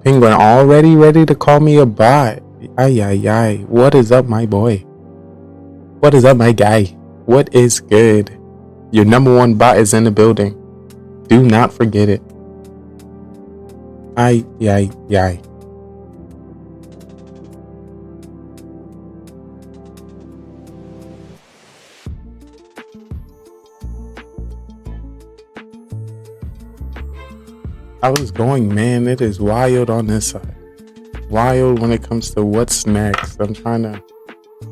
Penguin already ready to call me a bot. Ay, ay, ay. What is up, my boy? What is up, my guy? What is good? Your number one bot is in the building. Do not forget it. Ay, ay, ay. I was going, man. It is wild on this side. Wild when it comes to what's next. I'm trying to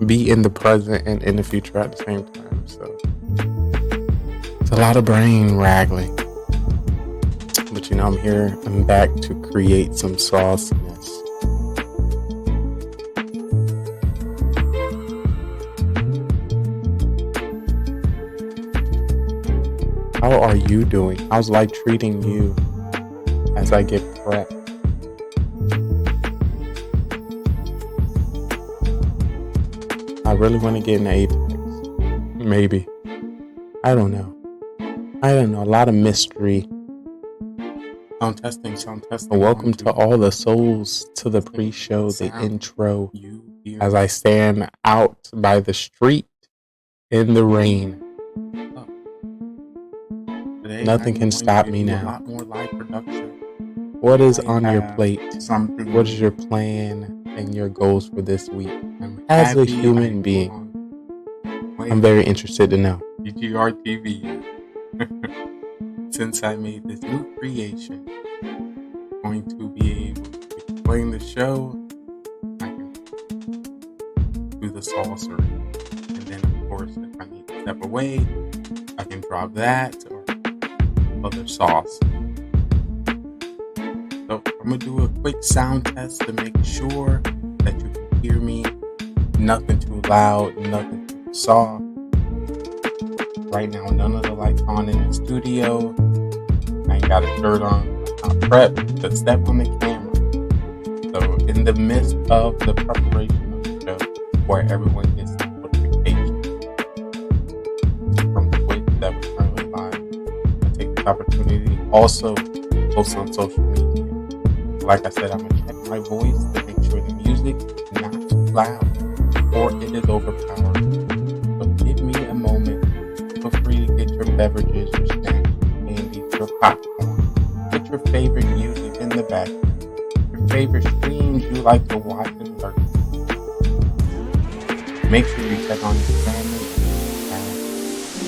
be in the present and in the future at the same time. So it's a lot of brain rattling. But you know, I'm here. I'm back to create some sauciness. How are you doing? How's life treating you as I get prepped? I really want to get in Apex. Maybe. I don't know. A lot of mystery. Sound testing. Welcome to all the souls to the pre-show, the intro. As I stand out by the street in the rain. Nothing can stop me now. What is on your plate? What is your plan and your goals for this week? As a human being, I'm very interested to know. GGR TV. Since I made this new creation, I'm going to be able to explain the show. I can do the sorcery, and then of course, if I need to step away, I can drop that or other sauce. So I'm gonna do a quick sound test to make sure that you can hear me. Nothing too loud, nothing too soft. Right now, none of the lights on in the studio. I ain't got a shirt on. I'm prepped to step on the camera. So in the midst of the preparation of the show, where everyone gets the notification from Twitch that we're currently live, I take this opportunity also post on social media. Like I said, I'm gonna check my voice to make sure the music is not too loud or it is overpowered. So give me a moment. Feel free to get your beverages, your snacks, your candies, your popcorn. Get your favorite music in the background. Your favorite streams you like to watch and lurk. Make sure you check on your family.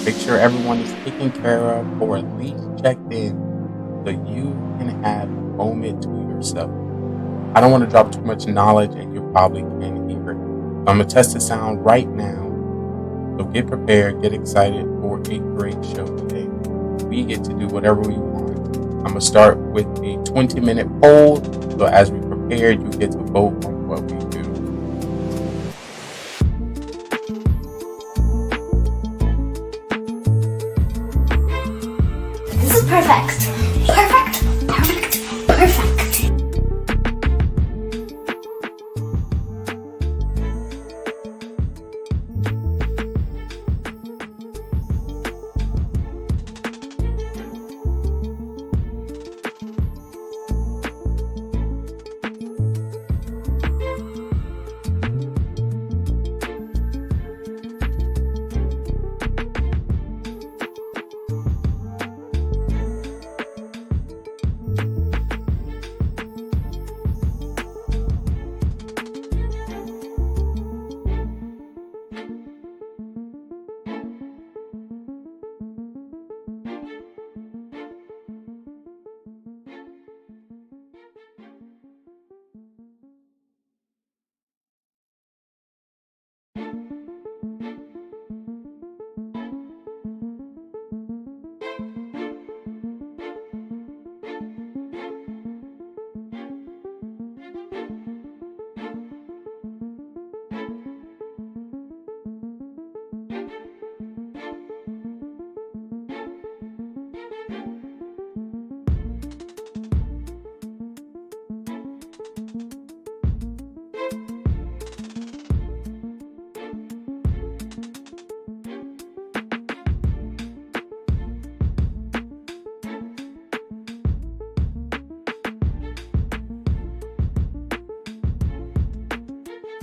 Make sure everyone is taken care of or at least checked in so you can have a moment to yourself. I don't want to drop too much knowledge and you probably can't hear it. So I'm going to test the sound right now. So get prepared, get excited for a great show today. We get to do whatever we want. I'm going to start with a 20-minute poll. So as we prepare, you get to vote on what we do. This is perfect. Perfect.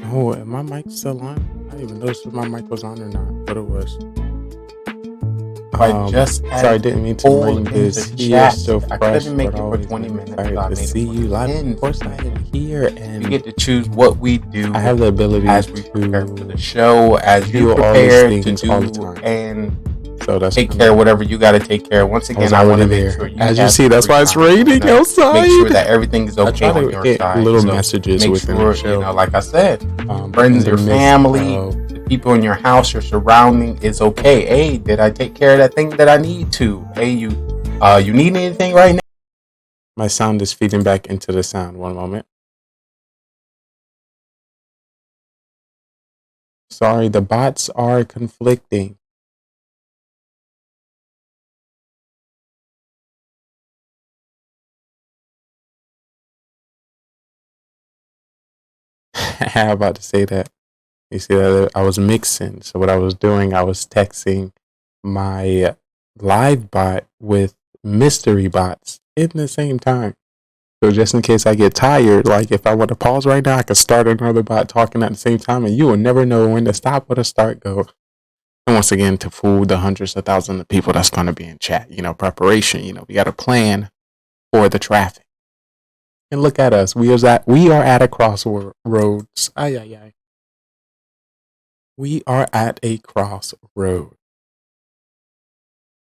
Oh, am my mic still on? I didn't even notice if my mic was on or not, but it was. Sorry, I didn't mean to bring this here so I fresh, couldn't make but it for always 20 been minutes, so excited I to made it see for you live. 10. Of course, I am here, You and get to choose what we do. I have the ability as we prepare for to the show, as you do all prepare these to things all the do time. and So that's take care of whatever you got to take care of. Once again, I want to make sure you As you have see, that's free why it's time. I raining wanna outside. Make sure that everything is I okay try on to your get side. little So messages make within sure, the show. like I said, in friends, the your midst family, of the people in your house, your surrounding is okay. Hey, did I take care of that thing that I need to? Hey, you need anything right now? my sound is feeding back into the sound. One moment. Sorry, the bots are conflicting. I'm about to say that. You see that I was mixing. So what I was doing, I was texting my live bot with mystery bots in the same time. So just in case I get tired, like if I want to pause right now, I could start another bot talking at the same time, and you will never know when to stop or to start go. And once again, to fool the hundreds of thousands of people that's going to be in chat, preparation. We got a plan for the traffic. And look at us. We are at a crossroads. Ay, ay, ay. We are at a crossroad.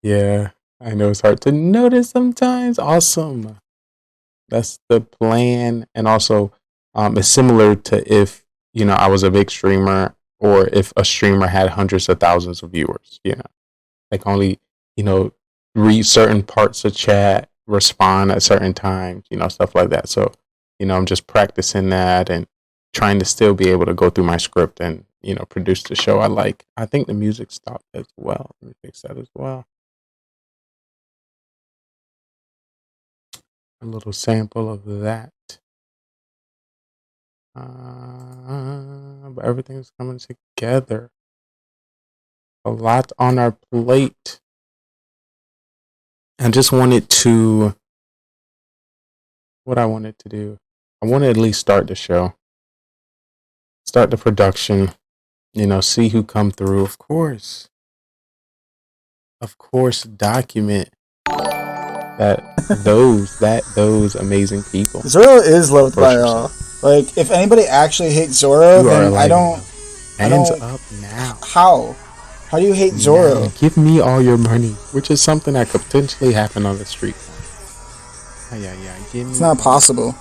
Yeah, I know it's hard to notice sometimes. Awesome. That's the plan. And also, it's similar to if, I was a big streamer or if a streamer had hundreds of thousands of viewers, like only, read certain parts of chat, respond at certain times, stuff like that. So, I'm just practicing that and trying to still be able to go through my script and, produce the show I like. I think the music stopped as well. Let me fix that as well. A little sample of that. But everything's coming together. A lot on our plate. I just wanted to, what I wanted to do, I want to at least start the show, start the production, see who come through. Of course, document those amazing people. Zoro is loved Approach by all. Like, if anybody actually hates Zoro, You are then I alive don't. now. Hands up now. How? How do you hate Zoro? Now, give me all your money, which is something that could potentially happen on the street. Yeah. It's not possible.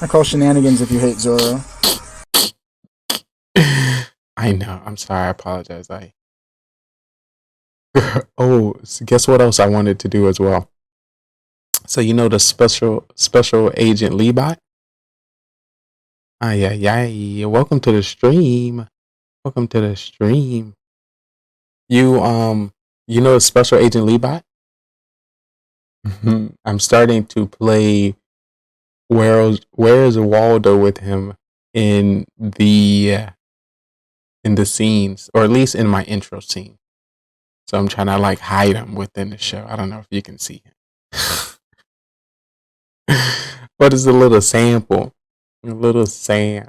I call shenanigans if you hate Zoro. I know. I'm sorry. I apologize. Oh, so guess what else I wanted to do as well? So the special agent Leebot? Yeah. Welcome to the stream. Welcome to the stream. You the special agent Leebot? I'm starting to play Where's Waldo with him in the scenes, or at least in my intro scene. So I'm trying to like hide him within the show. I don't know if you can see him. But it's a little sample. A little Sam.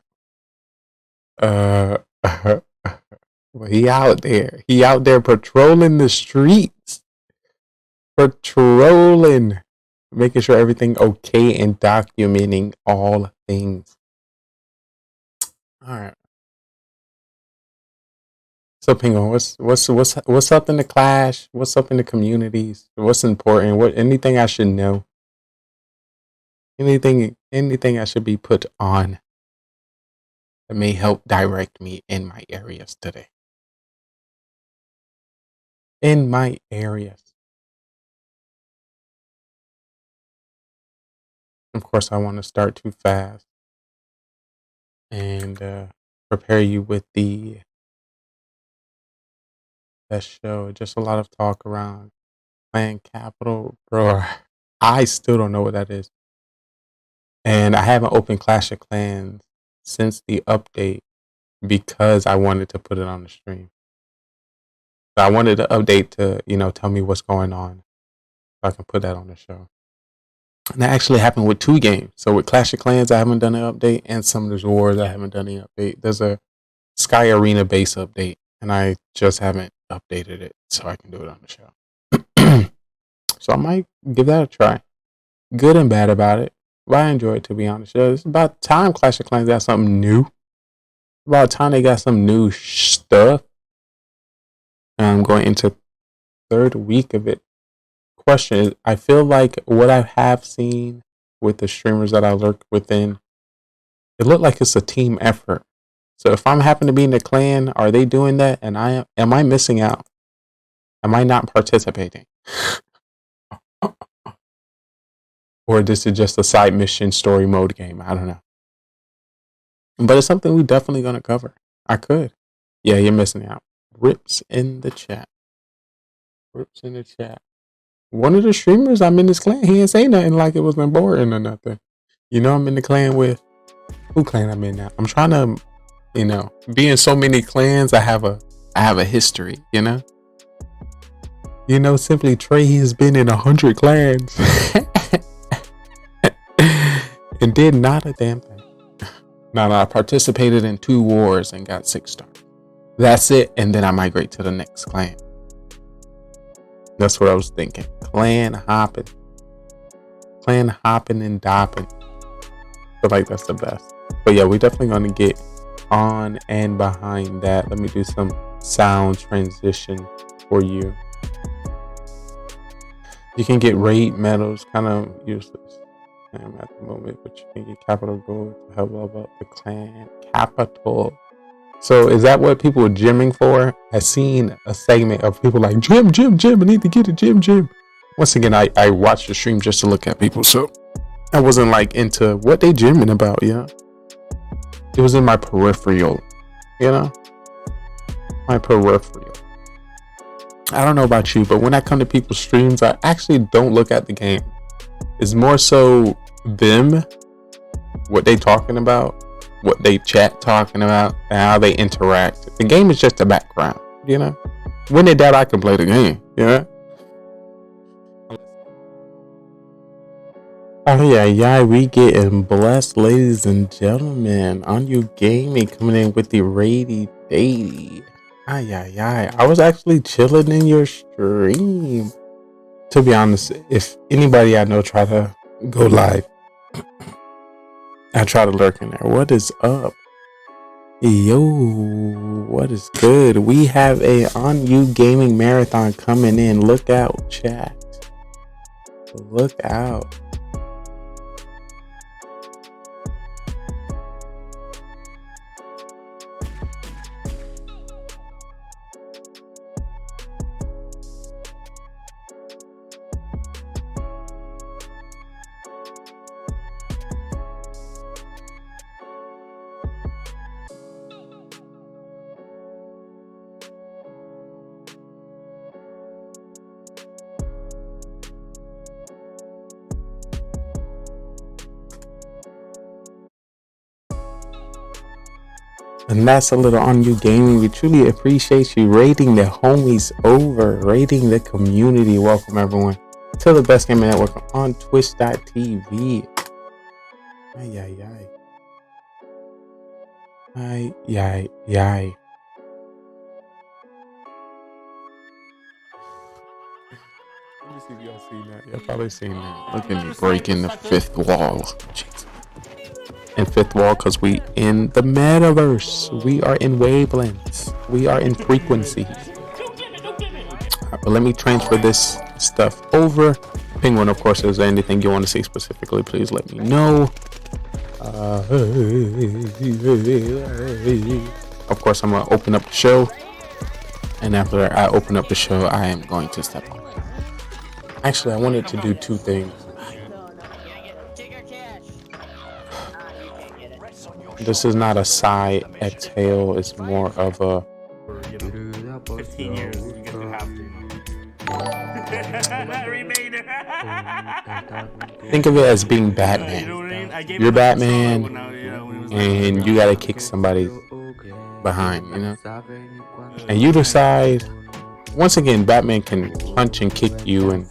Well, he out there. He out there patrolling the streets. Patrolling. Making sure everything okay and documenting all things. Alright. So Pingo, what's up in the clash? What's up in the communities? What's important? Anything I should know? Anything I should be put on that may help direct me in my areas today. In my areas. Of course, I want to start too fast and prepare you with the best show. Just a lot of talk around Clan Capital, bro. I still don't know what that is, and I haven't opened Clash of Clans since the update because I wanted to put it on the stream. So I wanted the update to tell me what's going on, so I can put that on the show. And that actually happened with 2 games. So with Clash of Clans, I haven't done an update, and Summoner's Wars, I haven't done any update. There's a Sky Arena base update, and I just haven't updated it so I can do it on the show. So I might give that a try. Good and bad about it. But I enjoy it, to be honest. It's about time Clash of Clans got something new. About time they got some new stuff. And I'm going into 3rd week of it. Question is, I feel like what I have seen with the streamers that I lurk within, it looked like it's a team effort. So if I'm happen to be in the clan, are they doing that? And am I missing out? Am I not participating? Or this is just a side mission story mode game? I don't know. But it's something we definitely gonna cover. I could. Yeah, you're missing out. Rips in the chat. Rips in the chat. One of the streamers I'm in this clan, he ain't say nothing like it was important or nothing. You know, I'm in the clan with who clan I'm in now? I'm trying to, be in so many clans. I have a history, Simply Trey, he has been in 100 clans and did not a damn thing. No, I participated in 2 wars and got 6 stars. That's it, and then I migrate to the next clan. That's what I was thinking. Clan hopping and dopping. I feel like that's the best. But yeah, we're definitely going to get on and behind that. Let me do some sound transition for you. You can get raid medals, kind of useless at the moment, but you can get capital gold to help level up the clan capital. So is that what people are gymming for? I've seen a segment of people like, gym, I need to get a gym. Once again, I watched the stream just to look at people, so I wasn't like into what they gymming about, It was in my peripheral, My peripheral. I don't know about you, but when I come to people's streams, I actually don't look at the game. It's more so them, what they talking about, what they chat talking about, and how they interact. The game is just the background, When they doubt, I can play the game, Oh yeah, we getting blessed, ladies and gentlemen. On you gaming coming in with the Rady Datey. I was actually chilling in your stream. To be honest, if anybody I know try to go live, I try to lurk in there. What is up? Yo, what is good? We have a On You Gaming Marathon coming in. Look out, chat. Look out. And that's a little On You Gaming. We truly appreciate you rating the homies over, rating the community. Welcome everyone to the Best Gaming Network on Twitch.tv. Ay. Let me see if y'all seen that. Y'all probably seen that. Look at me breaking the 5th wall. Jesus. And 5th wall because we in the metaverse. We are in wavelengths. We are in frequencies. But let me transfer this stuff over. Penguin, of course, is there anything you want to say specifically, please let me know. Of course, I'm going to open up the show. And after I open up the show, I am going to step on. Actually, I wanted to do 2 things. This is not a sigh exhale, it's more of a 15 years, you get to have to. Think of it as being Batman. You're Batman, and you gotta kick somebody behind, And you decide, once again, Batman can punch and kick you and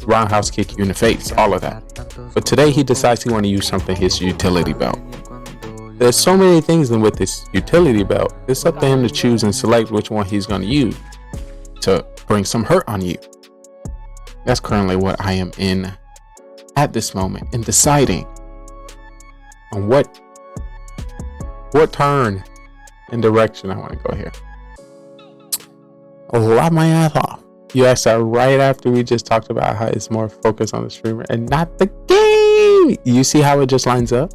roundhouse kick you in the face, all of that. But today he decides he want to use something, his utility belt. There's so many things with this utility belt. It's up to him to choose and select which one he's going to use to bring some hurt on you. That's currently what I am in at this moment, in deciding on what turn and direction I want to go here. I'll lop my ass off. You asked that right after we just talked about how it's more focused on the streamer and not the game. You see how it just lines up?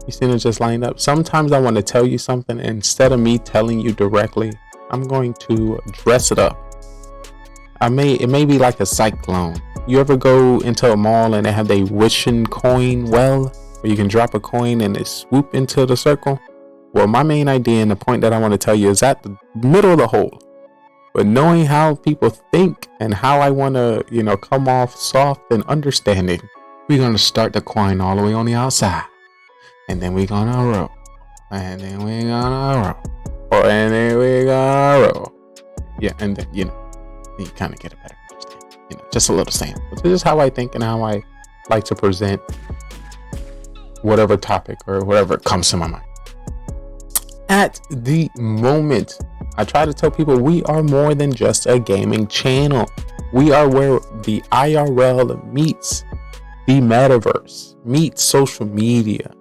You seen it just lined up? Sometimes I want to tell you something, and instead of me telling you directly, I'm going to dress it up. It may be like a cyclone. You ever go into a mall and they have a wishing coin well, where you can drop a coin and it swoop into the circle? Well, my main idea and the point that I want to tell you is at the middle of the hole. But knowing how people think and how I want to, come off soft and understanding, we're going to start the coin all the way on the outside. And then we're going to roll. And then we're going to roll. And then we're going to roll. Yeah, and then, you kind of get a better understanding. Just a little sample. This is how I think and how I like to present whatever topic or whatever comes to my mind. At the moment, I try to tell people we are more than just a gaming channel. We are where the IRL meets the metaverse, meets social media.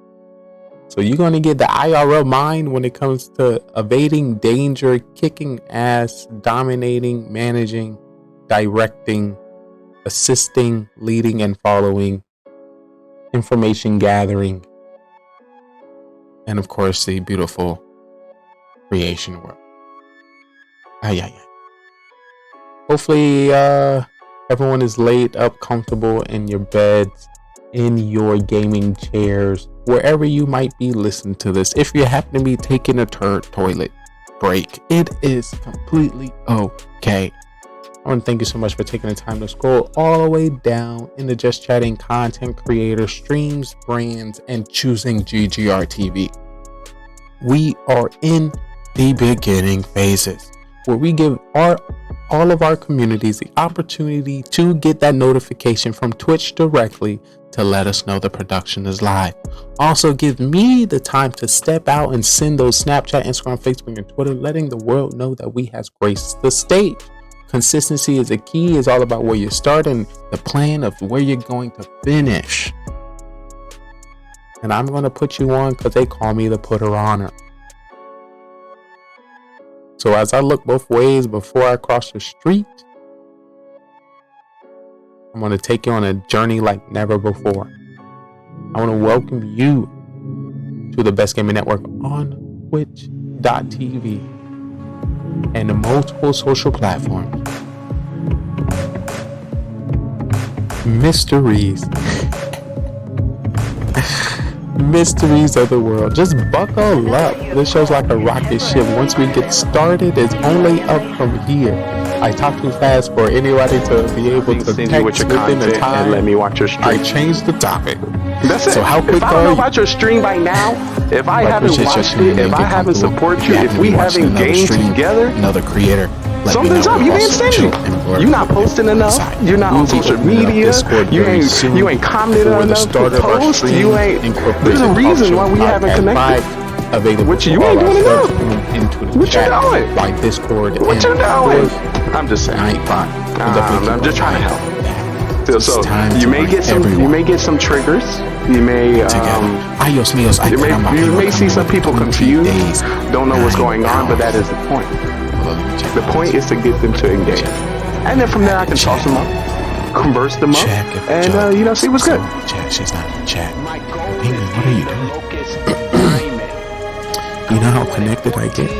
So you're going to get the IRL mind when it comes to evading danger, kicking ass, dominating, managing, directing, assisting, leading, and following, information gathering, and of course the beautiful creation world. Hopefully everyone is laid up comfortable in your beds, in your gaming chairs, wherever you might be listening to this. If you happen to be taking a toilet break, it is completely okay. I want to thank you so much for taking the time to scroll all the way down into Just Chatting content creator, streams, brands, and choosing GGR TV. We are in the beginning phases where we give all of our communities the opportunity to get that notification from Twitch directly to let us know the production is live. Also give me the time to step out and send those Snapchat, Instagram, Facebook, and Twitter, letting the world know that we has graced the stage. Consistency is a key. It's all about where you start and the plan of where you're going to finish. And I'm going to put you on because they call me the putter honor. So as I look both ways before I cross the street, I'm going to take you on a journey like never before. I want to welcome you to the Best Gaming Network on Twitch.tv and multiple social platforms. Mysteries of the world. Just buckle up. This show's like a rocket ship. Once we get started, it's only up from here. I talk too fast for anybody to be able to text within the time. And let me watch your stream. I changed the topic. That's it. So how quick if I don't know about your stream by now, if I haven't watched it, if I haven't supported you, if we haven't gamed together, another creator, something's up. You ain't stingy. You're not posting enough. You're not on social media. You ain't commented on enough posts. You ain't. There's a reason why we haven't connected. What you ain't doing enough. What you doing? By Discord. What you doing? I'm just saying. I'm just trying to help. So you may get some triggers. You may see some people confused, don't know what's going on, but that is the point. The point is to get them to engage, and then from there I can toss them up, converse them up, and see what's good. She's not in chat. Penguin, what are you doing? You know how connected I get?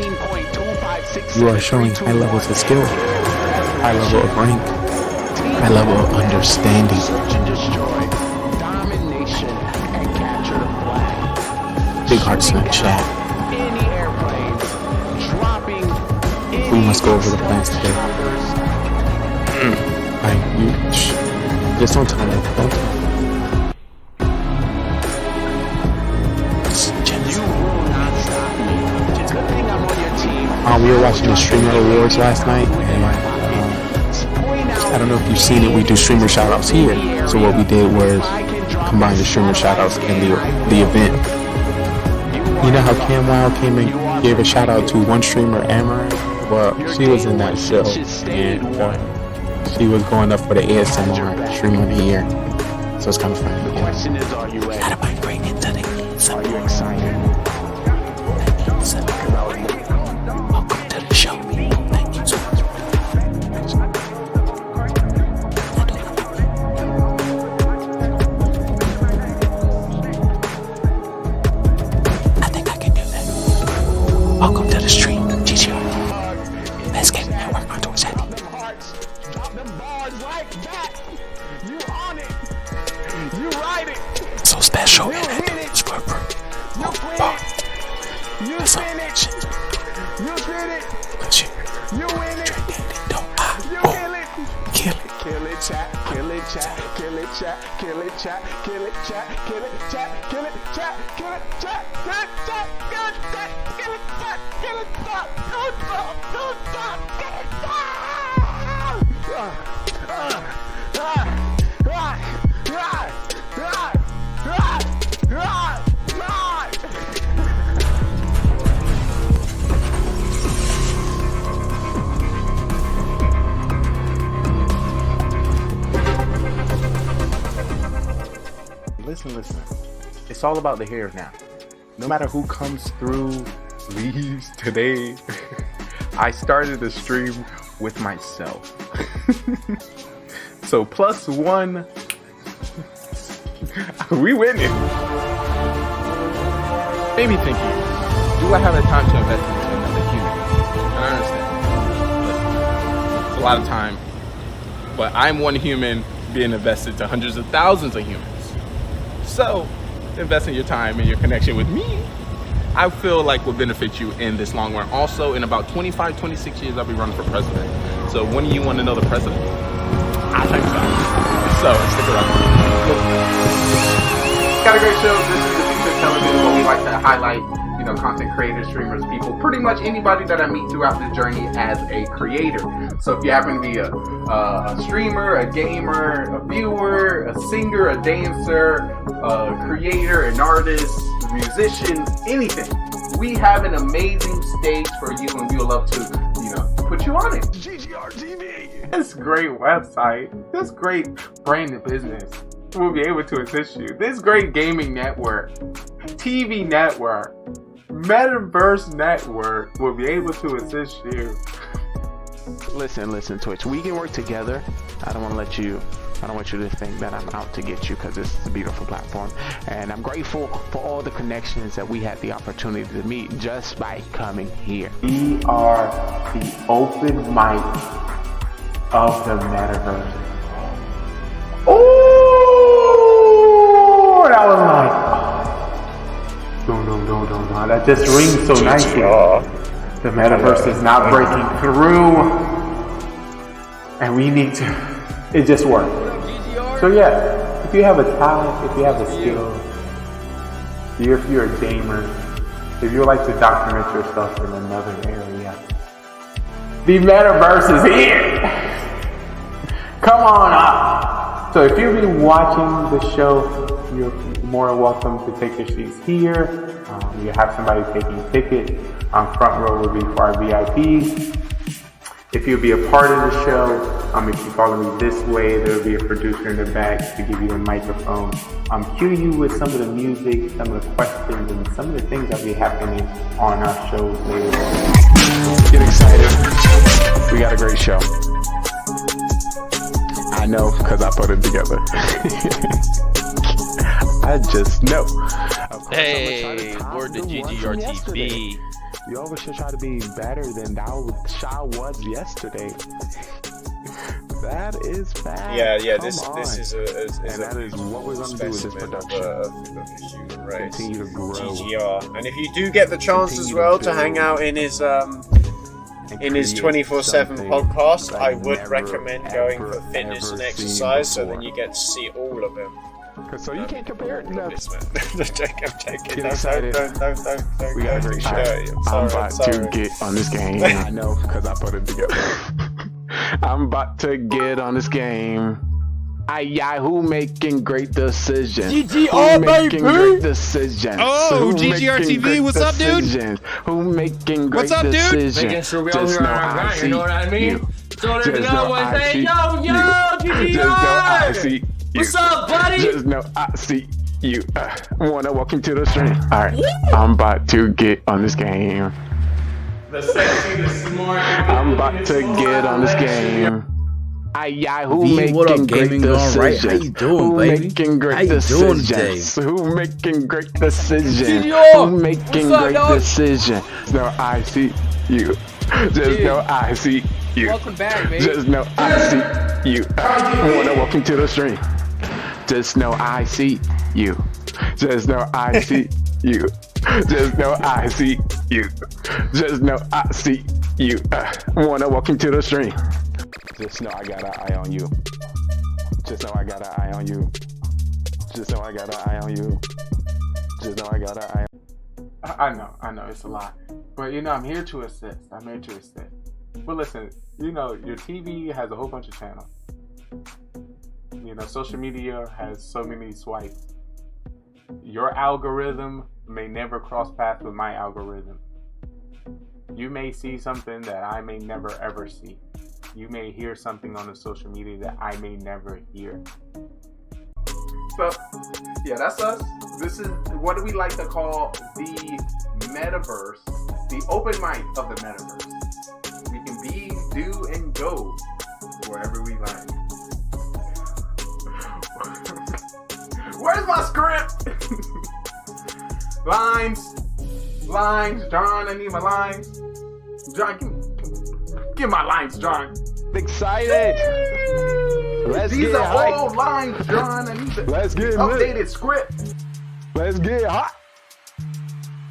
You are showing high levels of skill, high level of rank, high level of understanding. Big hearts in the chat. We must go over the plans today. Just don't tell me. Don't tell me. We were watching the Streamer Awards last night, and I don't know if you've seen it. We do streamer shoutouts here. So what we did was combine the streamer shoutouts in the event. You know how CamWow came and gave a shout out to one streamer, Amaranth? Well, she was in that show, and she was going up for the ASMR Streamer of the Year. So it's kind of funny. The question is, are you ready? Gotta migrate into the Are you excited? Welcome to the show. Thank you so much. I think I can do that. Welcome to the stream, GGR. Let's get network on towards that. Drop them bars like that. You on it. You ride it. So special You in that hit it. Discord group. You win it. You That's all. finish. You did it. Good shit. You win it. You kill it. Kill it. Kill it, chat. Kill it, chat. Kill it, chat. Kill it, chat. Kill it, chat. Kill it, chat. Kill it, chat. Kill it, chat. Kill it, chat. Kill it, chat. Kill it, chat. Kill it, chat. Don't stop. Don't stop. Kill it, Listen. It's all about the here now. No matter who comes through, leaves today. I started the stream with myself. So +1, we winning. Maybe thinking, do I have the time to invest into another human? And I understand. Listen, it's a lot of time, but I'm one human being invested to hundreds of thousands of humans. So, investing your time and your connection with me, I feel like will benefit you in this long run. Also, in about 25, 26 years, I'll be running for president. So, when do you want to know the president? I think so. So, stick around. Got a great show. This is the future of television, where we like to highlight, content creators, streamers, people, pretty much anybody that I meet throughout the journey as a creator. So if you happen to be a streamer, a gamer, a viewer, a singer, a dancer, a creator, an artist, a musician, anything, we have an amazing stage for you, and we would love to, put you on it. GGR TV. This great website, this great branded business will be able to assist you. This great gaming network, TV network, Metaverse network will be able to assist you. Listen, Twitch. We can work together. I don't want you to think that I'm out to get you, because this is a beautiful platform. And I'm grateful for all the connections that we had the opportunity to meet just by coming here. We are the open mic of the Metaverse. Oh, that was like, don't. That just rings so nicely. The Metaverse is not breaking through, and we need to. It just works. So yeah, if you have a talent, if you have a skill, if you're a gamer, if you like to document yourself in another area, the Metaverse is here. Come on up. So if you've been watching the show, you're more than welcome to take your seats here. You have somebody taking a ticket. Front row will be for our VIPs. If you'll be a part of the show, if you follow me this way, there will be a producer in the back to give you a microphone. Cue you with some of the music, some of the questions, and some of the things that will be happening on our shows later. Get excited. We got a great show. I know, because I put it together. I just know. Hey, word to GGR TV. You always should try to be better than Shaw was yesterday. That is bad. Yeah. This is that is what we're gonna do with this production. Of the human race. Continue to grow. GGR. And if you do get the chance as well to hang out in his 24/7 podcast, I would recommend going for fitness and exercise, so then you get to see all of him. So you can't compare it to I'm joking. Get excited. Don't. We got a great show. I'm about to get on this game. I know, because I put it together. I'm about to get on this game. Who making great decisions? GGR, Who making baby! great decisions? Oh, Who GGR making TV, great what's up, dude? decisions? Who making great What's up, dude? decisions? Making sure we all Just hear know our I guy, see you know what I mean? you. So if you Just know know what I say, see yo, you. GGR! Just know I see you. What's up, buddy? Just know I see you. Wanna walk into the stream? Alright, I'm about to get on this game. The sexy, the smart. I'm about to get on this game. Who V, making what up, great Gaming GoneRight? decisions? How you doing, Who baby? making great How you doing today? decisions? Who making great decisions? GGR! Who making What's up, great dog? decisions? No, I see you. Just know I see you. Welcome back, baby. Just know I see you. Wanna walk into the stream? Just know I see you. Just know I see you. Just know I see you. Just know I see you. Wanna walk into the stream? Just know I got an eye on you. Just know I got an eye on you. Just know I got an eye on you. Just know I got an eye on I know, it's a lot. But you know, I'm here to assist. But listen, you know, your TV has a whole bunch of channels. You know, social media has so many swipes. Your algorithm may never cross paths with my algorithm. You may see something that I may never ever see. You may hear something on the social media that I may never hear. So, yeah, that's us. This is what do we like to call the metaverse, the open mic of the metaverse. We can be, do, and go wherever we like. Where's my script? Lines, John. I need my lines. John, give my lines, John. excited. Let's These get are hype. all lines, John. I need the Let's get updated lit. script. Let's get hot.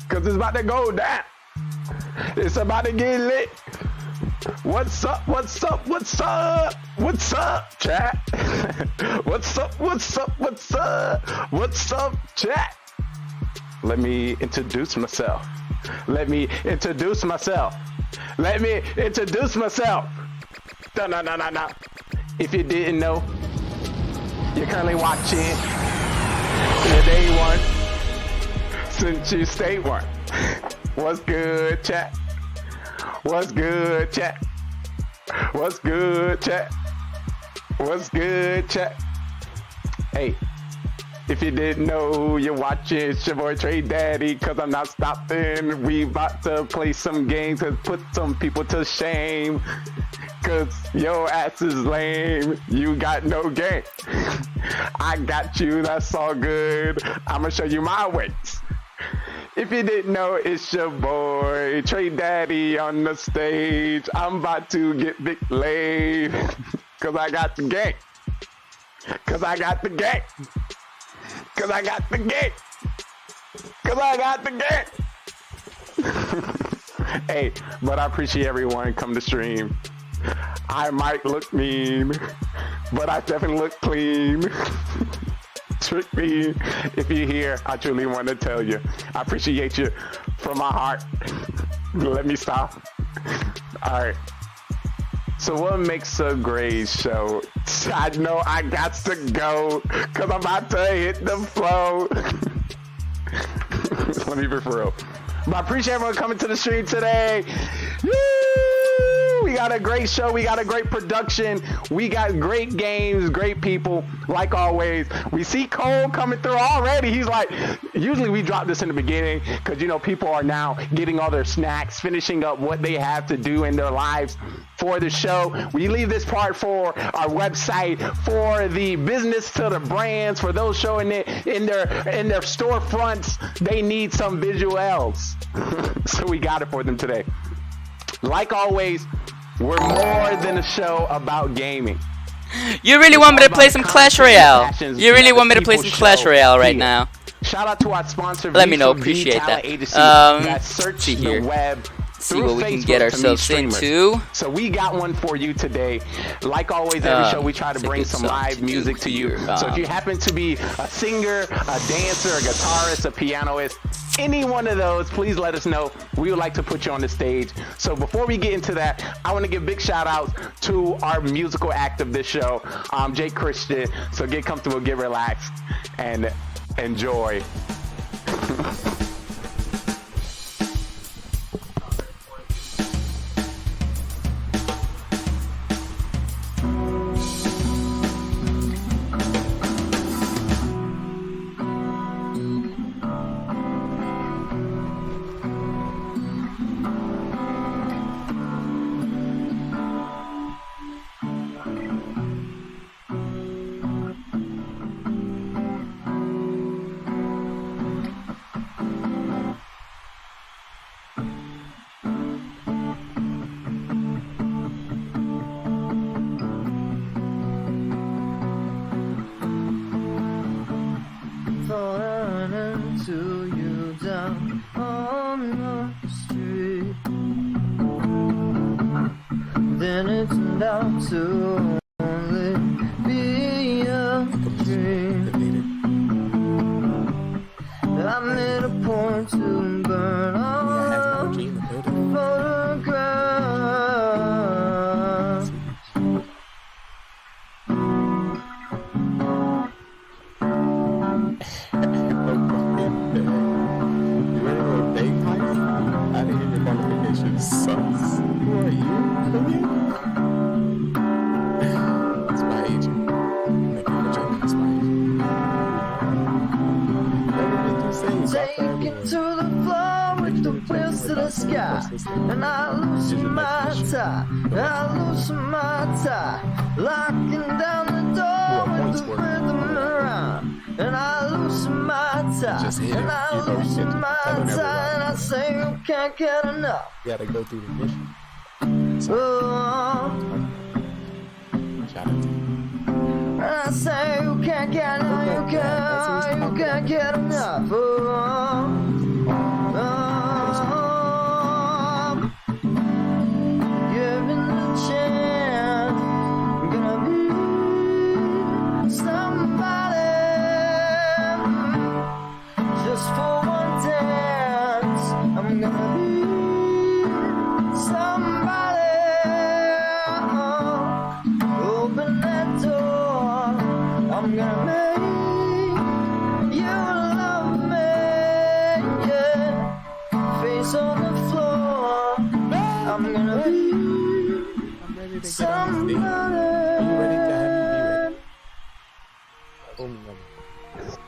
Cause it's about to go down. It's about to get lit. What's up? What's up? What's up? What's up, chat? What's up? What's up? What's up? What's up, chat? Let me introduce myself. Let me introduce myself. Let me introduce myself. No. If you didn't know, you're currently watching the day one since you stay one. What's good, chat? What's good, chat? What's good, chat? What's good, chat? Hey, if you didn't know, you're watching, it's your boy Trey Daddy, cause I'm not stopping. We about to play some games and put some people to shame. Cause your ass is lame, you got no game. I got you, that's all good. I'ma show you my ways. If you didn't know, it's your boy Trey Daddy on the stage. I'm about to get big laid. Cause I got the game. Cause I got the game. Cause I got the game. Cause I got the game. Hey, but I appreciate everyone come to stream. I might look mean, but I definitely look clean. Trick me. If you're here, I truly want to tell you, I appreciate you from my heart. Let me stop. All right. So what makes a great show? I know I got to go because I'm about to hit the flow. Let me be for real. But I appreciate everyone coming to the stream today. Woo! We got a great show. We got a great production. We got great games, great people, like always. We see Cole coming through already. He's like, usually we drop this in the beginning because, you know, people are now getting all their snacks, finishing up what they have to do in their lives for the show. We leave this part for our website, for the business to the brands, for those showing it in their storefronts. They need some visuals. So we got it for them today. Like always, we're more than a show about gaming. You really want me to play some Clash Royale? You really want me to play some Clash Royale right now? Shout out to our sponsor. Let me know, appreciate that. That search see the here. web see through what we can Facebook get to meet ourselves streamers. into. So we got one for you today. Like always, every show we try to it's a bring good some song live to do music to you. here. So if you happen to be a singer, a dancer, a guitarist, a pianist, any one of those, please let us know. We would like to put you on the stage. So before we get into that, I want to give big shout outs to our musical act of this show, Jake Christian. So get comfortable, get relaxed, and enjoy. And I lose my tie, locking down the door with the rhythm around. And I lose my tie, and I lose my tie, and I say you can't get enough. You gotta go through the mission. And I say you can't get enough, you can't get enough. Given the chance, I'm gonna be somebody. Just for one dance, I'm gonna be somebody. Open that door, I'm gonna make you love me, yeah. Face on the floor, I'm gonna be somebody.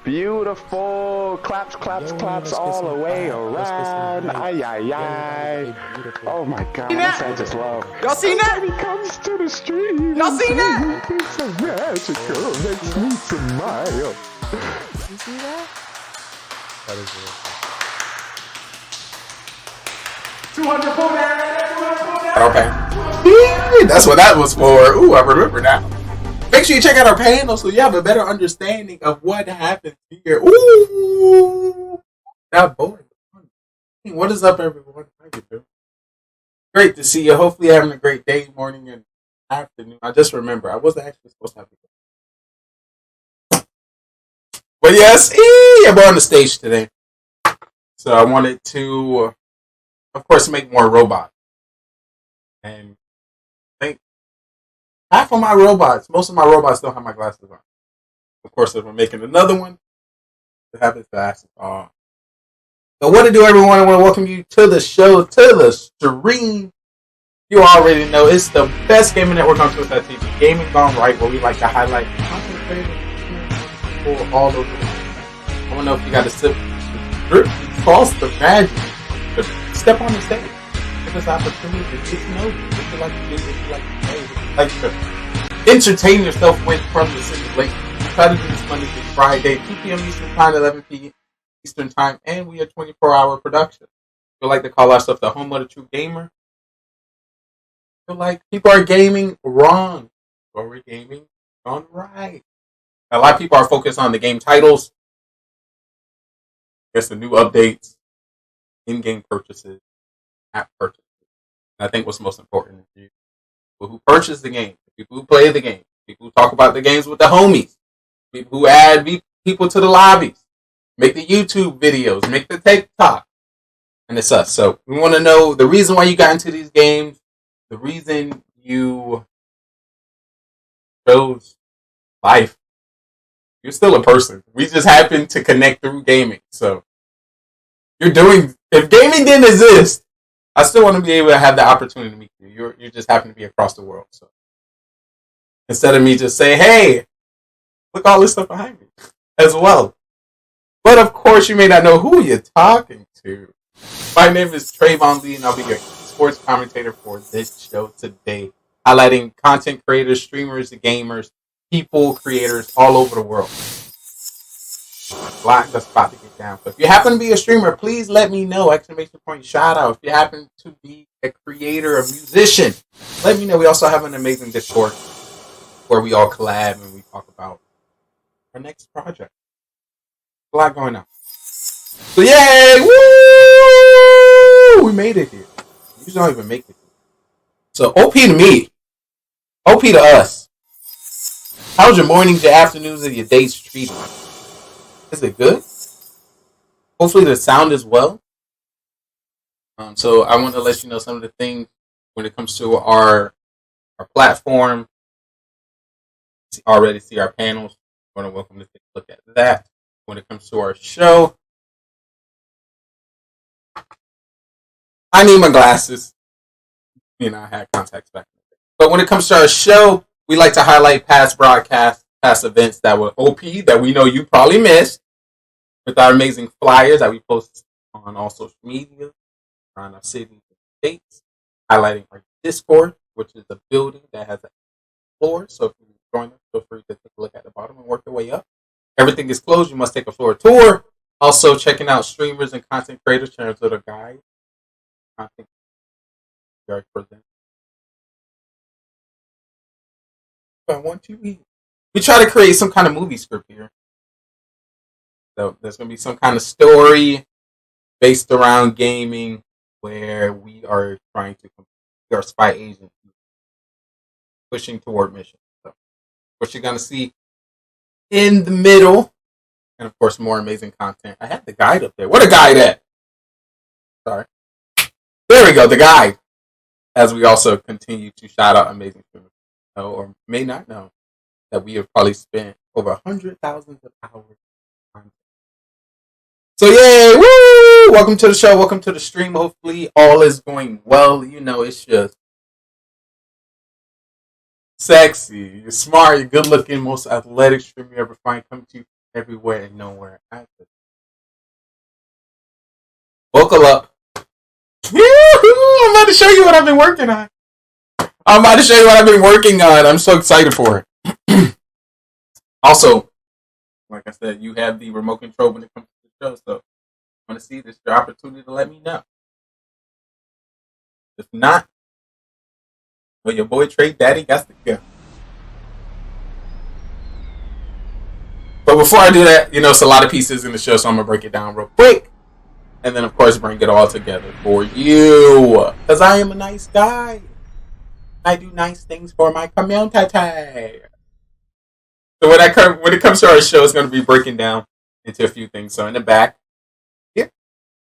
Beautiful. Claps, claps, claps all the way around. Ay, ay, ay. Oh my God, that's I just love. Y'all seen that? He comes to the street. Y'all seen that? It's so magical. Makes me smile. You see that? That is real. 200 pull down. Okay. That's what that was for. Ooh, I remember now. Make sure you check out our panel so you have a better understanding of what happened here. Ooh, that boy. What is up, everyone? How you doing? Great to see you. Hopefully, you're having a great day, morning, and afternoon. I just remember I wasn't actually supposed to have it. But yes, I'm on the stage today. So I wanted to, of course, make more robots. And I think half of my robots, most of my robots don't have my glasses on. Of course, if I'm making another one, it happens to ask off. So what to do, everyone? I want to welcome you to the show, to the stream. You already know it's the best gaming network on Twitch.tv, Gaming GoneRight, where we like to highlight content creators for all over the world. I want to know if you got to sip, cross the magic, but step on the stage. This opportunity to get to know you. What you like to do, what you like to play, what you like to entertain yourself with from the situation. We try to do this Monday through Friday, 2 p.m. Eastern Time, 11 p.m. Eastern Time, and we are 24-hour production. We like to call ourselves the home of the true gamer. Feel like people are gaming wrong, or we're gaming gone right. A lot of people are focused on the game titles, I guess the new updates, in-game purchases, app purchases. I think what's most important is you, people who purchase the game, people who play the game, people who talk about the games with the homies, people who add people to the lobbies, make the YouTube videos, make the TikTok, and it's us. So we want to know the reason why you got into these games, the reason you chose life. You're still a person. We just happen to connect through gaming. So if gaming didn't exist, I still want to be able to have the opportunity to meet you. You just happen to be across the world. So instead of me just saying, hey, look all this stuff behind me as well. But of course, you may not know who you're talking to. My name is Trayvon Lee, and I'll be your sports commentator for this show today, highlighting content creators, streamers, gamers, people, creators all over the world. A lot that's about to get down. So if you happen to be a streamer, please let me know. Exclamation point, shout out. If you happen to be a creator, a musician, let me know. We also have an amazing Discord where we all collab and we talk about our next project. A lot going on. So yay! Woo! We made it here. You don't even make it here. So OP to me. OP to us. How's your mornings, your afternoons, and your days treating? Is it good? Hopefully the sound is well. So I want to let you know some of the things when it comes to our platform. Already see our panels. I want to welcome to take a look at that. When it comes to our show, I need my glasses. I had contacts back in the day. But when it comes to our show, we like to highlight past broadcasts, past events that were OP that we know you probably missed, with our amazing flyers that we post on all social media, around our cities and states, highlighting our Discord, which is a building that has a floor. So if you join us, feel free to take a look at the bottom and work your way up. Everything is closed. You must take a floor tour. Also, checking out streamers and content creators, channels that are guides. Content very present. I want to eat. We try to create some kind of movie script here. So there's going to be some kind of story based around gaming where we are trying to complete our spy agent pushing toward mission. So what you're going to see in the middle, and of course more amazing content. I had the guide up there. What a guide at? Sorry. There we go, the guide. As we also continue to shout out amazing streamers, or may not know that we have probably spent over 100,000 hours on. So yay! Woo! Welcome to the show. Welcome to the stream. Hopefully all is going well. It's just sexy. You're smart. You're good looking. Most athletic streamer you ever find. Coming to you everywhere and nowhere. Buckle up. I'm about to show you what I've been working on. I'm so excited for it. Also, like I said, you have the remote control when it comes to the show, so I want to see this your opportunity to let me know. If not, well, your boy Trey Daddy got to go. But before I do that, it's a lot of pieces in the show, so I'm going to break it down real quick. And then, of course, bring it all together for you. Because I am a nice guy. I do nice things for my community. So when it comes to our show, it's going to be breaking down into a few things. So in the back, here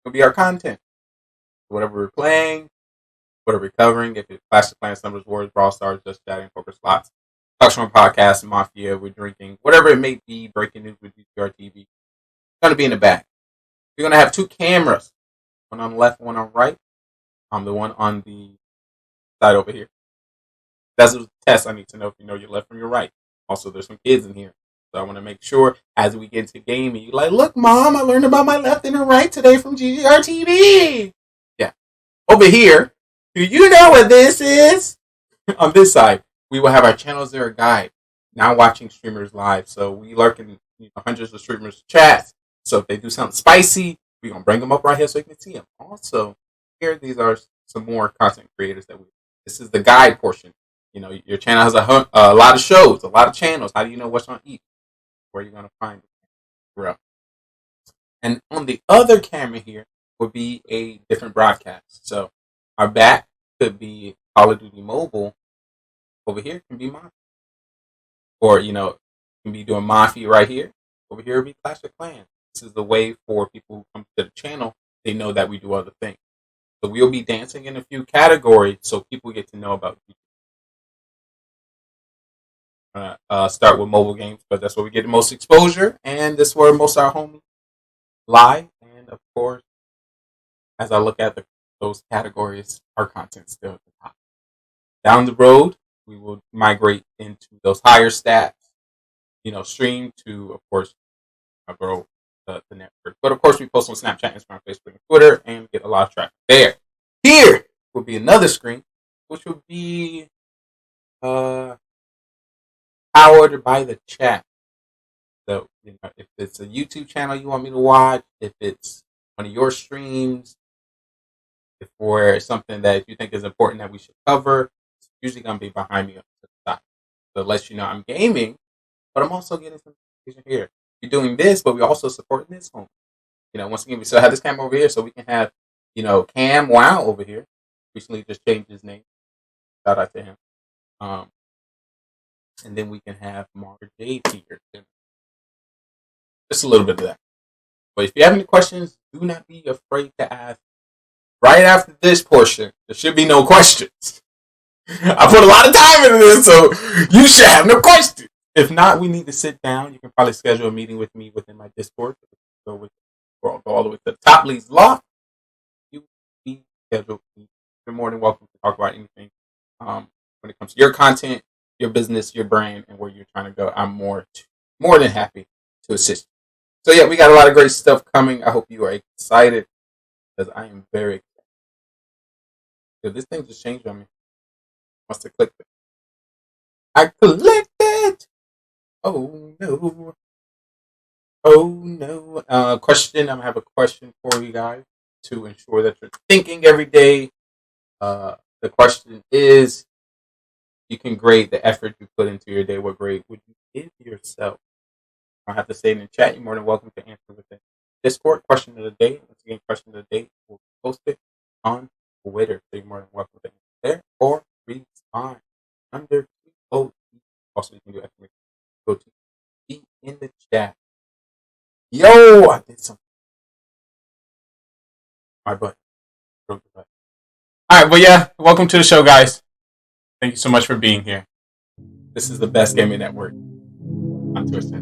will be our content. Whatever we're playing, whatever we're covering. If it's Clash of Clans, Numbers Wars, Brawl Stars, Just Chatting, Poker Slots, Talk Show Podcast, Mafia, we're drinking, whatever it may be, breaking news with DCR TV. It's going to be in the back. We're going to have two cameras. One on the left, one on the right. The one on the side over here. That's a test I need to know if you know your left from your right. Also, there's some kids in here. So I want to make sure as we get into gaming, you're like, look, Mom, I learned about my left and right today from GGR TV. Yeah. Over here, do you know what this is? On this side, we will have our channels that are guide. Now watching streamers live. So we lurk in hundreds of streamers' chats. So if they do something spicy, we're going to bring them up right here so you can see them. Also, here, these are some more content creators this is the guide portion. Your channel has a lot of shows, a lot of channels. How do you know what's on each? Where you're going to find it? And on the other camera here would be a different broadcast. So our back could be Call of Duty Mobile. Over here can be Mafia. Or, can be doing Mafia right here. Over here will be Clash of Clans. This is the way for people who come to the channel, they know that we do other things. So we'll be dancing in a few categories so people get to know about YouTube. Start with mobile games, but that's where we get the most exposure, and this is where most of our homies lie. And of course, as I look at those categories, our content's still at the top. Down the road, we will migrate into those higher stats, stream to, of course, grow the network. But of course, we post on Snapchat, Instagram, Facebook, and Twitter, and get a lot of traffic there. Here will be another screen, which will be powered by the chat. So, if it's a YouTube channel you want me to watch, if it's one of your streams, if for something that you think is important that we should cover, it's usually going to be behind me on the side. So it lets you know I'm gaming, but I'm also getting some information here. We're doing this, but we're also supporting this home. Once again, we still have this cam over here, so we can have, Cam Wow over here. Recently just changed his name. Shout out to him. And then we can have Mark Jade here. Just a little bit of that. But if you have any questions, do not be afraid to ask. Right after this portion, there should be no questions. I put a lot of time into this, so you should have no questions. If not, we need to sit down. You can probably schedule a meeting with me within my Discord. Go all the way to the top leads loft. You will be scheduled. You're more than welcome to talk about anything. When it comes to your content, your business, your brand, and where you're trying to go, I'm more than happy to assist you. So yeah, we got a lot of great stuff coming. I hope you are excited, because I am very excited. This thing just changed on me. Must have clicked it. I clicked it. Oh no. Oh no. Question. I'm gonna have a question for you guys to ensure that you're thinking every day. The question is, you can grade the effort you put into your day. What grade would you give yourself? I don't have to say it in the chat. You're more than welcome to answer within Discord. Question of the day. Once again, question of the day. We'll post it on Twitter. So you're more than welcome to answer there or respond under OT. Also, you can do exclamation OT in the chat. Yo, I did something. My butt. Broke the butt. Alright, well, yeah, welcome to the show, guys. Thank you so much for being here. This is the best gaming network on Twitter.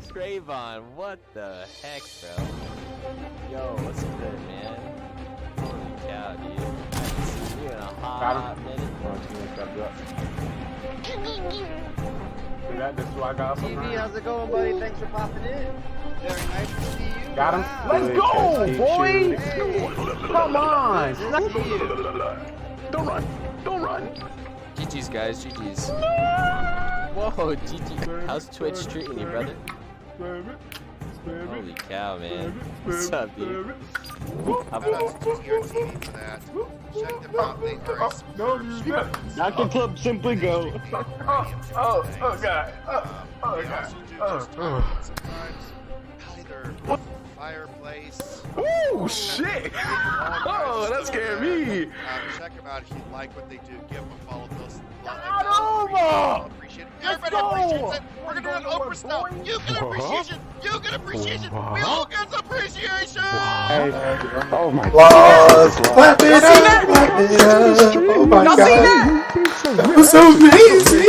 Trayvon, what the heck, bro? Yo, what's good, man? Holy cow, dude. I haven't seen you in a hot minute. This is what I got. TV, how's it going, buddy? Thanks for popping in. Very nice to see you. Got him. Let's go, boys! Come on! Don't run! Don't run! GG's, guys. GG's. Whoa, GG. How's Twitch treating you, brother? Holy cow, man. What's up, dude? Shout out to your TV for that. Check them out. They are Not the club, simply go. Oh, God. What? Fireplace. Oh, shit! Oh, that scared me. Check them out if you like what they do. Give them a follow. Appreciate it. Everybody appreciates it. We're gonna do an Oprah style. You get appreciation. You get appreciation. We all get appreciation. Oh my God! Clap it up! Clap it up! Oh my God! That was so amazing!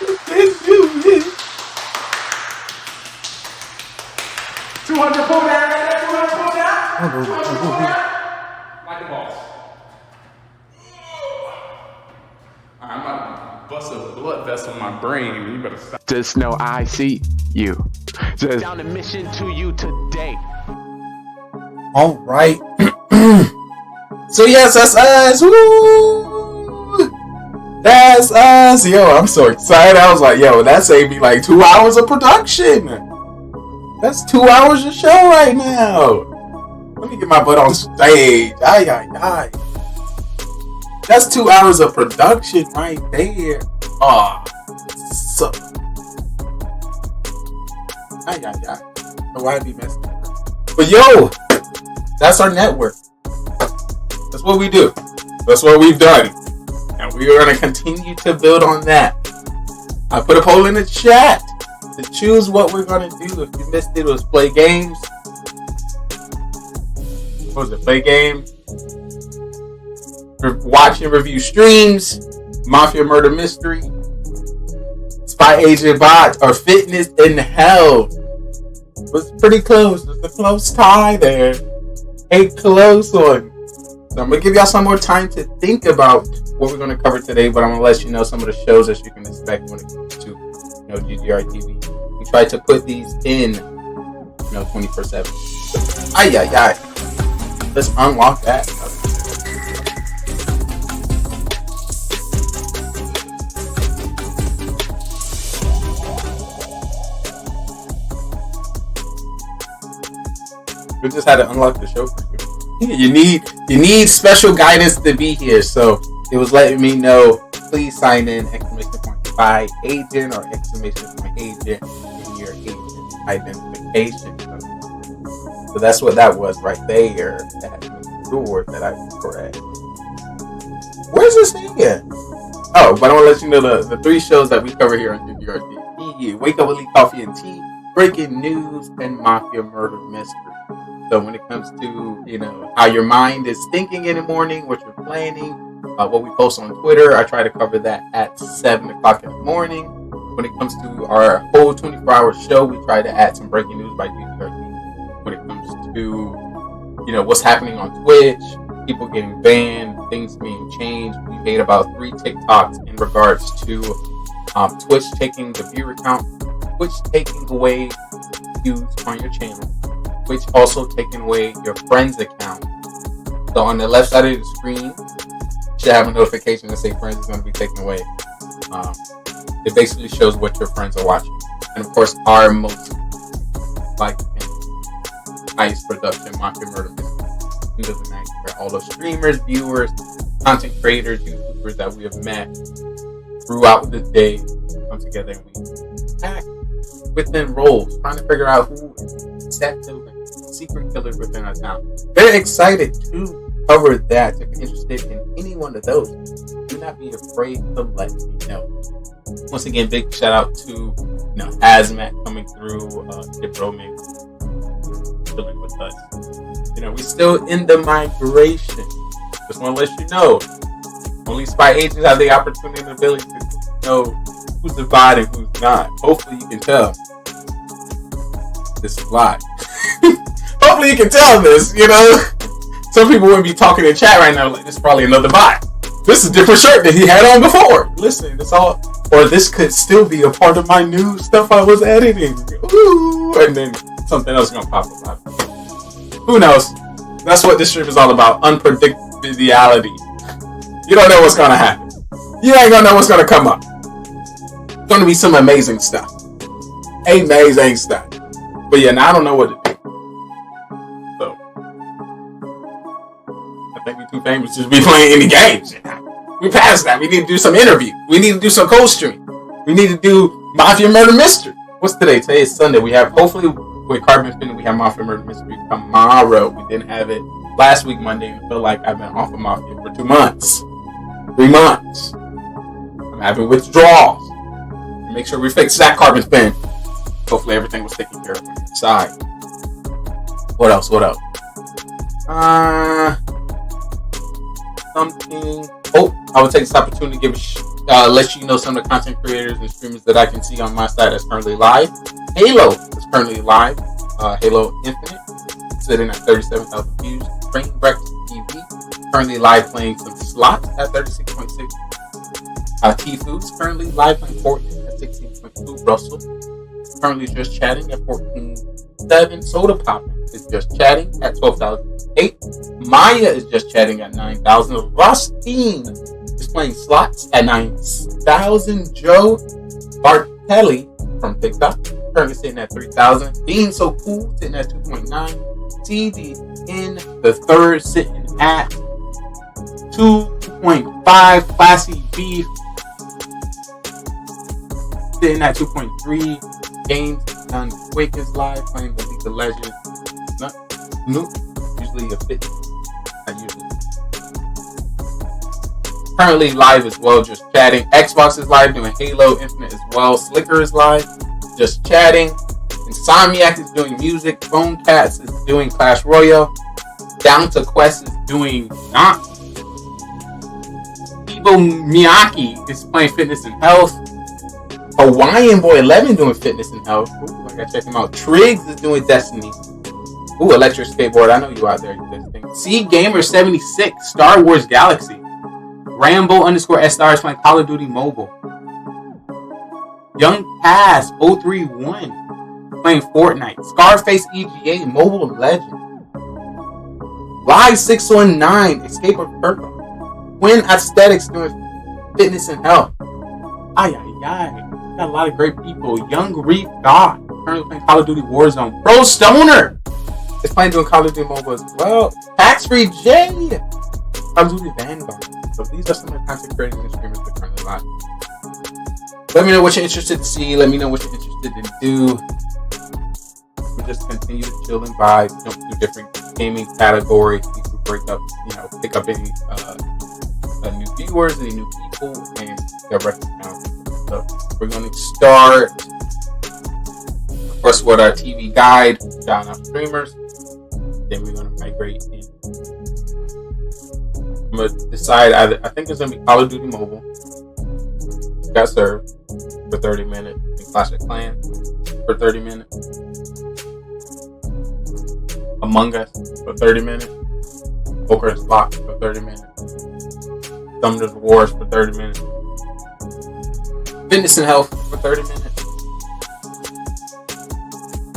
You can do it! 200 pull down! 200 pull down! 200 pull down! Like the boss. I'm about to bust a blood vessel in my brain. You better stop. Just know I see you. Just down the mission to you today. All right. So yes, that's us. Woo! That's us. Yo, I'm so excited. I was like, yo, that saved me like 2 hours of production. That's 2 hours of show right now. Let me get my butt on stage. Aye. That's 2 hours of production right there. Ah, so. Aye. Why be messing? But yo, that's our network. That's what we do. That's what we've done. And we are going to continue to build on that. I put a poll in the chat to choose what we're going to do. If you missed it, it was play games. What was it? Play games. Watch and review streams. Mafia Murder Mystery. Spy Agent Bot. Or Fitness in Hell. It was pretty close. There's a close tie there. A close one. So I'm going to give y'all some more time to think about what we're going to cover today, but I'm going to let you know some of the shows that you can expect when it comes to, GGR TV. We try to put these in, 24/7. Aye. Let's unlock that. We just had to unlock the show for you. You need special guidance to be here, so it was letting me know, please sign in, ! Spy Agent or ! Agent in your agent identification. So that's what that was right there. That door that I correct. Where's this thing at? Oh, but I want to let you know the 3 shows that we cover here on GGR TV. Wake Up with Lee Coffee and Tea, Breaking News, and Mafia Murder Mystery. So when it comes to, how your mind is thinking in the morning, what you're planning, what we post on Twitter, I try to cover that at 7 o'clock in the morning. When it comes to our whole 24-hour show, we try to add some breaking news by GGR. When it comes to, what's happening on Twitch, people getting banned, things being changed. We made about 3 TikToks in regards to Twitch taking the viewer count, Twitch taking away views on your channel, Twitch also taking away your friend's account. So on the left side of the screen, you should have a notification that say friends is going to be taken away. It basically shows what your friends are watching. And of course, our most highest production, Mafia Murder Mystery, where all those streamers, viewers, content creators, YouTubers that we have met throughout the day come together and we act within roles, trying to figure out who is that secret killer within our town. Very excited to cover that. If you're interested in any one of those, do not be afraid to let me know. Once again, big shout out to Hazmat coming through, Diplomic chilling with us. We're still in the migration. Just want to let you know, only spy agents have the opportunity and ability to know who's the bot and who's not. Hopefully you can tell. This is live. Hopefully you can tell this, Some people wouldn't be talking in chat right now like this is probably another bot. This is a different shirt that he had on before. Listen, it's all, or this could still be a part of my new stuff I was editing. Ooh, and then something else is going to pop up. Who knows? That's what this stream is all about. Unpredictability. You don't know what's going to happen. You ain't going to know what's going to come up. It's going to be some amazing stuff. Amazing stuff. But yeah, now I don't know what to do. So, I think we're too famous to be playing any games. We passed that. We need to do some interview. We need to do some co-stream. We need to do Mafia Murder Mystery. What's today? Today is Sunday. We have, hopefully, with Carbon Spinning, we have Mafia Murder Mystery tomorrow. We didn't have it last week, Monday. I feel like I've been off of Mafia for 2 months. 3 months. I'm having withdrawals. Make sure we fix that Carbon Spin. Hopefully everything was taken care of on the side. What else? Something. Oh, I will take this opportunity to let you know some of the content creators and streamers that I can see on my side that's currently live. Halo is currently live. Halo Infinite, sitting at 37,000 views. Brain Breakfast TV, currently live playing some slots at 36.6. T-Foods currently live playing Fortnite at 16.2. Russell currently just chatting at 14,700. Soda Pop is just chatting at 12,008. Maya is just chatting at 9,000. Rustine is playing slots at 9,000. Joe Bartelli from TikTok currently sitting at 3,000. Being So Cool sitting at 2.9. CDN the third sitting at 2.5. Classy Beef sitting at 2.3. Games Done Quick is live playing the League of Legends. Nope. Usually a 50. Not usually. Currently live as well, just chatting. Xbox is live doing Halo Infinite as well. Slicker is live, just chatting. Insomniac is doing music. Phone Cats is doing Clash Royale. Down to Quest is doing not. Ibo Miyaki is playing Fitness and Health. Hawaiian Boy 11 doing Fitness and Health. Ooh, I gotta check him out. Triggs is doing Destiny. Ooh, Electric Skateboard. I know you out there. C Gamer 76 Star Wars Galaxy. Rambo_SR is playing Call of Duty Mobile. Young Pass 031 playing Fortnite. Scarface EGA Mobile Legend. Live 619 Escape of Purple. Quinn Aesthetics doing Fitness and Health. Got a lot of great people. Young Reef God currently playing Call of Duty Warzone. Pro Stoner is playing doing Call of Duty Mobile as well. Tax Free J Call of Duty Vanguard. So these are some of the content creators and streamers that are currently live. Let me know what you're interested to see. Let me know what you're interested to do. We just continue to chill and vibe. Jump through different gaming categories. We can break up, pick up any new viewers, any new people, and get recognized. So we're going to start, of course, with our TV guide, shouting out streamers. Then we're going to migrate in. I'm going to decide I think it's going to be Call of Duty Mobile. Got Served for 30 minutes. And Clash of Clans for 30 minutes. Among Us for 30 minutes. Poker and Slots for 30 minutes. Summoner's Wars for 30 minutes. Fitness and Health for 30 minutes.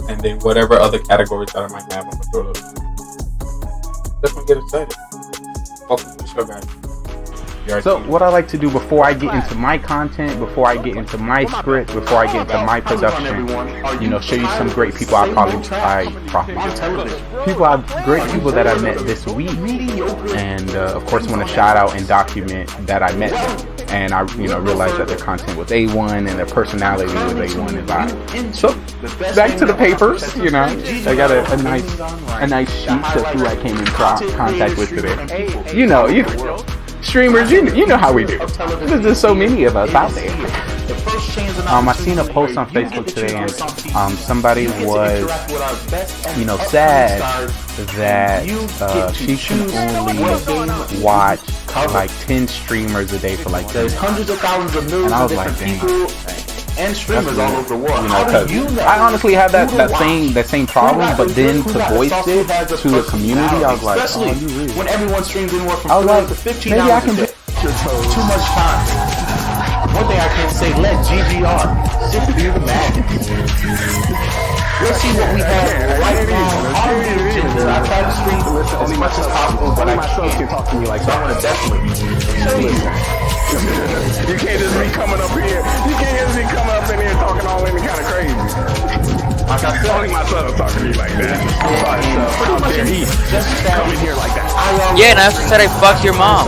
And then whatever other categories that I might have, I'm going to throw those. Definitely get excited. Welcome to the show, guys. So what I like to do before I get into my content, before I get into my script, before I get into my production, show you some great people great people that I met this week, and of course want to shout out and document that I met them, and I realized that their content was A1 and their personality was A1 and vibe. So back to the papers, I got a nice sheet of who I came in contact with today. Streamers, you know how we do. There's just so many of us out there. I seen a post on Facebook today, and somebody was, sad that she can only watch like 10 streamers a day for like 3 hundreds of thousands of millions and I was like, dang. And streamers all over the world. I honestly have that same problem, but then to voice it to the community, I was like, oh, you really? When everyone streams anywhere from 12 to 15 maybe hours I can a day. Too much time. One thing I can say, let GGR just do the magic. Let's see what we have right now on the agenda. I try to stream as much as possible, but I can't talk to me like that. I want to definitely show you. You can't just be coming up here. You can't just be coming up in here talking all any kind of crazy. Like I feel like my son was talking to me like that. How dare he come in here like that? Yeah, and I also said I fucked your mom.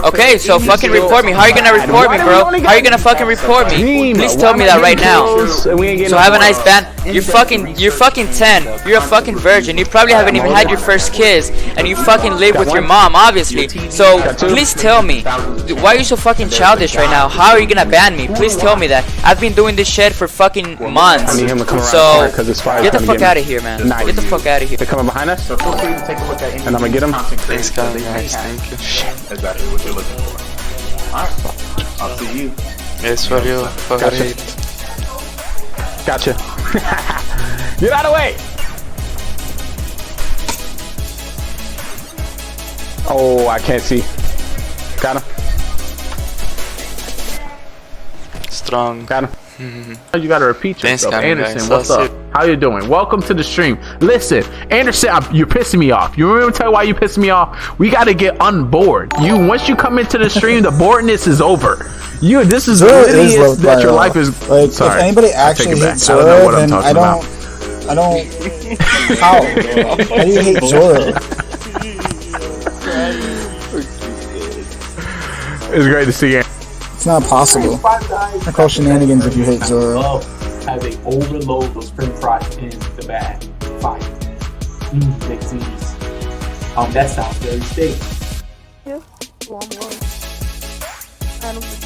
Okay, so fucking report me. How are you gonna report me, bro? How are you gonna fucking report me? Please tell me that right now. So have a nice band. You're fucking 10. You're a fucking virgin. You probably haven't even had your first kiss, and you fucking live with your mom, obviously. So please tell me, why are you so fucking childish right now? How are you gonna ban me? Please tell me that. I've been doing this shit for fucking months. So get the fuck out of here, man. Get the fuck out of here. They're coming behind us. So feel free to take a look at any. And I'm gonna get them. Thanks, guys. Thank you. Exactly what you're looking for. Alright, I'll see you. Yes, for you. Gotcha. Get out of the way! Oh, I can't see. Got him. Strong. Got him. You gotta repeat yourself. Thanks, Anderson, guys. what's up? How you doing? Welcome to the stream. Listen, Anderson, you're pissing me off. You remember me tell you why you pissing me off? We gotta get unbored. Once you come into the stream, the boredness is over. This is really that your life is like. Sorry, if anybody actually hates Zoro, then I don't. How? How do you hate Zoro? It's great to see you. It's not possible. I call shenanigans if you hate Zoro. How they overload those french fries in the bag. Fire. Big Z's. That sounds very steak. Yeah. One more. I don't think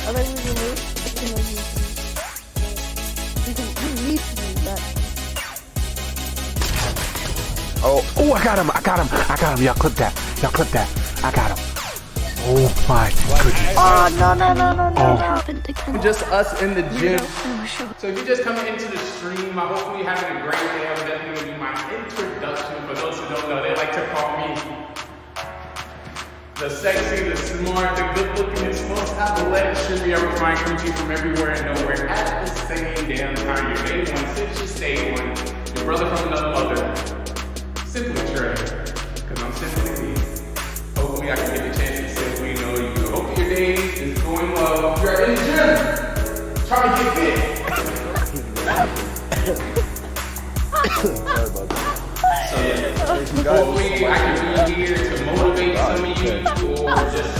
I think we can move. You need to move that. Oh, I got him. Y'all clip that. I got him. Oh my goodness. Oh, no. Just us in the gym. So if you're just coming into the stream, I hope you're having a great day. I'm definitely going to do my introduction. For those who don't know, they like to call me the sexy, the smart, the good-looking, the most athletic shimmy ever find country from everywhere and nowhere at the same damn time. Your day one, since you stay one. Your brother from another mother. Simply Trey, because I'm simply me. Hopefully I can get the chance to simply know you. Hope your day is going well. You're in the gym, trying to get fit. So yeah, hopefully I can be here to motivate some of you, or just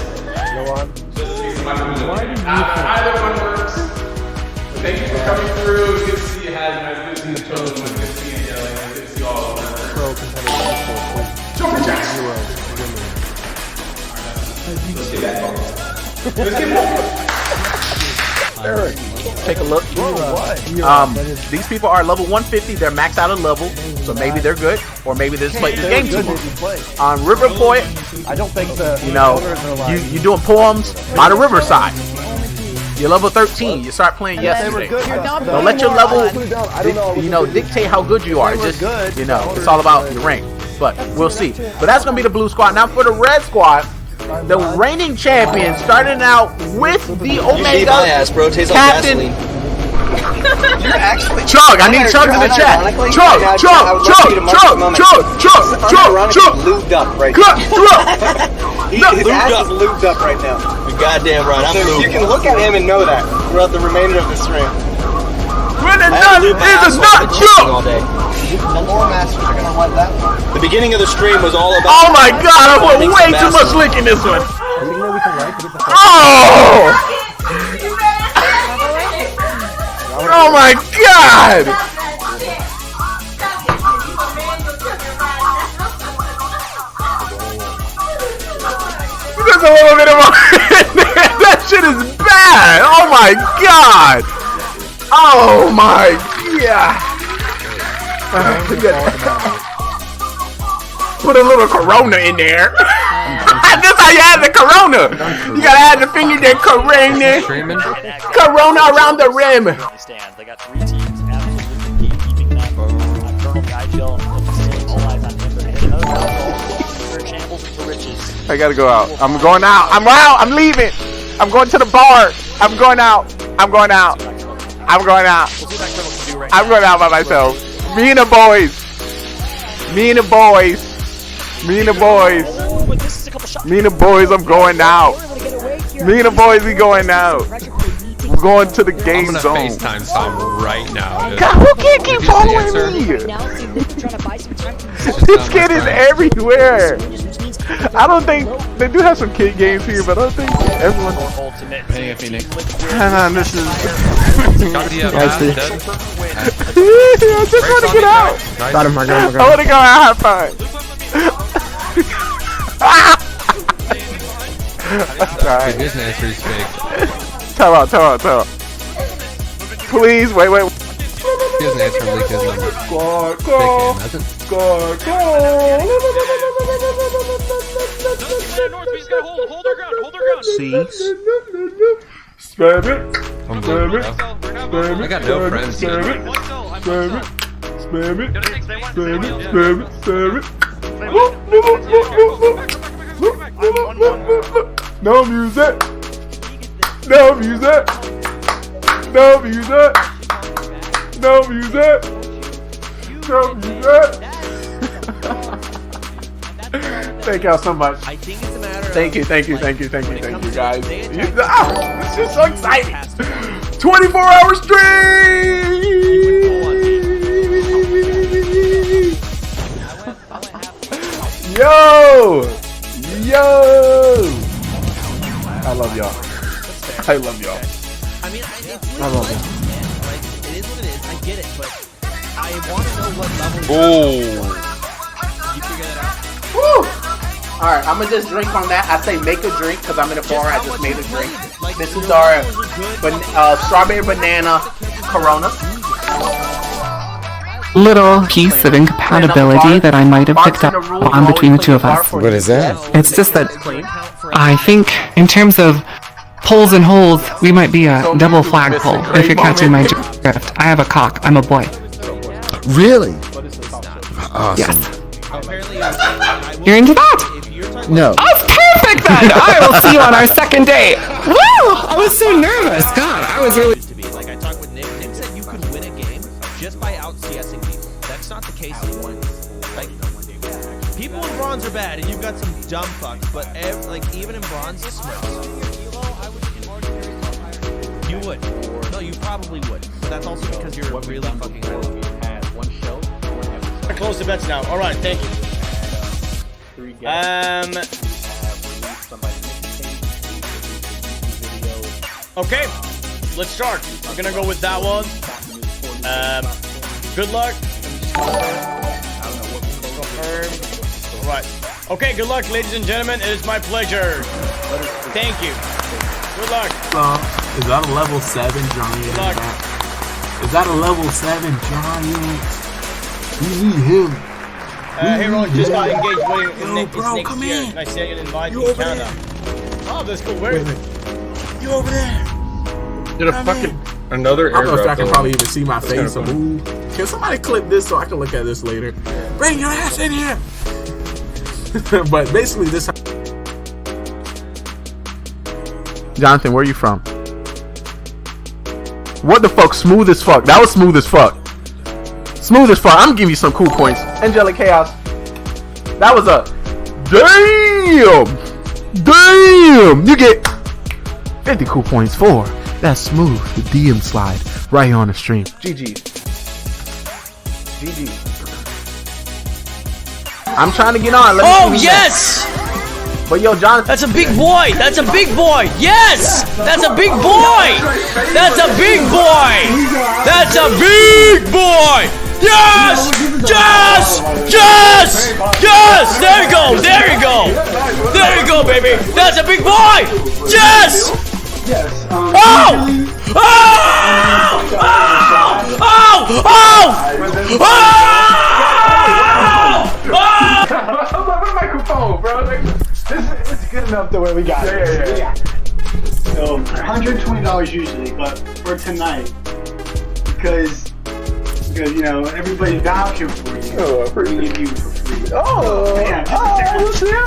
see somebody who's either one works. But thank you for coming through. Good to see you, Hazmat. Good to see the children. Good to see you, Yelling. Good to see all of them. Jumper jacks! Let's get that focus. Let's get more. Eric, take a look. These people are level 150. They're maxed out of level, so maybe they're good, or maybe they just played this game too much. On River Point, I don't think the you doing poems by the riverside. You're level 13. You start playing yesterday. Don't let your level, dictate how good you are. It's just, it's all about your rank. But we'll see. But that's gonna be the blue squad. Now for the red squad, the reigning champion, starting out with the Omega captain. Chug, I need Chugs in the chat. Chug. Lubed up right now. His ass is lubed up right now. You're goddamn right. So you can look at him and know that throughout the remainder of the stream. When a nut is a nut joke. The beginning of the stream was all about. Oh my god, I put way too much lick in this one. Oh my god! There's a little bit of that shit is bad! Oh my god! Oh my god! Put a little Corona in there. That's how you add the Corona. You gotta add the finger there, Corona. Corona around the rim. They got 3 teams absolutely keeping them. Colonel Guy all eyes on him. Another for shambles for riches. I gotta go out. I'm going out. I'm out. I'm leaving. I'm going to the bar. I'm going out. I'm going out. I'm going out. I'm going out by myself. Me and the boys. Me and the boys. Me and the boys. Me and the boys, I'm going out. Me and the boys, we going out. We're going to the game zone. I'm gonna FaceTime Sam right now. God, who can't keep following me? This kid is everywhere. I don't think they do have some kid games here, but I don't think everyone. Hey, Phoenix. Hang on, this is. Got the I just want to get out. Got him, I got him. I want to go out, have fun. His answer is fake. Tell out. Please, wait. He doesn't answer him, leak his number. See? Spam it. I got no friends. Spam it. No music. No music. No music. No music. No music. Thank y'all so much. I think it's a matter Thank you, thank you, thank you, thank you, thank you, guys. This is so exciting. 24-hour stream. Yo! I love y'all. I love y'all. I mean, I love y'all. Like, it is what it is. I get it, but I want to know what level. Oh. You figure that out. Woo! Alright, I'm gonna just drink on that. I say make a drink because I'm in a bar. I just made a drink. This is our strawberry banana Corona. Little piece of incompatibility that I might have picked up on between the two of us. What is that? It's just that I think, in terms of pulls and holes, we might be a double flagpole, if you're catching my drift. I have a cock. I'm a boy. Really? Awesome. Yes. You're into that? No. Oh, perfect then! I will see you on our second date. Woo! I was so nervous. God, I was really. Like, I talked with Nick. Nick said you could win a game just by out CSing people. That's not the case anymore. Like, people in bronze are bad, and you've got some dumb fucks, but like even in bronze, it's smurfs. You would. No, you probably would. But that's also because you're really fucking good. I close the bets now. All right, thank you. Okay, let's start. We're gonna go with that one. Good luck. Confirm. All right. Okay, good luck, ladies and gentlemen. It is my pleasure. Thank you. Good luck. Is that a level 7 giant? Good luck. Is that a level 7 giant? We need him. Hey, Ron, just got engaged with Nick. Bro, Nick come here. in. Can I send you an invite You to over Canada? Oh, that's cool. Where is it? You over there? Did a fucking another I don't know if I airdrop can go probably on. even see my face or move. Can somebody clip this so I can look at this later? Bring your ass in here. But basically, this. Jonathan, where are you from? What the fuck? Smooth as fuck. That was smooth as fuck. Smooth as fuck. I'm gonna give you some cool points. Angelic Chaos. That was a damn. You get 50 cool points for that smooth DM slide right here on the stream. GG. I'm trying to get on. Oh yes! But yo, Jonathan. That's a big boy. That's a big boy. Yes! That's a big boy. That's a big boy. That's a big boy. Yes! Yes! Yes! Yes! There you go! There you go! There you go, baby! That's a big boy! Yes! Yes. Oh! Oh! Oh! Oh! Oh! Oh! I'm microphone, bro. It's good enough the way we got it. Yeah. So $120 usually, but for tonight, because you know everybody's vouching for you. Oh, we give you for free. Oh, yeah.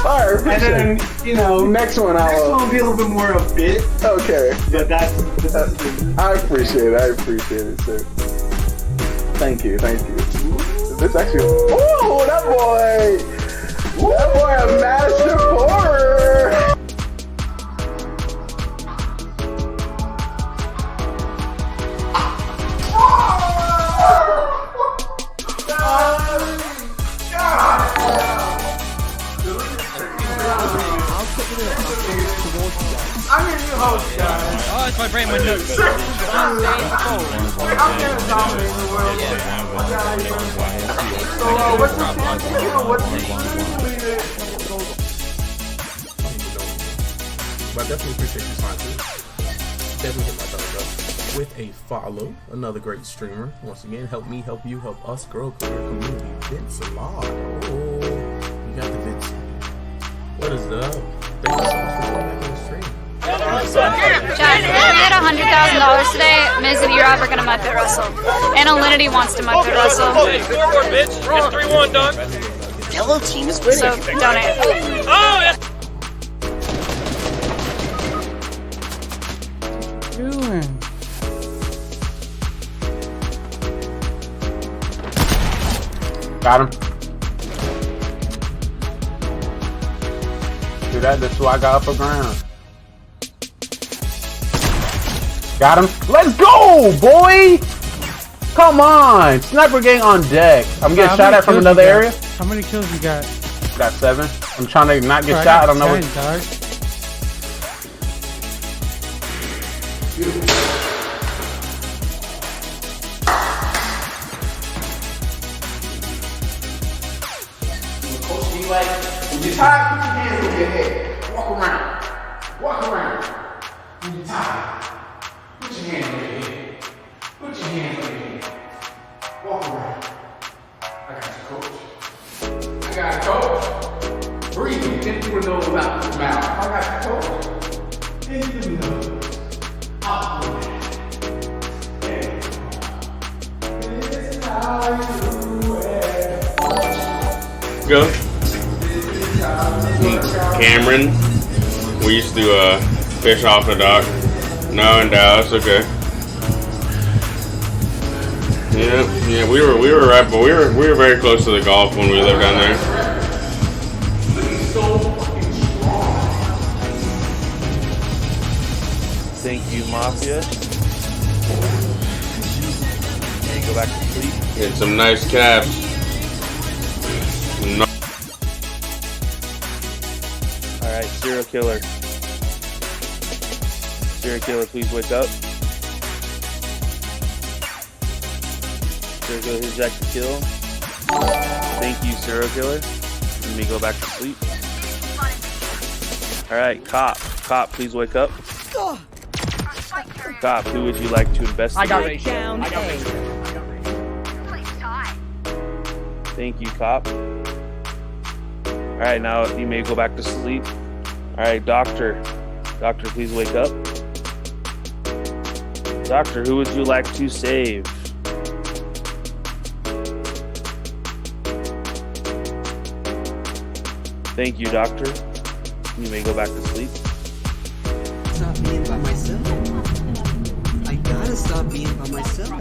Alright, and then you know next one will be a little bit more of a bit. Okay. But that's I appreciate it, sir. Thank you. This actually. Oh, that boy! That boy, a master pourer! I'm your new host, guys. Oh, it's my brain window. I'm gonna dominate the world. So, what's your But I definitely appreciate you sponsoring. Definitely hit my thumbs up with a follow. Another great streamer. Once again, help me, help you, help us grow career community. Vince Law. Oh, you got the Vince. What is up? Thank you so much for coming back on the stream. Guys, if we hit $100,000 today, Miz and E-Rob are gonna Muppet Wrestle. And Alinity wants to Muppet Wrestle. Forward, bitch. It's 3-1, done. yellow team is winning. So donate. Oh, yeah. Doing. Got him. Do that. That's why I got upper ground. Got him. Let's go, boy. Come on. Sniper gang on deck. I'm getting shot at from another area. How many kills you got? Got 7. I'm trying to not get Bro, shot. I got don't know 10, what. dog. Like, when you're tired, put your hands over your head. Walk around. Walk around. When you're tired, put your hands over your head. Put your hands over your head. Walk around. I got you, coach. I got you, coach. Breathe in through the nose, out the mouth. I got you, coach. In through the nose. Out the mouth. There you go. This is how you do it. Go. Cameron, we used to fish off the dock. No, in Dallas, okay. Yeah, we were right, but we were very close to the Gulf when we lived down there. Thank you, Mafia. And go back to sleep. Get some nice caps. No. Alright, serial killer. Serial killer, please wake up. Serial killer, who's that to kill? Thank you, serial killer. Let me go back to sleep. Alright, cop. Cop, please wake up. Cop, who would you like to investigate? I got ratio. Thank you, cop. Alright, now you may go back to sleep. Alright, doctor. Doctor, please wake up. Doctor, who would you like to save? Thank you, doctor. You may go back to sleep. Stop being by myself. I gotta stop being by myself.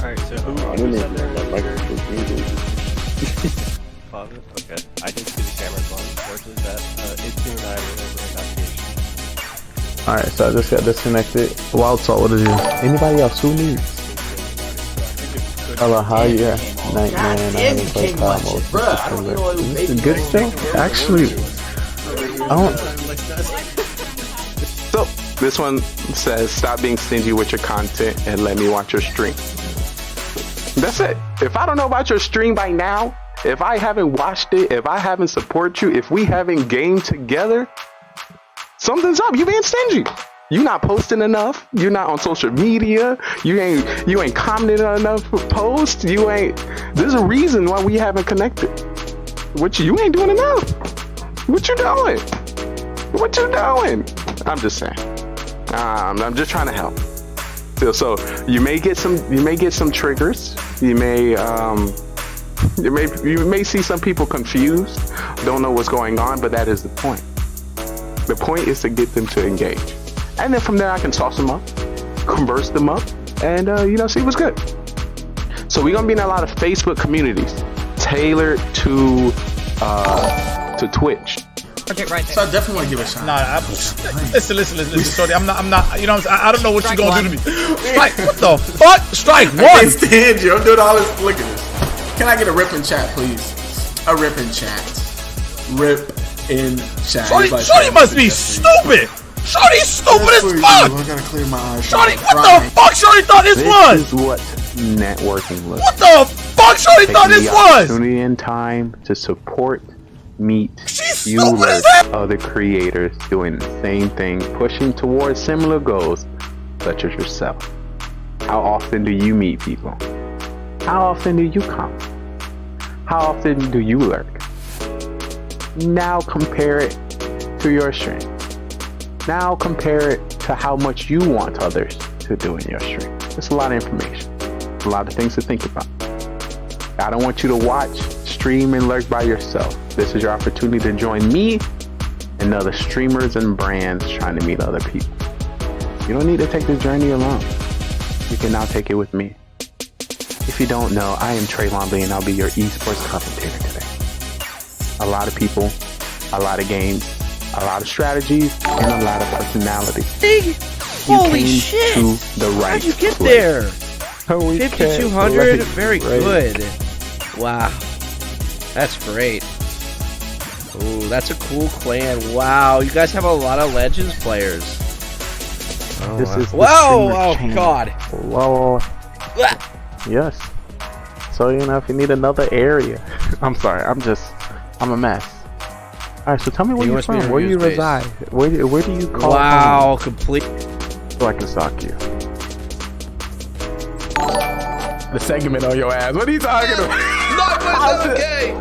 Alright, so who is under? Okay, I didn't see the cameras on. Unfortunately, that it's you and I were over investigation. Alright, so I just got disconnected. Wild Salt, what is it? Anybody else? Who needs? Hello, how you? Nightman, I haven't played COD mode. Is this a good thing? Actually, I don't. So, this one says, stop being stingy with your content and let me watch your stream. That's it. If I don't know about your stream by now, if I haven't watched it, if I haven't supported you, if we haven't gamed together, something's up. You being stingy. You not posting enough. You're not on social media. You ain't commenting on enough posts. You ain't. There's a reason why we haven't connected. You ain't doing enough. What you doing? What you doing? I'm just saying. I'm just trying to help. So you may get some triggers. You may see some people confused, don't know what's going on, but that is the point. The point is to get them to engage. And then from there I can toss them up, converse them up, and see what's good. So we're gonna be in a lot of Facebook communities tailored to Twitch. Okay, right there. So I definitely want to give it a shot. Nah, listen, Shorty. I'm not. You know what I'm saying? I don't know what you're gonna do to me. Strike. What the fuck? Strike one. I can't stand you. I'm doing all this. Look at this. Can I get a rip in chat, please? A rip in chat. Rip in chat. Shorty must be stupid. Shorty's stupid as fuck. I gotta clear my eyes. Shorty, what the fuck? Shorty thought this was. This is what networking looks. What the fuck? Shorty thought this was. Opportunity and time to support, meet, viewers, other creators doing the same thing, pushing towards similar goals, such as yourself. How often do you meet people? How often do you comment? How often do you lurk? Now compare it to your stream. Now compare it to how much you want others to do in your stream. It's a lot of information. A lot of things to think about. I don't want you to watch stream and lurk by yourself, this is your opportunity to join me and other streamers and brands trying to meet other people. You don't need to take this journey alone. You can now take it with me. If you don't know, I am Trey Longley and I'll be your esports commentator today. A lot of people, a lot of games, a lot of strategies, and a lot of personality. Holy shit! To the right How'd you get place. there? 5,200, 5,200? Very good. Wow. That's great. Ooh, that's a cool clan. Wow, you guys have a lot of Legends players. Oh, This is the whoa! streamer Oh, chain. God. Whoa. Yes. So, you know, if you need another area. I'm sorry, I'm a mess. Alright, so tell me where You you're must be from. in Where do you review reside? Where do you call Wow, home? complete. So I can stalk you. The segment on your ass. What are you talking about? 9.7K!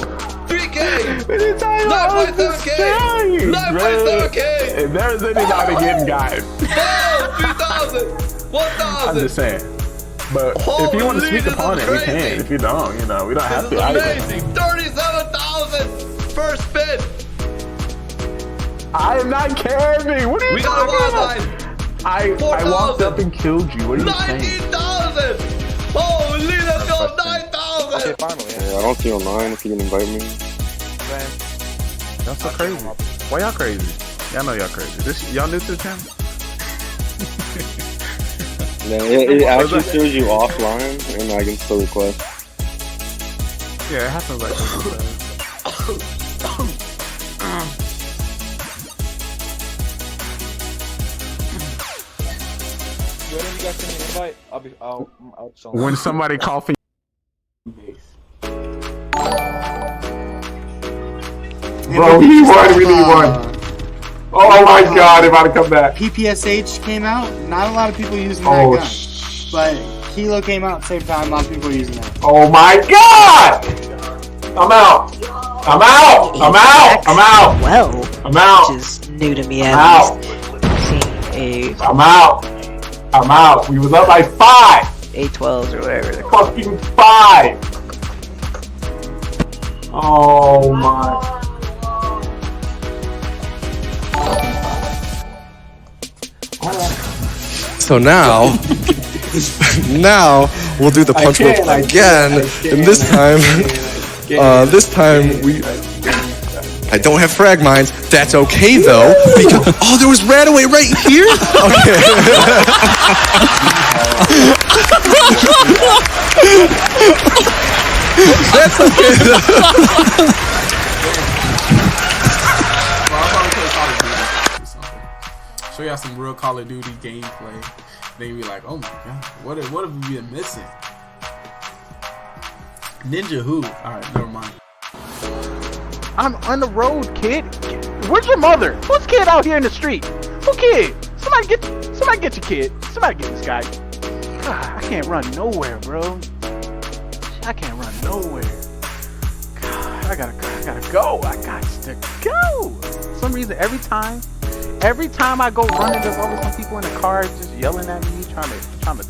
3K! What are you talking about? 9.7K! 9.7K! If there's anybody getting guys. 3,000! 1,000! I'm just saying. But if you want to speak upon it, we can. If you don't, you know, we don't have This to. is amazing! 37,000! First spin! I am not caring. What are you We got a talking wild about? line! I walked up and killed you. What are you saying? 19,000! Holy, let's go! 9,000! Yeah, I don't see online if you can invite me. Y'all so crazy. Why y'all crazy? Y'all know y'all crazy. Y'all new to the channel? Yeah, it actually shows you offline, and I can still request. Yeah, it happens like this. Whenever you guys send me an invite, I'll show When somebody call for Bro, we need one. Oh my god, they're about to come back. PPSH came out. Not a lot of people using that Oh, gun. But Kilo came out at the same time. A lot of people are using that. Oh my god! I'm out. I'm out. I'm out. I'm out. Well, I'm out. which is new to me. I'm At out. least. I'm out. I'm out. We was up by 5. A12s or whatever. They're Fucking 5. Oh my. So now, we'll do the punch roll again, and this time I don't have frag mines. That's okay though, because there was Radaway right here. Okay. That's okay. show y'all some real Call of Duty gameplay. Then you be like, oh my god, what have we been missing? Ninja who? Alright, never mind. I'm on the road, kid. Where's your mother? Who's kid out here in the street? Who kid? Somebody get your kid. Somebody get this guy. God, I can't run nowhere, bro. I can't run nowhere. God, I gotta go. I got to go. For some reason, every time I go running, there's always some people in the car just yelling at me, trying to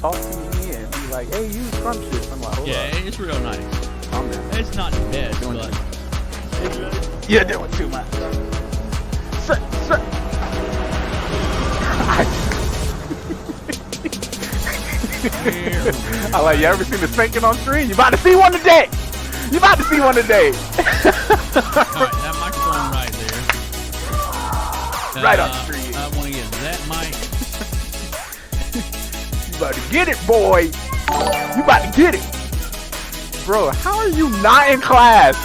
talk to me and be like, "Hey, you scrumptious." I'm like, hold yeah, up. it's real nice. Calm down. It's not the best, but You're doing too much. Sir. I like, you ever seen the spanking on screen? You about to see one today. Alright, that microphone right there. Right on the screen. I want to get that mic. You about to get it, boy. You about to get it. Bro, how are you not in class?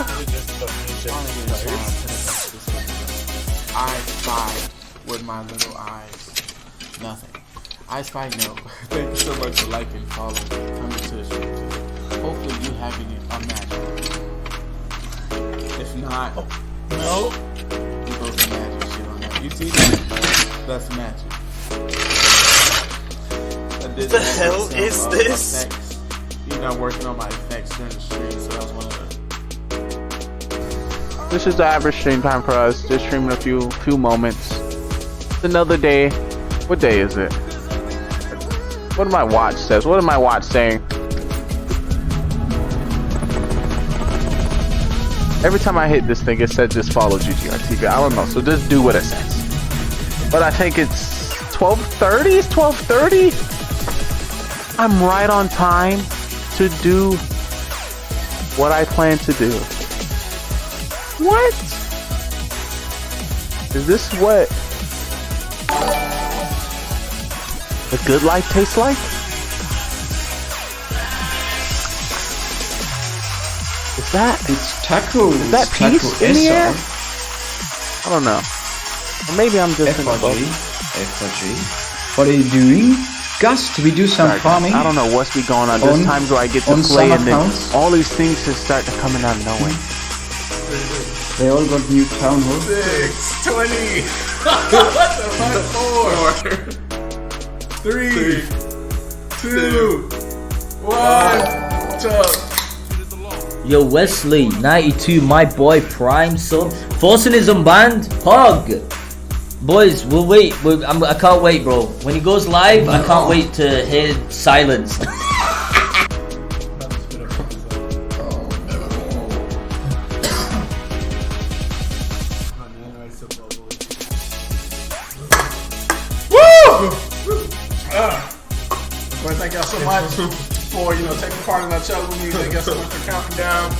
I spy with my little eyes. Nothing. I spy no. Thank you so much for liking, following, coming to the stream. Hopefully you having it magic. If not, no. You go some magic shit on that. You see that? That's magic. What the hell is this? Effects. You know, I'm working on my effects during the stream, so that was one of them. This is the average stream time for us. Just streaming a few moments. It's another day. What day is it? What did my watch says? What did my watch saying? Every time I hit this thing, it said just follow GGRTV. I don't know, so just do what it says. But I think it's 12:30. It's 12:30. I'm right on time to do what I plan to do. What? Is this what the good life tastes like? Is that? It's taco. Is that peace in the air? I don't know. Or maybe I'm just in the boat. FRG. What are you doing? Gust, we do some farming. I don't know what's be going on. This time do I get to play and then all these things just start to coming out of nowhere. They all got new town hall. 6:20. What the fuck? 4, 3, 2, 1. Yo, Wesley, 92, my boy Prime sub. Forcing is unbanned. Pog. Boys, we'll wait. I can't wait, bro. When he goes live, I can't wait to hear silence. Well, thank y'all so much for taking part in our challenge with me. Thank y'all so much for counting down.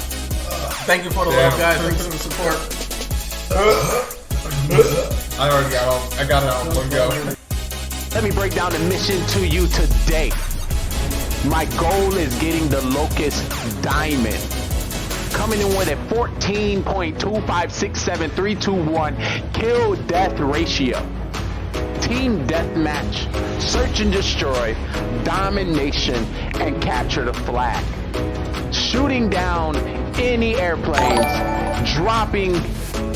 Thank you for the love, guys. Thank you for the support. I got it all in one go. Let me break down the mission to you today. My goal is getting the Locust Diamond. Coming in with a 14.2567321 kill death ratio. Team deathmatch, search and destroy, domination, and capture the flag. Shooting down any airplanes, dropping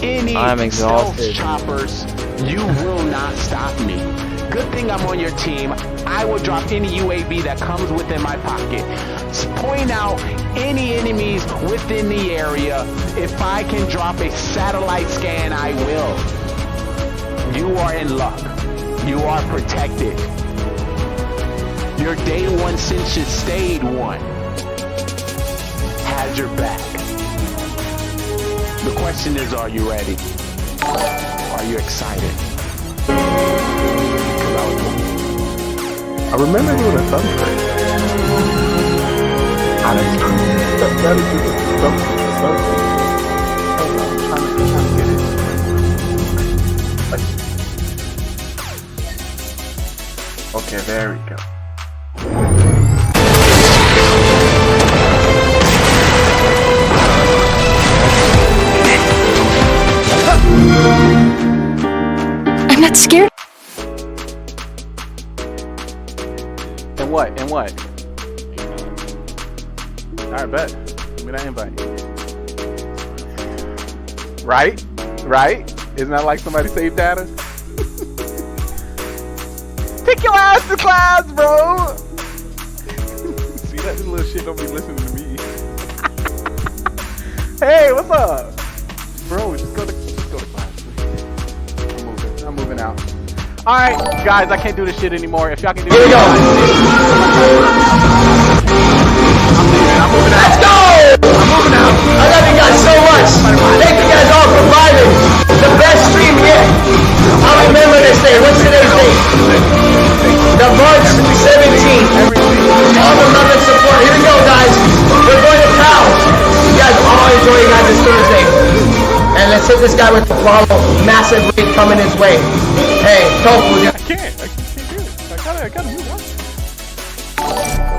any stealth choppers, you will not stop me. Good thing I'm on your team. I will drop any UAV that comes within my pocket. Point out any enemies within the area. If I can drop a satellite scan, I will. You are in luck. You are protected. Your day one since you stayed one has your back. The question is, are you ready? Are you excited? I remember doing a thumb trade. That is I'm trying to get it. Okay, there we go. I'm not scared. And what? And what? Alright, bet. Give me that invite. Right? Right? Isn't that like somebody saved data? Take your ass to class, bro! See, that little shit don't be listening to me. Hey, what's up? Bro, just go to class, please. I'm moving out. Alright, guys, I can't do this shit anymore. If y'all can do it. Here we go! I'm moving out. Let's go! I'm moving out. I love you guys so much. Thank you guys all for vibing. The best stream yet. I'll remember this day. What's today's date? The March 17th. All the love and support. Here we go, guys. We're going to town. You guys all enjoy you guys this Thursday. And let's hit this guy with the follow. Massive raid coming his way. Hey, Tofu. I can't do it. I gotta move on.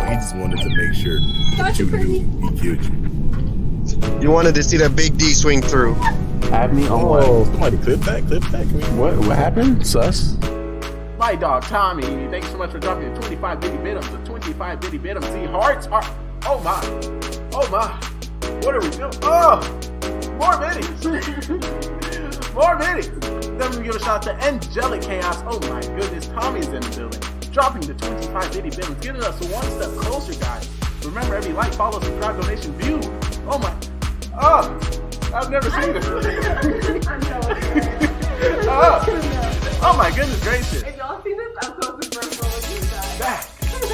He just wanted to make sure that you knew he killed you. You wanted to see that big D swing through. Have me on what? Somebody clip that. What happened? Sus? My dog Tommy, thanks so much for dropping the 25 bitty bitums. The 25 bitty bitums. See, hearts are. Oh my. What are we doing? Oh, more bitties. More bitties. Then we give a shout out to Angelic Chaos. Oh my goodness, Tommy's in the building. Dropping the 25 bitty bitums, getting us one step closer, guys. Remember, every like, follow, subscribe, donation, view. Oh my. Oh, I've never seen it. Oh my goodness gracious. If y'all see this, I'm close to first one with you guys. Back in the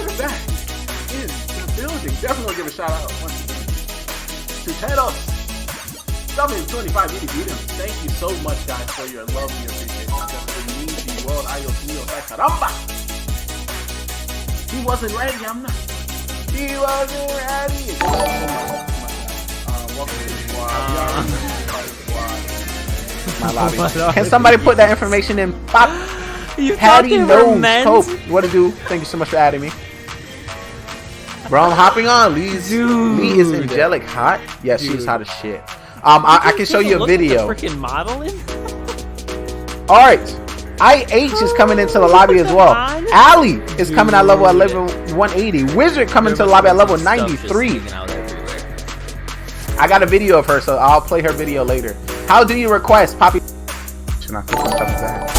building. Definitely give a shout out to Tedos. subbing to 25. You beat him. Thank you so much, guys, for your love and your appreciation. It means the world. Adios míos. Caramba! He wasn't ready. I'm not. He wasn't ready. Welcome to the squad. My lobby. Can somebody put that information in? Pop. Patty knows Hope. What to do? Thank you so much for adding me. Bro, I'm hopping on. Lee is angelic hot. Yeah, she's hot as shit. I can show you a video. Freaking modeling. All right, IH is coming into the lobby as well. Allie is coming at level 180. Wizard coming to the lobby at level 93. I got a video of her, so I'll play her video later. How do you request, Poppy? Should not feel some type of bad. I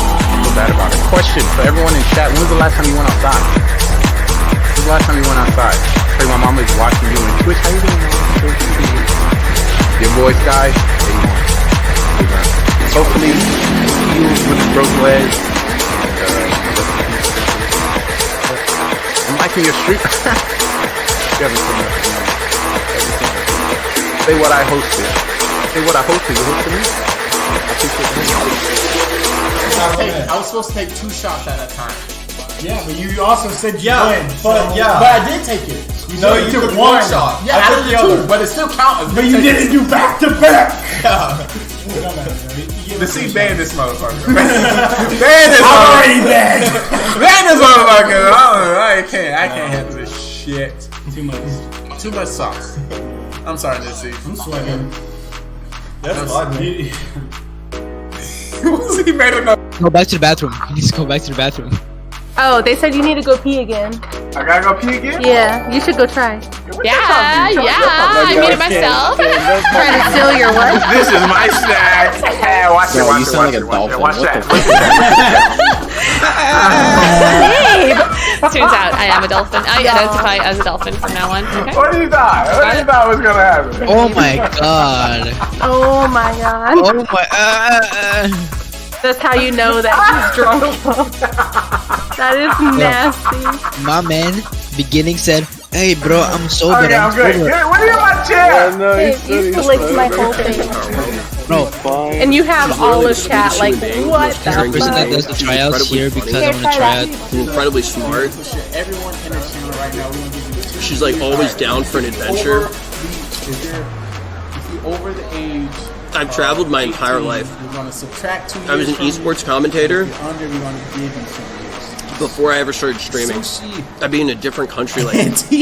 feel bad about it. Question for everyone in chat: when was the last time you went outside? When was the last time you went outside? Hey, my mom is watching you on Twitch. How you doing, man? Your voice, guys. Hopefully, you with the broken leg. I'm liking your streak. You haven't seen that. Say what I hosted. Say what I hosted. You hosted me? I was supposed to take 2 shots at a time. Yeah, but you also said you win. But I did take it. You took one shot. Yeah, I took the other, but it still counted. But you didn't do back to back. Let's see, ban this motherfucker. Ban this motherfucker. I can't handle this shit. Too much sauce. I'm sorry, Nipsey. I'm sweating. That's odd. He made enough. Go back to the bathroom. He needs to go back to the bathroom. Oh, they said you need to go pee again. I gotta go pee again? Yeah, you should go try. Yeah, I made it myself. Trying to steal your what? This is my snack. Hey, watch it. You sound like a dolphin. Watch that. Babe! Turns out I am a dolphin. I identify as a dolphin from now on. Okay. What do you thought? What do you thought was gonna happen? Oh my god. Oh my god. Oh my. That's how you know that he's drunk. That is nasty. My man, beginning said, "Hey bro, I'm sober." Okay, I'm good. What are you on my chair? Babe, you licked my whole face. Bro, and you have all of chat. Like, what the the person that does the tryouts here because I'm gonna try out. Incredibly smart. Everyone in the channel right now, we're gonna give you She's like always down for an adventure. If you're over the age, I've traveled my entire life. We're gonna subtract 2 years. I was an esports commentator. If you're under, we're gonna give you 2 years. Before I ever started streaming, I'd be in a different country like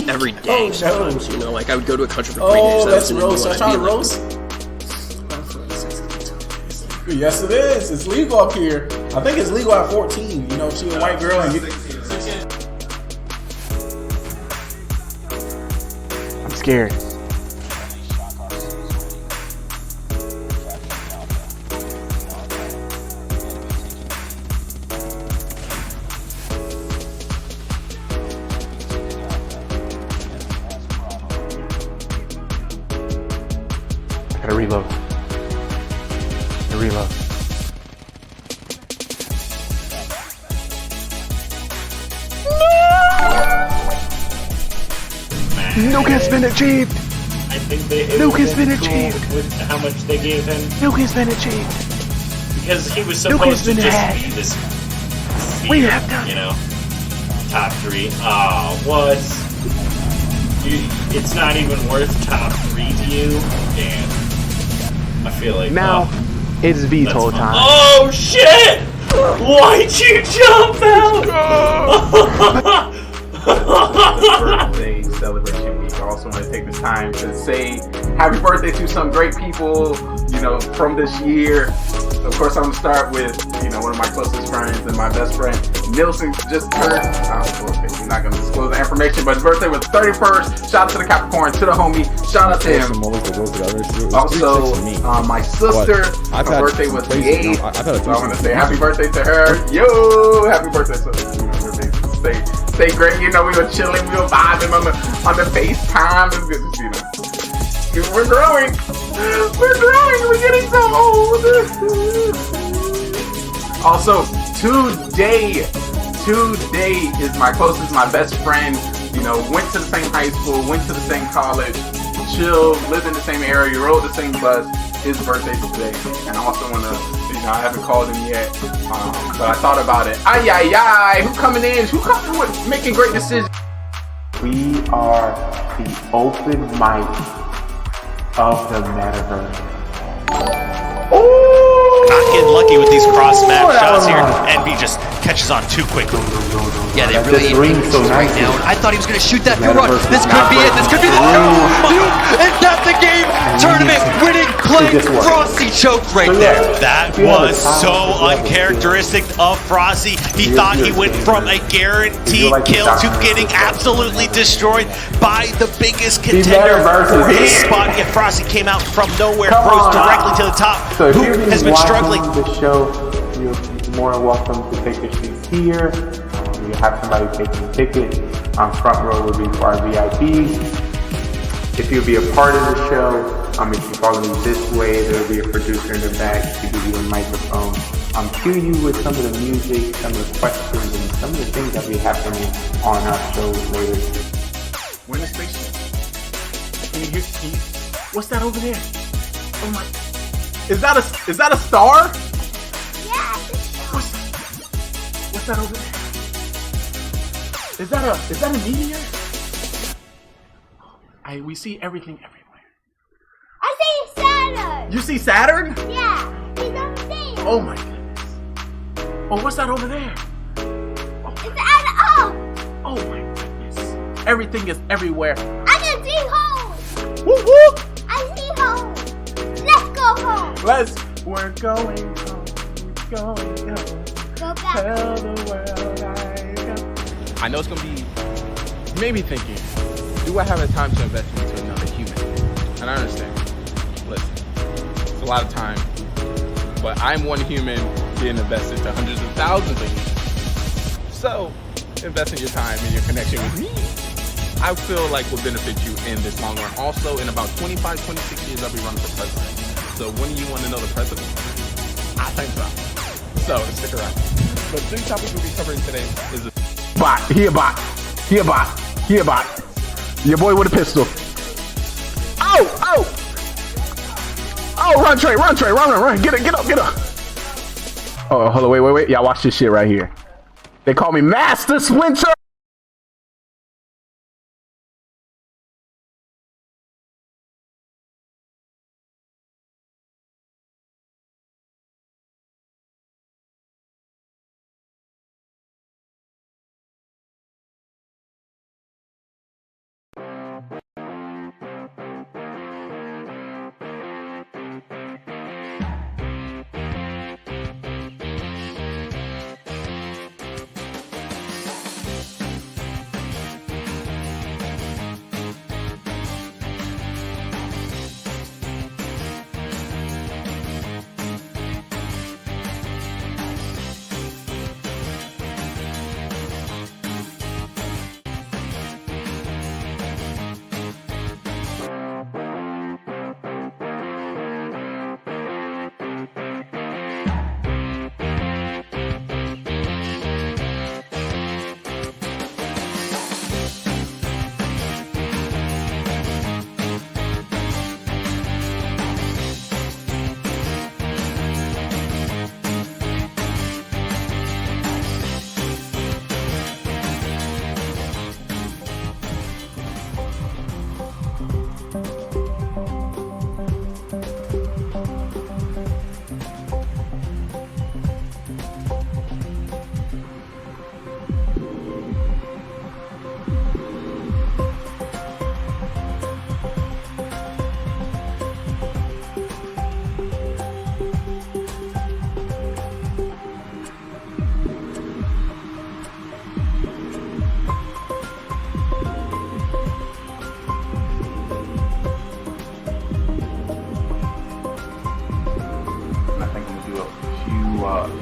every day. Sometimes, you know, like I would go to a country for 3 days. That's roast. So I try to roast. Yes, it is. It's legal up here. I think it's legal at 14. You know, she a white girl and you. I'm scared. I gotta reload. Nuke has been achieved! I think they Nuke has been achieved! With how much they gave him. Nuke has been achieved! Because he was supposed to just be this We have done. You know, top 3. What? It's not even worth top 3 to you, and I feel like now it's veto time. Oh shit! Why'd you jump out? Birthday celebration week. I also want to take this time to say happy birthday to some great people, you know, from this year. Of course, I'm gonna start with, you know, one of my closest friends and my best friend, Nilson, just turned. Okay, we're not gonna disclose the information, but his birthday was 31st. Shout out to the Capricorn, to the homie. Shout out to him. Also, my sister, her birthday was the 8th. So I want to say happy birthday to her. Yo, happy birthday, sister. Stay great. You know, we were chilling, we were vibing on the FaceTime. It was good to see them. We're growing. We're growing. We're getting so old. Also, today is my closest, my best friend. You know, went to the same high school, went to the same college, chilled, lived in the same area, rode the same bus. his birthday's today, and I also want to, I haven't called him yet, but I thought about it. Who coming in? Who making great decisions? We are the open mic of the metaverse. Not getting lucky with these cross-map shots here. Envy just catches on too quickly. Yeah, they really need to right now. I thought he was going to shoot that run. This could be it. This could be the and that's the game. Tournament winning play. Frosty choked right there. That was so uncharacteristic of Frosty. He thought he went from a guaranteed kill to getting absolutely destroyed by the biggest contender for his spot. Yet Frosty came out from nowhere, rose directly to the top. Who has been struggling? The show, you're more than welcome to take your seats here. You have somebody taking a ticket. Front row will be for our VIPs. If you'll be a part of the show, if you follow me this way, there will be a producer in the back to give you a microphone. Cue you with some of the music, some of the questions, and some of the things that we have on our shows later. We're in a spaceship. Can you hear? What's that over there? Oh my! Is that a star? Yeah. What's that over there? Is that a meteor? We see everything everywhere. I see Saturn. You see Saturn? Yeah, he's over there. Oh my goodness. Oh, what's that over there? It's an Oh my goodness. Everything is everywhere. I can see home. Whoop whoop. I see home. Let's go home. We're going home. Going home. Go back. Tell the world I know it's gonna be. You made me thinking. Do I have the time to invest into another human? And I understand. Listen, it's a lot of time, but I'm one human being invested to hundreds of thousands of humans. So, investing your time and your connection with me, I feel like will benefit you in this long run. Also, in about 25, 26 years, I'll be running for president. So, when do you want to know the president? I think so. So, stick around. But the three topics we'll be covering today is the bot. He a bot. Your boy with a pistol. Oh! Run, Trey, run. Get up. Oh, hold on, wait. Y'all watch this shit right here. They call me Master Splinter.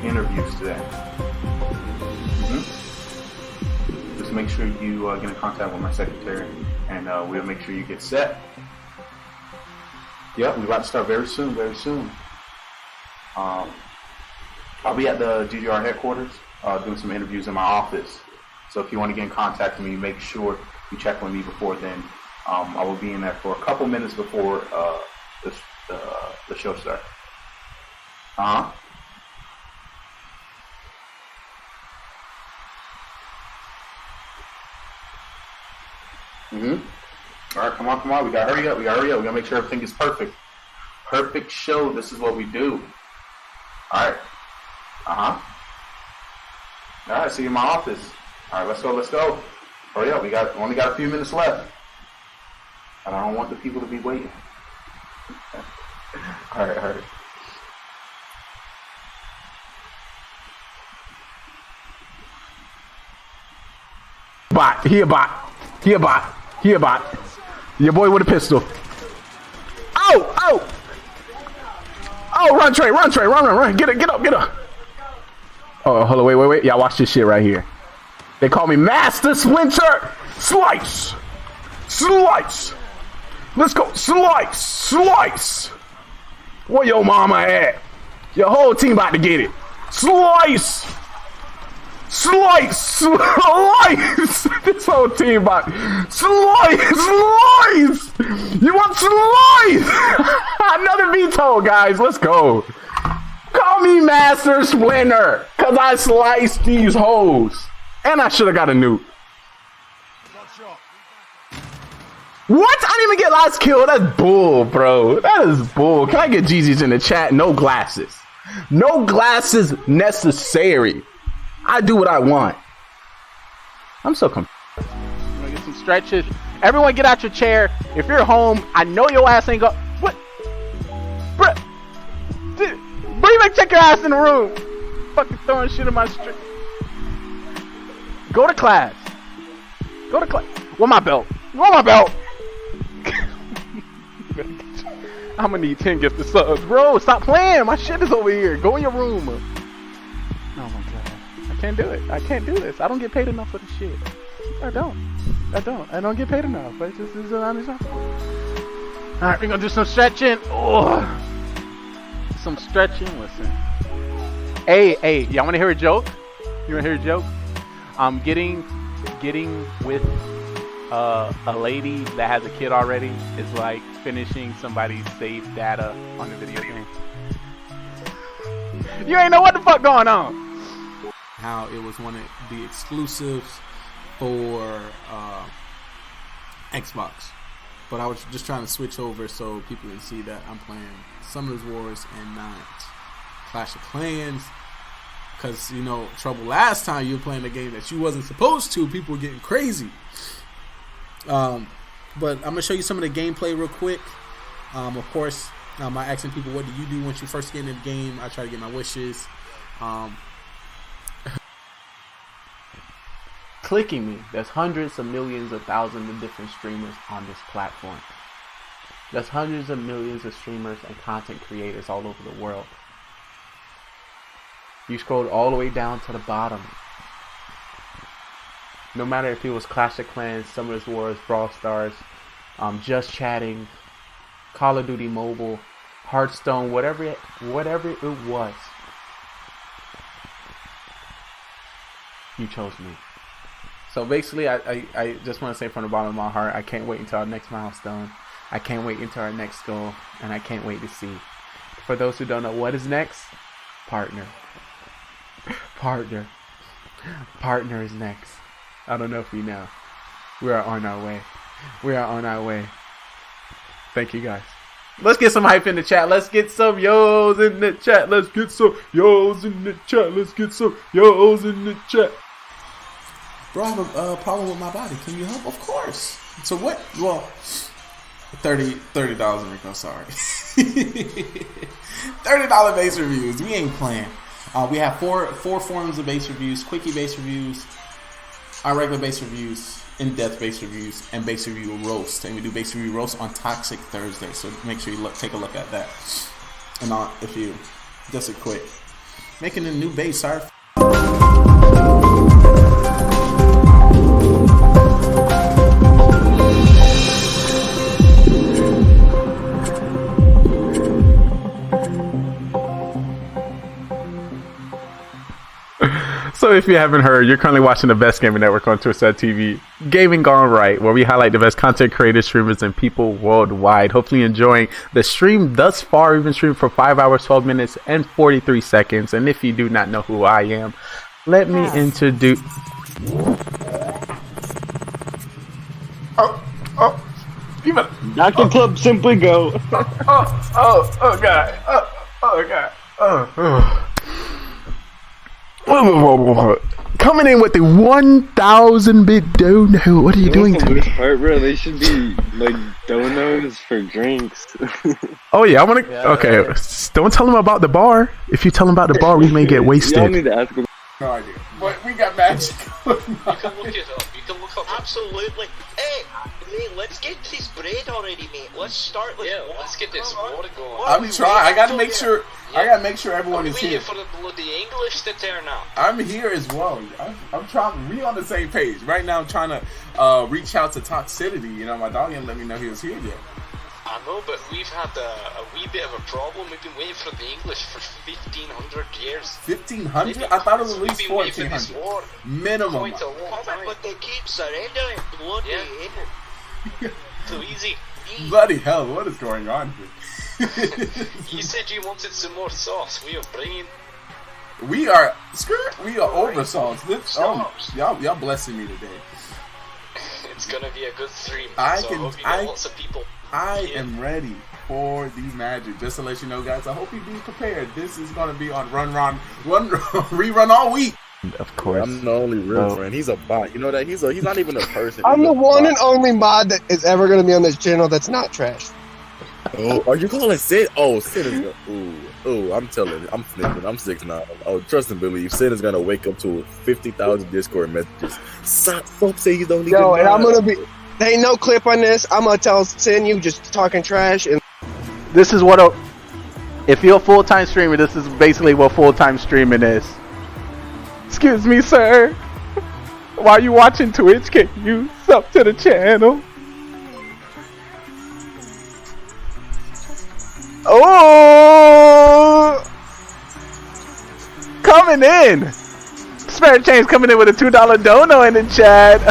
interviews today. Just make sure you get in contact with my secretary, and we'll make sure you get set. Yep, we're about to start very soon, very soon. I'll be at the GGR headquarters doing some interviews in my office. So if you want to get in contact with me, make sure you check with me before then. I will be in there for a couple minutes before the The show start. Uh-huh. Mm-hmm. All right, come on. We gotta hurry up. We gotta make sure everything is perfect. Perfect show. This is what we do. All right. Uh-huh. All right, see you in my office. All right, let's go. Hurry up. We only got a few minutes left. And I don't want the people to be waiting. All right. He a bot. Your boy with a pistol. Oh, run, Trey, run. Get up. Oh, hold on, wait. Y'all watch this shit right here. They call me Master Splinter. Slice. Let's go. Slice. Where your mama at? Your whole team about to get it. Slice. This whole team about slice. You want slice? Another veto, guys. Let's go. Call me Master Splinter, cause I sliced these hoes, and I should have got a nuke. What? I didn't even get last kill. That's bull, bro. That is bull. Can I get Jeezy's in the chat? No glasses. No glasses necessary. I do what I want. I'm so confused. I'm gonna get some stretches. Everyone get out your chair. If you're home, I know your ass ain't go. What? Bruh. Bring check your ass in the room. Fucking throwing shit in my street. Go to class. Where my belt? I'm gonna need 10 gifted subs. Bro, stop playing. My shit is over here. Go in your room. Oh my god. I can't do it. I can't do this. I don't get paid enough for this shit. I don't get paid enough. It's just is unacceptable. Alright, we're gonna do some stretching. Some stretching. Listen. Hey, y'all wanna hear a joke? You wanna hear a joke? I'm getting with a lady that has a kid already is like finishing somebody's saved data on the video game. You ain't know what the fuck going on. How it was one of the exclusives for Xbox, but I was just trying to switch over so people can see that I'm playing Summoners Wars and not Clash of Clans. Because, you know, Trouble, last time you were playing a game that you wasn't supposed to, people were getting crazy. But I'm going to show you some of the gameplay real quick. Of course, I'm asking people, what do you do once you first get in the game? I try to get my wishes. Clicking me. There's hundreds of millions of thousands of different streamers on this platform. There's hundreds of millions of streamers and content creators all over the world. You scrolled all the way down to the bottom. No matter if it was Clash of Clans, Summoners Wars, Brawl Stars, Just Chatting, Call of Duty Mobile, Hearthstone, whatever it was, you chose me. So basically, I just want to say from the bottom of my heart, I can't wait until our next milestone. I can't wait until our next goal, and I can't wait to see. For those who don't know what is next, partner is next. I don't know if you know. We are on our way. Thank you guys. Let's get some hype in the chat. Let's get some yos in the chat. Bro, I have a problem with my body. Can you help? Of course. So what? Well, $30 Rico, I'm sorry. $30 base reviews. We ain't playing. We have four forms of base reviews: quickie base reviews, our regular base reviews, in-depth base reviews, and base review roast. And we do base review roast on Toxic Thursday. So make sure you take a look at that. And if you just a quick making a new base, sorry. So if you haven't heard, you're currently watching the best gaming network on Twitch TV, Gaming GoneRight, where we highlight the best content creators, streamers, and people worldwide. Hopefully enjoying the stream thus far. We've been streaming for 5 hours, 12 minutes, and 43 seconds. And if you do not know who I am, let me introduce... Dr. Club simply go. Oh god. Oh god. Coming in with the 1,000-bit donut. What are you doing to me? Part, bro, they should be like donuts for drinks. Oh yeah, I want to. Okay, don't tell them about the bar. If you tell them about the bar, we may get wasted. Y'all need to ask them. No idea. But we got magic. You can look it up. You can look up. Absolutely. Hey, mate, let's get this bread already, mate. Let's start. Let's get this water going. I'm trying. I gotta make sure. I gotta make sure everyone is here. Waiting for the bloody English to turn up. I'm here as well. I'm trying. We on the same page right now. I'm trying to reach out to Toxicity. You know, my dog didn't let me know he was here yet. I know, but we've had a wee bit of a problem. We've been waiting for the English for 1,500 years. 1,500? I thought it was at least 1,400. Minimum. But they keep surrendering. Bloody too easy. Bloody hell, what is going on here? You said you wanted some more sauce. We are bringing. We are oversauced. Y'all blessing me today. It's gonna be a good stream. I hope lots of people. I am ready for the magic. Just to let you know, guys, I hope you be prepared. This is going to be on rerun all week. Of course. I'm the only real friend. He's a bot. You know that? He's not even a person. I'm the one and only mod that is ever going to be on this channel that's not trash. Oh, are you calling Sid? Oh, Sid is gonna... Ooh, I'm telling you. I'm flipping. I'm 6'9". Oh, trust and believe. Sid is going to wake up to 50,000 Discord messages. Folks say you don't even Yo, and I'm going to be... There ain't no clip on this. I'm gonna tell Sin you just talking trash. And this is what if you're a full-time streamer, this is basically what full-time streaming is. Excuse me, sir. While you watching Twitch, can you sub to the channel? Oh, coming in. Spare Change coming in with a $2 dono in the chat.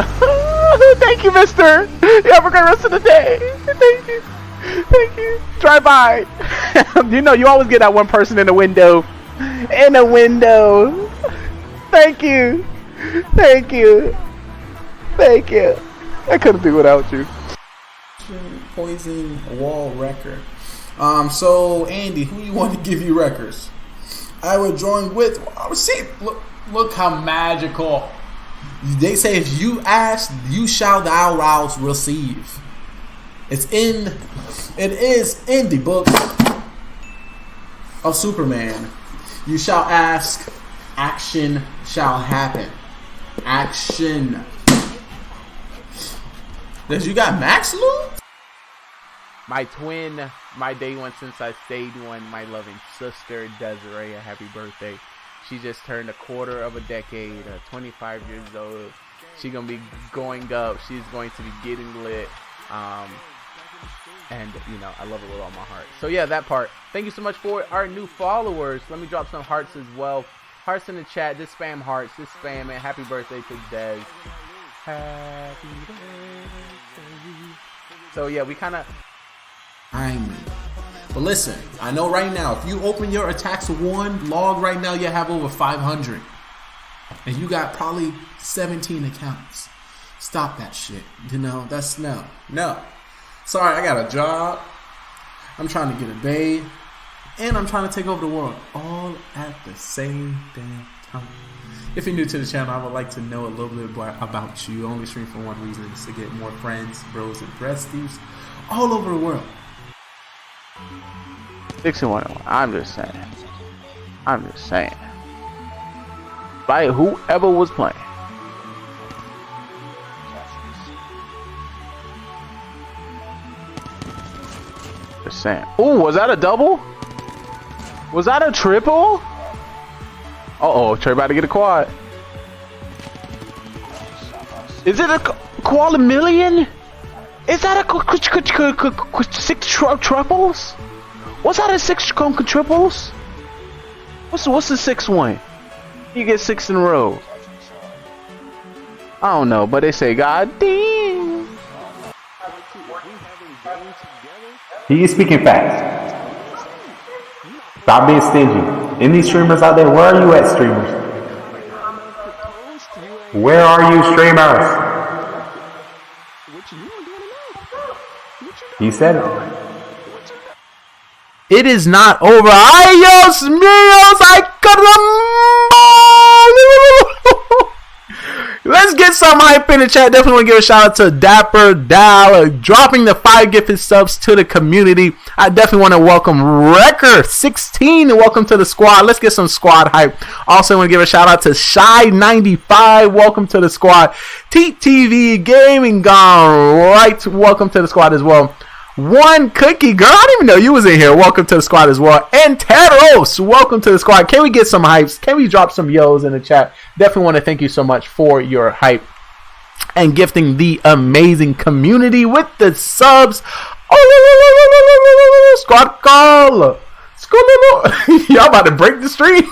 Thank you, mister. You have a great rest of the day. Thank you. Thank you. Drive by. You know, you always get that one person in the window. In the window. Thank you. Thank you. Thank you. I couldn't do without you. Poison wall record. So Andy, who you want to give you records? I would join with. See, look how magical. They say if you ask, you shall thou receive. It is in the book of Superman. You shall ask, action shall happen. Action. Does you got Max Lou? My twin, my day one since I stayed one, my loving sister Desiree, a happy birthday. She just turned a quarter of a decade, 25 years old. She's gonna be going up. She's going to be getting lit. And you know, I love her with all my heart. So yeah, that part. Thank you so much for our new followers. Let me drop some hearts as well. Hearts in the chat. Just spam hearts. Just spam it. Happy birthday to Des. Happy birthday. So yeah, we kind of. But listen, I know right now, if you open your attacks one log right now, you have over 500. And you got probably 17 accounts. Stop that shit. You know, that's no. Sorry, I got a job. I'm trying to get a babe. And I'm trying to take over the world. All at the same damn time. If you're new to the channel, I would like to know a little bit about you. I only stream for one reason, is to get more friends, bros, and besties all over the world. 61. I'm just saying. By whoever was playing. Just saying. Ooh, was that a double? Was that a triple? Uh-oh, Trey about to get a quad. Is it a quad million? Is that a 6 triples? What's that a 6 triples? What's the 6 one? You get 6 in a row. I don't know, but they say, God damn. He's speaking facts. Stop being stingy. Any streamers out there, where are you at, streamers? Where are you, streamers? He said it. It is not over. Adios, míos, ay caramba! Let's get some hype in the chat. Definitely want to give a shout out to Dapper Dal dropping the 5 gifted subs to the community. I definitely want to welcome Wrecker16 and welcome to the squad. Let's get some squad hype. Also want to give a shout out to Shy95. Welcome to the squad. TTV Gaming GoneRight. Welcome to the squad as well. One Cookie Girl, I didn't even know you was in here. Welcome to the squad as well. And Teros, welcome to the squad. Can we get some hypes? Can we drop some yos in the chat? Definitely want to thank you so much for your hype and gifting the amazing community with the subs. Oh, squad call. Y'all about to break the stream.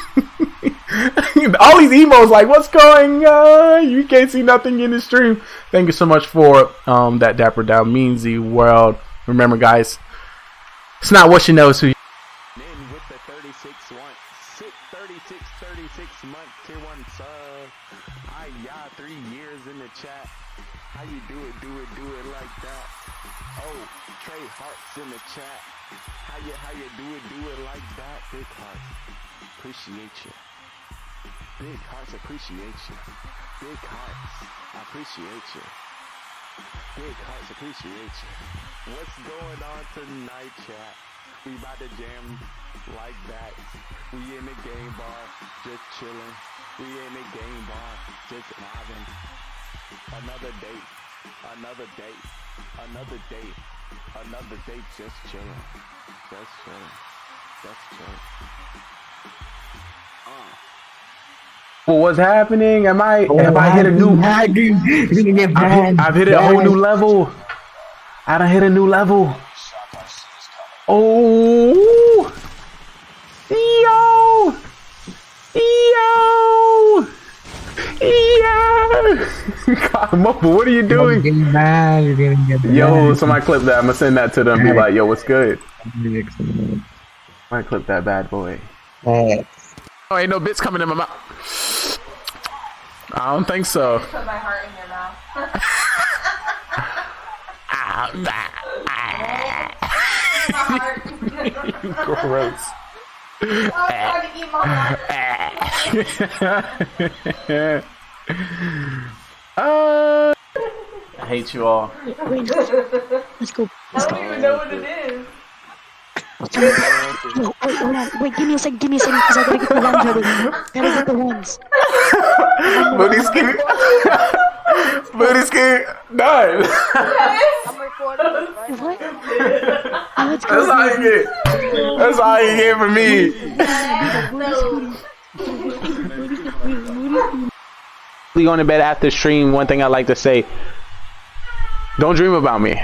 All these emos like, what's going on? You can't see nothing in the stream. Thank you so much for that Dapper Down. Means the world. Remember, guys, it's not what you know, it's who you with the 36 month tier 1 sub. Y'all 3 years in the chat. How you do it like that. Oh, Trey Hearts in the chat. How you do it like that. Big hearts, appreciate you. Big hearts, appreciate you. Big hearts, appreciate you. Big hearts, appreciate you. What's going on tonight, chat? We about to jam like that. We in the game bar, just chilling. We in the game bar, just vibing. Another date, another date, another date, another date, just chilling. Just chilling. Just chilling. Well, what's happening? Have I hit a new? I've hit a whole new level. I done hit a new level. Oh, Moppa, what are you doing? You're getting mad. You're getting Yo, somebody clip that. I'm gonna send that to them. Be like, yo, what's good? Somebody clip that bad boy. Oh, ain't no bits coming in my mouth. I don't think so. Put my heart in your mouth. Gross. I hate you all. Let's go. I don't even know what it is. Wait, hold on. Wait, give me a second, because I gotta get the ones ready. Gotta get the ones. Booty scoot. Booty scoot. Done. I'm recording. What? That's all you get. That's all you get from me. We going to bed after stream. One thing I like to say: don't dream about me.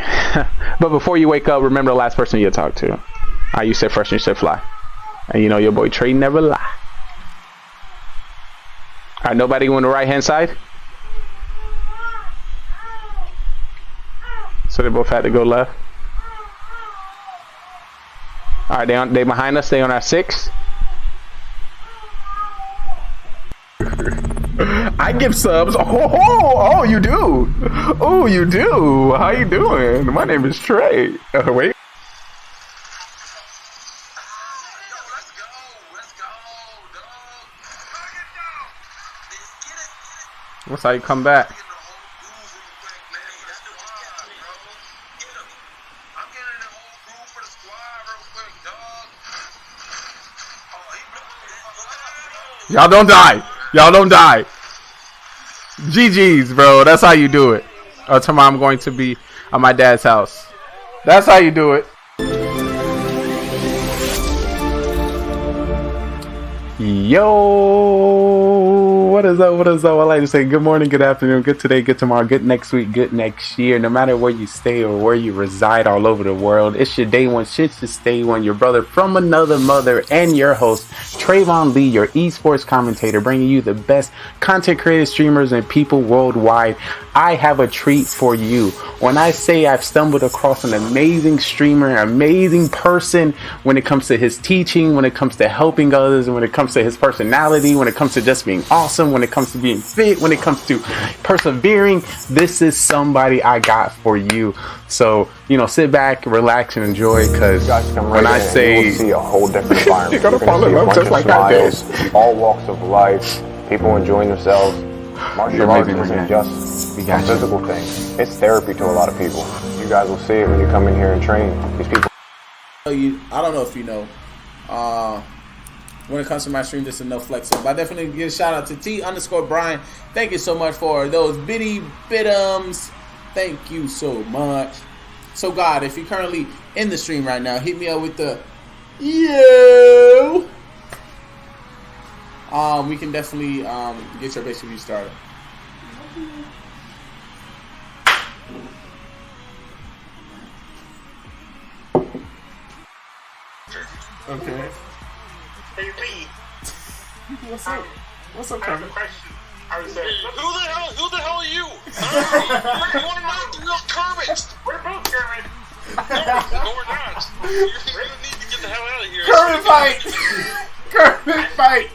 But before you wake up, remember the last person you talked to. You said fresh and you said fly. And you know your boy Trey never lie. Alright, nobody on the right hand side? So they both had to go left. Alright, they behind us, they on our 6. I give subs. Oh, you do. Oh, you do. How you doing? My name is Trey. Wait. What's how you come back? Y'all don't die. Y'all don't die. GG's, bro. That's how you do it. Tomorrow I'm going to be at my dad's house. That's how you do it. Yo. What is up? What is up? I like to say good morning, good afternoon, good today, good tomorrow, good next week, good next year. No matter where you stay or where you reside all over the world, it's your day one, shit's your stay one, your brother from another mother, and your host, Trayvon Lee, your esports commentator, bringing you the best content creators, streamers, and people worldwide. I have a treat for you. When I say I've stumbled across an amazing streamer, an amazing person when it comes to his teaching, when it comes to helping others, and when it comes to his personality, when it comes to just being awesome, when it comes to being fit, when it comes to persevering, this is somebody I got for you. So, you know, sit back, relax, and enjoy, because when I say... you will see a whole different environment. You're gonna fall in love just like I did. All walks of life, people enjoying themselves. Martial arts isn't just a physical thing. It's therapy to a lot of people. You guys will see it when you come in here and train. These people... I don't know if you know, when it comes to my stream, this is no flexing, but I definitely give a shout out to T_Brian. Thank you so much for those bitty bitums. Thank you so much. So God, if you're currently in the stream right now, hit me up with the yo. We can definitely get your base review started. Okay. Hey, Lee. What's up? What's up, Kermit? I was saying, who the hell are you? You are not the real Kermit. We're both Kermit. No, we're not. You need to get the hell out of here. Kermit fight! Kermit fight!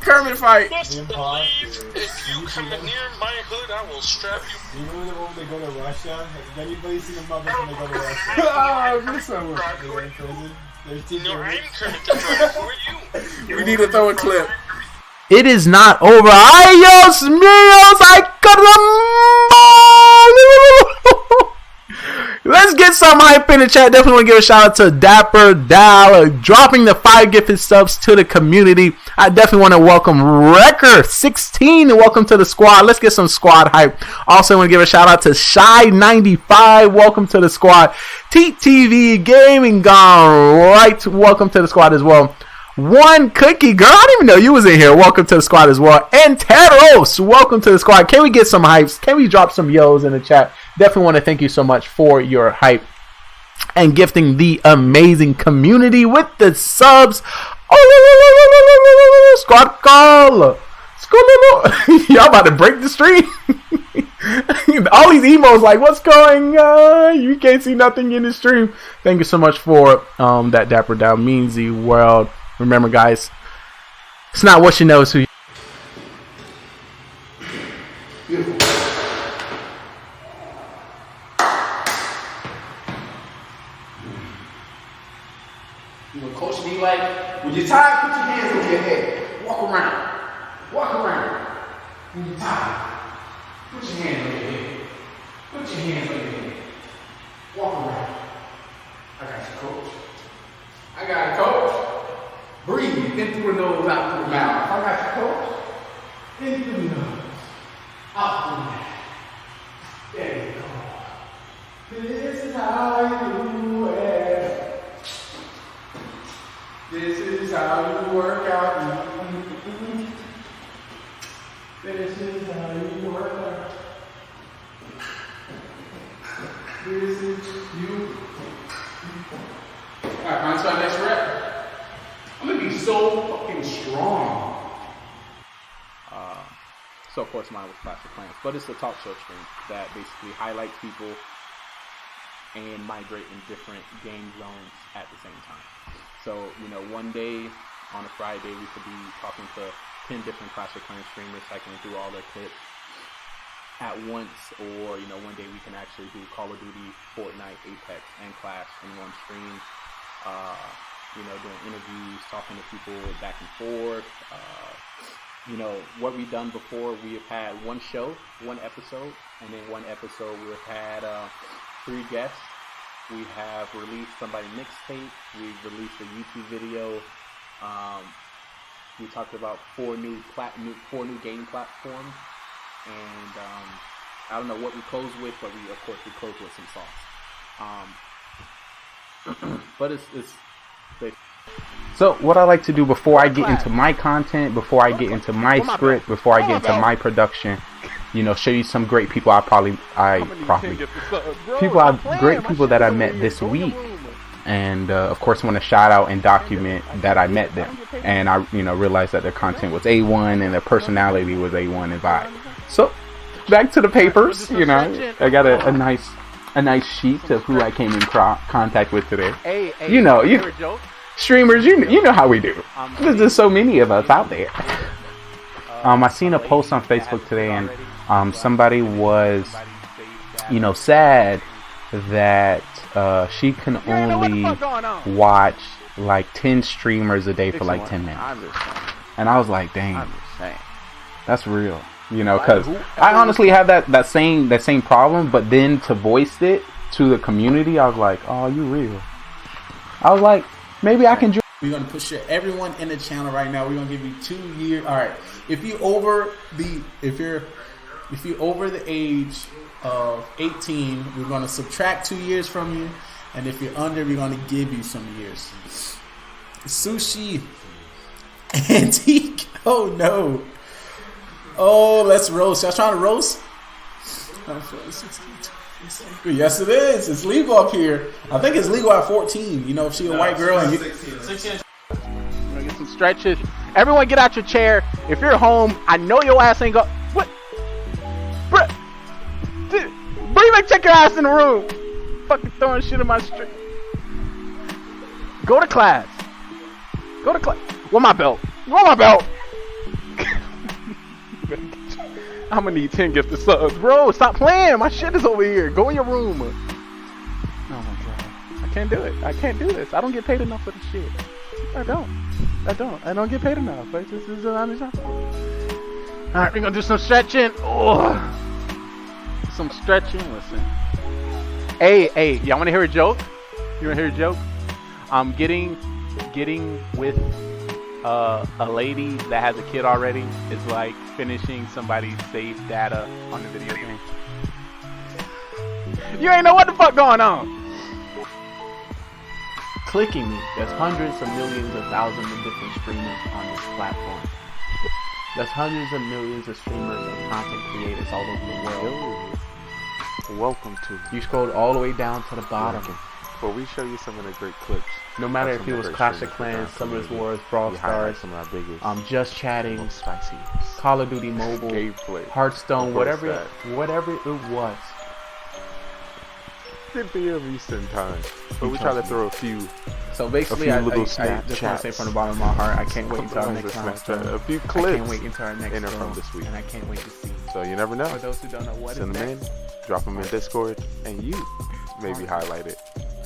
Kermit fight! Best believe if you come near my hood, I will strap you. You remember when they go to Russia? Has anybody seen a mother when they go to Russia? Oh, this one. They're in prison. No, I'm Kermit the Frog. Who are you? We need to throw a clip. It is not over. Ayos míos, ay caramba! Let's get some hype in the chat. Definitely want to give a shout out to Dapper Dal dropping the 5 gifted subs to the community. I definitely want to welcome Wrecker16 and welcome to the squad. Let's get some squad hype. Also want to give a shout out to Shy95. Welcome to the squad. TTV Gaming GoneRight. Welcome to the squad as well. One Cookie Girl, I didn't even know you was in here. Welcome to the squad as well. And Teros, welcome to the squad. Can we get some hypes? Can we drop some yos in the chat? Definitely want to thank you so much for your hype and gifting the amazing community with the subs. Oh, squad call. Y'all about to break the stream. All these emos like, what's going on? You can't see nothing in the stream. Thank you so much for that Dapper Down means the world. Remember, guys, it's not what you know, it's who you... When Coach be like, when you're tired, put your hands over your head. Walk around. Walk around. When you're tired, put your hands over your head. Put your hands over your head. Walk around. I got you, Coach. I got it, Coach. Breathe in through the nose, out through the mouth. I got you, Coach. In through the nose, out through the mouth. There you go. This is how you do it. This is how you work out. This is how you work out. This is you. Alright, on to our next rep. I'm gonna be so fucking strong. So of course mine was Clash of Clans, but it's a talk show stream that basically highlights people and migrate in different game zones at the same time. So, you know, one day on a Friday we could be talking to 10 different Clash of Clans streamers, cycling through all their clips at once, or, you know, one day we can actually do Call of Duty, Fortnite, Apex, and Clash in one stream. You know, doing interviews, talking to people back and forth. You know, what we've done before, we have had one show, one episode, and then one episode we have had 3 guests. We have released somebody mixtape. We've released a YouTube video. We talked about 4 new game platforms, and I don't know what we closed with, but we closed with some songs. But it's So what I like to do before I get into my content, before I get into my script, before I get into my production, you know, show you some great people great people that I met this week. And of course I want to shout out and document that I met them. And I, you know, realized that their content was A1 and their personality was A1 and vibe. So back to the papers, you know, I got a nice sheet of who I came in contact with today. You know, streamers, you know how we do. There's just so many of us out there. I seen a post on Facebook today, and somebody was, you know, sad that she can only watch like 10 streamers a day for like 10 minutes. And I was like, dang, that's real. You know, because I honestly have that same problem, but then to voice it to the community, I was like, oh, you real. I was like, maybe I can join. We're gonna push everyone in the channel right now. We're gonna give you 2 years. All right, if you're over the age of 18, we're gonna subtract 2 years from you, and if you're under, we're gonna give you some years. Sushi Antique. Oh no. Oh, let's roast. Y'all trying to roast? Yes, it is. It's legal up here. I think it's legal at 14. You know, if she's a white girl and you... 16. We're gonna get some stretches. Everyone get out your chair. If you're home, I know your ass ain't go... What? Bruh. Bring back, check your ass in the room. Fucking throwing shit in my street. Go to class. Go to class. Where my belt? Where my belt? I'm gonna need 10 gifted subs. Bro, stop playing. My shit is over here. Go in your room. Oh my god. I can't do it. I can't do this. I don't get paid enough for this shit. I don't get paid enough. This is an honest job. Alright, we're gonna do some stretching. Oh. Some stretching. Listen. Hey, y'all wanna hear a joke? You wanna hear a joke? I'm getting with a lady that has a kid already is like finishing somebody's saved data on the video game. You ain't know what the fuck going on. Clicking me. There's hundreds of millions of thousands of different streamers on this platform. There's hundreds of millions of streamers and content creators all over the world. Welcome to. You scrolled all the way down to the bottom. But we show you some of the great clips. No matter if it was Clash of Clans, Summoners Wars, Brawl Stars, some of our biggest, Just Chatting, spicy, Call of Duty Mobile, gameplay, Hearthstone, whatever it was. Didn't be a recent time, but we try to throw a few. So basically, I just want to Snapchats. say from the bottom of my heart, I can't wait until our next Snapchat. A few clips. I can't wait until our next from this week, and I can't wait to see. So you never know. For those who don't know what send them in, drop them in Discord, and you maybe highlight it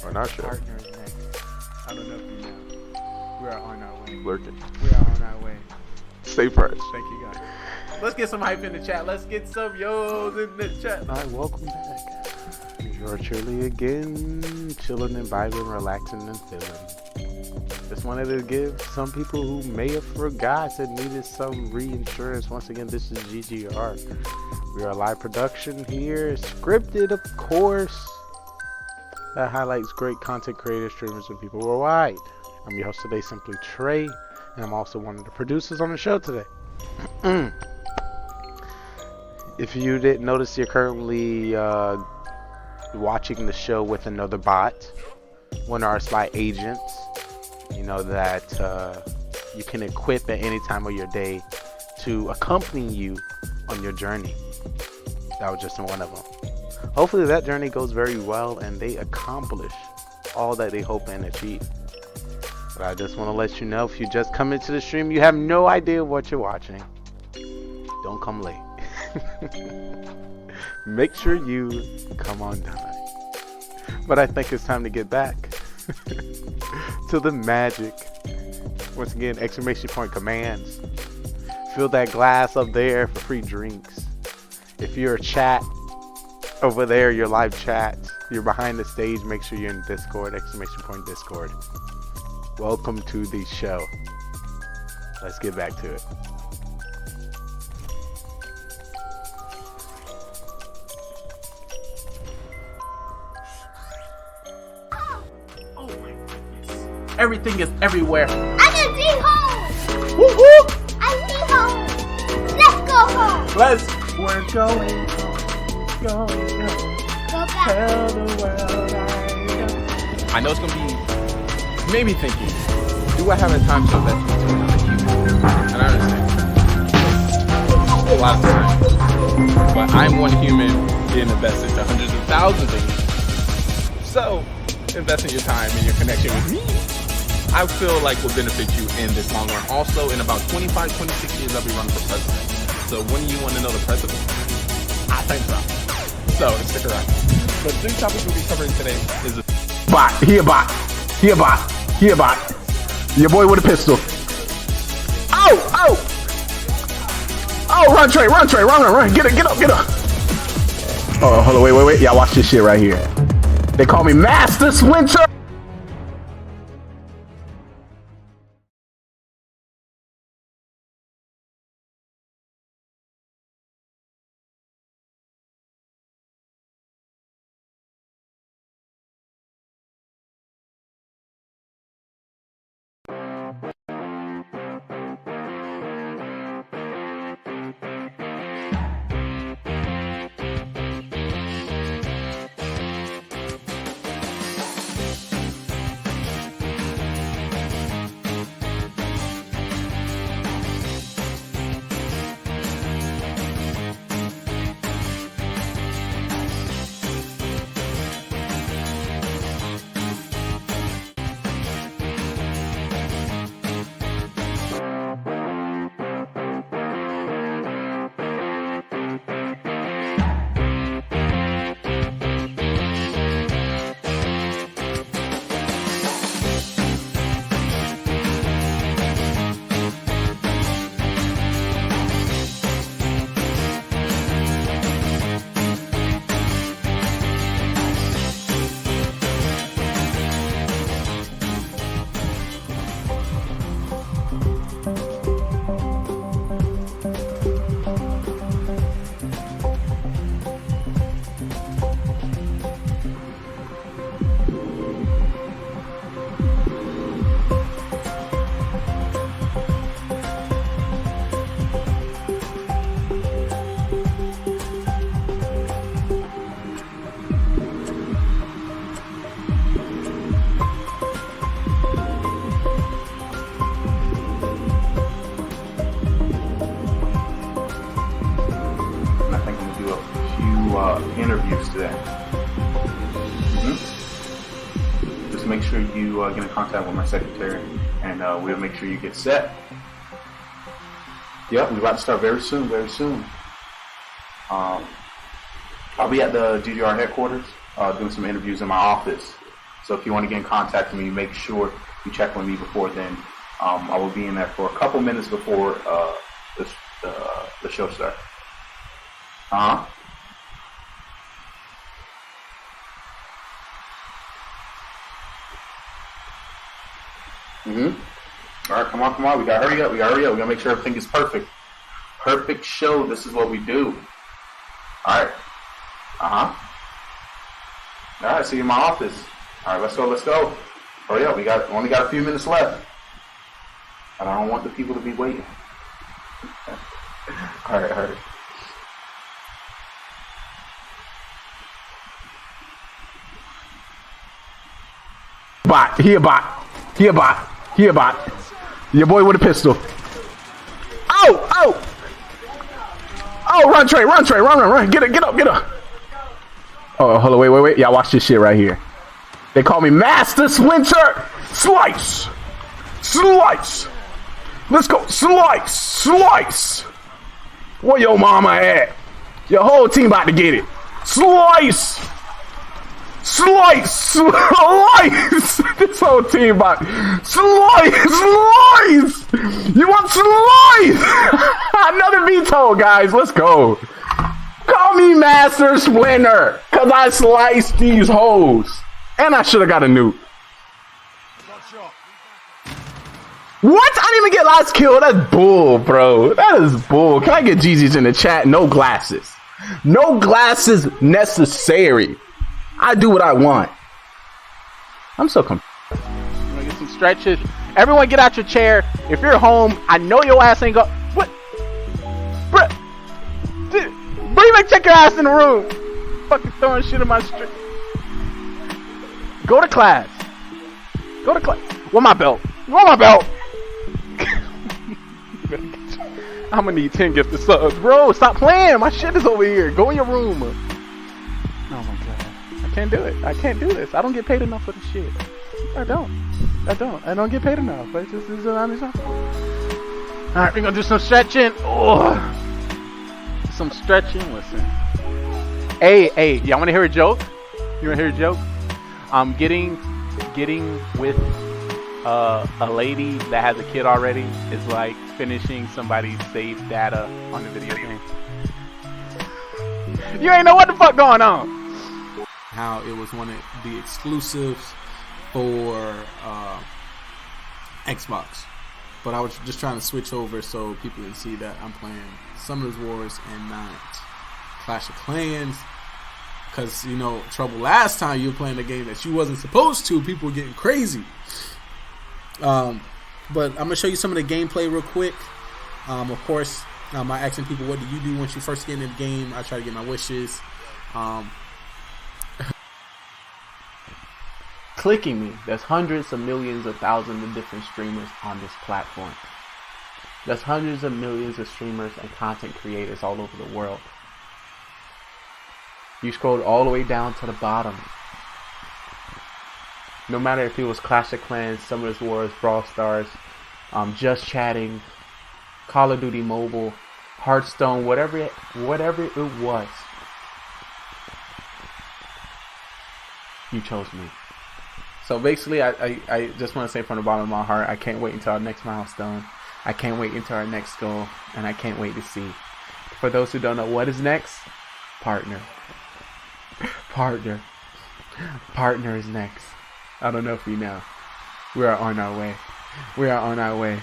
on our show. Partner is next. I don't know if you know. We are on our way. Lurking. We are on our way. Stay fresh. Thank you guys. Let's get some hype in the chat. Let's get some yo's in the chat. Alright, welcome back. You're chilly again, chilling and vibing, relaxing and feeling. Just wanted to give some people who may have forgot and needed some reinsurance. Once again, this is GGR. We are a live production here, scripted of course, that highlights great content creators, streamers, and people worldwide. I'm your host today, Simply Trey, and I'm also one of the producers on the show today. If you didn't notice, you're currently watching the show with another bot, one of our spy agents, you know, that you can equip at any time of your day to accompany you on your journey. That was just one of them. Hopefully that journey goes very well and they accomplish all that they hope and achieve. But I just want to let you know, if you just come into the stream, you have no idea what you're watching, don't come late. Make sure you come on time. But I think it's time to get back to the magic. Once again, exclamation point commands. Fill that glass up there for free drinks. If you're a chat over there, your live chat, you're behind the stage, make sure you're in Discord, exclamation point Discord. Welcome to the show. Let's get back to it. Everything is everywhere. I see home. Let's go home. We're going home. Go back. Tell the world I know it's gonna be maybe thinking, do I have the time to invest into another human? And I understand. A lot of time. But I'm one human being invested to hundreds of thousands of humans. So investing your time and your connection with me, I feel like will benefit you in this long run. Also, in about 25, 26 years, I'll be running for president. So when do you want to know the president? I think so. So stick around. The 3 topics we'll be covering today is a bot. He a bot. He a bot. He a bot. Your boy with a pistol. Oh! Oh! Oh, run, Trey, run, Trey, run. Get up. Oh, hold on, wait. Y'all watch this shit right here. They call me Master Splinter. Interviews today. Just make sure you get in contact with my secretary, and we'll make sure you get set. Yep, we're about to start very soon. I'll be at the GGR headquarters doing some interviews in my office. So if you want to get in contact with me, make sure you check with me before then. I will be in there for a couple minutes before the show starts. All right, come on. We gotta hurry up. We gotta make sure everything is perfect. Perfect show. This is what we do. All right. All right. See you in my office. All right. Let's go. Hurry up. We only got a few minutes left. And I don't want the people to be waiting. All right. Bot. He a bot. Your boy with a pistol. Oh! Run, Trey, run. Get up. Oh, hold on, wait. Y'all watch this shit right here. They call me Master Splinter. Slice. Let's go. Slice. Where your mama at? Your whole team about to get it. Slice. This whole team about slice. You want slice? Another veto, guys. Let's go. Call me Master Splinter, cause I sliced these hoes, and I should have got a nuke. What? I didn't even get last kill. That's bull, bro. That is bull. Can I get GG's in the chat? No glasses. No glasses necessary. I do what I want. I'm so confused. I'm gonna get some stretches. Everyone get out your chair. If you're home, I know your ass ain't go. What? Bruh. Bring me check your ass in the room. Fucking throwing shit in my street. Go to class. Go to class. Where my belt? Where my belt? I'm gonna need 10 gifted subs. Bro, stop playing. My shit is over here. Go in your room. Oh my god. I can't do it. I can't do this. I don't get paid enough for this shit. I don't get paid enough. But this is unacceptable. Alright, we're gonna do some stretching. Oh, some stretching. Listen. Hey, y'all wanna hear a joke? You wanna hear a joke? Getting with a lady that has a kid already is like finishing somebody's saved data on the video game. You ain't know what the fuck going on. How it was one of the exclusives for Xbox, but I was just trying to switch over so people can see that I'm playing Summoners Wars and not Clash of Clans. Because, you know, trouble last time you were playing a game that you wasn't supposed to, people were getting crazy. But I'm going to show you some of the gameplay real quick. Of course, I'm asking people, what do you do once you first get in the game? I try to get my wishes. Clicking me, there's hundreds of millions of thousands of different streamers on this platform. There's hundreds of millions of streamers and content creators all over the world. You scrolled all the way down to the bottom. No matter if it was Clash of Clans, Summoners Wars, Brawl Stars, Just Chatting, Call of Duty Mobile, Hearthstone, whatever it was, you chose me. So basically, I just want to say from the bottom of my heart, I can't wait until our next milestone. I can't wait until our next goal, and I can't wait to see. For those who don't know what is next, partner. Partner is next. I don't know if you know. We are on our way. We are on our way.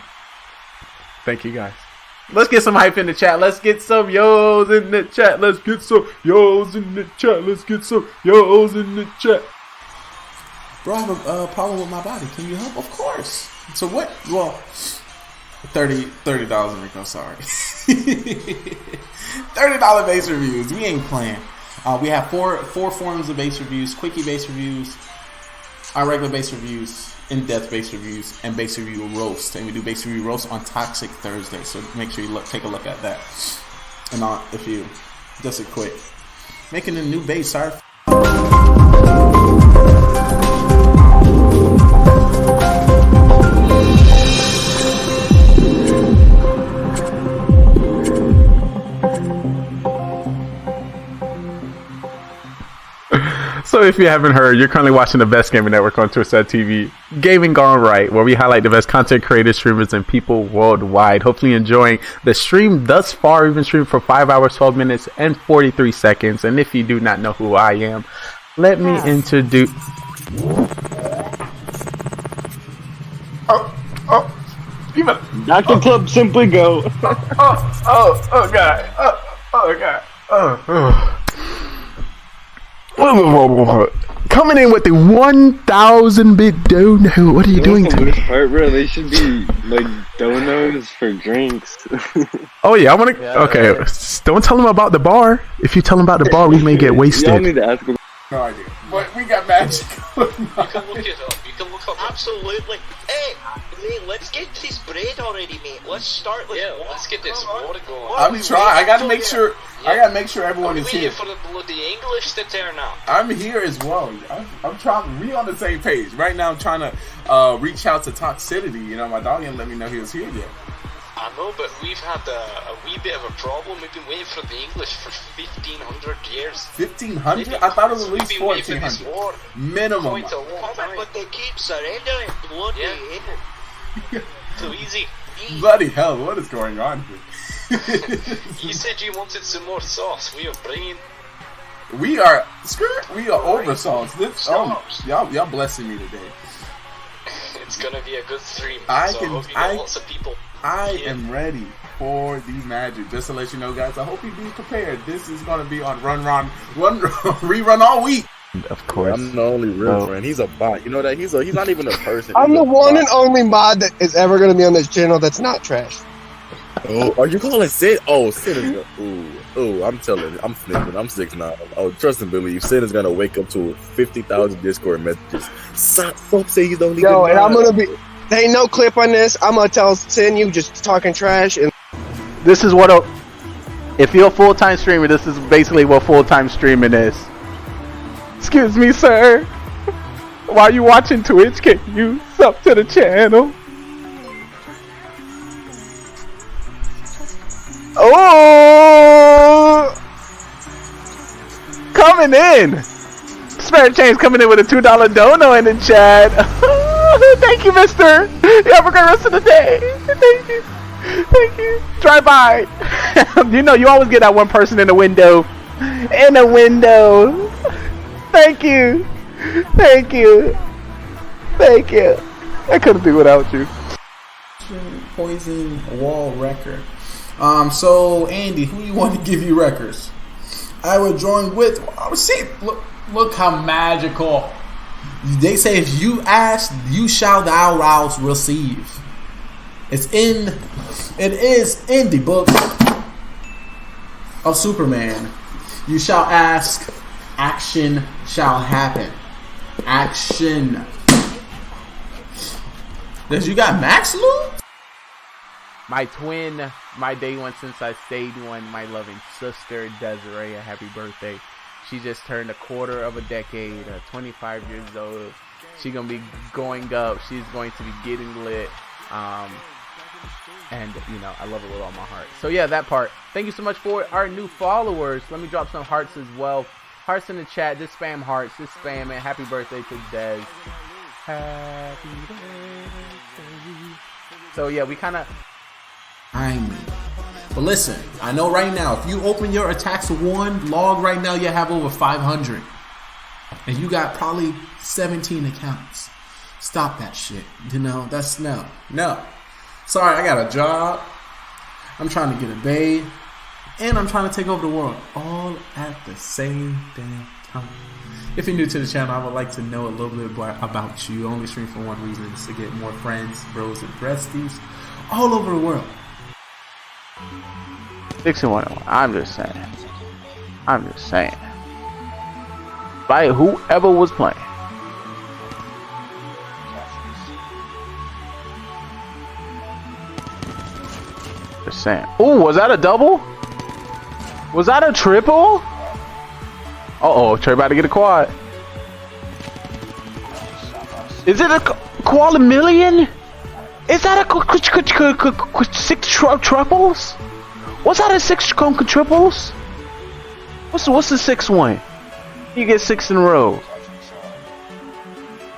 Thank you guys. Let's get some hype in the chat. Let's get some yo's in the chat. Let's get some yo's in the chat. Let's get some yo's in the chat. Bro, I have a problem with my body. Can you help? Of course. So what? Well, $30, Rico. Sorry. $30 base reviews. We ain't playing. We have four forms of base reviews: quickie base reviews, our regular base reviews, in-depth base reviews, and base review roast. And we do base review roast on Toxic Thursday. So make sure you take a look at that. And if you just a quick making a new base, sorry. So if you haven't heard, you're currently watching the best gaming network on Twitch TV, Gaming GoneRight, where we highlight the best content creators, streamers, and people worldwide. Hopefully enjoying the stream thus far. We've been streaming for 5 hours, 12 minutes, and 43 seconds. And if you do not know who I am, let me introduce... Dr. Club, simply go. Oh God. Coming in with the 1,000-bit dono. What are you doing to me? Part, bro, they should be like donos for drinks. Oh yeah, I want to. Okay, don't tell them about the bar. If you tell them about the bar, we may get wasted. Y'all need to ask them. No idea. But we got magic. You can look it up. You can look up. Absolutely. Hey, mate, let's get this bread already, mate. Let's start. Let's get this water going. I'm trying. I gotta make sure. I gotta make sure everyone is here. For the bloody English to turn up. I'm here as well. I'm trying. We on the same page right now. I'm trying to reach out to Toxicity. You know, my dog didn't let me know he was here yet. I know, but we've had a wee bit of a problem. We've been waiting for the English for 1,500 years. 1,500? I thought it was at least 1,400. Minimum. Quite a long time. But they keep surrendering. Bloody hell. Too easy. Bloody hell, what is going on here? You said you wanted some more sauce. We are bringing... We are over sauce. Y'all blessing me today. It's gonna be a good stream. I lots of people. I am ready for the magic. Just to let you know, guys, I hope you be prepared. This is gonna be on rerun all week. Of course. I'm the only real friend. He's a bot. You know that? He's not even a person. I'm He's the a one bot. and only mod that is ever going to be on this channel that's not trash. Oh, are you calling Sid? Oh, Sid is ooh, I'm telling you, I'm flipping. I'm 6'9". Oh, trust and believe, Sid is gonna wake up to 50,000 Discord messages. Folks say he's the only. Yo, and I'm gonna be. There ain't no clip on this. I'm gonna tell Sin you just talking trash. And This is what if you're a full-time streamer, this is basically what full-time streaming is. Excuse me, sir. While you watching Twitch, can you sub to the channel? Oh, coming in. Spare Change coming in with a $2 dono in the chat. Thank you, mister. You have a great rest of the day. Thank you. Thank you. Drive by. You know, you always get that one person in the window. In the window. Thank you. Thank you. Thank you. I couldn't do without you. Poison wall record. So Andy, who you want to give you records? I will join with. Oh, see, look how magical. They say if you ask, you shall thou receive. It is in the book of Superman. You shall ask, action shall happen. Action. Does you got Max Loot? My twin, my day one since I stayed one, my loving sister Desiree, a happy birthday. She just turned a quarter of a decade, 25 years old. She's gonna be going up. She's going to be getting lit. And you know, I love her with all my heart. So yeah, that part. Thank you so much for our new followers. Let me drop some hearts as well. Hearts in the chat. Just spam hearts. Just spam it. Happy birthday to Des. Happy birthday. So yeah, we kind of. But listen, I know right now, if you open your attacks 1 log right now, you have over 500. And you got probably 17 accounts. Stop that shit. You know, that's no. Sorry, I got a job. I'm trying to get a babe. And I'm trying to take over the world. All at the same damn time. If you're new to the channel, I would like to know a little bit more about you. Only stream for one reason, is to get more friends, bros, and besties all over the world. 6101. I'm just saying. By whoever was playing. Just saying. Ooh, was that a double? Was that a triple? Uh-oh, Trey about to get a quad. Is it a quad million? Is that a 6 triples? What's that a 6 triples? What's the 6th one? You get 6 in a row.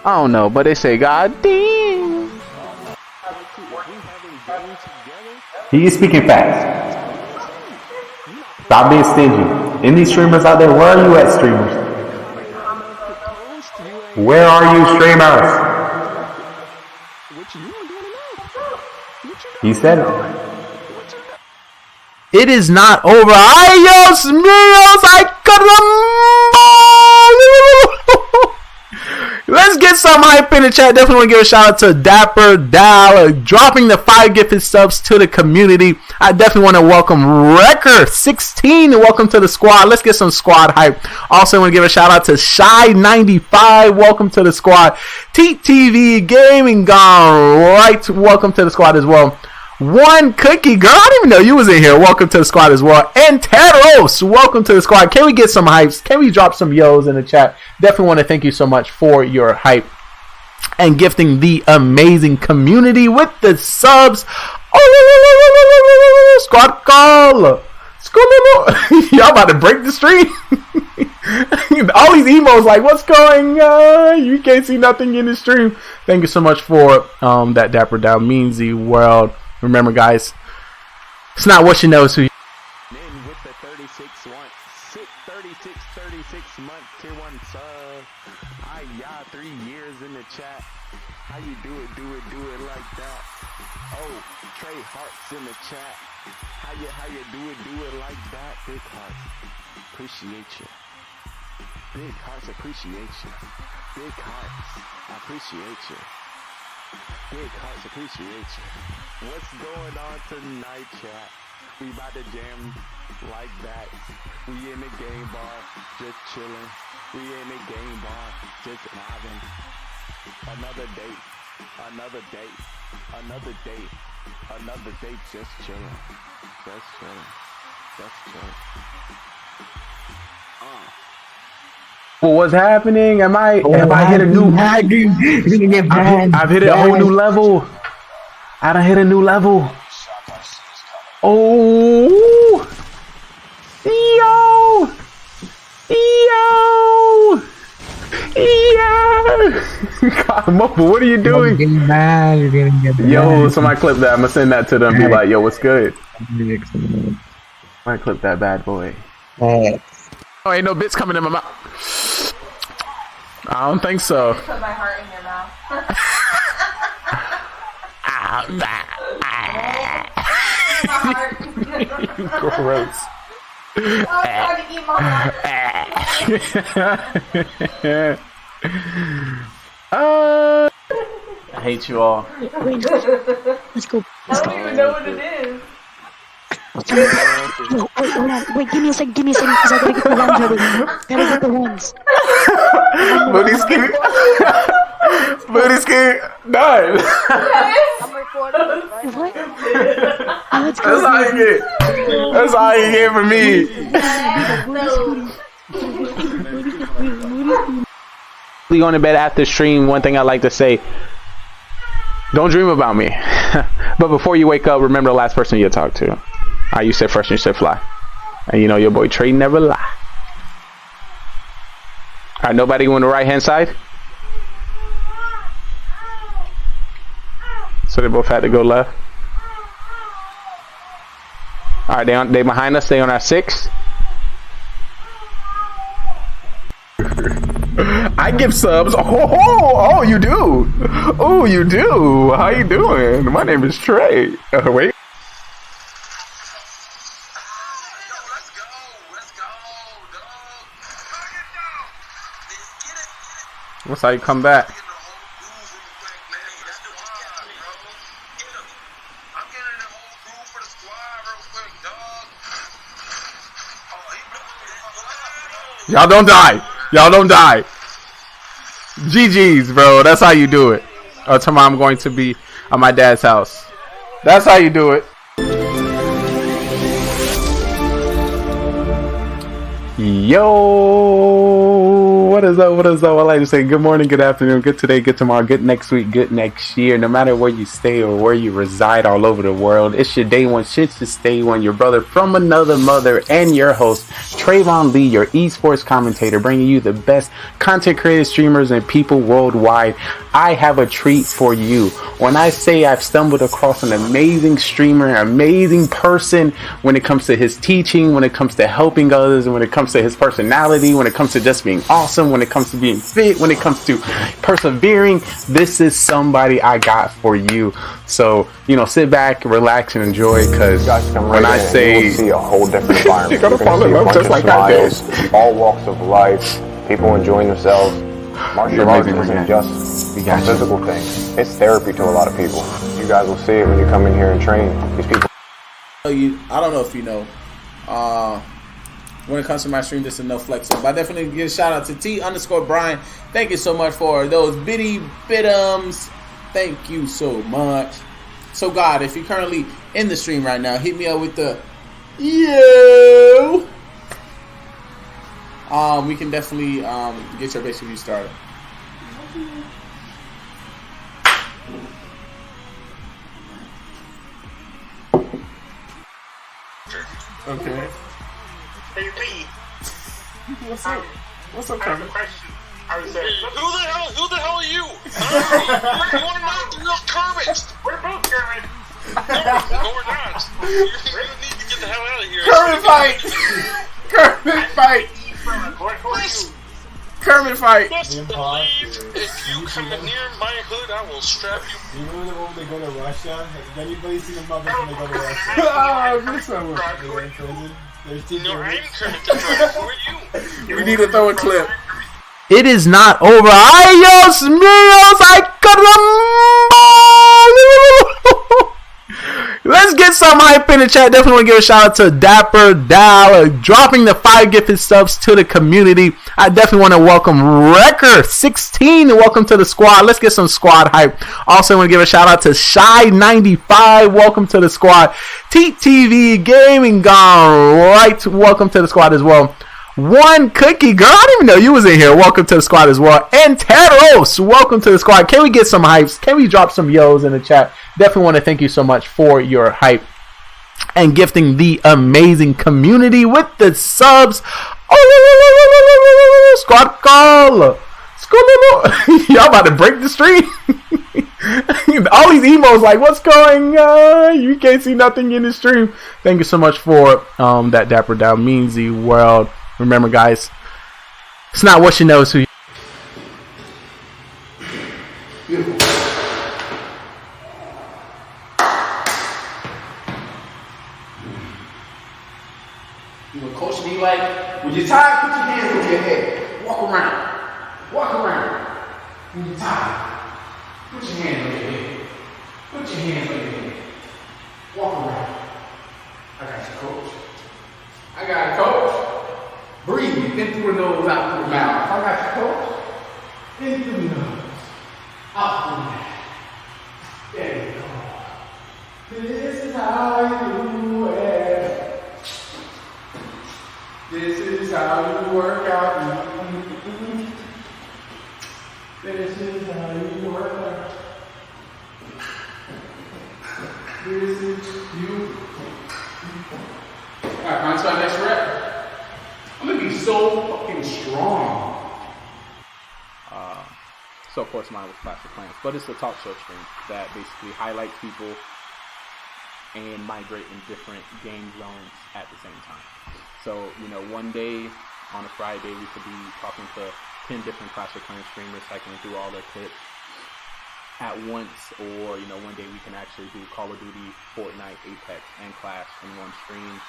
I don't know, but they say God damn. He is speaking fast. Stop being stingy. Any streamers out there, where are you at, streamers? Where are you, streamers? He said it. It is not over. Ayos míos, ay caramba! Let's get some hype in the chat. Definitely want to give a shout out to Dapper Dal dropping the 5 gifted subs to the community. I definitely want to welcome Wrecker16. Welcome to the squad. Let's get some squad hype. Also want to give a shout out to Shy95. Welcome to the squad. TTV Gaming GoneRight. Welcome to the squad as well. One Cookie Girl, I didn't even know you was in here. Welcome to the squad as well. And Teros, welcome to the squad. Can we get some hypes? Can we drop some yos in the chat? Definitely want to thank you so much for your hype and gifting the amazing community with the subs. Oh, squad call. Y'all about to break the stream. All these emos like, what's going on? You can't see nothing in the stream. Thank you so much for that Dapper Down means the world. Remember, guys, it's not what you know, it's who you. In with the 36 month tier 1 sub. Yeah, 3 years in the chat. How you do it like that. Oh, Trey Hearts in the chat. How you do it like that. Big hearts. Appreciate you. Big hearts appreciate you. Big hearts appreciate you. Big hearts appreciate you. What's going on tonight, chat? We about to jam like that. We in the game bar, just chilling. We in the game bar, just having another date, another date, another date, another date, just chilling, just chilling, just chilling. Well, what's happening? Have I hit a new? I've hit a whole new level. I done hit a new level. Oh, God, Mopar, what are you doing? You're getting mad. You're gonna get mad. Yo, somebody clip that. I'm gonna send that to them. Be like, yo, what's good? Somebody clip that bad boy. Oh, ain't no bits coming in my mouth. I don't think so. Put my heart in your mouth. Gross. I'm trying to eat my heart. I hate you all. Wait, let's go. I don't even know what it is. Yo, wait, hold on. Wait, give me a second, because I gotta get the ones ready. Gotta get the ones. Booty skin. Booty skin. Done. I'm recording. What? Oh, let's go. That's all you get. That's all you get from me. Going to bed after stream, one thing I like to say, don't dream about me. But before you wake up, remember the last person you talked to. You said fresh and you said fly. And you know your boy Trey never lie. Alright, nobody on the right hand side? So they both had to go left. Alright, they behind us, they on our 6. I give subs. Oh, you do. Oh, you do. How you doing? My name is Trey. Wait. What's how you come back? Y'all don't die. Y'all don't die. GG's, bro. That's how you do it. Tomorrow I'm going to be at my dad's house. That's how you do it. Yo, what is up? What is up? I like to say good morning, good afternoon, good today, good tomorrow, good next week, good next year. No matter where you stay or where you reside all over the world, it's your day one, shit's to stay one. Your brother from another mother and your host, Trayvon Lee, your esports commentator, bringing you the best content creators, streamers, and people worldwide. I have a treat for you. When I say I've stumbled across an amazing streamer, an amazing person when it comes to his teaching, when it comes to helping others, and when it comes to his personality, when it comes to just being awesome, when it comes to being fit, when it comes to persevering, this is somebody I got for you. So, you know, sit back, relax, and enjoy, because when I say you will see a whole different environment, you're gonna fall in love just like I did. All walks of life, people enjoying themselves. Martial arts isn't just a physical thing. It's therapy to a lot of people. You guys will see it when you come in here and train. These people. I don't know if you know. When it comes to my stream, this is no flex up. I definitely give a shout out to T_Brian. Thank you so much for those bitty bitums. Thank you so much. So God, if you're currently in the stream right now, hit me up with the yo. We can definitely get your base review started. Okay. Hey, Lee. What's up? What's up, I have a Kermit? question. I was saying, who the hell are you? You want to know the real Kermit? We're both Kermit. No, we're not. You need to get the hell out of here. Kermit fight! Kermit fight! Kermit fight. Best believe if you come near my hood, I will strap you. You remember when they go to Russia? Has anybody seen the Muppets when they go to Russia? Oh, this one. They're in prison. There's No, I'm Kermit the Frog. Who are you? We need to throw a clip. It is not over. Ayos míos, ay caramba! Let's get some hype in the chat. Definitely want to give a shout out to Dapper Dal dropping the 5 gifted subs to the community. I definitely want to welcome Wrecker16. Welcome to the squad. Let's get some squad hype. Also want to give a shout out to Shy95. Welcome to the squad. TTV Gaming GoneRight. Welcome to the squad as well. One Cookie Girl, I didn't even know you was in here. Welcome to the squad as well. And Teros, welcome to the squad. Can we get some hypes? Can we drop some yos in the chat? Definitely want to thank you so much for your hype and gifting the amazing community with the subs. Oh, squad call. Y'all about to break the stream. All these emos like, what's going on? You can't see nothing in the stream. Thank you so much for that Dapper Down means the world. Remember, guys, it's not what you know, it's who you. Beautiful. You know, coach be like, when you're tired, put your hands over your head. Walk around. Walk around. When you're tired, put your hands over your head. Put your hands over your head. Walk around. I got you, coach. I got it, coach. Breathe in through the nose, out through the mouth. I got you, coach. In through the nose, out through the mouth. There you go. This is how you do it. This is how you work out. This is how you work out. This is you. Alright, on to our next rep. I'm gonna be so fucking strong. So of course mine was Clash of Clans, but it's a talk show stream that basically highlights people and migrate in different game zones at the same time. So, you know, one day on a Friday we could be talking to 10 different Clash of Clans streamers, cycling through all their clips at once, or, you know, one day we can actually do Call of Duty, Fortnite, Apex, and Clash in one stream.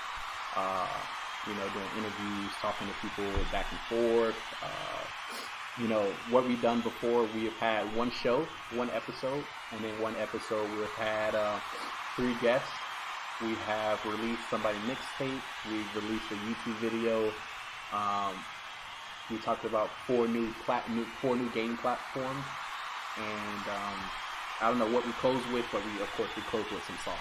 You know, doing interviews, talking to people back and forth. You know, what we've done before, we have had one show, one episode, and then one episode we have had 3 guests. We have released somebody mixtape. We've released a YouTube video. We talked about 4 new game platforms, and I don't know what we closed with, but we closed with some sauce.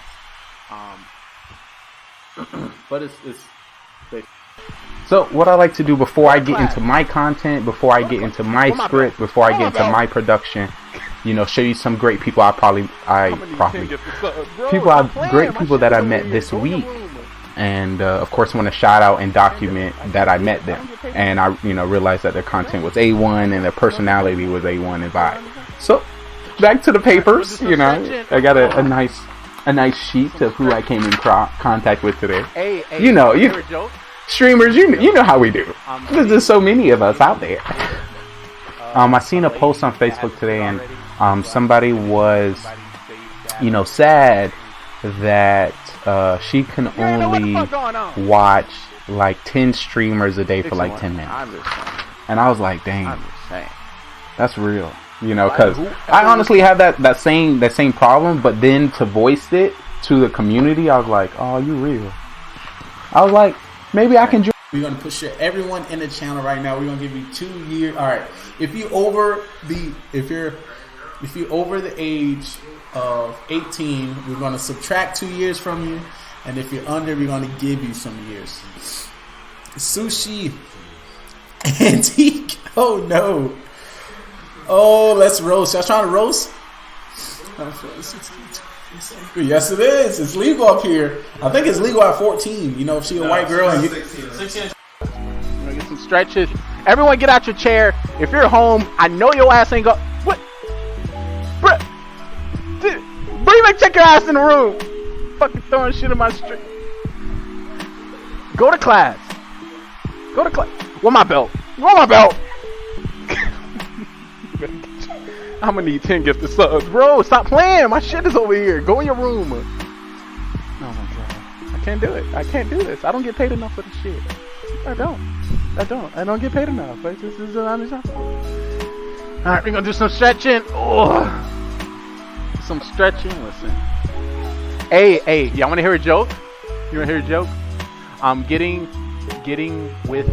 But it's so what I like to do before I get into my content, before I get into my script, before I get into my production, you know, show you some great people great people that I met this week, and of course want to shout out and document that I met them, and I, you know, realized that their content was A1 and their personality was A1 and vibe. So back to the papers, you know, I got a nice sheet of who I came in contact with today. You know, streamers, you know how we do. There's just so many of us out there. I seen a post on Facebook today, and somebody was, you know, sad that she can only watch like 10 streamers a day for like 10 minutes. And I was like, dang, that's real. You know, because I honestly have that same problem, but then to voice it to the community, I was like, oh, you real. I was like, maybe I can join. We're gonna push everyone in the channel right now. We're gonna give you 2 years. All right, if you're over the age of 18, we're gonna subtract 2 years from you, and if you're under, we're gonna give you some years. Sushi Antique. Oh no. Oh, let's roast. Y'all trying to roast? Yes, it is. It's legal up here. I think it's legal at 14. You know, if she's a white girl. And 16. I'm gonna get some stretches. Everyone get out your chair. If you're home, I know your ass ain't go. What? Bring back, take your ass in the room. Fucking throwing shit in my street. Go to class. Go to class. Where my belt? Where my belt? I'm gonna need 10 gifted subs. Bro, stop playing. My shit is over here. Go in your room. Oh my god. I can't do it. I can't do this. I don't get paid enough for this shit. I don't get paid enough. Like, this is unacceptable. Alright, we're gonna do some stretching. Oh, some stretching. Listen. Hey, y'all wanna hear a joke? You wanna hear a joke? Getting with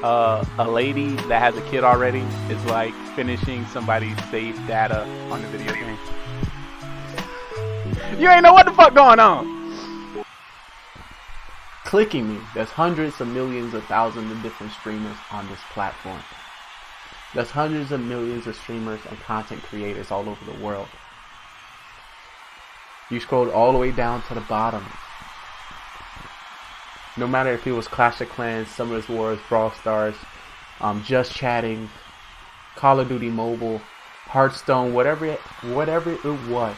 a lady that has a kid already is like finishing somebody's saved data on the video game. You ain't know what the fuck going on. Clicking me. There's hundreds of millions of thousands of different streamers on this platform. There's hundreds of millions of streamers and content creators all over the world. You scrolled all the way down to the bottom. No matter if it was Clash of Clans, Summoners Wars, Brawl Stars, Just Chatting, Call of Duty Mobile, Hearthstone, whatever it was,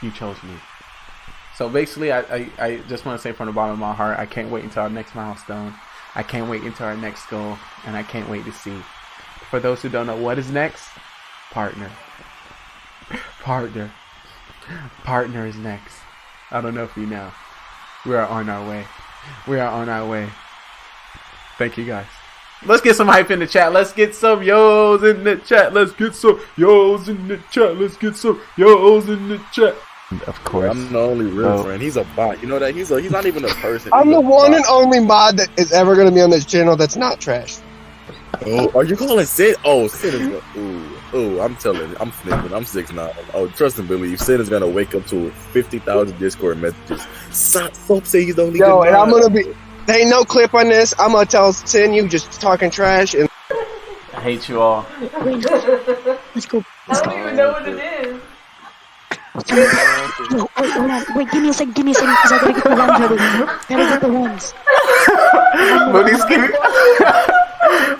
you chose me. So basically, I just want to say from the bottom of my heart, I can't wait until our next milestone. I can't wait until our next goal, and I can't wait to see. For those who don't know what is next, partner. Partner is next. I don't know if you know. We are on our way. Thank you guys. Let's get some hype in the chat. Let's get some yo's in the chat. Let's get some yo's in the chat. Of course. I'm the only real friend. He's a bot. You know that? He's not even a person. I'm the one and only mod that is ever going to be on this channel that's not trash. Oh, are you calling Sid? Oh, Sid is gonna... Ooh, I'm telling you. I'm flipping. I'm 6'9". Oh, trust and believe. Sid is going to wake up to 50,000 Discord messages. Folks say he's the only Yo, and I'm going to be... There ain't no clip on this. I'm going to tell Sin you just talking trash. And I hate you all. Let's go. I don't even know what it is. Yo, wait, hold on. Wait, give me a second, because I gotta get the ones ready. Gotta get the ones.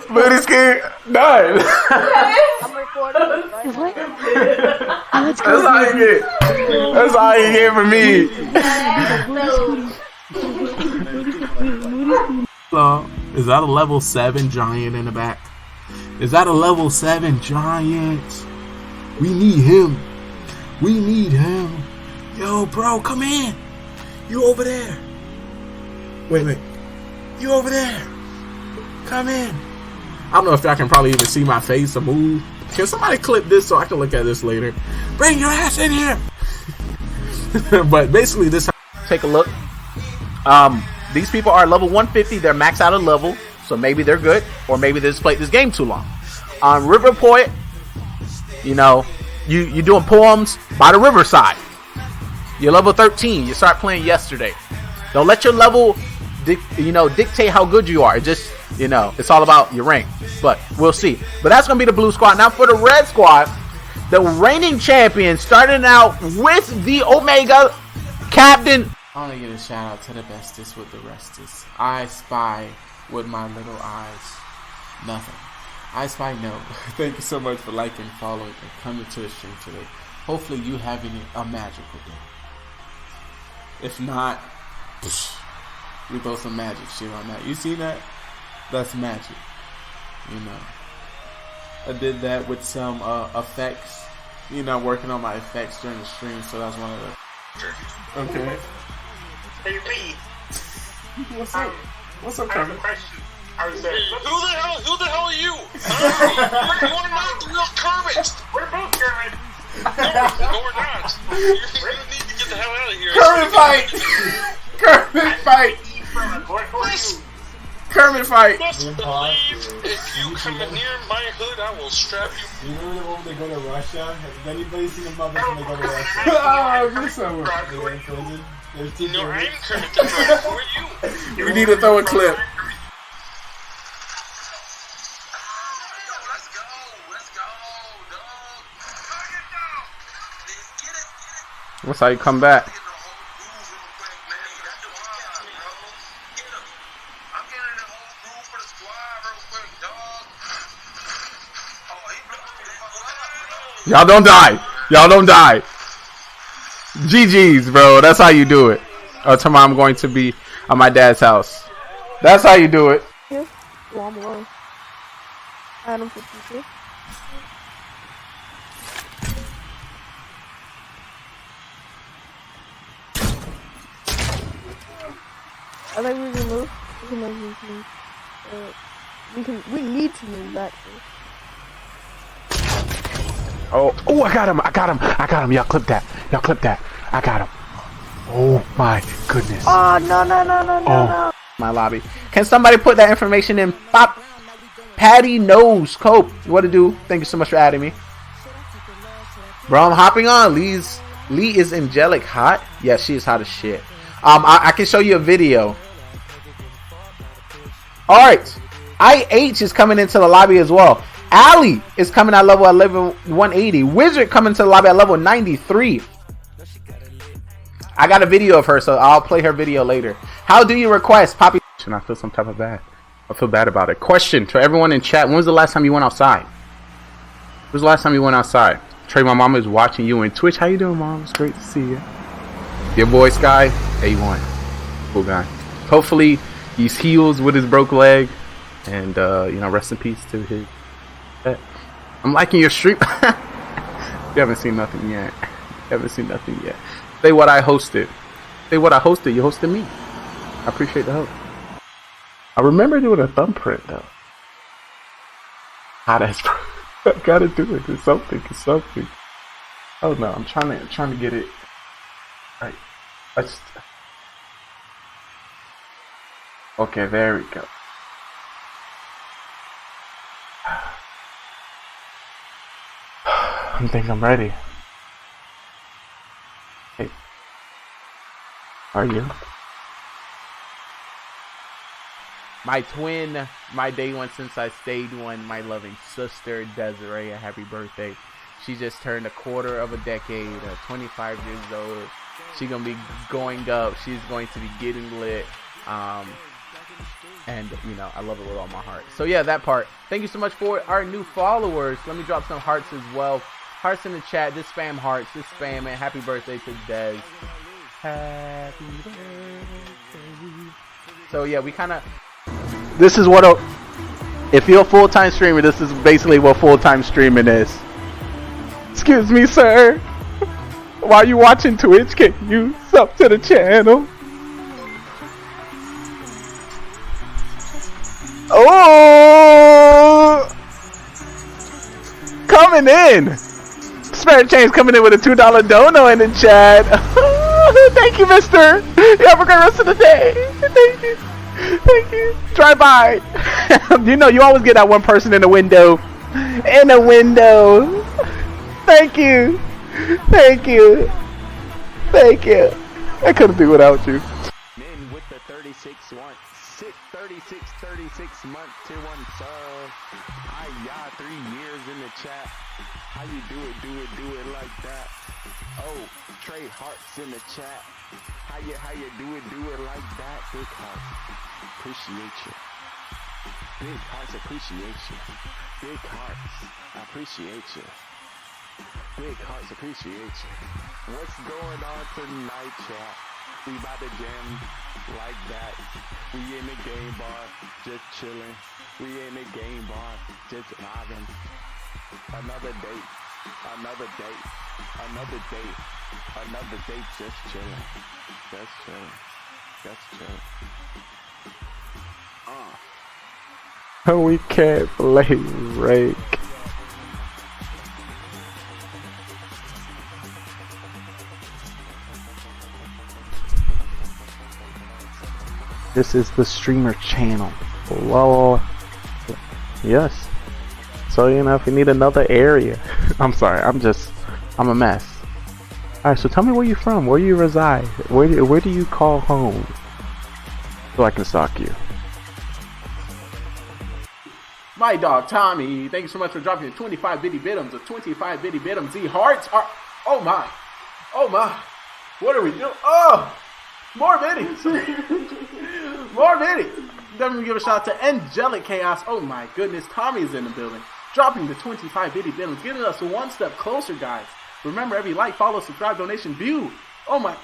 Booty skin, done. I'm recording. What? Let's go. That's all you get. That's all you get from me. Is that a level 7 giant in the back? Is that a level 7 giant? We need him. Yo, bro, come in. You over there. Wait. You over there. Come in. I don't know if y'all can probably even see my face or move. Can somebody clip this so I can look at this later? Bring your ass in here. But basically this... Take a look. These people are level 150. They're maxed out of level. So maybe they're good. Or maybe they just played this game too long. On River Poet, you know, you're doing poems by the riverside. You're level 13. You start playing yesterday. Don't let your level dictate how good you are. It just, it's all about your rank. But we'll see. But that's going to be the blue squad. Now for the red squad, the reigning champion starting out with the Omega captain. I want to give a shout out to the bestest with the restest. I spy with my little eyes nothing. I spy no. Thank you so much for liking, following, and coming to the stream today. Hopefully you having a magical day. If not, we throw some magic shit on that. You see that? That's magic. I did that with some effects. Working on my effects during the stream, so that's one of the... Okay. Hey, Pete. What's up? What's up, Kermit? I was saying, who the hell are you? You want to know the real Kermit? We're both Kermit. No, we're not. You need to get the hell out of here. Kermit fight! Kermit fight! Kermit fight! Best believe if you come near my hood, I will strap you. You remember when they go to Russia? Has anybody seen the mothers when they go to Russia? Oh, good summer. I'm Kermit the Frog for you. We need to throw a clip. That's how you come back. Y'all don't die. GG's, bro. That's how you do it. Tomorrow I'm going to be at my dad's house. That's how you do it. Yeah. Well, I'm alone. Adam 52. I think we can move. We need to move actually. Oh, I got him. Y'all clip that. I got him. Oh my goodness. Oh, no. My lobby. Can somebody put that information in? Pop. Patty knows. Cope. What to do? Thank you so much for adding me. Bro, I'm hopping on. Lee is angelic hot. Yeah, she is hot as shit. I can show you a video. Alright. IH is coming into the lobby as well. Allie is coming at level 180. Wizard coming to the lobby at level 93. I got a video of her, so I'll play her video later. How do you request Poppy? I feel some type of bad. I feel bad about it. Question to everyone in chat: when was the last time you went outside? When was the last time you went outside? Trey, my mama is watching you in Twitch. How you doing, mom? It's great to see you. Your boy Sky, A1, cool guy. Hopefully he's heals with his broke leg, and rest in peace to his. I'm liking your stream. You haven't seen nothing yet. Say what I hosted. You hosted me. I appreciate the help. I remember doing a thumbprint though. Hot as I gotta do it. It's something. Oh no, I'm trying to get it right. Okay, there we go. I think I'm ready. Hey. Are you? My twin, my day one since I stayed one, my loving sister, Desiree, a happy birthday. She just turned a quarter of a decade, 25 years old. She's going to be going up. She's going to be getting lit. And, I love it with all my heart. So, yeah, that part. Thank you so much for our new followers. Let me drop some hearts as well. Hearts in the chat. Just spam hearts. Just spam it. Happy birthday to Des. Happy birthday. So, yeah, we kind of... This is what if you're a full-time streamer, this is basically what full-time streaming is. Excuse me, sir. While you watching Twitch, can you sub to the channel? Oh! Coming in! Spirit Change coming in with a $2 dono in the chat. Thank you, mister. You have a great rest of the day. Thank you. Drive by. You always get that one person in the window. Thank you. I couldn't do without you. Men with the 36 month tier 1 sub. Hi, 3 years in the chat. How you do it like that. Oh, Trey Hearts in the chat. How you do it like that. Big hearts. Appreciate you. Big hearts appreciate you. Big hearts appreciate you. Big hearts appreciate you. What's going on tonight, chat? We about to jam like that. We in the game bar, just chilling. We in the game bar, just vibing. Another date, just chilling. We can't play rake. This is the streamer channel. Well, yes. So if you need another area. I'm sorry, I'm a mess. Alright, so tell me where you're from, where you reside, where do you call home? So I can stalk you. My dog Tommy, thank you so much for dropping the 25 bitty bitums. The 25 bitty bitums. The hearts are. Oh my. What are we doing? Oh, more bitties. More bitties. Then we give a shout out to Angelic Chaos. Oh my goodness, Tommy's in the building. Dropping the 25 bitty bitums, getting us one step closer, guys. Remember, every like, follow, subscribe, donation, view. Oh my.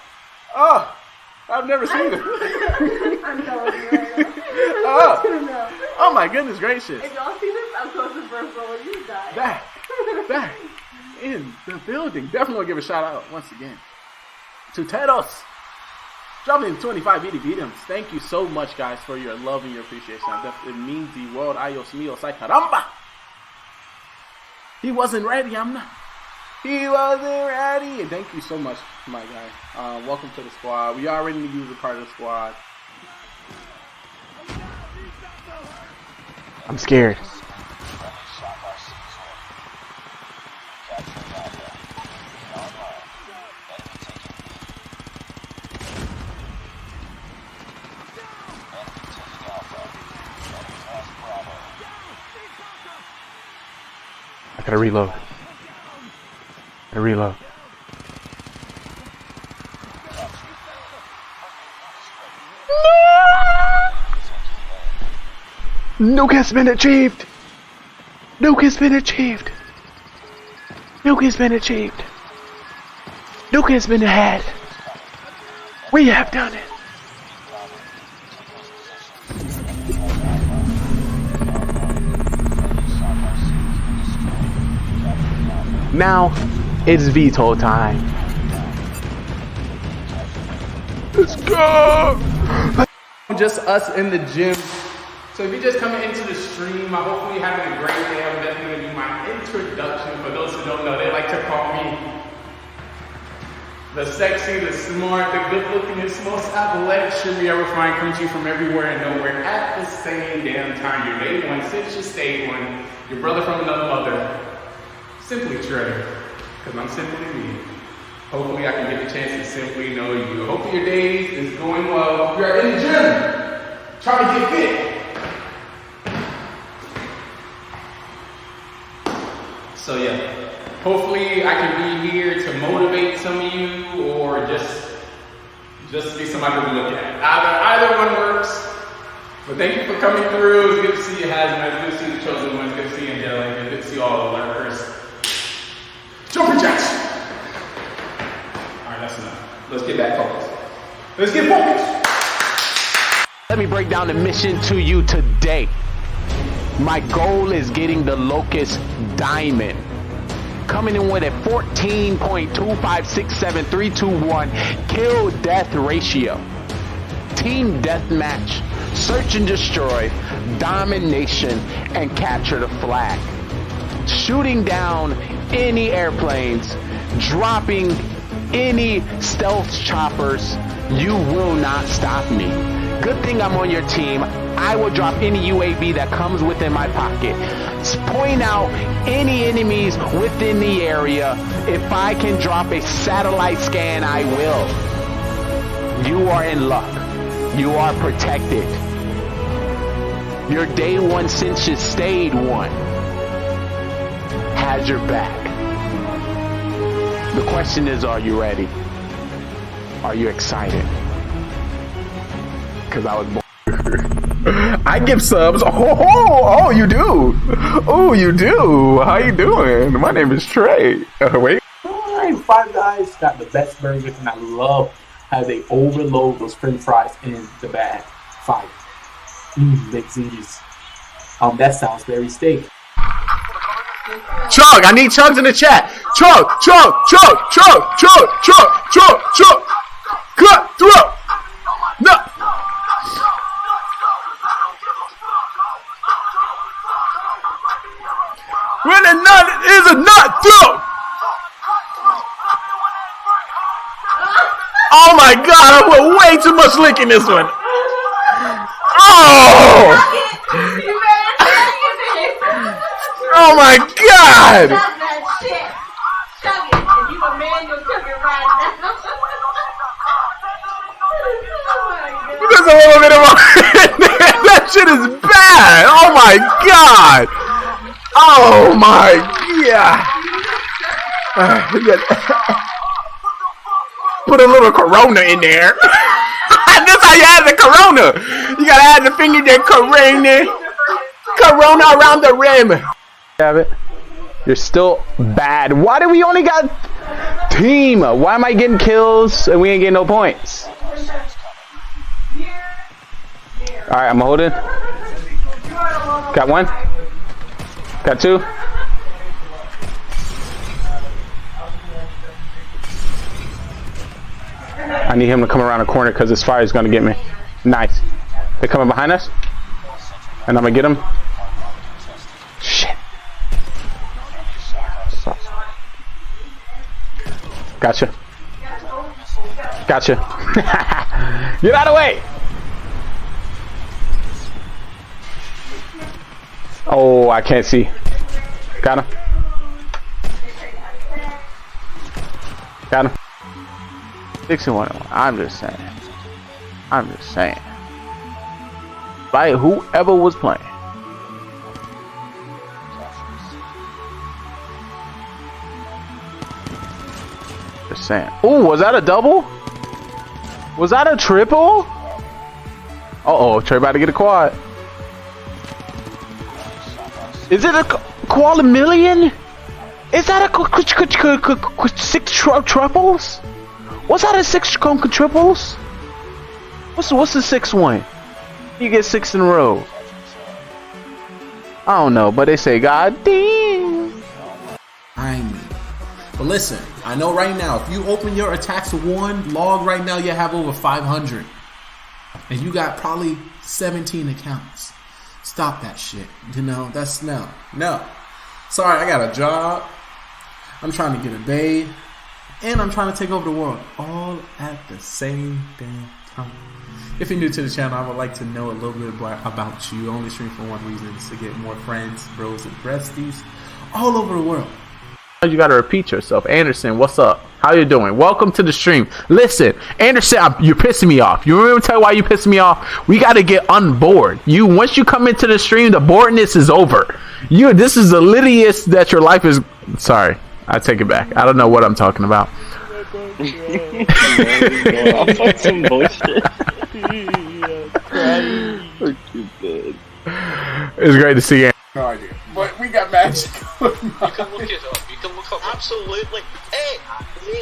I've never seen it. I'm telling you right now. Oh my goodness gracious. If y'all see this, I'm close to personal when you die. Back in the building. Definitely want to give a shout out once again to Tedos. Dropping in 25 BDBs. Thank you so much, guys, for your love and your appreciation. It means the world. Ayos míos, ay caramba. He wasn't ready. I'm not. He wasn't ready. And thank you so much, my guy. Welcome to the squad. We already knew you was a part of the squad. I'm scared. I gotta reload. Nuke has been achieved! Nuke has been achieved! Nuke has been achieved! Nuke has been had! We have done it! Now, it's veto time. Let's go! Just us in the gym. So if you're just coming into the stream, I hopefully you're having a great day. I'm definitely going to do my introduction. For those who don't know, they like to call me the sexy, the smart, the good-lookingest, most athletic should we ever find. Coming to you from everywhere and nowhere at the same damn time. Your day one, since you stayed one. Your brother from another mother. Simply Trey, because I'm simply me. Hopefully I can get the chance to simply know you. Hopefully your day is going well. You're in the gym, trying to get fit. So yeah, hopefully I can be here to motivate some of you or just be somebody to look at. Either one works. But thank you for coming through. It's good to see you, Hazmat. It's good to see the chosen ones. Good to see Angelica. It's good to see all the lurkers. Jumping jacks! Alright, that's enough. Let's get back focused. Let's get focused! Let me break down the mission to you today. My goal is getting the Locust Diamond. Coming in with a 14.2567321 kill death ratio. Team deathmatch, search and destroy, domination, and capture the flag. Shooting down any airplanes, dropping any stealth choppers, you will not stop me. Good thing I'm on your team. I will drop any UAV that comes within my pocket. Point out any enemies within the area. If I can drop a satellite scan, I will. You are in luck. You are protected. Your day one since you stayed one has your back. The question is, are you ready? Are you excited? Because I was born. I give subs. Oh, you do. Oh, you do. How you doing? My name is Trey. Wait. Alright, Five Guys got the best burgers, and I love how they overload those french fries in the bag. Fire. Big Z's. That sounds very steak. Chug, I need chugs in the chat. Chug. Cut through. No. When a nut is a nut through. Oh my god, I put way too much lick in this one. Oh my god! There's a little bit of that shit is bad! Oh my god! Oh my god! Put a little Corona in there. That's how you add the Corona. You gotta add the finger there, Corona around the rim. Have it. You're still bad. Why do we only got team? Why am I getting kills and we ain't getting no points? Alright, I'm holding. Got one. Got two. I need him to come around the corner because this fire is going to get me. Nice. They're coming behind us. And I'm going to get him. Shit. Gotcha. Gotcha. Get out of the way. Oh, I can't see. Got him. Got him. 6-1. I'm just saying. I'm just saying. By whoever was playing. Just saying. Oh, was that a double? Was that a triple? Uh-oh, Trey about to get a quad. Is it a quad million? Is that a 6 triples? What's that a 6 triples? What's the 6-1? You get 6 in a row. I don't know, but they say God damn. I mean, but listen, I know right now, if you open your attacks 1 log right now, you have over 500, and you got probably 17 accounts. Stop that shit. You know, that's no. Sorry, I got a job. I'm trying to get a babe, and I'm trying to take over the world all at the same damn time. If you're new to the channel, I would like to know a little bit about you. I only stream for one reason, is to get more friends, bros, and besties all over the world. You gotta repeat yourself. Anderson, what's up? How you doing? Welcome to the stream. Listen, Anderson, you're pissing me off. You remember tell why you pissing me off? We gotta get on board. Once you come into the stream, the boredness is over. This is the littiest that your life is. Sorry, I take it back. I don't know what I'm talking about. I'll fuck some bullshit. It's great to see you. No idea. But we got magic. You can look it up. You can look up. Absolutely. Hey,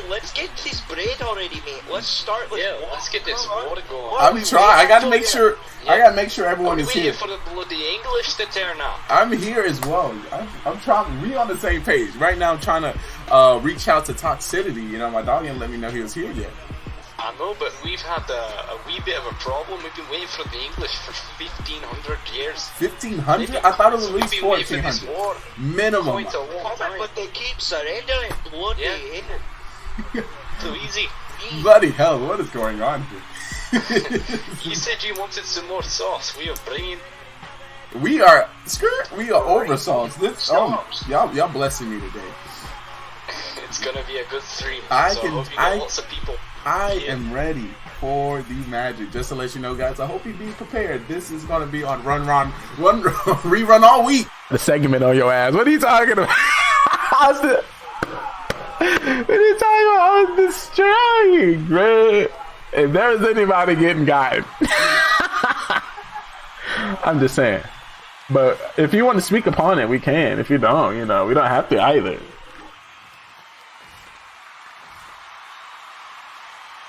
let's get this bread already, mate. Let's start with. Yeah, let's get this water going. I'm trying. I gotta make sure. I gotta make sure everyone is here. For the bloody English to turn up. I'm here as well. I'm trying. We on the same page right now. I'm trying to reach out to Toxicity. You know, my dog didn't let me know he was here yet. I know, but we've had a wee bit of a problem. We've been waiting for the English for 1,500 years. 1,500? I thought it was at least 1,400. Minimum. But they keep surrendering. Bloody too easy. Bloody hell, what is going on here? You said you wanted some more sauce. We are bringing. We are oversauced. Y'all blessing me today. It's gonna be a good stream. Lots of people. I am ready for the magic. Just to let you know, guys, I hope you be prepared. This is going to be on rerun all week. The segment on your ass. What are you talking about? What are you talking about? I was destroying, man. If there's anybody getting gotten. I'm just saying. But if you want to speak upon it, we can. If you don't, we don't have to either.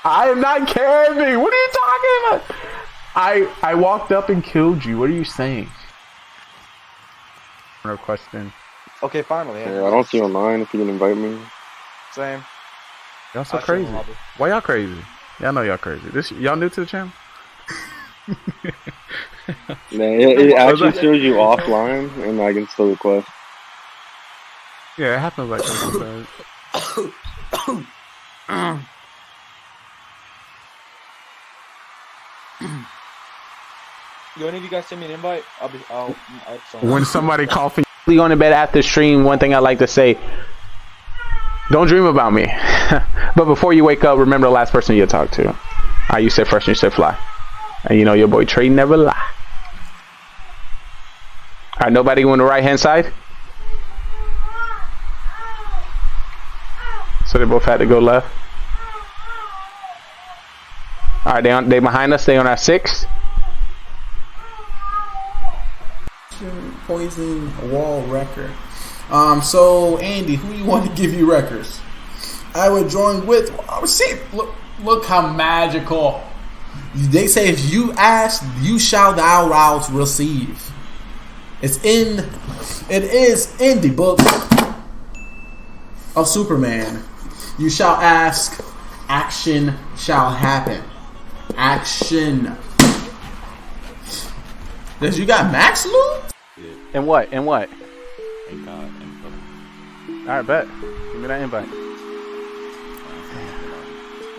I am not camping. What are you talking about? I walked up and killed you. What are you saying? Requesting. Okay, finally. Yeah, I don't see online if you can invite me. Same. Y'all so crazy. Why y'all crazy? Y'all know y'all crazy. Y'all new to the channel? Man, it actually shows you offline, and I can still request. Yeah, it happens like this. Yo, any of you guys send me an invite? I'll when somebody coughing on the bed after stream, one thing I like to say, don't dream about me. But before you wake up, remember the last person you talked to. You said fresh and you said fly. And your boy Trey never lie. Alright, nobody on the right hand side? So they both had to go left. Alright, they behind us, they on our 6. Poison wall record. So Andy, who you want to give you records? I would join with. See, look how magical. They say if you ask, you shall thou receive. It is in the book of Superman. You shall ask, action shall happen. Action. Does you got max loot? And what? Alright, bet. Give me that invite.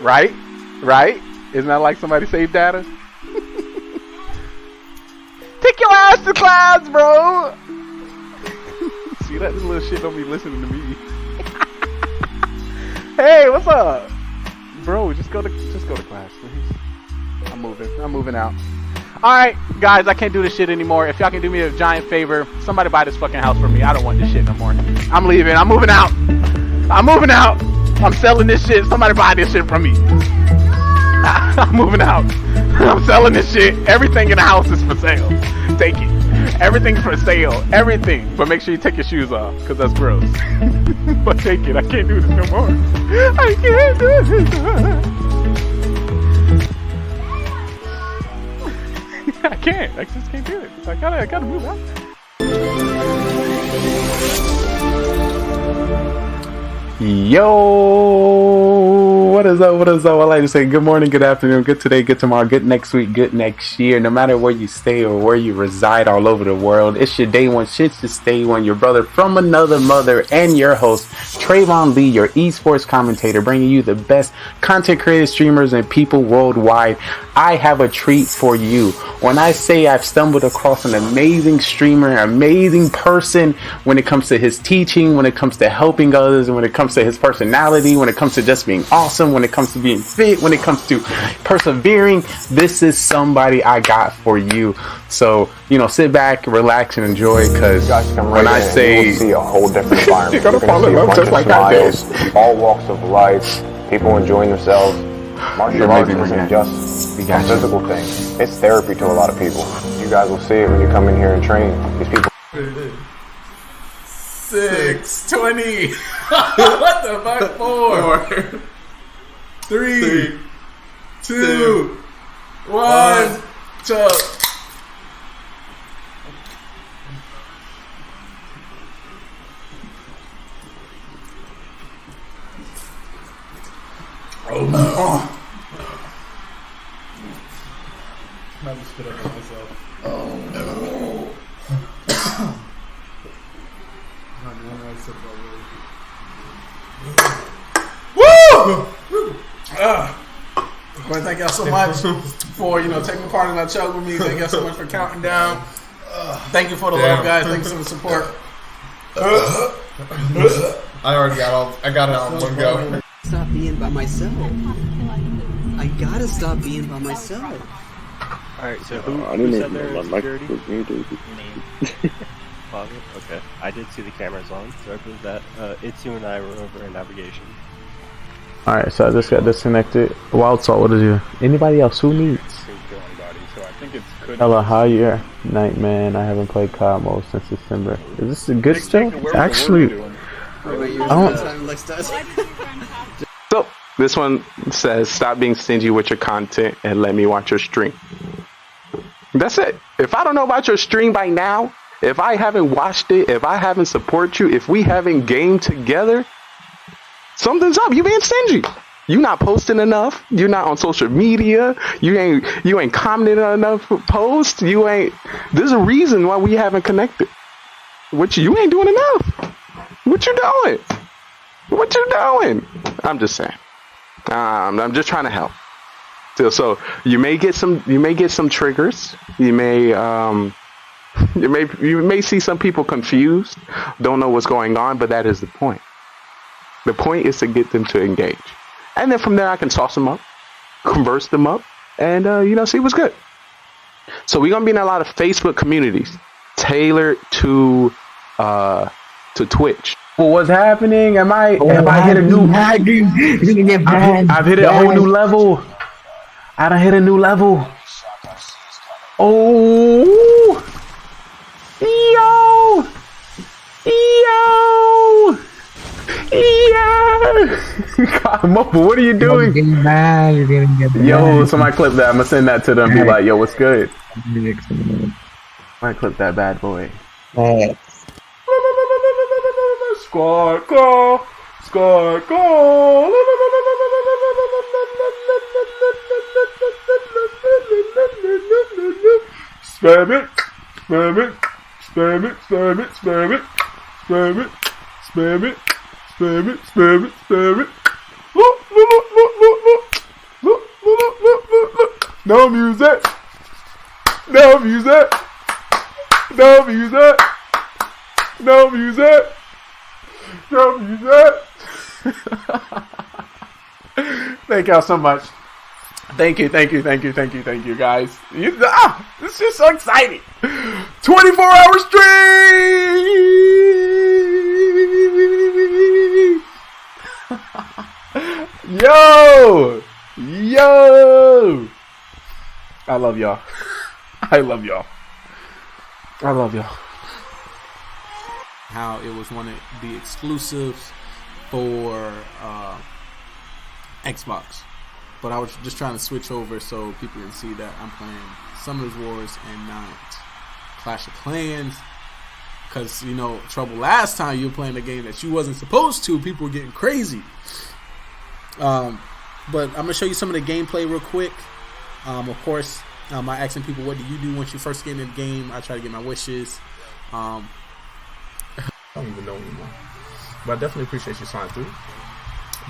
Right? Isn't that like somebody saved data? Take your ass to class, bro! See that? This little shit don't be listening to me. Hey, what's up? Bro, just go to class, please. I'm moving out. Alright, guys, I can't do this shit anymore. If y'all can do me a giant favor, somebody buy this fucking house for me. I don't want this shit no more. I'm leaving. I'm moving out. I'm selling this shit. Somebody buy this shit from me. I'm moving out. I'm selling this shit. Everything in the house is for sale. Take it. Everything's for sale. Everything. But make sure you take your shoes off, because that's gross. But take it. I can't do this no more. I can't do this. I can't. I just can't do it. I gotta move out. Yo, what is up? I like to say good morning, good afternoon, good today, good tomorrow, good next week, good next year. No matter where you stay or where you reside all over the world, it's your day one, shit's just stay one. Your brother from another mother and your host, Trayvon Lee, your esports commentator, bringing you the best content creators, streamers, and people worldwide. I have a treat for you. When I say I've stumbled across an amazing streamer, amazing person when it comes to his teaching, when it comes to helping others, and when it comes to his personality, when it comes to just being awesome, when it comes to being fit, when it comes to persevering, this is somebody I got for you. So, sit back, relax, and enjoy, because when I say... You will see a whole different environment. You're going to fall in love just like I did. All walks of life, people enjoying themselves. Martial arts isn't just a physical thing. It's therapy to a lot of people. You guys will see it when you come in here and train. These people... 6:20. What the fuck? 4, 3, 2, 1. Chuck. Oh no. I just spit up on myself. Oh no. Woo! Well, thank y'all so much for taking part in that show with me. Thank y'all so much for counting down. Thank you for the love, guys. Thank you for the support. I got it on one go. Stop being by myself. I gotta stop being by myself. Alright, so who said there security? Okay, I did see the cameras on, so I believe that Itsu and I were over in navigation. Alright, so I just got disconnected. Wild Salt, what is you? Anybody else? Who needs? Hello, how are you? Night, man. I haven't played COD mode since December. Is this a good still? Actually, I don't... So, this one says, stop being stingy with your content and let me watch your stream. That's it. If I don't know about your stream by now, if I haven't watched it, if I haven't supported you, if we haven't gamed together, something's up. You being stingy. You not posting enough. You're not on social media. You ain't commenting on enough posts. There's a reason why we haven't connected. You ain't doing enough. What you doing? I'm just saying. I'm just trying to help. So you may get some triggers. You may see some people confused, don't know what's going on, but that is the point. The point is to get them to engage. And then from there I can toss them up, converse them up, and see what's good. So we're gonna be in a lot of Facebook communities tailored to Twitch. Well, what's happening? Have I hit a new? I've hit a whole new level. I done hit a new level. Oh, yo. God, Moppo, what are you doing? You're getting mad. You're gonna get mad. Yo, somebody clip that. I'm gonna send that to them. Be like, yo, what's good? Somebody clip that bad boy. Squad go, squad go. Spam it, spam it, spam it, spam it, spam it, spam it, spam it, spam it, spam it, spam it. Look, look, look, look, look, look, look, look, look, look, look. No music. No music. No music. No music. No music. Thank y'all so much. Thank you, thank you, thank you, thank you, thank you, guys. This is just so exciting. 24-hour stream. Yo, yo. I love y'all. I love y'all. I love y'all. How it was one of the exclusives for Xbox, but I was just trying to switch over so people can see that I'm playing Summoners Wars and not Clash of Clans. Because, you know, Trouble, last time you were playing a game that you wasn't supposed to, people were getting crazy. But I'm going to show you some of the gameplay real quick. Of course, I'm asking people, what do you do once you first get in the game? I try to get my wishes. I don't even know anymore. But I definitely appreciate you signing through.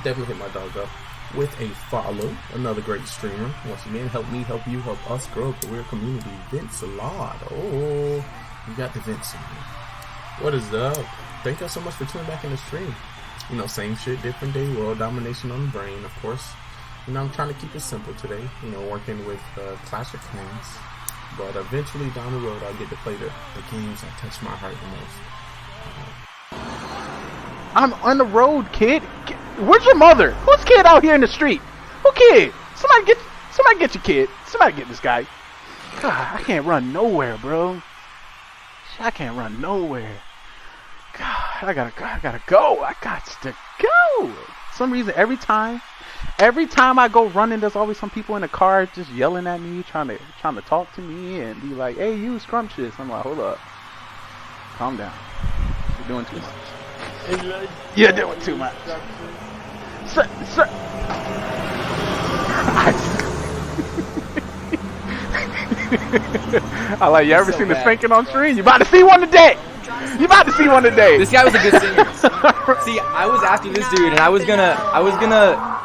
Definitely hit my dog up with a follow. Another great streamer. Once again, help me, help you, help us grow a career community. Vince Lord. Oh, you got the Vince in here. What is up? Thank y'all so much for tuning back in the stream. You know, same shit, different day, world domination on the brain, of course. You know, I'm trying to keep it simple today. You know, working with Clash of Clans. But eventually down the road, I'll get to play the games that touch my heart the most. I'm on the road, kid. Where's your mother? Who's kid out here in the street? Who kid? Somebody get your kid. Somebody get this guy. God, I can't run nowhere, bro. I can't run nowhere. God, I gotta go. I got to go. For some reason, every time I go running, there's always some people in the car just yelling at me, trying to talk to me and be like, "Hey, you scrumptious." I'm like, hold up, calm down. You're doing too much. You're doing too much. Sir. I like, you ever seen the spanking on screen? You about to see one today. This guy was a good singer. See, I was after this dude, and I was gonna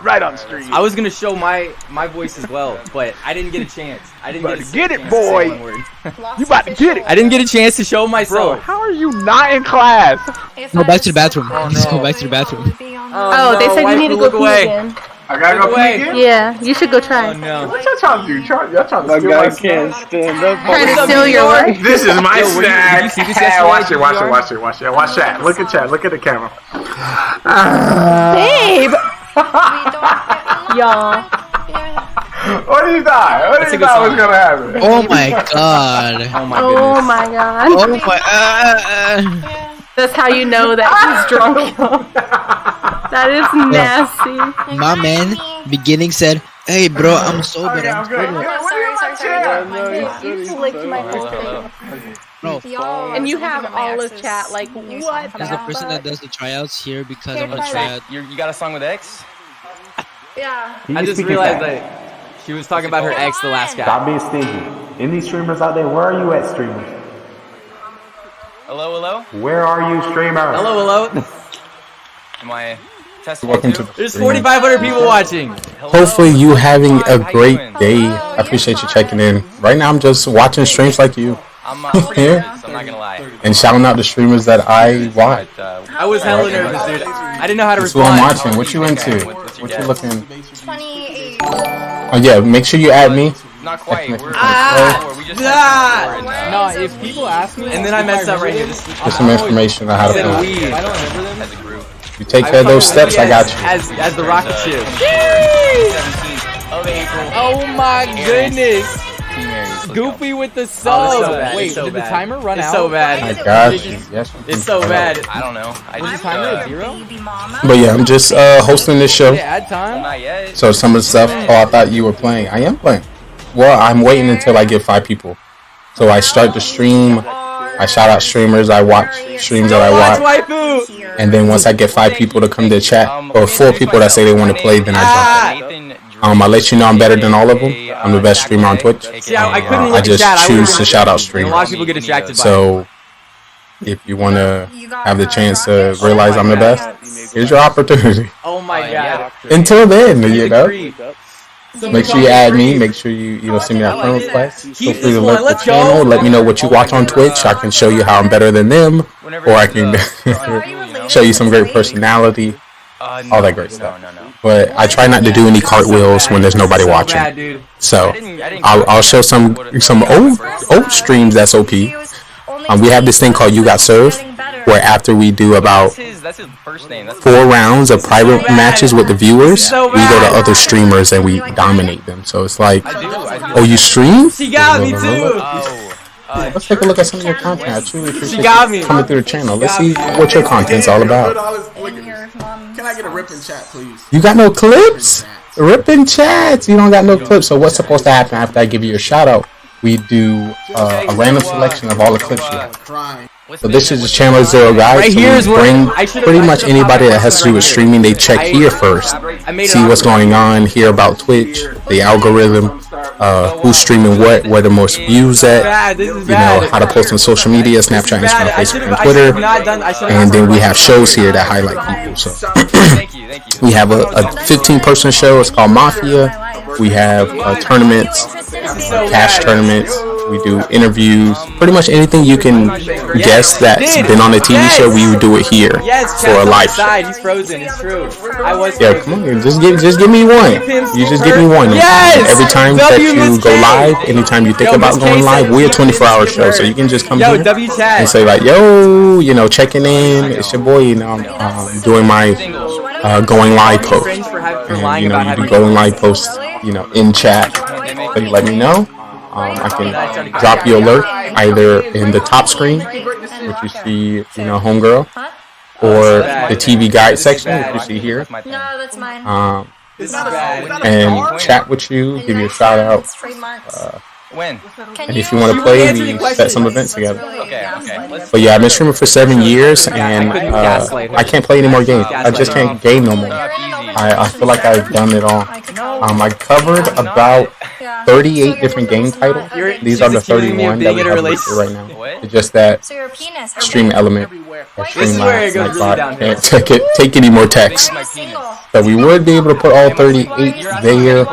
right on stream. I was gonna show my voice as well, but I didn't get a chance. I didn't get it, boy. You about to get it. I didn't get a chance to show myself. Bro, how are you not in class? Go back to the bathroom. Just go back to the bathroom. Oh, they said you need to go pee again. I gotta go pee again? Yeah, you should go try. Oh no. What y'all trying to do? Y'all trying to steal my can't stand up. Trying to steal your what? This is my snack. Did you see this yesterday? Watch it. Watch that. Look at chat. Look at the camera. Babe! Y'all. What do you thought? What do you thought was gonna happen? Oh my god. Oh my goodness. Oh my god. Oh my. That's how you know that he's drunk. That is nasty. My man, beginning said, "Hey bro, I'm sober." You flicked my wrist. Bro, and you have all of chat. Like, what? There's a person that does the tryouts here because I'm a tryout. You got a song with X? Yeah. I just realized that she was talking about her ex, the last guy. Stop being stingy. Any streamers out there, where are you at, streamers? Hello? Where are you, streamers? Hello? Am I testing? Welcome to There's 4,500 people watching. Hopefully you having a great day. I appreciate you checking in. Right now I'm just watching streams like you. I'm pretty nervous, I'm not gonna lie. And shouting out the streamers that I watch. I was hella nervous, dude. I didn't know how to That's respond. what I'm watching. What you into? What you looking? 28. Oh yeah, make sure you add me. Not quite. We just No, if people ask me, and then I messed up right here. Just some information on how to I play. don't remember them as a group. You take care of those steps, I got you. As the rocket ship. 17th of April. Oh my goodness. Team Aries. Let's Goofy with the Oh, sub. it's so bad. Wait, It's so did the bad. timer run It's out? so bad. I got you. Yes. It's so bad. I don't know. Was the timer at 0? But yeah, I'm just hosting this show. Yeah, add time. Not yet. So some of the stuff. Oh, I thought you were playing. I am playing. Well, I'm waiting until I get 5 people. So I start the stream. I shout out streamers. I watch streams that I watch. And then once I get 5 people to come to chat, or 4 people that say they want to play, then I jump. I let you know I'm better than all of them. I'm the best streamer on Twitch. See, I couldn't look I at just chat. choose to shout out A lot streamers. of people get distracted by it. So if you want to have the chance to realize I'm the best, here's your opportunity. Oh my god. Until then, you know. Make sure you add me. Make sure you send me that friend request. Feel free to like the channel. Let me know what you watch on Twitch. I can show you how I'm better than them, or I can show you some great personality, all that great stuff. But I try not to do any cartwheels when there's nobody watching. So I'll show some old streams that's OP. We have this thing called You Got Served, where after we do about 4 rounds of private matches with the viewers, we go to other streamers and we dominate them. So it's like, oh, you stream? She got me too. Let's take a look at some of your content. I truly appreciate She got me. you coming through the channel. Let's see what your content's all about. Can I get a rip in chat, please? You got no clips? Rip in chats. You don't got no clips. So what's supposed to happen after I give you your shout out? We do a random selection of all the clips you have. So this is the channel 0 guide. Right so here we is where bring I should've- pretty much anybody that has to do with streaming. They check here first, see what's going on, hear about Twitch, the algorithm, who's streaming what, where the most views at, you know, how to post on social media, Snapchat, Instagram, Facebook, and Twitter, and then we have shows here that highlight people. So we have a 15-person show. It's called Mafia. We have tournaments, cash tournaments. We do interviews. Pretty much anything you can guess that's been on a TV show, we would do it here for a live show. He's frozen. It's true. I was. Yeah, come on, just give me one. You just give me one. Yes! Every time that you go live, anytime you think about going live, we're a 24-hour show, so you can just come here and say like, yo, you know, checking in. It's your boy. You know, I'm doing my going live post, and you know, you do going live posts, you know, in chat. So you let me know. I can drop you alert either in the top screen, which you see, you know, homegirl, or the TV guide section, which you see here. No, that's mine. And chat with you, give you a shout out. When? And if you want to play, we set some events together. Okay. But yeah, I've been streaming for 7 years, and I can't play any more games. I just can't game no more. I feel like I've done it all. I covered about 38 different game titles. These are the 31 that we have listed right now. It's just that stream element, Streamline, can't take any more text. So we would be able to put all 38 there,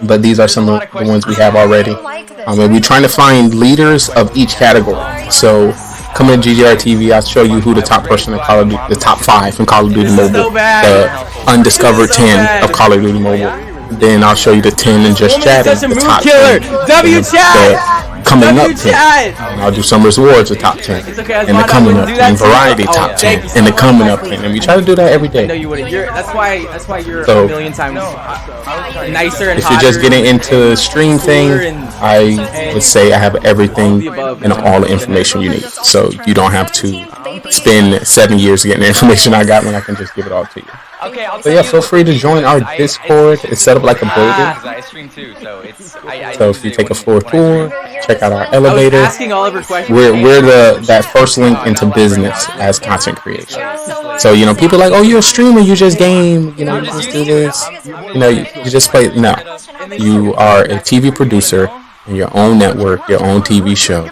but these are some of the ones we have already. We're trying to find leaders of each category. So coming to GGR TV, I'll show you who the top person in Call of Duty, the top 5 in Call of Duty Mobile, the undiscovered 10 of Call of Duty Mobile. Then I'll show you the 10 and just chatting, the top 10, the coming up 10. And I'll do Summer's Awards, the top 10, and the coming up 10, Variety top 10, and the coming up 10. And we try to do that every day. That's why you're So, a million times nicer and if you're just getting into the stream thing, I would say I have everything and all the information you need. So you don't have to spend 7 years getting the information I got when I can just give it all to you. So yeah, feel free to join our Discord. It's set up like a building. I stream too, so it's. So if you take a floor tour, check out our elevator. Asking all of her questions. We're that first link into business as content creation. So you know, people are like, oh, you're a streamer, you just game, you know, you just do this, you know, you just play. No, you are a TV producer in your own network, your own TV show,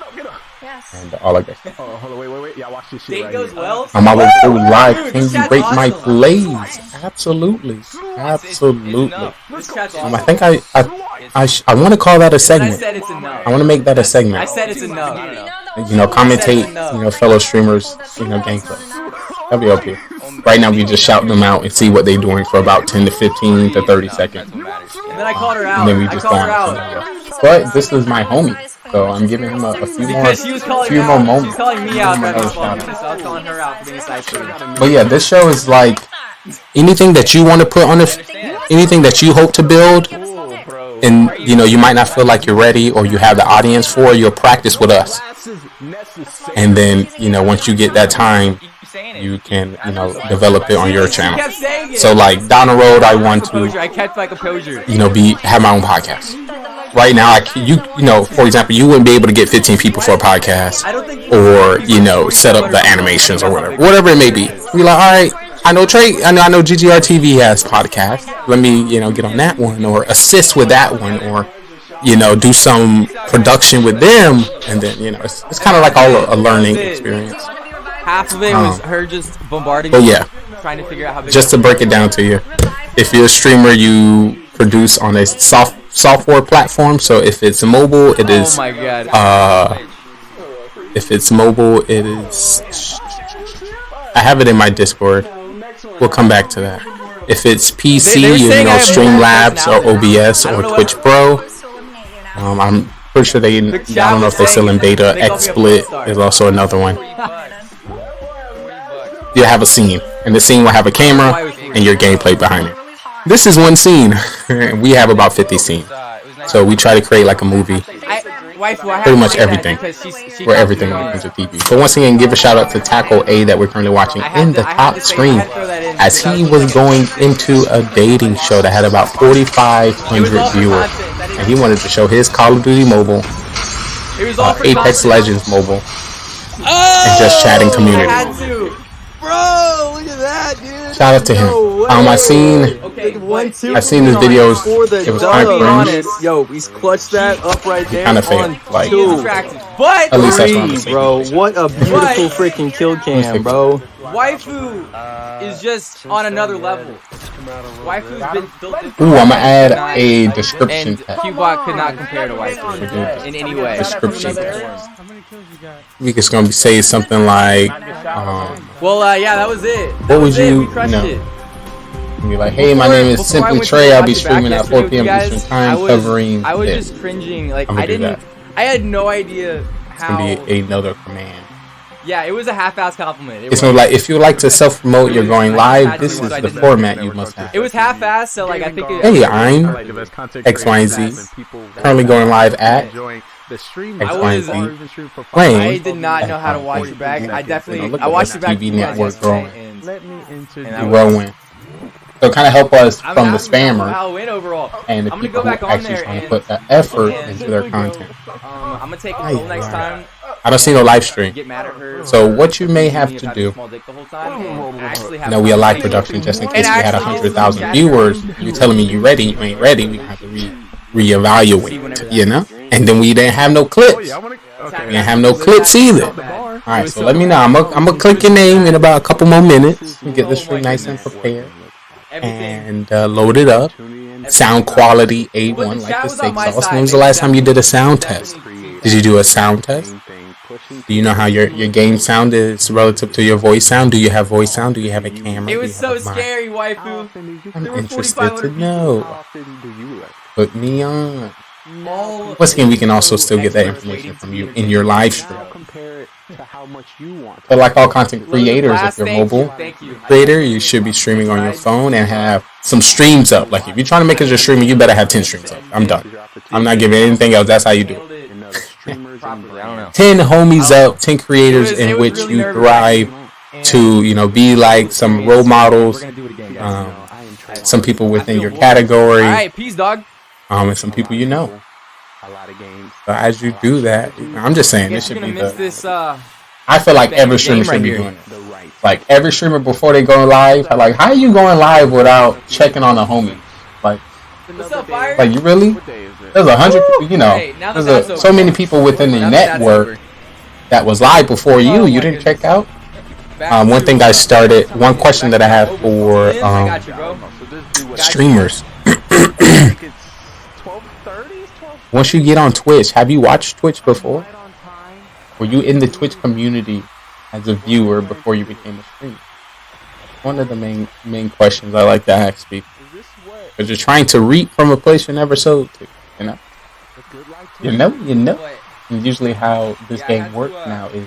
and all of that. I'm all go live. Can you rate my plays? Absolutely. I think I want to call that a segment. I want to make that a segment. I said it's a no. You know, commentate, you know, fellow streamers, you know, gameplay. That'd be okay. Right now, we just shout them out and see what they're doing for about 10 to 15 to 30 seconds. And then I called her out. And then we just go on. But this is my homie, so I'm giving him a few more moments. She's calling me out right before, so I'm calling her out for being a side streamer. But yeah, this show is like anything that you want to put on anything that you hope to build and you might not feel like you're ready or you have the audience for it, you'll practice with us. And then, once you get that time, you can, develop it on your channel. So like down the road, I want to, I kept my composure. have my own podcast. Right now, for example, you wouldn't be able to get 15 people for a podcast, or set up the animations or whatever it may be. You're like, all right, I know Trey, I know GGR TV has podcast. Let me, get on that one, or assist with that one, or do some production with them, and then it's kind of like all a learning experience. Half of it was her just bombarding me, trying to figure out how big. Just to break it down to you, if you're a streamer, you produce on a software platform. So if it's mobile, it is. Oh my god. If it's mobile, it is. I have it in my Discord. We'll come back to that. If it's PC, Streamlabs or OBS or Twitch Pro. I'm pretty sure I don't know if they're still in beta. XSplit is also another one. You have a scene, and the scene will have a camera and your gameplay behind it. This is one scene. We have about 50 scenes, so we try to create like a movie. Pretty much everything, where everything comes with TV. But once again, give a shout out to Tackle A that we're currently watching in the top screen, as he was going into a dating show that had about 4,500 viewers, and he wanted to show his Call of Duty mobile, Apex Legends mobile, and just chatting community. Bro, look at that, dude. Shout out to him. I seen his videos. It was kind of cringe. Yo, he's clutched that up right there. Kind of failed. Like, but at least that's what I'm saying. Bro, what a beautiful freaking kill cam, bro. Waifu is just on another level. Waifu's been built. Ooh, I'm gonna add a description tag. Qbot could not compare to Waifu in any way. Description tag. We just gonna say something like, yeah, that was it. What would you, be like, hey, my name is Simply Trey. I'll be streaming at 4 p.m. Eastern Time, covering. I was just cringing. Like I had no idea how. It's gonna be another command. Yeah, it was a half-ass compliment. It's like if you like to self-promote, you're going live. This is the format you must have. It was half-ass, so like I think. Hey, I'm X, Y, and Z. Currently going live at X, Y, and Z. Playing. I did not know how to watch it back. I watched it back. TV network growing. Growing. So kind of help us from the spammer and the people who actually trying to put the effort into their content. I'm gonna take a poll next time. I don't see no live stream. So what you may have to do, we a live production just in case we had 100,000 viewers. You're telling me you ready, you ain't ready. We have to reevaluate, And then we didn't have no clips. We didn't have no clips either. All right, so let me know. I'm gonna click your name in about a couple more minutes. We get this stream nice and prepared. And load it up. Sound quality A1 like the steak sauce. When was the last time you did a sound test? Did you do a sound test? Do you know how your game sound is relative to your voice sound? Do you have voice sound? Do you have a camera? It was so scary, waifu. I'm interested to know. Put me on. Once again, we can also still get that information from you in your live stream. But like all content creators, if you're mobile creator, you should be streaming on your phone and have some streams up. Like if you're trying to make it a streamer, you better have 10 streams up. I'm done. I'm not giving anything else. That's how you do it. 10 homies up, 10 creators in which you thrive to, be like some role models, some people within your category. All right, peace, dog. And some people a lot of games. But as you do that, I'm just saying this should be I feel like every streamer should be doing it. Like every streamer before they go live, like how are you going live without checking on a homie? Like you really? There's 100. There's so many people within the network that was live before you. You didn't check out. One thing I started. One question that I have for streamers. Once you get on Twitch, have you watched Twitch before? Were you in the Twitch community as a viewer before you became a streamer? One of the main questions I like to ask people. Because you're trying to reap from a place you never sowed to, You know. And usually how this game works now is,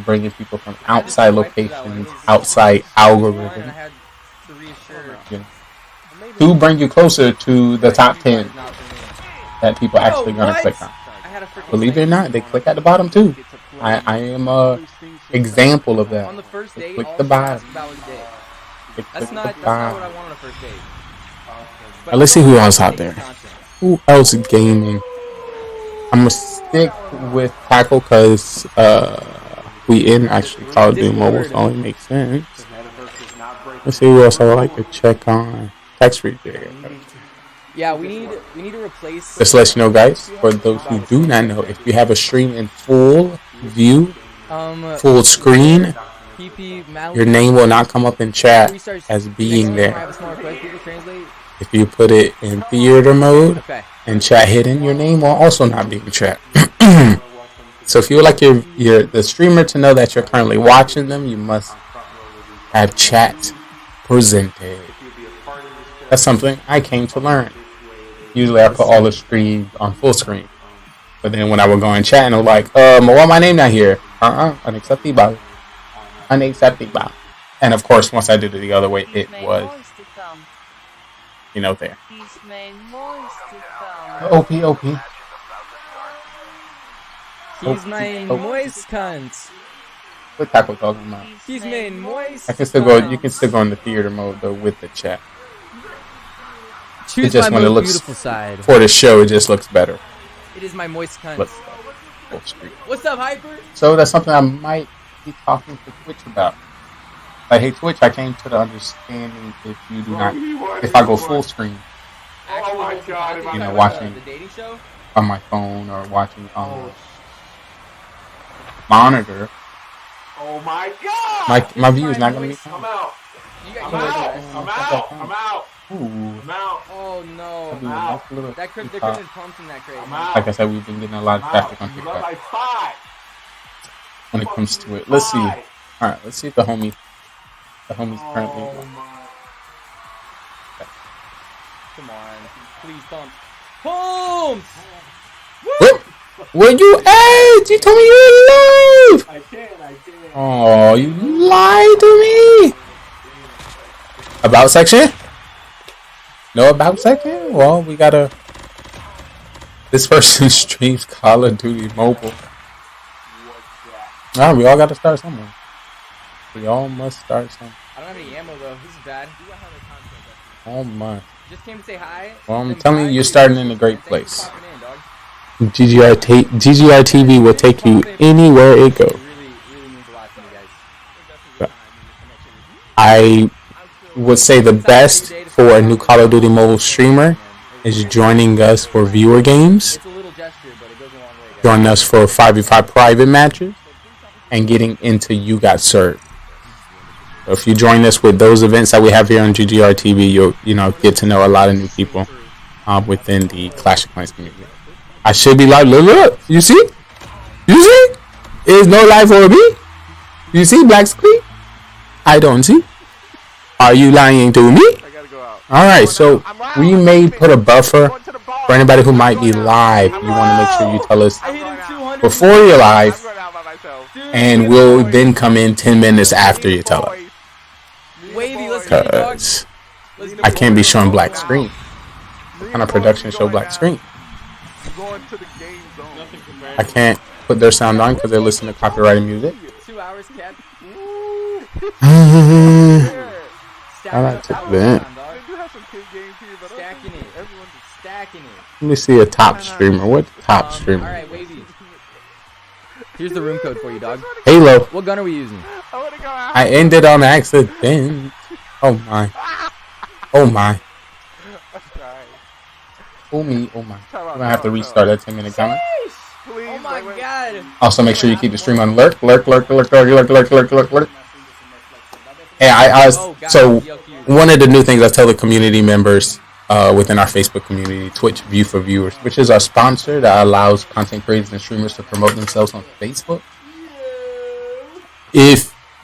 bringing people from outside locations, outside algorithms, to bring you closer to the top 10 that people actually gonna click on. Believe it or not, they click at the bottom too. I am a example of that. On the first date, click all the she bottom. asked about was dick. That's not what I want on a first date. Let's see who else out there. Who else is gaming? I'm gonna stick with Tackle because we in actually Call of Duty Mobile, so it only makes sense. Let's see who else I would like to check on. Text read there. Yeah, we need to replace. Just to let you know, guys, for those who do not know, if you have a stream in full view, full screen, your name will not come up in chat as being there. If you put it in theater mode and chat hidden, your name will also not be in chat. So if you would like you're the streamer to know that you're currently watching them, you must have chat presented. That's something I came to learn. Usually I put all the streams on full screen. But then when I would go in chat and I'm like, why my name not here? Unacceptable. Unacceptable. And of course, once I did it the other way, it was, there. OP. He's my moist cunt. What Tackle talking about? He's my moist. I can still go. You can still go in the theater mode though with the chat. Choose just my when it most looks beautiful side. For the show, it just looks better. It is my moist cunt. What's up, Hyper? So that's something I might be talking to Twitch about. Like, hey Twitch, I came to the understanding if I go full screen, Oh my god! Watching the dating show on my phone or watching on monitor. Oh my god! My view is not going to be. I'm out. I'm out. Ooh. I'm out. Oh no! That crate, there couldn't have pumped in that crate. Like I said, we've been getting a lot of traffic on TikTok when it comes to it. Let's see. All right, let's see if the homies currently. Come on, please pump. Pumps! Where you at? You told me you were alive! I can. Oh, you lied to me! About section? No about section? Well, we gotta... This person streams Call of Duty Mobile. Alright, we all gotta start somewhere. We all must start somewhere. I don't have any ammo though, this is bad. Oh my. Just came to say hi. Well, I'm telling you, you're starting in a great place. GGR TV will take you anywhere it goes. I would say the best for a new Call of Duty Mobile streamer is joining us for viewer games, joining us for 5v5 private matches, and getting into You Got Served. So if you join us with those events that we have here on GGR TV, you'll get to know a lot of new people within the Clash of Clans community. I should be live. Look, you see? There's no live for me. You see black screen? I don't see. Are you lying to me? Alright, so we may put a buffer for anybody who might be live. You want to make sure you tell us before you're live, and we'll then come in 10 minutes after you tell us. Because I can't be showing black screen. What kind of production show black screen? I can't put their sound on because they're listening to copyrighted music. 2 hours, Cap. I like to vent. Stacking it. Let me see a top streamer. What top streamer? Alright, Wavy. Here's the room code for you, dog. Halo. What gun are we using? I ended on accident. Oh my. Oh my. Oh me. Oh my. I'm gonna have to restart that 10-minute comment. Oh my god. Also, make sure you keep the stream on lurk. Hey, so one of the new things I tell the community members within our Facebook community, Twitch View for Viewers, which is our sponsor that allows content creators and streamers to promote themselves on Facebook.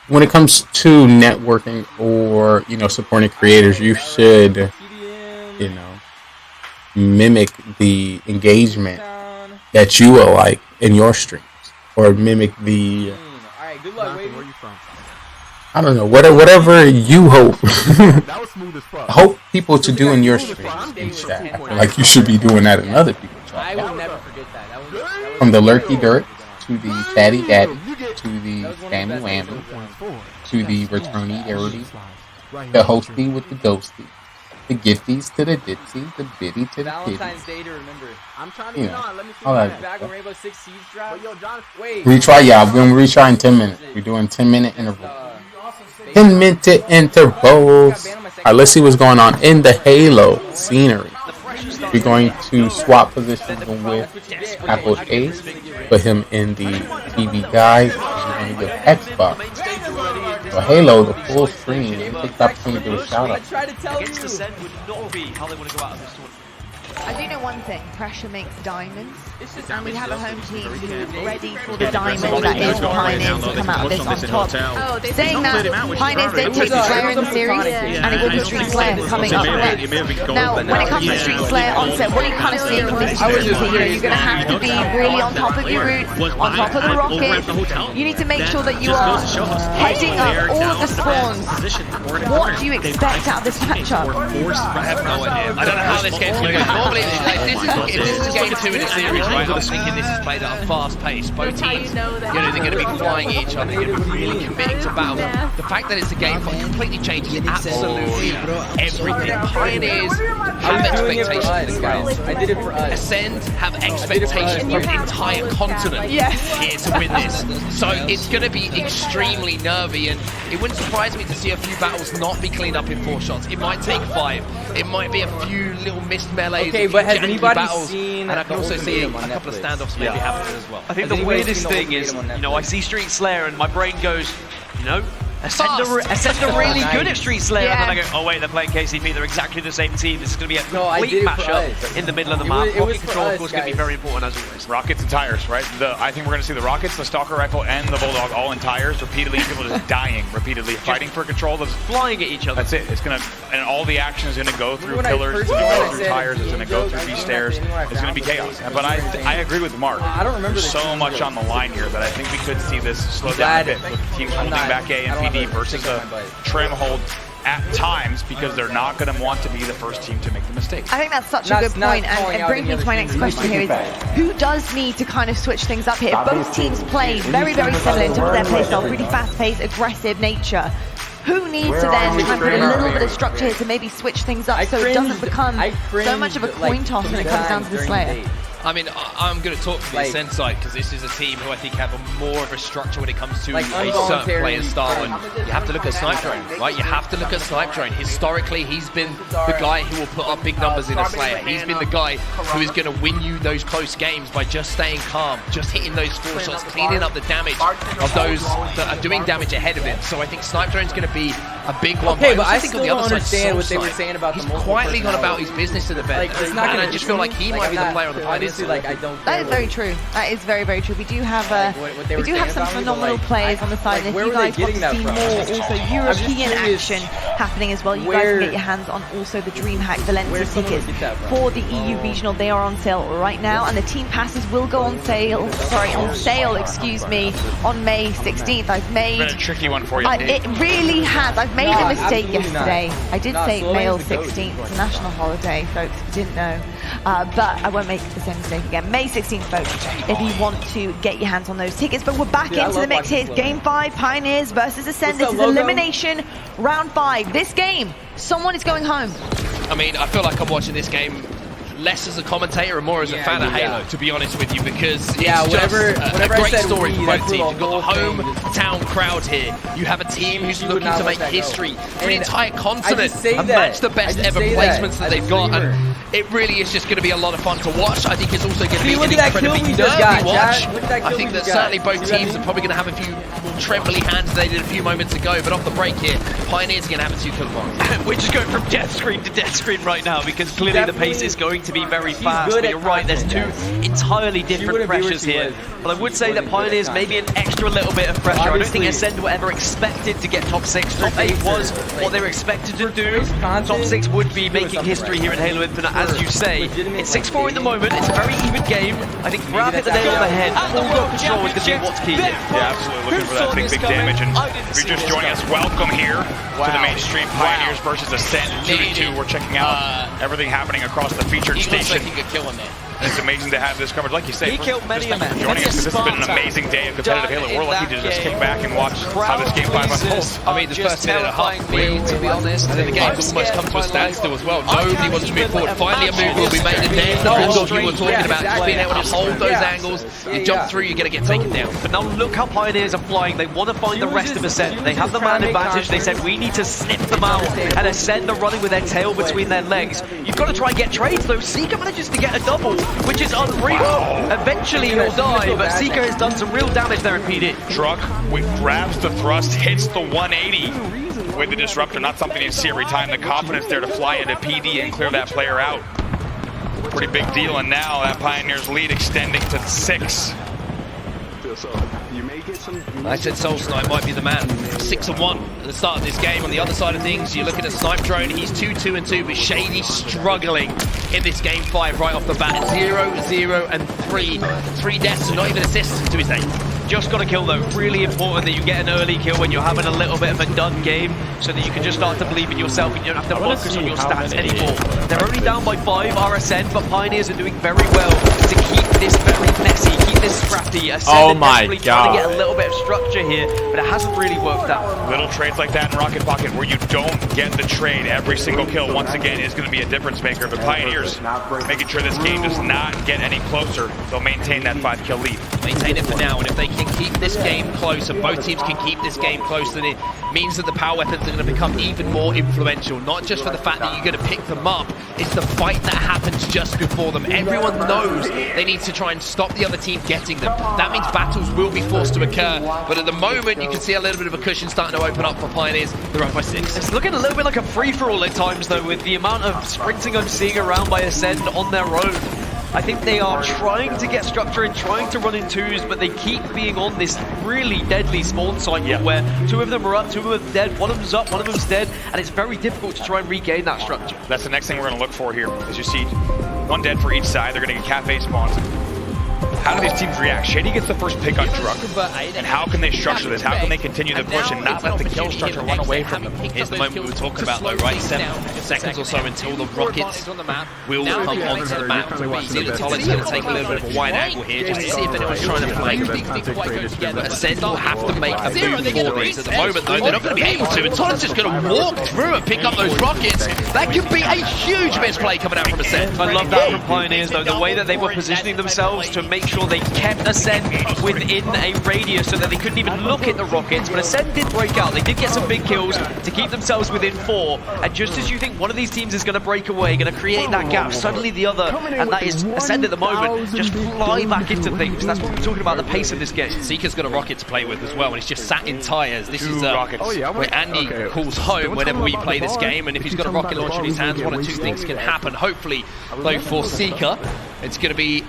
When it comes to networking or supporting creators, you should mimic the engagement that you will like in your streams, or mimic the. Alright, good luck, Wavy. Where are you from? I don't know, whatever you hope. That was smooth as fuck. Hope people to do in your streams in chat. I feel like you should be doing that in other people's chat. I will never forget that. From the Lurky Dirt to the Chatty Daddy to the Sammy Whammy to the Returnee Dirty, the Hosty with the Ghosty, the Gifties to the Ditsy, the Biddy to the Valentine's Kitty. Day to remember. I'm trying to get on. Let me see. All right. Back when Rainbow Six Siege dropped. Wait. Retry, yeah, I'm going to retry in 10 minutes. We're doing 10-minute intervals. 10-minute intervals. Alright, let's see what's going on in the Halo scenery. We're going to swap positions with Apple's Ace, put him in the TV guide, and we're going to give Xbox. So Halo, the full screen, and take the opportunity to do a shout out. Against the Sen would not be how they want to go out of this tournament. I do know one thing, pressure makes diamonds, and we have a home team who's ready for the diamond that is Pioneers to come out of this on top. Saying that, Pioneers did take Slayer in the series, and it will be Street Slayer coming up next. Now, when it comes to Street Slayer onset, what are you kind of seeing from this situation? You know, you're going to have to be really on top of your roots, on top of the rockets. You need to make sure that you are heading up all of the spawns. What do you expect out of this matchup? I have no idea. I don't know how this game's going to go. Normally, if this is game 2 in a series, right, I'm thinking this is played at a fast pace. Both teams, they're going to be flying at each other, they're going to be really committing to battle. The fact that it's a game completely changes absolutely everything. Pioneers have expectations for this game. I did it for us. Ascend have expectations for an entire continent here to win this. So it's going to be extremely nervy, and it wouldn't surprise me to see a few battles not be cleaned up in 4 shots. It might take 5. It might be a few little missed melees. Okay, but has anybody battles, seen? And I can also see a couple of standoffs maybe happening as well. I think the weirdest thing is, you know, I see Street Slayer and my brain goes, you know, Ascend are really good at Street Slayer, and then I go, oh wait, they're playing KCP, they're exactly the same team, this is going to be a complete mashup in the middle of the map. Rocket control, of course, going to be very important as always. Rockets and tires, right? I think we're going to see the rockets, the stalker rifle, and the bulldog all in tires, repeatedly, people just dying, repeatedly fighting for control. Flying at each other. That's it. It's going to, and all the action is going to go through pillars, it's going to go through tires, it's going to go through these stairs. It's going to be chaos. But I agree with Mark. I don't remember. There's so much on the line here that I think we could see this slow down a bit with teams holding back A and PD versus a trim hold at times, because they're not going to want to be the first team to make the mistake. I think that's such a good point, and brings me to my next question here is, who does need to kind of switch things up here? Both teams play very, very similar in terms of their playstyle, really fast-paced, aggressive nature. Who needs to then try and put a little bit of structure here to maybe switch things up so it doesn't become so much of a coin toss when it comes down to the Slayer? I mean, I'm going to talk from the Ascend side, because this is a team who I think have more of a structure when it comes to a certain player's style, and you have to look at Snipe Drone, right? You have to look at Snipe Drone. Historically, he's been the guy who will put up big numbers in a Slayer. He's been the guy who is going to win you those close games by just staying calm, just hitting those 4 shots, cleaning up the damage of those that are doing damage ahead of him. So I think Snipe Drone's going to be a big one. Okay, but I think still on the don't other understand side, what they were saying about the multiple. He's quietly gone about his business to the bed, and I just feel like he might be the player on the Pioneers. That is very true. That is very, very true. We do have some phenomenal players on the side, and if you guys want to see more also European action happening as well, you guys can get your hands on also the DreamHack Valencia tickets for the EU Regional. They are on sale right now, and the team passes will go on sale, excuse me, on May 16th. I've made a tricky one for you. It really has. I've made a mistake yesterday. I did say May 16th. It's a national holiday, folks, if you didn't know. But I won't make the same mistake again. May 16th, folks, if you want to get your hands on those tickets. But we're back into the mix here. It's Game 5, Pioneers versus Ascend. This is elimination round 5. This game, someone is going home. I mean, I feel like I'm watching this game less as a commentator and more as a fan of Halo, to be honest with you, because it's just a great story for both teams. You've got the hometown crowd here. You have a team who's looking to make history for the entire continent and match the best ever placements that they've got. And it really is just going to be a lot of fun to watch. I think it's also going to be an incredibly nervy watch. I think that certainly both teams are probably going to have a few trembly hands they did a few moments ago, but off the break here, Pioneers are going to have a 2-kill advantage. We're just going from death screen to death screen right now, because clearly the pace is going to be very fast, but you're right, there's two entirely different pressures here. But I would say that Pioneers maybe an extra little bit of pressure. I don't think Ascend were ever expected to get top 6. Top 8 was what they were expected to do. Top 6 would be making history here in Halo Infinite, as you say. It's 6-4 at the moment, it's a very even game. I think Brad hit the nail on the head. Full control is going to be what's key here. Yeah, absolutely. Looking for that big damage. And if you're just joining us, welcome here to the mainstream. Pioneers versus Ascend 2-2. We're checking out everything happening across the featured station. It's amazing to have this covered. Like you say, he killed many a man. Joining us, this has been an amazing day of competitive Halo. We're lucky to just kick back and watch how this game 5 unfolds. I mean, the first minute and a half, to be honest, and then the game's almost come to a standstill as well. Nobody wants to move forward. Finally, a move will be made, and then the bulldog you were talking about, just being able to hold those angles. You jump through, you're going to get taken down. But now look how Pioneers are flying. They want to find the rest of Ascend. They have the man advantage. They said, we need to snip them out. And Ascend are running with their tail between their legs. You've got to try and get trades, though. Seeker manages to get a double, which is unreal. Eventually he'll die, but Seeker has done some real damage there in PD. Truck grabs the thrust, hits the 180 with the disruptor. Not something you see every time. The confidence there to fly into PD and clear that player out. Pretty big deal, and now that Pioneers lead extending to 6. I said Soul Snipe might be the man. 6-1 at the start of this game. On the other side of things, you look at a Snipe Drone, he's 2-2-2, but Shady struggling in this game 5 right off the bat. 0-0 and 3. 3 deaths, not even assists to his name. Just got to kill though. Really important that you get an early kill when you're having a little bit of a done game, so that you can just start to believe in yourself and you don't have to focus on your stats anymore. They're only down by 5 RSN, but Pioneers are doing very well to keep this very messy, keep this scrappy. Oh my God. Trying to get a little bit of structure here, but it hasn't really worked out. Little trades like that in Rocket Pocket where you don't get the trade every single kill, once again, is going to be a difference maker. But Pioneers making sure this game does not get any closer. They'll maintain that 5-kill lead. Maintain it for now, and if they can keep this game close, and both teams can keep this game close, then it means that the power weapons are going to become even more influential. Not just for the fact that you're going to pick them up, it's the fight that happens just before them. Everyone knows they need to try and stop the other team getting them. That means battles will be forced to occur, but at the moment you can see a little bit of a cushion starting to open up for Pioneers. They're up by 6. It's looking a little bit like a free-for-all at times though, with the amount of sprinting I'm seeing around by Ascend on their own. I think they are trying to get structure and trying to run in 2s, but they keep being on this really deadly spawn cycle where 2 of them are up, 2 of them are dead, 1 of them's up, 1 of them's dead, and it's very difficult to try and regain that structure. That's the next thing we're going to look for here. As you see, 1 dead for each side. They're going to get cafe spawns. How do these teams react? Shady gets the first pick on Drug. And how can they structure this? How can they continue to push and not let the kill structure run away from them? Here's the moment we were talking about though, right? 7 seconds or so until the rockets will come onto the map. We see that Tollit's going to take a little bit of a wide angle here just to see if anyone's trying to play. But Ascend will have to make a move for this. At the moment though, they're not going to be able to, and Tollit's just going to walk through and pick up those rockets. That could be a huge misplay coming out from Ascend. I love that from Pioneers though, the way that they were positioning themselves to make sure they kept Ascend within a radius so that they couldn't even look at the rockets, but Ascend did break out. They did get some big kills to keep themselves within 4, and just as you think one of these teams is going to break away, going to create that gap, suddenly the other, and that is Ascend at the moment, just fly back into things. That's what we're talking about, the pace of this game. Seeker's got a rocket to play with as well, and he's just sat in tyres. This is where Andy calls home whenever we play this game, and if he's got a rocket launcher in his hands, 1 or 2 things can happen. Hopefully, though, for Seeker, it's going to be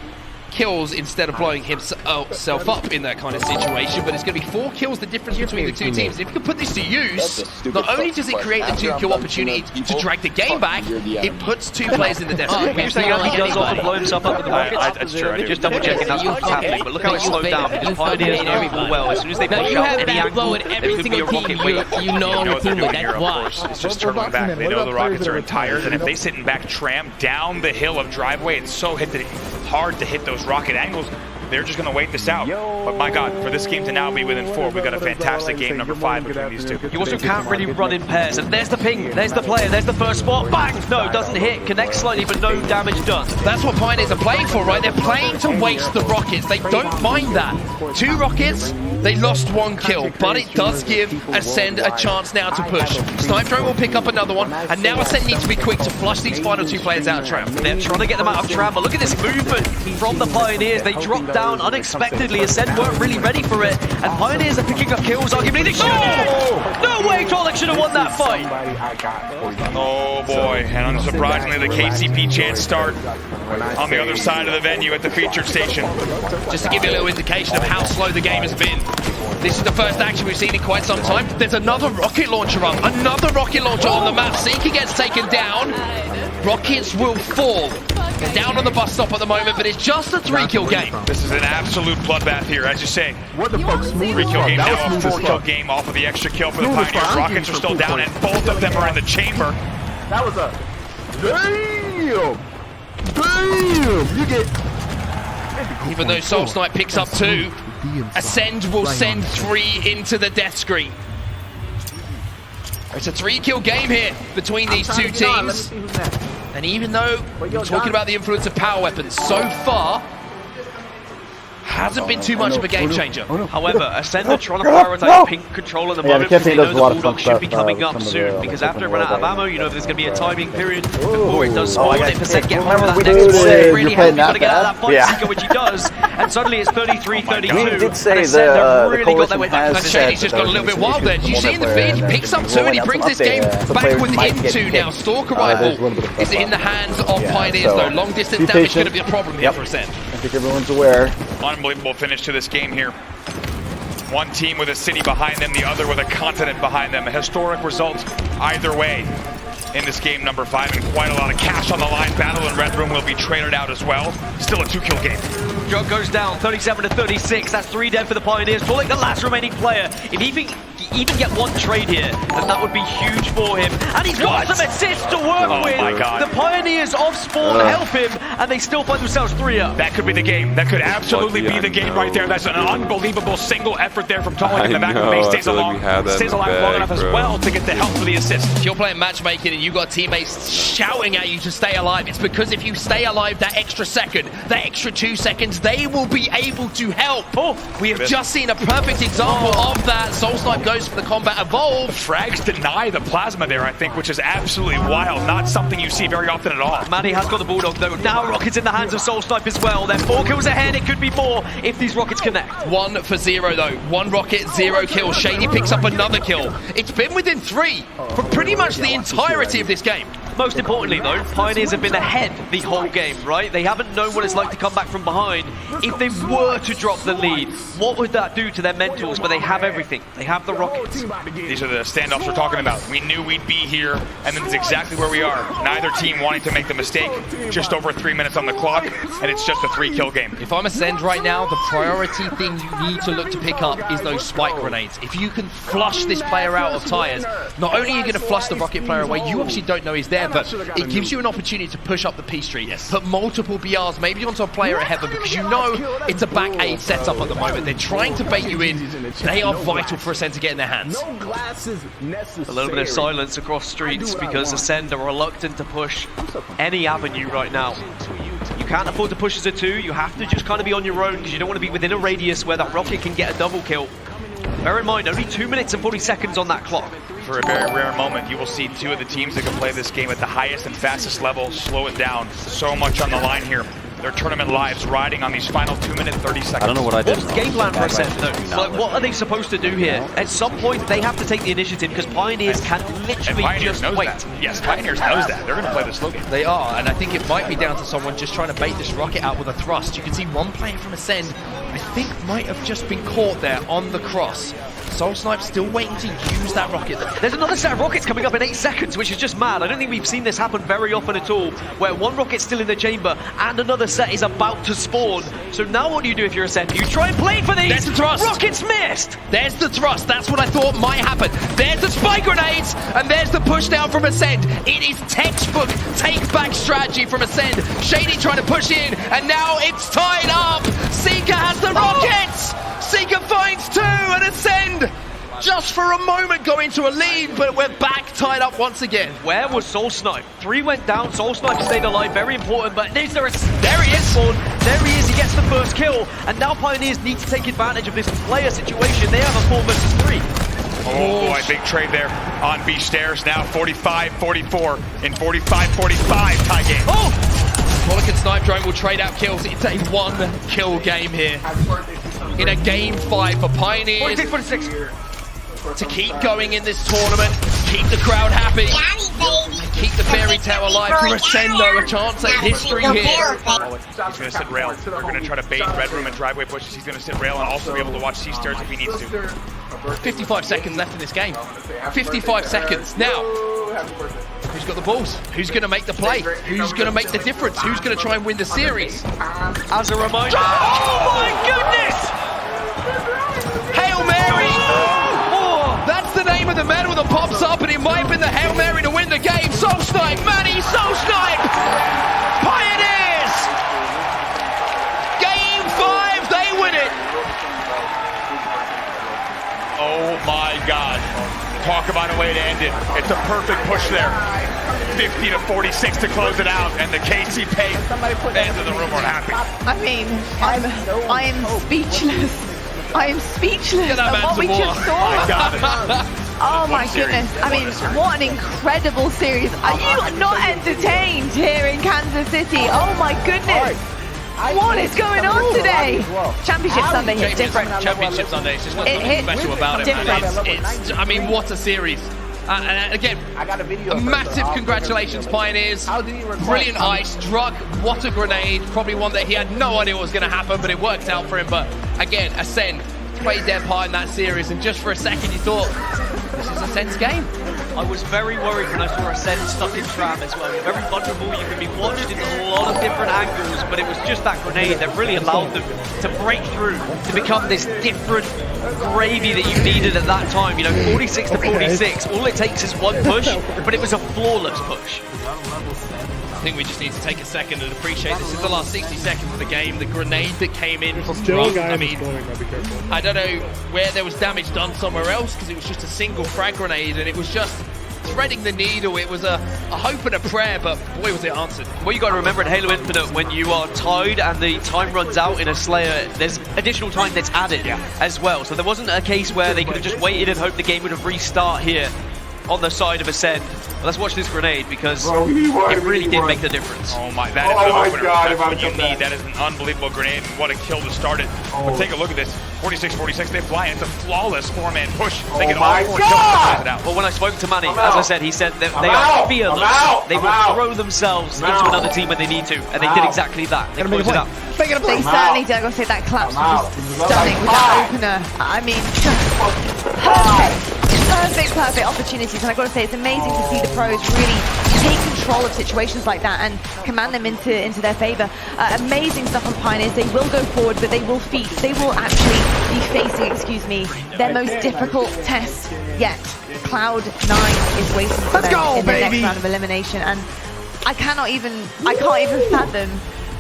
kills instead of blowing himself up in that kind of situation, but it's going to be 4 kills the difference between the 2 teams. If you can put this to use, not only does it create the 2-kill opportunity to drag the game back, it puts 2 players in the deficit. You're saying he does often blow himself up with the rockets? That's true. Just double checking that's what's happening, but look how it slowed down because Pioneers know people well. As soon as they push out any angle, there could be a rocket waiting. You know what they're doing here, of course. It's just turning back. They know the rockets are in tires, and if they sit in back tram down the hill of driveway, it's so hard to hit those rocket angles. They're just going to wait this out. But my God, for this game to now be within 4, we've got a fantastic game number 5 between these 2. You also can't really run in pairs. And there's the ping, there's the player, there's the first spot. Bang! No, doesn't hit. Connects slightly, but no damage done. That's what Pioneers are playing for, right? They're playing to waste the rockets. They don't mind that. 2 rockets, they lost 1 kill, but it does give Ascend a chance now to push. Snipe Drone will pick up another one, and now Ascend needs to be quick to flush these final 2 players out of tram. They're trying to get them out of tram, but look at this movement movement from the Pioneers. They dropped down unexpectedly. Ascend weren't really ready for it. And Pioneers are picking up kills, arguably. They should have! No way Trolloc should have won that fight! Oh boy, and unsurprisingly, the KCP chance start on the other side of the venue at the featured station. Just to give you a little indication of how slow the game has been. This is the first action we've seen in quite some time. There's another rocket launcher up. Another rocket launcher on the map. Seeker gets taken down. Rockets will fall. They're down on the bus stop at the moment, but it's just a 3-kill game. This is an absolute bloodbath here, as you say. What the fuck? 3-kill game, now a 4-kill game off of the extra kill for the Pioneers. Rockets are still down, and both of them are in the chamber. That was a... Damn! Damn! You get... Even though Soul Snipe picks up 2, Ascend will send 3 into the death screen. It's a 3-kill game here between these two teams. And even though we're talking about the influence of power weapons, so far, hasn't been too much of a game changer. However, Ascend are trying to prioritize pink control at the moment because they know the Bulldog should be coming up soon. Because after it run out of ammo, you know there's going to be a timing period before it does spawn. If Ascend get hold of that next one, they really have to get out of that fight Seeker, which he does. And suddenly it's 33-32. We did say and Ascend have really got their way back. And Shady's just got a little bit wild there. Did you see in the feed? He picks up 2 and he brings this game back within 2 now. Stalker rifle is in the hands of Pioneers though. Long distance damage going to be a problem here for Ascend. I think everyone's aware. Unbelievable finish to this game here. One team with a city behind them, the other with a continent behind them. A historic result either way in this game number 5, and quite a lot of cash on the line. Battle in Red Room will be traded out as well. Still a 2-kill game. Jug goes down, 37-36. That's 3 dead for the Pioneers. Pulling the last remaining player. If he even get 1 trade here, then that would be huge for him. And he's got some assists to work with. My God. The Pioneers off spawn help him, and they still find themselves 3 up. That could be the game. That could absolutely be the game right there. That's an unbelievable single effort there from Trolloc in the back of the base. Stays alive long enough as well to get the help for the assist. If you're playing matchmaking and you've got teammates shouting at you to stay alive, it's because if you stay alive that extra second, that extra 2 seconds, they will be able to help. We have just seen a perfect example of that. Soul Snipe goes for the combat evolve. The frags deny the plasma there, I think, which is absolutely wild. Not something you see very often at all. Manny has got the Bulldog though. Now rockets in the hands of Soul Snipe as well. They're 4 kills ahead. It could be more if these rockets connect. 1 for 0 though. 1 rocket, 0 kills. Shady picks up another kill. It's been within 3 for pretty much the entirety of this game. Most importantly though, Pioneers have been ahead the whole game, right? They haven't known what it's like to come back from behind. If they were to drop the lead, what would that do to their mentals? But they have everything. They have the rockets. These are the standoffs we're talking about. We knew we'd be here, and then it's exactly where we are. Neither team wanting to make the mistake. Just over 3 minutes on the clock, and it's just a 3-kill game. If I'm Ascend right now, the priority thing you need to look to pick up is those spike grenades. If you can flush this player out of tires, not only are you going to flush the rocket player away, you obviously don't know he's there, but it gives you an opportunity to push up the P Street. Put multiple BRs, maybe onto a player ahead, because you know it's a back 8 setup at the moment. They're trying to bait you in. They are vital for Ascend to get in their hands. A little bit of silence across streets because Ascend are reluctant to push any avenue right now. You can't afford to push as a 2. You have to just kind of be on your own because you don't want to be within a radius where that rocket can get a double kill. Bear in mind, only 2 minutes and 40 seconds on that clock. For a very rare moment, you will see 2 of the teams that can play this game at the highest and fastest level slow it down. So much on the line here. Their tournament lives riding on these final 2 minutes, 30 seconds. I don't know what I did. What's the game plan for Ascend though? Like, what are they supposed to do here? At some point, they have to take the initiative because Pioneers can literally just wait. That. Yes, Pioneers knows that. They're going to play the slow game. They are, and I think it might be down to someone just trying to bait this rocket out with a thrust. You can see one player from Ascend, I think, might have just been caught there on the cross. Soul Snipe still waiting to use that rocket. There's another set of rockets coming up in 8 seconds, which is just mad. I don't think we've seen this happen very often at all, where one rocket's still in the chamber and another set is about to spawn. So now what do you do if you're Ascend? You try and play for these! There's the thrust! Rockets missed! There's the thrust, that's what I thought might happen. There's the spike grenades, and there's the push down from Ascend. It is textbook take-back strategy from Ascend. Shady trying to push in, and now it's tied up! Seeker has the rockets! Seeker finds 2, and Ascend just for a moment go into a lead, but we're back tied up once again. Where was Soul Snipe? 3 went down, Soul Snipe stayed alive, very important, but there he is, Spawn. There he is, he gets the first kill, and now Pioneers need to take advantage of this player situation. They have a 4 versus 3. Oh, a big trade there on B stairs. Now 45-44 in 45-45 tie game. Oh! Caller can snipe, Drone will trade out kills. It's a 1-kill game here. In a game 5 for Pioneers. 46. To keep going in this tournament, keep the crowd happy, keep the fairy tale alive for Ascendo, a chance at history here. He's going to sit rail. We're going to try to bait Red Room and driveway pushes. He's going to sit rail and also be able to watch C-Stars if he needs to. 55 seconds left in this game. 55 seconds. Now, who's got the balls? Who's going to make the play? Who's going to make the difference? Who's going to try and win the series? As a reminder. Oh my goodness! Hail Mary! That's the name of the medal that pops up, and it might have been the Hail Mary to win the game. Soul Snipe, Manny, Soul Snipe! Pioneers! Game 5, they win it! Oh my God. Talk about a way to end it. It's a perfect push there. 50 to 46 to close it out, and the KCP fans in the room are happy. I mean, I am speechless. I am speechless at what we just saw. Oh my goodness. I mean, what an incredible series. Are you not entertained here in Kansas City? Oh my goodness. What is going on today? Championship Sunday hits different. Championship Sunday, it's just got something special about it. It's, I mean, what a series. And again, a massive congratulations, Pioneers. Brilliant ice, Drug, what a grenade. Probably one that he had no idea what was going to happen, but it worked out for him. But again, Ascend played their part in that series, and just for a second you thought, this is Ascend's game. I was very worried when I saw Ascend stuck in tram as well. You're very vulnerable, you can be watched in a lot of different angles, but it was just that grenade that really allowed them to break through, to become this different gravy that you needed at that time. You know, 46 to 46, all it takes is one push, but it was a flawless push. I think we just need to take a second and appreciate this is the last 60 seconds of the game. The grenade that came in from Drug, I mean, I don't know where there was damage done somewhere else, because it was just a single frag grenade and it was just threading the needle. It was a hope and a prayer, but boy was it answered. Well, you got to remember in Halo Infinite, when you are tied and the time runs out in a Slayer, there's additional time that's added as well. So there wasn't a case where they could have just waited and hoped the game would have restart here on the side of Ascend. Well, let's watch this grenade, because it really did make the difference. Oh my, that is an opener. That's what you need. That is an unbelievable grenade. What a kill to start it. But take a look at this. 46-46, they fly. It's a flawless 4-man push. They get all 4 kills to close it out. Well, when I spoke to Manny, as I said, he said that they are fearless. They will throw themselves into another team when they need to, and they did exactly that. They closed it out. They certainly did. I gotta say that collapse was just stunning with that opener. I mean, perfect opportunities, and I gotta say it's amazing to see the pros really take control of situations like that and command them into their favor. Amazing stuff on Pioneers. They will go forward, but they will actually be facing, their most difficult test yet. Cloud9 is waiting for them in the next round of elimination, and I can't even fathom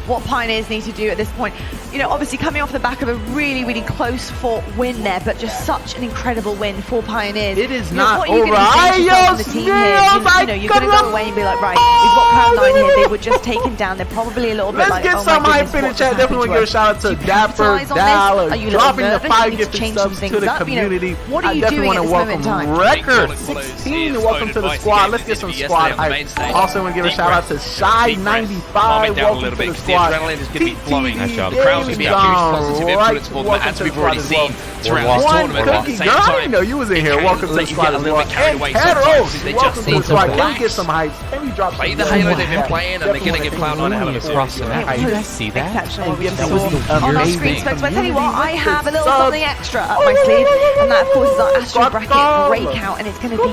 what Pioneers need to do at this point. You know, obviously coming off the back of a really, really close fought win there, but just such an incredible win for Pioneers. It is not over. What are you going to be the team here? You're going to go away and be like, right, we've got Cloud9 here. They were just taken down. They're probably a little bit like, let's get some hype in the chat. Definitely want to give a shout out to Dapper Dal, dropping the 5 gifted subs to the community. What are you doing at this moment in time? Record 16, welcome to the squad. Let's get some squad hype. Also want to give a shout out to Shy95. Welcome to the squad. Adrenaline is going to be flowing. The crowd's going to be a huge positive influence for them, as we've already seen throughout this tournament. At the same time, you was in here. Welcome to the squad as well. And Pedros, welcome to the squad. Can we get some hype? Can we drop play the Halo they've been playing, and they're going to give Cloud9 a hell of a series. Did you see that? That was on our screen, folks. But I tell you what, I have a little something extra up my sleeve, and that of course is our Astro Bracket breakout, and it's going to be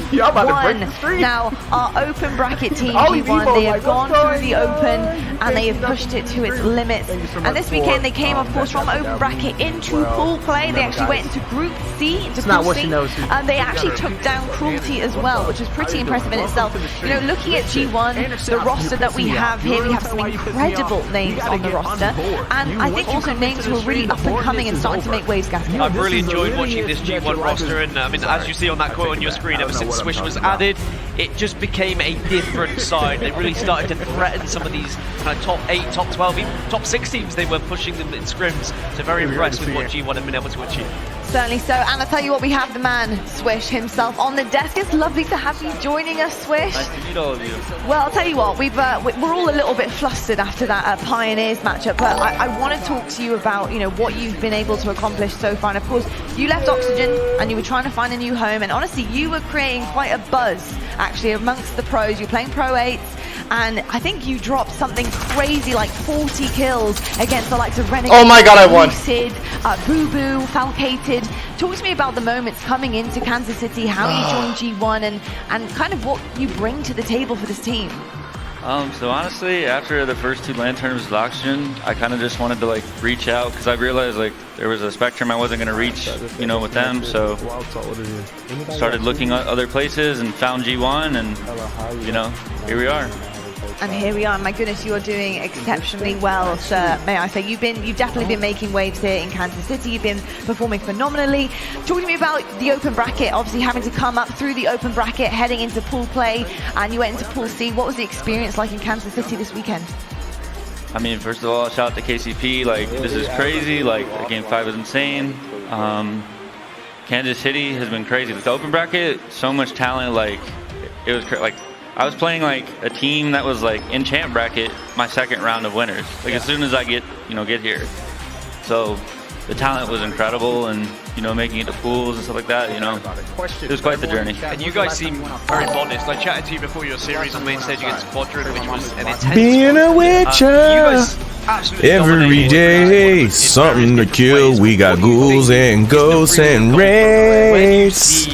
G1. Now, our open bracket team G1, they have gone through the open, and they have pushed it to its limits. And this weekend they came, of course, from open bracket into pool play. They actually went into Group C, and they actually took down Cruelty as well, which is pretty impressive in itself. You know, looking at G1, the roster that we have here, we have some incredible names on the roster, and I think also names who are really up and coming and starting to make waves, Gaston. I've really enjoyed watching this G1 roster, and I mean, as you see on that quote on your screen, ever since Swish was added, it just became a different side. They really started to threaten some of these kind of top 8, top 12, even top 6 teams. They were pushing them in scrims, so very impressed with what G1 have been able to achieve. Certainly so. And I'll tell you what, we have the man, Swish himself, on the desk. It's lovely to have you joining us, Swish. Nice to meet all of you. Well, I'll tell you what, we're all a little bit flustered after that Pioneers matchup, but I want to talk to you about, you know, what you've been able to accomplish so far. And of course, you left Oxygen and you were trying to find a new home, and honestly, you were creating quite a buzz, actually, amongst the pros. You're playing Pro 8s, and I think you dropped something crazy like 40 kills against the likes of Renegade. Oh my god, I won! Lucid, Boo Boo, Falcated. Talk to me about the moments coming into Kansas City, how you joined G1, and kind of what you bring to the table for this team. So honestly, after the first 2 LAN tournaments with Oxygen, I kind of just wanted to like reach out because I realized like there was a spectrum I wasn't going to reach, you know, with them. So started looking at other places and found G1, and you know, here we are. And here we are. My goodness, you are doing exceptionally well, sir. May I say, you've definitely been making waves here in Kansas City. You've been performing phenomenally. Talk to me about the open bracket. Obviously, having to come up through the open bracket, heading into pool play, and you went into pool C. What was the experience like in Kansas City this weekend? I mean, first of all, shout out to KCP. Like, this is crazy. Like, Game 5 was insane. Kansas City has been crazy. With the open bracket, so much talent. Like, it was like. I was playing like a team that was like in champ bracket my second round of winners. Like as soon as I get here. So the talent was incredible, and you know, making it to pools and stuff like that, you know, it was quite the journey. And you guys seem very modest. I chatted to you before your series on main stage against Quadrant, which was an intense Being a witcher every day, something to kill. We got ghouls and ghosts and raids.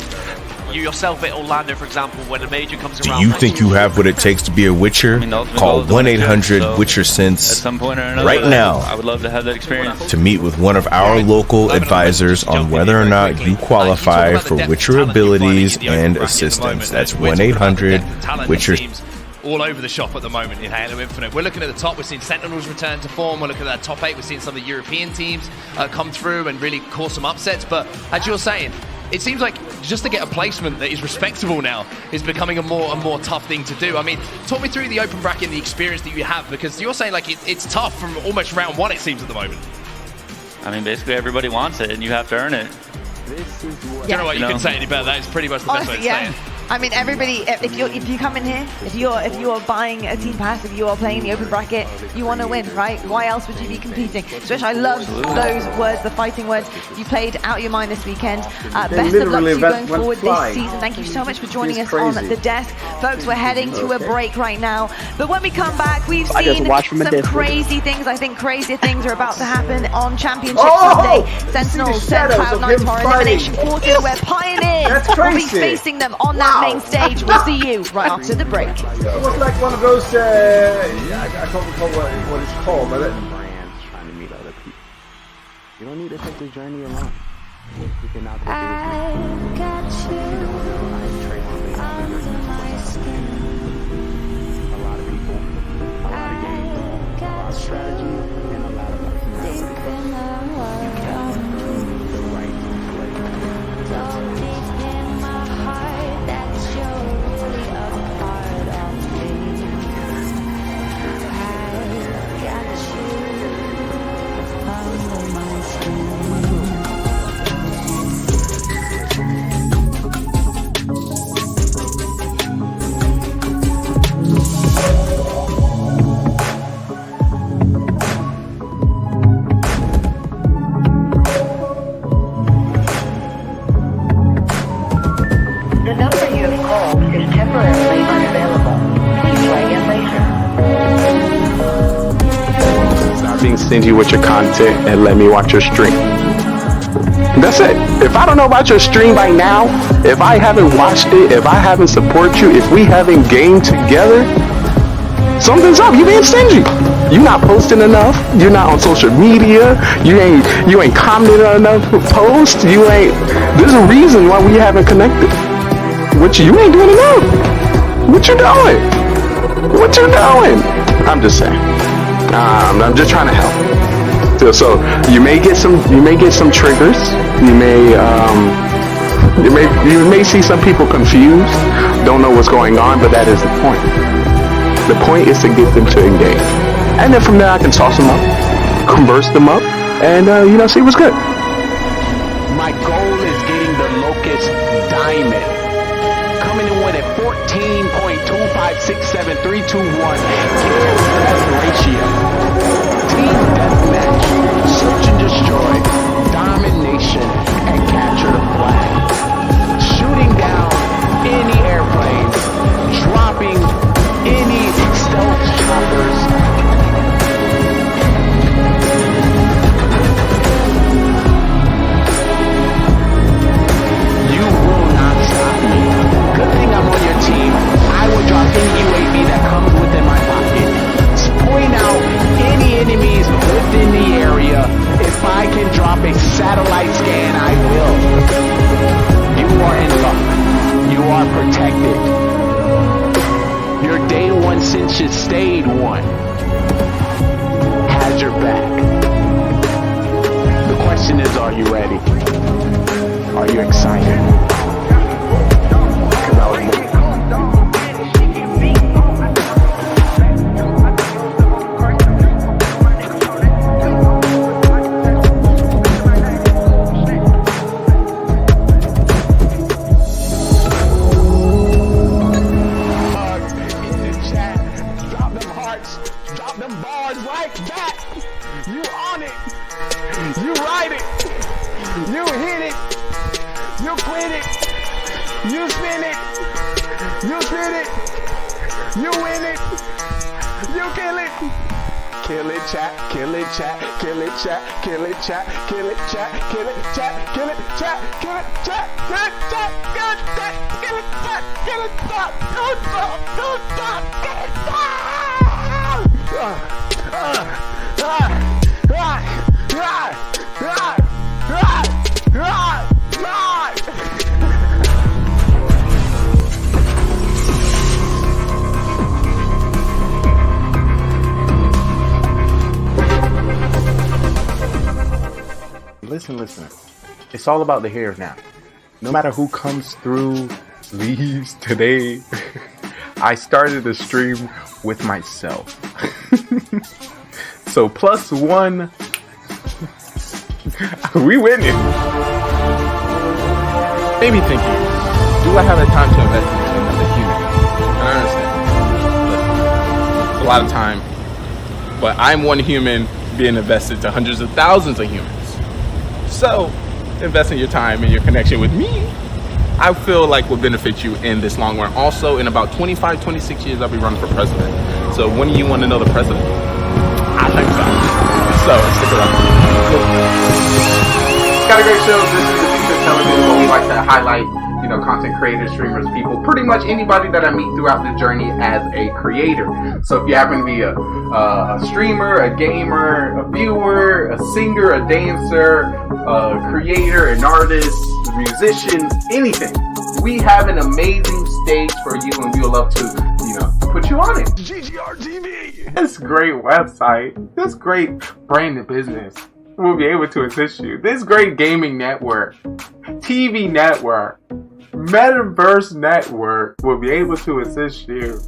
You yourself at Orlando, for example, when a major comes Do around. you think you have what it takes to be a witcher? Call 1-800-WITCHER-SENSE right now. I would love to have that experience. To meet with one of our local advisors on whether or not you qualify for Witcher abilities and assistance. That's 1-800-WITCHER. All over the shop at the moment in Halo Infinite. We're looking at the top, we're seeing Sentinels return to form, we're looking at that top 8, we're seeing some of the European teams come through and really cause some upsets, but as you're saying, it seems like just to get a placement that is respectable now is becoming a more tough thing to do. I mean, talk me through the open bracket and the experience that you have, because you're saying like it's tough from almost round 1, it seems, at the moment. I mean, basically everybody wants it, and you have to earn it. I don't know what you can say any better. That is pretty much the best way to say it. I mean, everybody, if you come in here, if you're buying a team pass, if you are playing the open bracket, you want to win, right? Why else would you be competing? Swish, I love those words, the fighting words. You played out your mind this weekend. Best of luck to you going forward this season. Thank you so much for joining us on the desk. Folks, we're heading to a break right now. But when we come back, we've seen some crazy things. I think crazier things are about to happen on Championship Sunday. Sentinels send Cloud9 to our elimination quarter, where Pioneers will be facing them on that main stage. We'll see you right after the break. It was like one of those, I can't recall what it's called, but brands trying to meet other people. You don't need to take the journey alone. You can now take a lot of people, a lot of games, a lot of strategy, and a lot of The number you have called is temporarily unavailable. Please try again later. Stop being stingy with your content and let me watch your stream. That's it. If I don't know about your stream by now, if I haven't watched it, if I haven't supported you, if we haven't gamed together, something's up. You being stingy. You're not posting enough. You're not on social media. You ain't commenting on enough posts. You ain't. There's a reason why we haven't connected. What you ain't doing enough. What you doing? What you doing? I'm just saying. I'm just trying to help. So you may get some triggers. You may see some people confused, don't know what's going on, but that is the point. The point is to get them to engage, and then from there I can toss them up, converse them up, and see what's good. My goal is getting the Locust Diamond. Coming in with a 14.2567321 best ratio. Team deathmatch, search and destroy, domination, and capture the flag. Shooting down any airplanes, dropping any stealth choppers. You will not stop me. Good thing I'm on your team. I will drop any UAV that comes within my pocket. Point out any enemies within the area. If I can drop a satellite scan, I will. You are in luck. You are protected. Your day one since you stayed one has your back. The question is, are you ready? Are you excited? Kill it, chat, kill it, chat, kill it, chat, kill it, chat, kill it, chat, kill it, chat, kill it, chat, kill it, chat, kill it, chat, kill it, chat, kill it, chat, kill it, stop, don't stop, don't stop, kill it, Listen. It's all about the hair now. No matter who comes through, leaves today, I started a stream with myself. So +1, we winning. Maybe thinking, do I have the time to invest into another human? And I understand. Listen, it's a lot of time, but I'm one human being invested to hundreds of thousands of humans. So, investing your time and your connection with me, I feel like will benefit you in this long run. Also, in about 25, 26 years, I'll be running for president. So, when do you want to know the president? I think so. So, stick around. It's got a great show. This is the future television where we like to highlight, content creators, streamers, people, pretty much anybody that I meet throughout the journey as a creator. So if you happen to be a streamer, a gamer, a viewer, a singer, a dancer, a creator, an artist, a musician, anything, we have an amazing stage for you and we would love to, put you on it. GGR TV! This great website, this great branded business will be able to assist you. This great gaming network, TV network, Metaverse network will be able to assist you.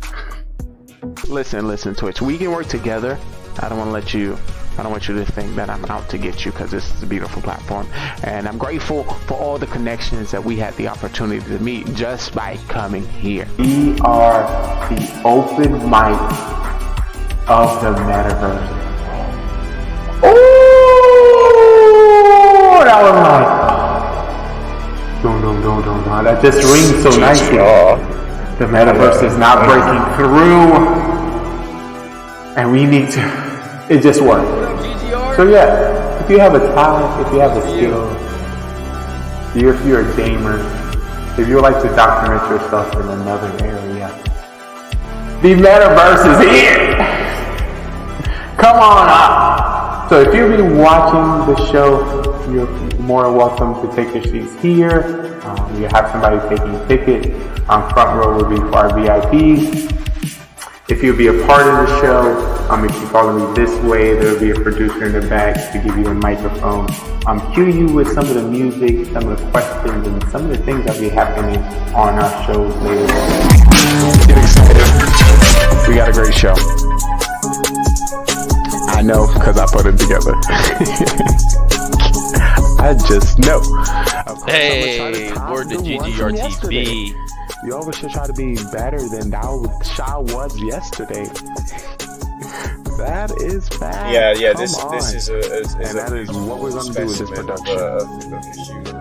Listen, Twitch. We can work together. I don't want you to think that I'm out to get you, because this is a beautiful platform. And I'm grateful for all the connections that we had the opportunity to meet just by coming here. We are the open mic of the Metaverse. Oh, that was nice. No. That just rings so nicely. The Metaverse is not breaking through. And we need to... It just worked. So yeah, if you have a talent, if you have a skill, if you're a gamer, if you would like to document yourself in another area, the Metaverse is here! Come on up! So if you've been watching the show, you're more welcome to take your seats here. You have somebody taking a ticket. Front row will be for our VIPs. If you'll be a part of the show, if you follow me this way, there will be a producer in the back to give you a microphone. Cue you with some of the music, some of the questions, and some of the things that will be happening on our shows later on. Get excited. We got a great show. I know, because I put it together. I just know. Hey, word to GGRTV. You always should try to be better than Shaw was yesterday. That is fact. Yeah. Come This on. is and that is what we're gonna do with this production.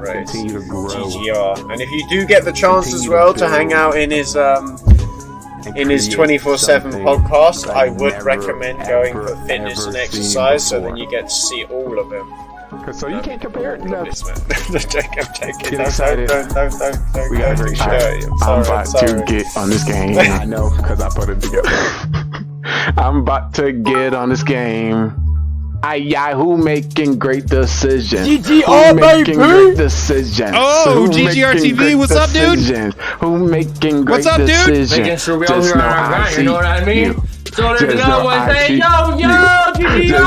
Continue to grow. GGR. And if you do get the chance as well to hang out in his 24/7 podcast, I would recommend going for fitness and exercise, so then you get to see all of him. So you can't compare it to I'm taking. Get excited. Don't We got a great show. I'm about to get on this game. I know, because I put it together. I'm about to get on this game. Who making great decisions? GGR, making baby! great decisions? Oh, Who GGR making TV, great what's up, dude? decisions? Who making great What's up, dude? decisions? Making sure we all Just here on know our grind, you know what I mean? you. So let me Just know know one I day, see yo, you. GGR! Just know I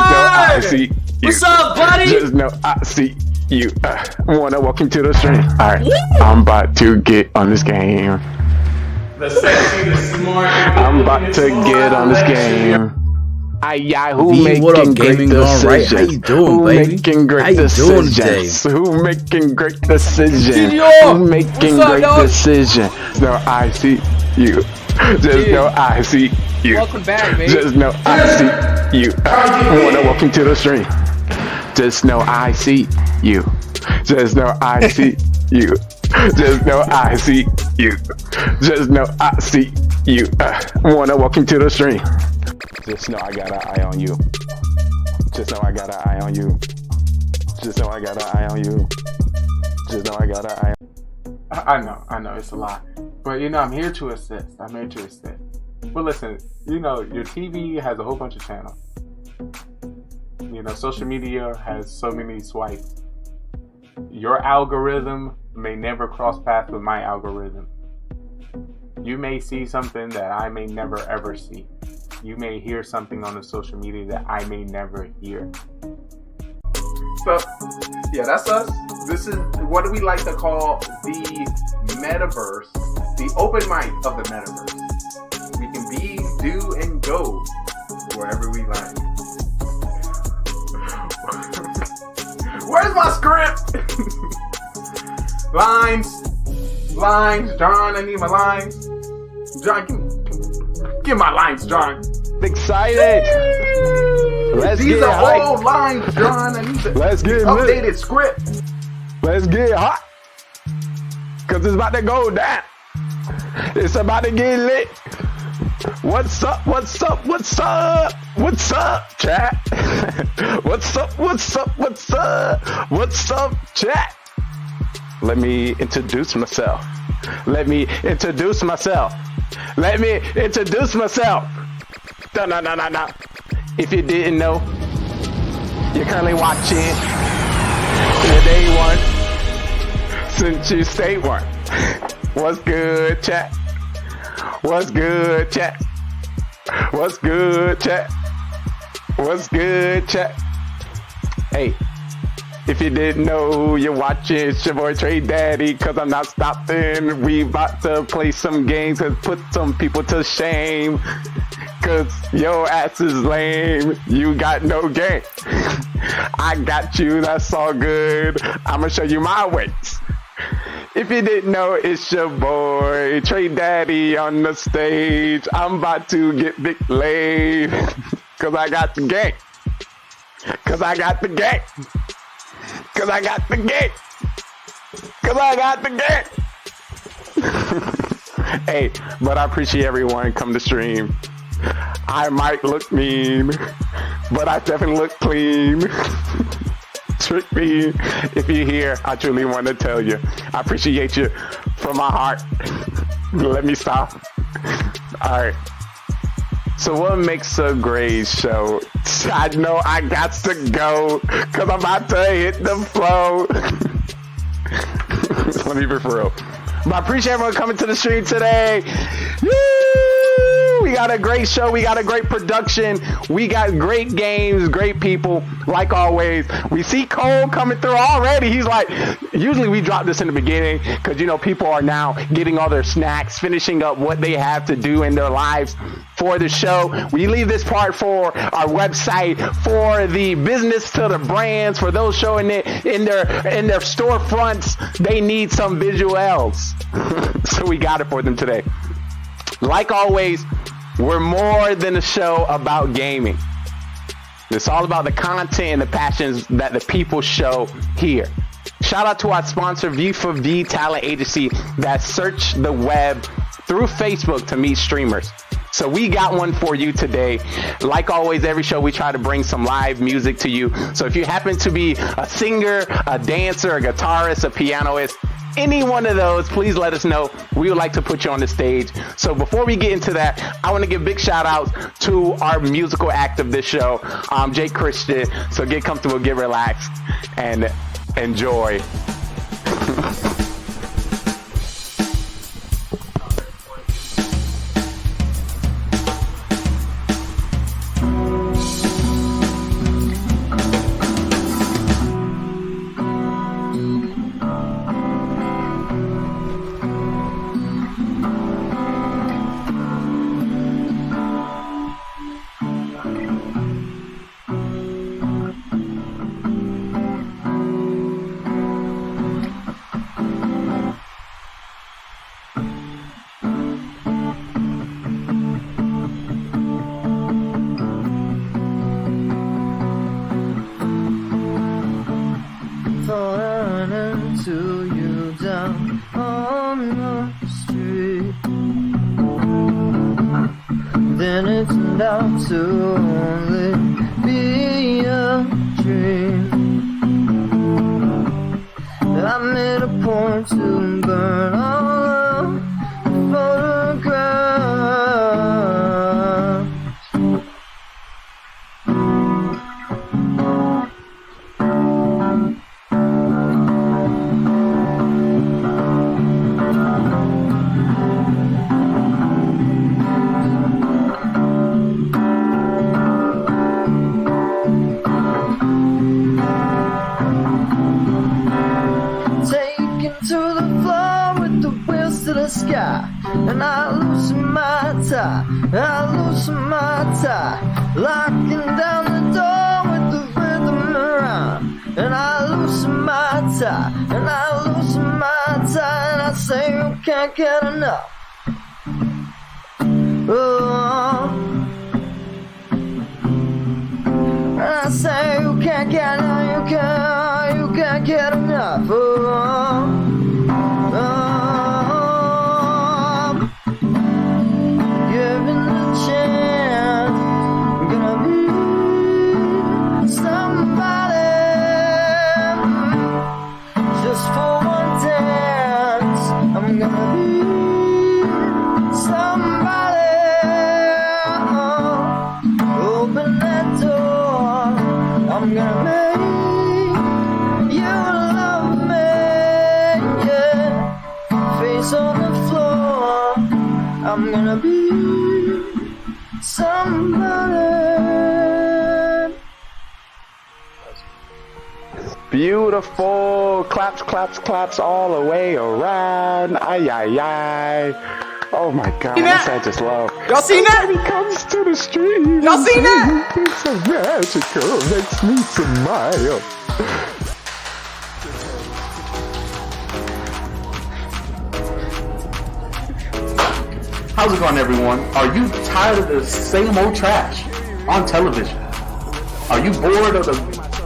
see you. What's up, buddy? Just know I see you. Wanna walk into the stream? Alright, I'm about to get on this game. The sexy, the smart. I'm about to get on this game. Who V, making what up, great Gaming GoneRight? How you decisions? doing, Who baby? making great How you doing decisions? Who making great decisions? GGR, Who making what's up, great dog? decisions? No, I see you. Just know I see you. Welcome back, baby. Just know I see you. Wanna walk into the stream? Just know I see you. Just know I see you. Just know I see you. Just know I see you. Wanna walk into the stream? Just know I got an eye on you. Just know I got an eye on you. Just know I got an eye on you. Just know I got an eye on I know, it's a lot. But I'm here to assist. But listen, your TV has a whole bunch of channels. Social media has so many swipes. Your algorithm may never cross paths with my algorithm. You may see something that I may never ever see. You may hear something on the social media that I may never hear. So, yeah, that's us. This is what do we like to call the metaverse, the open mic of the metaverse. We can be, do, and go wherever we like. Where's my script? Lines, John. I need my lines. John, give my lines, John. Excited. These are old lines, John. I need the updated script. Let's get hot. Cause it's about to go down. It's about to get lit. What's up, chat? What's up, chat? Let me introduce myself. No. If you didn't know, you're currently watching the day one since you stay one. What's good, chat? What's good, chat? Hey, if you didn't know, you're watching, it's your boy Trade Daddy, cause I'm not stopping. We about to play some games and put some people to shame. Cause your ass is lame, you got no game. I got you, that's all good. I'ma show you my ways. If you didn't know, it's your boy Trade Daddy on the stage. I'm about to get big laid. Cause I got the game. Hey, but I appreciate everyone come to stream. I might look mean, but I definitely look clean. Trick me. If you're here, I truly want to tell you, I appreciate you from my heart. Let me stop. Alright. So what makes a great show? I know I got to go, cause I'm about to hit the flow. Let me be for real. But I appreciate everyone coming to the stream today. Woo! We got a great show. We got a great production. We got great games, great people, like always. We see Cole coming through already. He's like, usually we drop this in the beginning because, you know, people are now getting all their snacks, finishing up what they have to do in their lives for the show. We leave this part for our website, for the business to the brands, for those showing it in their storefronts. They need some visuals. So we got it for them today. Like always, we're more than a show about gaming. It's all about the content and the passions that the people show here. Shout out to our sponsor, V4V Talent Agency, that search the web through Facebook to meet streamers. So we got one for you today. Like always, every show we try to bring some live music to you. So if you happen to be a singer, a dancer, a guitarist, a pianist, any one of those, please let us know. We would like to put you on the stage. So before we get into that, I want to give big shout outs to our musical act of this show, Jake Christian. So get comfortable, get relaxed, and enjoy. Beautiful. Claps, claps, claps all the way around. Ay, ay, ay. Oh my God, this I just love. Y'all seen that? He comes to the stream. Y'all seen that? It's so magical. Makes me smile. How's it going, everyone? Are you tired of the same old trash on television? Are you bored of the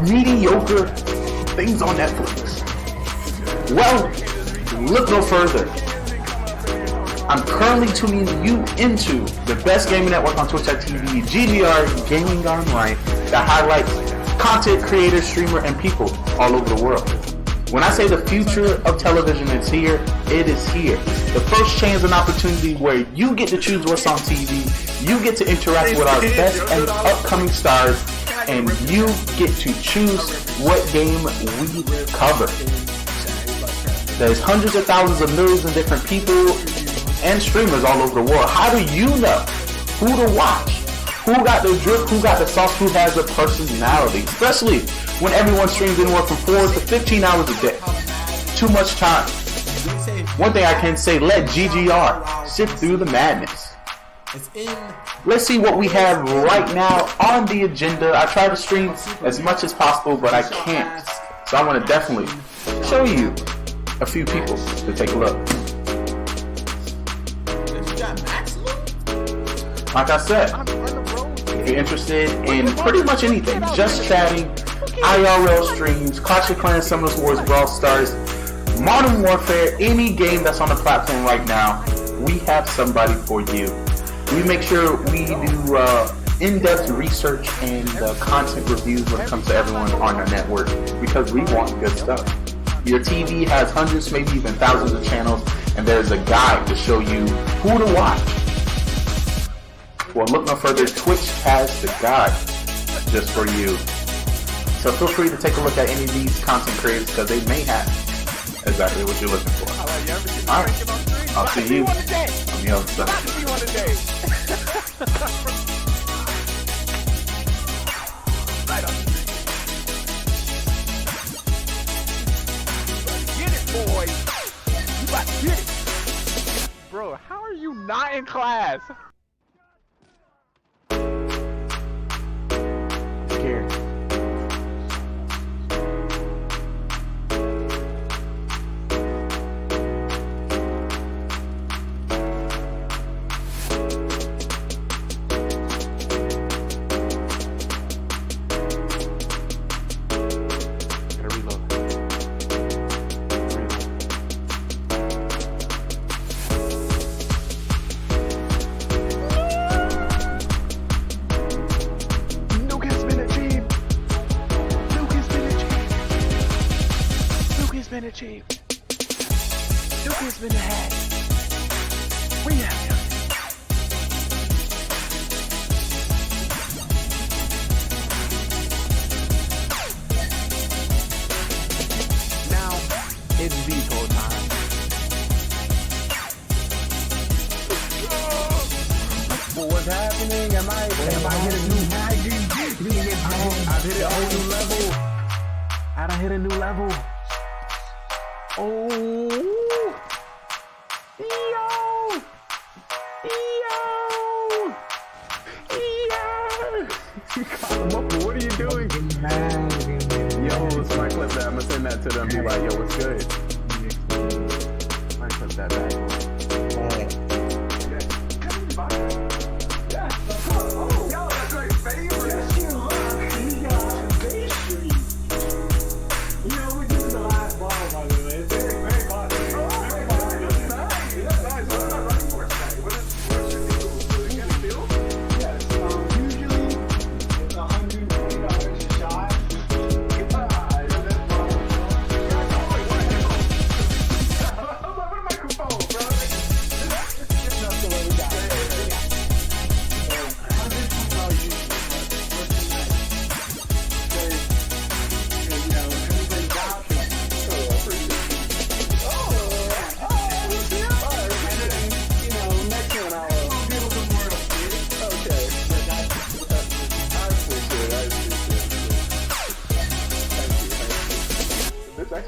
mediocre things on Netflix? Well, look no further. I'm currently tuning you into the best gaming network on Twitch.tv, GGR, Gaming GoneRight, that highlights content creators, streamers, and people all over the world. When I say the future of television is here, it is here. The first chance and opportunity where you get to choose what's on TV, you get to interact with our best and upcoming stars, and you get to choose what game we cover. There's hundreds of thousands of millions of different people and streamers all over the world. How do you know who to watch, who got the drip, who got the sauce, who has a personality. Especially when everyone streams anywhere from 4 to 15 hours a day. Too much time. One thing I can say, let GGR sift through the madness. Let's see what we have right now on the agenda. I try to stream as much as possible, but I can't. So I want to definitely show you a few people to take a look. Like I said, if you're interested in pretty much anything, just chatting, IRL streams, Clash of Clans, Summoners Wars, Brawl Stars, Modern Warfare, any game that's on the platform right now, we have somebody for you. We make sure we do in-depth research and content reviews when it comes to everyone on our network because we want good stuff. Your TV has hundreds, maybe even thousands of channels, and there's a guide to show you who to watch. Well, look no further, Twitch has the guide just for you. So feel free to take a look at any of these content creators because they may have exactly what you're looking for. Alright, I'll see you on the other side. Get it, boy! You about to get it! Bro, how are you not in class? Scared. Been achieved. Duke has been had. We have him. Now it's veto time. Well, what's happening? Am I hit a new level? I done hit a new level. Oh, you caught him up. What are you doing? Yo, somebody clip that. I'm gonna send that to them. Be like, yo, what's good? Somebody clip that back.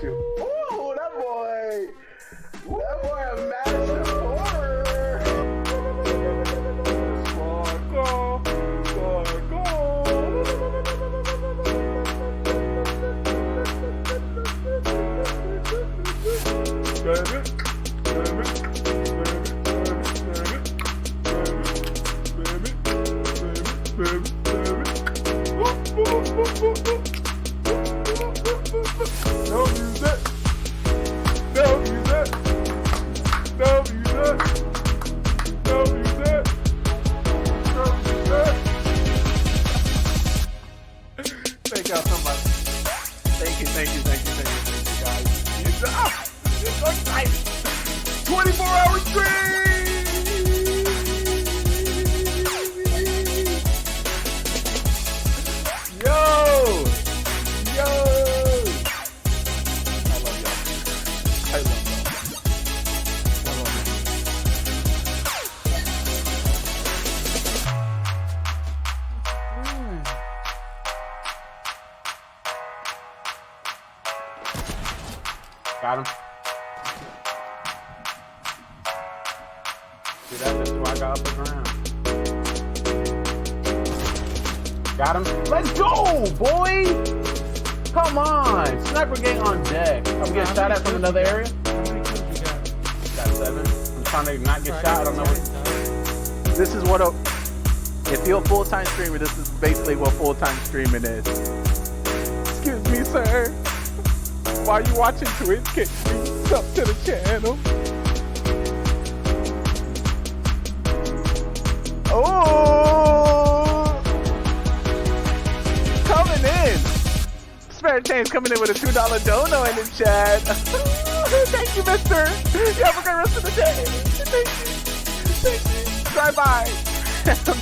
Oh, that boy a massive horror. Thank y'all so much. Thank you guys. It's so exciting. 24-hour stream! Yo! I love y'all. Got him. See that? That's why I got off the ground. Got him. Let's go, boy! Come on! Sniper gang on deck. I'm getting shot at from another area. Got 7. I'm trying to not get shot. I don't know what. This is what a. If you're a full-time streamer, this is basically what full-time streaming is. Excuse me, sir. Why are you watching Twitch? Can you sub to the channel? Oh! Coming in! Spare Change coming in with a $2 dono in the chat. Thank you, mister. You have a great rest of the day. Thank you. Thank you. Drive by.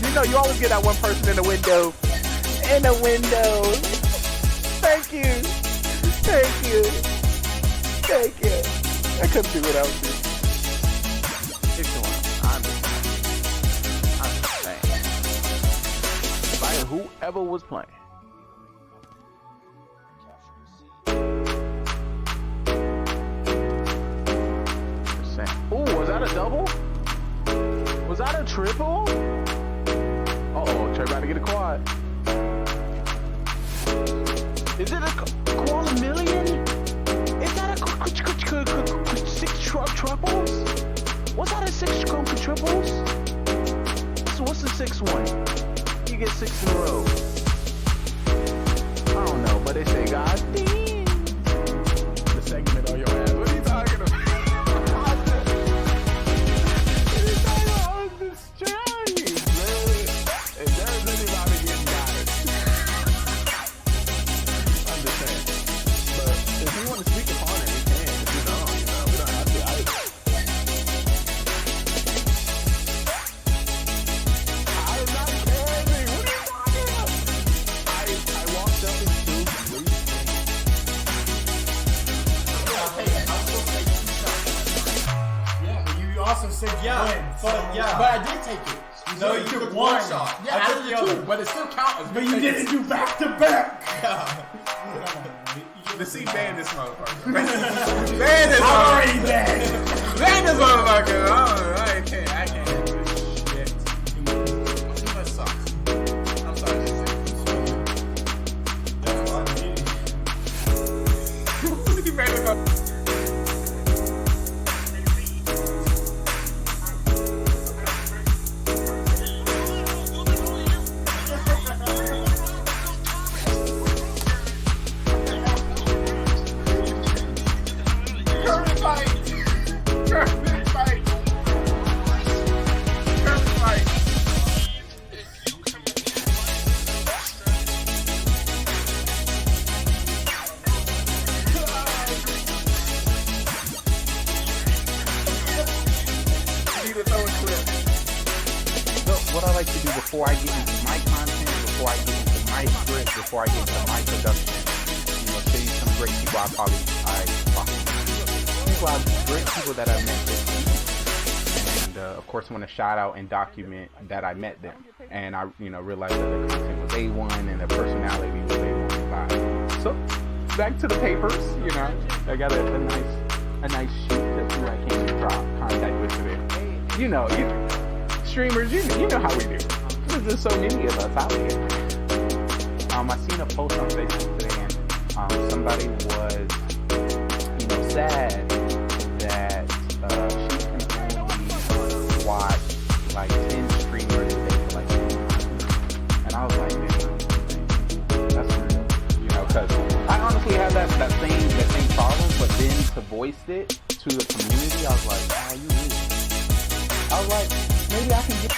You know, you always get that one person in the window. In the window. Thank you. Thank you. Thank you. I couldn't do without you. It's the one. I'm just saying. By whoever was playing. Ooh, was that a double? Was that a triple? Uh-oh, Trey about to get a quad. Is it a quad million? Is that a 6 triples? Was that a 6 triples? So what's the 6th one? You get 6 in a row. I don't know, but they say, God damn. The segment on your ass. What are you talking about? But I did take it. No, you took one shot. Yeah, I took the other, but it still counts. But you didn't do back to back. Let's see, ban this motherfucker. Ban this motherfucker. I'm already banned. Ban this motherfucker. I can't do this shit. That sucks. I'm sorry to say. That's what I mean. He ran it up. What I like to do before I get into my content, before I get into my script, before I get into my production, you know, show you some great people great people that I met this week. And of course I want to shout out and document that I met them. And I, you know, realized that the content was A1 and the personality was A1. So back to the papers, you know. I got a nice sheet that's who I came to drop contact with today. You know, streamers, you know how we do. There's just so many of us out here. I seen a post on Facebook today, and somebody was, you know, sad that she can only watch like 10 streamers a day for like 10 months. And I was like, man, that's real, you know, because I honestly had that same problem, but then to voice it to the community, I was like, oh, you really? I was like, maybe I can get.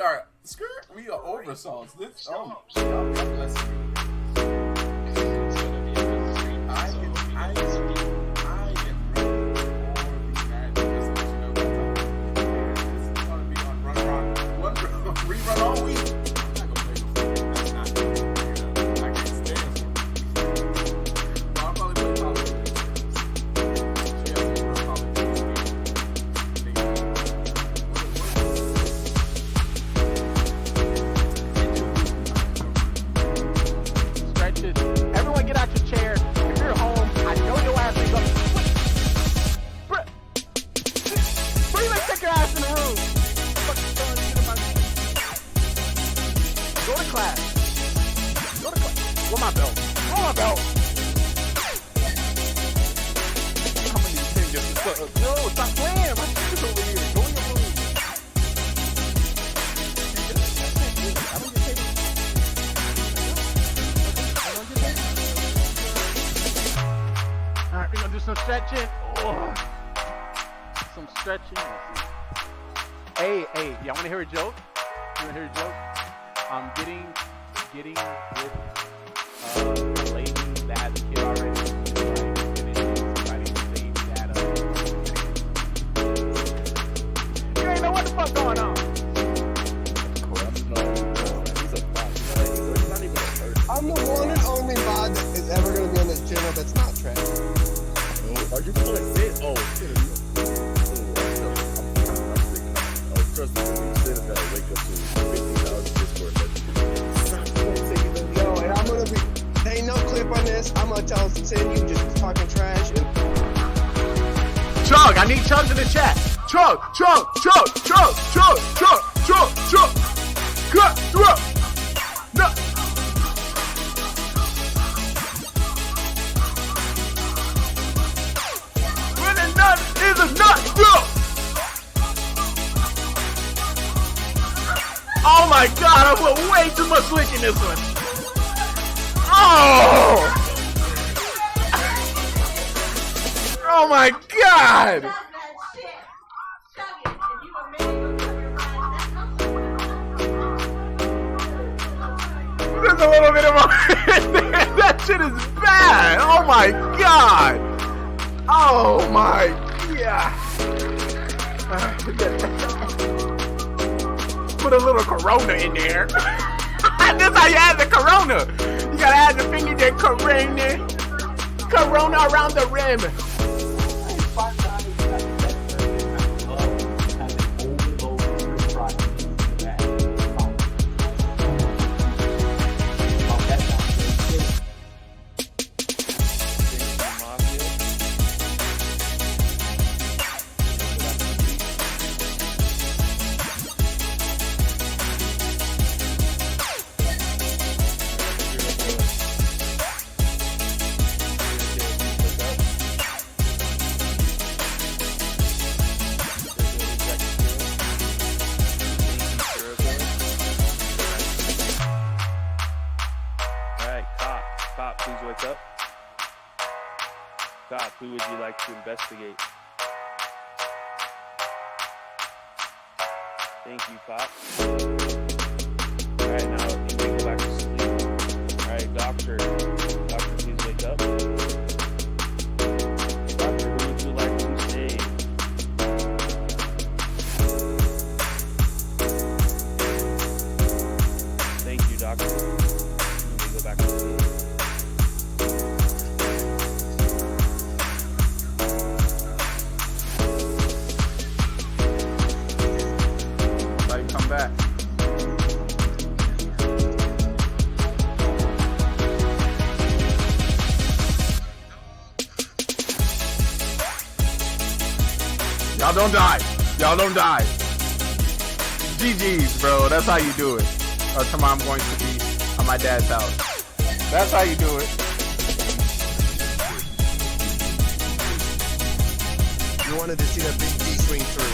are oversauce. This God bless you. Rerun all week. I'm not gonna play before. That's not good. I can't stand it. I'll probably play college. She has some real college Stretches. Everyone get out your chair. If you're home, I know your ass ain't gonna. Bring my take your ass in the room. Go to class. Go to class. Where my belt? Where my belt? How many fingers? No, stop playing. My fingers over here. Go in your room. I don't get paid. Alright, we're gonna do some stretching. Oh. Some stretching. Hey, y'all wanna hear a joke? You wanna hear a joke? I'm getting with a lady that has a kid already. You ain't know what the fuck going on. I'm the one and only mod that is ever going to be on this channel that's not trash. Are you feeling fit? Oh, shit. Trust me, when you said that, I wake up to 50,000 Discord. Yo, and I'm going to be, there ain't no clip on this. I'm going to tell us to send you just talking trash. Chug, I need chugs in the chat. Chug. Cut through. No. When a nut is a nut, through. Oh my god, I put way too much lick in this one. Oh my god! There's a little bit of that shit is bad! Oh my god! Oh my god! Put a little Corona in there. This how you add the Corona. You gotta add the finger there, Corona around the rim. Who would you like to investigate? Thank you, Pop. Alright, now you can go back to sleep. Alright, Doctor, please wake up. Doctor, who would you like to save? Thank you, Doctor. You can go back to sleep. Come back. Y'all don't die. Y'all don't die. GG's, bro. That's how you do it. Tomorrow I'm going to be at my dad's house. That's how you do it. You wanted to see that big D swing through.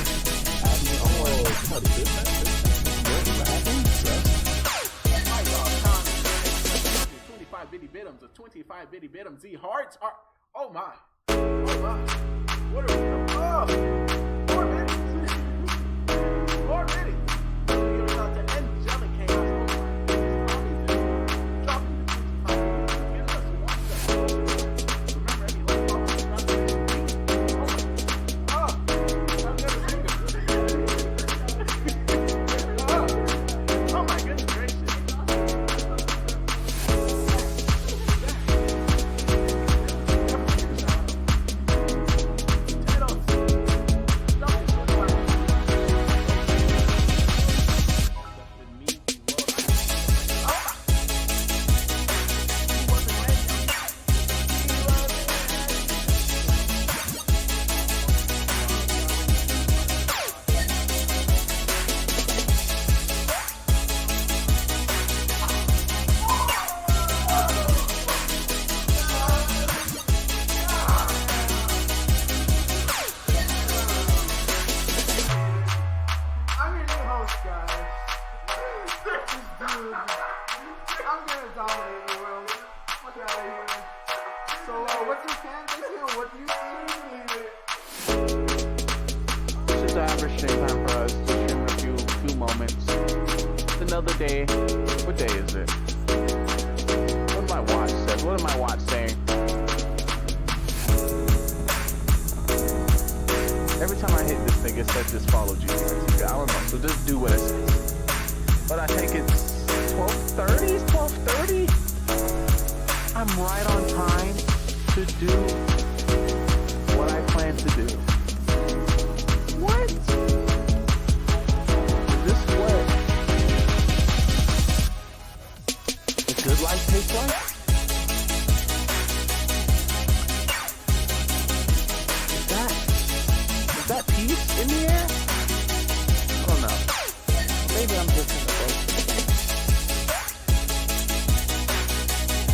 25 bitty bitums of 25 bitty bitums. The hearts are. Oh my. Oh my. What are we? Oh. 4 minutes. 4 minutes. guys. Dude, I'm gonna dominate the world. Fuck out of here. So, what's your fan base here? What do you think? This is the average stream time for us. Just streaming a few moments. It's another day. What day is it? What did my watch say? What did my watch saying? Every time I hit this thing, it says just follow GPS. I don't know, so just do what it says. But I think it's 12:30? 12:30? I'm right on time to do what I plan to do. What? Is this what the good life tastes like? Is that peace in the air? I don't know. Maybe I'm just in the boat.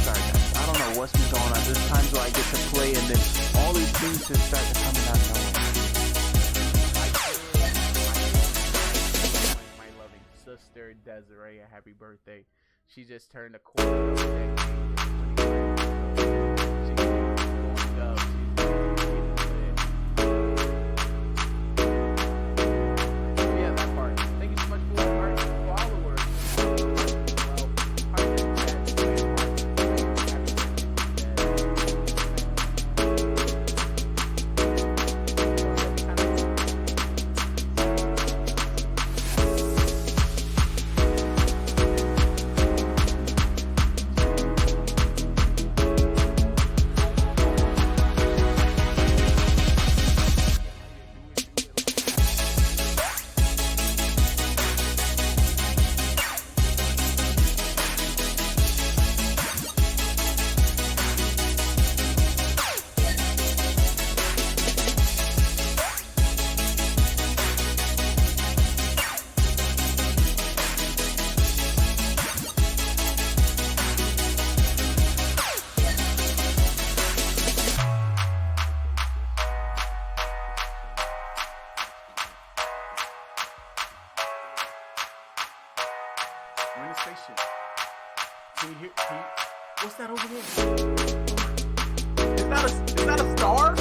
Sorry guys, I don't know what's been going on. There's times where I get to play and then all these things just start to come out of nowhere. My loving sister Desiree, a happy birthday. She just turned a quarter of a decade. She's going up. We're in a spaceship. Can you hear? What's that over there? Is that a star?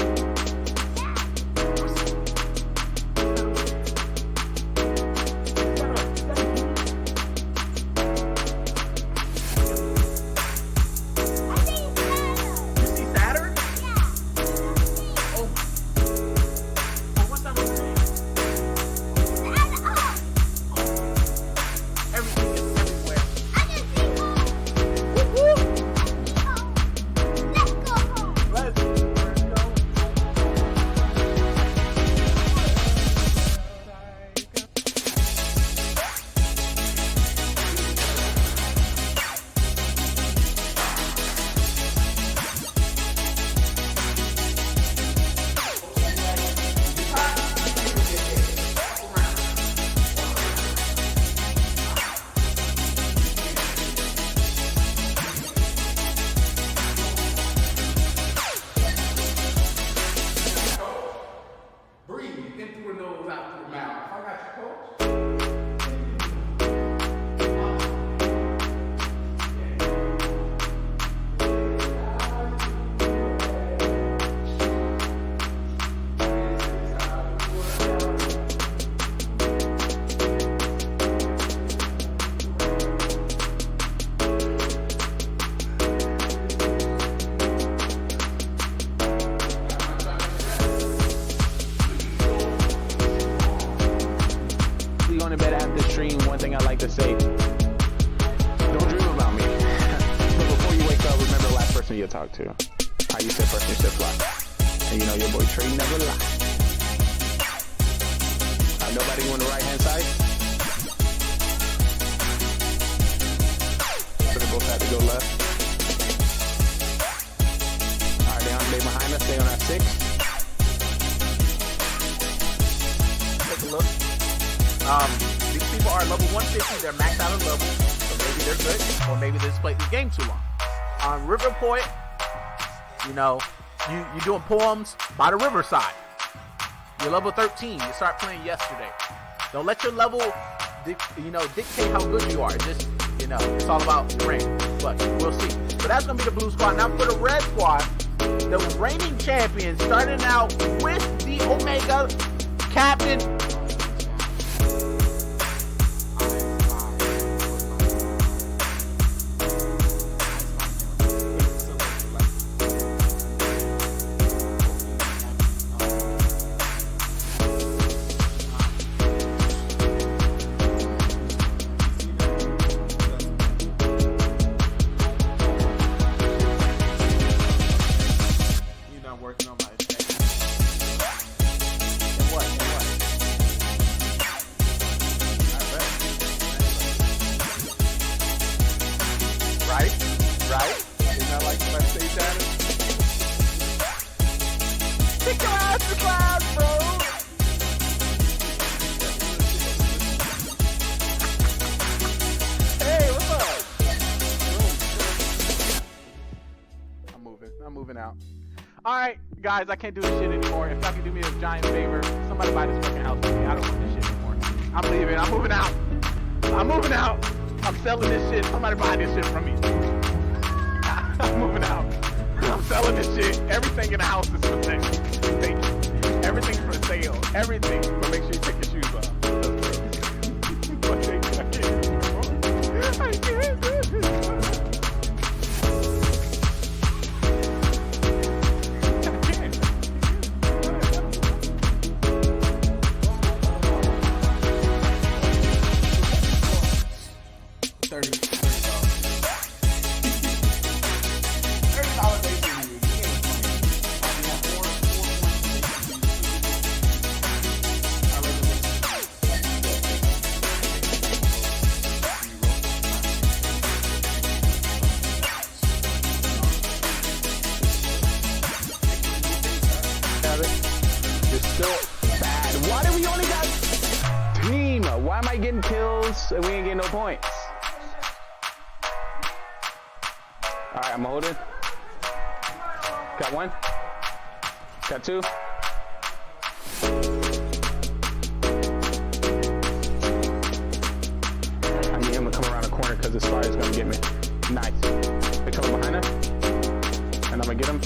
One thing I like to say, don't dream about me. But before you wake up, remember the last person you talked to. How you said first, you said fly. And you know your boy Trey never lie. Nobody on the right hand side? So they both have to go left. Alright, they behind us, stay on that 6. Take a look. These people are level 150, they're maxed out of level, so maybe they're good, or maybe they just played this game too long. On River Poet, you know, you're doing poems by the riverside. You're level 13, you start playing yesterday. Don't let your level dictate how good you are. Just, it's all about rank. But we'll see. So that's gonna be the blue squad. Now for the red squad, the reigning champions, starting out with the Omega captain. Out. Alright, guys, I can't do this shit anymore. If y'all can do me a giant favor, somebody buy this fucking house for me. I don't want this shit anymore. I'm leaving. I'm moving out. I'm moving out. I'm selling this shit. Somebody buy this shit from me. I'm moving out. I'm selling this shit. Everything in the house is for sale. Thank you. Everything's for sale. Everything. But make sure you take your shoes off. I can't do this. Why am I getting kills and we ain't getting no points? Alright, I'm holding. Got one. Got two. I need him to come around the corner because this fire's gonna get me. Nice. They're coming behind us. And I'm gonna get him.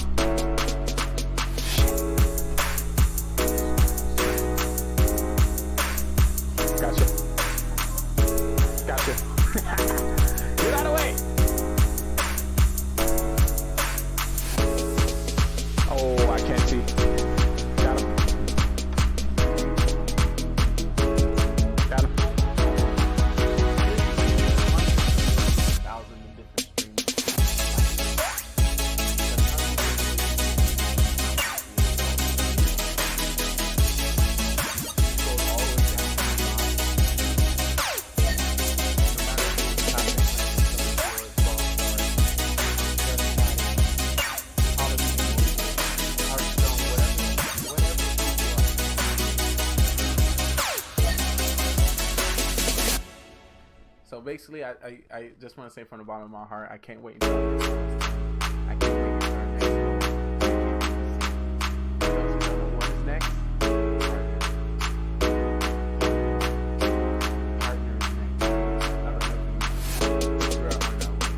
Gotcha. Gotcha. Get out of the way! Oh, I can't see. Got him. Got him. 1,000 different So basically, I just want to say from the bottom of my heart, I can't wait until I can't wait until our next one. What is next? Partner is next. I don't know if we're on that way.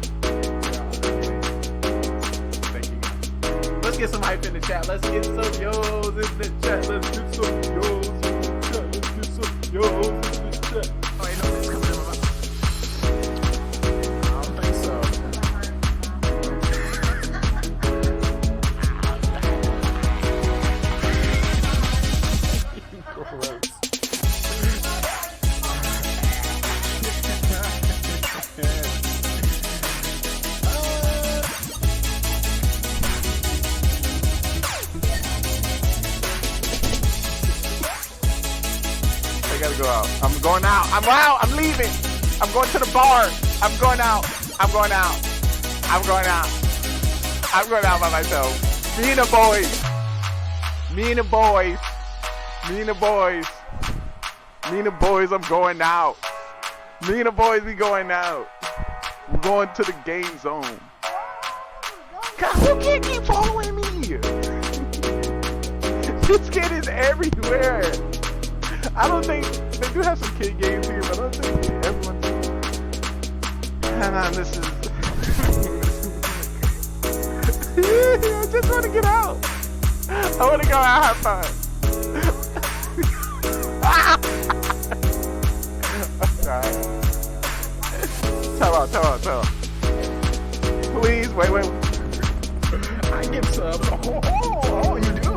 Thank you guys. Let's get some hype in the chat. Let's get some yo's in the chat. Let's get some yo's in the chat. Let's get some yo's in the chat. Oh, ain't no this coming in my mouth. Go out. I'm going out. I'm out. I'm leaving. I'm going to the bar. I'm going out. I'm going out. I'm going out. I'm going out by myself. Me and the boys. Me and the boys. Me and the boys. Me and the boys. I'm going out. Me and the boys. We going out. We're going to the game zone. God, who can't keep following me? This kid is everywhere. I don't think they do have some kid games here, but I don't think everyone's. This is. I just want to get out. I want to go out, have fun. Tell out. Please, wait. I get some. Oh, you do.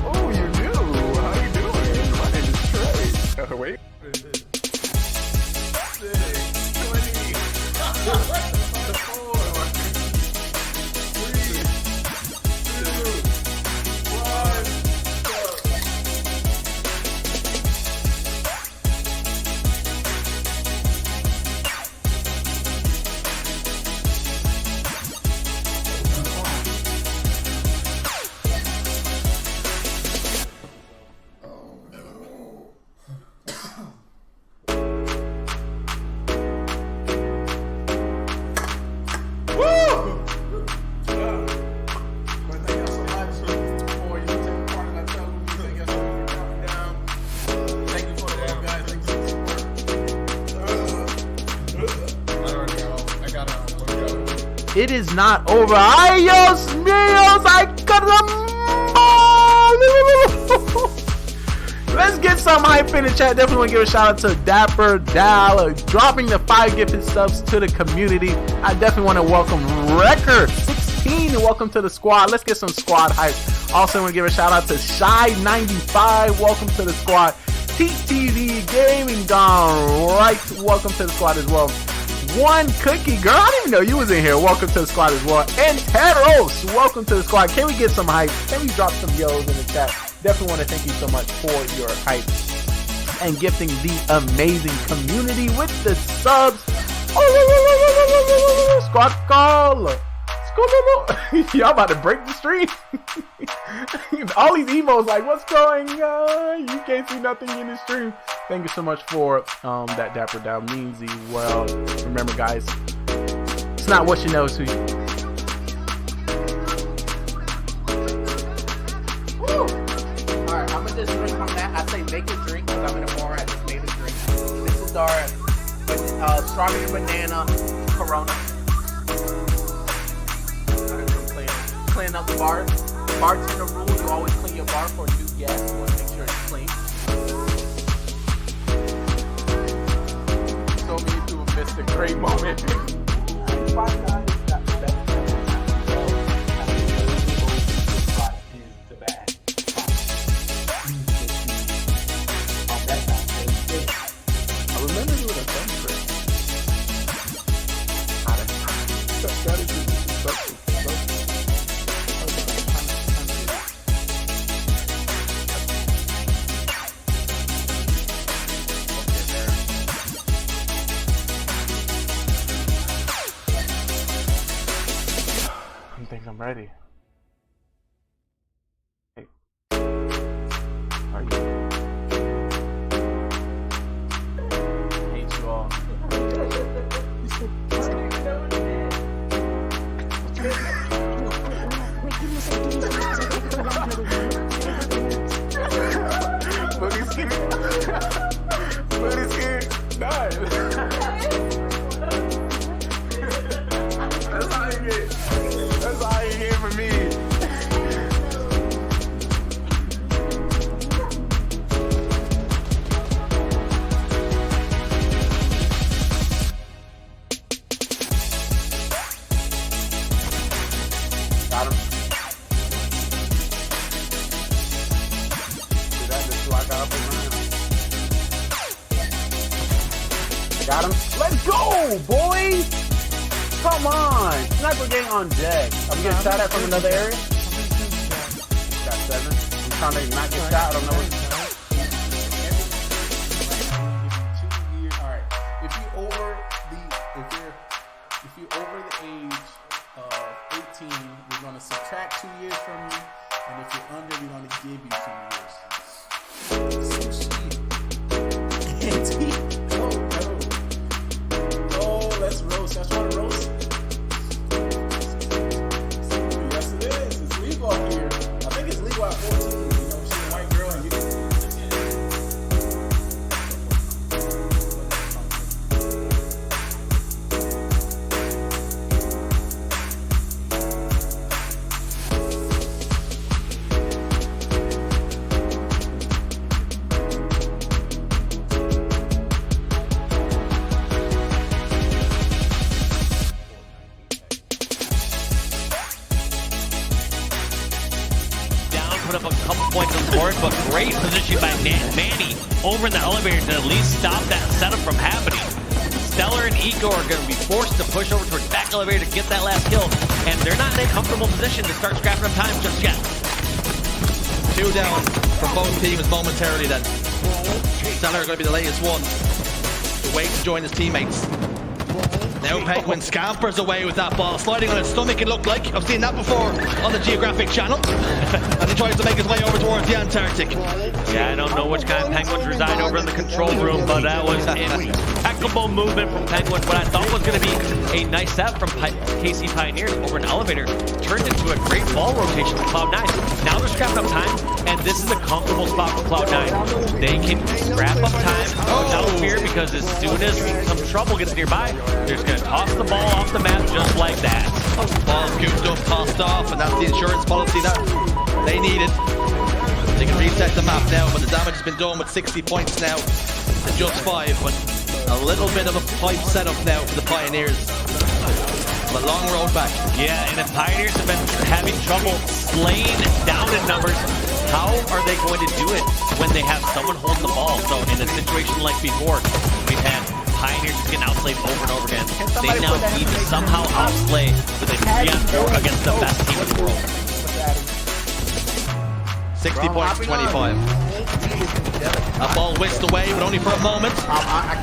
Oh, you do. How you doing? My name is Trey. Wait. 3. It is not over. Ay, Dios míos, ay, caramba. Let's get some hype in the chat. Definitely want to give a shout out to Dapper Dal dropping the 5 gifted subs to the community. I definitely want to welcome Wrecker16 and welcome to the squad. Let's get some squad hype. Also want to give a shout out to Shy95. Welcome to the squad. TTV Gaming GoneRight. Welcome to the squad as well. One Cookie Girl, I didn't even know you was in here. Welcome to the squad as well. And Teros, welcome to the squad. Can we get some hype? Can we drop some yos in the chat? Definitely want to thank you so much for your hype and gifting the amazing community with the subs. Squad call. Y'all about to break the stream. All these emos like, what's going on? You can't see nothing in the stream. Thank you so much for that Dapper Down means well. Remember, guys, it's not what you know, it's who you. Alright, I'm gonna just drink from that. I say make a drink because I'm in a bar. I just made a drink. This is our strawberry banana Corona. Clean up the bar. Bartender rule, you always clean your bar for new guests. You want to make sure it's clean. So many people missed a great moment. I remember doing a thumb trick. Gotta do something. I'm ready. Hey. Are you? I hate you all. Booty's scared. Booty's scared. Nice. That's how you get. That's all you hear from me. Got him. See that? This is who I got up and got him. Let's go, boys! Come on! Sniper gang on deck. I'm getting shot at from another area. Got 7. I'm trying to not get shot. I don't know what. Alright. If you're over the age of 18, we're gonna subtract 2 years from you. And if you're under, we're gonna give you 2 years. Oh, let's roast. That's what a roast. Yes, it is. It's legal up here. I think it's legal at 14. You know, she's a white girl and you can Great position by Manny over in the elevator to at least stop that setup from happening. Stellar and Eco are going to be forced to push over towards back elevator to get that last kill, and they're not in a comfortable position to start scrapping up time just yet. 2 down for both teams momentarily then. Stellar are going to be the latest one to wait to join his teammates. Now Penguin scampers away with that ball, sliding on his stomach it looked like. I've seen that before on the Geographic Channel. And he tries to make his way over towards the Antarctic. Yeah, I don't know which kind of Penguins reside over in the control room, but that was impeccable movement from Penguin. What I thought was going to be a nice set from KC Pioneers over an elevator turned into a great ball rotation for Cloud9. Now they're scrapping up time, and this is a comfortable spot for Cloud9. They can scrap up time without fear, because as soon as some trouble gets nearby, they're just going to toss the ball off the map just like that. Ball scooped up, tossed off, and that's the insurance policy that they needed. They can reset the map now, but the damage has been done with 60 points now to just 5. But a little bit of a pipe setup now for the Pioneers. A long road back. Yeah, and the Pioneers have been having trouble slaying down in numbers. How are they going to do it when they have someone holding the ball? So in a situation like before, we've had Pioneers just getting outplayed over and over again. They now need to somehow outplay with a 3-on-4 against the best team in the world. 60 points to 25. That ball whisked away, but only for a moment.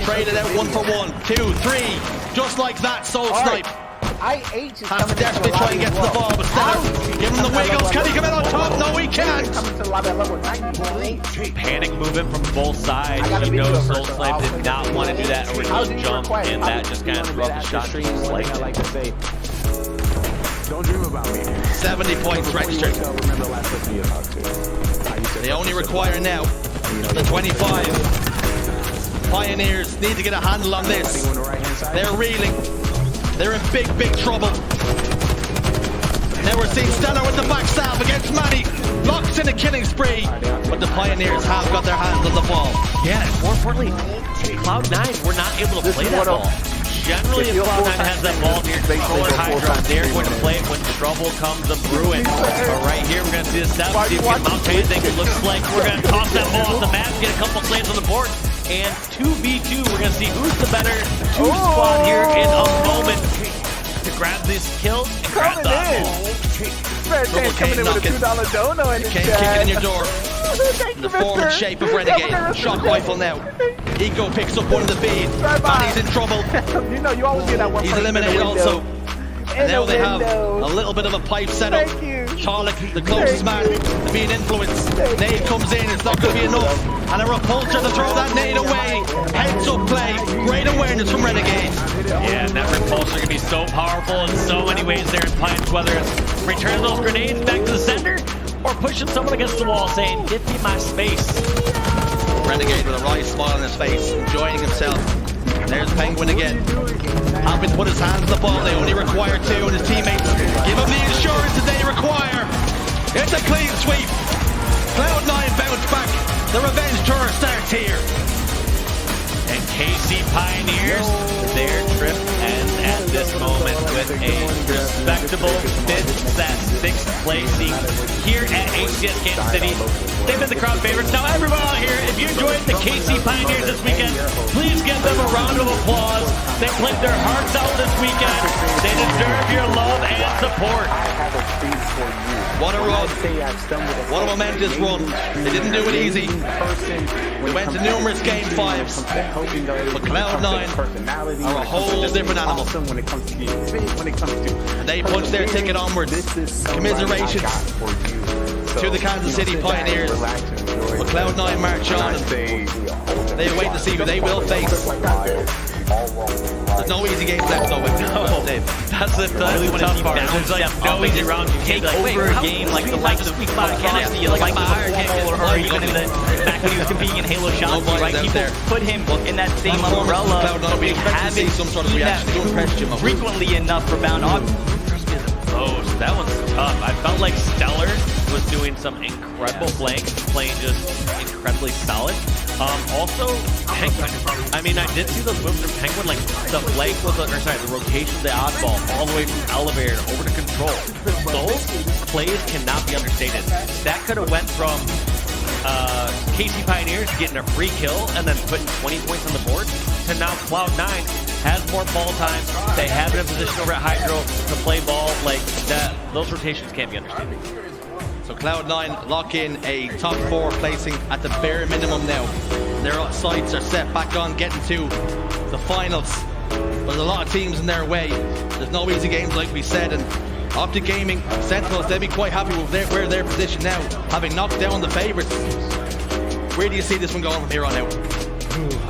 Traded out 1 for 1, 2, 3. Just like that, Soul Snipe. IH is has to desperately try and get to the ball, but Stellar, give him the wiggles. Can he come in on top? No, he can't. Panic movement from both sides. You know, Soul Snipe did not want to do that original jump, and that just kind of threw up the shot just like that. Don't dream about me. 70 points registered. They only require now the 25. Pioneers need to get a handle on this. They're reeling. They're in big, big trouble. Now we're seeing Stellar with the backstab against Manny. Locks in a killing spree. But the Pioneers have got their hands on the ball. Yeah, and more importantly, Cloud9 were not able to play that ball. Generally, if Cloud9 has that ball near control or high drop, they're going to play it when trouble comes a brewing. But right here, we're going to see the step, see if we can mount anything. It looks like we're going to toss that ball off the map, get a couple slams on the board. And 2v2, we're going to see who's the better 2 squad here in a moment to grab these kills and grab the ball. Trouble Kane knocking. Kane kicking in your door. In the form and shape of Renegade. Shock rifle now. Eco picks up one of the feed. Manny's in trouble. You know, you always do that one. He's eliminated also. And now they have a little bit of a pipe setup. Charlotte, the closest man to being influenced. Nade comes in, it's not going to be enough. And a repulsor to throw that nade away. Heads up play. Great awareness from Renegade. Yeah, and that repulsor can be so powerful in so many ways there in Pines, whether it's returning those grenades back to the center or pushing someone against the wall saying, give me my space. Renegade with a wry smile on his face, enjoying himself. There's Penguin again. Having to put his hands on the ball, they only require 2, and his teammates give him the assurance that they require. It's a clean sweep. Cloud9 bounce back. The revenge tour starts here. And KC Pioneers, their trip ends at this moment with a respectable 5th, that 6th placing here at HCS Kansas City. They've been the crowd favorites. Now everyone out here, if you enjoyed the KC Pioneers this weekend, please give them a round of applause. They played their hearts out this weekend. They deserve your love and support. What a run. What a momentous run. They didn't do it easy. We went to numerous game 5s. But Cloud9 are a whole different animal. And they punched their ticket onwards. Commiserations to the Kansas City Pioneers. But Cloud9 march on, and they await to see who they will face. There's no easy games left though. No, that's the tough part. There's like no easy round. You take over a game like the likes of Galaxy, like the Hurricane, or even in the back when he was competing in Halo Shots, right? People put him in that same umbrella. We haven't seen that frequently enough for Bound Hog. Oh, so that one's tough. I felt like Stellar was doing some incredible flanks, playing just incredibly solid. Also, Penguin. I mean, I did see those moves from Penguin, like the flank was, the rotation of the oddball all the way from elevator over to control. Those plays cannot be understated. That could have went from KC Pioneers getting a free kill and then putting 20 points on the board, to now Cloud9 has more ball time. They have it in position over at Hydro to play ball. Like that, those rotations can't be understated. So Cloud9 lock in a top 4 placing at the bare minimum now. Their sights are set back on getting to the finals. There's a lot of teams in their way. There's no easy games like we said, and Optic Gaming, Sentinels, they'll be quite happy with where their position now, having knocked down the favourites. Where do you see this one going from here on out?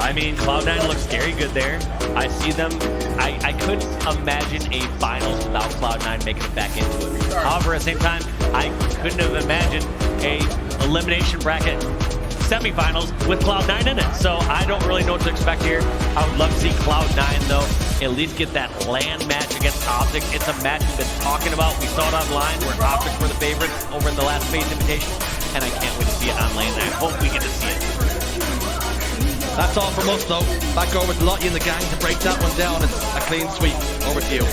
I mean, Cloud9 looks scary good there. I see them. I couldn't imagine a finals without Cloud9 making it back into it. However, at the same time, I couldn't have imagined a elimination bracket semifinals with Cloud9 in it. So I don't really know what to expect here. I would love to see Cloud9 though at least get that LAN match against Optic. It's a match we've been talking about. We saw it online where Optic were the favorites over in the last phase invitation, and I can't wait to see it on LAN. I hope we get to see it. That's all from us though. Back over to Lottie and the gang to break that one down. It's a clean sweep. Over to you.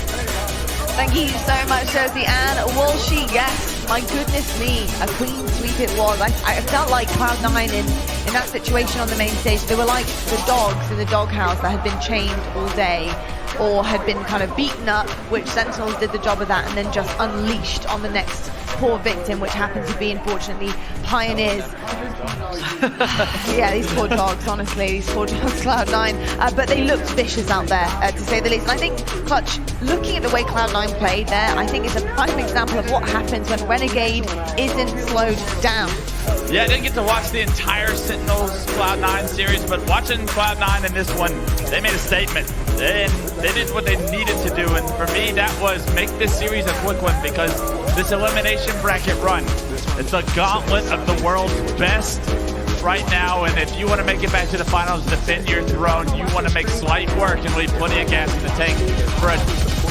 Thank you so much, Josie. And Walshy, yes, my goodness me, a clean sweep it was. I felt like Cloud9 in that situation on the main stage. They were like the dogs in the doghouse that had been chained all day or had been kind of beaten up, which Sentinels did the job of that and then just unleashed on the next poor victim, which happened to be, unfortunately, Pioneers. Yeah, these poor dogs, honestly, these poor dogs, Cloud9. But they looked vicious out there, to say the least. And I think, Clutch, looking at the way Cloud9 played there, I think it's a prime example of what happens when Renegade isn't slowed down. Yeah, I didn't get to watch the entire Sentinels Cloud9 series, but watching Cloud9 in this one, they made a statement. They did what they needed to do, and for me, that was make this series a quick one, because this elimination bracket run, it's a gauntlet of the world's best right now, and if you want to make it back to the finals, defend your throne, you want to make slight work and leave plenty of gas in the tank for a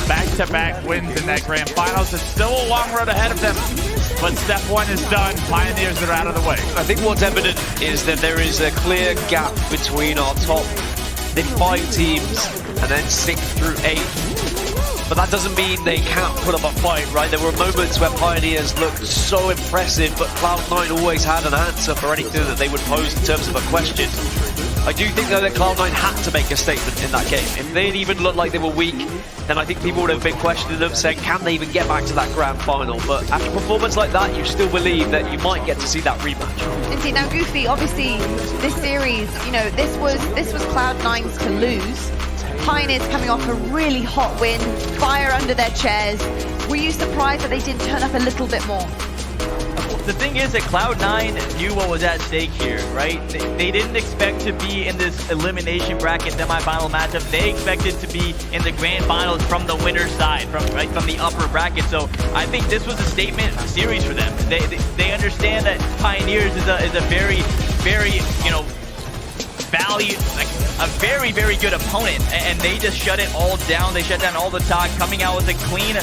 back-to-back wins in that grand finals. It's still a long road ahead of them, but step 1 is done. Pioneers are out of the way. I think what's evident is that there is a clear gap between our top 5 teams and then 6th through 8th. But that doesn't mean they can't put up a fight, right? There were moments where Pioneers looked so impressive, but Cloud9 always had an answer for anything that they would pose in terms of a question. I do think though that Cloud9 had to make a statement in that game. If they didn't even look like they were weak, then I think people would have been questioning them, saying, can they even get back to that grand final? But after a performance like that, you still believe that you might get to see that rematch. Indeed. Now, Goofy, obviously, this series, you know, this was Cloud9's to lose. Pioneers coming off a really hot win, fire under their chairs. Were you surprised that they didn't turn up a little bit more? The thing is that Cloud9 knew what was at stake here, right? They didn't expect to be in this elimination bracket semifinal matchup. They expected to be in the grand finals from the winner's side, from the upper bracket. So I think this was a statement series for them. They understand that Pioneers is a very, you know, a very, very good opponent, and they just shut it all down. They shut down all the talk, coming out with a clean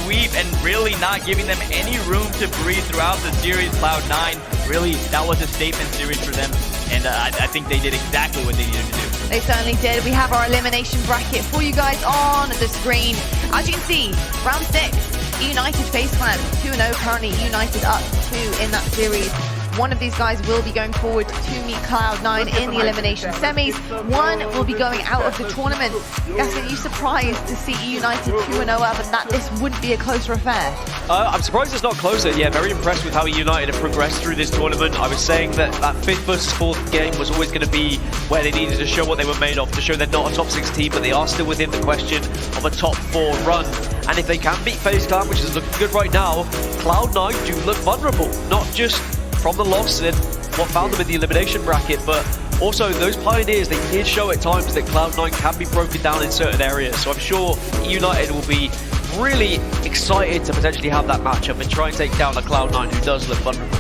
sweep and really not giving them any room to breathe throughout the series. Cloud9, really, that was a statement series for them, and I think they did exactly what they needed to do. They certainly did. We have our elimination bracket for you guys on the screen. As you can see, round 6, United FaZe Clan 2-0, currently United up 2 in that series. One of these guys will be going forward to meet Cloud9 in the elimination semis. One will be going out of the tournament. Gaston, are you surprised to see United 2-0 up and that this wouldn't be a closer affair? I'm surprised it's not closer. Yeah, very impressed with how United have progressed through this tournament. I was saying that 5th versus 4th game was always going to be where they needed to show what they were made of, to show they're not a top 6 team, but they are still within the question of a top 4 run. And if they can beat FaZe Clan, which is looking good right now, Cloud9 do look vulnerable. Not just from the loss and what found them in the elimination bracket, but also those Pioneers, they did show at times that Cloud9 can be broken down in certain areas. So I'm sure United will be really excited to potentially have that matchup and try and take down a Cloud9 who does look vulnerable.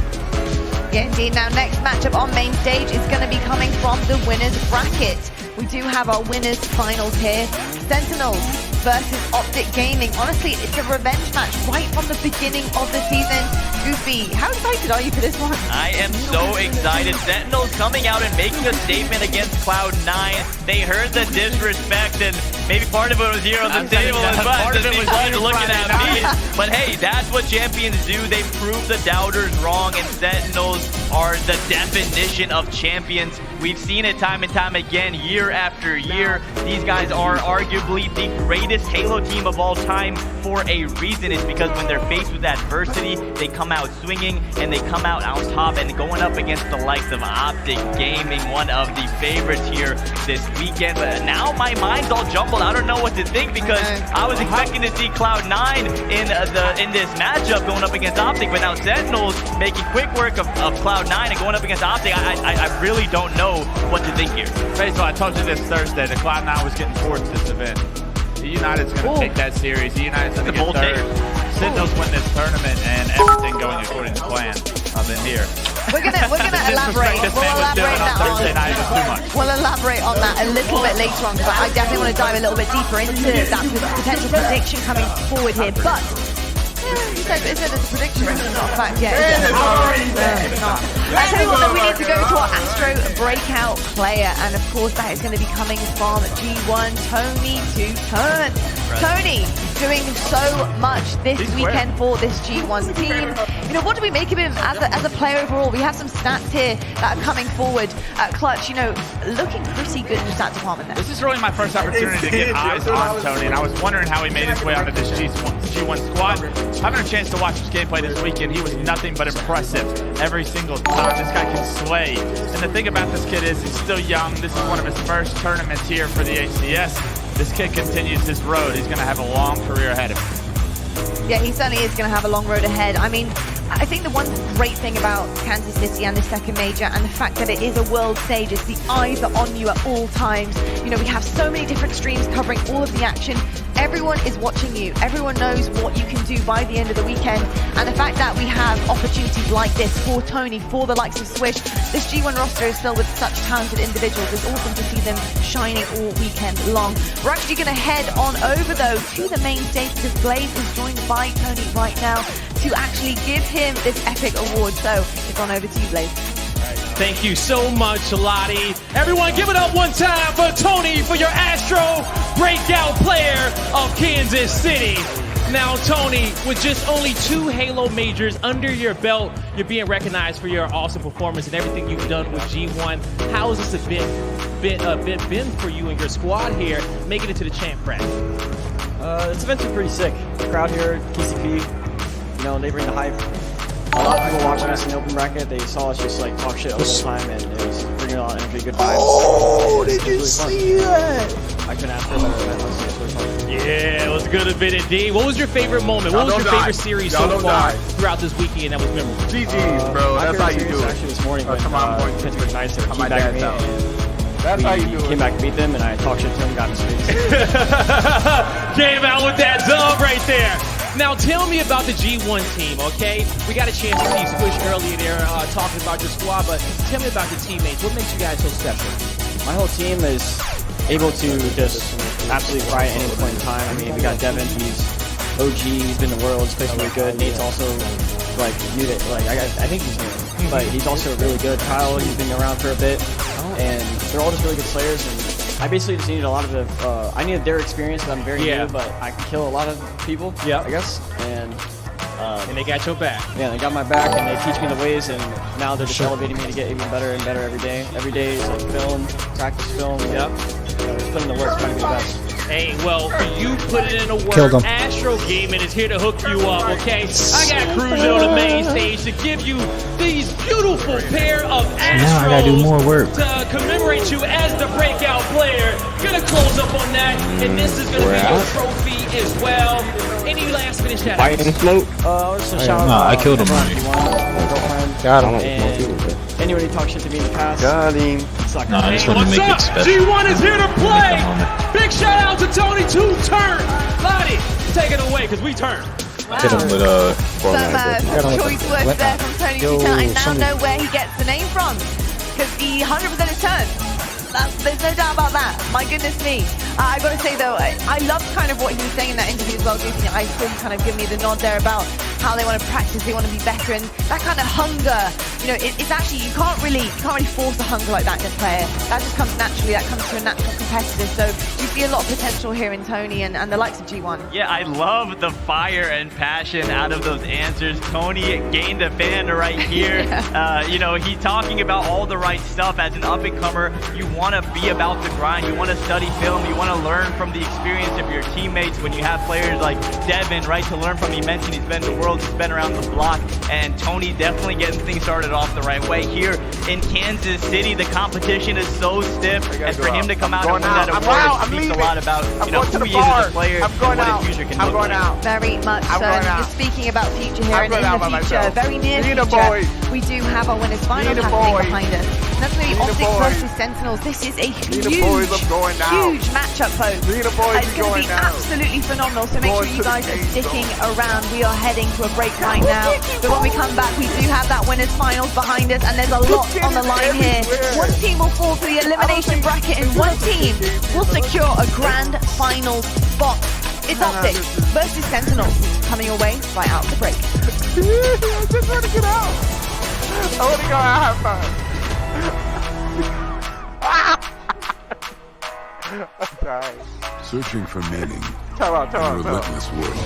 Yeah, indeed. Now, next matchup on main stage is going to be coming from the winners bracket. We do have our winners finals here. Sentinels versus Optic Gaming. Honestly, it's a revenge match right from the beginning of the season. Goofy, how excited are you for this one? I am so excited. Sentinels coming out and making a statement against Cloud9. They heard the disrespect, and maybe part of it was here on the table as well. Part of it was just looking at me. But hey, that's what champions do. They prove the doubters wrong, and Sentinels are the definition of champions. We've seen it time and time again, year after year. These guys are arguably the greatest Halo team of all time for a reason. It's because when they're faced with adversity, they come out swinging and they come out on top, and going up against the likes of Optic Gaming, one of the favorites here this weekend. But now my mind's all jumbled. I don't know what to think, because I was expecting to see Cloud9 in this matchup going up against Optic, but now Sentinels making quick work of Cloud9 and going up against Optic. I really don't know what to think here. Basically, I told you this Thursday that Cloud9 was getting towards this event. United's going to take that series. United's going to get third. Sentinels win this tournament, and everything going according to plan. Then here. We're gonna elaborate. We'll elaborate on that a little bit later on, because I definitely want to dive a little bit deeper into that potential prediction coming forward here. But he said it's a prediction, it's not a fact yet. It's not. I tell you what, though, we need to go to our Astro breakout player, and of course that is going to be coming from G1, Tony 2 Turn. Tony doing so much this weekend for this G1 team. You know, what do we make of him as a player overall? We have some stats here that are coming forward. Clutch, you know, looking pretty good in the stats department there. This is really my first opportunity to get eyes on Tony, and I was wondering how he made his way onto this G1 squad. Having a chance to watch his gameplay this weekend, he was nothing but impressive every single time. This guy can slay. And the thing about this kid is he's still young. This is one of his first tournaments here for the ACS. This kid continues his road. He's going to have a long career ahead of him. Yeah, he certainly is going to have a long road ahead. I mean, I think the one great thing about Kansas City and the second major, and the fact that it is a world stage, is the eyes are on you at all times. You know, we have so many different streams covering all of the action. Everyone is watching you. Everyone knows what you can do by the end of the weekend. And the fact that we have opportunities like this for Tony, for the likes of Swish, this G1 roster is filled with such talented individuals. It's awesome to see them shining all weekend long. We're actually going to head on over, though, to the main stage, because Blaze is joined by Tony right now to actually give him this epic award. So it's on over to you, Blaze. Thank you so much, Lottie. Everyone give it up one time for Tony, for your Astro breakout player of Kansas City. Now, Tony, with just only 2 Halo majors under your belt, you're being recognized for your awesome performance and everything you've done with G1. How has this been for you and your squad here, making it to the champ bracket? This event's been pretty sick. The crowd here, KCP, you know, they bring the hype. A lot of people watching us in the open bracket, they saw us just like talk shit all the time, and it was bringing a lot of energy, good vibes. Oh, did you see that? I couldn't ask for a better event. It was fun. Yeah, it was a good event indeed. What was your favorite moment? What was your favorite series so far throughout this weekend that was memorable? GG's, bro. That's how you do it. Actually, this morning when Pittsburgh Knights came back at me. That's how you do it. Came back to beat them, and I talked shit to him, got in his face. Came out with that dub right there. Now tell me about the G1 team, okay? We got a chance to see Squish earlier there talking about your squad, but tell me about the teammates. What makes you guys so special? My whole team is able to just absolutely fry at any point in time. I mean, we got Devin, he's OG, he's been in the world, he's played really good. Nate's also like I think he's new, but he's also really good. Kyle, he's been around for a bit, and they're all just really good players. And I basically just needed a lot of the, I needed their experience, because I'm very new, but I can kill a lot of people, I guess, and they got your back. Yeah, they got my back, and they teach me the ways, and now they're just elevating me to get even better and better every day. Every day is like film, practice film, just putting in the work, trying to be the best. Hey, well, you put it in the work. Astro Gaming is here to hook you up, okay? I got Cruiser on the main stage to give you these beautiful pair of Astros. Now I gotta do more work. To commemorate you as the breakout player. Gonna close up on that, and this is gonna be your trophy as well. Any last minute shout outs? I killed him. Got him. Anybody talk shit to me in the past? Got him. No, I just wanted to make it special. G1 is here to play. Big shout out to Tony 2 Turn. Lottie, take it away, because we turn. Hit him with some choice words there from Tony 2 Turn. I now know where he gets the name from, because he 100% is Turn. There's no doubt about that. My goodness me. I gotta say though, I loved kind of what he was saying in that interview as well, Jason. I saw you kind of give me the nod there about how they want to practice, they want to be better, and that kind of hunger, you know, it's actually, you can't really force a hunger like that in a player. That just comes naturally, that comes to a natural competitor. So you see a lot of potential here in Tony and the likes of G1. Yeah, I love the fire and passion out of those answers. Tony gained a fan right here. You know, he's talking about all the right stuff. As an up-and-comer, you want to be about the grind. You want to study film. You want to learn from the experience of your teammates. When you have players like Devin, right, to learn from. He mentioned he's been to Worlds, he's been around the block, and Tony definitely getting things started off the right way. Here in Kansas City, the competition is so stiff, and for him to come out and win that award speaks a lot about, you know, who he is as a player and what his future can look like. Very much so. Just speaking about future here, and in the future, very near future, we do have our winners final happening behind us. And that's going to be Optic versus Sentinels. This is a huge matchup pose. It's going to be absolutely phenomenal, so make sure you guys are sticking around. We are heading to a break right now, but when we come back, we do have that winners finals behind us, and there's a lot on the line here. One team will fall to the elimination bracket, and one team will secure a grand finals spot. It's Optic versus Sentinels coming your way right out of the break. I just want to get out. I want to go out and have fun. I'm dying. Searching for meaning in a relentless world.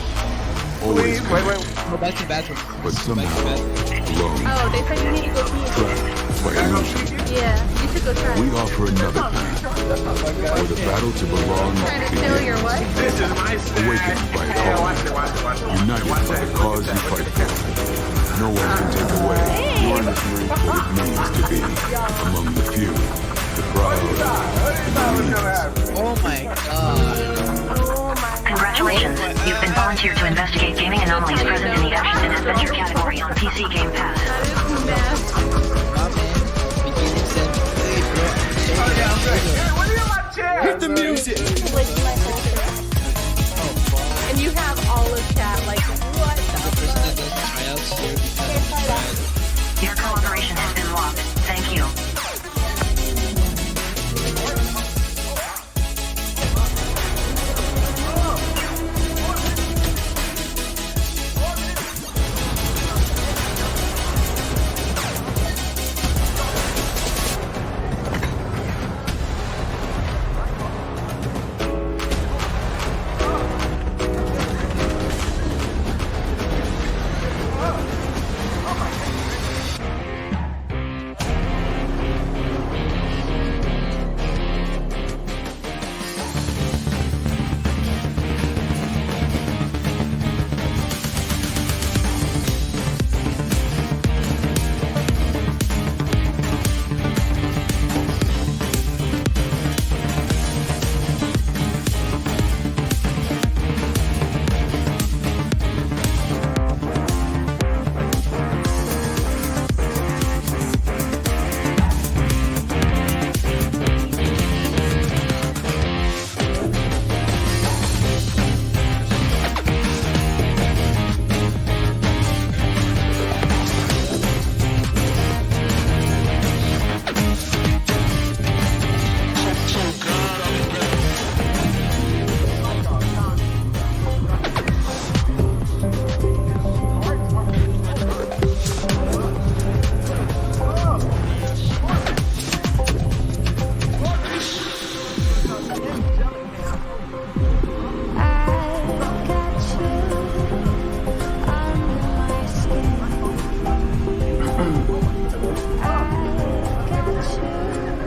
Always wait. Go back to the bathroom. But somehow alone. Oh, they said you need to go pee. Trapped by illusion. Yeah, you should go try. We offer another plan. For the battle to belong Trying to kill your what? This is my awakened by a call. United by the cause you fight for. No one can take away what it means to be among the few, the proud, and the elite. Oh my god. Congratulations, you've been volunteered to investigate gaming anomalies present in the action and adventure category on PC Game Pass. Hit the music! And you have all of chat, like, what the fuck? Your cooperation has been logged. Thank you.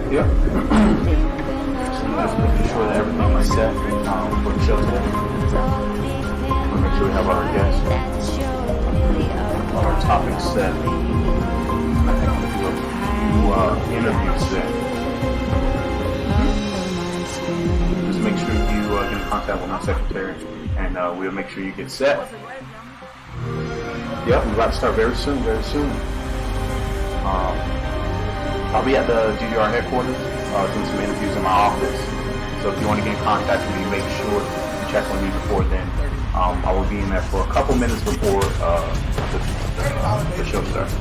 Yep. So just making sure that everything is set for the show today. We'll make sure we have our guests, all our topics set. And I think we'll do a few interviews set. Just make sure you get in contact with my secretary, and we'll make sure you get set. Yep, we're about to start very soon, very soon. I'll be at the GGR headquarters doing some interviews in my office. So if you want to get in contact with me, make sure you check on me before then. I will be in there for a couple minutes before the show starts.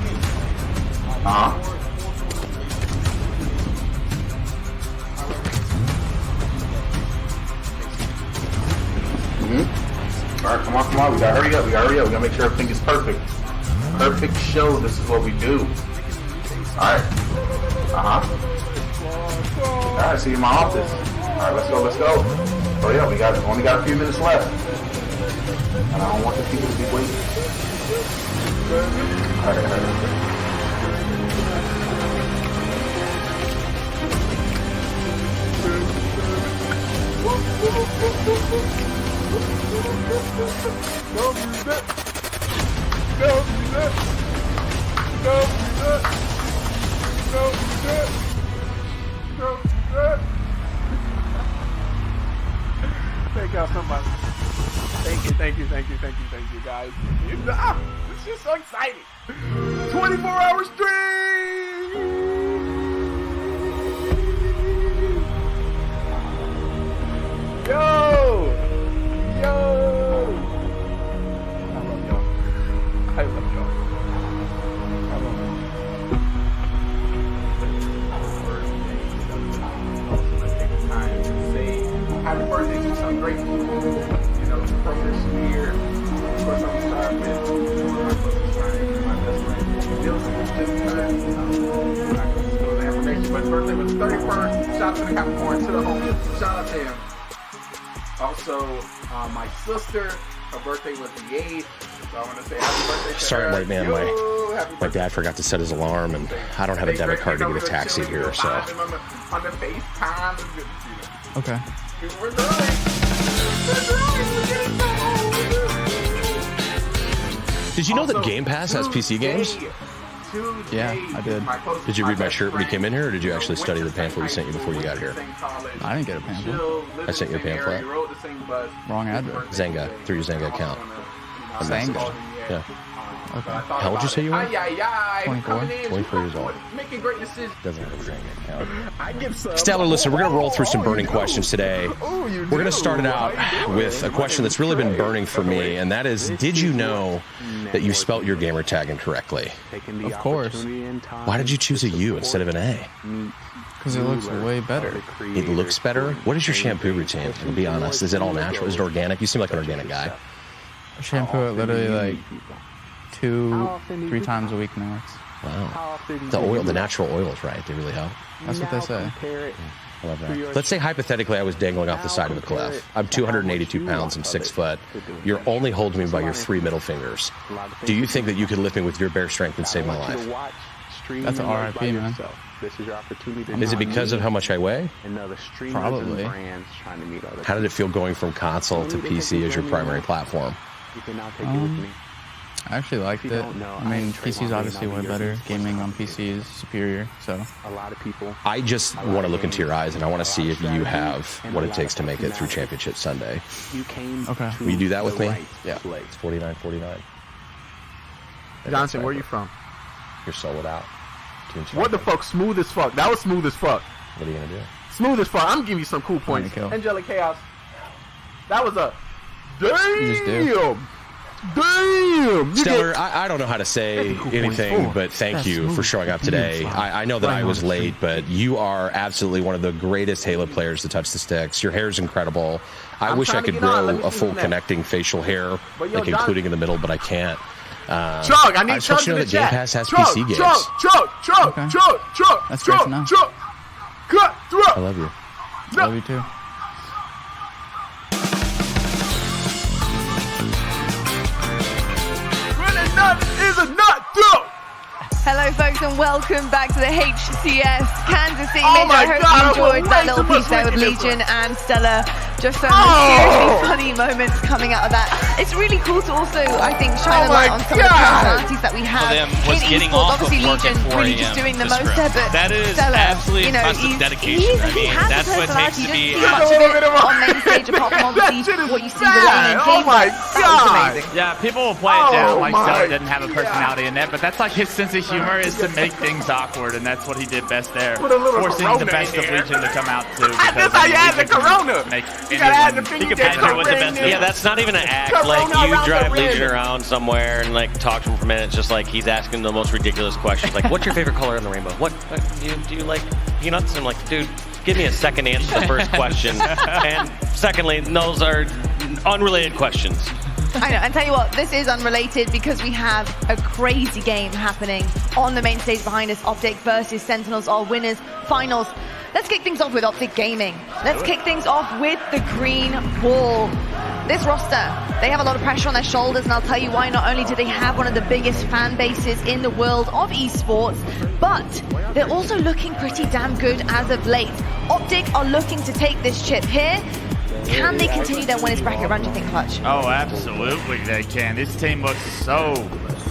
Alright. Alright, come on. We gotta hurry up. We gotta make sure everything is perfect. Perfect show. This is what we do. Alright. Alright, see you in my office. Alright, let's go. Oh yeah, we only got a few minutes left. And I don't want the people to be waiting. Alright. Thank y'all so much. Thank you, guys. This is so exciting. 24-hour stream. Yo! I love y'all. Happy birthday to some great people, from this year. Of course, I'm starting with my closest friend, my best friend. Dilson just turned, I'm not going to spill the information, but his birthday was 31st. Shout out to the Capricorn, to the homie. Shout out to him. Also, my sister, her birthday was the 8th. So I want to say happy birthday to Sorry, her. white man. My dad forgot to set his alarm, and I don't have a debit card to get a taxi here, so. On the FaceTime. Okay. Did you know that Game Pass has PC games? Yeah, I did. Did you read my shirt when you came in here, or did you actually study the pamphlet we sent you before you got here? I didn't get a pamphlet. I sent you a pamphlet. Wrong address. Zanga, through your Zanga account. Zanga? Yeah. Okay. How old did you say you were? 24. 24 years old. Making great decisions. Doesn't have a Zanga account. Stellar, listen, we're going to roll through some burning questions today. We're going to start it out with a question that's really been burning for me, and that is, did you know that you spelt your gamer tag incorrectly? Of course. Why did you choose a U instead of an A? Because it looks way better. It looks better? What is your shampoo routine? To be honest, is it all natural? Is it organic? You seem like an organic guy. I shampoo it literally like 2-3 times a week max. Wow. The natural oils, right? They really help. That's what they say. I love that. Let's say hypothetically I was dangling off the side of a cliff. I'm 282 pounds and 6 foot. You're only holding me by your 3 middle fingers. Do you think that you could lift me with your bare strength and save my life? That's an RIP, man. Is it because of how much I weigh? Probably. How did it feel going from console to PC as your primary platform? I actually liked it. I mean, PC is obviously way better. Gaming on PC is superior, so. I just want to look into your eyes, and I want to see if you have what it takes to make it through Championship Sunday. Okay. Will you do that with me? Yeah. It's 49-49. Johnson, where are you from? You're sold out. What the fuck? Smooth as fuck. That was smooth as fuck. What are you going to do? Smooth as fuck. I'm giving you some cool points. Angelic Chaos. That was a... Damn! Damn! Stellar, I don't know how to say anything, but thank you for showing up today. I know that I was late, but you are absolutely one of the greatest Halo players to touch the sticks. Your hair is incredible. I wish I could grow a full connecting facial hair, like including in the middle, but I can't. Chug, I need Chug in the chat. Game Pass has PC games. Chug. That's great to know. Cut through. I love you. Love you too. Is a nut through. Hello, folks, and welcome back to the HCS Kansas City Major. I hope you enjoyed that little piece there with Legion and Stella. Just some seriously funny moments coming out of that. It's really cool to also, I think, shine a light on some of the personalities that we have in esports. Obviously, Legion really just doing the most there, but that is Stella, absolutely impressive dedication. He has that's a what it takes to be. much of it on main stage, apart from obviously what you see with Lane and Oh my That was amazing. Yeah, people will play it down like Stella didn't have a personality in that, but that's like his sense of humor is to make things awkward, and that's what he did best there. Forcing the best of Legion to come out too. That's how you add the Corona. You gotta add the finger with the best. Yeah, that's not even an act. Like, you drive Legion around somewhere and like talk to him for a minute, just like he's asking the most ridiculous questions. Like, what's your favorite color in the rainbow? What do you like peanuts? And I'm like, dude, give me a second to answer the first question. And secondly, those are unrelated questions. I know, and tell you what, this is unrelated because we have a crazy game happening on the main stage behind us. Optic versus Sentinels, our winners, finals. Let's kick things off with Optic Gaming. Let's kick things off with the green wall. This roster, they have a lot of pressure on their shoulders, and I'll tell you why. Not only do they have one of the biggest fan bases in the world of esports, but they're also looking pretty damn good as of late. Optic are looking to take this chip here. Can they continue their winners bracket run, do you think, Clutch? Oh, absolutely they can. This team looks so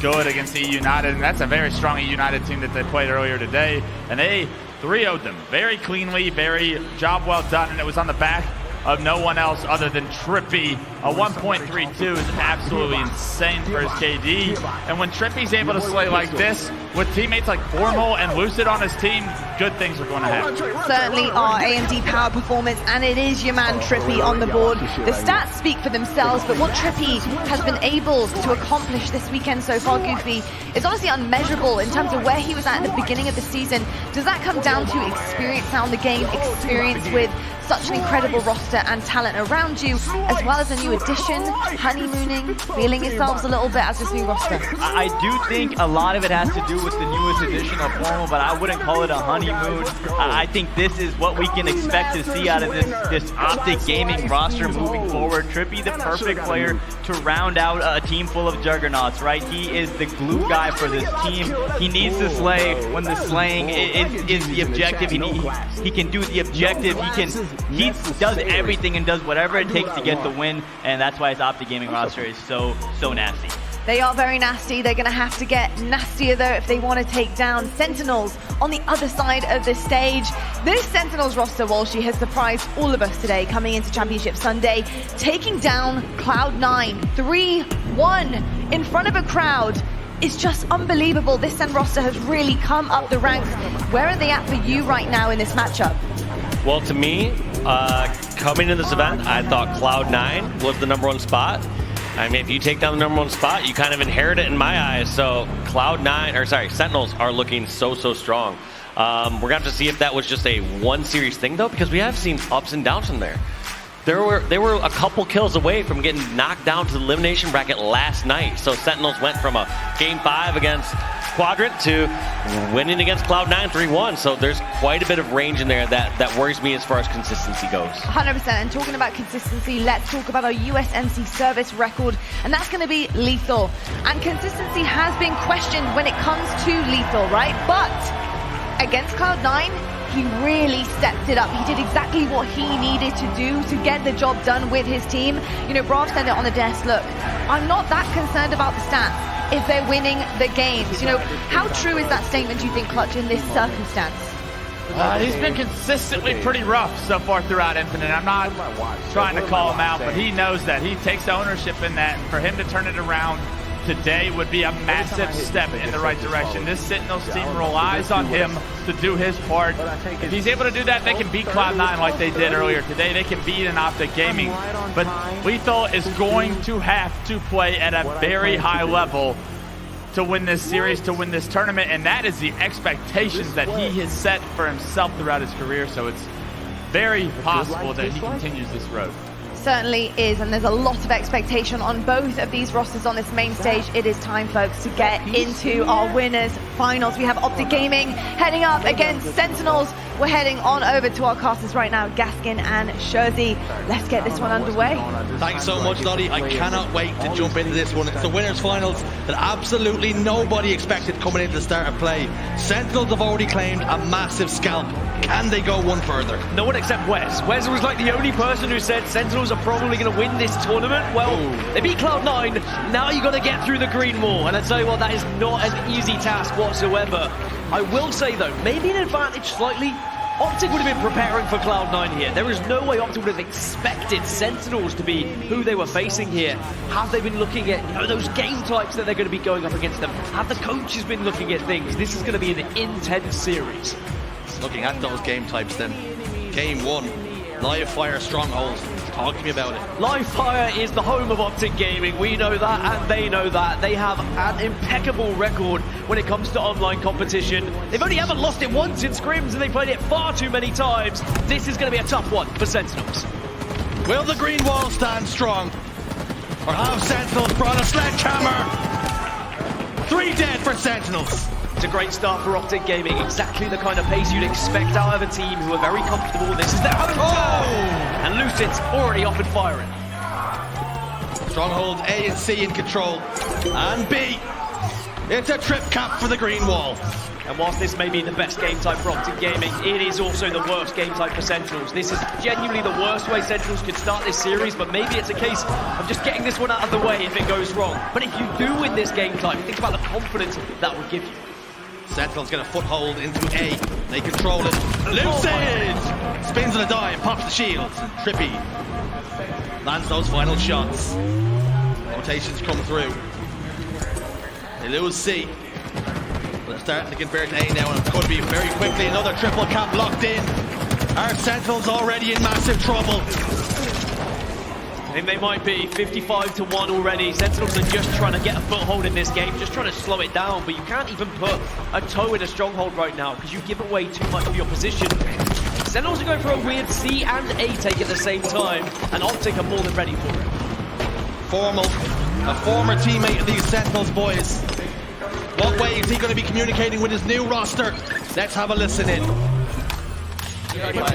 good against E United, and that's a very strong E United team that they played earlier today, and they 3-0'd them very cleanly, very job well done, and it was on the back of no one else other than Trippy. A 1.32 is absolutely insane for his KD. And when Trippy's able to slay like this, with teammates like Formal and Lucid on his team, good things are going to happen. Certainly our AMD power performance, and it is your man Trippy on the board. The stats speak for themselves, but what Trippy has been able to accomplish this weekend so far, Goofy, is honestly unmeasurable in terms of where he was at the beginning of the season. Does that come down to experience on the game, experience with such an incredible roster and talent around you, as well as a new addition, honeymooning, feeling yourselves a little bit as this new roster? I do think a lot of it has to do with the newest addition of Formal, but I wouldn't call it a honeymoon. I think this is what we can expect to see out of this Optic Gaming roster moving forward. Trippy, the perfect player to round out a team full of juggernauts, right? He is the glue guy for this team. He needs to slay when the slaying is the objective. He can do the objective. He does everything and does whatever it takes to get the win, and that's why his Optic Gaming roster is so nasty. They are very nasty. They're going to have to get nastier, though, if they want to take down Sentinels on the other side of the stage. This Sentinels roster, Walshy, has surprised all of us today coming into Championship Sunday, taking down Cloud9 3-1 in front of a crowd. It's just unbelievable. This Sen roster has really come up the ranks. Where are they at for you right now in this matchup? Well, to me, coming to this event, I thought Cloud9 was the #1 spot. I mean, if you take down the #1 spot, you kind of inherit it in my eyes. So Sentinels are looking so strong. We're gonna have to see if that was just a one series thing though, because we have seen ups and downs from there. They were a couple kills away from getting knocked down to the elimination bracket last night. So Sentinels went from a Game 5 against Quadrant to winning against Cloud9 3-1. So there's quite a bit of range in there that worries me as far as consistency goes. 100%. And talking about consistency, let's talk about our USMC service record, and that's going to be lethal. And consistency has been questioned when it comes to lethal, right? But against Cloud9, he really stepped it up. He did exactly what he needed to do to get the job done with his team. You know, Brav said it on the desk, look, I'm not that concerned about the stats if they're winning the games. You know, how true is that statement, do you think, Clutch, in this circumstance? He's been consistently pretty rough so far throughout Infinite. I'm not trying to call him out, but he knows that. He takes ownership in that, and for him to turn it around today would be a massive step in the right direction. This Sentinels team relies on him to do his part. If he's able to do that, they can beat Cloud9 like they did earlier today. They can beat an Optic Gaming. But Lethal is going to have to play at a very high level to win this series, to win this tournament, and that is the expectations that he has set for himself throughout his career. So it's very possible that he continues this road. Certainly is, and there's a lot of expectation on both of these rosters on this main stage. It is time, folks, to get into our winners finals. We have Optic Gaming heading up against Sentinels. We're heading on over to our casters right now, Gaskin and Shurzy. Let's get this one underway. Thanks so much, Lottie. I cannot wait to jump into this one. It's the winners finals that absolutely nobody expected coming into the start of play. Sentinels have already claimed a massive scalp. Can they go one further? No one except Wes. Wes was like the only person who said Sentinels are probably going to win this tournament. Well, they beat Cloud9. Now you got to get through the green wall. And I tell you what, that is not an easy task whatsoever. I will say, though, maybe an advantage slightly. Optic would have been preparing for Cloud9 here. There is no way Optic would have expected Sentinels to be who they were facing here. Have they been looking at those game types that they're going to be going up against them? Have the coaches been looking at things? This is going to be an intense series. Looking at those game types then. Game 1, Live Fire Stronghold. Talk to me about it. Live Fire is the home of Optic Gaming. We know that and they know that. They have an impeccable record when it comes to online competition. They've only ever lost it once in scrims and they played it far too many times. This is going to be a tough one for Sentinels. Will the green wall stand strong? Or have Sentinels brought a sledgehammer? 3 dead for Sentinels. It's a great start for Optic Gaming. Exactly the kind of pace you'd expect out of a team who are very comfortable. This is their home turn. And Lucid's already off and firing. Stronghold A and C in control. And B. It's a trip cap for the green wall. And whilst this may be the best game type for Optic Gaming, it is also the worst game type for Sentinels. This is genuinely the worst way Sentinels could start this series, but maybe it's a case of just getting this one out of the way if it goes wrong. But if you do win this game type, think about the confidence that would give you. Sentinels get a foothold into A. They control it. Lucid! Spins on a dive, pops the shields. And Trippy lands those final shots. Rotations come through. They lose C. They're starting to convert to A now, and it could be very quickly another triple cap locked in. Our Sentinels already in massive trouble. I think they might be 55-1 already. Sentinels are just trying to get a foothold in this game, just trying to slow it down, but you can't even put a toe in a stronghold right now because you give away too much of your position. Sentinels are going for a weird C and A take at the same time, and Optic are more than ready for it. Formal, a former teammate of these Sentinels boys. What way is he going to be communicating with his new roster? Let's have a listen in. Take that fight.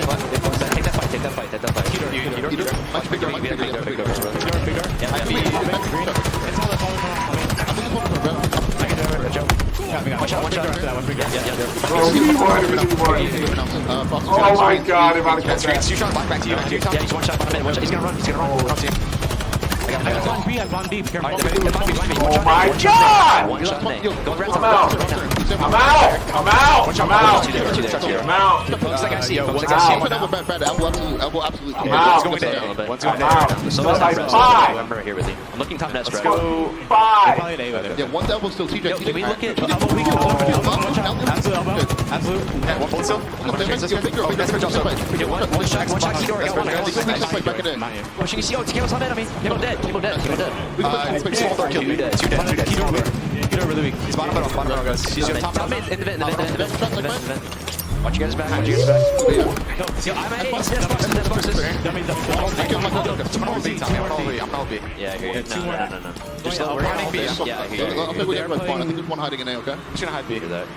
Oh my god, if I catch that. Back to you. Yeah, he's one shot, he's gonna run. I have plan B, be careful. Oh my god! I'm out! Looks like I see him. I'm here with you. I'm looking top net straight. Go 5. Yeah, one's elbow still. TJ, can we look at elbow? Absolute. Yeah, one still. That's for Johnson. One shot. Pushing CO. Kimo's on enemy. Kimo dead. Small door kill. Two dead. Get over the weak. He's bottom middle, guys. He's top mid. In the vent. Watch you guys back. I'm LB. Yeah, I hear you. No. Just we're hiding B. Yeah, I hear you. I'll play with everybody spawn. I think there's one hiding in A, okay? I'm just gonna hide B. That.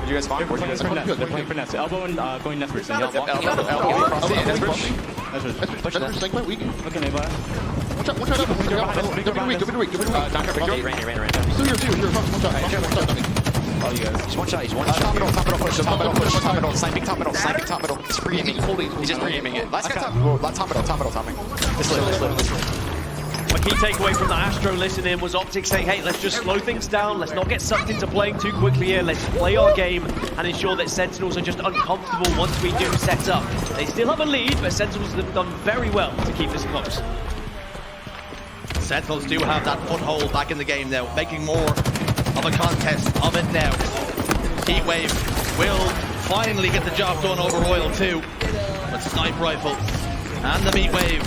You guys spawn? They're playing for Nest. Elbow and going Nest first. Elbow. Nest first. Weak. Okay, Neva. Watch out. Give me weak. Ran. Still here. One shot. Oh, you guys. He's one shot. Top middle push. Top middle. Sniping top middle. He's pre-aiming. He's just pre-aiming it. Last guy top middle. This lit. A key takeaway from the Astro listen-in was Optic saying, hey, let's just slow things down, let's not get sucked into playing too quickly here, let's play our game and ensure that Sentinels are just uncomfortable once we do set up. They still have a lead, but Sentinels have done very well to keep this close. Sentinels do have that foothold back in the game now, making more of a contest of it now. Heatwave will finally get the job done over Royal 2. But Snipe Rifle and the Meatwave.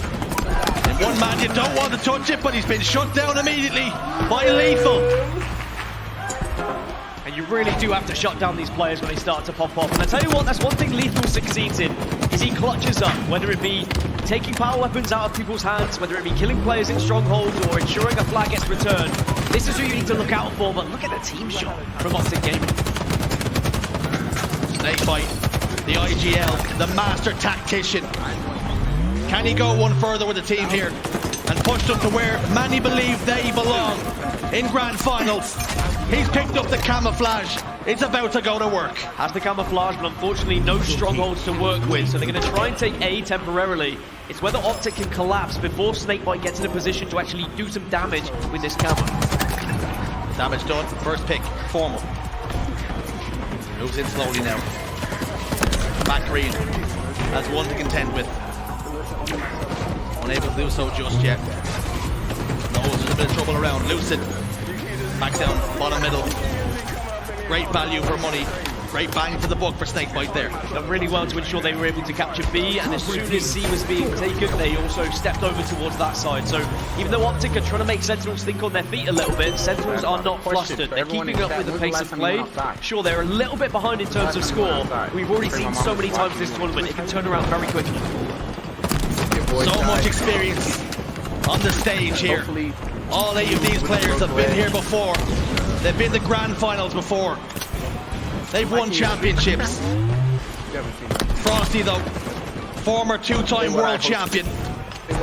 In one man, you don't want to touch it, but he's been shut down immediately by Lethal. And you really do have to shut down these players when they start to pop off. And I tell you what, that's one thing Lethal succeeds in, is he clutches up, whether it be taking power weapons out of people's hands, whether it be killing players in strongholds or ensuring a flag gets returned. This is who you need to look out for, but look at the team shot from Optic Gaming. Snakebite, the IGL, the master tactician. Can he go one further with the team here and push them to where many believe they belong in grand finals? He's picked up the camouflage. It's about to go to work. Has the camouflage, but unfortunately no strongholds to work with, so they're going to try and take A temporarily. It's whether Optic can collapse before Snakebite gets in a position to actually do some damage with this camo. Damage done. First pick, Formal. Moves in slowly now. Back green has one to contend with. Unable to do so just yet. No, there's a bit of trouble around. Lucid. Back down, bottom middle. Great value for money. Great bang for the buck for Snakebite there. Done really well to ensure they were able to capture B, and as soon as C was being taken, they also stepped over towards that side. So even though Optic are trying to make Sentinels think on their feet a little bit, Sentinels are not flustered. They're keeping up with the pace of play. Sure, they're a little bit behind in terms of score. We've already seen so many times this tournament, it can turn around very quickly. So much experience on the stage here. All 8 of these players have been here before. They've been to grand finals before. They've won championships. Frosty though, former 2-time world champion.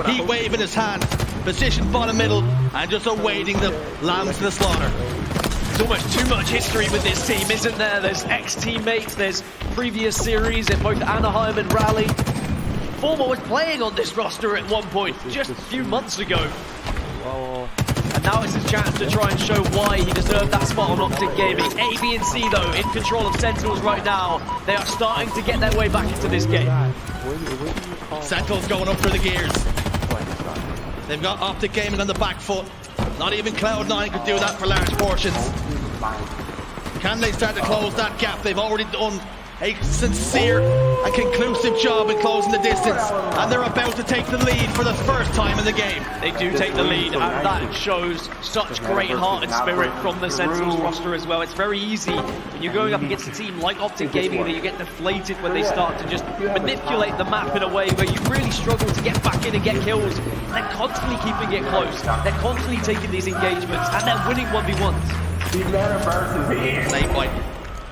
Heat wave in his hand, positioned bottom middle, and just awaiting the lambs to the slaughter. There's almost too much history with this team, isn't there? There's ex-teammates, there's previous series in both Anaheim and Raleigh. Former was playing on this roster at one point, just a few months ago. And now it's his chance to try and show why he deserved that spot on Optic Gaming. A, B, and C, though, in control of Sentinels right now. They are starting to get their way back into this game. Sentinels going up through the gears. They've got Optic Gaming on the back foot. Not even Cloud9 could do that for large portions. Can they start to close that gap? They've already done a sincere and conclusive job in closing the distance, and they're about to take the lead for the first time in the game. They do take the lead, and that shows such great heart and spirit from the Sentinels roster as well. It's very easy when you're going up against a team like Optic Gaming that you get deflated when they start to just manipulate the map in a way where you really struggle to get back in and get kills. They're constantly keeping it close. They're constantly taking these engagements, and they're winning 1v1s. Snakebite,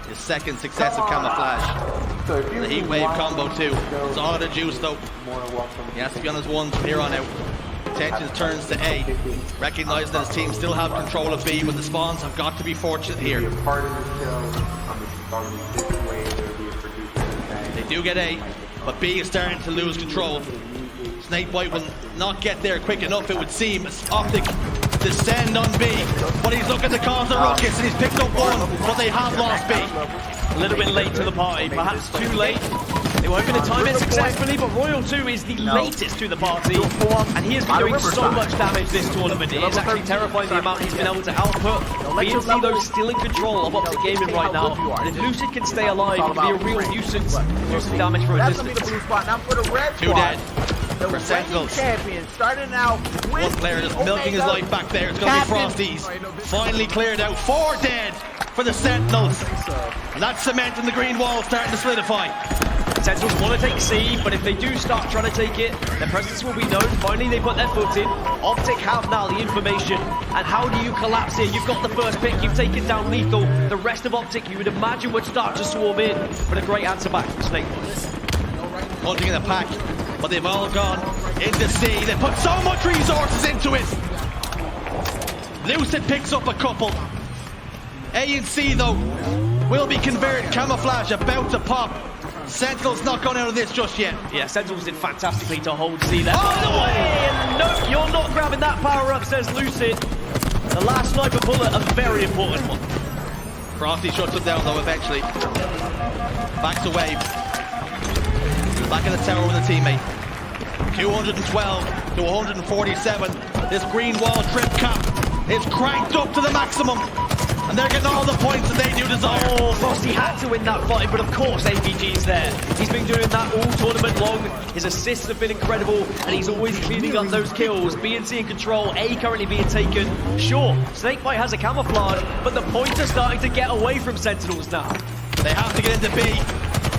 his second successive camouflage. The heat wave combo too. It's all the juice though. He has to be on his ones from here on out. Attention turns to A, recognizing that his team still have control of B, but the spawns have got to be fortunate here. They do get A, but B is starting to lose control. Snakebite will not get there quick enough, it would seem. Optic descend on B, but he's looking to cause a ruckus, and he's picked up one, but they have lost B. A little bit late to the party, perhaps too late. They were hoping to time it successfully, but Royal 2 is the latest to the party, and he has been doing so much damage this tournament. It is actually terrifying the amount he's been able to output. BNC though still in control of Optic Gaming right now, and if Lucid can stay alive, it can be a real nuisance, do some damage for a distance. 2 dead. For Sentinels. Starting out one player just milking his life back there. It's going to be Frosties. Finally cleared out. 4 dead for the Sentinels. And that cement in the green wall starting to solidify. Sentinels want to take C, but if they do start trying to take it, their presence will be known. Finally, they put their foot in. Optic have now the information. And how do you collapse here? You've got the first pick. You've taken down Lethal. The rest of Optic, you would imagine, would start to swarm in. But a great answer back from Snake. Hunting in the pack. But they've all gone into C. They put so much resources into it. Lucid picks up a couple. A and C though will be converted. Camouflage about to pop. Sentinel's not gone out of this just yet. Yeah, Sentinels did fantastically to hold C there. By the way, and no, you're not grabbing that power up, says Lucid. The last sniper bullet, a very important one. Frosty shuts him down though eventually. Backs away. Back in the tower with a teammate. 212 to 147. This green wall trip cap is cranked up to the maximum. And they're getting all the points that they do desire. Oh, Frosty had to win that fight, but of course APG's there. He's been doing that all tournament long. His assists have been incredible, and he's always cleaning up those kills. BNC in control, A currently being taken. Sure, Snakebite has a camouflage, but the points are starting to get away from Sentinels now. They have to get into B.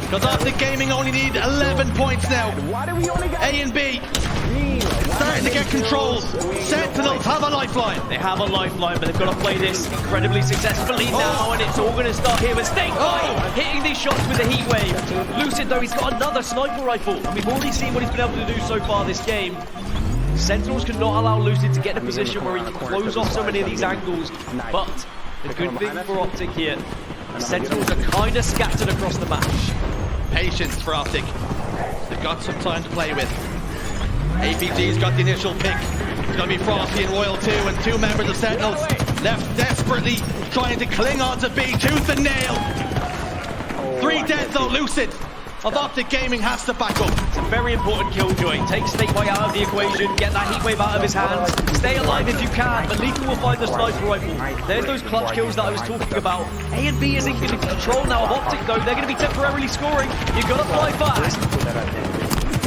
Because Optic Gaming only need 11 points now. A and B starting to get control. Sentinels have a lifeline. They have a lifeline, but they've got to play this incredibly successfully now, and it's all going to start here with Snakebite hitting these shots with the heat wave. Lucid, though, he's got another sniper rifle, and we've already seen what he's been able to do so far this game. Sentinels cannot allow Lucid to get in a position where he can close off so many of these angles, but the good thing for Optic here, the Sentinels are kind of scattered across the match. Patience for Optic. They've got some time to play with. APG's got the initial pick. It's going to be Frosty and Royal 2, and 2 members of Sentinels left desperately trying to cling on to B tooth and nail. 3 dead though. Lucid of Optic Gaming has to back up. It's a very important killjoy. Take Snakebite out of the equation, get that heat wave out of his hands, stay alive if you can, but Lethal will find the sniper rifle. There's those clutch kills that I was talking about. A and B is in control now of Optic though. They're going to be temporarily scoring. You've got to fly fast.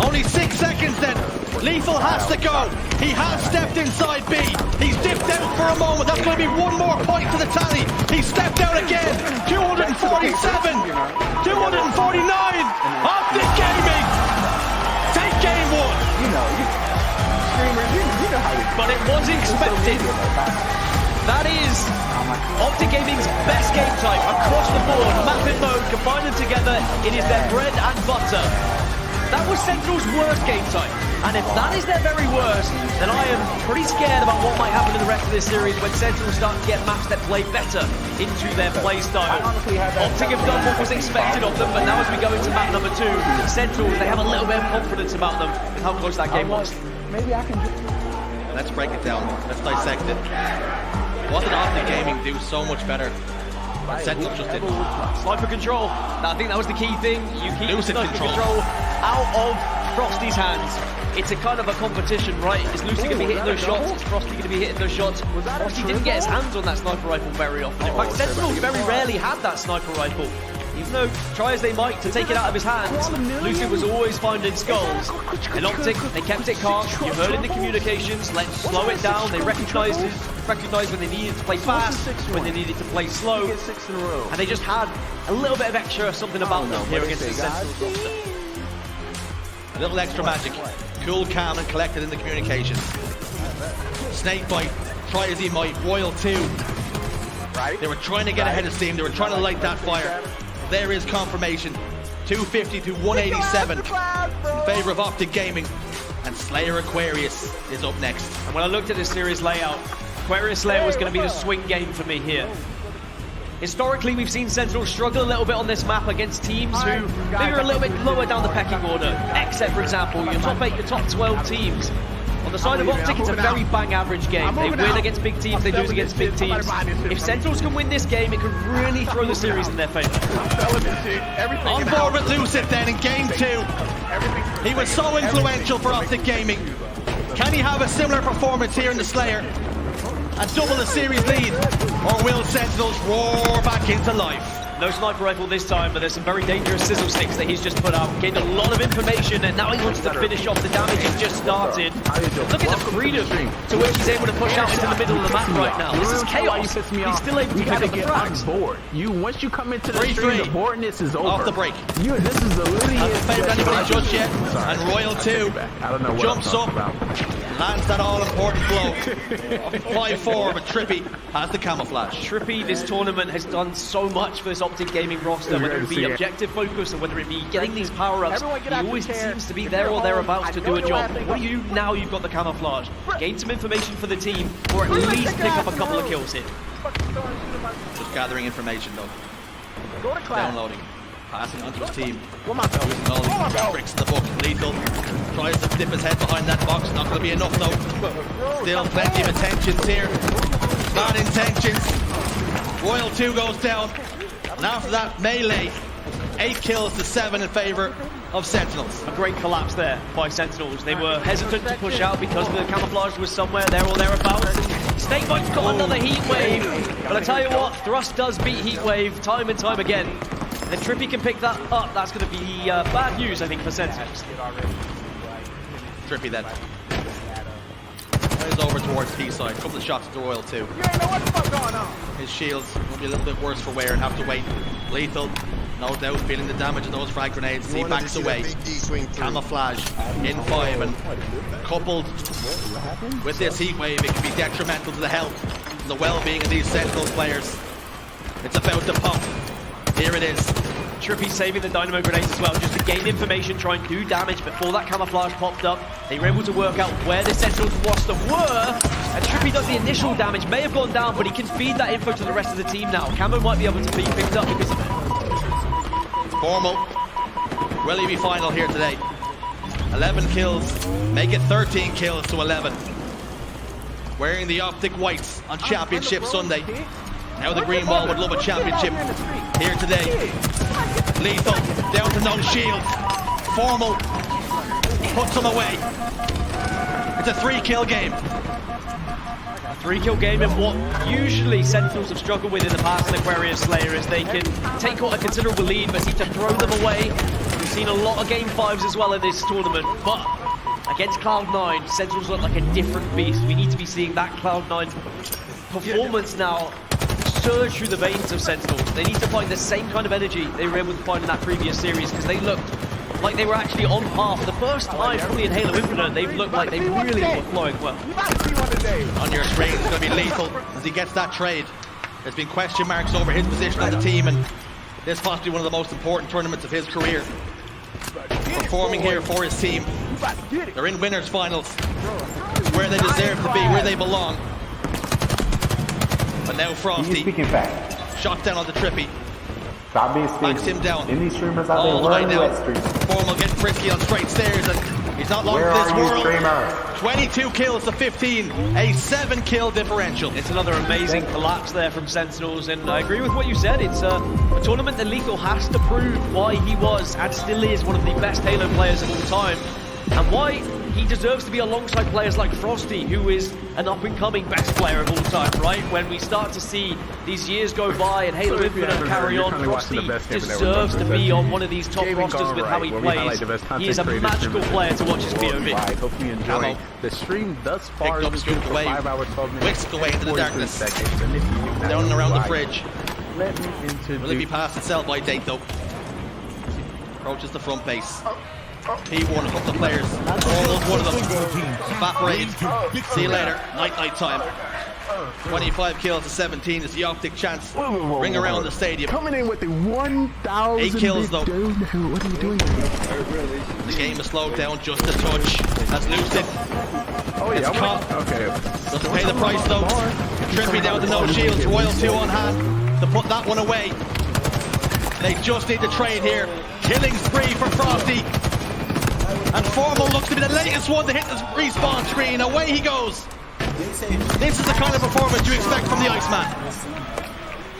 Only 6 seconds then. Lethal has to go. He has stepped inside B. He's dipped out for a moment. That's going to be 1 more point to the tally. He stepped out again. 247. 249. Optic Gaming. Take game 1. You know, streamers, you know how but it was expected. That is Optic Gaming's best game type across the board. Map and mode, combine them together, it is their bread and butter. That was Sentinel's worst game type. And if that is their very worst, then I am pretty scared about what might happen in the rest of this series when Sentinel start to get maps that play better into their play style. Optic have done what was expected of them, but now as we go into map number 2, Sentinels, they have a little bit of confidence about them and how close that game was. Maybe I can... Let's break it down. Let's dissect it. What did Optic Gaming do so much better? Sentinel just didn't. Sniper control. I think that was the key thing. You keep Lucid sniper control out of Frosty's hands. It's a kind of a competition, right? Is Lucy going to be hitting those shots? Is Frosty going to be hitting those shots? Frosty didn't get his hands on that sniper rifle very often. In fact, Sentinel very rarely had that sniper rifle. Even though, try as they might to take it out of his hands, Lucy was always finding skulls. And Optic, they kept it calm. You heard in the communications, let's slow it down. They recognized when they needed to play fast, when they needed to play slow. And they just had a little bit of extra something about them here against the Sentinels roster. A little extra magic. Cool, calm, and collected in the communications. Snakebite, try as he might. Royal 2. They were trying to get ahead of steam. They were trying to light that fire. There is confirmation. 250 to 187 in favor of Optic Gaming. And Slayer Aquarius is up next. And when I looked at this series layout, Aquarius Slayer was going to be the swing game for me here. Historically, we've seen Sentinel struggle a little bit on this map against teams who maybe are a little bit lower down the pecking order. Except, for example, your top 8, your top 12 teams. On the side of Optic, it's a very bang average game. They win against big teams, they lose against big teams. If Sentinels can win this game, it could really throw the series in their favor. On board with Lucid then in game 2. He was so influential for Optic Gaming. Can he have a similar performance here in the Slayer and double the series lead? Or will Sentinels roar back into life? No sniper rifle this time, but there's some very dangerous sizzle sticks that he's just put out. Gained a lot of information, and now he wants to finish off the damage he's just started. Look at the freedom to which he's able to push out into the middle of the map right now. This is chaos. He's still able to pick up the frags. Once you come into the stream, the boredness is over. Off the break. This is the Hasn't favored anybody just yet. And Royal 2 jumps up, lands that all-important blow. 5-4, but Trippy has the camouflage. Trippy, this tournament, has done so much for this Optic Gaming roster, whether it be objective focus or whether it be getting these power-ups. He always seems to be there or thereabouts to do a job. What do you do now? You've got the camouflage. Gain some information for the team, or at least pick up a couple of kills here. Just gathering information though. Downloading. Passing onto his team. Using all these bricks in the book. Lethal tries to dip his head behind that box. Not going to be enough though. Still plenty of intentions here. Bad intentions. Royal 2 goes down. And after that melee, 8 kills to 7 in favor of Sentinels. A great collapse there by Sentinels. They were hesitant to push out because the camouflage was somewhere there or thereabouts. Snakebite's got another heat wave. But I tell you what, Thrust does beat heat wave time and time again. And if Trippy can pick that up, that's going to be bad news, I think, for Sentinels. Trippy then. Plays over towards T-side. Couple of shots to Royal 2. His shields will be a little bit worse for wear and have to wait. Lethal, no doubt, feeling the damage of those frag grenades. He backs away. Camouflage in 5, and coupled with this heat wave, it can be detrimental to the health and the well-being of these Sentinels players. It's about to pop. Here it is. Trippy saving the dynamo grenades as well, just to gain information, try and do damage before that camouflage popped up. They were able to work out where the Sentinels roster were, and Trippy does the initial damage, may have gone down, but he can feed that info to the rest of the team now. Camo might be able to be picked up because of it. Formal. Will he be final here today? 11 kills, make it 13 kills to 11. Wearing the Optic whites on Championship Sunday. Now the green wall would love a championship here today. Lethal, down to no shield. Formal, puts him away. It's a 3-kill game. A 3-kill game, and what usually Sentinels have struggled with in the past in Aquarius Slayer is they can take a considerable lead but seem to throw them away. We've seen a lot of game 5s as well in this tournament, but against Cloud9, Sentinels look like a different beast. We need to be seeing that Cloud9 performance now surge through the veins of Sentinels. They need to find the same kind of energy they were able to find in that previous series, because they looked like they were actually on par. For the first time probably in Halo Infinite, they've looked like they really were flowing well. On your screen, it's going to be lethal as he gets that trade. There's been question marks over his position on the team, and this is possibly one of the most important tournaments of his career. Performing here for his team. They're in winners finals. It's where they deserve to be, where they belong. But now Frosty, shot down on the Trippy. Stop being backs him down. Indie streamers out there all the way running down. wet streets. Formal getting frisky on straight stairs, and he's not long Where for this are you, world. streamer? 22 kills to 15, a 7-kill differential. It's another amazing collapse there from Sentinels, and I agree with what you said. It's a tournament that Lethal has to prove why he was and still is one of the best Halo players of all time, and why he deserves to be alongside players like Frosty, who is an up-and-coming best player of all time, right? When we start to see these years go by and Halo Infinite carry on, Frosty deserves to be on one of these top rosters with how he plays. He is a magical player to watch his POV. Hope you enjoy the stream thus far. Picked up, scooped away, 5 hours, 12 minutes, whisked away into the darkness. Seconds. And if you Down and around the fridge. Let me introduce. Will it be past its sell-by date though? Approaches the front base. P1, a couple of players. Almost one of them. Evaporate. See you later. Night time. 25 kills to 17 is the optic chance. Ring around the stadium. Coming in with the 1,000. 8 kills though. What are you doing? The game is slowed down just a touch. That's Lucid. Oh yeah, caught. Okay. Doesn't pay the price though. Trippy down to no shields. Royal 2 on hand to put that one away. They just need to trade here. Killing spree for Frosty. And Formal looks to be the latest one to hit the respawn screen. Away he goes. This is the kind of performance you expect from the Iceman.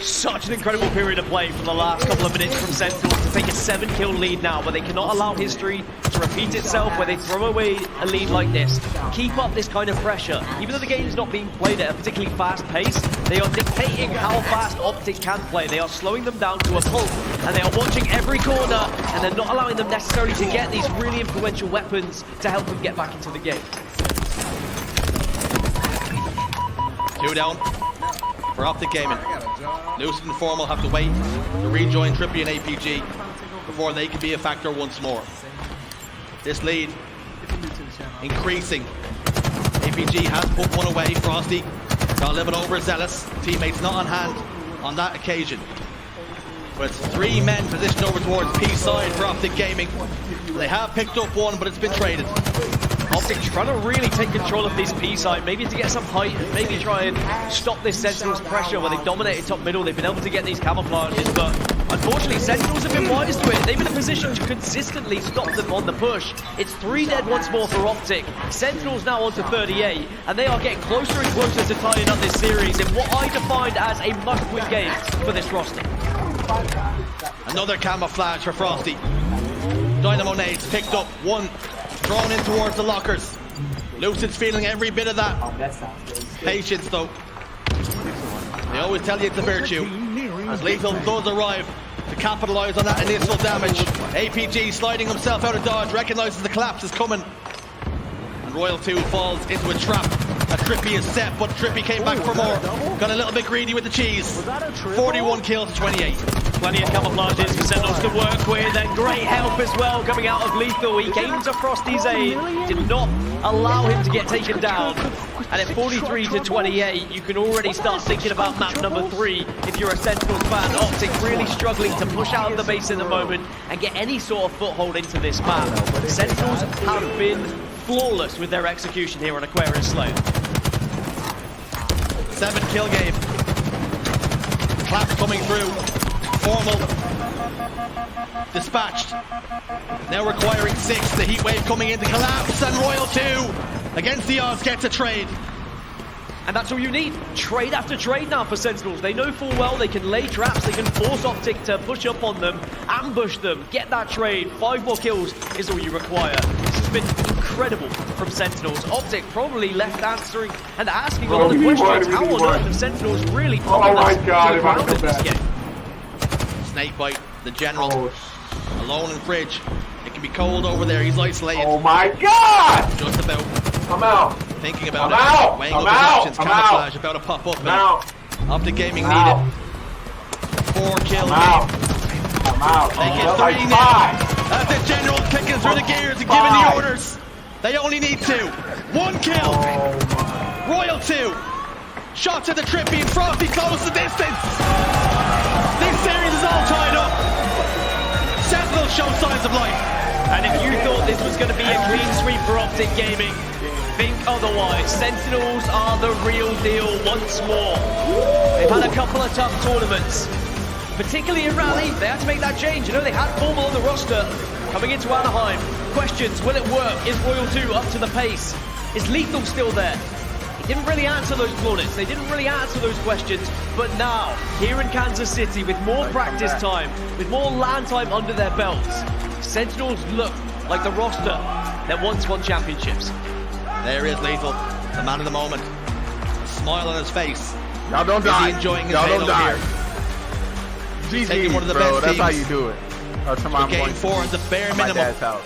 Such an incredible period of play from the last couple of minutes from Sentinels to take a 7-kill lead now, but they cannot allow history to repeat itself where they throw away a lead like this. Keep up this kind of pressure. Even though the game is not being played at a particularly fast pace, they are dictating how fast Optic can play. They are slowing them down to a pulp, and they are watching every corner, and they're not allowing them necessarily to get these really influential weapons to help them get back into the game. 2 down for Optic Gaming. Lucid and Formal have to wait to rejoin Trippy and APG before they can be a factor once more. This lead increasing. APG has put one away. Frosty got a little bit overzealous. Teammates not on hand on that occasion. But it's 3 men positioned over towards P side for Optic Gaming. They have picked up one, but it's been traded. Optic trying to really take control of this P side, maybe to get some height, maybe try and stop this Sentinels pressure where they've dominated top middle. They've been able to get these camouflages, but unfortunately Sentinels have been wise to it. They've been in a position to consistently stop them on the push. It's 3 dead once more for Optic. Sentinels now on to 38, and they are getting closer and closer to tying up this series in what I defined as a must-win game for this roster. Another camouflage for Frosty. Dynamo nades picked up, one thrown in towards the lockers. Lucid's feeling every bit of that. Patience though. They always tell you it's a virtue. As Lethal does arrive to capitalize on that initial damage. APG sliding himself out of dodge, recognizes the collapse is coming. And Royal 2 falls into a trap. A Trippy is set, but Trippy came back for more. Got a little bit greedy with the cheese. 41 kills to 28. Plenty of camouflages for Sentinels to work with, and great help as well coming out of Lethal. He came to Frosty's aid, did not allow him to get taken down. And at 43 to 28, you can already start thinking about map number 3 if you're a Sentinels fan. Optic really struggling to push out of the base in the moment and get any sort of foothold into this map. Sentinels have been flawless with their execution here on Aquarius Slate. 7-kill game. Claps coming through. Formal dispatched. Now requiring 6. The heat wave coming in to collapse, and Royal 2 against the odds gets a trade. And that's all you need. Trade after trade now for Sentinels. They know full well they can lay traps, they can force Optic to push up on them, ambush them, get that trade. 5 more kills is all you require. This has been incredible from Sentinels. Optic probably left answering and asking a lot of questions. How on earth have Sentinels really followed us to the ground in this game? Snakebite, the general, alone in fridge. It can be cold over there. He's isolated. Oh my God! Just about. I'm out. Thinking about I'm it. out. Weighing I'm up his out. options. I'm Camouflage out. about to pop up. I'm out. Optic Gaming I'm needed out. 4 kills. I'm out. I'm out. They get Just 3 like now. 5. As the general's kicking through the gears and giving the orders. They only need 2. 1 kill. Royal 2. Shot to the trip being Frosty close the distance. This series is all tied up. Sentinels show signs of life. And if you thought this was going to be a clean sweep for Optic Gaming, think otherwise. Sentinels are the real deal once more. They've had a couple of tough tournaments. Particularly in Rally, they had to make that change. You know, they had Formal on the roster coming into Anaheim. Questions, will it work? Is Royal 2 up to the pace? Is Lethal still there? They didn't really answer those plaudits. They didn't really answer those questions. But now, here in Kansas City, with more practice time, with more LAN time under their belts, Sentinels look like the roster that once won championships. There is Lethal, the man of the moment. A smile on his face. Y'all don't die. Is he enjoying his Y'all don't halo die. here? GG, Taking one of the bro, best that's teams how you do it. for game 4 at the bare My minimum. dad's house.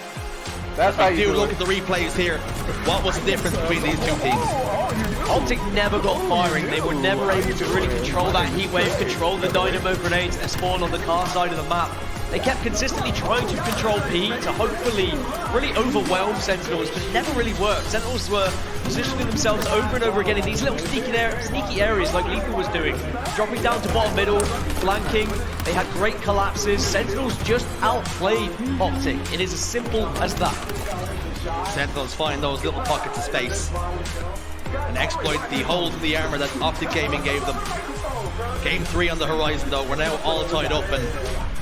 That's how you do look it. at the replays here. What was the difference between these two teams? Optic never got firing. They were never able to really control that heat wave, control the dynamo grenades that spawn on the car side of the map. They kept consistently trying to control P to hopefully really overwhelm Sentinels, but it never really worked. Sentinels were positioning themselves over and over again in these little sneaky areas like Lethal was doing. Dropping down to bottom middle, flanking. They had great collapses. Sentinels just outplayed Optic. It is as simple as that. Sentinels find those little pockets of space and exploit the holes in the armor that Optic Gaming gave them. Game 3 on the horizon though, we're now all tied up and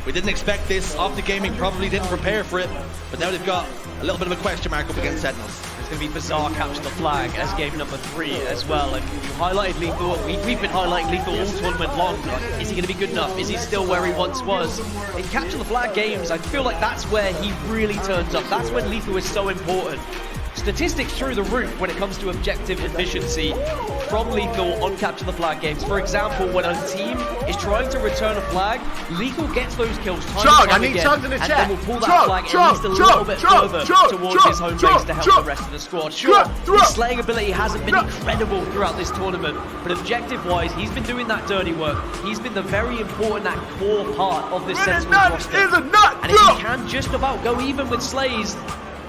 we didn't expect this. Optic Gaming probably didn't prepare for it, but now they've got a little bit of a question mark up against Sentinels. It's going to be bizarre capture the flag as game number 3 as well. And you highlighted Lethal. We've been highlighting Lethal all tournament long. Is he going to be good enough? Is he still where he once was? In capture the flag games, I feel like that's where he really turns up. That's when Lethal is so important. Statistics through the roof when it comes to objective efficiency from Lethal on capture the flag games. For example, when a team is trying to return a flag, Lethal gets those kills time and time again, and then will pull that flag at least a little bit further towards his home base to help the rest of the squad. Sure, his slaying ability hasn't been incredible throughout this tournament, but objective-wise, he's been doing that dirty work. He's been the very important, that core part of this Sentinels roster. And if he can just about go even with slays,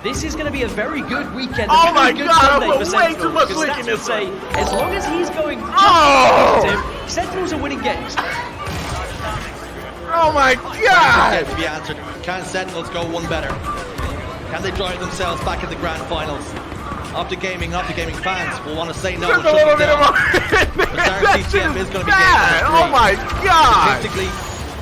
this is going to be a very good weekend, a very good Sunday for Sentinels, because stats would say, as long as he's going just positive, Sentinels are winning games. Oh my God! To be answered. Can Sentinels go one better? Can they drive themselves back in the grand finals? Optic Gaming fans will want to say no. Just a little bit of Bizarre CTF is going to be game 3. Oh my God! Statistically,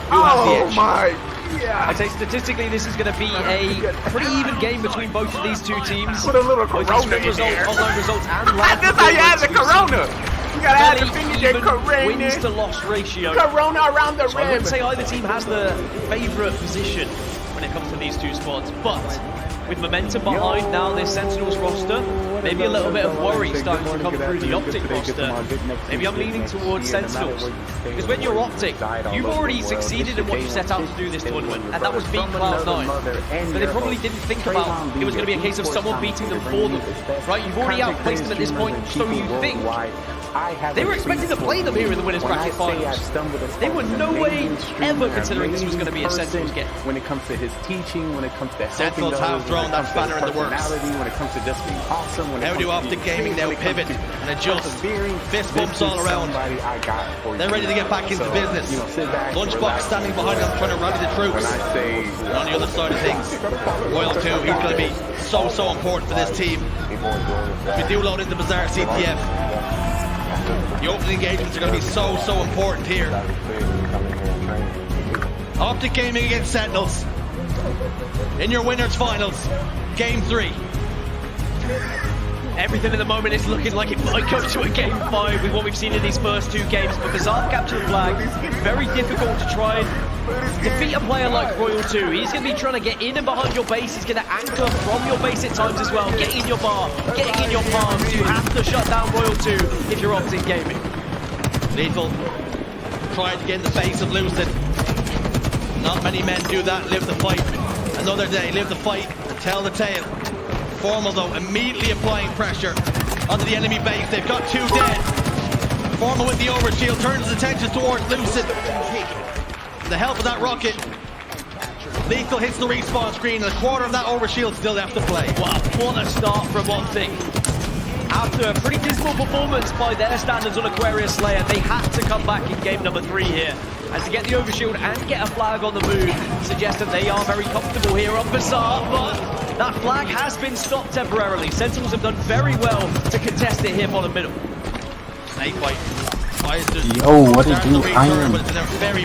who has the edge? Oh my. Yeah. I'd say statistically this is going to be a pretty even game between both of these two teams. Put a little both Corona in results, there. online results and LAN This how you add the Corona. You gotta add the finger even Corona. wins to loss ratio. Corona around the So I rim. wouldn't say either team has the favourite position when it comes to these two squads, but with momentum behind now this Sentinels roster, maybe a little bit of worry starting to come through the Optic roster. Maybe I'm leaning towards Sentinels, because when you're Optic, you've already succeeded in what you set out to do this tournament, and that was beat Cloud9. But they probably didn't think about it was going to be a case of someone beating them for them, right? You've already outplaced them at this point, so you think. They were expecting to play them here in the Winners Bracket Finals. They were no way ever considering this was going to be a Sentinels game. When it comes to his teaching, when it comes to Sentinels have thrown that spanner in the works. When it comes to just being awesome, How do Optic Gaming now pivot and adjust? Fist bumps all around. They're ready to get back into business. Lunchbox standing behind them trying to rally the troops. And on the other side of things, Royal 2, he's going to be so important for this team. If we do load into Bizarre CTF, the opening engagements are going to be so important here. Optic Gaming against Sentinels in your winners finals, game 3. Everything at the moment is looking like it might go to a game 5 with what we've seen in these first 2 games, but Bizarre capture the flag. Very difficult to try and defeat a player like Royal 2. He's going to be trying to get in and behind your base. He's going to anchor from your base at times as well, getting in your bar, getting in your palms. You have to shut down Royal 2 if you're Optic Gaming. Lethal trying to get in the face of Lucid. Not many men do that, live the fight. Another day, live the fight and tell the tale. Formal though, immediately applying pressure onto the enemy base. They've got 2 dead. Formal with the overshield turns his attention towards Lucid. The help of that rocket Lethal hits the respawn screen, and a quarter of that overshield still left to play. Wow, what a start from one thing. After a pretty dismal performance by their standards on Aquarius Slayer, they had to come back in game number 3 here. And to get the overshield and get a flag on the move suggests that they are very comfortable here on Bazaar, but that flag has been stopped temporarily. Sentinels have done very well to contest it here bottom middle. Snake fight. Yo, what did you Iron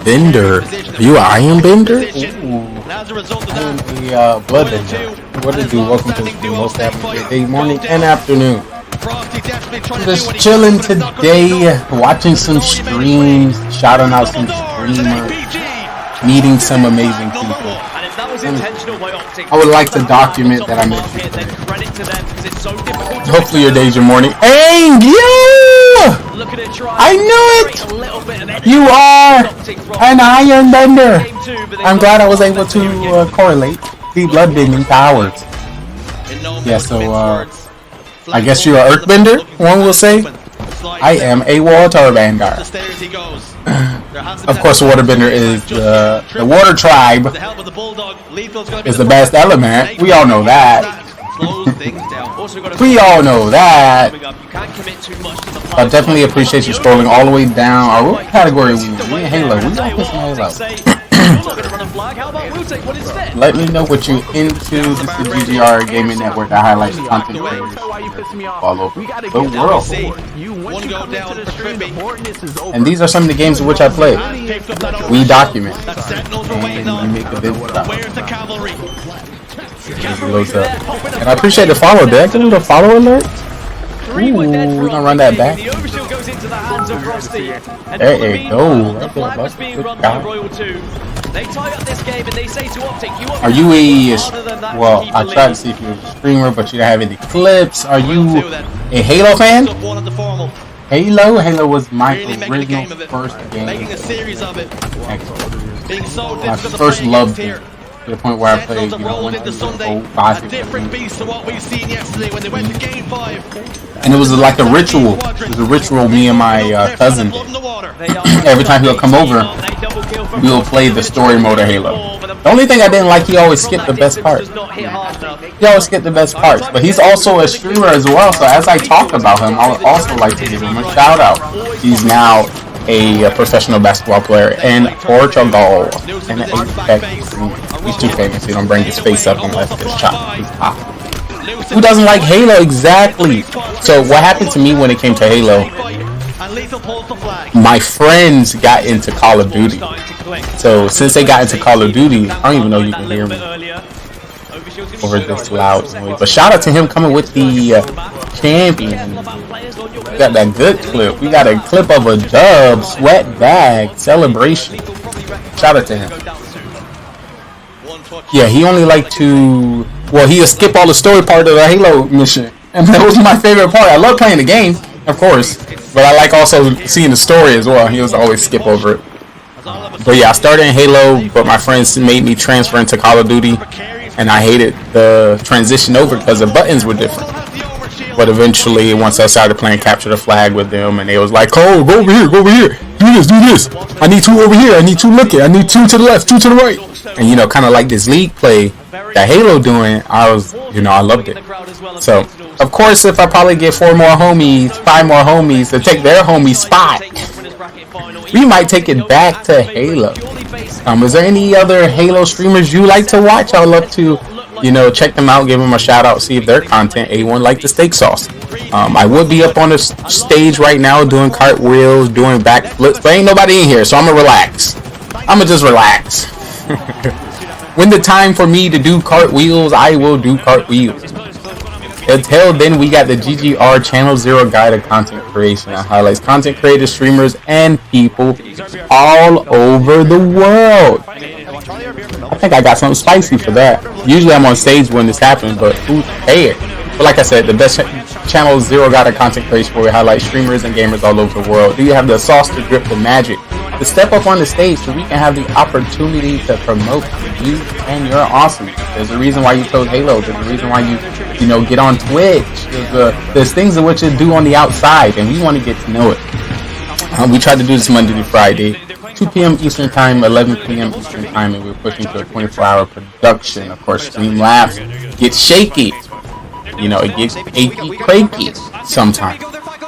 Bender? Are you an Iron Bender? Ooh. The Blood Bender. What did you? Welcome to the most happening day, morning, and afternoon. Just chilling today, watching some streams, shouting out some streamers, meeting some amazing people. I would like to document that I met you. Hopefully your day's your morning. Hey, yeah! I knew it! You are an Iron Bender! I'm glad I was able to correlate the bloodbending powers. Yeah, so, I guess you're an Earthbender, one will say. I am a Water Vanguard. Of course, Waterbender is the Water Tribe is the best element. We all know that. We all know that. I definitely appreciate you scrolling all the way down. What category we in? We in Halo. We don't put some Halo. Let me know what you into. This is the GGR Gaming Network. I highlight content creators all over the world. And these are some of the games in which I play. We document and we make a business out. And I appreciate the follow. Did I get a follow alert? Ooh, we're gonna run that back. There you go. Are you a, well, I tried to see if you were a streamer, but you don't have any clips. Are you a Halo fan? Halo was my original first game. I first loved it. To the point where I played, you know, 1 through 5. And it was like a ritual. It was a ritual me and my cousin did. Every time he'll come over, we will play the story mode of Halo. The only thing I didn't like, he always skipped the best part. He always skipped the best parts. But he's also a streamer as well, so as I talk about him, I would also like to give him a shout out. He's now a professional basketball player in Portugal. And he's too famous, he don't bring his face up unless it's chopped. He's hot. Who doesn't like Halo? Exactly. So what happened to me when it came to Halo, my friends got into Call of Duty. So since they got into Call of Duty, I don't even know if you can hear me over this loud noise. But shout out to him coming with the champion. We got that good clip. We got a clip of a dub, sweat bag, celebration. Shout out to him. Yeah, he only liked to, well, he'll skip all the story part of the Halo mission. And that was my favorite part. I love playing the game, of course. But I like also seeing the story as well. He was always skip over it. But yeah, I started in Halo, but my friends made me transfer into Call of Duty. And I hated the transition over because the buttons were different. But eventually, once I started playing Capture the Flag with them, and they was like, "Oh, go over here, do this. I need 2 over here, I need 2 looking, I need 2 to the left, 2 to the right." And you know, kind of like this league play that Halo doing, I was, you know, I loved it. So, of course, if I probably get 4 more homies, 5 more homies to take their homie spot, we might take it back to Halo. Is there any other Halo streamers you like to watch? I would love to, you know, check them out, give them a shout out, see if their content A1 like the steak sauce. I would be up on the stage right now doing cartwheels, doing backflips, but ain't nobody in here, so I'm gonna relax. I'm gonna just relax. When the time for me to do cartwheels, I will do cartwheels. Until then, we got the GGR Channel 0 Guide to Content Creation that highlights content creators, streamers, and people all over the world. I think I got something spicy for that. Usually I'm on stage when this happens, but who cares? But like I said, the best Channel 0 Guide to Content Creation where we highlight streamers and gamers all over the world. Do you have the sauce to grip the magic to step up on the stage so we can have the opportunity to promote you and your awesomeness? There's a reason why you chose Halo. There's a reason why you know, get on Twitch. There's things in which you do on the outside, and we want to get to know it. We try to do this Monday to Friday. 2 p.m. Eastern Time, 11 p.m. Eastern Time, and we're pushing to a 24-hour production. Of course, Streamlabs gets shaky. You know, it gets achy, cranky sometimes,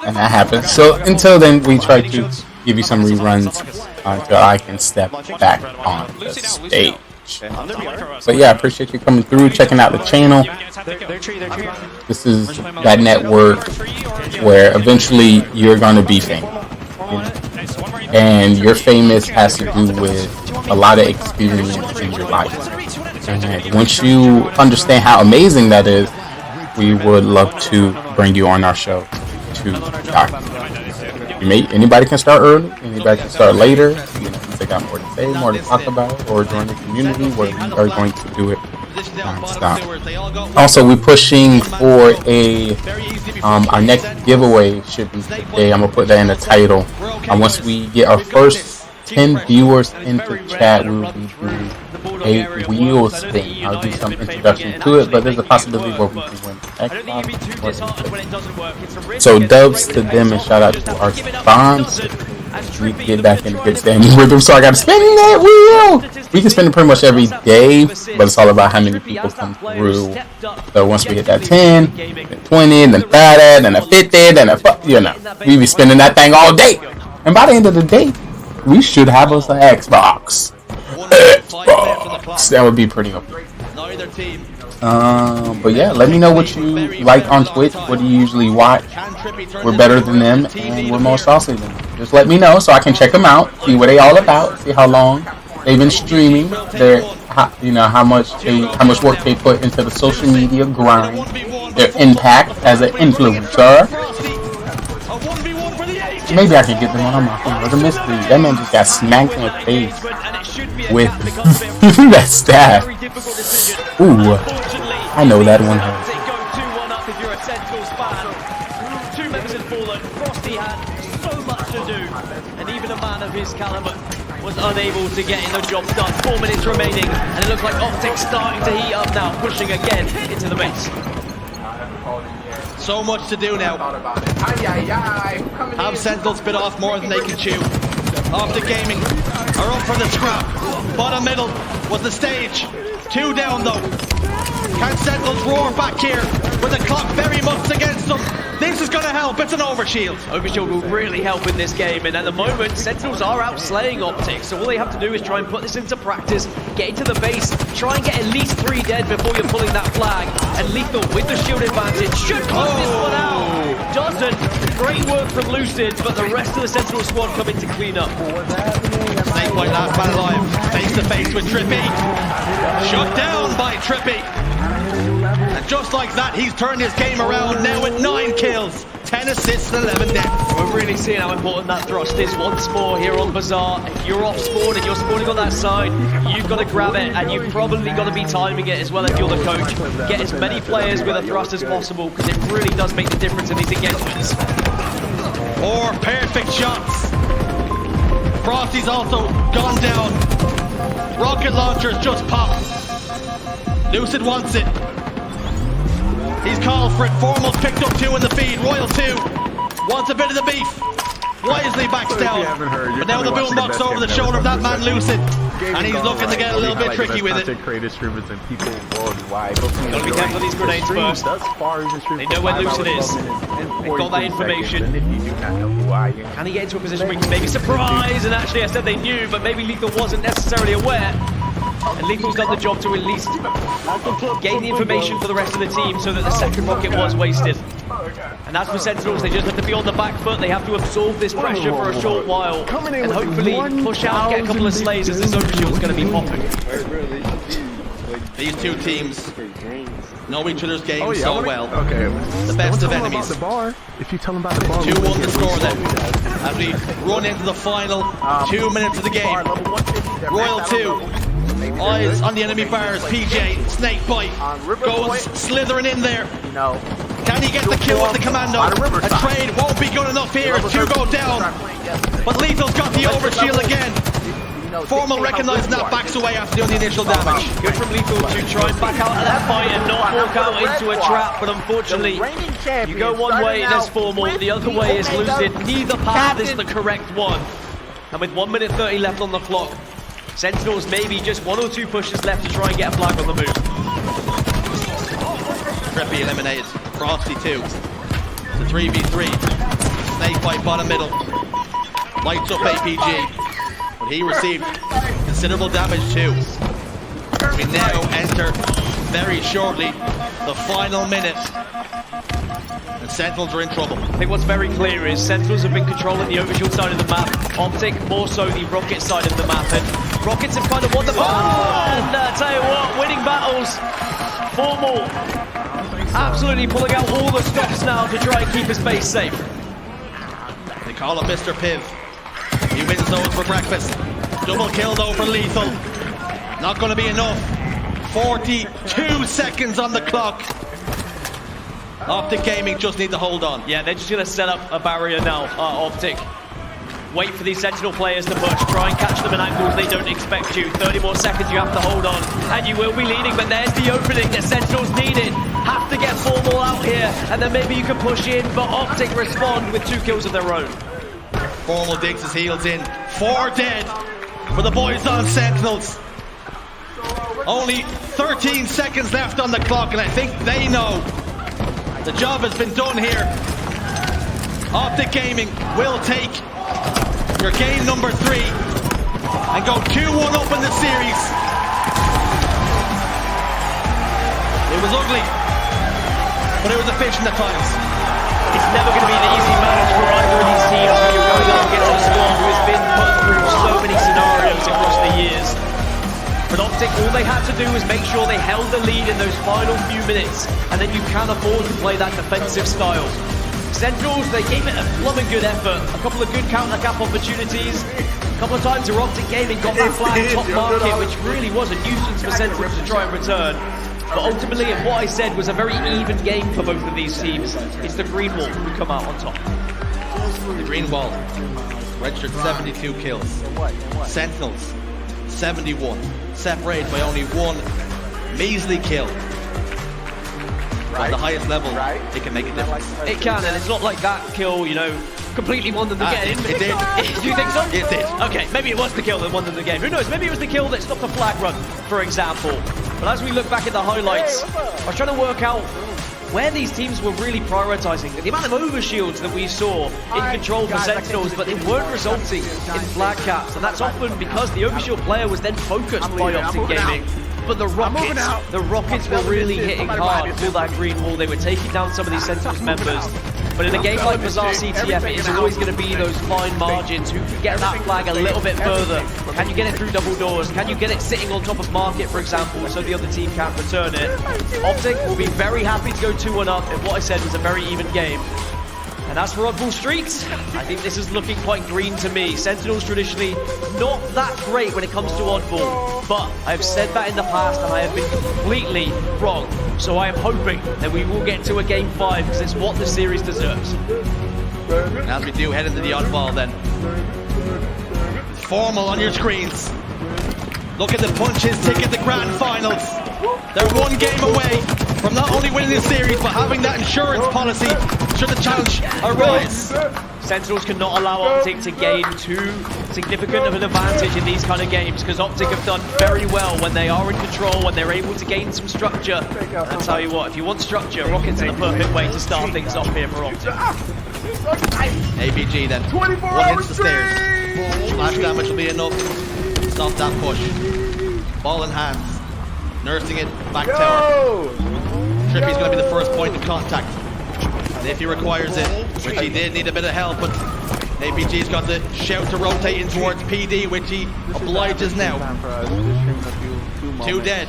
and that happens. So until then, we try to give you some reruns until I can step back on the stage. But yeah, I appreciate you coming through, checking out the channel. This is that network where eventually you're going to be famous. You know? And your famous has to do with a lot of experience in your life. And once you understand how amazing that is, we would love to bring you on our show to document. Anybody can start early, anybody can start later. You know, if they got more to say, more to talk about, or join the community where we are going to do it non-stop. Also, we're pushing for our next giveaway should be today. I'm gonna put that in the title. And once we get our first 10 viewers into chat, we will be doing a wheel spin. I'll do some introduction to it, but there's a possibility where we can win Xbox or something. So dubs to them and shout out to our sponsors. We get back in a good standing rhythm, so I gotta spin that wheel. We can spin it pretty much every day, but it's all about how many people come through. So once we hit that 10, then 20, then 30, then a 50, then a, you know, we be spinning that thing all day. And by the end of the day, we should have us an Xbox. That would be pretty okay. But yeah, let me know what you like on Twitch. What do you usually watch? We're better than them, and we're more saucy than them. Just let me know so I can check them out, see what they all about, see how long they've been streaming, you know, how much work they put into the social media grind, their impact as an influencer. Maybe I can get them on my phone. There's a mystery. That man just got smacked in the face with that staff. Ooh, I know that one hurt. Two members had fallen. Frosty had so much to do, and even a man of his caliber was unable to get in the job done. 4 minutes remaining, and it looks like Optic's starting to heat up now, pushing again into the base. So much to do now. Have Sentinels bit off more than they can chew. Optic Gaming are up for the scrap. Bottom middle was the stage. 2 down though. Can Sentinels roar back here with the clock very much against them? This is going to help. It's an overshield. Overshield will really help in this game, and at the moment, Sentinels are out slaying Optics, so all they have to do is try and put this into practice, get into the base, try and get at least 3 dead before you're pulling that flag, and Lethal with the shield advantage should close this one out. Doesn't. Great work from Lucid, but the rest of the Sentinel squad coming to clean up. Snake White last man alive, face to face with Trippy. Shut down by Trippy. And just like that, he's turned his game around now with 9 kills, 10 assists and 11 deaths. We're really seeing how important that thrust is once more here on Bazaar. If you're off spawn, if you're spawning on that side, you've got to grab it, and you've probably got to be timing it as well if you're the coach. Get as many players with a thrust as possible, because it really does make the difference in these engagements. 4 perfect shots. Frosty's also gone down. Rocket launchers just popped. Lucid wants it. He's called for it. Formal's picked up 2 in the feed. Royal 2 wants a bit of the beef. Wisely backs down. But now the boombox over the shoulder of that man Lucid. And he's looking to get a little bit tricky with it. Gotta be careful of these grenades first. They know where Lucid is. They've got that information. Can he get into a position where he can maybe surprise? And actually I said they knew, but maybe Lethal wasn't necessarily aware. And Lethal's done the job to at least gain the information for the rest of the team so that the second rocket was wasted. And as for Sentinels, they just have to be on the back foot. They have to absorb this pressure for a short while and hopefully push out, get a couple of slays as this overshield's going to be popping. These 2 teams know each other's games so well. The best of enemies. If you tell them about the bar, 2-1 to score then. As we run into the final 2 minutes of the game. Royal 2. Eyes on the enemy bars. PJ, Snake Bite goes slithering in there. Can he get the kill with the commando? A trade won't be good enough here. 2 go down. But Lethal's got the overshield again. Formal recognizing that, backs away after doing the initial damage. Good from Lethal to try and back out of that fight and not walk out into a trap, but unfortunately, you go one way and there's Formal, the other way is Lucid. Neither path is the correct one. And with 1 minute 30 left on the clock, Sentinels maybe just 1 or 2 pushes left to try and get a flag on the move. Trippy eliminated. Frosty 2. It's a 3v3. Snake fight bottom middle. Lights up APG. But he received considerable damage too. We now enter very shortly the final minute. And Sentinels are in trouble. I think what's very clear is Sentinels have been controlling the overshield side of the map. Optic more so the Rocket side of the map. And Rockets have kind of won the battle. And tell you what, winning battles. Formal. Absolutely pulling out all the stops now to try and keep his base safe. They call him Mr. Piv. He wins those for breakfast. Double kill though for Lethal. Not going to be enough. 42 seconds on the clock. Optic Gaming just need to hold on. Yeah, they're just going to set up a barrier now, Optic. Wait for these Sentinel players to push. Try and catch them in angles they don't expect you. 30 more seconds you have to hold on. And you will be leading, but there's the opening that Sentinels needed. Have to get Formal out here, and then maybe you can push in, but Optic respond with 2 kills of their own. Formal digs his heels in. 4 dead for the boys on Sentinels. Only 13 seconds left on the clock, and I think they know the job has been done here. Optic Gaming will take your game number 3 and go 2-1 up in the series. It was ugly, but it was efficient at times. It's never going to be an easy match for either of these teams when you're going up against a squad who has been put through so many scenarios across the years. But Optic, all they had to do was make sure they held the lead in those final few minutes, and then you can afford to play that defensive style. Sentinels, they gave it a blooming good effort. A couple of good counter-cap opportunities. A couple of times where Optic Gaming got that flag top market, which really was a nuisance for Sentinels to try and return. But ultimately, what I said was a very even game for both of these teams. It's the green wall who come out on top. The green wall registered 72 kills. Sentinels, 71. Separated by only 1 measly kill. At the highest level, it can make a difference. It can, and it's not like that kill, you know, completely won them the game. It did. Do you think so? It did. Okay, maybe it was the kill that won them the game. Who knows? Maybe it was the kill that stopped the flag run, for example. But as we look back at the highlights, I was trying to work out where these teams were really prioritizing. The amount of overshields that we saw in control for Sentinels, but they weren't resulting in flag caps. And that's often because the overshield player was then focused by Optic Gaming. But the Rockets were really hitting hard through that green wall. They were taking down some of these Sentinels members. But in a game like Bazaar CTF, it is always going to be those fine margins. Who can get that flag a little bit further? Can you get it through double doors? Can you get it sitting on top of market, for example, so the other team can't return it? Optic will be very happy to go 2-1 up in what I said was a very even game. And as for Oddball Streets, I think this is looking quite green to me. Sentinels traditionally not that great when it comes to Oddball, but I've said that in the past and I have been completely wrong. So I am hoping that we will get to a game 5 because it's what the series deserves. And as we do head into the Oddball then. Formal on your screens. Look at the punches ticket the grand finals. They're 1 game away from not only winning the series, but having that insurance policy should the challenge arise. Sentinels cannot allow Optic to gain too significant of an advantage in these kind of games, because Optic have done very well when they are in control, when they're able to gain some structure. And I'll tell you what, if you want structure, Rockets are the perfect way to start things off here for Optic. APG then, 1 hits the stairs. Splash damage will be enough to stop that push. Ball in hands. Nursing it, back tower. Trippy's going to be the first point of contact. And if he requires it, which he did need a bit of help, but APG's got the shout to rotate in towards PD, which he obliges now. 2 dead.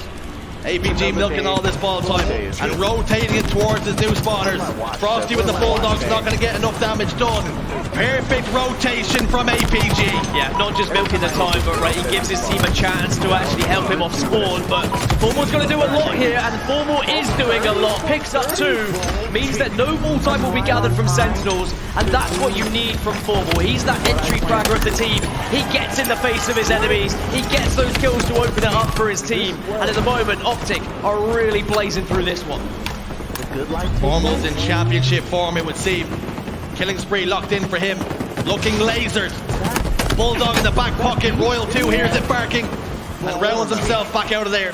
APG milking all this ball time and rotating it towards his new spawners. Frosty with the Bulldogs not going to get enough damage done. Perfect rotation from APG. Yeah, not just milking the time, but right, he gives his team a chance to actually help him off spawn. But Formal's going to do a lot here, and Formal is doing a lot. Picks up 2, means that no ball time will be gathered from Sentinels, and that's what you need from Formal. He's that entry fragger of the team. He gets in the face of his enemies. He gets those kills to open it up for his team. And at the moment, Optic are really blazing through this one. Formal's in championship form, it would seem. Killing spree locked in for him. Looking lasered. Bulldog in the back pocket. Royal 2 hears it barking and rounds himself back out of there.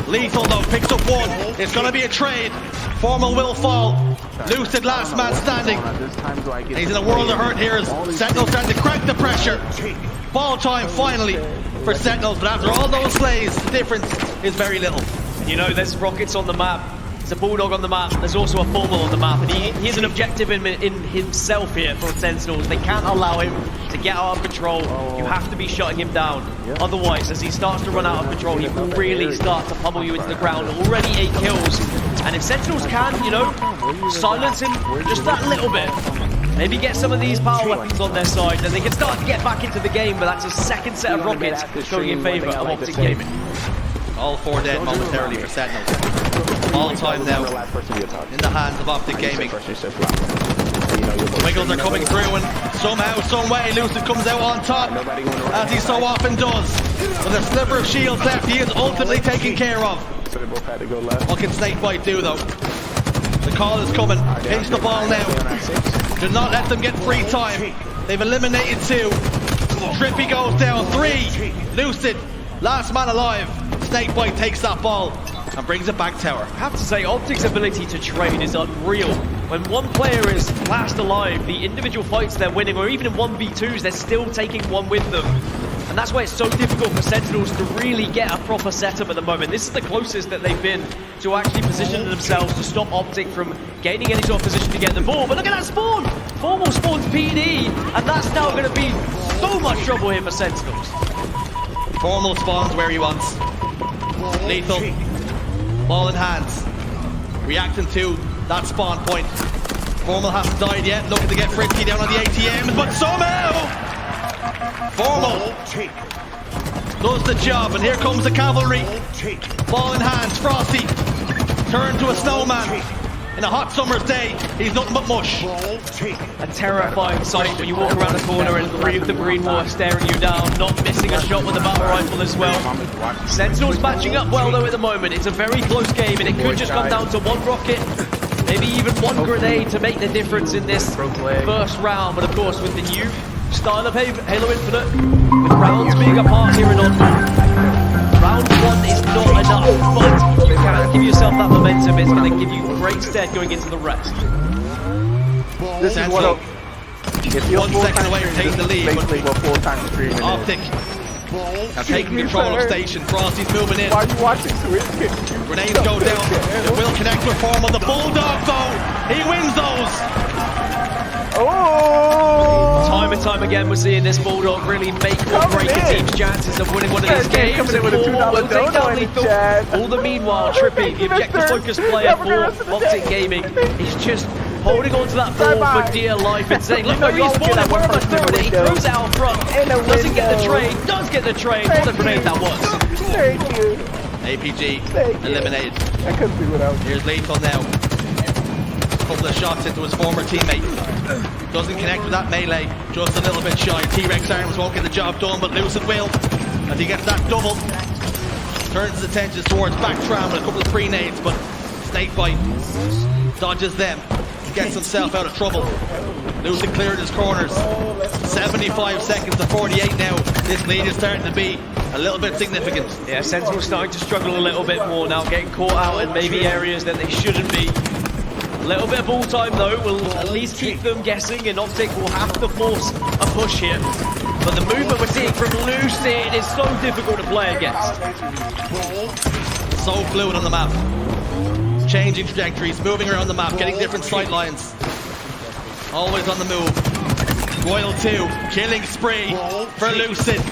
Lethal though picks up one. It's going to be a trade. Formal will fall. Lucid last man standing. And he's in a world of hurt here as Sentinels trying to crack the pressure. Ball time finally for Sentinels, but after all those slays, the difference is very little. You know, there's rockets on the map. There's a Bulldog on the map. There's also a Formal on the map, and he has an objective in himself here for Sentinels. They can't allow him to get out of control. You have to be shutting him down. Otherwise, as he starts to run out of control, he will really start to pummel you into the ground. Already 8 kills. And if Sentinels can, you know, silence him just that little bit, maybe get some of these power weapons on their side, then they can start to get back into the game, but that's a second set of rockets going in favor of Optic Gaming. All 4 dead momentarily for Sentinels. All time now in the hands of Optic Gaming. The Wiggles are coming through, and somehow, some way, Lucid comes out on top, as he so often does. With a sliver of shield left, he is ultimately taken care of. What can Snakebite do though? The call is coming. Pinch the ball now. Do not let them get free time. They've eliminated 2. Trippy goes down. 3. Lucid, last man alive. Snakebite takes that ball and brings it back tower. I have to say, Optic's ability to trade is unreal. When one player is last alive, the individual fights they're winning, or even in 1v2s, they're still taking one with them. And that's why it's so difficult for Sentinels to really get a proper setup at the moment. This is the closest that they've been to actually positioning themselves to stop Optic from gaining any sort of position to get the ball. But look at that spawn! Formal spawns PD, and that's now going to be so much trouble here for Sentinels. Formal spawns where he wants. Lethal, ball in hands, reacting to that spawn point. Formal hasn't died yet, looking to get frisky down on the ATMs, but somehow Formal does the job, and here comes the cavalry. Ball in hands, Frosty turned to a snowman. In a hot summer's day, he's nothing but mush. A terrifying sight when you walk around the corner and breathe the green water staring you down, not missing a shot with the battle rifle as well. Sentinels matching up well though at the moment. It's a very close game, and it could just come down to 1 rocket, maybe even 1 grenade to make the difference in this first round. But of course, with the new style of Halo Infinite, with rounds being a part here and on, round 1 is not enough, but you can give yourself that momentum. It's going to give you great stead going into the rest. This is what if you're 1 second away from taking the lead, but Optic have taken control of station. Frosty's moving in. Why are you watching Switch? Grenades go down. It will connect with Formal. The Bulldog though, he wins those. Oh! Time and time again, we're seeing this Bulldog really make or break a team's chances of winning one of these games. Coming in with a $2 dono in the chat. All the meanwhile, Trippy, the objective-focused player for Optic Gaming, is just holding on to that ball for dear life and saying, look where he's spawning, where am I throwing it? He throws it out front, doesn't get the trade, does get the trade. What a grenade that was. Thank you. APG eliminated. I couldn't do without you. Here's Lethal now. Couple of shots into his former teammate. Doesn't connect with that melee, just a little bit shy. T-Rex arms won't get the job done, but Lucid will. As he gets that double, turns his attention towards Backtram with a couple of pre-nades, but Snakebite dodges them, gets himself out of trouble. Lucid cleared his corners. 75 seconds to 48 now. This lead is starting to be a little bit significant. Yeah, Sentinel's starting to struggle a little bit more now, getting caught out in maybe areas that they shouldn't be. A little bit of ball time though will at least keep them guessing, and Optic will have to force a push here. But the movement we're seeing from Lucid is so difficult to play against. So fluid on the map. Changing trajectories, moving around the map, getting different sight lines. Always on the move. Royal 2, killing spree for Lucid.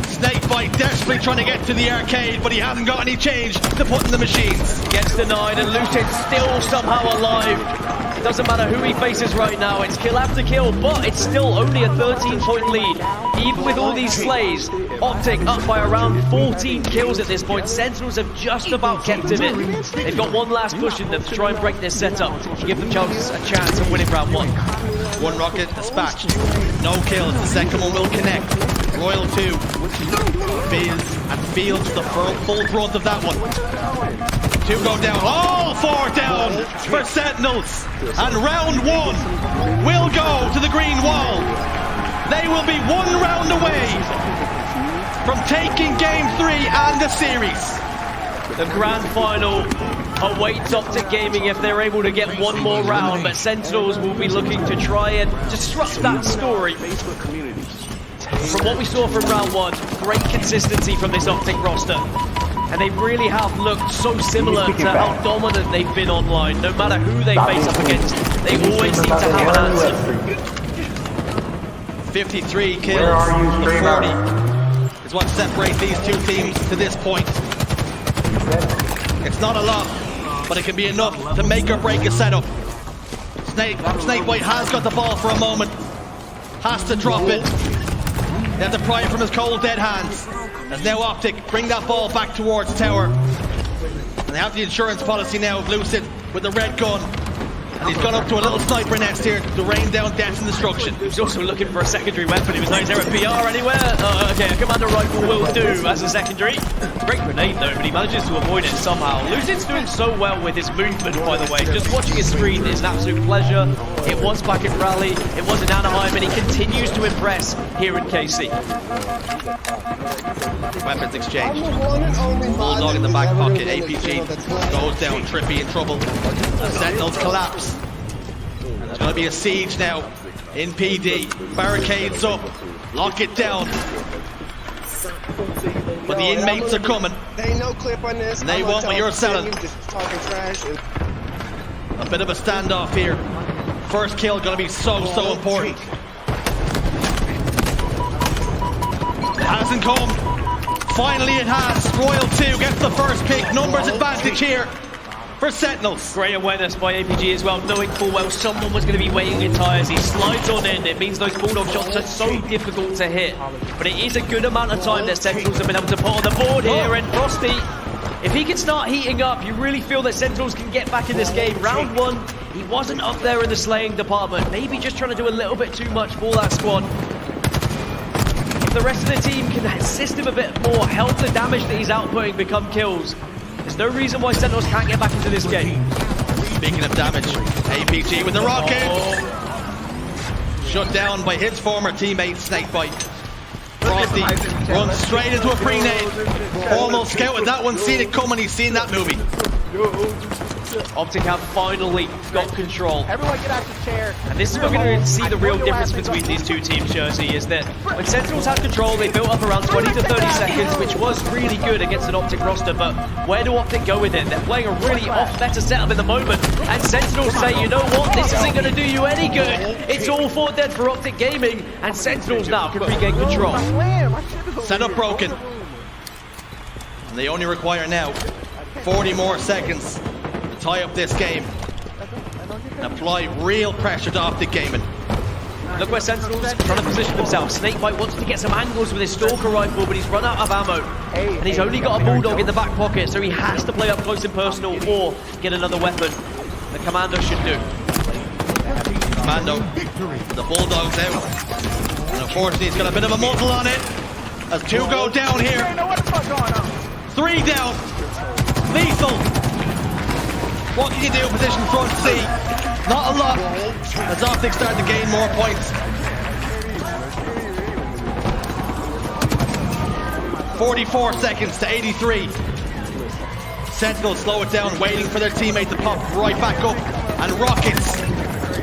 Snakebite desperately trying to get to the arcade, but he hasn't got any change to put in the machines. Gets denied, and Lucid still somehow alive. Doesn't matter who he faces right now, it's kill after kill, but it's still only a 13-point lead. Even with all these slays, Optic up by around 14 kills at this point. Sentinels have just about kept him in. They've got one last push in them to try and break this setup to give them a chance of winning round 1. 1 rocket dispatched, no kills, the second one will connect. Royal 2 feels the full brunt of that one. 2 go down, all 4 down for Sentinels, and round 1 will go to the green wall. They will be 1 round away from taking Game 3 and the series. The grand final awaits Optic Gaming if they're able to get 1 more round, but Sentinels will be looking to try and disrupt that story. From what we saw from round 1, great consistency from this Optic roster. And they really have looked so similar to how dominant they've been online. No matter who they face up against, they always seem to have an answer. 53 kills from the 40 is what separates these two teams to this point. It's not a lot, but it can be enough to make or break a setup. Snakebite has got the ball for a moment. Has to drop it. They have to pry it from his cold dead hands. As now Optic bring that ball back towards Tower. And they have the insurance policy now of Lucid with the red gun. And he's gone up to a little sniper nest here to rain down death and destruction. He's also looking for a secondary weapon. He was like, is there a BR anywhere? Okay, a commander rifle will do as a secondary. Great grenade though, but he manages to avoid it somehow. Lucid's doing so well with his movement, by the way. Just watching his screen is an absolute pleasure. It was back in Raleigh, it was in Anaheim, and he continues to impress here in KC. Weapons exchange. Bulldog in the back pocket. APG goes down. Trippy in trouble. The Sentinels collapse. And there's going to be a siege now in PD. Barricades up. Lock it down. But the inmates are coming. They no clip on this. And they want what you're selling. Just talking trash. A bit of a standoff here. First kill going to be so important. It hasn't come. Finally it has. Royal 2 gets the first pick. Numbers advantage here for Sentinels. Great awareness by APG as well, knowing full well someone was going to be waiting in tires. He slides on in. It means those bulldog shots are so difficult to hit. But it is a good amount of time that Sentinels have been able to put on the board here. And Frosty, if he can start heating up, you really feel that Sentinels can get back in this game. Round 1, he wasn't up there in the slaying department. Maybe just trying to do a little bit too much for that squad. The rest of the team can assist him a bit more, help the damage that he's outputting become kills. There's no reason why Sentinels can't get back into this game. Speaking of damage, APG with the rocket. Shut down by his former teammate Snakebite. Frosty runs straight into a pre-nade. Almost scouted that one, seen it coming, he's seen that movie. Optic have finally got control. Everyone get out the chair. And this is where we're going to see the real difference between these two teams, Jersey, is that when Sentinels had control, they built up around 20 to 30 seconds, which was really good against an Optic roster, but where do Optic go with it? They're playing a really off-better setup in the moment, and Sentinels say, you know what, this isn't going to do you any good. It's all 4 dead for Optic Gaming, and Sentinels now can regain control. Setup broken. And they only require now 40 more seconds to tie up this game and apply real pressure to Optic Gaming. Look where Sentinels trying to position themselves. Snakebite wants to get some angles with his Stalker rifle, but he's run out of ammo. And he's only got a Bulldog in the back pocket, so he has to play up close and personal or get another weapon. The Commando should do. Commando, the Bulldog's out. And unfortunately, he's got a bit of a muzzle on it. As 2 go down here. 3 down. Lethal. What can you do? Position front C. Not a lot. As Optic start to gain more points. 44 seconds to 83. Sentinels slow it down, waiting for their teammate to pop right back up. And rockets.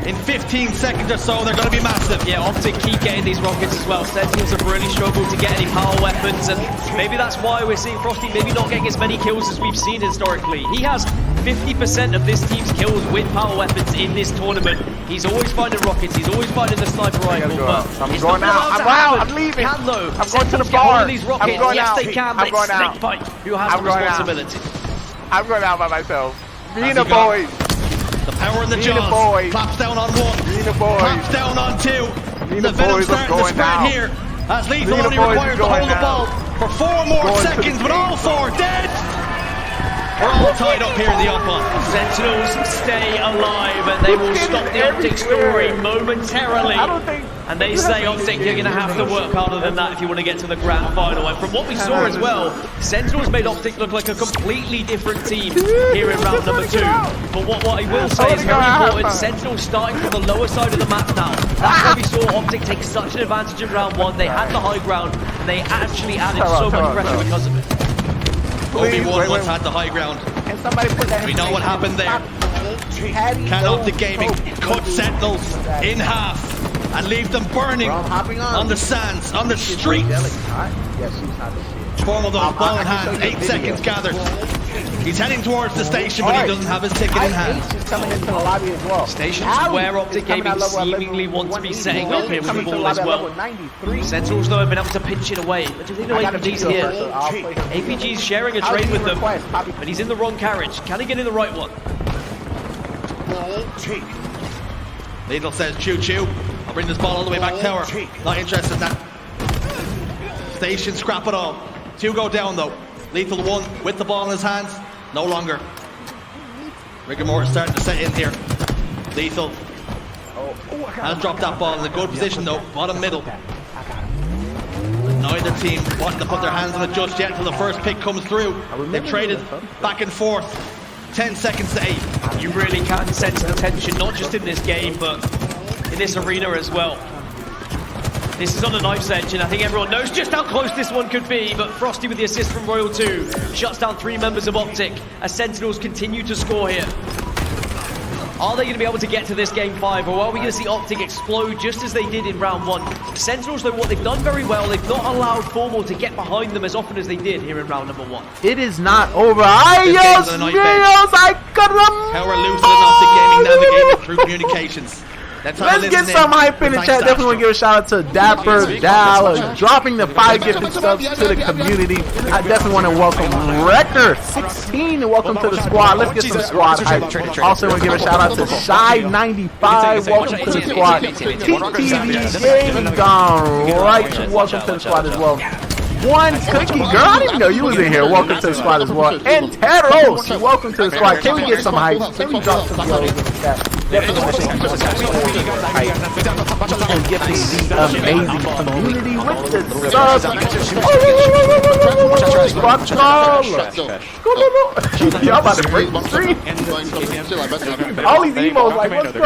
In 15 seconds or so, they're going to be massive. Yeah, Optic keep getting these rockets as well. Sentinels have really struggled to get any power weapons, and maybe that's why we're seeing Frosty maybe not getting as many kills as we've seen historically. He has 50% of this team's kills with power weapons in this tournament. He's always finding rockets, he's always finding the sniper rifle, but I'm it's going not out. allowed I'm to out. happen. I'm leaving. Can though. I'm going to the Sentinels get hold bar. of these rockets. I'm going yes, out. they can, but I'm going it's out. Snakebite who has the responsibility. I'm going out by myself. Me and the boys. The power in the jaws. Claps down on 1. Claps down on 2. The venom starting to spread here. As Lethal only requires to hold the ball for 4 more seconds, but all 4 dead. We're all tied up here in the up one. Sentinels stay alive and they will stop the Optic story momentarily. And they say, Optic, you're going to have to work harder than that if you want to get to the grand final. And from what we saw as well, Sentinels made Optic look like a completely different team here in round number 2. But what I will say is very important, Sentinels starting from the lower side of the map now. That's why we saw Optic take such an advantage in round 1. They had the high ground and they actually added so much pressure because of it. Only one once had the high ground. We know what happened there. Can Optic Gaming cut Sentinels in half and leave them burning on the sands, on the streets? Formal though, ball in hand, 8 seconds gathered. He's heading towards the station, but he doesn't have his ticket in hand. Stations where Optic Gaming seemingly want to be setting up here with the ball as well. Sentinels though have been able to pinch it away, but do they know APG's here? APG's sharing a trade with them, but he's in the wrong carriage. Can he get in the right one? Lethal says choo-choo. I'll bring this ball all the way back tower. Not interested in that. Station scrap it all. 2 go down though. Lethal 1 with the ball in his hands. No longer. Rigor mortis starting to set in here. Lethal has dropped that ball in a good position though. Bottom middle. Neither team wanting to put their hands on it just yet until the first pick comes through. They've traded back and forth. 10 seconds to 8. You really can sense the tension, not just in this game, but in this arena as well. This is on the knife's edge, and I think everyone knows just how close this one could be, but Frosty with the assist from Royal 2 shuts down 3 members of Optic as Sentinels continue to score here. Are they going to be able to get to this game 5, or are we going to see Optic explode just as they did in round 1? Sentinels, though, what they've done very well, they've not allowed Formal to get behind them as often as they did here in round number 1. It is not over. Ayos, míos, I caramba! How we're losing Optic Gaming navigating through communications. Let's get some hype in the chat. Definitely want to give a shout out to Dapper Dallas dropping the 5 gifted subs to the community. I definitely want to welcome Wrecker16 and welcome to the squad. Let's get some squad hype. Also want to give a shout out to Shy95. Welcome to the squad. TTV Gaming GoneRight. Welcome to the squad as well. One Cookie Girl, I didn't even know you was in here. Welcome to the squad as well. And Teros, welcome to the squad. Can we get some hype? Can we drop some goals in the chat? Definitely want to get some hype. And get the amazing community with the subs. Squad call. Y'all about to break the street. All these emos like, what's going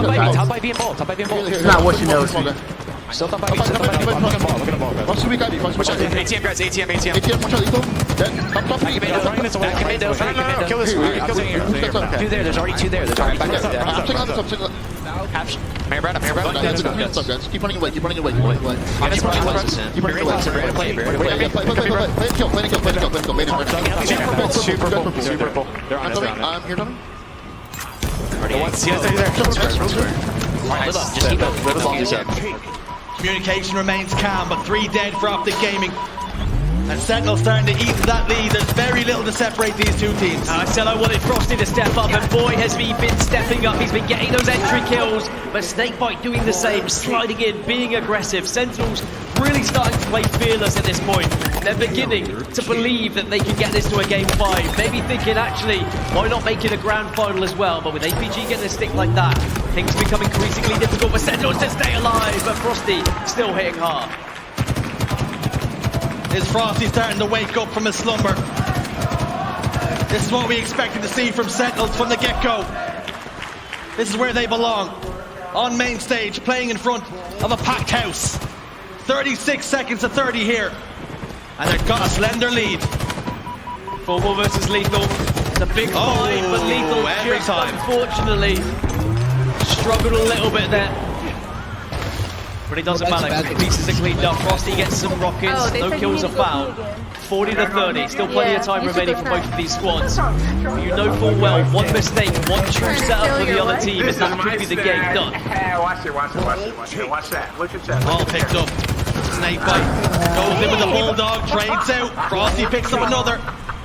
on? Top by being ball. It's not what you know. Still top by being ball. Look at the ball. ATM guys, ATM. Kill this one. Two there. There's already 2 there. There's already 2 there. Mayor Brad. Keep running away. Keep running away. Super full. They're on it. I'm here, Tommy. Communication remains calm, but 3 dead for Optic Gaming. And Sentinel starting to eat that lead. There's very little to separate these 2 teams. I said I wanted Frosty to step up, and boy has he been stepping up. He's been getting those entry kills, but Snakebite doing the same, sliding in, being aggressive. Sentinels really starting to play fearless at this point. They're beginning to believe that they can get this to a game 5. Maybe thinking, actually, why not make it a grand final as well? But with APG getting a stick like that, things become increasingly difficult for Sentinels to stay alive, but Frosty still hitting hard. Is Frosty starting to wake up from his slumber? This is what we expected to see from Sentinels from the get-go. This is where they belong. On main stage, playing in front of a packed house. 36 seconds to 30 here. And they've got a slender lead. Formal versus Lethal. It's a big fight, but Lethal just unfortunately struggled a little bit there. But it doesn't matter, because the pieces are cleaned up. Frosty gets some rockets, no kills are found. 40 to 30, still plenty of time remaining for both of these squads. You know full well, one mistake, one true setup for the other team, and that could be the game done. Watch that. Look at that. Ball picked up. Snakebite goes in with the Bulldog, trades out. Frosty picks up another.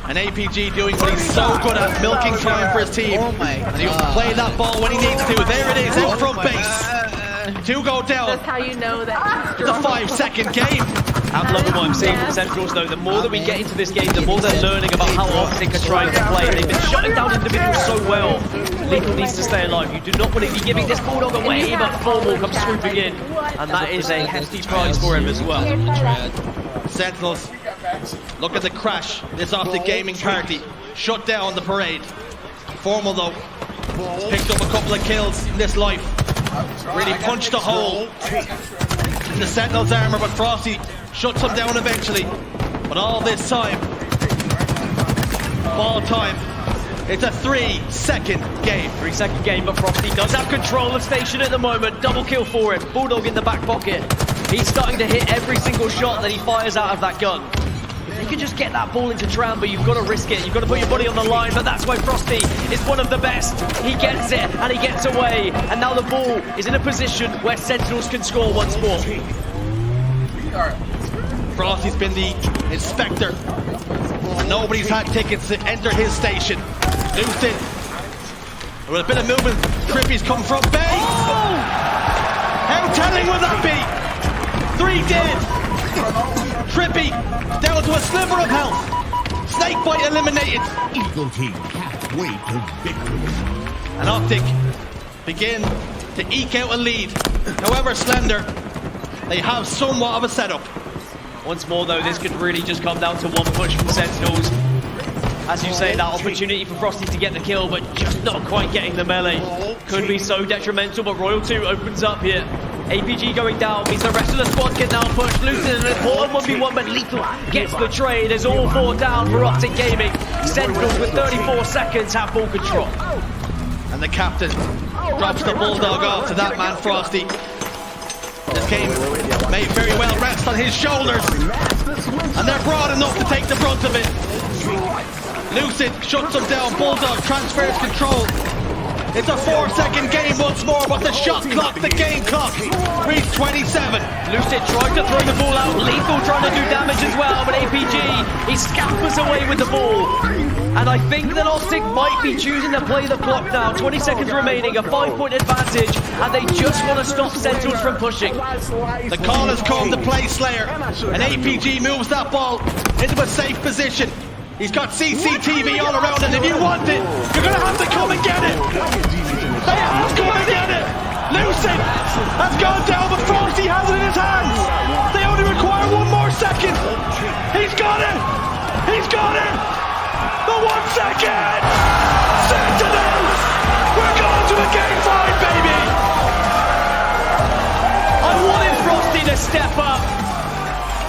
And APG doing what he's so good at, milking time for his team. And he'll play that ball when he needs to. There it is, out front base. Two go down. That's how you know that It's a 5-second game. I'm loving what I'm seeing from Sentinels though. The more that we get into this game, the more they're learning about how Optic are trying to play. They've been shutting down individuals so well. Lethal needs to stay alive. You do not want to be giving this Bulldog away, but Formal comes swooping in. And that is a hefty prize for him as well. Sentinels, look at the crash. This Optic gaming party shut down the parade. Formal though, picked up a couple of kills in this life. Really punched a hole in the Sentinel's armor, but Frosty shuts him down eventually. But all this time, ball time. It's a 3-second game. 3-second game, but Frosty does have control of Station at the moment. Double kill for him. Bulldog in the back pocket. He's starting to hit every single shot that he fires out of that gun. If you can just get that ball into Tram, but you've got to risk it. You've got to put your body on the line, but that's why Frosty is one of the best. He gets it, and he gets away. And now the ball is in a position where Sentinels can score once more. Frosty's been the inspector, and nobody's had tickets to enter his station. Lucid, with a bit of movement, Trippy's come from base. Oh! How telling would that be? 3 dead. Trippy down to a sliver of health. Snakebite eliminated. Eagle Team halfway to victory. And Optic begin to eke out a lead. However slender, they have somewhat of a setup. Once more though, this could really just come down to one push from Sentinels. As you say, that opportunity for Frosty to get the kill, but just not quite getting the melee. Could be so detrimental, but Royal 2 opens up here. APG going down means the rest of the squad can now push. Lucid an important 1v1, but Lethal gets the trade as all 4 down for Optic Gaming. Sentinels with 34 seconds have full control. And the captain drops the Bulldog off to that man, Frosty. This game may very well rest on his shoulders, and they're broad enough to take the brunt of it. Lucid shuts him down, Bulldog transfers control. It's a 4-second game once more, but the shot clock, the game clock, reached 27. Lucid tried to throw the ball out, Lethal trying to do damage as well, but APG, he scampers away with the ball. And I think that Optic might be choosing to play the clock now. 20 seconds remaining, a 5-point advantage, and they just want to stop Sentinels from pushing. The call has come to play Slayer, and APG moves that ball into a safe position. He's got CCTV all around, and if you want it, you're going to have to come and get it. They have to come and get it. Lucid has gone down, but Frosty has it in his hands. They only require 1 more second. He's got it. He's got it. The 1 second. Sentinels. We're going to a game 5, baby. I wanted Frosty to step up.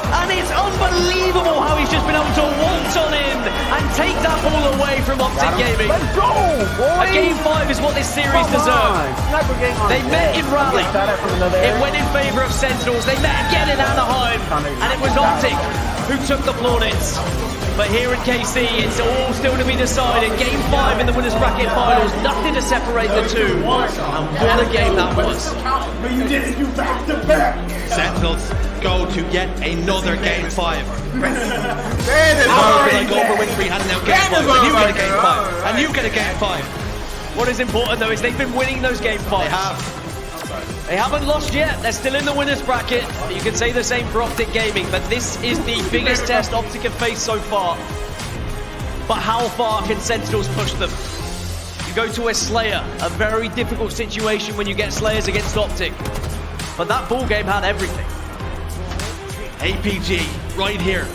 And it's unbelievable how he's just been able to waltz on in and take that ball away from Optic Gaming. Let's go, boy! A game 5 is what this series deserved. They met in Raleigh. It went in favour of Sentinels. They met again in Anaheim. And it was Optic who took the plaudits. But here in KC, it's all still to be decided. Game 5 in the winners bracket finals. Nothing to separate the two. And what a game that was. But you didn't do back-to-back. Sentinels go to yet another game 5. Like Oprah Winfrey handing out game 5, and you get a game 5, and you get a game 5. What is important though is they've been winning those game 5s. They have. They haven't lost yet. They're still in the winners bracket. You can say the same for Optic Gaming, but this is the biggest test Optic have faced so far. But how far can Sentinels push them? You go to a Slayer, a very difficult situation when you get Slayers against Optic. But that ball game had everything. APG, right here.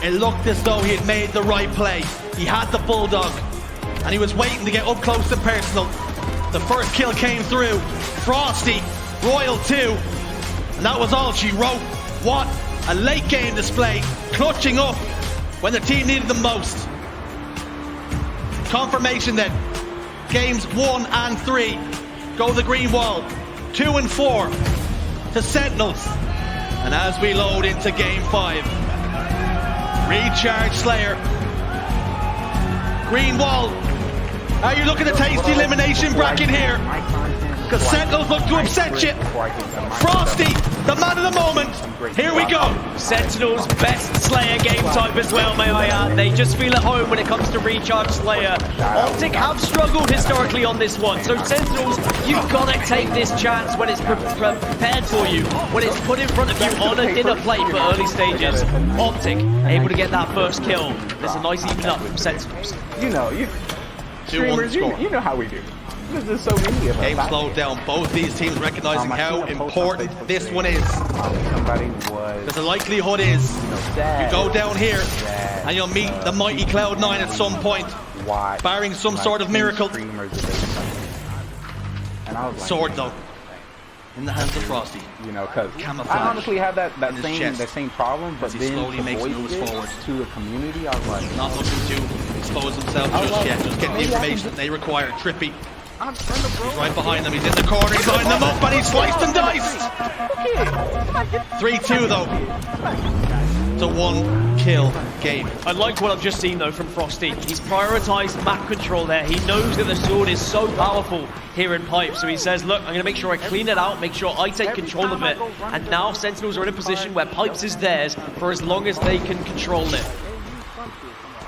It looked as though he had made the right play. He had the Bulldog, and he was waiting to get up close and personal. The first kill came through. Frosty, Royal 2, and that was all she wrote. What a late game display, clutching up when the team needed them most. Confirmation then, games 1 and 3 go the green wall, 2 and 4 to Sentinels. And as we load into game 5, recharge Slayer, green wall. Are you looking to taste the elimination bracket here? The Sentinels look to upset you. Frosty, the man of the moment. Here we go. Sentinels best Slayer game type as well, may I add. They just feel at home when it comes to recharge Slayer. Optic have struggled historically on this one, so Sentinels, you've got to take this chance when it's prepared for you, when it's put in front of you on a dinner plate for early stages. Optic able to get that first kill. There's a nice even up from Sentinels. You know, streamers, you know how we do. There's so many of us. Game slowed down. Both these teams recognizing how important this one is. Because the likelihood is you go down here and you'll meet the mighty Cloud9 at some point, barring some sort of miracle. Sword though, in the hands of Frosty. You know, because Camouflage. I honestly had that same problem, but he then slowly makes moves forward to the community, I was like, not looking to expose himself just yet. Just getting the information that they require. Trippy. He's right behind them. He's in the corner. He's lining them up, and he's sliced and diced. 3-2 though. It's a 1-kill game. I like what I've just seen though from Frosty. He's prioritized map control there. He knows that the sword is so powerful here in Pipe, so he says, look, I'm going to make sure I clean it out, make sure I take control of it. And now Sentinels are in a position where Pipes is theirs for as long as they can control it.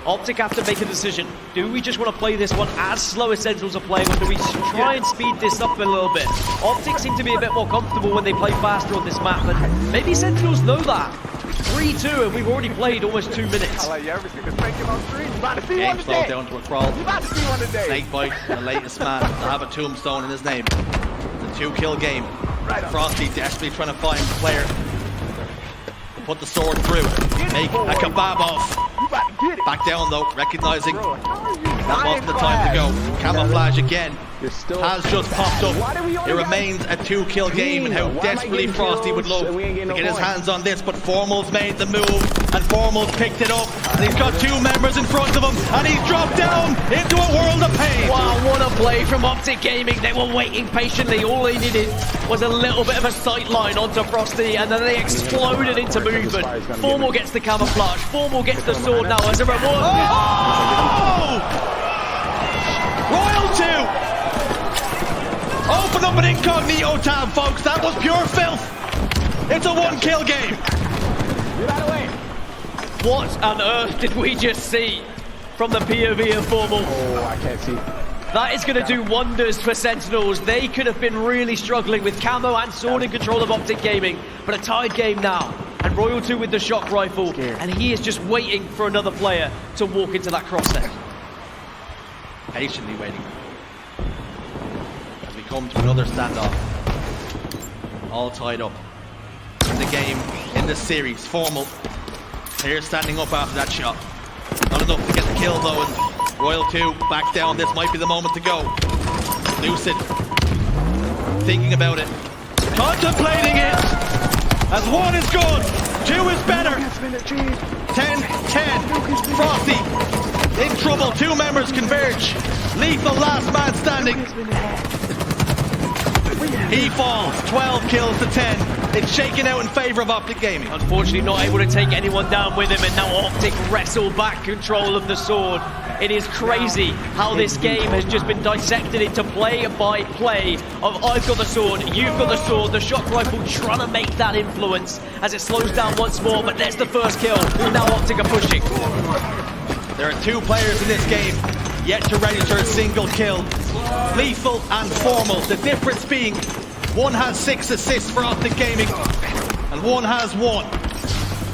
Optic have to make a decision. Do we just want to play this one as slow as Sentinels are playing, or do we try and speed this up a little bit? Optic seem to be a bit more comfortable when they play faster on this map, and maybe Sentinels know that. 3-2 and we've already played almost 2 minutes. Game slowed down to a crawl. Snakebite, the latest man to have a tombstone in his name. It's a 2-kill game. Frosty desperately trying to find the player. Put the sword through. Make a kebab off. Back down though, recognizing that wasn't the time to go. Camouflage again has just popped up. It remains a 2-kill game, and how desperately Frosty would love to get his hands on this, but Formal's made the move, and Formal's picked it up, and he's got 2 members in front of him, and he's dropped down into a world of pain. Wow, what a play from Optic Gaming. They were waiting patiently. All they needed was a little bit of a sight line onto Frosty, and then they exploded into movement. Formal gets the camouflage. Formal gets the sword now as a reward. Oh! Royal 2! Open up an incognito tab, folks. That was pure filth. It's a 1-kill game. What on earth did we just see from the POV of Formal? Oh, I can't see. That is going to do wonders for Sentinels. They could have been really struggling with camo and sword in control of Optic Gaming, but a tied game now. And Royal 2 with the shock rifle, and he is just waiting for another player to walk into that crosshair. Patiently waiting. As we come to another standoff. All tied up. In the game, in the series, Formal. Here standing up after that shot. Not enough to get the kill though, and Royal 2 back down. This might be the moment to go. Lucid. Thinking about it. Contemplating it! As 1 is good, 2 is better. 10-10. Frosty in trouble. 2 members converge. Lethal last man standing. He falls. 12 kills to 10. It's shaken out in favor of Optic Gaming. Unfortunately not able to take anyone down with him, and now Optic wrestle back control of the sword. It is crazy how this game has just been dissected into play by play of I've got the sword, you've got the sword, the shock rifle trying to make that influence as it slows down once more, but there's the first kill. Now Optic are pushing. There are 2 players in this game yet to register a single kill. Lethal and Formal. The difference being 1 has 6 assists for Optic Gaming and 1 has 1.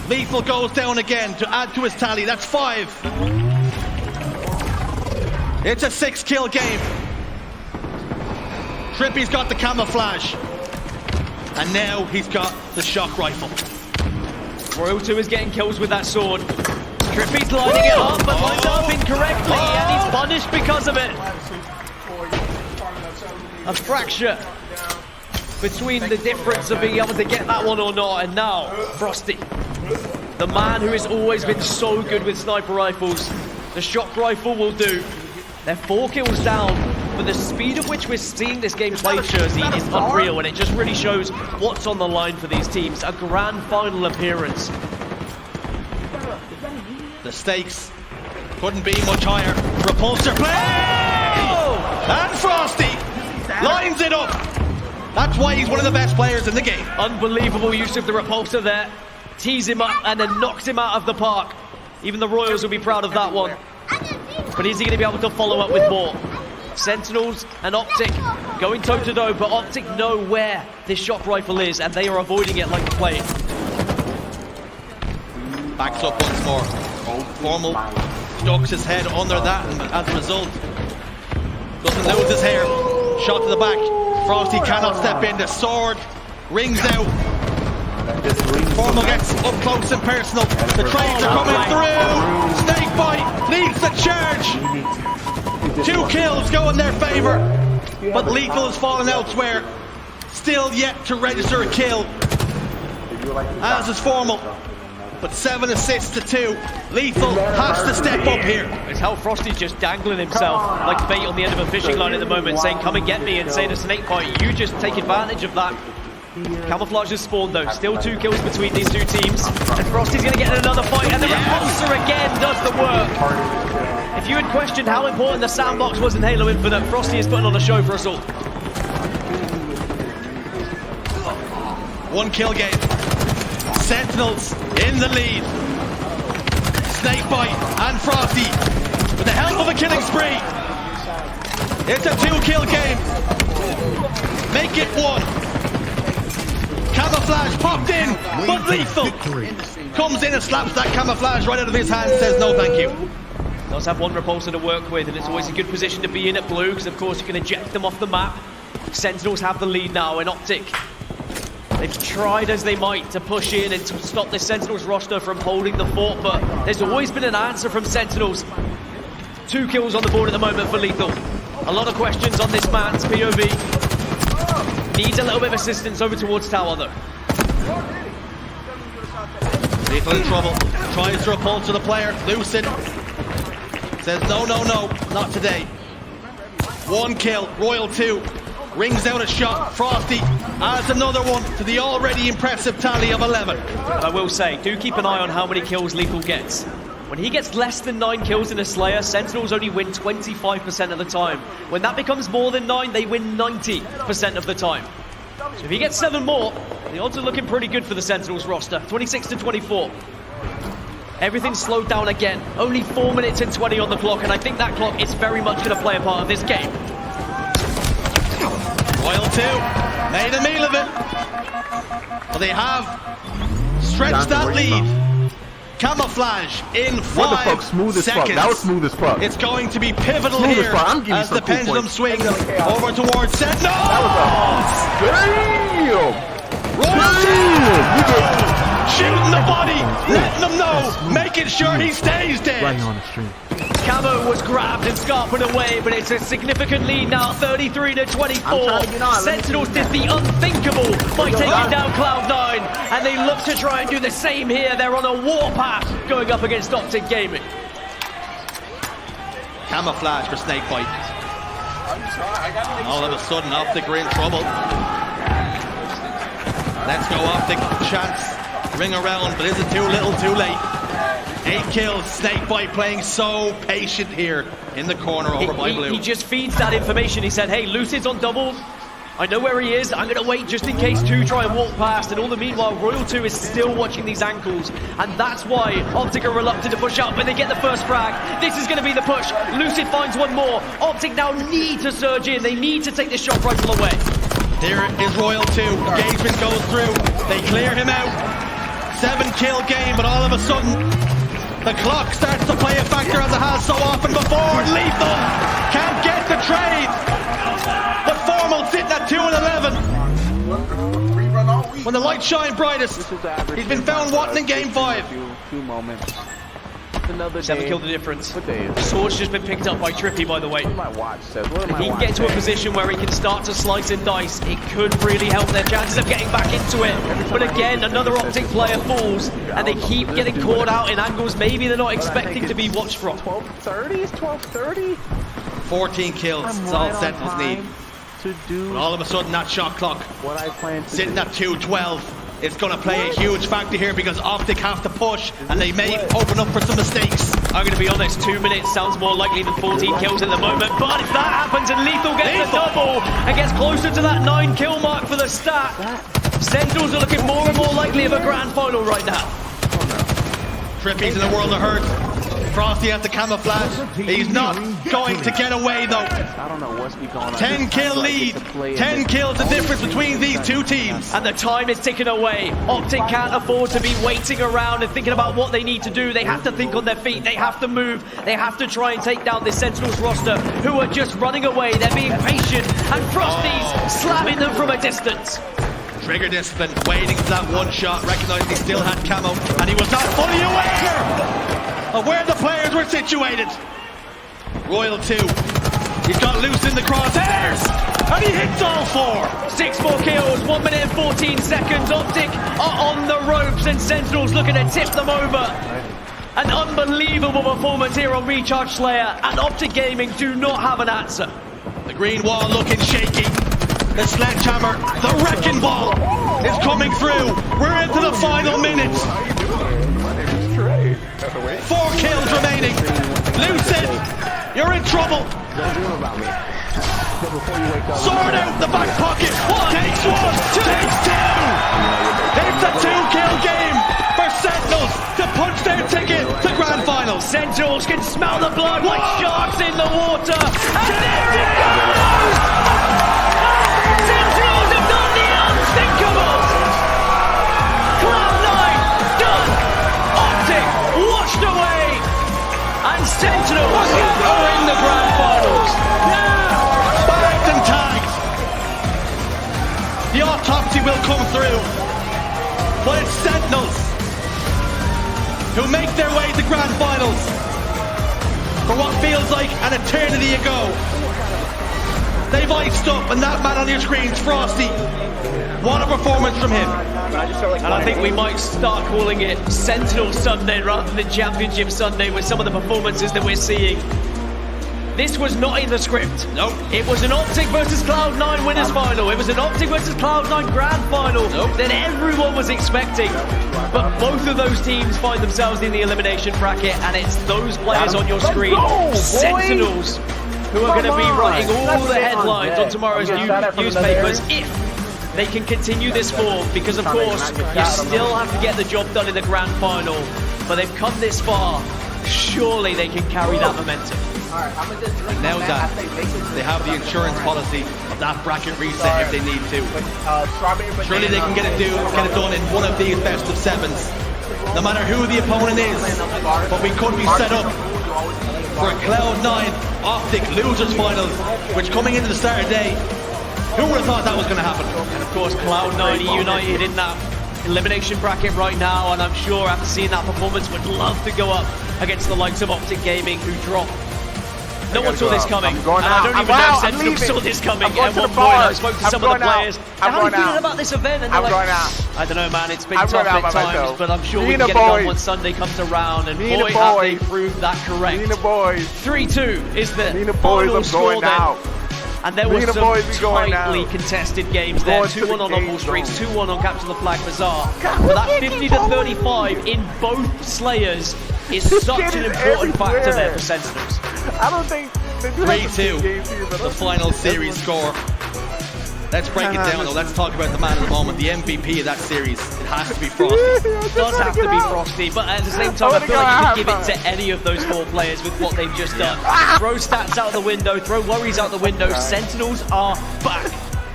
Lethal goes down again to add to his tally. That's 5. It's a 6-kill game. Trippy's got the camouflage. And now he's got the shock rifle. Royal 2 is getting kills with that sword. Trippy's lining it up, but lines it up incorrectly, and he's punished because of it. A fracture between the difference of being able to get that one or not, and now Frosty, the man who has always been so good with sniper rifles. The shock rifle will do. They're 4 kills down, but the speed at which we're seeing this game played, Jersey, is unreal, and it just really shows what's on the line for these teams. A grand final appearance. The stakes couldn't be much higher. Repulsor play! Oh! And Frosty lines it up. That's why he's one of the best players in the game. Unbelievable use of the repulsor there. Tease him up and then knocks him out of the park. Even the Royals will be proud of that one. But is he going to be able to follow up with more? Sentinels and Optic going toe-to-toe, but Optic know where this shock rifle is, and they are avoiding it like the plague. Backs up once more. Formal ducks his head under that, and as a result, doesn't lose his hair. Shot to the back. Frosty cannot step in. The sword rings out. Formal gets up close and personal. The trades are coming through. Snakebite leads the charge. 2 kills go in their favor, but Lethal has fallen elsewhere. Still yet to register a kill, as is Formal. But 7 assists to 2. Lethal has to step up here. It's how Frosty's just dangling himself like bait on the end of a fishing line at the moment, saying, come and get me, and saying to Snakebite, you just take advantage of that. Camouflage has spawned though, still 2 kills between these two teams, and Frosty's going to get another fight, and the repulsor again does the work. If you had questioned how important the sandbox was in Halo Infinite, Frosty is putting on a show for us all. 1 kill game. Sentinels in the lead. Snakebite and Frosty with the help of a killing spree. It's a 2-kill game. Make it 1. Camouflage popped in, but Lethal comes in and slaps that camouflage right out of his hand and says no thank you. Does have 1 repulsor to work with, and it's always a good position to be in at blue, because of course you can eject them off the map. Sentinels have the lead now in Optic. They've tried as they might to push in and to stop the Sentinels roster from holding the fort, but there's always been an answer from Sentinels. 2 kills on the board at the moment for Lethal. A lot of questions on this man's POV. Needs a little bit of assistance over towards tower though. Lethal in trouble. Tries to repulse to the player. Lucid says no, no, no, not today. 1 kill. Royal 2 rings out a shot. Frosty adds another one to the already impressive tally of 11. But I will say, do keep an eye on how many kills Lethal gets. When he gets less than 9 kills in a Slayer, Sentinels only win 25% of the time. When that becomes more than 9, they win 90% of the time. So if he gets 7 more, the odds are looking pretty good for the Sentinels roster. 26 to 24. Everything's slowed down again. Only 4 minutes and 20 on the clock, and I think that clock is very much going to play a part of this game. Royal 2 made a meal of it. But they have stretched that lead. Camouflage in 5 seconds. That was smooth as fuck. It's going to be pivotal here as the pendulum swings over towards Sentinel. Damn! Shooting the body, letting them know, making sure he stays dead. Right on the stream. Camo was grabbed and scarpered away, but it's a significant lead now, 33 to 24. Sentinels did the unthinkable by taking down Cloud9, and they look to try and do the same here. They're on a warpath going up against Optic Gaming. Camouflage for Snakebite. All of a sudden, Optic are in trouble. Let's go, Optic. Chance. Ring around, but is it too little, too late? 8 kills, Snakebite playing so patient here in the corner over by blue. He just feeds that information. He said, hey, Lucid's on double. I know where he is. I'm going to wait just in case 2 try and walk past. And all the meanwhile, Royal 2 is still watching these ankles. And that's why Optic are reluctant to push up. When they get the first frag, this is going to be the push. Lucid finds 1 more. Optic now need to surge in. They need to take this shock rifle away. Here is Royal 2. Engagement goes through. They clear him out. 7-kill game, but all of a sudden, the clock starts to play a factor as it has so often before. Lethal can't get the trade, but Formal sitting at 2 and 11. When the lights shine brightest, he's been found wanting in game 5. 2 moments. 7 kill the difference. The sword's just been picked up by Trippy, by the way. My watch says. If he can get to a position where he can start to slice and dice, it could really help their chances of getting back into it. But again, another Optic player falls, and they keep getting caught out in angles maybe they're not expecting to be watched from. 12:30 is 12:30. 14 kills, it's all Sentinels need. But all of a sudden, that shot clock sitting at 2:12. It's going to play a huge factor here because Optic have to push, and they may open up for some mistakes. I'm going to be honest, 2 minutes sounds more likely than 14 kills at the moment, but if that happens and Lethal gets the double and gets closer to that 9 kill mark for the stat, Sentinels are looking more and more likely of a grand final right now. Trippy's in a world of hurt. Frosty has to camouflage. He's not going to get away though. I don't know what's going on. 10 kill lead. 10 kills the difference between these two teams. And the time is ticking away. Optic can't afford to be waiting around and thinking about what they need to do. They have to think on their feet. They have to move. They have to try and take down this Sentinels roster who are just running away. They're being patient. And Frosty's slamming them from a distance. Trigger discipline, waiting for that one shot, recognizing he still had camo, and he was not fully aware of where the players were situated. Royal 2, he's got loose in the crosshairs, and he hits all 4. 6 more kills, 1 minute and 14 seconds. Optic are on the ropes, and Sentinels looking to tip them over. An unbelievable performance here on Recharge Slayer, and Optic Gaming do not have an answer. The green wall looking shaky. The sledgehammer, the wrecking ball is coming through. We're into the final minutes. 4 kills remaining. Lose it. You're in trouble. Sword out the back pocket. Takes 1, takes 2. It's a 2-kill game for Sentinels to punch their ticket to grand finals. Sentinels can smell the blood like sharks in the water. And there it goes! Sentinels have done the unthinkable! Cloud9 done! Optic washed away! And Sentinels are in the grand finals! Bagged and tagged! The autopsy will come through, but it's Sentinels who make their way to grand finals for what feels like an eternity ago. They've iced up, and that man on your screen's Frosty. What a performance from him. And I think we might start calling it Sentinel Sunday rather than Championship Sunday with some of the performances that we're seeing. This was not in the script. Nope. It was an Optic versus Cloud9 winners final. It was an Optic versus Cloud9 grand final that everyone was expecting. But both of those teams find themselves in the elimination bracket, and it's those players on your screen, Sentinels, who are going to be writing all the headlines on tomorrow's newspapers if they can continue this form, because of course you still have to get the job done in the grand final, but they've come this far. Surely they can carry that momentum. Now that they have the insurance policy of that bracket reset if they need to, surely they can get it done in one of these best of 7s, no matter who the opponent is. But we could be set up for a Cloud9 Optic losers finals, which coming into the Saturday day, who would have thought that was going to happen? And of course Cloud9 united in that elimination bracket right now, and I'm sure after seeing that performance would love to go up against the likes of Optic Gaming, who dropped. No one saw this coming, and I don't even know if Sentinels saw this coming at one point. I spoke to some of the players. How are you feeling about this event? And they're like, I don't know, man, it's been tough at times, but I'm sure we can get it done once Sunday comes around, and boy, have they proved that correct. 3-2 is the final score then. And there were some tightly contested games there. 2-1 on Humble Streets, 2-1 on Capture the Flag Bazaar. But that 50-35 in both Slayers is such an important factor there for Sentinels. I don't think 3-2, the final series score. Let's break it down though. Let's talk about the man of the moment, the MVP of that series. It has to be Frosty. It does have to be Frosty, but at the same time I feel like you could give it to any of those 4 players with what they've just done. Throw stats out the window, throw worries out the window. Sentinels are back.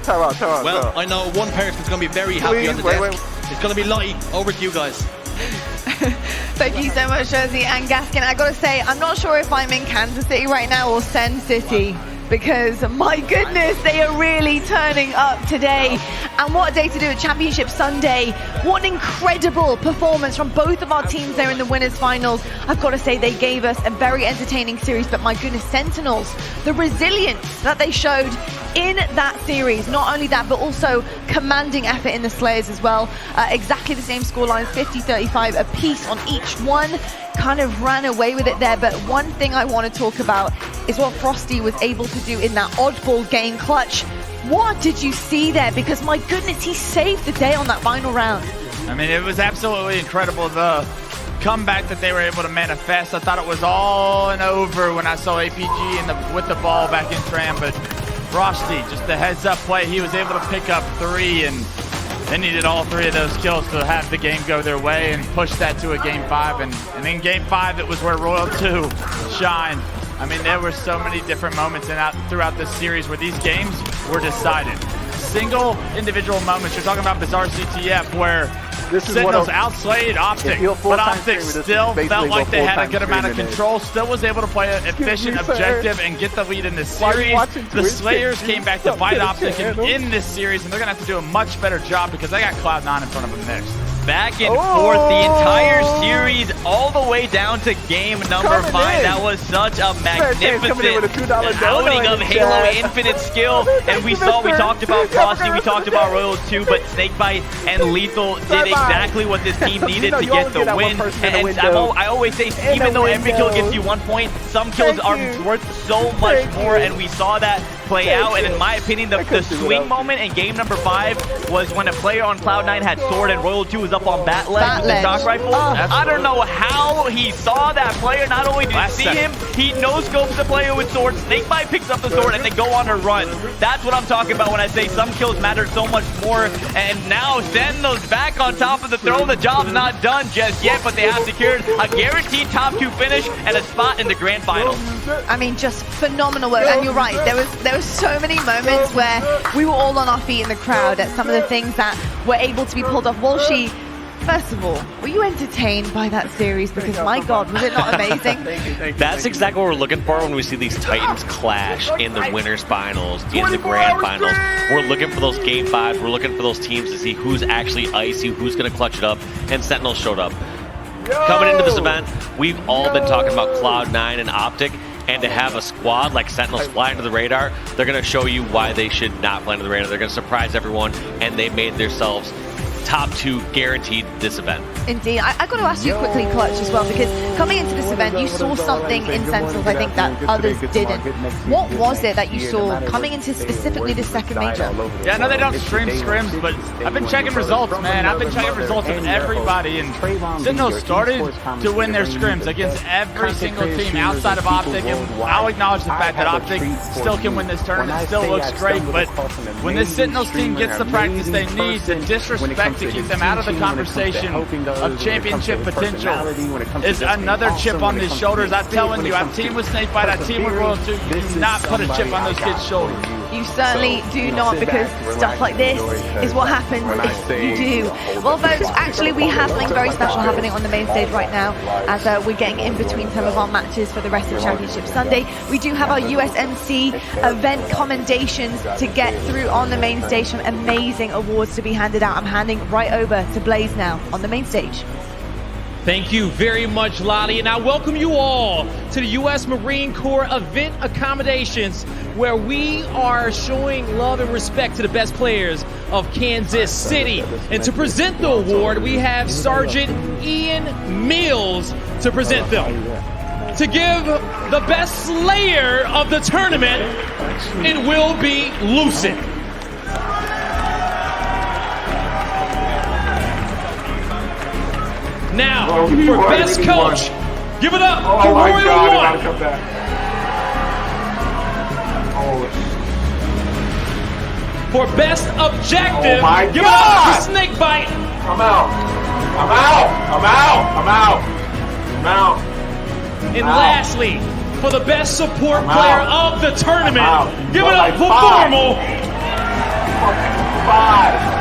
Well, I know one person's going to be very happy on the desk. It's going to be Lottie. Over to you guys. Thank you so much, Jersey and Gaskin. I gotta say, I'm not sure if I'm in Kansas City right now or Sen City, because my goodness, they are really turning up today. And what a day to do it, Championship Sunday. What an incredible performance from both of our teams there in the winners finals. I've got to say, they gave us a very entertaining series, but my goodness, Sentinels, the resilience that they showed in that series, not only that, but also commanding effort in the Slayers as well. Exactly the same scorelines, 50-35 apiece on each one. Kind of ran away with it there, but one thing I want to talk about is what Frosty was able to do in that oddball game clutch. What did you see there? Because my goodness, he saved the day on that final round. I mean, it was absolutely incredible. The comeback that they were able to manifest. I thought it was all and over when I saw APG with the ball back in Tram, but Frosty, just the heads-up play, he was able to pick up 3, and they needed all 3 of those kills to have the game go their way and push that to a Game 5. And in Game 5, it was where Royal 2 shined. I mean, there were so many different moments throughout this series where these games were decided. Single individual moments. You're talking about Bizarre CTF where Sentinels outslayed Optic, but Optic still felt like they had a good amount of control, still was able to play an efficient objective and get the lead in this series. The Slayers came back to fight Optic in this series, and they're going to have to do a much better job because they got Cloud9 in front of them next. Back and forth the entire series, all the way down to game number 5. That was such a magnificent outing of Halo Infinite skill. And we talked about Frosty, we talked about Royal 2, but Snakebite and Lethal did exactly what this team needed to get the win. And I always say, even though every kill gives you 1 point, some kills are worth so much more, and we saw that play out. And in my opinion, the swing moment in game number 5 was when a player on Cloud9 had sword and Royal 2 was up on bat leg with the stock rifle. I don't know how he saw that player. Not only did he see him, he no-scopes the player with sword. Snakebite picks up the sword and they go on a run. That's what I'm talking about when I say some kills matter so much more. And now Sentinel's back on top of the throne. The job's not done just yet, but they have secured a guaranteed top 2 finish and a spot in the grand finals. I mean, just phenomenal work. And you're right, there was so many moments where we were all on our feet in the crowd at some of the things that were able to be pulled off. Walshy, first of all, were you entertained by that series? Because my God, was it not amazing? That's exactly what we're looking for when we see these Titans clash in the winners finals, in the grand finals. We're looking for those game 5s. We're looking for those teams to see who's actually icy, who's going to clutch it up, and Sentinel showed up. Coming into this event, we've all been talking about Cloud9 and Optic, and to have a squad like Sentinels fly under the radar, they're going to show you why they should not fly under the radar. They're going to surprise everyone, and they made themselves top 2 guaranteed this event. Indeed. I got to ask you quickly, Clutch, as well, because coming into this event, you saw something in Sentinels I think that others didn't. What was it that you saw coming into specifically this second major? Yeah, I know they don't stream scrims, but I've been checking results, man. I've been checking results of everybody, and Sentinels started to win their scrims against every single team outside of Optic, and I'll acknowledge the fact that Optic still can win this tournament, still looks great, but when this Sentinels team gets the practice they need, the disrespect to keep them out of the conversation of championship potential is another chip on these shoulders. I'm telling you, I've teamed with Snakebite, I've teamed with Royal 2. You do not put a chip on those kids' shoulders. You certainly do not, because stuff like this is what happens if you do. Well, folks, actually we have something very special happening on the main stage right now as we're getting in between some of our matches for the rest of Championship Sunday. We do have our USMC event commendations to get through on the main stage. Some amazing awards to be handed out. I'm handing right over to Blaze now on the main stage. Thank you very much, Lottie, and I welcome you all to the U.S. Marine Corps event accommodations, where we are showing love and respect to the best players of Kansas City. And to present the award, we have Sergeant Ian Mills to present them. To give the best slayer of the tournament, it will be Lucid. Now, for best coach, give it up to Royal 1. For best objective, give it up to Snakebite. I'm out. And lastly, for the best support player of the tournament, give it up for Formal. 5.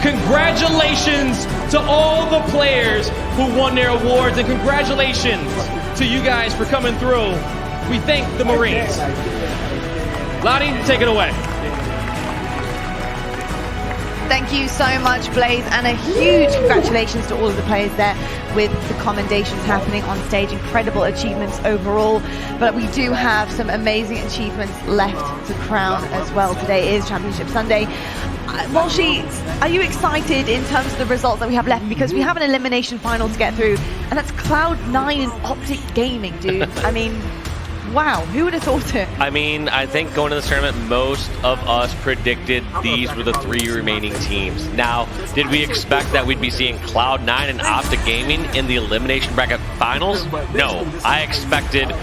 Congratulations to all the players who won their awards, and congratulations to you guys for coming through. We thank the Marines. Lottie, take it away. Thank you so much, Blaze, and a huge congratulations to all of the players there with the commendations happening on stage. Incredible achievements overall, but we do have some amazing achievements left to crown as well. Today is Championship Sunday. Walshy, are you excited in terms of the results that we have left? Because we have an elimination final to get through, and that's Cloud9 and Optic Gaming, dude. I mean, Wow, who would have thought it? I mean, I think going to this tournament, most of us predicted these were the 3 remaining teams. Now, did we expect that we'd be seeing Cloud9 and Optic Gaming in the elimination bracket finals? No, I expected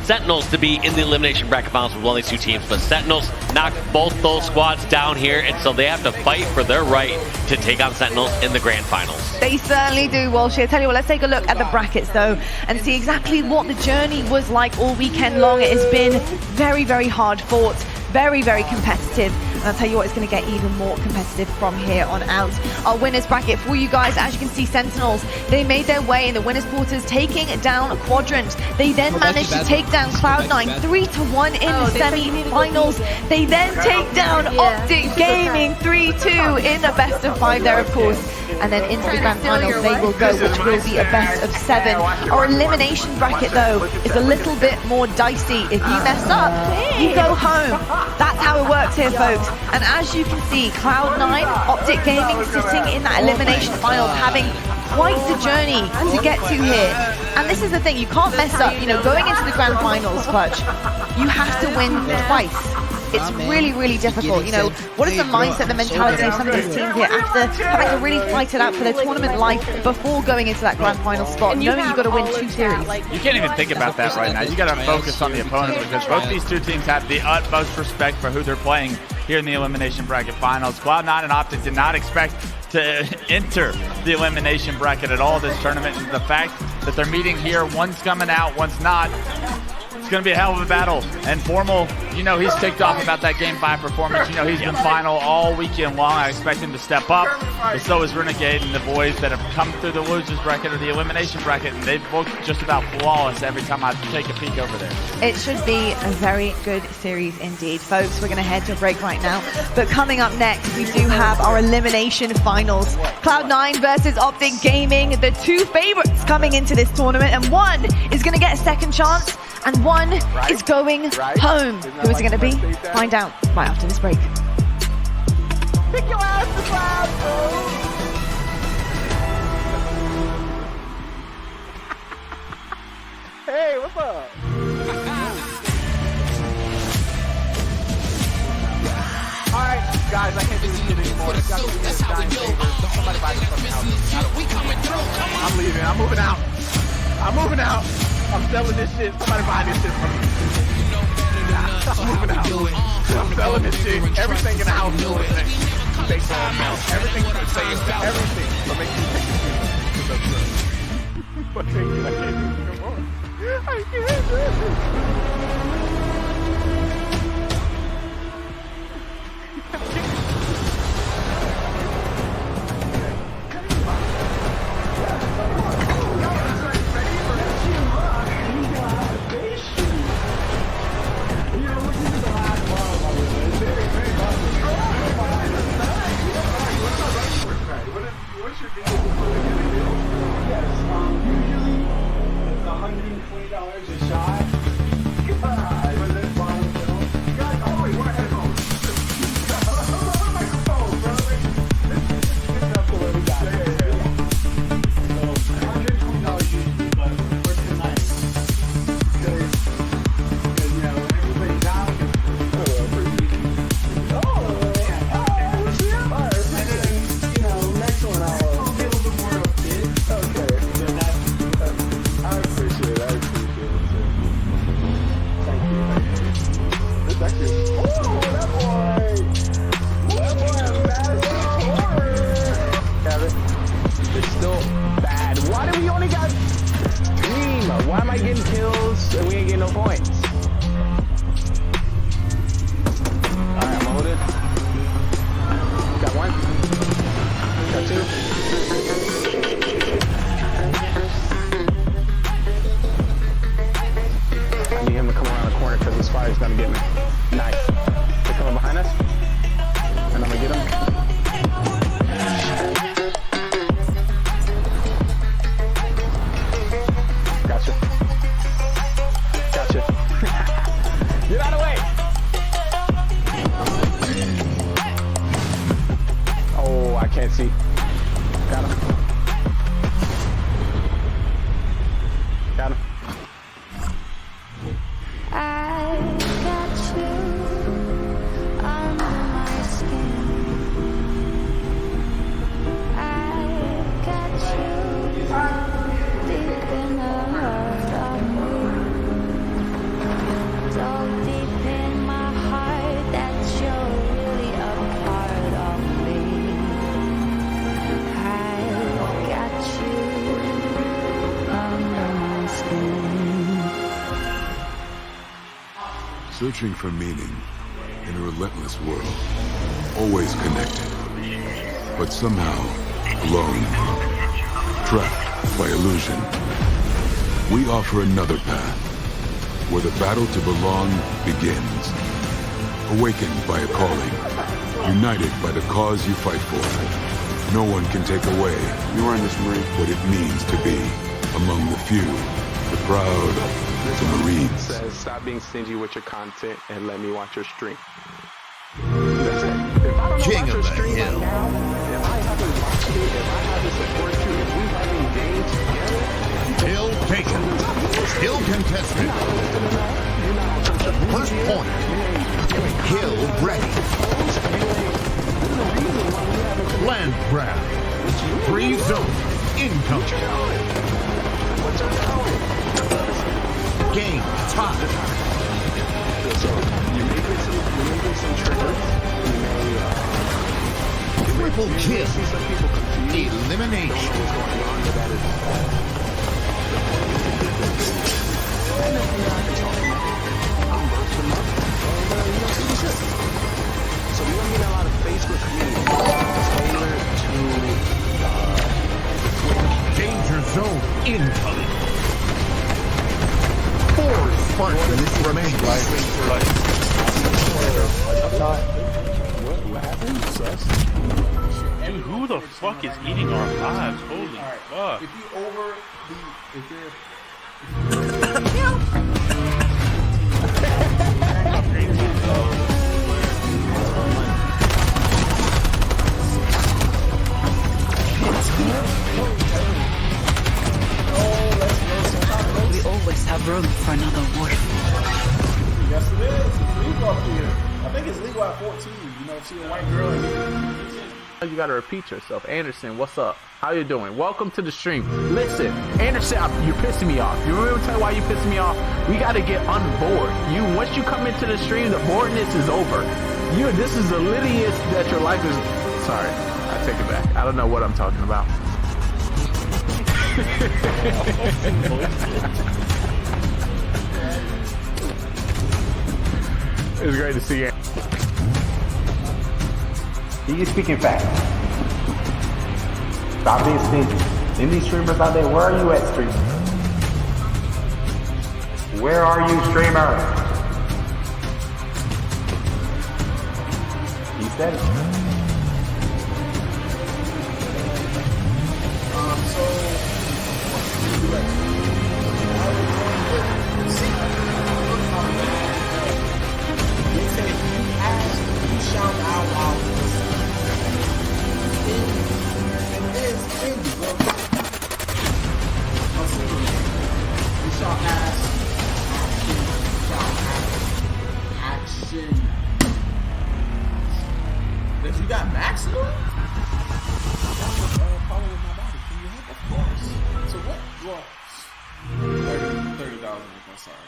Sentinels to be in the elimination bracket finals with one of these 2 teams, but Sentinels knocked both those squads down here, and so they have to fight for their right to take on Sentinels in the grand finals. They certainly do, Walsh. I tell you what, let's take a look at the brackets though and see exactly what the journey was like all weekend long. It has been very, very hard fought, very, very competitive. And I'll tell you what, it's going to get even more competitive from here on out. Our winners bracket for you guys, as you can see, Sentinels, they made their way in the winners quarters, taking down Quadrant. They then managed to take down Cloud9 3-1 in the semi-finals. They then take down Optic Gaming 3-2 in a best of 5 there, of course. And then into the grand finals they will go, which will be a best of 7. Our elimination bracket, though, is a little bit more dicey. If you mess up, you go home. That's how it works here, folks. And as you can see, Cloud9, Optic Gaming sitting in that elimination finals, having quite the journey to get to here. And this is the thing, you can't mess up. You know, going into the grand finals, Clutch, you have to win twice. It's really, really difficult. You know, what is the mindset, the mentality of some of these teams here after having to really fight it out for their tournament life before going into that grand final spot, knowing you've got to win 2 series? You can't even think about that right now. You got to focus on the opponent, because both these 2 teams have the utmost respect for who they're playing here in the elimination bracket finals. Cloud9 and Optic did not expect to enter the elimination bracket at all this tournament, and the fact that they're meeting here, one's coming out, one's not, it's going to be a hell of a battle. And Formal, you know, he's ticked off about that Game 5 performance. You know, he's been final all weekend long. I expect him to step up. But so is Renegade and the boys that have come through the losers bracket or the elimination bracket, and they've looked just about flawless every time I take a peek over there. It should be a very good series indeed, folks. We're going to head to a break right now. But coming up next, we do have our elimination finals. Cloud9 versus Optic Gaming, the 2 favorites coming into this tournament, and one is going to get a second chance, and one is going home. Who is it going to be? Find out right after this break. Pick your ass to Cloud, bro! Hey, what's up? Alright, guys, I can't do this shit anymore. It's got to be a dying favor. Somebody buy this fucking house. I'm leaving. I'm moving out. I'm moving out. I'm selling this shit. Somebody buy this shit from me. I'm moving out. I'm selling this shit. Everything in the house is the same. Everything's the same. Everything. So make sure you take the shit. But I can't do it no more. I can't do it. searching for meaning in a relentless world, always connected, but somehow alone, trapped by illusion. We offer another path, where the battle to belong begins. Awakened by a calling, united by the cause you fight for. No one can take away what it means to be among the few, the proud, the Marines. Says, stop being stingy with your content and let me watch your stream. King of the Hill. Hill taken. Hill contested. First point. Hill ready. Land grab. Free zone. Incoming. Game time. Triple kill. Elimination. So we don't get a lot of Facebook community tailored to Danger zone incoming. 4 Spartans remain. What happened? Dude, who the fuck is eating our lives? Holy fuck. If you over the, if you're we always have room for another warrior. Yes, it is. It's legal up here. I think it's legal at 14. You know, if she's a white girl. You gotta repeat yourself. Anderson, what's up? How you doing? Welcome to the stream. Listen, Anderson, you're pissing me off. You remember tell you why you pissing me off? We gotta get on board. Once you come into the stream, the boredness is over. This is the littiest that your life is. Sorry, I take it back. I don't know what I'm talking about. It's great to see you. You speaking facts. Stop being stingy. Any streamers out there, where are you at, streamers? Where are you, streamers? He said it. If you got maximum? So what? Well, $30 I'm sorry.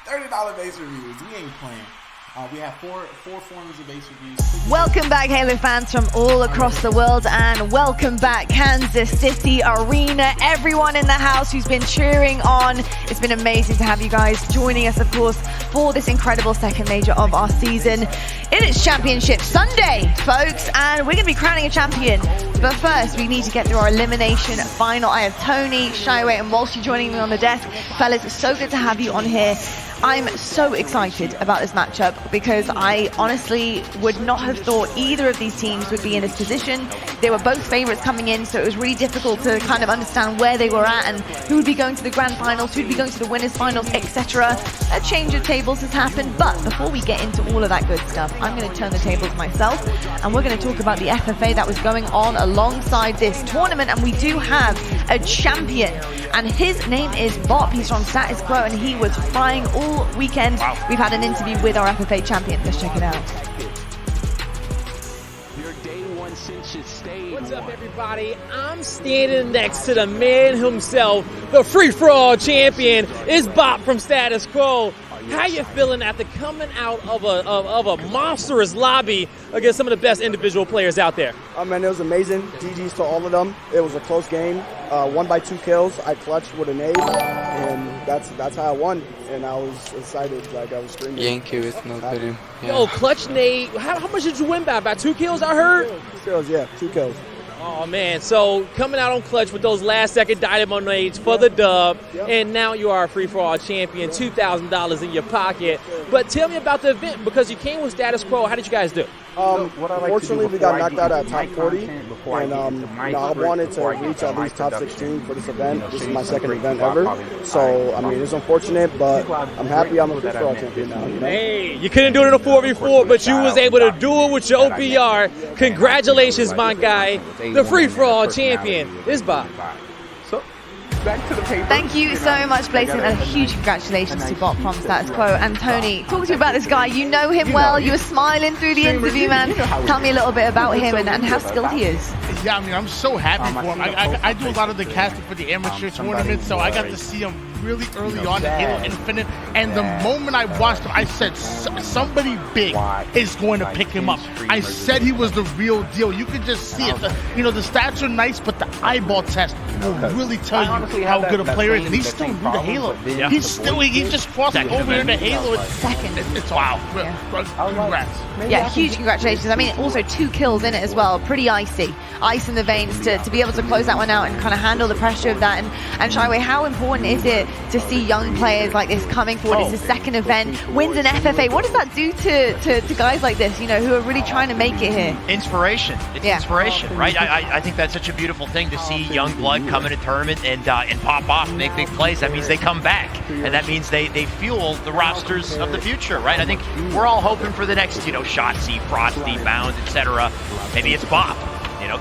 $30 base reviews. We ain't playing. We have four forms of base reviews. Welcome back, Halo fans from all across the world, and welcome back, Kansas City Arena. Everyone in the house who's been cheering on. It's been amazing to have you guys joining us, of course, for this incredible second major of our season. It is Championship Sunday, folks, and we're going to be crowning a champion. But first, we need to get through our elimination final. I have Tony, Shyway, and Walshy joining me on the desk. Fellas, it's so good to have you on here. I'm so excited about this matchup because I honestly would not have thought either of these teams would be in this position. They were both favorites coming in, so it was really difficult to kind of understand where they were at and who would be going to the grand finals, who would be going to the winners finals, etc. A change of tables has happened, but before we get into all of that good stuff, I'm going to turn the tables myself, and we're going to talk about the FFA that was going on alongside this tournament, and we do have a champion, and his name is Bop. He's from Status Quo, and he was flying all weekend. Wow. We've had an interview with our FFA champion. Let's check it out. What's up, everybody? I'm standing next to the man himself, the free-for-all champion is Bop from Status Quo. How you feeling after coming out of a monstrous lobby against some of the best individual players out there? Oh man, it was amazing. GG's to all of them. It was a close game. Won by 2 kills. I clutched with a nade, and that's how I won. And I was excited, like I was screaming. Yankee with no video. Yo, clutch nade. How much did you win by? By 2 kills, I heard? 2 kills, yeah, 2 kills. Oh man, so coming out on clutch with those last second dynamo nades for the dub, and now you are a free-for-all champion, $2,000 in your pocket. But tell me about the event, because you came with status quo. How did you guys do? Fortunately, we got knocked out at top 40, and I wanted to reach at least top 16 for this event. This is my second event ever, so I mean it's unfortunate, but I'm happy I'm a free-for-all champion now. You know? Hey, you couldn't do it in a 4v4, but you was able to do it with your OPR. Congratulations, my guy. The free-for-all champion is Bob. Back to the paper. Thank you so much, Blazing, and a huge congratulations to Bot from Status Quo. And Tony, talk to me about this guy. You know him well. You were smiling through the interview, man. Tell me a little bit about him and how skilled he is. Yeah, I mean, I'm so happy for him. I do a lot of the casting for the amateur tournament, so I got to see him really early on in Halo Infinite, and the moment I watched him, I said somebody big is going to pick him up. I said he was the real deal. You could just see it. The stats are nice, but the eyeball test will really tell you how good a player is. And he's still new to Halo. Yeah. He just crossed over into Halo. It's wow. Congrats. Yeah, huge congratulations. I mean, also 2 kills in it as well. Pretty icy. Ice in the veins to be able to close that one out and kind of handle the pressure of that. And Shyway, how important is it to see young players like this coming forward? It's the second event, wins an FFA. What does that do to guys like this, who are really trying to make it here? Inspiration. It's inspiration, right? I think that's such a beautiful thing to see young blood come in a tournament and pop off and make big plays. That means they come back, and that means they fuel the rosters of the future, right? I think we're all hoping for the next, Shotzi, Frosty, Bound, etc. Maybe it's Bob.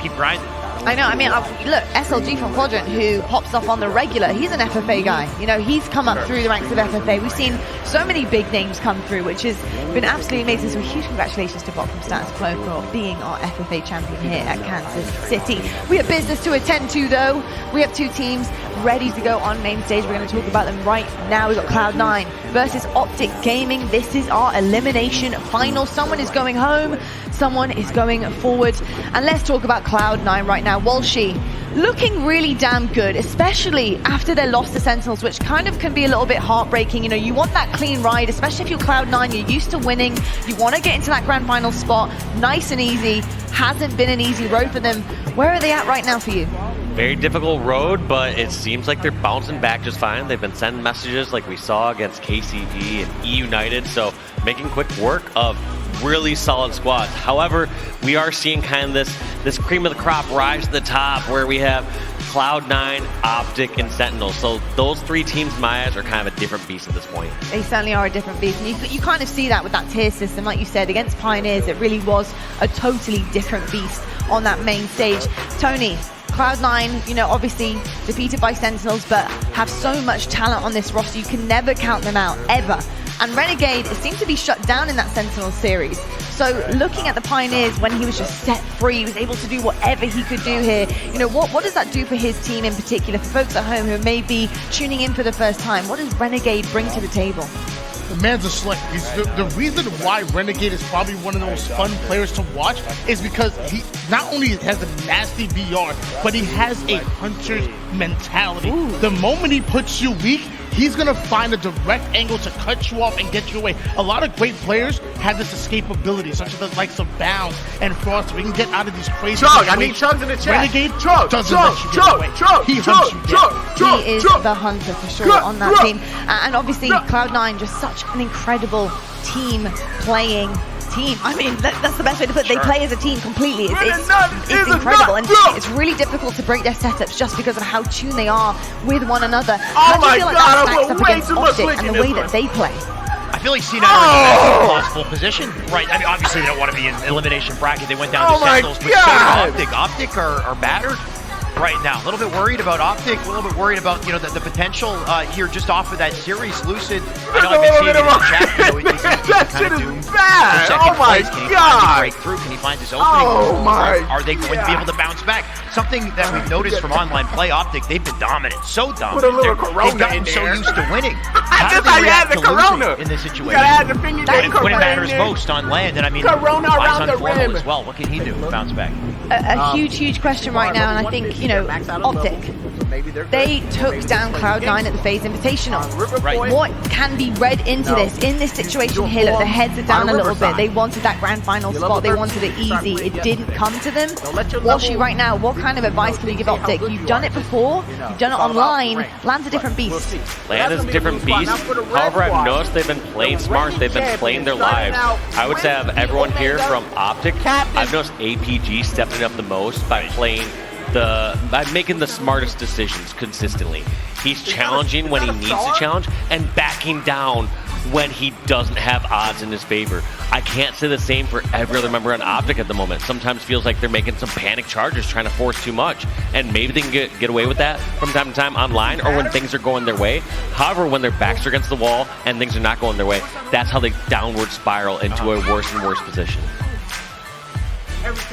Keep grinding. I know. I mean, look, SLG from Quadrant, who pops off on the regular, he's an FFA guy. He's come up through the ranks of FFA. We've seen so many big names come through, which has been absolutely amazing. So huge congratulations to Bob from Status Quo for being our FFA champion here at Kansas City. We have business to attend to, though. We have 2 teams ready to go on main stage. We're going to talk about them right now. We've got Cloud9 versus Optic Gaming. This is our elimination final. Someone is going home. Someone is going forward. And let's talk about Cloud9 right now. Walshy looking really damn good, especially after their loss to Sentinels, which kind of can be a little bit heartbreaking. You want that clean ride, especially if you're Cloud9, you're used to winning. You want to get into that grand final spot nice and easy. Hasn't been an easy road for them. Where are they at right now for you? Very difficult road, but it seems like they're bouncing back just fine. They've been sending messages like we saw against KCP and E United, so making quick work of really solid squads. However, we are seeing kind of this cream of the crop rise to the top, where we have Cloud9, Optic, and Sentinel. So those 3 teams, in my eyes, are kind of a different beast at this point. They certainly are a different beast. And you kind of see that with that tier system. Like you said, against Pioneers, it really was a totally different beast on that main stage. Tony, Cloud9, obviously defeated by Sentinels, but have so much talent on this roster. You can never count them out, ever. And Renegade seemed to be shut down in that Sentinel series. So looking at the Pioneers, when he was just set free, he was able to do whatever he could do here. What does that do for his team in particular? For folks at home who may be tuning in for the first time, what does Renegade bring to the table? The man's a slick. The reason why Renegade is probably one of the most fun players to watch is because he not only has a nasty VR, but he has a hunter's mentality. Ooh. The moment he puts you weak, he's going to find a direct angle to cut you off and get you away. A lot of great players have this escapability, such as the likes of Bound and Frost. We can get out of these crazy Chug, I need Chugs in the chat. Renegade doesn't let you get away. He hunts you down. He is the hunter for sure on that team. And obviously, Cloud9, just such an incredible team playing team. I mean, that's the best way to put it. They play as a team completely. It's incredible, and it's really difficult to break their setups just because of how tuned they are with one another. How do you feel like that stacks up against Optic and the way that they play? I feel like C9 already lost full position. Right, I mean, obviously they don't want to be in elimination bracket. They went down to Sentinels, but so Optic are battered. right now. A little bit worried about Optic, a little bit worried about, you know, the potential here just off of that series. Lucid, I know I've been seeing it in the chat, you know, that shit is bad. Oh my god. Breakthrough? Can he find his opening? Oh my. Are they going to be able to bounce back? Something that we've noticed from online play, Optic, they've been dominant, so dominant. Put a little Corona they've gotten in so there. used to winning. I guess I had the Corona in this situation? You gotta add the finger when it matters most on land, and I mean, Corona around the rim as well. What can he do to bounce back? A huge question right now, and I think, you know, Optic, they took down Cloud9 at the FaZe Invitational. Right. What can be read into this? In this situation here, look, the heads are down a little bit. They wanted that grand final spot. They wanted it easy. It didn't come to them. Washi, right now, what kind of advice can you give Optic? You've done it before. You've done it online. Land's a different beast. Land is a different beast. However, I've noticed they've been playing smart. They've been playing their lives. I would say out of everyone here from Optic, I've noticed APG stepping up the most by playing by making the smartest decisions consistently. He's challenging when he needs to challenge and backing down when he doesn't have odds in his favor. I can't say the same for every other member on Optic at the moment. Sometimes feels like they're making some panic charges, trying to force too much, and maybe they can get away with that from time to time online or when things are going their way. However, when their backs are against the wall and things are not going their way, that's how they downward spiral into a worse and worse position.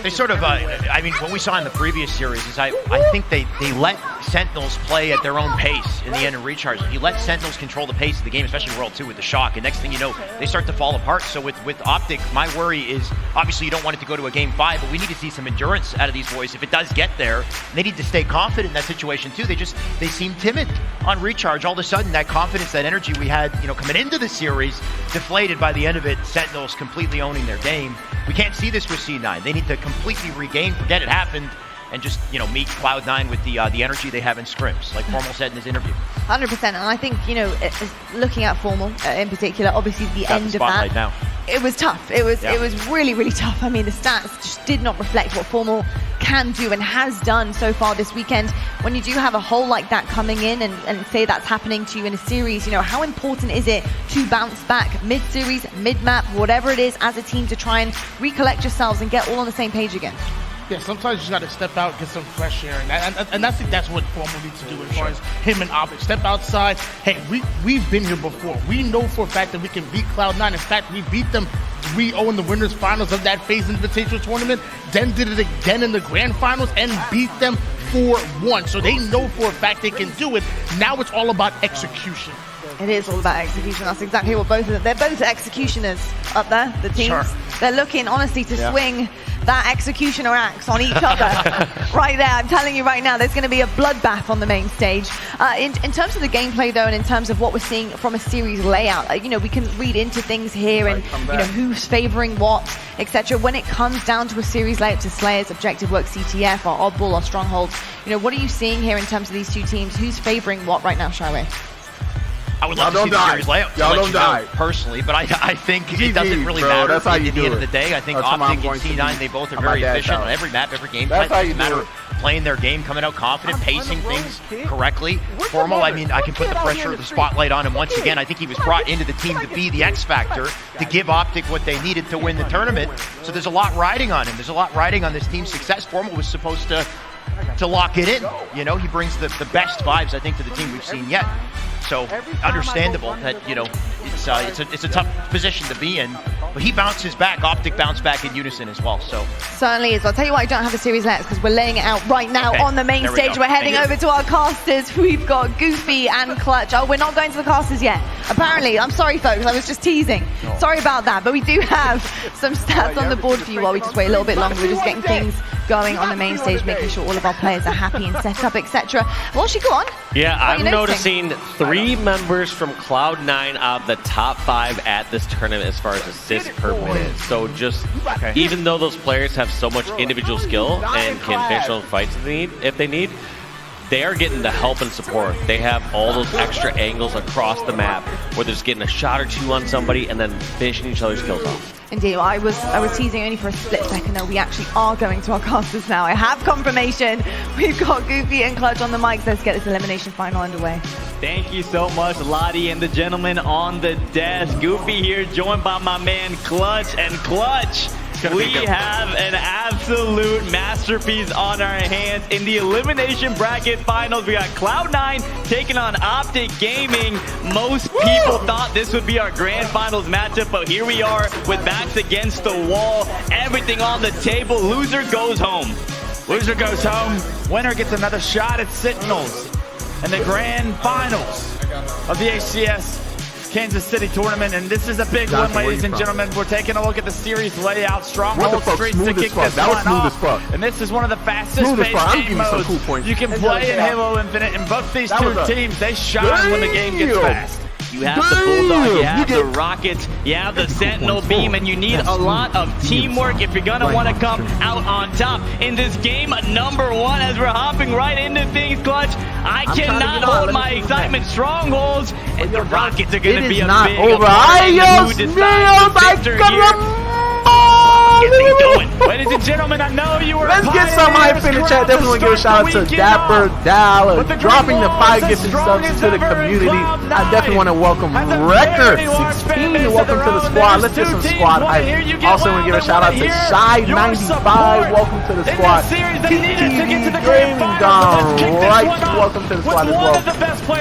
They sort of, I mean, what we saw in the previous series is I think they let Sentinels play at their own pace in the end of recharge. You let Sentinels control the pace of the game, especially World 2 with the shock, and next thing you know, they start to fall apart. So with Optic, my worry is, obviously you don't want it to go to a Game 5, but we need to see some endurance out of these boys. If it does get there, they need to stay confident in that situation too. They seem timid on recharge. All of a sudden, that confidence, that energy we had, you know, coming into the series, deflated by the end of it. Sentinels completely owning their game. We can't see this with C9. They need to completely regain, forget it happened, and just, you know, meet Cloud9 with the energy they have in scrims, like Formal said in his interview. 100%, and I think, you know, looking at Formal in particular, obviously the end of that, now. It was tough. It was really, really tough. I mean, the stats just did not reflect what Formal can do and has done so far this weekend. When you do have a hole like that coming in and say that's happening to you in a series, you know, how important is it to bounce back mid-series, mid-map, whatever it is, as a team to try and recollect yourselves and get all on the same page again? Yeah, sometimes you just got to step out, get some fresh air, and I think that's what Formal needs to do as far as him and Optic. Step outside. Hey, we've been here before. We know for a fact that we can beat Cloud9. In fact, we beat them 3-0 in the winners finals of that FaZe Invitational tournament, then did it again in the grand finals and beat them 4-1. So they know for a fact they can do it. Now it's all about execution. It is all about execution. That's exactly what both of them. They're both executioners up there, the teams. Sure. They're looking, honestly, to swing that executioner axe on each other. Right there, I'm telling you right now, there's going to be a bloodbath on the main stage. In terms of the gameplay, though, and in terms of what we're seeing from a series layout, you know, we can read into things here and, you know, who's favoring what, etc. When it comes down to a series layout to Slayers, Objective Work, CTF, or Oddball, or Strongholds, you know, what are you seeing here in terms of these two teams? Who's favoring what right now, Shyway? I would love to see the series layout. Y'all don't die personally, but I think it doesn't really matter. That's how you at the do end of it. the day, I think That's Optic and C9, they both are very efficient on every map, every game. It's a matter of playing their game, coming out confident, pacing things correctly. Formal, I mean, I can put the pressure, the spotlight on him once again. I think he was brought into the team to be the X factor, to give Optic what they needed to win the tournament. So there's a lot riding on him. There's a lot riding on this team's success. Formal was supposed to lock it in. You know, he brings the best vibes, I think, to the team we've seen yet. So understandable that, you know, it's a tough position to be in, but he bounces back. Optic bounced back in unison as well. So certainly is. I'll tell you why I don't have a series layouts, because we're laying it out right now on the main stage. We're heading over to our casters. We've got Goofy and Clutch. Oh, we're not going to the casters yet. Apparently, I'm sorry, folks. I was just teasing. Sorry about that, but we do have some stats on the board for you while we just wait a little bit longer. We're just getting things going on the main stage, making sure all of our players are happy and set up, etc. Washi, go on. Yeah, I'm noticing 3 members from Cloud9 out of the top 5 at this tournament as far as assists per minute. So just, even though those players have so much individual skill and can finish those fights if they need, they are getting the help and support. They have all those extra angles across the map where they're just getting a shot or two on somebody and then finishing each other's kills off. Indeed, I was teasing only for a split second. No, we actually are going to our casters now. I have confirmation. We've got Goofy and Clutch on the mics. Let's get this elimination final underway. Thank you so much, Lottie and the gentlemen on the desk. Goofy here, joined by my man Clutch. And Clutch, We have an absolute masterpiece on our hands. In the elimination bracket finals, we got Cloud9 taking on Optic Gaming. Most people thought this would be our grand finals matchup, but here we are with backs against the wall. Everything on the table. Loser goes home. Loser goes home. Winner gets another shot at Sentinels in the grand finals of the HCS Kansas City tournament, and this is a big one, ladies and gentlemen. We're taking a look at the series layout. Stronghold Streets to kick this one off, and this is one of the fastest paced game modes you can play in Halo Infinite, and both these two teams, they shine when the game gets fast. You have the Bulldog, you have the Rockets, you have the Sentinel Beam, and you need a lot of teamwork if you're going to want to come out on top in this game number 1 as we're hopping right into things, Clutch. I cannot hold my excitement. Strongholds, and the Rockets are going to be a big opponent who decides the victor here. Ladies and gentlemen, I know you were. Let's get some hype in the chat. Definitely want to give a shout out to Dapper Dallas dropping the 5 gifted subs to the community. I definitely want to welcome Record 16. Welcome to the squad. Let's get some squad hype. Also want to give a shout out to Shy95. Welcome to the squad. Gaming GoneRight. Welcome to the squad as well.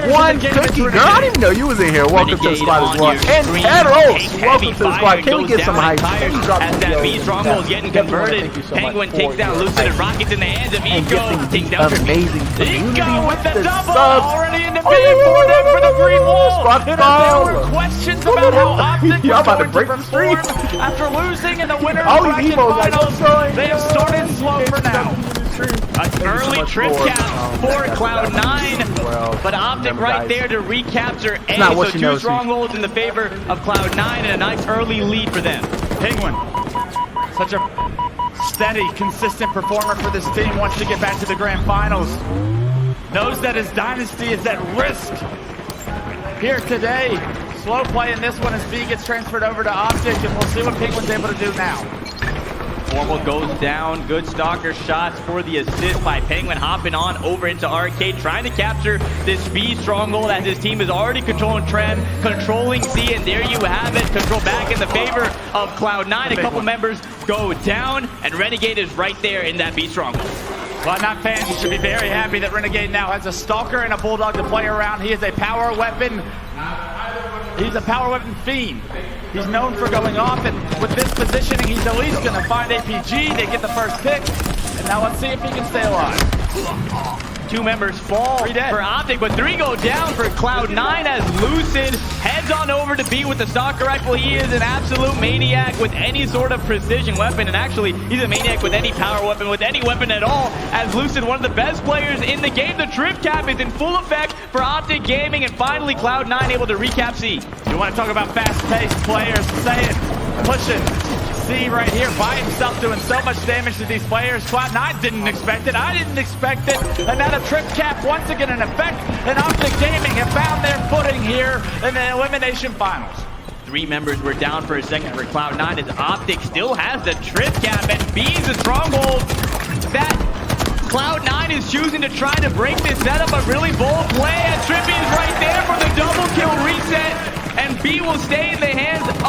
One Cookie Girl. I didn't even know you was in here. Welcome to the squad as well. And Pedros. Welcome to the squad. Can we get some hype? Can we drop some videos? Stronghold getting converted. Penguin takes down Lucid and Rockets in the hands of Eco. Take down amazing Eco with the double already in the beam for them for the green wall. And there were questions about how Optic was going to perform after losing in the winner's bracket finals. They have started slow for now. An early trip cap for Cloud9, but Optic right there to recapture A. So 2 strongholds in the favor of Cloud9 and a nice early lead for them. Penguin, such a steady, consistent performer for this team, wants to get back to the grand finals. Knows that his dynasty is at risk here today. Slow play in this one as B gets transferred over to Optic, and we'll see what Penguin's able to do now. Formal goes down. Good stalker shots for the assist by Penguin, hopping on over into Arcade, trying to capture this B stronghold as his team is already controlling Trem, controlling C, and there you have it. Control back in the favor of Cloud9. A couple members go down, and Renegade is right there in that B stronghold. Cloud9 fans should be very happy that Renegade now has a stalker and a Bulldog to play around. He is a power weapon. He's a power weapon fiend. He's known for going off, and with this positioning, he's at least going to find APG. They get the first pick, and now let's see if he can stay alive. 2 members fall for Optic, but 3 go down for Cloud9 as Lucid heads on over to B with the stalker rifle. He is an absolute maniac with any sort of precision weapon, and actually, he's a maniac with any power weapon, with any weapon at all, as Lucid, one of the best players in the game. The trip cap is in full effect for Optic Gaming, and finally Cloud9 able to recap C. You want to talk about fast-paced players? Say it. Pushing. C right here by himself doing so much damage to these players. Cloud9 didn't expect it. I didn't expect it. And now the trip cap once again in effect. And Optic Gaming have found their footing here in the elimination finals. 3 members were down for a second for Cloud9 as Optic still has the trip cap, and B's the stronghold that Cloud9 is choosing to try to break this setup. A really bold play, and Trippy is right there for the double kill reset. And B will stay in the hands of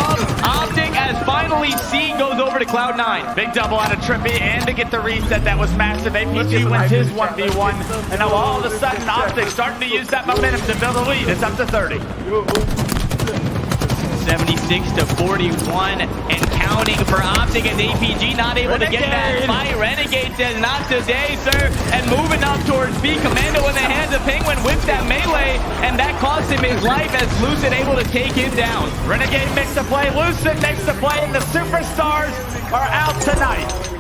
Optic as finally C goes over to Cloud9. Big double out of Trippy, and to get the reset, that was massive. APG wins his 1v1, and now all of a sudden Optic starting to use that momentum to build a lead. It's up to 30. 76 to 41 and counting for Optic as APG not able to get that fight. Renegade says not today, sir, and moving up towards B. Commando in the hands of Penguin whips that melee, and that cost him his life as Lucid able to take him down. Renegade makes the play, Lucid makes the play, and the superstars are out tonight.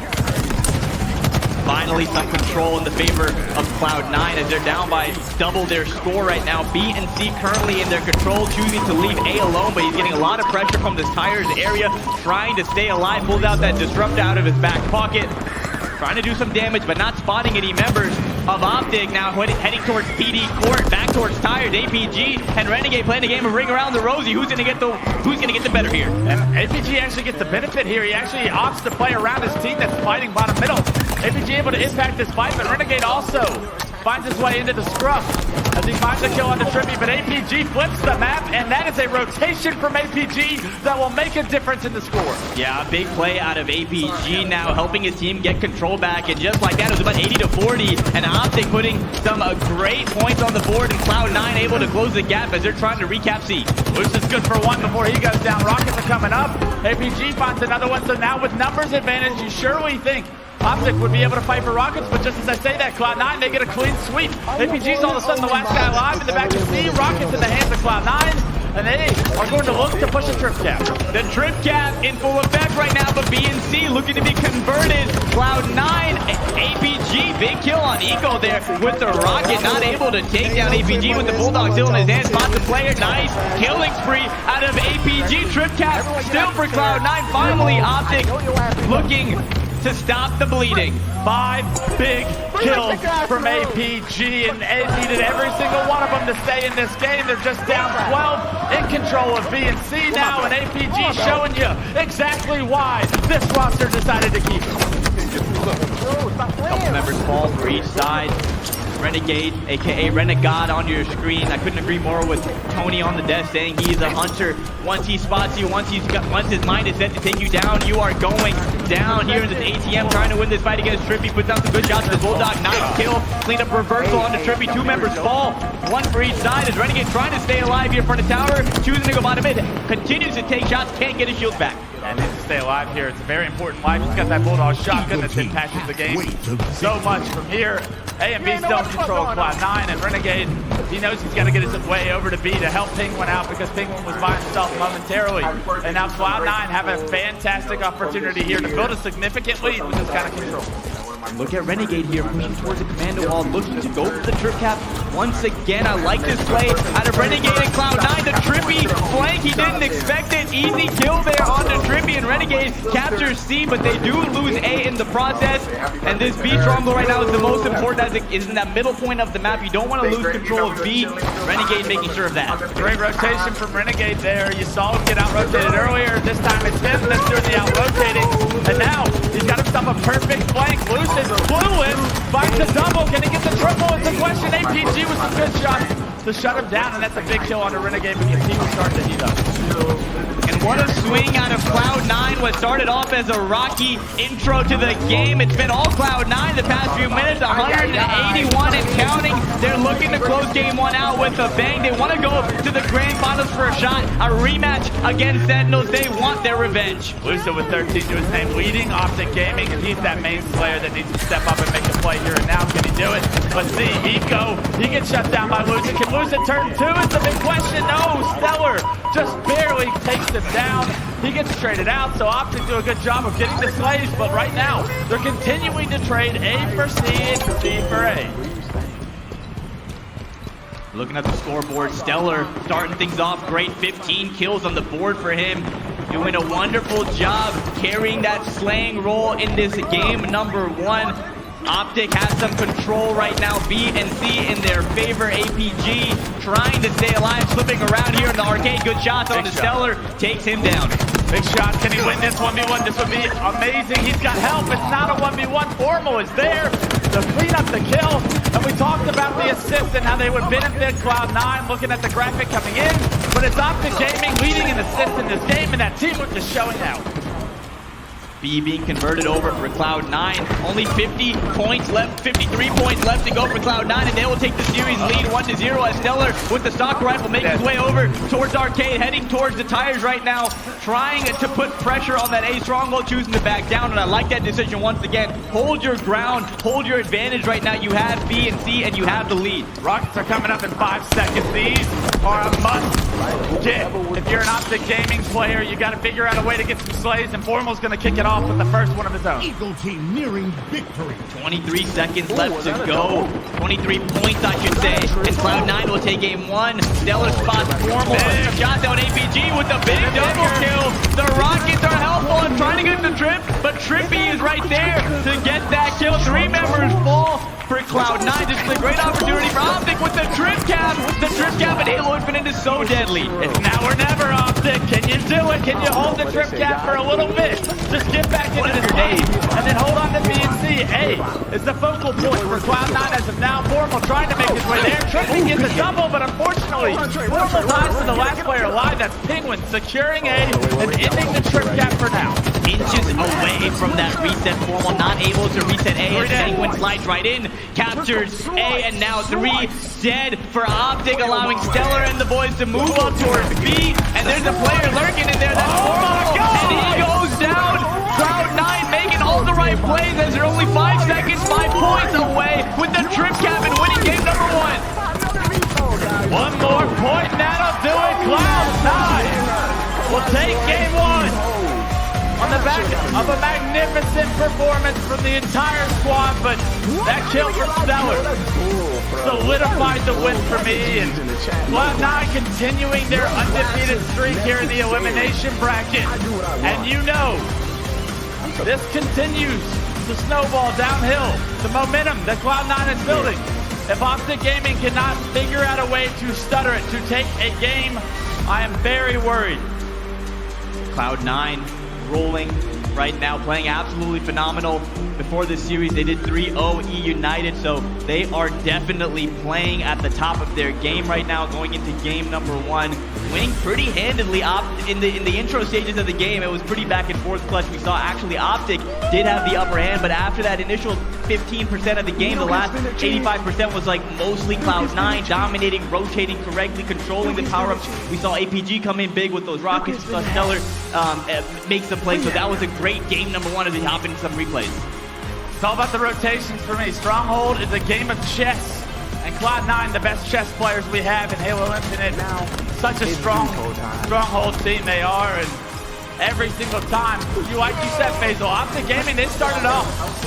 Finally, some control in the favor of Cloud9 as they're down by double their score right now. B and C currently in their control, choosing to leave A alone, but he's getting a lot of pressure from this tires area, trying to stay alive, pulls out that disrupt out of his back pocket, trying to do some damage, but not spotting any members of Optic. Now heading towards PD court, back towards tires. APG and Renegade playing the game of ring around the rosy. Who's gonna get the better here? And APG actually gets the benefit here. He actually opts to play around his team that's fighting bottom middle. APG able to impact this fight, but Renegade also finds his way into the scrum as he finds a kill on the Trippy, but APG flips the map, and that is a rotation from APG that will make a difference in the score. Yeah, a big play out of APG now, helping his team get control back, and just like that, it was about 80-40, and Optic putting some great points on the board, and Cloud9 able to close the gap as they're trying to recap C. Loose is good for one before he goes down. Rockets are coming up. APG finds another one, so now with numbers advantage, you surely think Optic would be able to fight for Rockets, but just as I say that, Cloud9, they get a clean sweep. APG's all of a sudden the last guy alive in the back of C. Rockets in the hands of Cloud9, and they are going to look to push a trip cap. The trip cap in full effect right now, but B and C looking to be converted. Cloud9, APG, big kill on Eco there with the rocket, not able to take down APG with the Bulldog still in his hand. Spots the player, nice killing spree out of APG. Trip cap still for Cloud9. Finally, Optic looking to stop the bleeding. 5 big kills from APG, and they needed every single one of them to stay in this game. They're just down 12, in control of B and C now, and APG showing you exactly why this roster decided to keep them. Couple members fall for each side. Renegade, aka Renegade, on your screen. I couldn't agree more with Tony on the desk saying he's a hunter. Once he spots you, once his mind is set to take you down, you are going down here in this ATM trying to win this fight against Trippy. Puts down some good shots to the Bulldog. Nice kill. Clean up reversal on the Trippy. 2 members fall. 1 for each side as Renegade trying to stay alive here in front of tower. Choosing to go bottom mid. Continues to take shots. Can't get his shields back. And needs to stay alive here. It's a very important life. He's got that Bulldog shotgun that impacts the game so much from here. A and B still in control of Cloud9, and Renegade, he knows he's got to get his way over to B to help Penguin out because Penguin was by himself momentarily. And now Cloud9 have a fantastic opportunity here to build a significant lead with this kind of control. Look at Renegade here, pushing towards the commando wall, looking to go for the trip cap. Once again, I like this play out of Renegade and Cloud9. The Trippy flank, he didn't expect it. Easy kill there on the Trippy, and Renegade captures C, but they do lose A in the process. And this B triangle right now is the most important as it is in that middle point of the map. You don't want to lose control of B. Renegade making sure of that. Great rotation from Renegade there. You saw him get out-rotated earlier. This time it's him that's doing the out-rotating. And now he's got himself a perfect flank. Loose is clueless. Finds the double. Can he get the triple? It's a question. APG with some good shots to shut him down, and that's a big kill on the Renegade because he was starting to heat up. And what a swing out of Cloud9. What started off as a rocky intro to the game. It's been all Cloud9 the past few minutes. 181 and counting. They're looking to close game 1 out with a bang. They want to go to the grand finals for a shot. A rematch against Sentinels. They want their revenge. Lusa with 13 to his name, leading Optic Gaming, and he's that main player that needs to step up and make a play here and now. Can he do it? Let's see. Eco, he gets shut down by Lusa. Can Lusa turn 2? It's a big question. No, Stellar just barely takes him down. He gets traded out, so Optic do a good job of getting the slaves, but right now, they're continuing to trade A for C and C for A. Looking at the scoreboard, Stellar starting things off great. 15 kills on the board for him. Doing a wonderful job carrying that slaying role in this game number 1. Optic has some control right now. B and C in their favor. APG trying to stay alive, slipping around here in the arcade. Good shots on the Stellar. Takes him down. Big shot. Can he win this 1v1? This would be amazing. He's got help. It's not a 1v1. Formal is there to clean up the kill. And we talked about the assist and how they would benefit Cloud9 looking at the graphic coming in. But it's Optic Gaming leading in assists in this game, and that teamwork is showing out. B being converted over for Cloud9. Only 50 points left, 53 points left to go for Cloud9, and they will take the series lead 1-0 as Stellar with the stock rifle making his way over towards Arcade, heading towards the tires right now, trying to put pressure on that A stronghold, choosing to back down, and I like that decision once again. Hold your ground, hold your advantage right now. You have B and C, and you have the lead. Rockets are coming up in 5 seconds. These are a must get. If you're an Optic Gaming player, you got to figure out a way to get some slays, and Formal's going to kick it off with the first one of his own. Eagle team nearing victory. 23 seconds left to go. 23 points, I should say. And Cloud9 will take game 1. Stellar spots Formal. Shot down APG with the big double kill. The Rockets are helpful and trying to get the trip, but Trippy is right there to get that kill. 3 members fall for Cloud9. This is a great opportunity for Optic with the trip cap. The trip cap and Halo Infinite is so deadly. It's now or never, Optic. Can you do it? Can you hold the trip cap for a little bit? Just get back into the stage and then hold on to BNC. A is the focal point for Cloud9 as of now. Formal trying to make his way there. Trippy gets a double, but unfortunately, Formal ties to the last player alive. That's Penguin securing A and ending the trip cap for now. Inches away from that reset. Formal not able to reset A as Penguin slides right in, captures A, and now 3 dead for Optic, allowing Stellar and the boys to move up towards B. And there's a player lurking in there. That's Formal, and he goes down. Cloud9 making all the right plays as they're only 5 seconds, 5 points away with the trip cap and winning game number 1. One more point, and that'll do it. Cloud9 will take game 1 on the back of a magnificent performance from the entire squad, but that kill from Stellar solidified the win for me. And Cloud9 continuing their undefeated streak here in the elimination bracket. And you know, this continues to snowball downhill. The momentum that Cloud9 is building. If Optic Gaming cannot figure out a way to stutter it, to take a game, I am very worried. Cloud9 rolling right now, playing absolutely phenomenal. Before this series, they did 3-0 E United, so they are definitely playing at the top of their game right now, going into game number 1, winning pretty handedly. In the intro stages of the game, it was pretty back and forth clutch. We saw actually Optic did have the upper hand, but after that initial 15% of the game, the last 85% was like mostly Cloud9 dominating, rotating correctly, controlling the power-ups. We saw APG come in big with those rockets. We saw Stellar make some plays, so that was a great game number 1 as we hop into some replays. It's all about the rotations for me. Stronghold is a game of chess, and Cloud9, the best chess players we have in Halo Infinite. Such a stronghold team they are, and every single time, like you said, Faisal, Optic Gaming, they started off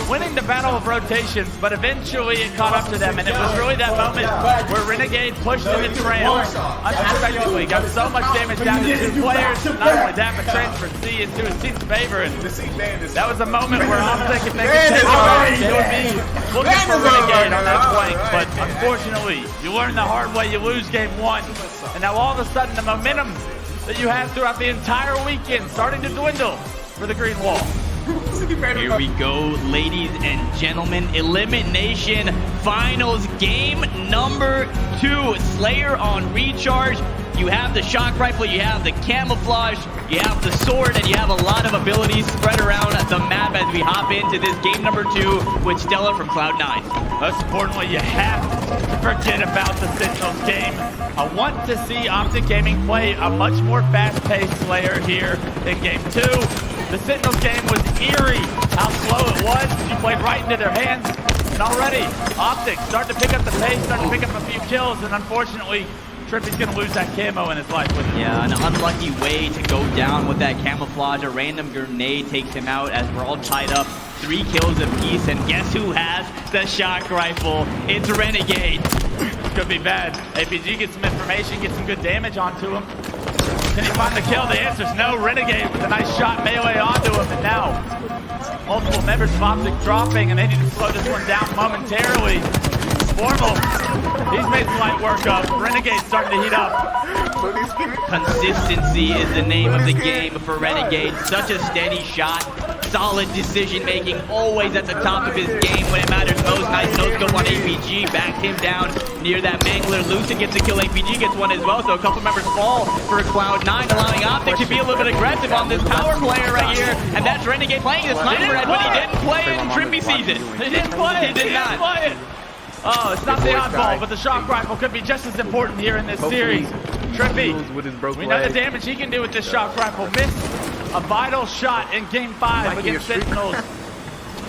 winning the battle of rotations, but eventually it caught up to them, and it was really that moment where Renegade pushed in the trail unexpectedly, got so much damage down to 2 players, not only that, but transferred C into his team's favor, and that was a moment where Optic, if they could take it, they would be looking for Renegade on that flank, but unfortunately, you learn the hard way, you lose game 1, and now all of a sudden the momentum that you had throughout the entire weekend starting to dwindle for the Green Wall. Here we go, ladies and gentlemen. Elimination Finals game number 2. Slayer on recharge. You have the shock rifle, you have the camouflage, you have the sword, and you have a lot of abilities spread around the map as we hop into this game number 2 with Stella from Cloud9. Most importantly, you have to forget about the Sentinels game. I want to see Optic Gaming play a much more fast-paced Slayer here in game 2. The Sentinels game was eerie how slow it was. You played right into their hands. And already, Optic starting to pick up the pace, starting to pick up a few kills, and unfortunately, Trippy's gonna lose that camo in his life with it. Yeah, an unlucky way to go down with that camouflage. A random grenade takes him out as we're all tied up. 3 kills apiece, and guess who has the shock rifle? It's Renegade. Could be bad. APG gets some information, gets some good damage onto him. Can he find the kill? The answer's no. Renegade with a nice shot melee onto him, and now multiple members of Optic dropping, and they need to slow this one down momentarily. Formal, he's made some light work of. Renegade's starting to heat up. Consistency is the name of the game for Renegade. Such a steady shot, solid decision making, always at the top of his game when it matters most. Nice no-scope on APG, backed him down near that Mangler. Lucid gets the kill, APG gets one as well, so a couple members fall for Cloud9, allowing Optic to be a little bit aggressive on this power player right here, and that's Renegade playing the sniper head, but he didn't play it, and Trippy sees it. He didn't play it. He did not. Play it. Oh, it's not the oddball, but the shock rifle could be just as important here in this series. Trippy, we know the damage he can do with this shock rifle. Missed a vital shot in game 5 against Sentinels.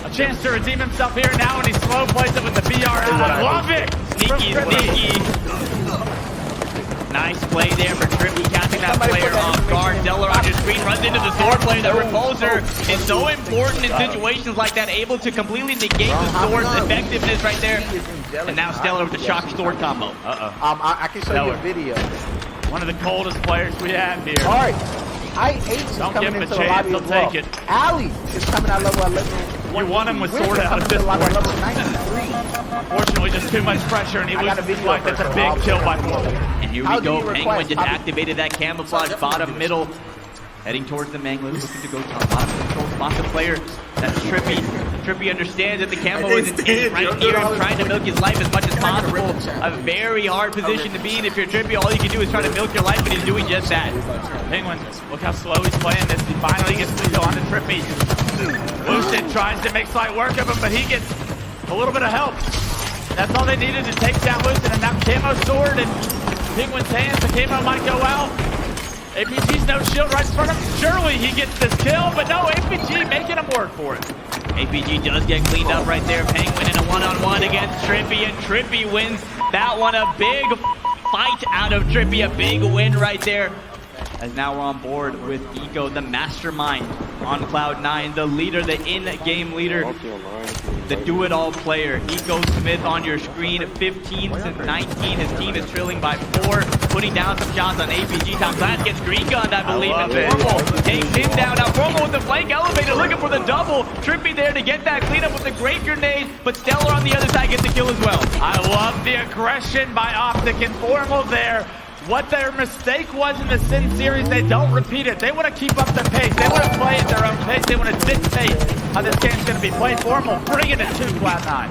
A chance to redeem himself here now, and he slow plays it with the BR out. I love it! Sneaky. Nice play there for Trippy, catching that player off guard. Deller on your screen runs into the sword play. The repulsor is so important in situations like that, able to completely negate the sword's effectiveness right there. And now Stellar with the shock sword combo. I can show you a video. One of the coldest players we have here. All right. I8 is coming into the lobby as well. Take it. Ali is coming out level 11 You want him with sword out at this point. Fortunately, just too much pressure, and he loses his life. That's a big kill by Formal. And here we go. Penguin just activated that camouflage bottom middle. Heading towards the Manglers, looking to go top. Bottom control spot the player. That's Trippy. Trippy understands that the camo isn't right here and trying to milk his life as much as possible. A very hard position to be in. If you're Trippy, all you can do is try to milk your life, but he's doing just that. Penguin, look how slow he's playing this. He finally gets the kill on the Trippy. Lucid tries to make slight work of him, but he gets a little bit of help. That's all they needed to take down Lucid, and now Camo sword in Penguin's hands. The Camo might go out. APG's no shield right in front of him. Surely he gets this kill, but no, APG making him work for it. APG does get cleaned up right there. Penguin in a one-on-one against Trippy, and Trippy wins that one. A big fight out of Trippy, a big win right there. As now we're on board with Eco, the mastermind on Cloud9, the leader, the in-game leader, the do-it-all player. Eco Smith on your screen, 15 to 19. His team is trailing by 4, putting down some shots on APG. Tom Glass gets green gunned, I believe, and Formal takes him down. Now Formal with the flank elevator, looking for the double. Trippy there to get that cleanup with a great grenade, but Stellar on the other side gets the kill as well. I love the aggression by Optic and Formal there. What their mistake was in the Sin series, they don't repeat it. They want to keep up the pace. They want to play at their own pace. They want to dictate how this game's going to be played. Formal bringing it to Cloud9.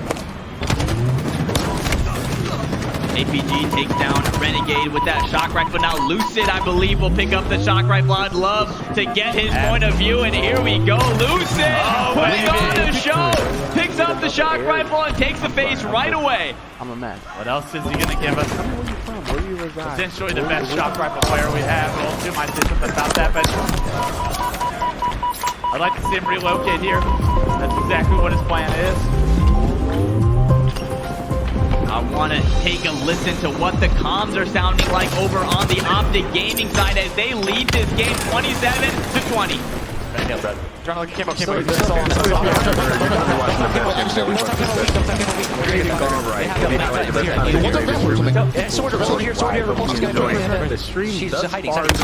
APG takes down Renegade with that shock rifle. Now Lucid, I believe, will pick up the shock rifle. I'd love to get his point of view, and here we go. Lucid putting on a show, picks up the shock rifle and takes the face right away. I'm a mess. What else is he going to give us? Where you reside? Potentially the best shock rifle player we have. We'll do my something about that, but I'd like to see him relocate here. That's exactly what his plan is. I want to take a listen to what the comms are sounding like over on the Optic Gaming side as they lead this game 27-20. Trying to look at Camo. Sword here. The stream She's thus hiding. far and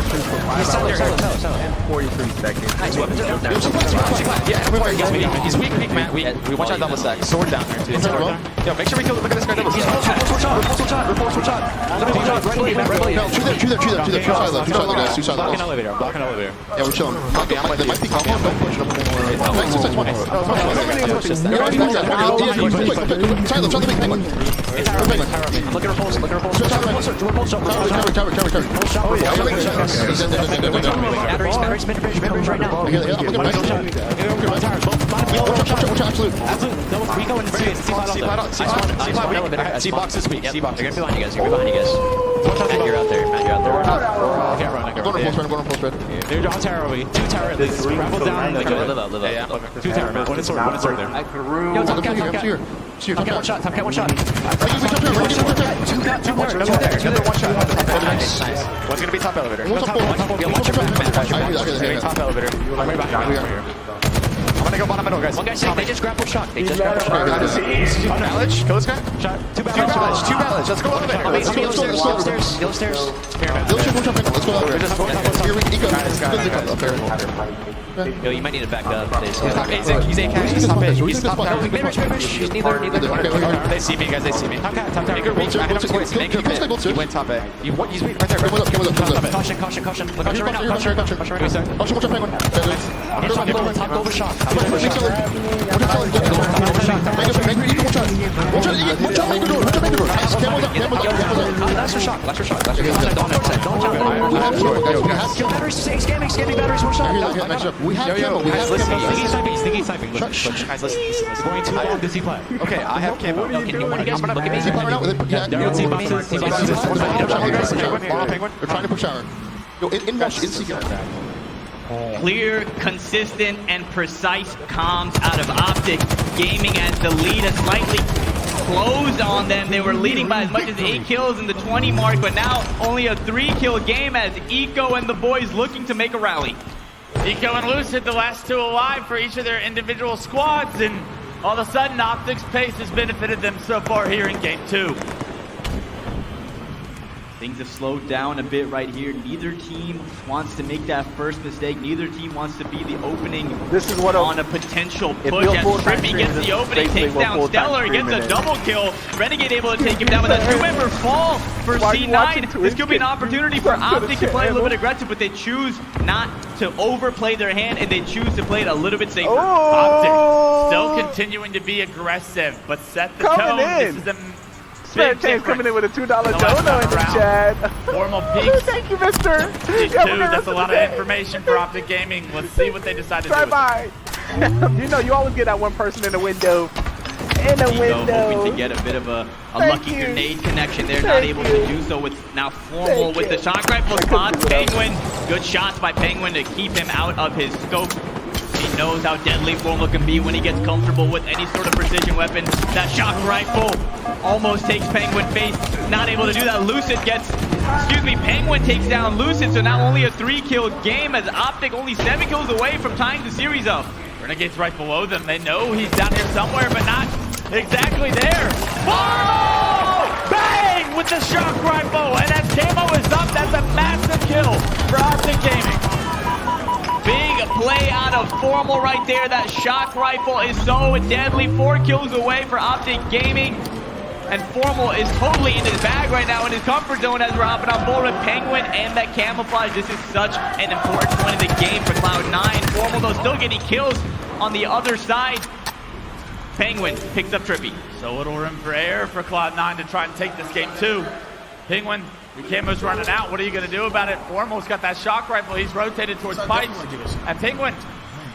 43 seconds. Yeah, everybody gets me. He's weak, Matt. We watch out double stack. Sword down there, too. Yo, make sure we kill. Look at this guy double stack. Report shot. Two side elevator. Yeah, we're chilling. They might be combo. Don't push. C-box this week. C-box. You're behind you guys. Matt, you're out there. Okay, run. Going full spread. They're on tower. 2 tower. Grapple down. Live out. 2 tower. One is sword there. Yo, top cat. Top cat one shot. Two there. One shot. Nice. One's gonna be top elevator. Top elevator. I'm right behind you. I'm gonna go bottom middle, guys. One guy's sick. They just grapple shot. Ballage. Kill this guy. Shot. 2 ballage. Let's go elevator. Yellow stairs. Let's go elevator. Yo, you might need to back up. He's top 8. He's top 8. He's top 8. He's neither. They see me, guys. They see me. Top tower. Make her reach. He went top 8. He's right there. Caution. Caution right now. Top over shot. Last for shock. Kill batteries. Scamming batteries. One shot. We have camo. Stinky sniping. Guys, listen. It's going too long to see play. Okay, I have camo. Can you want to guys look at me? See play now? You don't see boxes. They're trying to push out. Yo, in rush, in secret. Clear, consistent, and precise comms out of Optic Gaming as the lead has slightly closed on them. They were leading by as much as 8 kills in the 20 mark, but now only a 3-kill game as Eco and the boys looking to make a rally. Eco and Lucid, the last 2 alive for each of their individual squads, and all of a sudden Optic's pace has benefited them so far here in Game 2. Things have slowed down a bit right here. Neither team wants to make that first mistake. Neither team wants to be the opening on a potential push. As Trippy gets the opening, takes down Stellar, gets a double kill. Renegade able to take him down with a 2-member fall for C9. This could be an opportunity for Optic to play a little bit aggressive, but they choose not to overplay their hand, and they choose to play it a little bit safer. Optic still continuing to be aggressive, but set the tone. This is a Spare Change coming in with a $2 dono in the chat. Formal peaks. Thank you, mister. That's a lot of information for Optic Gaming. Let's see what they decide to do. Bye. You know, you always get that one person in the window. Hoping to get a bit of a lucky grenade connection there, not able to do so with now Formal with the shock rifle spots. Penguin, good shots by Penguin to keep him out of his scope. He knows how deadly Formal can be when he gets comfortable with any sort of precision weapon. That shock rifle almost takes Penguin face. Not able to do that. Lucid gets, Penguin takes down Lucid, so now only a 3-kill game as Optic only 7 kills away from tying the series up. Renegade's right below them. They know he's down here somewhere, but not exactly there. Formal! Bang! With the shock rifle, and as Camo is up, that's a massive kill for Optic Gaming. Big play out of Formal right there. That shock rifle is so deadly. 4 kills away for Optic Gaming. And Formal is totally in his bag right now, in his comfort zone as we're hopping on board with Penguin and that camouflage. This is such an important point in the game for Cloud9. Formal, though, still getting kills on the other side. Penguin picks up Trippy. So little room for error for Cloud9 to try and take this game too. Penguin, your camo's running out. What are you going to do about it? Formal's got that shock rifle. He's rotated towards pipes. And Penguin,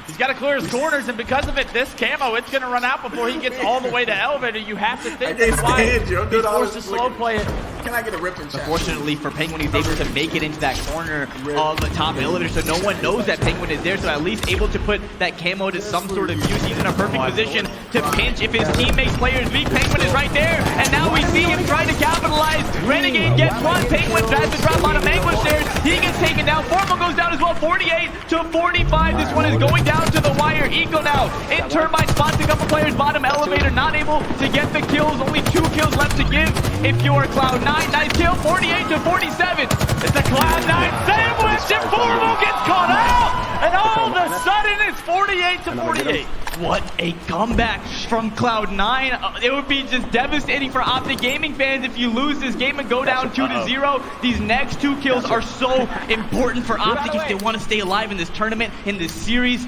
he's got to clear his corners, and because of it, this camo, it's going to run out before he gets all the way to elevator. You have to think that's why he's forced to slow play it. Can I get a rip in chat? Unfortunately for Penguin, he's able to make it into that corner of the top elevator, so no one knows that Penguin is there, so at least able to put that camo to some sort of use. He's in a perfect position to pinch if his teammates players weak. Penguin is right there, and now we see him trying to capitalize. Renegade gets one. Penguin tries to drop on a Manglish there. He gets taken down. Formal goes down as well. 48 to 45. This one is going down to the wire. Eco now in Turbine spots a couple players. Bottom elevator, not able to get the kills. Only 2 kills left to give if you're Cloud9. Nice kill. 48 to 47. It's a Cloud9 sandwich, and Formal gets caught out. And all of a sudden, it's 48 to 48. What a comeback from Cloud9. It would be just devastating for Optic Gaming fans if you lose this game and go down 2-0. These next 2 kills are so important for Optic if they want to stay alive in this tournament, in this series.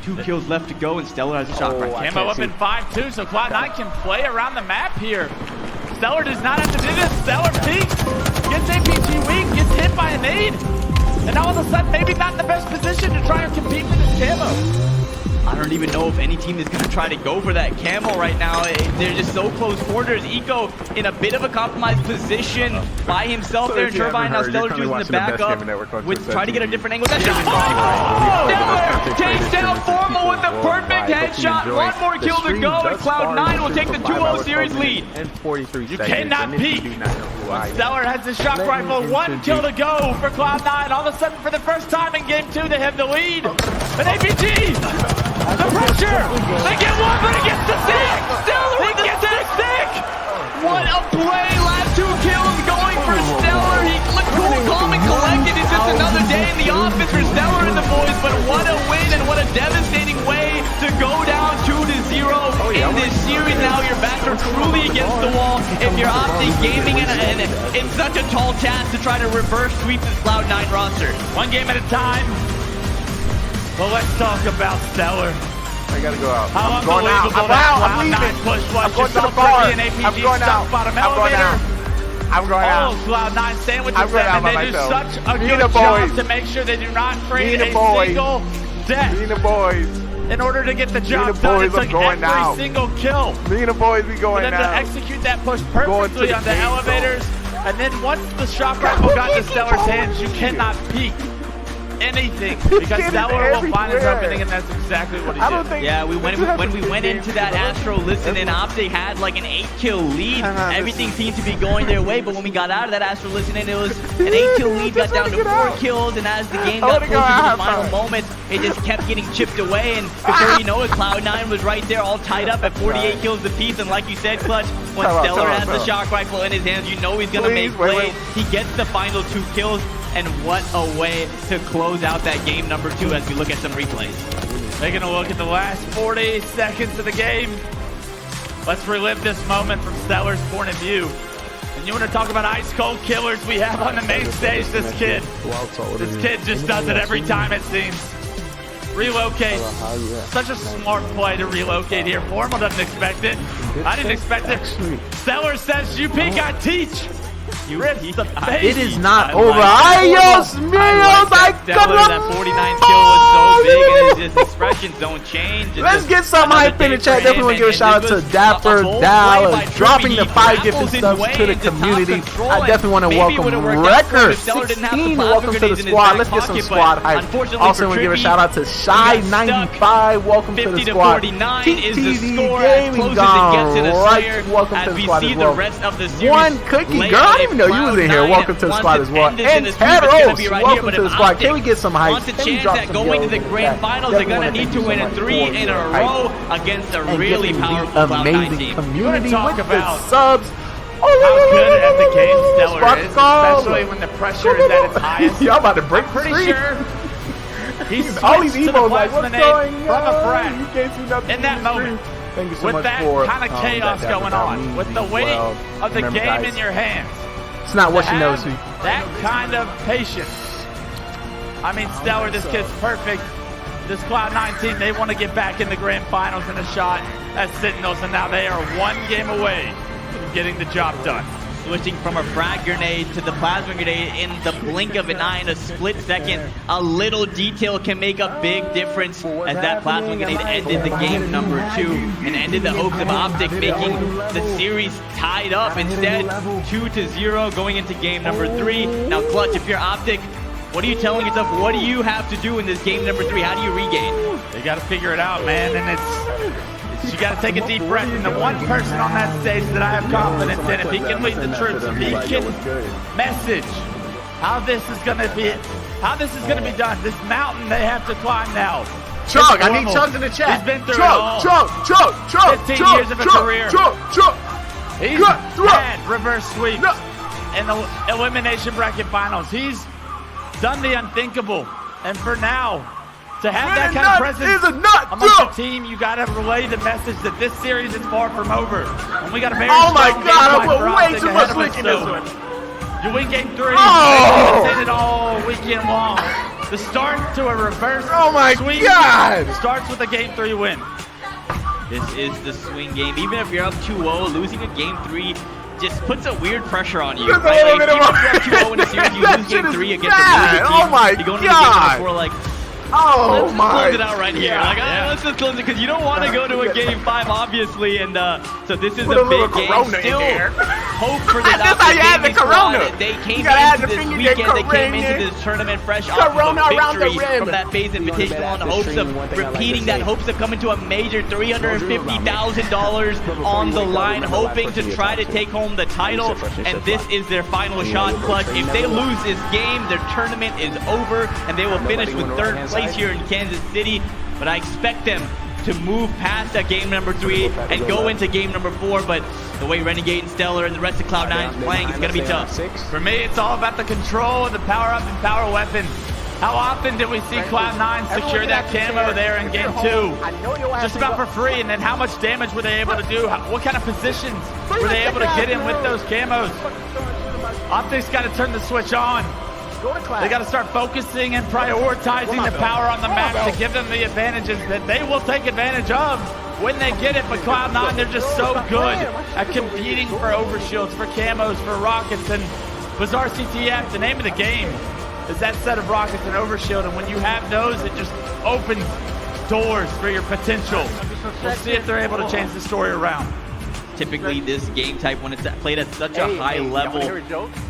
2 kills left to go, and Stellar has a shot right. Camo up in 5-2, so Cloud9 can play around the map here. Stellar does not have to do this. Stellar peeks, gets APG weak, gets hit by a nade, and all of a sudden maybe not in the best position to try and compete with this camo. I don't even know if any team is going to try to go for that camo right now. They're just so close quarters. Eco in a bit of a compromised position by himself there in Turbine. Now Stellar choosing to back up with try to get a different angle. That shot! Oh! Stellar takes down Formal with the perfect headshot. 1 more kill to go, and Cloud9 will take the 2-0 series lead. You cannot peek. Stellar has the shock rifle. 1 kill to go for Cloud9. All of a sudden, for the first time in game 2, they have the lead. An APG! The pressure! They get 1, but it gets the stick! Stellar with the stick! What a play! Last 2 kills going for Stellar. He looked cool, calm, and collected. It's just another day in the office for Stellar and the boys, but what a win and what a devastating way to go down 2-0 in this series. Now your backs are truly against the wall if you're Optic Gaming, and it's such a tall task to try to reverse sweep this Cloud9 roster. 1 game at a time. Well, let's talk about Stellar. I gotta go out. How I'm going out. I'm out. I'm leaving. I'm going to the bar. I'm going out. I'm going out. I'm going out. Oh, Cloud9 sandwiches I'm going them, out and they do myself. such a good job to make sure they do not trade a single death. Me and the boys. In order to get the job done, it took every single kill. Me and the boys, we going for them out. to execute that push perfectly on the elevators. And then once the shock rifle got to Stellar's hands, you cannot peek. anything because Stellar will find his opening, and that's exactly what he did. Yeah, when we went into that Astro Listen In, Optic had like an 8-kill lead. Everything seemed to be going their way, but when we got out of that Astro Listen In, it was an 8-kill lead, got down to 4 kills, and as the game got closer to the final moments, it just kept getting chipped away, and before you know it, Cloud9 was right there all tied up at 48 kills apiece, and like you said, Clutch, when Stellar has the shock rifle in his hands, you know he's gonna make plays. He gets the final 2 kills, and what a way to close out that game number 2 as we look at some replays. Taking a look at the last 40 seconds of the game. Let's relive this moment from Stellar's point of view. And you want to talk about ice cold killers we have on the main stage, this kid just does it every time, it seems. Relocate. Such a smart play to relocate here. Formal doesn't expect it. I didn't expect it. Stellar says, UP got teach. It is not over. Ayos míos, that 49 kill was so big, and his expressions don't change. Let's get some hype in the chat. Definitely want to give a shout out to Dapper Dallas, dropping the 5 gifted subs to the community. I definitely want to welcome Wrecker 16. Welcome to the squad. Let's get some squad hype. Also want to give a shout out to Shy 95. Welcome to the squad. TTV Gaming GoneRight. Welcome to the squad as well. One cookie, girl. I didn't even know you was in here. Welcome to the squad as well. And Teros, welcome to the squad. Can we get some hype? Wants a chance at going to the grand finals. They're going to need to win 3 in a row against a really powerful Cloud9 team. Community with the subs. How good at the game Stellar is, especially when the pressure is at its highest. Y'all about to break pretty sure he's all these to the emos like, what's going from a frag. You can't see nothing in that moment. Thank you so with much that for kind of chaos going on, with the weight of the game in your hands. It's not what she knows. That kind of patience. I mean, Stellar, this kid's perfect. This Cloud9 team, they want to get back in the grand finals in a shot at Sentinels, and now they are 1 game away from getting the job done. Switching from a frag grenade to the plasma grenade in the blink of an eye in a split second. A little detail can make a big difference as that plasma grenade ended the game number 2 and ended the hopes of Optic making the series tied up. Instead, 2-0 going into game number 3. Now, Clutch, if you're Optic, what are you telling yourself? What do you have to do in this game number 3? How do you regain? They got to figure it out, man, and you got to take a deep breath. And the one person on that stage that I have confidence in, if he can lead the troops, if he can message how this is going to be done. This mountain they have to climb now. Chug, I need Chugs in the chat. He's been through it all. Chug, 15 years of a career. He's had reverse sweeps in the elimination bracket finals. He's done the unthinkable, and for now, to have that kind of presence amongst the team, you got to relay the message that this series is far from over. And we got a very oh my God, I put way too much link in this one. You win game 3, maintain it all weekend long. The start to a reverse sweep starts with a game 3 win. This is the swing game. Even if you're up 2-0, losing a game 3 just puts a weird pressure on you. Right? Like, even if you're up 2-0 in a series, you lose game 3 against a losing team. Oh my you go into the game number 4 like, oh let's my! Close it out right here. Like, let's just close it because you don't want to go to a game 5, obviously, and so this is a big game. Still, hope for this Gaming squad. They came into this weekend. They came into this tournament fresh off of a victory from that phase invitational in hopes of repeating that, hopes of coming to a major $350,000 on the line, hoping to try to take home the title. And this is their final shot, Clutch. If they lose this game, their tournament is over, and they will finish with 3rd place here in Kansas City, but I expect them to move past that game number 3 and go into game number 4, but the way Renegade and Stellar and the rest of Cloud9 is playing, it's going to be tough. For me, it's all about the control, the power-up and power weapon. How often did we see Cloud9 secure that camo there in game 2? Just about for free, and then how much damage were they able to do? What kind of positions were they able to get in with those camos? Optic's got to turn the switch on. They got to start focusing and prioritizing the power on the map to give them the advantages that they will take advantage of when they get it. But Cloud9, they're just so good at competing for overshields, for camos, for rockets, and Bizarre CTF, the name of the game is that set of rockets and overshield, and when you have those, it just opens doors for your potential. We'll see if they're able to change the story around. typically this game type, when it's played at such a high level,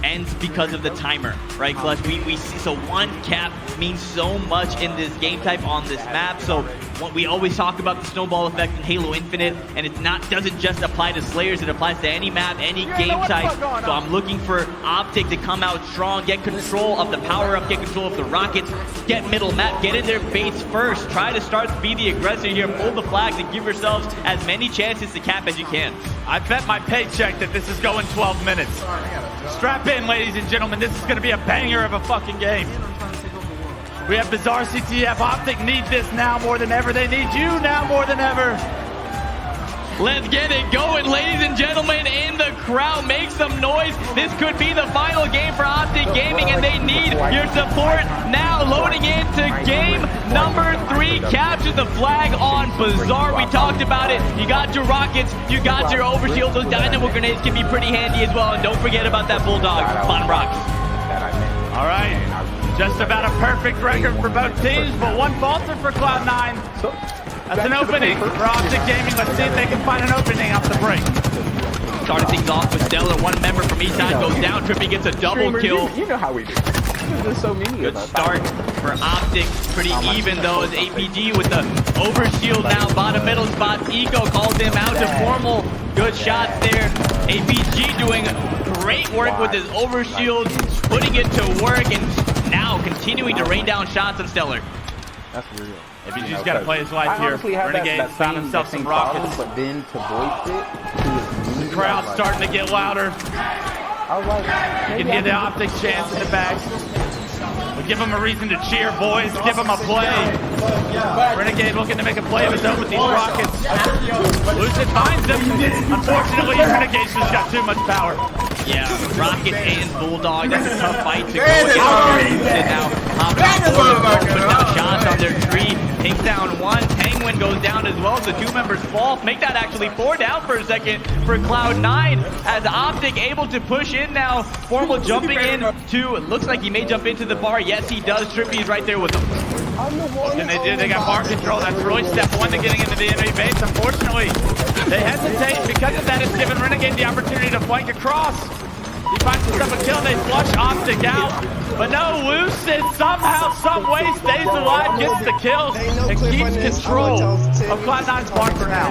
ends because of the timer, right, Clutch? We see, so one cap means so much in this game type on this map. So we always talk about the snowball effect in Halo Infinite, and it doesn't just apply to Slayers, it applies to any map, any game type. So I'm looking for Optic to come out strong, get control of the power-up, get control of the rockets, get middle map, get in their base first, try to start to be the aggressor here, pull the flags, and give yourselves as many chances to cap as you can. I bet my paycheck that this is going 12 minutes. Strap in, ladies and gentlemen, this is going to be a banger of a fucking game. We have Bizarre CTF. Optic need this now more than ever. They need you now more than ever. Let's get it going, ladies and gentlemen, in the crowd. Make some noise. This could be the final game for Optic Gaming, and they need your support now. Loading into game number 3. Capture the flag on Bizarre. We talked about it. You got your rockets. You got your overshield. Those dynamo grenades can be pretty handy as well. And don't forget about that bulldog. Bottom rocks. All right. Just about a perfect record for both teams, but one falter for Cloud9. That's an opening for Optic Gaming. Let's see if they can find an opening off the break. Starting things off with Stellar. One member from each side goes down. Trippy gets a double kill. You know how we do. There's so many Good start for Optic. Pretty even though as APG with the overshield now. Bottom middle spots. Eco calls him out to formal. Good shots there. APG doing great work with his overshield, putting it to work, and now continuing to rain down shots on Stellar. That's real. APG's got to play his life here. Renegade found himself some rockets. But then to voice it, the crowd's starting to get louder. You can hear the Optic chants in the back. We give them a reason to cheer, boys. Give them a play. Renegade looking to make a play of his own with these rockets. Lucid finds them. Unfortunately, Renegade's just got too much power. Yeah, Rocket and Bulldog, that's a tough fight to go against. Lucid now put down shots on their tree. Takes down one. Penguin goes down as well. The 2 members fall. Make that actually 4 down for a second for Cloud9. As Optic able to push in now. Formal jumping in to, looks like he may jump into the bar. Yes, he does. Trippy's right there with him. And they do. They got bar control. That's really step 1 to getting into the enemy base. Unfortunately, they hesitate. Because of that, it's given Renegade the opportunity to flank across. He finds himself a kill. They flush Optic out. But no, Lucid somehow, some way stays alive, gets the kills, and keeps control of Cloud9's bar for now.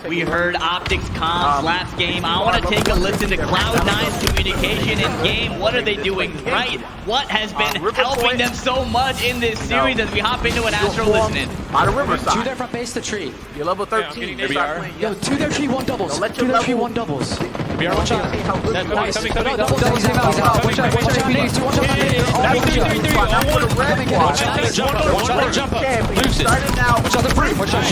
We heard Optic's comms last game. I want to take a listen to Cloud9's communication in game. What are they doing right? What has been helping them so much in this series as we hop into an Astro listening? Out of Riverside. To their front base, the tree. You're level 13. Yo, to their tree, 1 doubles. To their tree, 1 doubles. We are Watch out. Nice. Coming. Doubles, he's out. Watch out, APDs. 2 watch out. Watch out, jump up. Lucid. Watch out, the fruit. Watch out,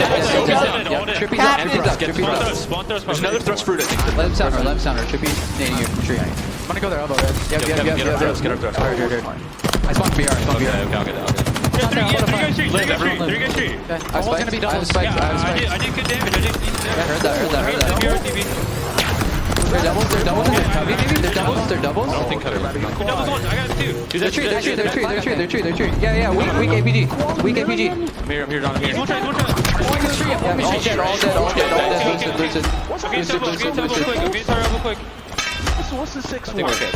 Trippy's up. Trippy's up. Spawn throws. There's another thrust fruit, I think. Let him sounder. Trippy's nading your tree. I'm gonna go there, elbow, red. Yep. Get our throws. I spawned BR. Okay. 3 guys tree. I was gonna be double spikes. I did good damage. I heard that. They're doubles. They're doubles. I don't think cutter. Doubles 1. I got 2. They're tree. Yeah. Weak APG. I'm here, Don. I'm here. One shot. All dead. Lucid. Real quick. What's the 6-1? I think we're okay.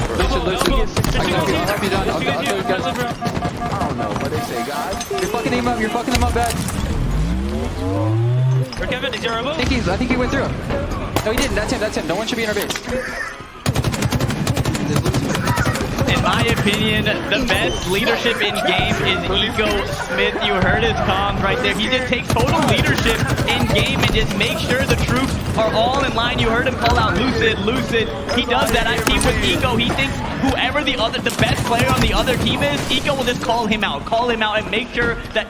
I don't know, but they say, guys. You're fucking him up bad. For Kevin, is your elbow? I think he went through him. No, he didn't. That's him. No one should be in our base. In my opinion, the best leadership in game is Eco Smith. You heard his comms right there. He just takes total leadership in game and just makes sure the troops are all in line. You heard him call out Lucid. He does that. I team with Eco. He thinks whoever the best player on the other team is, Eco will just call him out and make sure that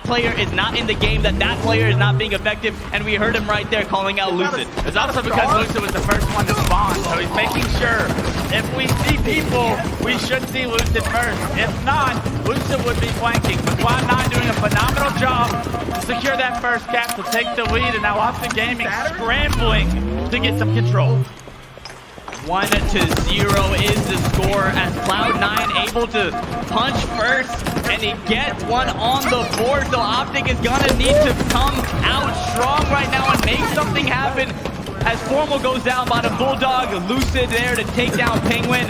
player is not in the game, that player is not being effective, and we heard him right there calling out Lucid. It's also because Lucid was the first one to spawn, so he's making sure if we see people, we should see Lucid first. If not, Lucid would be flanking. But Cloud9 doing a phenomenal job to secure that first cap to take the lead, and now Optic Gaming scrambling to get some control. 1-0 is the score as Cloud9 able to punch first, and he gets one on the board. So Optic is gonna need to come out strong right now and make something happen. as Formal goes down by the Bulldog. Lucid there to take down Penguin.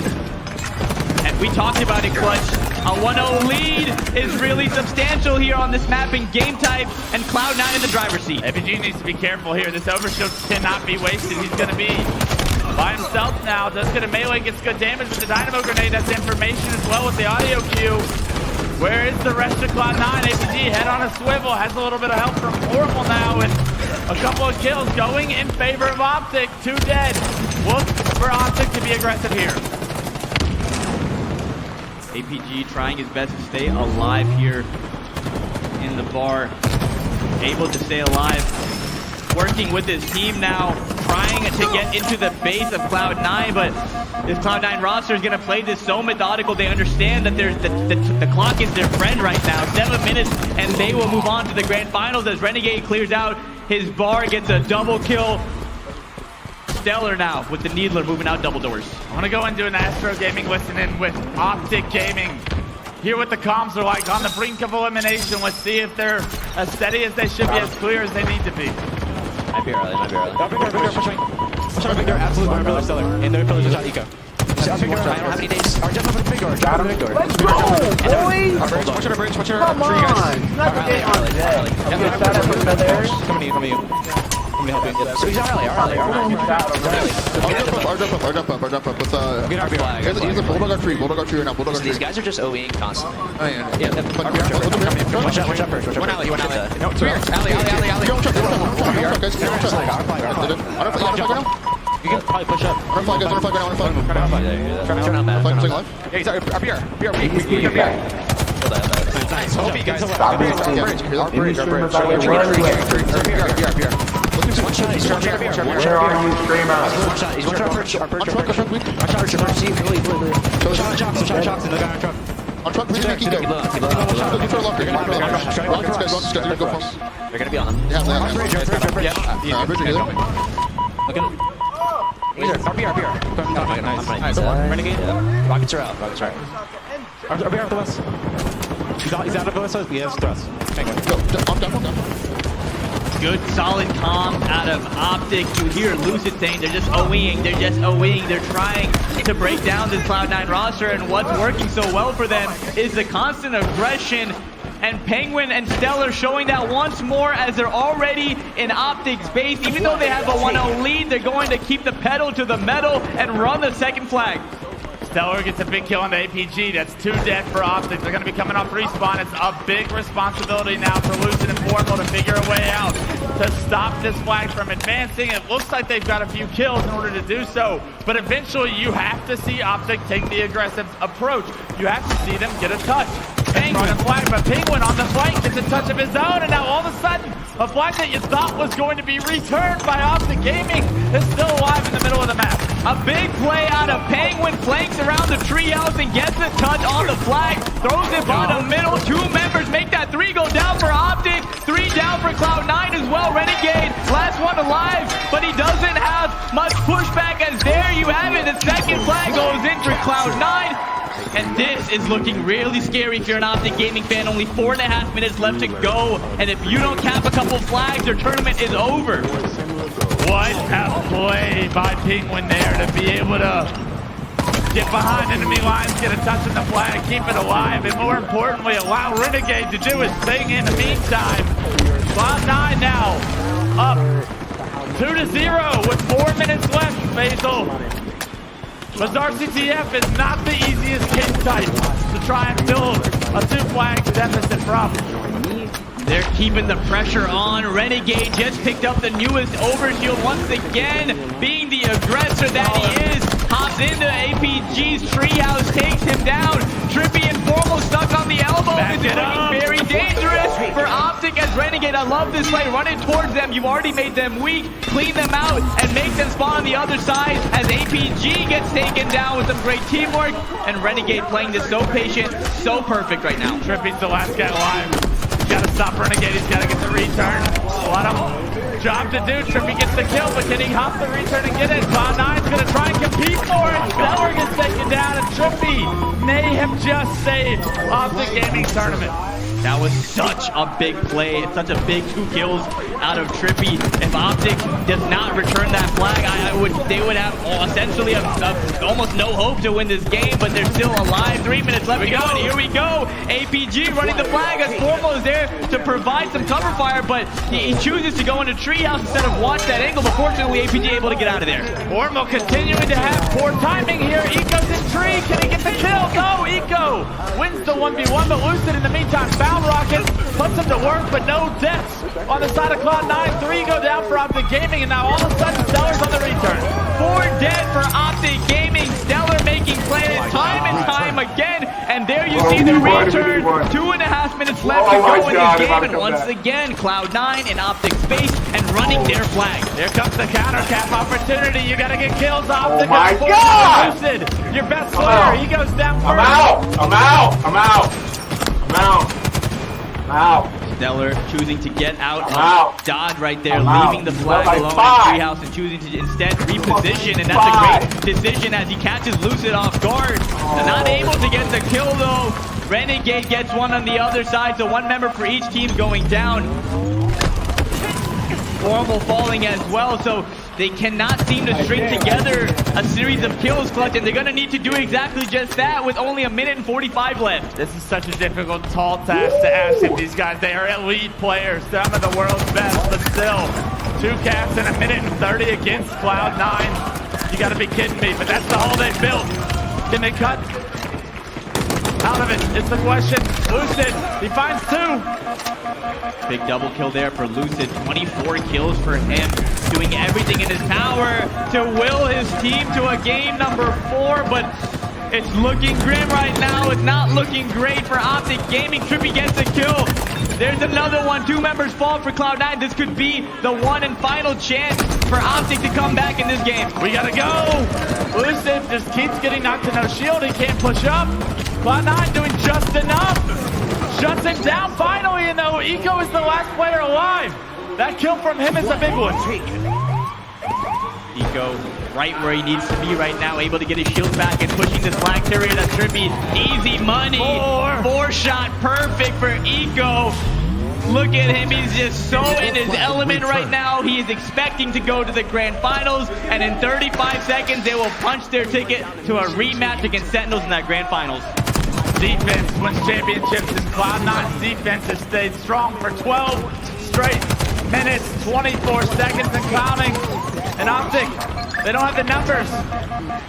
And we talked about it, Clutch. A 1-0 lead is really substantial here on this map in game type, and Cloud9 in the driver's seat. APG needs to be careful here. This overshield cannot be wasted. He's going to be by himself now. Does get a melee, gets good damage with the Dynamo Grenade. That's information as well with the audio cue. Where is the rest of Cloud9? APG head on a swivel, has a little bit of help from Formal now, and a couple of kills going in favor of Optic. 2 dead. Look for Optic to be aggressive here. APG trying his best to stay alive here in the bar. Able to stay alive. Working with his team now, trying to get into the base of Cloud9, but this Cloud9 roster is going to play this so methodical. They understand that there's the clock is their friend right now. 7 minutes, and they will move on to the grand finals as Renegade clears out his bar, gets a double kill. Stellar now with the Needler moving out double doors. I want to go into an Astro Gaming listening with Optic Gaming. Hear what the comms are like on the brink of elimination. Let's see if they're as steady as they should be, as clear as they need to be. Might be early, might be early. Push on big door, absolutely. Our pillar Stellar. And their pillars are shot eco. I don't have any dates. Our jump up with big door. Got him. Big door. Let's go, boys! Watch our bridge, watch our Come tree, guys. on! Not the gate on there. Coming to you, coming to you. Somebody help you. So he's early. Our jump up. He's a Bulldog tree right now. Bulldog tree. These guys are just OEing constantly. Oh, yeah. Watch out, first. One alley. No, two alley. You can probably push up. Turn on that. Yeah, he's up here. Nice. Hope you guys Stop bridge. One shot. He's trying to be Where are you, streamers? One shot. He's one shot. Watch out. The guy on truck. On truck, please make it go. They're gonna be on them. Yeah. Bridge. Look at RP. Nice. Renegade. Rockets are out. RP out the west. He's out of the west. He has thrust. I'm down. Good solid comm out of Optic. You hear Lucid saying they're just OEing. They're trying to break down this Cloud9 roster, and what's working so well for them is the constant aggression. And Penguin and Stellar showing that once more as they're already in Optic's base. Even though they have a 1-0 lead, they're going to keep the pedal to the metal and run the second flag. Stellar gets a big kill on the APG. That's 2 dead for Optic. They're going to be coming off respawn. It's a big responsibility now for Lucid and Formal to figure a way out to stop this flag from advancing. It looks like they've got a few kills in order to do so, but eventually you have to see Optic take the aggressive approach. You have to see them get a touch. Penguin a flag, but Penguin on the flank gets a touch of his own, and now all of a sudden, a flag that you thought was going to be returned by Optic Gaming is still alive in the middle of the map. A big play out of Penguin, flanks around the treehouse and gets a touch on the flag, throws it by the middle. 2 members make that 3 go down for Optic, 3 down for Cloud9 as well. Renegade, last one alive, but he doesn't have much pushback, as there you have it. The second flag goes in for Cloud9. And this is looking really scary if you're an Optic Gaming fan. Only 4.5 minutes left to go. And if you don't cap a couple flags, your tournament is over. What a play by Penguin there to be able to get behind enemy lines, get a touch on the flag, keep it alive, and more importantly, allow Renegade to do his thing in the meantime. Cloud9 now up 2-0 with 4 minutes left, Faisal. Bazaar CTF is not the easiest game type to try and build a 2-flag deficit from. They're keeping the pressure on. Renegade just picked up the newest overshield once again, being the aggressor that he is. Hops into APG's treehouse, takes him down. Trippy and Formal stuck on the elbow. It's looking very dangerous for Optic as Renegade. I love this play. Running towards them. You've already made them weak. Clean them out and make them spawn on the other side as APG gets taken down with some great teamwork. And Renegade playing this so patient, so perfect right now. Trippy's the last guy alive. He's got to stop Renegade. He's got to get the return. What a job to do. Trippy gets the kill, but can he hop the return and get it? Cloud9's going to try and compete for it. Stellar gets taken down, and Trippy may have just saved Optic Gaming's tournament. That was such a big play. It's such a big 2 kills out of Trippy. If Optic does not return that flag, they would have essentially almost no hope to win this game, but they're still alive. 3 minutes left to go, and here we go. APG running the flag as Formo is there to provide some cover fire, but he chooses to go into treehouse instead of watch that angle, but fortunately APG able to get out of there. Formo continuing to have poor timing here. Eco's in tree. Can he get the kill? No, Eco wins the 1v1, but Lucid in the meantime found Rocket, puts him to work, but no deaths on the side of Cloud9. 3 go down for Optic Gaming, and now all of a sudden Stellar's on the return. 4 dead for Optic Gaming. Stellar making plays time and time again, and there you see the return. 2.5 minutes left to go in this game, and once again Cloud9 in Optic space and running their flag. Here comes the counter cap opportunity. You gotta get kills. Optic. Oh my God! Lucid, your best player. He goes down first. I'm out. Stellar choosing to get out of Dodge right there, leaving the flag alone in treehouse and choosing to instead reposition, and that's a great decision as he catches Lucid off guard. Not able to get the kill though. Renegade gets one on the other side, so 1 member for each team going down. Formal falling as well, so they cannot seem to string together a series of kills, Clutch, and they're going to need to do exactly just that with only 1 minute and 45 left. This is such a difficult, tall task to ask of these guys. They are elite players, some of the world's best, but still, 2 caps in 1 minute and 30 against Cloud9. You got to be kidding me, but that's the hole they built. Can they cut out of it? It's the question. Lucid, he finds 2. Big double kill there for Lucid. 24 kills for him, doing everything in his power to will his team to a game number 4, but it's looking grim right now. It's not looking great for Optic Gaming. Trippy gets a kill. There's another one. 2 members fall for Cloud9. This could be the one and final chance for Optic to come back in this game. We gotta go. Lucid just keeps getting knocked to no shield. He can't push up. Cloud9 doing just enough. Shuts him down finally, and though Eco is the last player alive. That kill from him is a big one. Eco right where he needs to be right now, able to get his shield back and pushing this flag carrier. That's Trippy. Easy money. 4 shot perfect for Eco. Look at him, he's just so in his element right now. He is expecting to go to the grand finals, and in 35 seconds they will punch their ticket to a rematch against Sentinels in that grand finals. Defense wins championships, and Cloud9's defense has stayed strong for 12 straight minutes, 24 seconds and counting. And Optic, they don't have the numbers.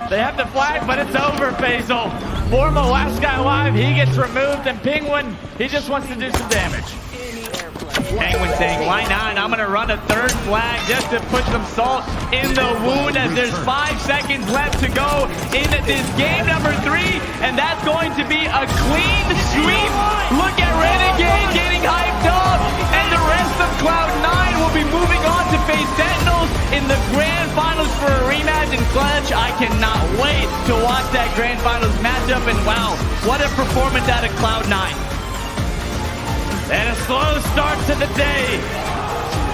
They have the flag, but it's over, Faisal. Formo, last guy alive, he gets removed, and Penguin, he just wants to do some damage. Penguin saying, why not? I'm going to run a 3rd flag just to put some salt in the wound as there's 5 seconds left to go in this game number 3, and that's going to be a clean sweep. Look at Renegade getting hyped up, and the rest of Cloud9 will be moving on to face Sentinels in the grand finals for a rematch. And Clutch, I cannot wait to watch that grand finals matchup, and wow, what a performance out of Cloud9. And a slow start to the day.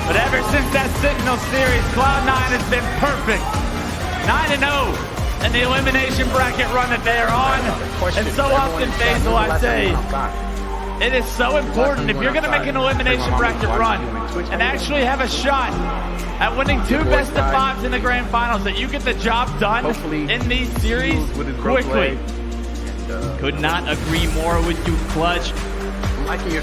But ever since that Sentinel series, Cloud9 has been perfect. 9-0 in the elimination bracket run that they are on. And so often, Faisal, I say, it is so important if you're going to make an elimination bracket run and actually have a shot at winning 2 best-of-5s in the grand finals, that you get the job done in these series quickly. Could not agree more with you, Clutch.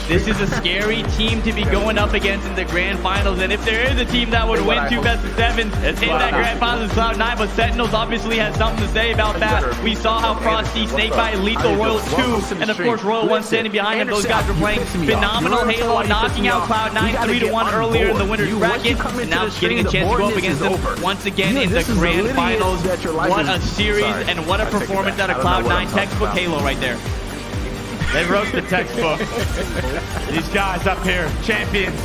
This is a scary team to be going up against in the grand finals, and if there is a team that would win 2 best-of-7s in that grand finals, it's Cloud9, but Sentinels obviously has something to say about that. We saw how Frosty, Snakebite, Lethal, Royal 2, and of course Royal 1 standing behind them. Those guys were playing phenomenal Halo, knocking out Cloud9 3-1 earlier in the winner's bracket, and now getting a chance to go up against them once again in the grand finals. What a series and what a performance out of Cloud9. Textbook Halo right there. They wrote the textbook. These guys up here, champions.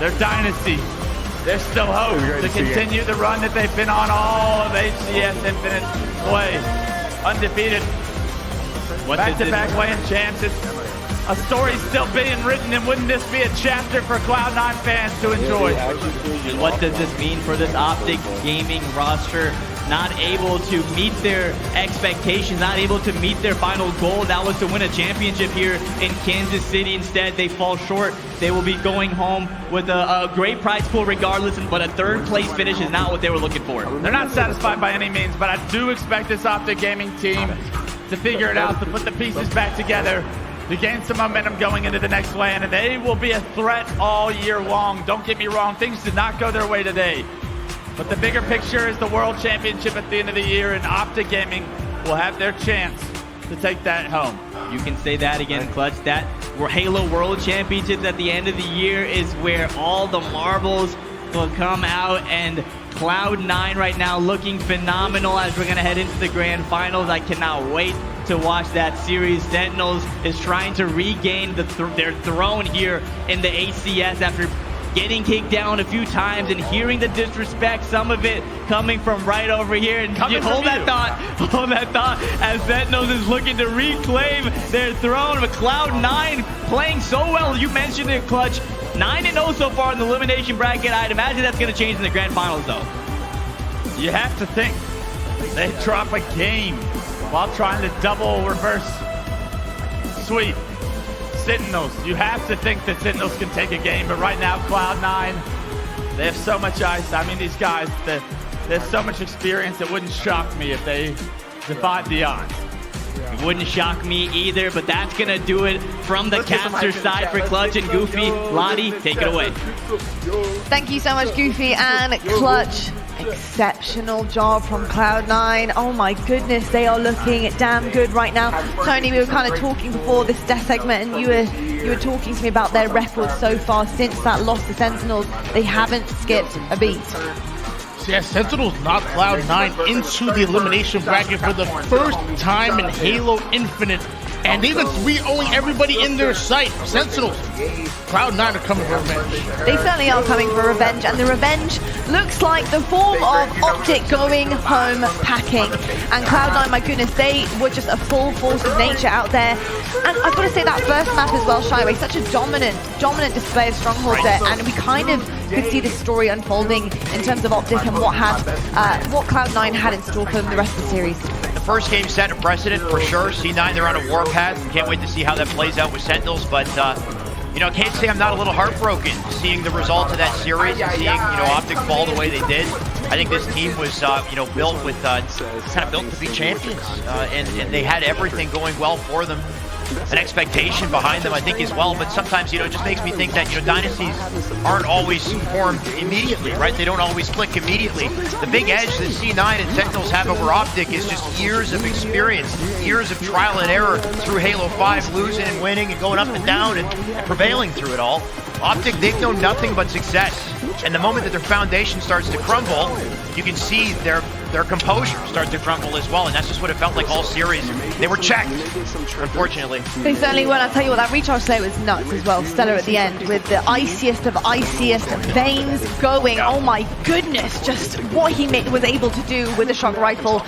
They're dynasty. There's still hope to continue the run that they've been on all of HCS Infinite play. Undefeated. Back-to-back weighing champs. It's a story still being written, and wouldn't this be a chapter for Cloud9 fans to enjoy? And what does this mean for this Optic Gaming roster? not able to meet their expectations, not able to meet their final goal. That was to win a championship here in Kansas City. Instead, they fall short. They will be going home with a great prize pool regardless, but a third place finish is not what they were looking for. They're not satisfied by any means, but I do expect this Optic Gaming team to figure it out, to put the pieces back together, to gain some momentum going into the next LAN, and they will be a threat all year long. Don't get me wrong, things did not go their way today. But the bigger picture is the World Championship at the end of the year, and Optic Gaming will have their chance to take that home. You can say that again, Clutch. That Halo World Championships at the end of the year is where all the marbles will come out, and Cloud9 right now looking phenomenal as we're going to head into the grand finals. I cannot wait to watch that series. Sentinels is trying to regain their throne here in the ACS after getting kicked down a few times and hearing the disrespect, some of it coming from right over here. And hold that thought as Sentinels is looking to reclaim their throne. But Cloud9 playing so well. You mentioned it, Clutch. 9-0 so far in the elimination bracket. I'd imagine that's going to change in the grand finals, though. You have to think they drop a game while trying to double reverse sweep Sentinels. You have to think that Sentinels can take a game, but right now Cloud9, they have so much ice. I mean, these guys, they have so much experience. It wouldn't shock me if they defied the odds. It wouldn't shock me either, but that's going to do it from the caster side for Clutch and Goofy. Lottie, take it away. Thank you so much, Goofy and Clutch. Exceptional job from Cloud9. Oh my goodness, they are looking damn good right now. Tony, we were kind of talking before this death segment, and you were talking to me about their record so far since that loss to Sentinels. They haven't skipped a beat. Yeah, Sentinels knocked Cloud9 into the elimination bracket for the first time in Halo Infinite. And they've been 3-0ing everybody in their sight. Sentinels, Cloud9 are coming for revenge. They certainly are coming for revenge, and the revenge looks like the form of Optic going home packing. And Cloud9, my goodness, they were just a full force of nature out there. And I've got to say, that first map as well, Shyway, such a dominant display of strongholds there, and we kind of could see the story unfolding in terms of Optic and what Cloud9 had in store for them the rest of the series. The first game set a precedent for sure. C9, they're on a warpath. Can't wait to see how that plays out with Sentinels, but you know, I can't say I'm not a little heartbroken seeing the result of that series and seeing, you know, Optic fall the way they did. I think this team was, you know, built with, kind of built to be champions, and they had everything going well for them. An expectation behind them, I think, as well. But sometimes, you know, it just makes me think that, you know, dynasties aren't always formed immediately, right? They don't always click immediately. The big edge that C9 and Sentinels have over Optic is just years of experience, years of trial and error through Halo 5, losing and winning and going up and down and prevailing through it all. Optic, they've known nothing but success. And the moment that their foundation starts to crumble, you can see their composure start to crumble as well, and that's just what it felt like all series. They were checked, unfortunately. They certainly were. I'll tell you what, that recharge slate was nuts as well. Stellar at the end with the iciest of iciest veins going. Oh my goodness, just what he was able to do with the shock rifle.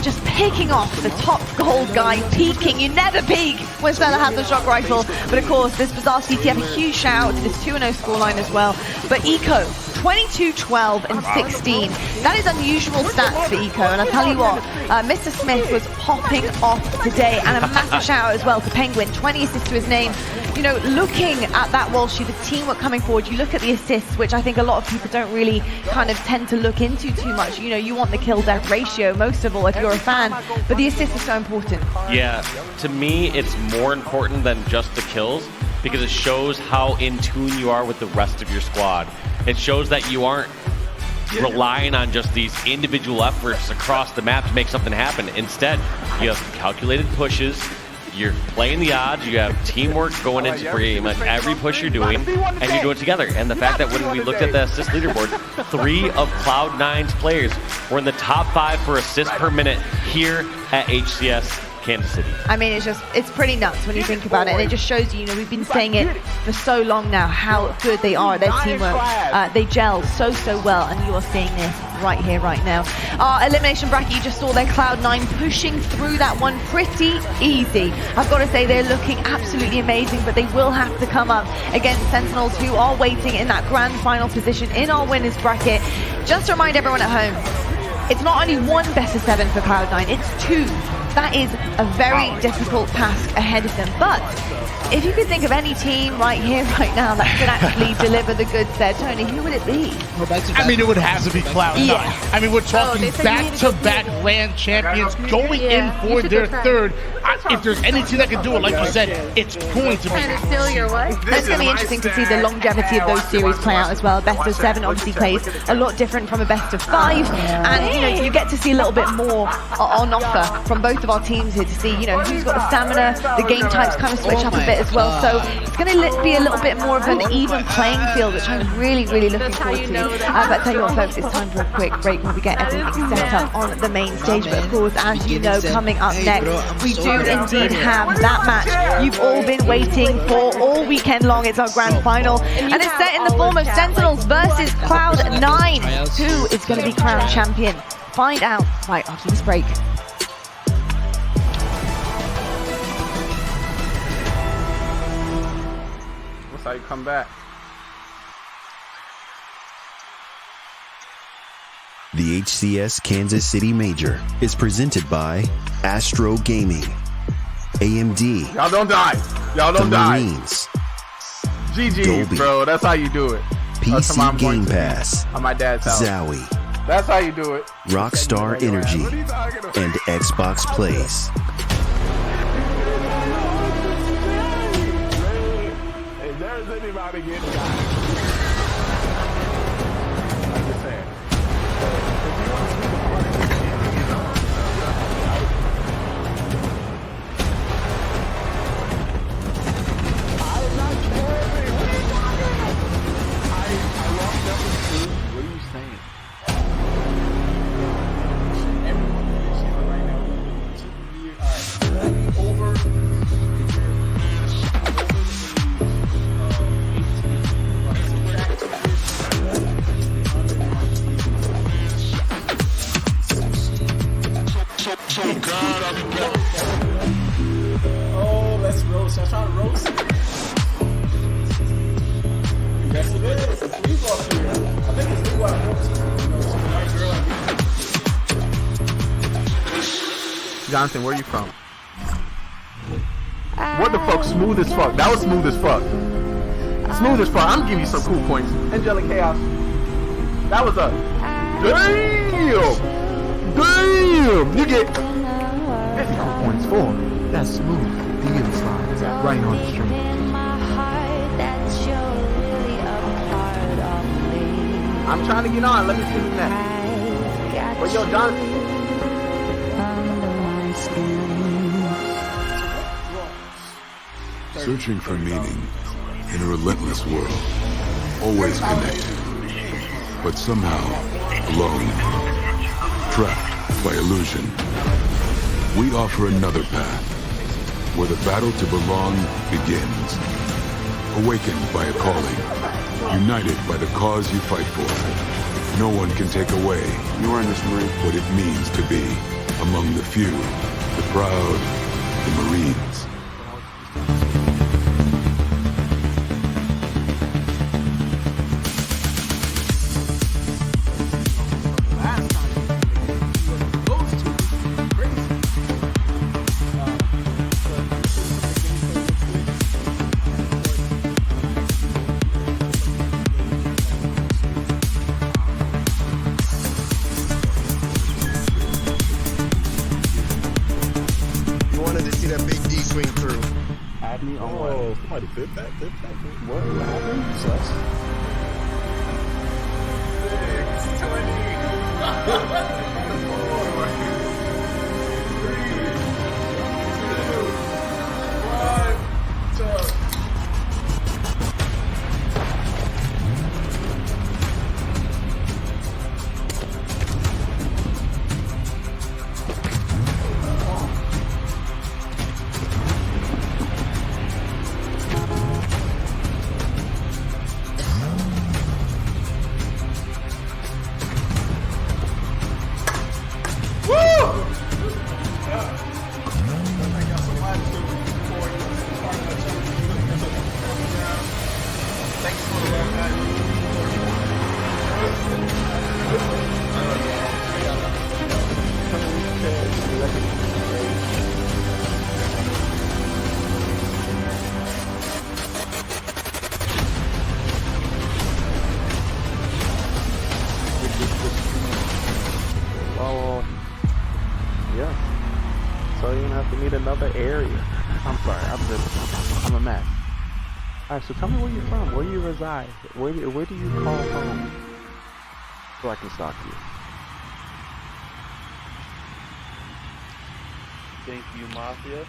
Just picking off the top gold guy, peeking. You never peek when Stellar has the shock rifle. But of course, this Bizarre CTF, a huge shout out to this 2-0 scoreline as well. But Eco, 22, 12, and 16. That is unusual stats for Eco, and I'll tell you what, Mr. Smith was popping off today, and a massive shout out as well to Penguin, 20 assists to his name. You know, looking at that wall sheet, the teamwork coming forward, you look at the assists, which I think a lot of people don't really kind of tend to look into too much. You know, you want the kill-death ratio, most of all, if you're a fan, but the assists are so important. Yeah, to me, it's more important than just the kills, because it shows how in tune you are with the rest of your squad. It shows that you aren't relying on just these individual efforts across the map to make something happen. Instead, you have calculated pushes, you're playing the odds, you have teamwork going into pretty much every push you're doing, and you're doing it together. And the fact that when we looked at the assist leaderboard, 3 of Cloud9's players were in the top 5 for assists per minute here at HCS Kansas City. I mean, it's pretty nuts when you think about it, and it just shows you, we've been saying it for so long now, how good they are at their teamwork. They gel so well, and you are seeing this right here, right now. Our elimination bracket, you just saw their Cloud9 pushing through that one pretty easy. I've got to say, they're looking absolutely amazing, but they will have to come up against Sentinels, who are waiting in that grand final position in our winners bracket. Just to remind everyone at home, it's not only one best of 7 for Cloud9, it's 2. That is a very difficult task ahead of them. But if you could think of any team right here, right now, that could actually deliver the goods there, Tony, who would it be? I mean, it would have to be Cloud9. Yeah. I mean, we're talking back-to-back land champions going in for their third. If there's any team that can do it, like you said, it's going to be. It's going to be interesting to see the longevity of those series play out as well. Best of 7 obviously plays a lot different from a best of 5, and you know, you get to see a little bit more on offer from both of our teams here to see, you know, who's got the stamina. The game types kind of switch up a bit as well, so it's going to be a little bit more of an even playing field, which I'm really looking forward to. But tell you what, folks, it's time for a quick break when we get everything set up on the main stage. But of course, as you know, coming up next, we do indeed have that match you've all been waiting for all weekend long. It's our grand final, and it's set in the form of Sentinels versus Cloud9. Who is going to be crowned champion? Find out right after this break. That's how you come back. The HCS Kansas City Major is presented by Astro Gaming, AMD. Y'all don't die. Y'all don't die. Marines, GG, Dolby, bro. That's how you do it. PC Game Pass, On my dad's house. Zowie, That's how you do it. Rockstar Energy, and Xbox Plays. If there's anybody getting Oh, let's roast. I try to roast. Yes, it is. It's legal up here. I think it's legal at roast. You know, some white girl like Jonathan, where are you from? What the fuck? Smooth as fuck. That was smooth as fuck. Smooth as fuck. I'm gonna give you some cool points. Angelic Chaos. That was a damn. Damn. You get 50 cool points for that smooth deal slide right on the stream. I'm trying to get on. Let me see who's next. But yo, Jonathan. Searching for meaning in a relentless world. Always connected, but somehow alone. Trapped by illusion. We offer another path, where the battle to belong begins. Awakened by a calling, united by the cause you fight for. No one can take away what it means to be among the few, the proud, the Marines. Flip that. What happened? Sus. 6, 20. We need another area. I'm sorry. I'm a mess. All right, so tell me where you're from. Where you reside? Where do you call home? So I can stalk you. Thank you, Mafia.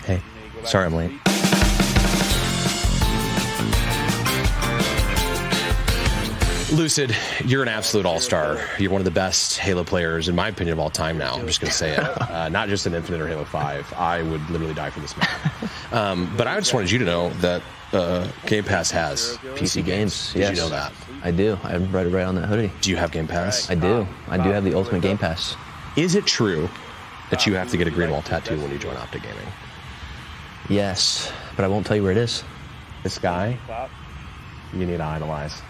Hey, sorry I'm late. Lucid, you're an absolute all-star. You're one of the best Halo players, in my opinion, of all time now. I'm just going to say it. Not just in Infinite or Halo 5. I would literally die for this man. But I just wanted you to know that Game Pass has PC games. Did you know that? I do. I read it right on that hoodie. Do you have Game Pass? I do. I do have the Ultimate Game Pass. Is it true that you have to get a green wall tattoo when you join Optic Gaming? Yes, but I won't tell you where it is. This guy, you need to idolize.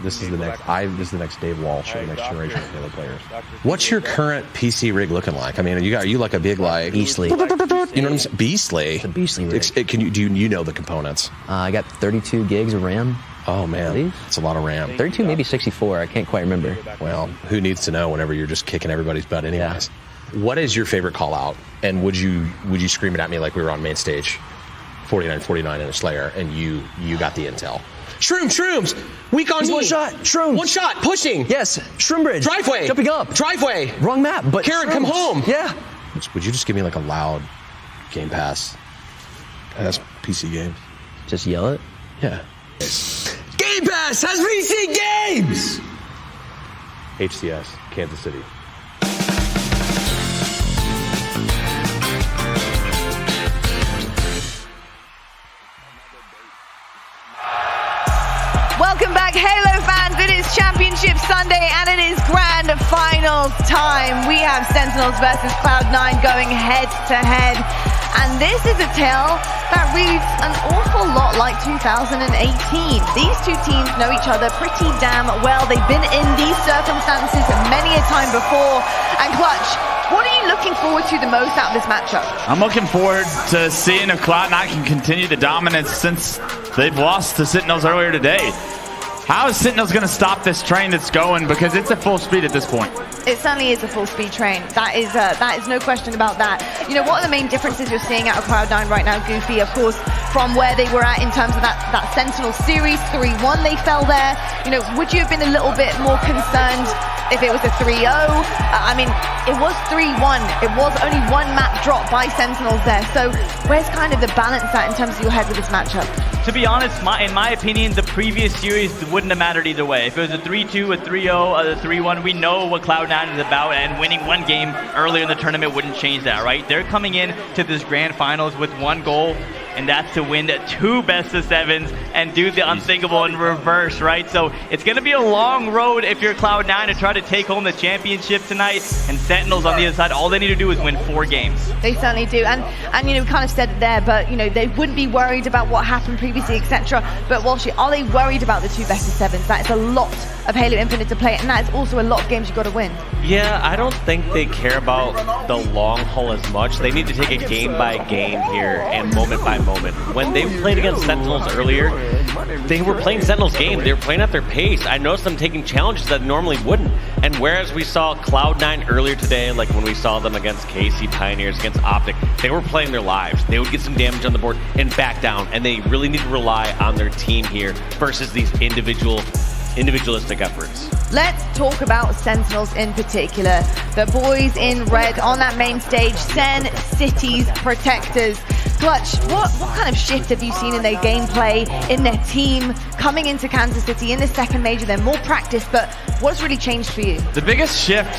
This is the next Dave Walsh, the next generation of Halo players. What's your current PC rig looking like? I mean, are you like a big Beastly? You know what I'm saying? Beastly. It's a Beastly rig. Do you know the components? I got 32 gigs of RAM. Oh man, it's a lot of RAM. 32, maybe 64. I can't quite remember. Well, who needs to know whenever you're just kicking everybody's butt anyways? Yeah. What is your favorite call out? And would you scream it at me like we were on main stage, 49-49 in a Slayer, and you got the intel? Shrooms! Weak on one shot. Shrooms. One shot. Pushing. Yes. Shroom bridge. Driveway. Jumping up. Driveway. Wrong map. But Karen, come home. Yeah. Would you just give me like a loud Game Pass? That's PC games. Just yell it. Yeah. Game Pass has PC games. HCS, Kansas City. Welcome back, Halo fans. It is Championship Sunday and it is grand finals time. We have Sentinels versus Cloud9 going head to head. And this is a tale that reads an awful lot like 2018. These two teams know each other pretty damn well. They've been in these circumstances many a time before. And Clutch, what are you looking forward to the most out of this matchup? I'm looking forward to seeing if Cloud9 can continue the dominance since they've lost to Sentinels earlier today. How is Sentinels going to stop this train that's going? Because it's at full speed at this point. It certainly is a full speed train. That is no question about that. You know, what are the main differences you're seeing out of Cloud9 right now, Goofy? Of course, from where they were at in terms of that Sentinel series, 3-1 they fell there. You know, would you have been a little bit more concerned if it was a 3-0? I mean, it was 3-1. It was only one map drop by Sentinels there. So where's kind of the balance at in terms of your head with this matchup? To be honest, in my opinion, the previous series wouldn't have mattered either way. If it was a 3-2, a 3-0, a 3-1, we know what Cloud9 is about, and winning one game earlier in the tournament wouldn't change that, right? They're coming in to this grand finals with one goal, and that's to win 2 best-of-7s and do the unthinkable in reverse, right? So it's going to be a long road if you're Cloud9 to try to take home the championship tonight, and Sentinels on the other side, all they need to do is win 4 games. They certainly do, and you know, we kind of said it there, but you know, they wouldn't be worried about what happened previously, etc. But Walshy, are they worried about the 2 best-of-7s? That is a lot of Halo Infinite to play, and that is also a lot of games you've got to win. Yeah, I don't think they care about the long haul as much. They need to take it game by game here and moment by moment. When they played against Sentinels earlier, they were playing Sentinels game. They were playing at their pace. I noticed them taking challenges that normally wouldn't. And whereas we saw Cloud9 earlier today, like when we saw them against KC Pioneers, against Optic, they were playing their lives. They would get some damage on the board and back down, and they really need to rely on their team here versus these individualistic efforts. Let's talk about Sentinels in particular. The boys in red on that main stage, Sen City's protectors. Clutch, what kind of shift have you seen in their gameplay, in their team, coming into Kansas City in the second major? They're more practiced, but what's really changed for you? The biggest shift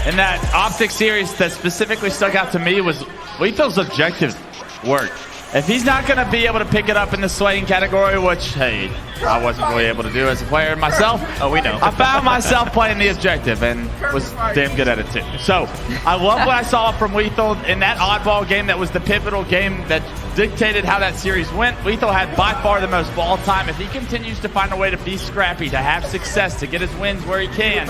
in that Optic series that specifically stuck out to me was Lethal's objective work. If he's not going to be able to pick it up in the slaying category, which, hey, I wasn't really able to do as a player myself. Oh, we know. I found myself playing the objective and was damn good at it too. So I love what I saw from Lethal in that oddball game that was the pivotal game that dictated how that series went. Lethal had by far the most ball time. If he continues to find a way to be scrappy, to have success, to get his wins where he can,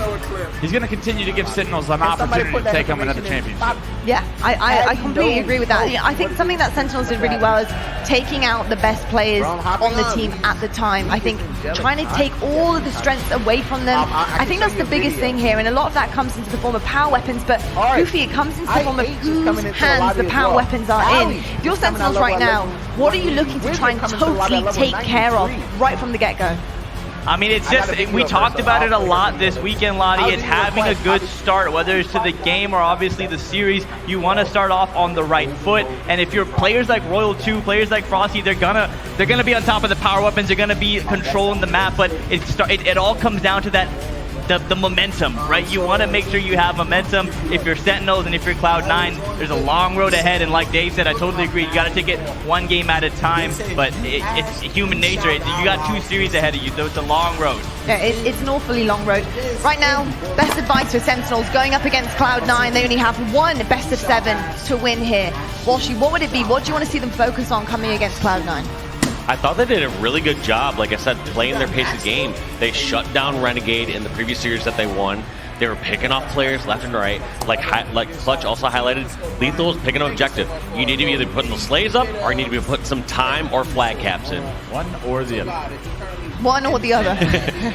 he's going to continue to give Sentinels an opportunity to take home another championship. Yeah, I completely agree with that. I think something that Sentinels did really well is taking out the best players on the team at the time. I think trying to take all of the strengths away from them. I think that's the biggest thing here, and a lot of that comes into the form of power weapons, but Goofy, it comes into the form of whose hands the power weapons are in. If you're Sentinels right now, what are you looking to try and totally take care of right from the get-go? I mean, it's just, we talked about it a lot this weekend, Lottie. It's having a good start, whether it's to the game or obviously the series. You want to start off on the right foot, and if you're players like Royal 2, players like Frosty, they're gonna be on top of the power weapons. They're gonna be controlling the map, but it all comes down to that. The momentum, right? You want to make sure you have momentum. If you're Sentinels and if you're Cloud9, there's a long road ahead, and like Dave said, I totally agree. You got to take it one game at a time, but it's human nature. You got 2 series ahead of you, so it's a long road. Yeah, it's an awfully long road. Right now, best advice for Sentinels going up against Cloud9. They only have one best of 7 to win here. Walshy, what would it be? What do you want to see them focus on coming against Cloud9? I thought they did a really good job, like I said, playing their pace of game. They shut down Renegade in the previous series that they won. They were picking off players left and right. Like Clutch also highlighted, Lethal is picking an objective. You need to be either putting the slaves up, or you need to be putting some time or flag caps in. One or the other. One or the other.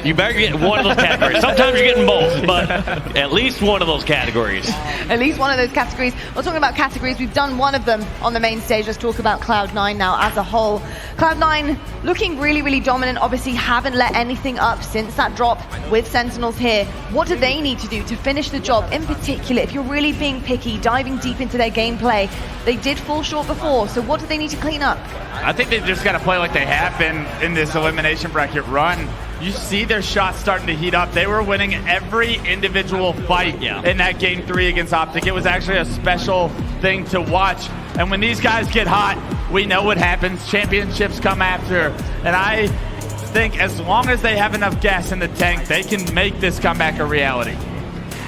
You better get one of those categories. Sometimes you're getting both, but at least one of those categories. At least one of those categories. We're talking about categories. We've done one of them on the main stage. Let's talk about Cloud9 now as a whole. Cloud9 looking really, really dominant. Obviously haven't let anything up since that drop with Sentinels here. What do they need to do to finish the job? In particular, if you're really being picky, diving deep into their gameplay, they did fall short before, so what do they need to clean up? I think they've just got to play like they have been in this elimination bracket run. You see their shots starting to heat up. They were winning every individual fight in that game 3 against Optic. It was actually a special thing to watch. And when these guys get hot, we know what happens. Championships come after. And I think as long as they have enough gas in the tank, they can make this comeback a reality.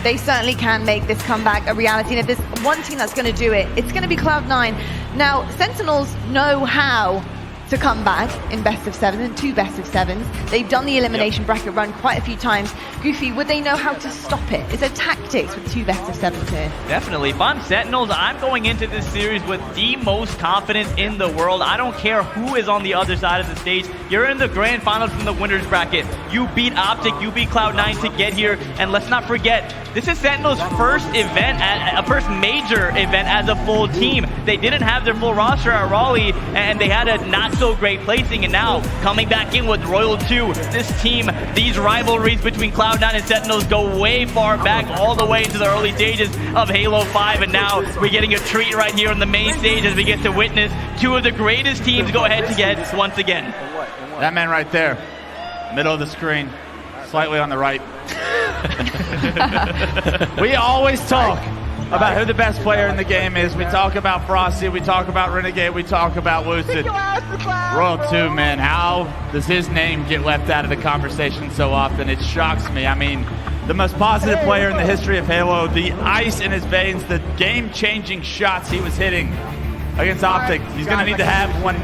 They certainly can make this comeback a reality. And if there's one team that's going to do it, it's going to be Cloud9. Now, Sentinels know how to come back in best of 7 and 2 best of 7s. They've done the elimination bracket run quite a few times. Goofy, would they know how to stop it? Is there tactics with 2 best of 7s here? Definitely. If I'm Sentinels, I'm going into this series with the most confidence in the world. I don't care who is on the other side of the stage. You're in the grand finals from the winners bracket. You beat Optic, you beat Cloud9 to get here. And let's not forget, this is Sentinels' first event, first major event as a full team. They didn't have their full roster at Raleigh, and they had a not so great placing, and now coming back in with Royal 2, this team, these rivalries between Cloud9 and Sentinels go way far back, all the way into the early stages of Halo 5, and now we're getting a treat right here on the main stage as we get to witness 2 of the greatest teams go head to head once again. That man right there, middle of the screen, slightly on the right. We always talk about who the best player in the game is. We talk about Frosty, we talk about Renegade, we talk about Lucid. Royal 2, man, how does his name get left out of the conversation so often? It shocks me. I mean, the most positive player in the history of Halo, the ice in his veins, the game-changing shots he was hitting against Optic. He's going to need to have one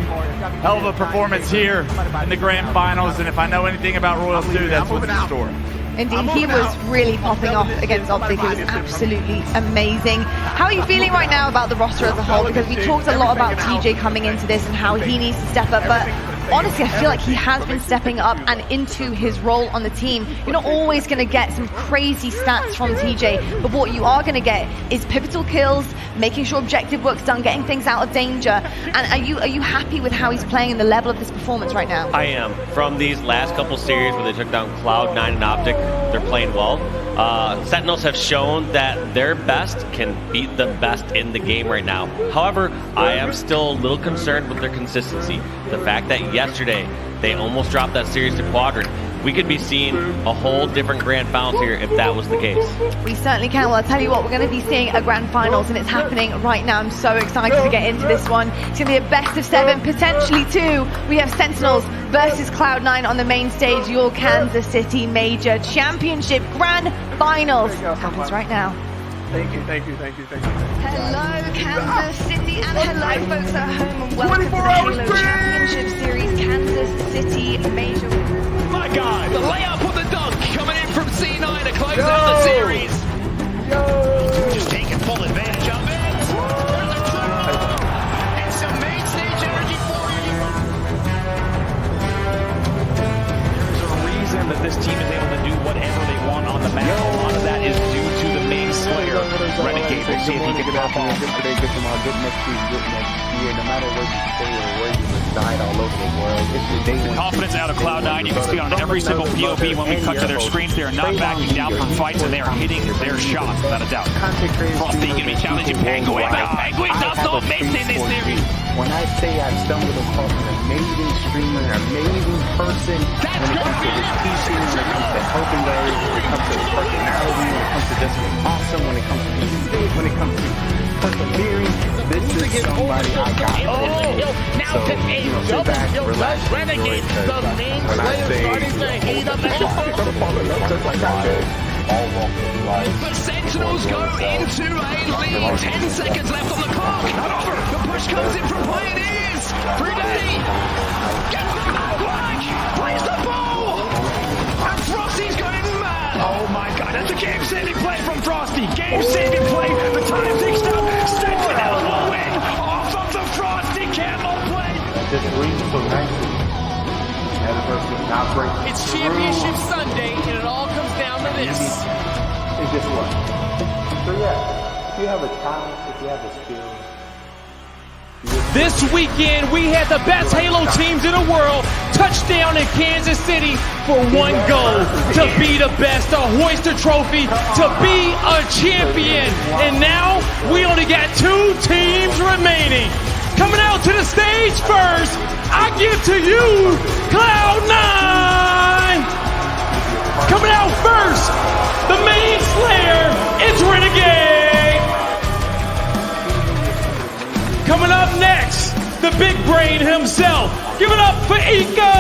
hell of a performance here in the grand finals, and if I know anything about Royal 2, that's what's in store. Indeed, he was really popping off against Optic. It was absolutely amazing. How are you feeling right now about the roster as a whole? Because we talked a lot about TJ coming into this and how he needs to step up, but honestly, I feel like he has been stepping up and into his role on the team. You're not always going to get some crazy stats from TJ, but what you are going to get is pivotal kills, making sure objective work's done, getting things out of danger. And are you happy with how he's playing and the level of this performance right now? I am. From these last couple series where they took down Cloud9 and Optic, they're playing well. Sentinels have shown that their best can beat the best in the game right now. However, I am still a little concerned with their consistency. The fact that yesterday they almost dropped that series to Quadrant. We could be seeing a whole different grand finals here if that was the case. We certainly can. Well, I'll tell you what, we're going to be seeing a grand finals, and it's happening right now. I'm so excited to get into this one. It's going to be a best of 7, potentially 2. We have Sentinels versus Cloud9 on the main stage, your Kansas City Major Championship Grand Finals. Happens right now. Thank you. Hello, Kansas City, and hello, folks at home, and welcome to the Halo Championship Series Kansas City Major. My God, the layup of the dunk coming in from C9 to close out the series. Just taking full advantage of it. And some main stage energy for you. good today, good tomorrow, good next week, good next year. No matter where you stay or where you reside all over the world, it's your day one. Confidence out of Cloud9. You can see on every single POV when we cut to their screens, they are not backing down from fights and they are hitting their shots without a doubt. Frosty going to be challenging Penguin, but Penguin does not miss in this series. When I say I've stumbled across an amazing streamer, an amazing person, when it comes to his teaching, when it comes to helping others, when it comes to his personality, when it comes to just being awesome, when it comes to being fit, when it comes to persevering, this is somebody I got. Now to sit back, relax, Renegade, the main player starting to heat up at the Sentinels go into a lead. 10 seconds left on the clock. The push comes in from Pioneers. 3D. Gets the back, plays the ball. And Frosty's going mad. Oh my god, that's a game-saving play from Frosty. Game-saving play. The time ticks down. Sentinels will win off of the Frosty Camel play. Just reads so nicely. It's Championship Sunday, and it all comes down to this. It's just what. So yeah, if you have a talent, if you have a skill. This weekend, we had the best Halo teams in the world touchdown in Kansas City for one goal, to be the best, to hoist a trophy, to be a champion. And now, we only got 2 teams remaining. Coming out to the stage first, I give to you Cloud9! Coming out first, the main slayer, it's Renegade! Coming up next, the big brain himself. Give it up for Eco!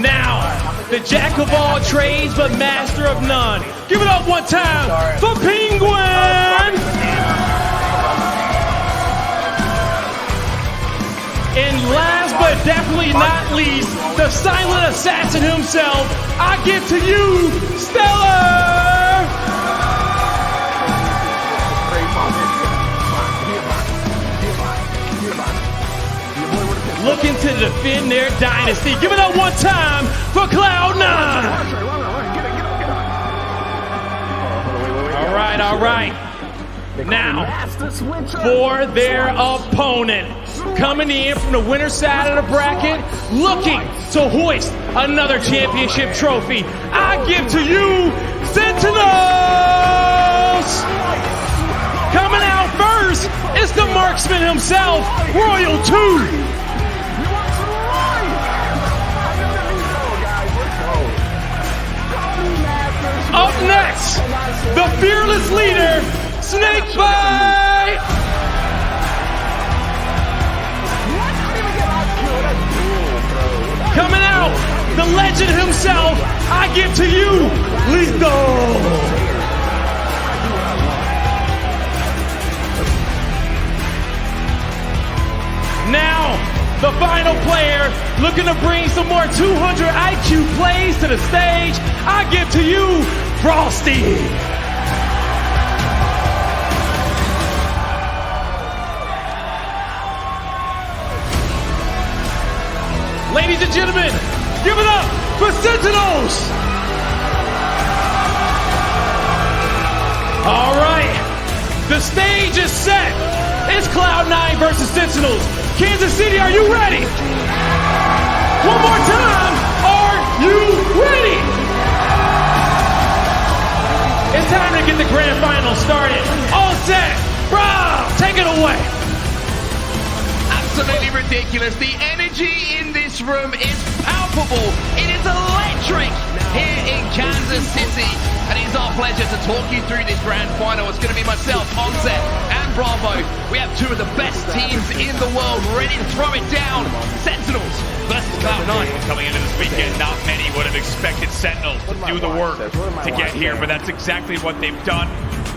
Now, the jack of all trades, but master of none. Give it up one time for Penguin! And last but definitely not least, the silent assassin himself, I give to you, Stellar! Looking to defend their dynasty. Give it up one time for Cloud9! All right. Now, for their opponent, coming in from the winner's side of the bracket, looking to hoist another championship trophy, I give to you, Sentinels! Coming out first, it's the marksman himself, Royal 2. Up next, the fearless leader, Snakebite! Coming out, the legend himself, I give to you, Lethal! Now, the final player, looking to bring some more 200 IQ plays to the stage, I give to you, Frosty! Ladies and gentlemen, give it up for Sentinels! All right, the stage is set. It's Cloud9 versus Sentinels. Kansas City, are you ready? One more time, are you ready? It's time to get the grand final started. All set, bro, take it away. Absolutely ridiculous. The energy in this room is palpable. It is electric here in Kansas City. And it's our pleasure to talk you through this grand final. It's going to be myself, Onset, and Bravo. We have 2 of the best teams in the world ready to throw it down. Sentinels versus Cloud9. Coming into this weekend, not many would have expected Sentinels to do the work to get here, but that's exactly what they've done.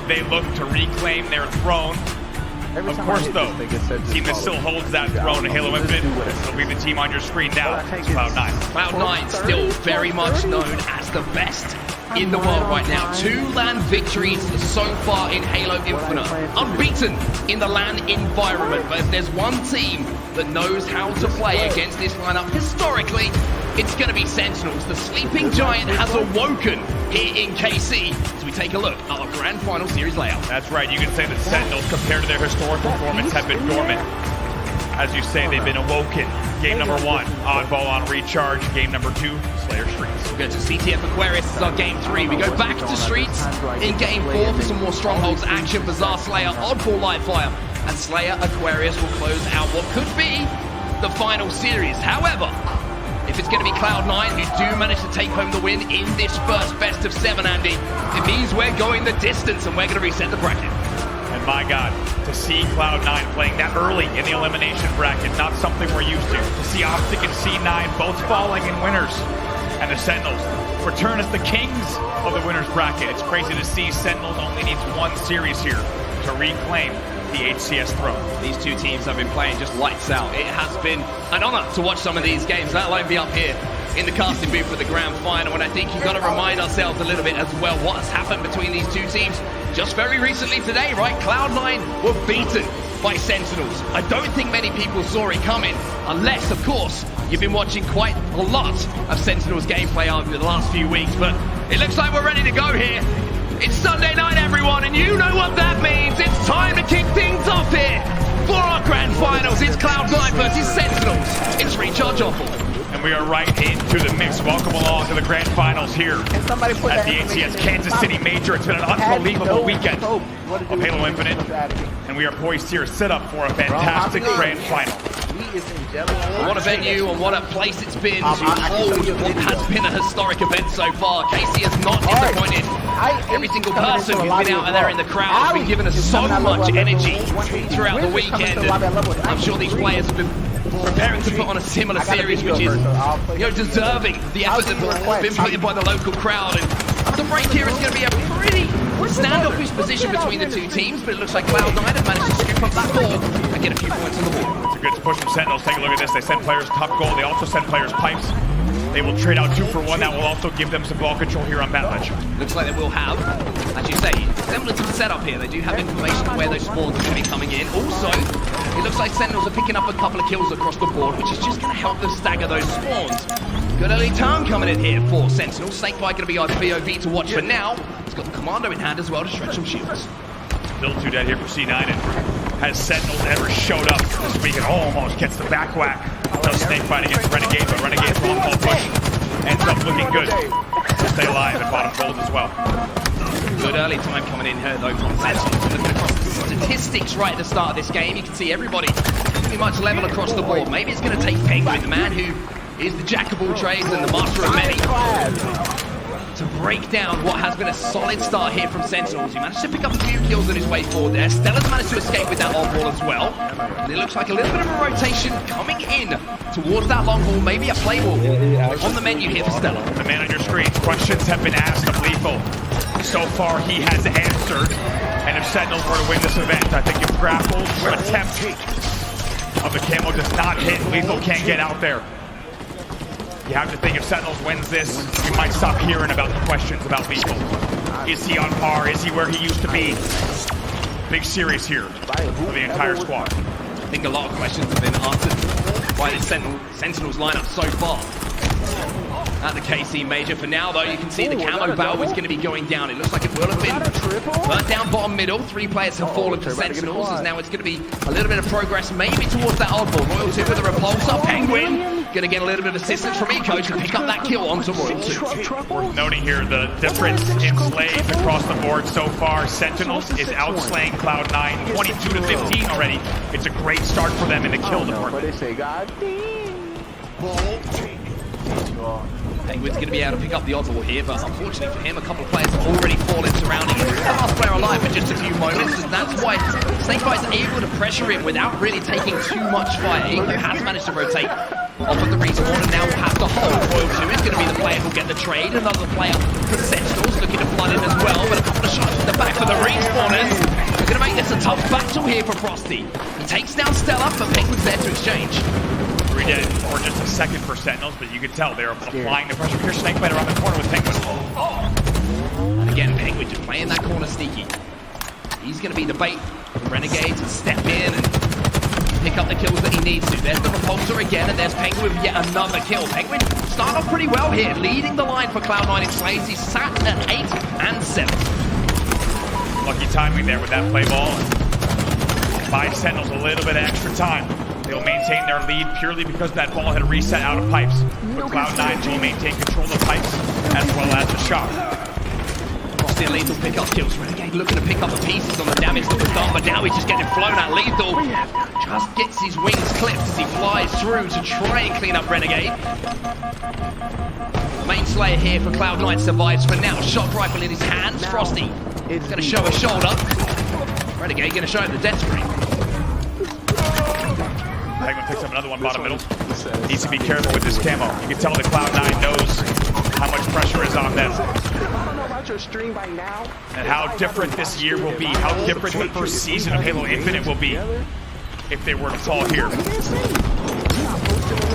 They look to reclaim their throne. Of course, though, the team that still holds that throne, Halo Infinite, will be the team on your screen now. It's Cloud9. Cloud9 still very much known as the best in the world right now. 2 LAN victories so far in Halo Infinite. Unbeaten in the LAN environment. But if there's one team that knows how to play against this lineup historically, it's going to be Sentinels. The sleeping giant has awoken here in KC. So we take a look at our grand final series layout. That's right. You can say that Sentinels, compared to their historic performance, have been dormant. As you say, they've been awoken. Game number 1, Oddball on Recharge. Game number 2, Slayer Streets. We go to CTF Aquarius. This is our game 3. We go back to Streets in game 4 for some more Strongholds action. Bazaar Slayer, Oddball Livefire, and Slayer Aquarius will close out what could be the final series. However, if it's going to be Cloud9 who do manage to take home the win in this first best of 7, Andy, it means we're going the distance and we're going to reset the bracket. And my God, to see Cloud9 playing that early in the elimination bracket, not something we're used to. To see Optic and C9 both falling in winners, and the Sentinels return as the kings of the winners bracket. It's crazy to see Sentinels only needs 1 series here to reclaim the HCS throne. These two teams have been playing just lights out. It has been an honor to watch some of these games, let alone be up here in the casting booth for the grand final. And I think you've got to remind ourselves a little bit as well what has happened between these two teams just very recently today, right? Cloud9 were beaten by Sentinels. I don't think many people saw it coming, unless, of course, you've been watching quite a lot of Sentinels gameplay over the last few weeks. But it looks like we're ready to go here. It's Sunday night, everyone, and you know what that means. It's time to kick things off here for our grand finals. It's Cloud9 versus Sentinels. It's Recharge Oddball. And we are right into the mix. Welcome along to the grand finals here at the HCS Kansas City Major. It's been an unbelievable weekend of Halo Infinite, and we are poised here set up for a fantastic grand final. What a venue and what a place it's been to hold what has been a historic event so far. Casey has not disappointed. Every single person who's been out there in the crowd has been giving us so much energy throughout the weekend. And I'm sure these players have been preparing to put on a similar series, which is, deserving of the effort that's been put in by the local crowd. And the break here is going to be a pretty standoffish position between the two teams, but it looks like Cloud9 have managed to scoop up that ball and get a few points on the board. It's a good push from Sentinels. Take a look at this. They send players top goal. They also send players pipes. They will trade out 2 for 1. That will also give them some ball control here on Batledge. Looks like they will have, as you say, similar to the setup here. They do have information of where those spawns are going to be coming in. Also, it looks like Sentinels are picking up a couple of kills across the board, which is just going to help them stagger those spawns. Good early turn coming in here for Sentinels. Snakebite going to be our POV to watch for now. He's got the Commando in hand as well to stretch some shields. Still 2 dead here for C9, and has Sentinels ever showed up this week? It almost gets the back whack. No Snakebite against Renegade, but Renegade's long ball push ends up looking good. Stay alive and bottom fold as well. Good early time coming in here though from Sentinels. Looking across the statistics right at the start of this game, you can see everybody pretty much level across the board. Maybe it's going to take Penguin, the man who is the jack of all trades and the master of many, to break down what has been a solid start here from Sentinels. He managed to pick up a few kills on his way forward there. Stella's managed to escape with that oddball as well. And it looks like a little bit of a rotation coming in towards that long ball. Maybe a play ball on the menu here for Stella. The man on your screen. Questions have been asked of Lethal. So far, he has answered. And if Sentinels were to win this event, I think if Grapple's attempt of the camo does not hit, Lethal can't get out there. You have to think if Sentinels wins this, we might stop hearing about the questions about Lethal. Is he on par? Is he where he used to be? Big series here for the entire squad. I think a lot of questions have been answered by the Sentinels lineup so far at the KC Major. For now, though, you can see the camo bow is going to be going down. It looks like it will have been burnt down bottom middle. 3 players have fallen for Sentinels, as now it's going to be a little bit of progress, maybe towards that oddball. Royal 2 with a repulsor. Penguin going to get a little bit of assistance from Eco to pick up that kill onto Royal 2. Worth noting here the difference in slays across the board so far. Sentinels is outslaying Cloud9 22-15 already. It's a great start for them in the kill department. Penguin's going to be able to pick up the oddball here, but unfortunately for him, a couple of players have already fallen surrounding him. He's the last player alive for just a few moments, and that's why Snakebite's able to pressure him without really taking too much fire. Eco has managed to rotate off of the respawn, and now will have to hold. Royal 2 is going to be the player who'll get the trade. Another player for Sentinels looking to flood in as well, but a couple of shots in the back for the respawners. They're going to make this a tough battle here for Frosty. He takes down Stella, but Penguin's there to exchange. We did it for just a second for Sentinels, but you can tell they're applying the pressure. Here's Snakebite around the corner with Penguin. And again, Penguin just playing that corner sneaky. He's going to be the bait for Renegade to step in and pick pick up the kills that he needs to. There's the repulsor again, and there's Penguin with yet another kill. Penguin start off pretty well here, leading the line for Cloud9 in Slays. He's sat at 8 and 7. Lucky timing there with that play ball. Buy Sentinels a little bit of extra time. They'll maintain their lead purely because that ball had reset out of pipes. But Cloud9 will maintain control of pipes as well as the shot. Still lethal pick up kills. Renegade looking to pick up the pieces on the damage that was done, but now he's just getting flown at lethal. Just gets his wings clipped as he flies through to try and clean up Renegade. Main Slayer here for Cloud9 survives for now. Shock rifle in his hands. Frosty is going to show a shoulder. Renegade going to show him the death screen. Penguin picks up another one bottom middle. Needs to be careful with this camo. You can tell that Cloud9 knows how much pressure is on them. And how different this year will be. How different the first season of Halo Infinite will be if they were to fall here.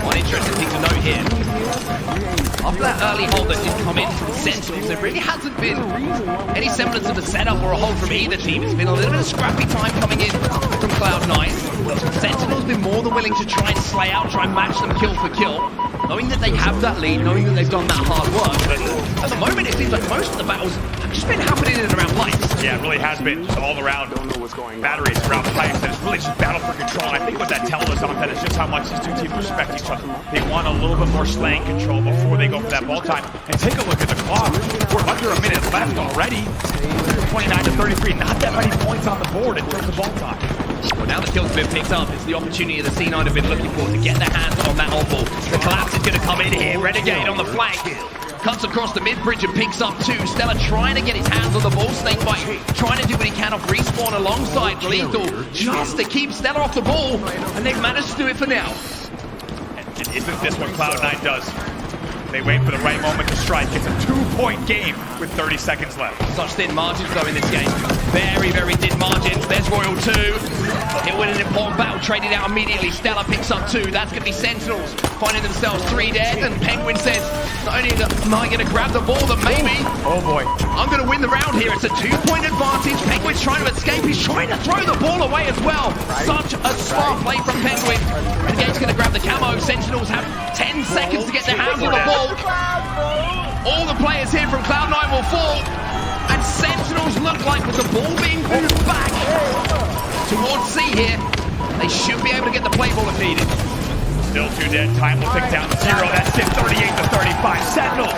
One interesting thing to note here. After that early hold that did come in from Sentinels, there really hasn't been any semblance of a setup or a hold from either team. It's been a little bit of scrappy time coming in from Cloud9. Sentinels been more than willing to try and slay out, try and match them kill for kill, knowing that they have that lead, knowing that they've done that hard work. But at the moment, it seems like most of the battles have just been happening in and around pipes. Yeah, it really has been just all around batteries, around pipes, and it's really just battle for control. And I think what that tells us on that is just how much these two teams respect each other. They want a little bit more slaying control before they go for that ball time. And take a look at the clock. We're under a minute left already. 29 to 33, not that many points on the board in terms of ball time. Well, now the kills have been picked up. It's the opportunity that C9 have been looking for to get their hands on that oddball. The collapse is going to come in here. Renegade on the flank. Cuts across the mid-bridge and picks up 2. Stella trying to get his hands on the ball. Snakebite trying to do what he can off respawn alongside Lethal just to keep Stella off the ball. And they've managed to do it for now. And isn't this what Cloud9 does? They wait for the right moment to strike. It's a 2-point game with 30 seconds left. Such thin margins though in this game. Very, very thin margins. There's Royal 2. He'll win an important battle, traded out immediately. Stella picks up 2. That's going to be Sentinels finding themselves 3 dead. And Penguin says, not only am I going to grab the ball, but maybe, oh boy, I'm going to win the round here. It's a 2-point advantage. Penguin's trying to escape. He's trying to throw the ball away as well. Such a smart play from Penguin. Renegade's going to grab the camo. Sentinels have 10 seconds to get their hands on the ball. All the players here from Cloud9 will fall, and Sentinels look like with the ball being moved back towards C here, they should be able to get the play ball if needed. Still 2 dead, time will tick down to 0. That's it, 38 to 35. Sentinels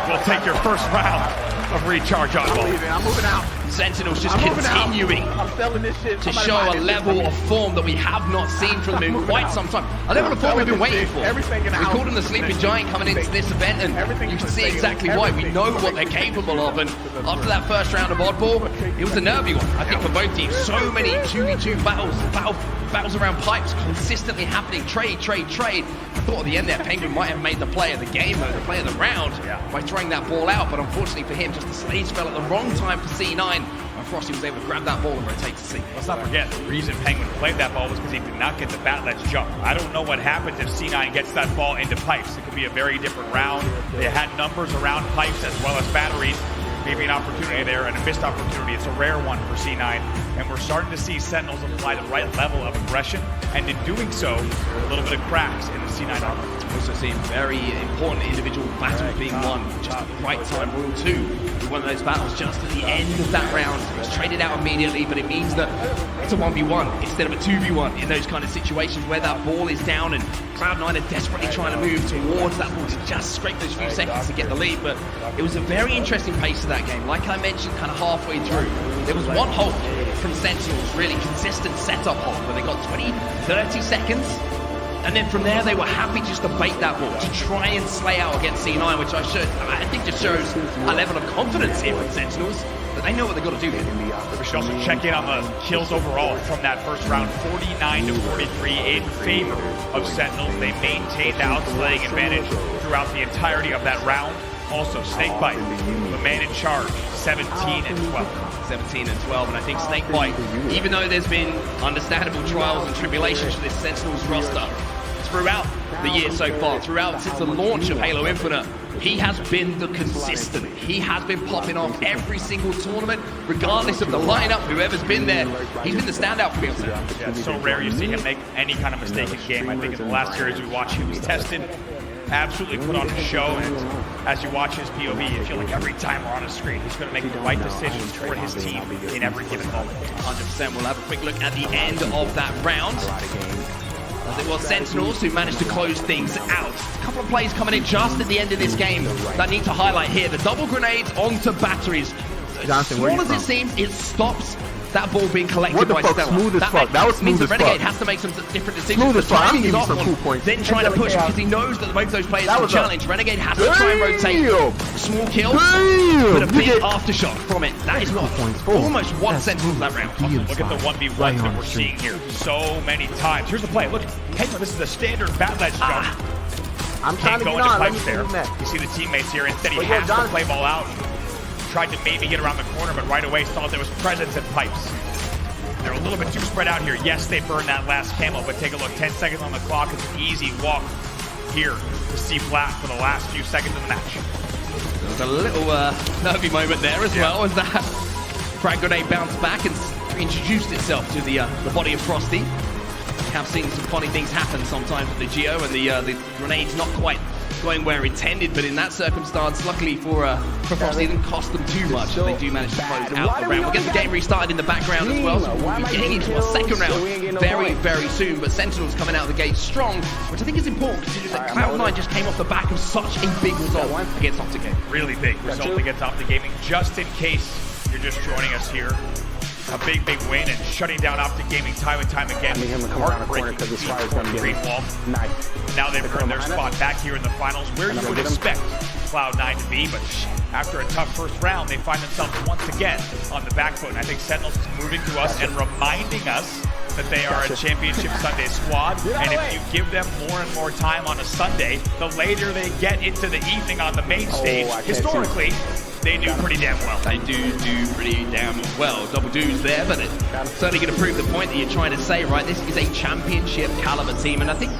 will take your first round of recharge on ball. I'm moving out. Sentinels just continuing to show a level of form that we have not seen from them in quite some time. A level of form we've been waiting for. We called them the Sleeping Giant coming into this event, and you can see exactly why. We know what they're capable of, and after that first round of oddball, it was a nervy one, I think, for both teams. So many 2v2 battles around pipes consistently happening. Trade. I thought at the end there, Penguin might have made the play of the game, though, the play of the round, by throwing that ball out, but unfortunately for him, just the slaves fell at the wrong time for C9, and Frosty was able to grab that ball and rotate to C. Let's not forget, the reason Penguin played that ball was because he did not get the bat ledge jump. I don't know what happens if C9 gets that ball into pipes. It could be a very different round. They had numbers around pipes as well as batteries. Maybe an opportunity there and a missed opportunity. It's a rare one for C9, and we're starting to see Sentinels apply the right level of aggression, and in doing so, a little bit of cracks in the C9 armor. Also seeing very important individual battles being won just at the right time. Royal 2 with one of those battles just at the end of that round. It was traded out immediately, but it means that it's a 1v1 instead of a 2v1 in those kind of situations where that ball is down and Cloud9 are desperately trying to move towards that ball to just scrape those few seconds to get the lead. But it was a very interesting pace to that game. Like I mentioned kind of halfway through, there was one hold from Sentinels, really consistent setup hold, where they got 20-30 seconds. And then from there, they were happy just to bait that ball, to try and slay out against C9, which I think just shows a level of confidence here from Sentinels, that they know what they've got to do here. We should also check in on the kills overall from that first round, 49 to 43 in favor of Sentinels. They maintained the outslaying advantage throughout the entirety of that round. Also, Snakebite, the man in charge, 17 and 12. 17 and 12, and I think Snakebite, even though there's been understandable trials and tribulations for this Sentinels roster throughout the year so far, throughout since the launch of Halo Infinite, He has been the consistent. He has been popping off every single tournament, regardless of the lineup, whoever's been there. He's been the standout for me. Yeah, it's so rare you see him make any kind of mistake in game. I think in the last series we watched, he was tested, absolutely put on a show, and as you watch his POV, you feel like every time we're on a screen, he's going to make the right decisions for his team in every given moment. 100%. We'll have a quick look at the end of that round. As it was Sentinels who managed to close things out. A couple of plays coming in just at the end of this game that I need to highlight here. The double grenades onto batteries. As small as it seems, it stops that ball being collected by Stella. Smooth as fuck. That was smooth as fuck. Renegade has to make some different decisions. Smooth as fuck. I'm giving you some on, cool points. Then trying to push because he knows that both of those players are challenge. Renegade has to try and rotate. Small kill, but a big aftershock from it. That is what almost one Sentinel that round. Look at the 1v1 that we're seeing here so many times. Here's the play. Look, Hedgehog, this is a standard bat ledge jump. I'm trying Can't to go get into on. pipes there. You see the teammates here. Instead, he has to play ball out. Tried to maybe get around the corner, but right away saw there was presence in pipes. They're a little bit too spread out here. Yes, they burned that last camo, but take a look. 10 seconds on the clock. It's an easy walk here to see flat for the last few seconds of the match. There was a little nervy moment there as well as that frag grenade bounced back and reintroduced itself to the body of Frosty. We have seen some funny things happen sometimes with the Geo and the grenade's not quite going where intended, but in that circumstance, luckily for Frosty, it didn't cost them too much. They do manage to close out the round. We'll get the game restarted in the background as well, so we'll be getting into a second round very, very soon. But Sentinels coming out of the gate strong, which I think is important considering that Cloud9 just came off the back of such a big result against Optic Gaming. Really big result against Optic Gaming. Just in case you're just joining us here, a big, big win and shutting down Optic Gaming time and time again. Heartbreaking because the fire's going to be Greenwall. Nice. Now they've earned their spot back here in the finals, where you would expect Cloud9 to be, but after a tough first round, they find themselves once again on the back foot. And I think Sentinels is moving to us and reminding us that they are a Championship Sunday squad, and if you give them more and more time on a Sunday, the later they get into the evening on the main stage, historically, they do pretty damn well. They do pretty damn well. Double do's there, but it's certainly going to prove the point that you're trying to say, right? This is a championship caliber team, and I think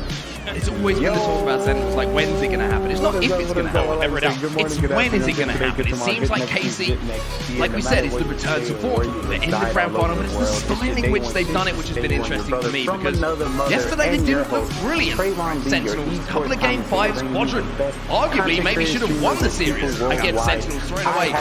it's always going to talk about Sentinels, like when's it going to happen? It's not if it's going to happen, it's when is it going to happen? It seems like Casey, like we said, it's the return to form, the end of grand final, but it's the style in which they've done it which has been interesting for me, because yesterday they didn't look brilliant. Sentinels, a couple of game 5s, Quadrant, arguably maybe should have won the series against Sentinels, throwing away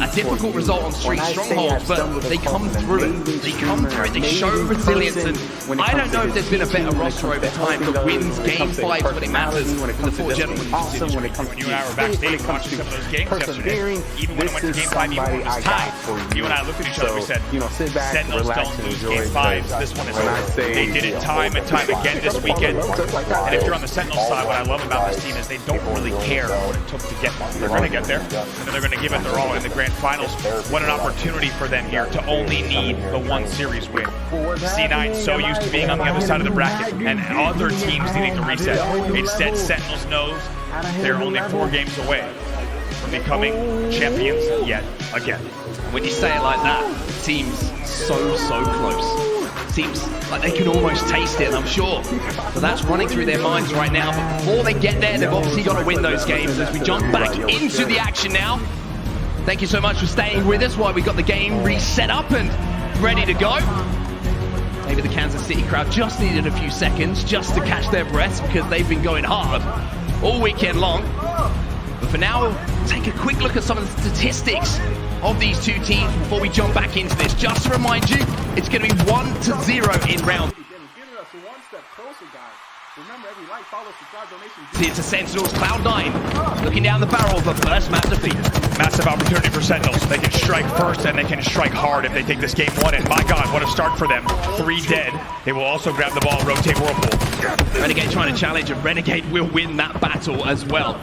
a difficult result on Street Strongholds, but they come through it. They come through it, they show resilience, and I don't know if there's been a better roster over time that wins Game 5 when it matters than the four gentlemen you awesome when it comes to you and I were backstage watching some of those games yesterday. Even when it went to Game 5, even when it was tied, you and I looked at each other, we said, Sentinels don't lose Game 5s, this one is over. They did it time and time again this weekend, and if you're on the Sentinel side, what I love about this team is they don't really care what it took to get there. They're going to get there, and then they're going to give it their all in the grand finals. What an opportunity for them here to only need the one series win. C9 so used to being on the other side of the bracket, and other teams needing to reset. Instead, Sentinels knows they're only 4 games away from becoming champions yet again. When you say it like that, it seems so close. Seems like they can almost taste it, and I'm sure. So that's running through their minds right now, but before they get there, they've obviously got to win those games. As we jump back into the action now. Thank you so much for staying with us while we got the game reset up and ready to go. Maybe the Kansas City crowd just needed a few seconds just to catch their breaths because they've been going hard all weekend long. But for now, take a quick look at some of the statistics of these two teams before we jump back into this. Just to remind you, it's going to be 1-0 in round. It's a Sentinels, Cloud9 looking down the barrel of the first map defeat. Massive opportunity for Sentinels. They can strike first and they can strike hard if they take this game 1. And my God, what a start for them. 3 dead. They will also grab the ball and rotate Whirlpool. Renegade trying to challenge, and Renegade will win that battle as well.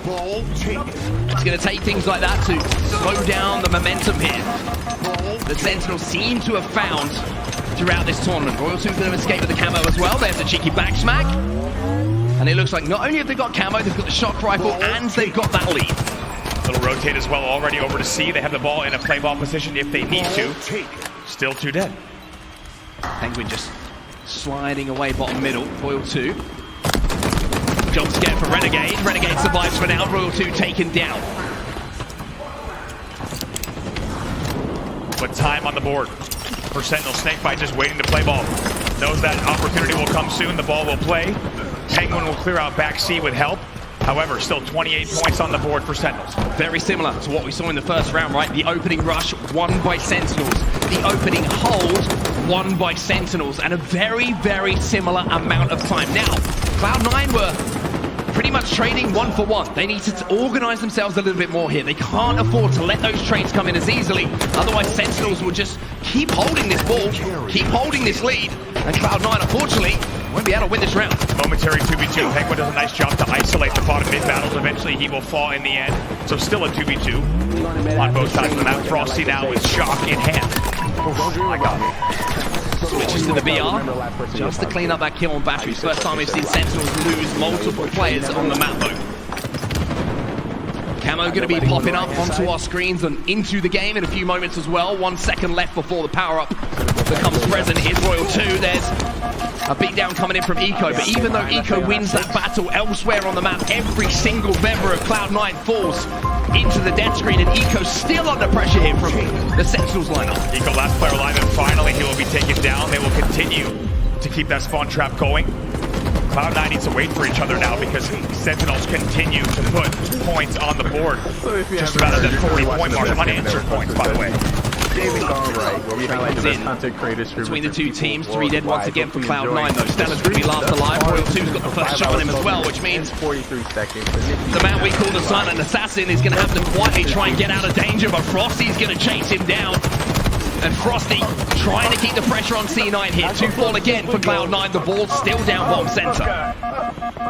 It's going to take things like that to slow down the momentum here. The Sentinels seem to have found throughout this tournament. Royal 2's going to escape with the camo as well. There's the cheeky back smack. And it looks like not only have they got camo, they've got the shock rifle and they've got that lead. Little rotate as well, already over to C. They have the ball in a play ball position if they need to. Still 2 dead. Penguin just sliding away bottom middle. Royal 2. Jump scare for Renegade. Renegade survives for now. Royal 2 taken down. But time on the board for Sentinel. Snakebite just waiting to play ball. Knows that opportunity will come soon. The ball will play. Penguin will clear out back C with help. However, still 28 points on the board for Sentinels. Very similar to what we saw in the first round, right? The opening rush won by Sentinels. The opening hold won by Sentinels. And a very, very similar amount of time. Now, Cloud9 were pretty much trading 1 for 1. They need to organize themselves a little bit more here. They can't afford to let those trades come in as easily. Otherwise, Sentinels will just keep holding this ball, keep holding this lead. And Cloud9, unfortunately, won't be able to win this round. Momentary 2v2. Penguin does a nice job to isolate the bottom mid battles. Eventually, he will fall in the end. So still a 2v2 on both sides of the map. Frosty now with shock in hand. Oh my God. Switches to the BR, just to clean up that kill on batteries. First time we've seen Sentinels lose multiple players on the map though. Camo going to be popping up onto our screens and into the game in a few moments as well. 1 second left before the power-up becomes present. Here's Royal 2, there's a beatdown coming in from Eco, but even though Eco wins that battle elsewhere on the map, every single member of Cloud9 falls into the death screen, and Eco's still under pressure here from the Sentinels lineup. Eco last player alive, and finally he will be taken down. They will continue to keep that spawn trap going. Cloud9 needs to wait for each other now because Sentinels continue to put points on the board. Just about at that 40-point mark, unanswered points, by the way. Gaming GoneRight, where we highlight the best content creators between the two teams. 3 dead once again for Cloud9 though. Stella's going to be last alive. Royal 2's got the first shot on him as well, which means 43 seconds. The man we call the silent assassin is going to have to quietly try and get out of danger, but Frosty's going to chase him down. And Frosty trying to keep the pressure on C9 here. 2 fall again for Cloud9. The ball's still down bottom center.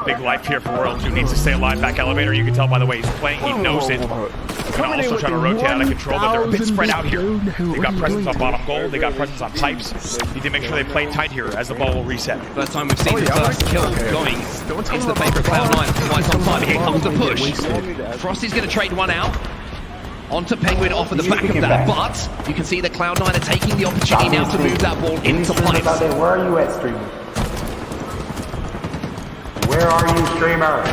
Big life here for Royal 2. Needs to stay alive. Back elevator. You can tell by the way he's playing. He knows it. Can also try to rotate out of control, but they're a bit spread out here. They've got presence on bottom goal. They got presence on pipes. Need to make sure they play tight here as the ball will reset. First time we've seen the first kill going into the favor of Cloud9. Right on time. Here comes the push. Frosty's going to trade one out. Onto Penguin off of the back of that, but you can see that Cloud9 are taking the opportunity now to move that ball into place. Where are you at, streamer? Where are you, streamer?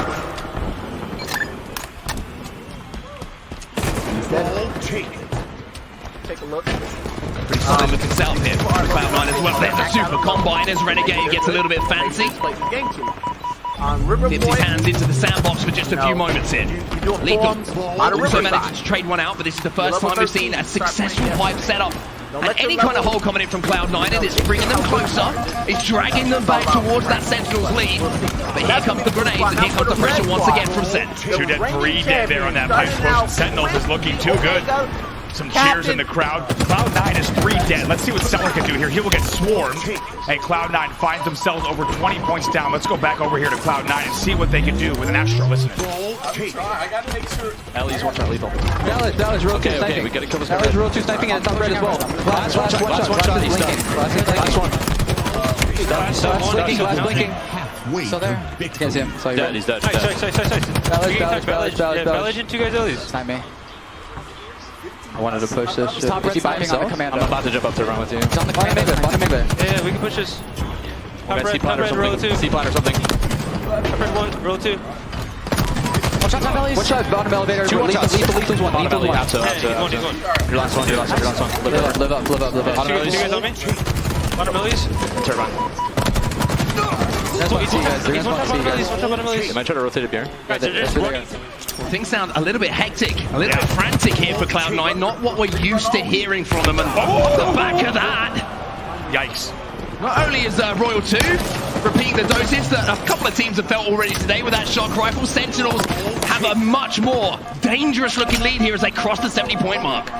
Take a look. Pretty solid looking south here for Cloud9 as well. There's a super combine as Renegade gets a little bit fancy. Dips his hands into the sandbox for just a few moments here. Lethal also managed to trade one out, but this is the first time we've seen a successful pipe setup. And any kind of hole coming in from Cloud9, and it's bringing them closer. It's dragging them back towards that Sentinel's lead. But here comes the grenades, and here comes the pressure once again from Sent. 2 dead, 3 dead there on that pipe push. Sentinels is looking too good. Some cheers in the crowd. Cloud9 is 3 dead. Let's see what Seller can do here. He will get swarmed, and Cloud9 finds themselves over 20 points down. Let's go back over here to Cloud9 and see what they can do with an Astro. Listen. I gotta make sure. Ellie's watch out lethal. Dallas Royal 2 sniping. We gotta kill this. Dallas Royal 2 sniping and it's on red as well. Last one shot. He's done. Last one. Last blinking. Still there? Can't see him. He's dead. Nice. Ballage and 2 guys Ellie's. Snipe me. I wanted to push this shit. Is he by himself? I'm about to jump up to run with you. It's on the bottom mid. Yeah, we can push this. Top red, row 2. C-plant or something. Top red 1, row 2. Watch out, top bellies. Watch out, bottom elevator. 2 lethal's one. He's one. Your last one. Live up. Bottom bellies. 2 guys on me. Bottom bellies. Turbine. That's what you see, guys. He's one top bottom bellies. Am I trying to rotate up here? Guys, they're just walking. Things sound a little bit hectic, a little bit frantic here for Cloud9. Not what we're used to hearing from them. And the back of that. Yikes. Not only is Royal 2 repeating the doses that a couple of teams have felt already today with that shock rifle, Sentinels have a much more dangerous looking lead here as they cross the 70-point mark.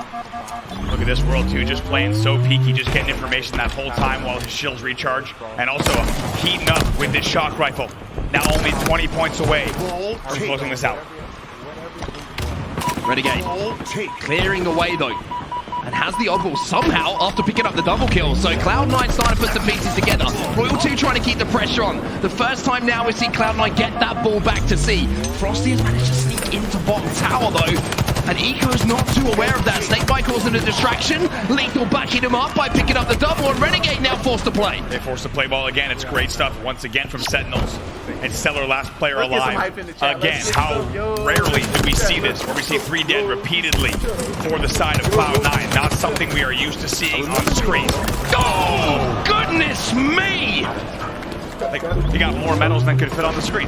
Look at this World 2 just playing so peaky, just getting information that whole time while his shields recharge. And also heating up with this shock rifle. Now only 20 points away from closing this out. Renegade clearing the way though, and has the oddball somehow after picking up the double kill. So Cloud9 starting to put some pieces together. Royal 2 trying to keep the pressure on. The first time now we've seen Cloud9 get that ball back to C. Frosty has managed to sneak into bottom tower though. and Eco's not too aware of that. Snakebite causing a distraction. Lethal backing him up by picking up the double, and Renegade now forced to play. They forced to play ball again. It's great stuff once again from Sentinels. And Stellar last player alive. Again, how rarely do we see this, where we see 3 dead repeatedly for the side of Cloud9. Not something we are used to seeing on the screen. Oh, goodness me! Like, he got more medals than could fit on the screen.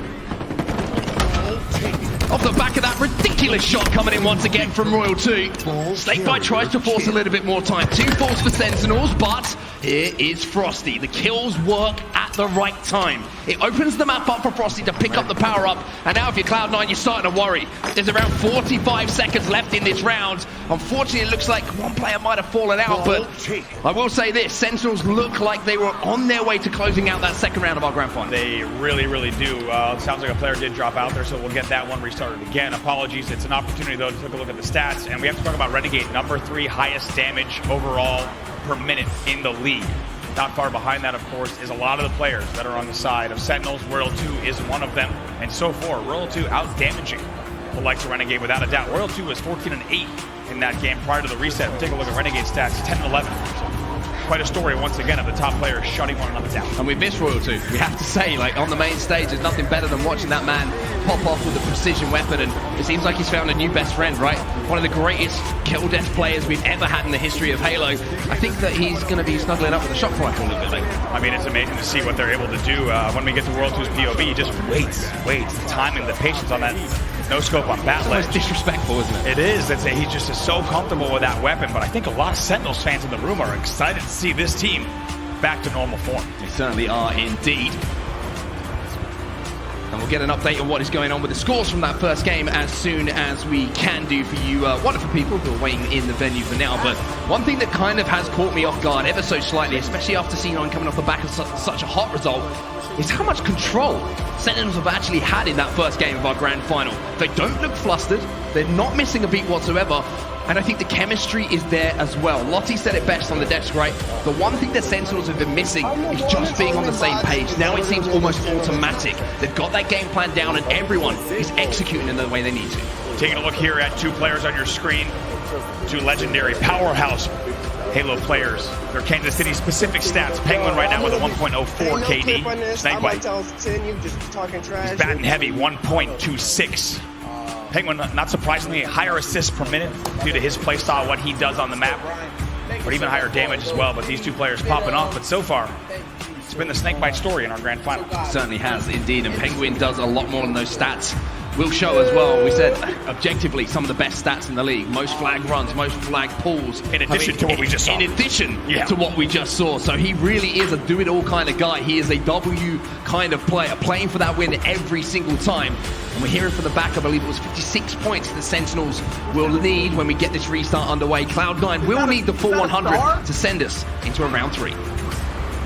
Off the back of that ridiculous shot coming in once again from Royal 2. Snakebite tries to force a little bit more time. 2 falls for Sentinels, but here is Frosty. The kills work at the right time. It opens the map up for Frosty to pick up the power up, and now if you're Cloud9, you're starting to worry. There's around 45 seconds left in this round. Unfortunately, it looks like one player might have fallen out, but I will say this, Sentinels look like they were on their way to closing out that second round of our grand final. They really, really do. It sounds like a player did drop out there, so we'll get that one restarted again. Apologies, it's an opportunity though to take a look at the stats, and we have to talk about Renegade, #3 highest damage overall per minute in the league. Not far behind that, of course, is a lot of the players that are on the side of Sentinels. Royal 2 is one of them, and so far, Royal 2 out-damaging the likes of Renegade without a doubt. Royal 2 was 14-8 in that game prior to the reset. Take a look at Renegade stats, 10-11. So quite a story once again of the top players shutting one another down. And we miss Royal 2. We have to say, like, on the main stage, there's nothing better than watching that man pop off with a precision weapon, and it seems like he's found a new best friend, right? One of the greatest kill-death players we've ever had in the history of Halo. I think that he's going to be snuggling up with a shot rifle a little bit later. I mean, it's amazing to see what they're able to do when we get to World 2's POV. He just waits. The timing, the patience on that no-scope on bat ledge. It's disrespectful, isn't it? It is. He just is so comfortable with that weapon, but I think a lot of Sentinels fans in the room are excited to see this team back to normal form. They certainly are indeed. And we'll get an update on what is going on with the scores from that first game as soon as we can do for you wonderful people who are waiting in the venue for now. But one thing that kind of has caught me off guard ever so slightly, especially after C9 coming off the back of such a hot result, is how much control Sentinels have actually had in that first game of our grand final. They don't look flustered, they're not missing a beat whatsoever, and I think the chemistry is there as well. Lottie said it best on the desk, right? The one thing that Sentinels have been missing is just being on the same page. Now it seems almost automatic. They've got that game plan down and everyone is executing in the way they need to. Taking a look here at 2 players on your screen, 2 legendary powerhouse Halo players. Their Kansas City specific stats. Penguin right now with a 1.04 KD. Snakebite. He's batting heavy, 1.26. Penguin, not surprisingly, higher assists per minute due to his playstyle, what he does on the map, but even higher damage as well. But these 2 players popping off. But so far, it's been the Snakebite story in our grand final. Certainly has, indeed. And Penguin does a lot more than those stats will show as well. We said, objectively, some of the best stats in the league. Most flag runs, most flag pulls. In addition to what we just saw. In addition to what we just saw. So he really is a do-it-all kind of guy. He is a W kind of player, playing for that win every single time. And we're hearing from the back, I believe it was 56 points the Sentinels will need when we get this restart underway. Cloud9 will need the full 100 to send us into a round 3.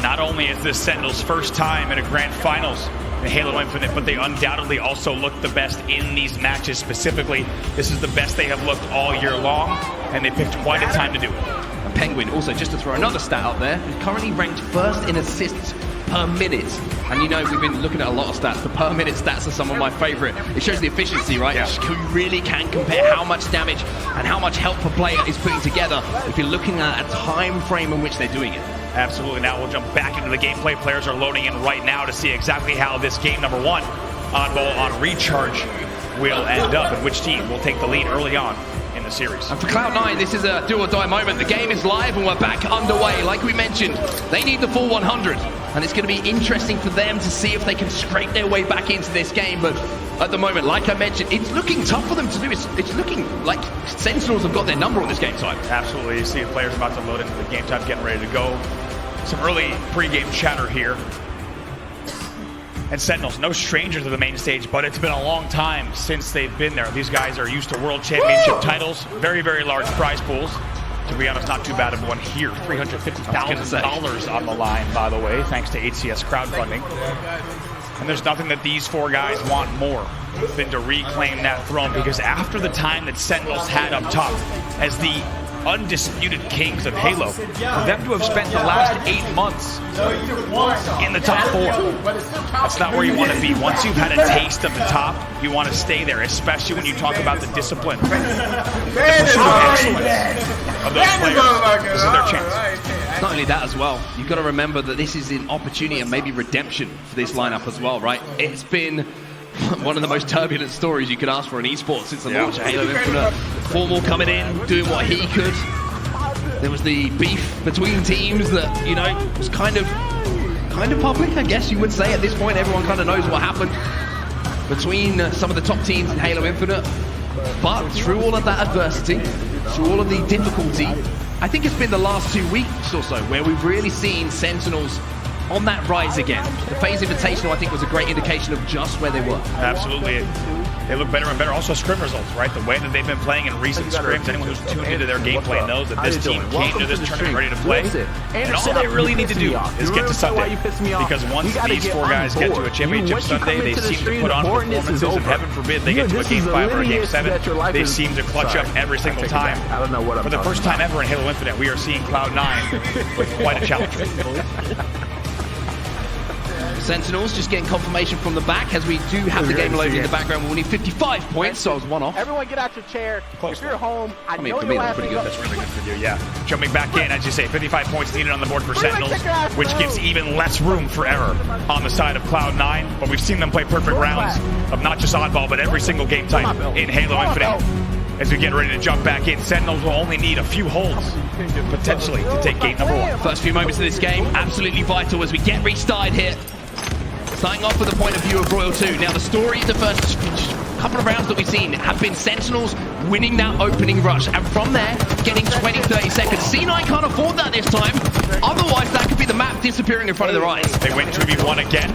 Not only is this Sentinels' first time in a grand finals in Halo Infinite, but they undoubtedly also look the best in these matches specifically. This is the best they have looked all year long, and they picked quite a time to do it. And Penguin, also, just to throw another stat out there, is currently ranked first in assists per minute. And you know, we've been looking at a lot of stats. The per minute stats are some of my favorite. It shows the efficiency, right? Yeah. You really can compare how much damage and how much help a player is putting together if you're looking at a time frame in which they're doing it. Absolutely. Now we'll jump back into the gameplay. Players are loading in right now to see exactly how this game #1 on recharge will end up and which team will take the lead early on in the series. And for Cloud9, this is a do or die moment. The game is live and we're back underway. Like we mentioned, they need the full 100. And it's going to be interesting for them to see if they can scrape their way back into this game. But at the moment, like I mentioned, it's looking tough for them to do. It's looking like Sentinels have got their number on this game time. Absolutely. You see players about to load into the game time, getting ready to go. Some early pre-game chatter here. And Sentinels, no strangers to the main stage, but it's been a long time since they've been there. These guys are used to World Championship titles, very, very large prize pools. To be honest, not too bad of one here. $350,000 on the line, by the way, thanks to HCS crowdfunding. And there's nothing that these 4 guys want more than to reclaim that throne, because after the time that Sentinels had up top as the undisputed kings of Halo, for them to have spent the last 8 months in the top 4, that's not where you want to be. Once you've had a taste of the top, you want to stay there, especially when you talk about the discipline, the pursuit of excellence of those players. This is their chance. Not only that as well, you've got to remember that this is an opportunity and maybe redemption for this lineup as well, right? It's been one of the most turbulent stories you could ask for in esports since the launch of Halo Infinite. Formal coming in, doing what he could. There was the beef between teams that, you know, was kind of public, I guess you would say. At this point, everyone kind of knows what happened between some of the top teams in Halo Infinite. But through all of that adversity, through all of the difficulty, I think it's been the last 2 weeks or so where we've really seen Sentinels on that rise again. The FaZe Invitational, I think, was a great indication of just where they were. Absolutely. They look better and better. Also, scrim results, right? The way that they've been playing in recent scrims, anyone who's tuned into their gameplay knows that this team came to this tournament ready to play. And all they really need to do is get to Sunday. Because once these 4 guys get to a championship Sunday, they seem to put on performances, and heaven forbid they get to a Game 5 or a Game 7, they seem to clutch up every single time. For the first time ever in Halo Infinite, we are seeing Cloud9 with quite a challenge. Sentinels just getting confirmation from the back as we do have the game loaded in the background. We'll need 55 points, so I was one off. Everyone get out your chair. Close. If you're home, I mean, know for me, you're that's pretty good. That's really good for you, yeah. Jumping back in, as you say, 55 points needed on the board for Sentinels, which gives even less room for error on the side of Cloud9. But we've seen them play perfect rounds of not just oddball, but every single game type in Halo Infinite. As we get ready to jump back in, Sentinels will only need a few holds, potentially, to take gate number 1. First few moments of this game, absolutely vital as we get restarted here. Starting off with the point of view of Royal 2. Now, the story of the first couple of rounds that we've seen have been Sentinels winning that opening rush. And from there, getting 20, 30 seconds. C9 can't afford that this time. Otherwise, that could be the map disappearing in front of their eyes. They win 2v1 again.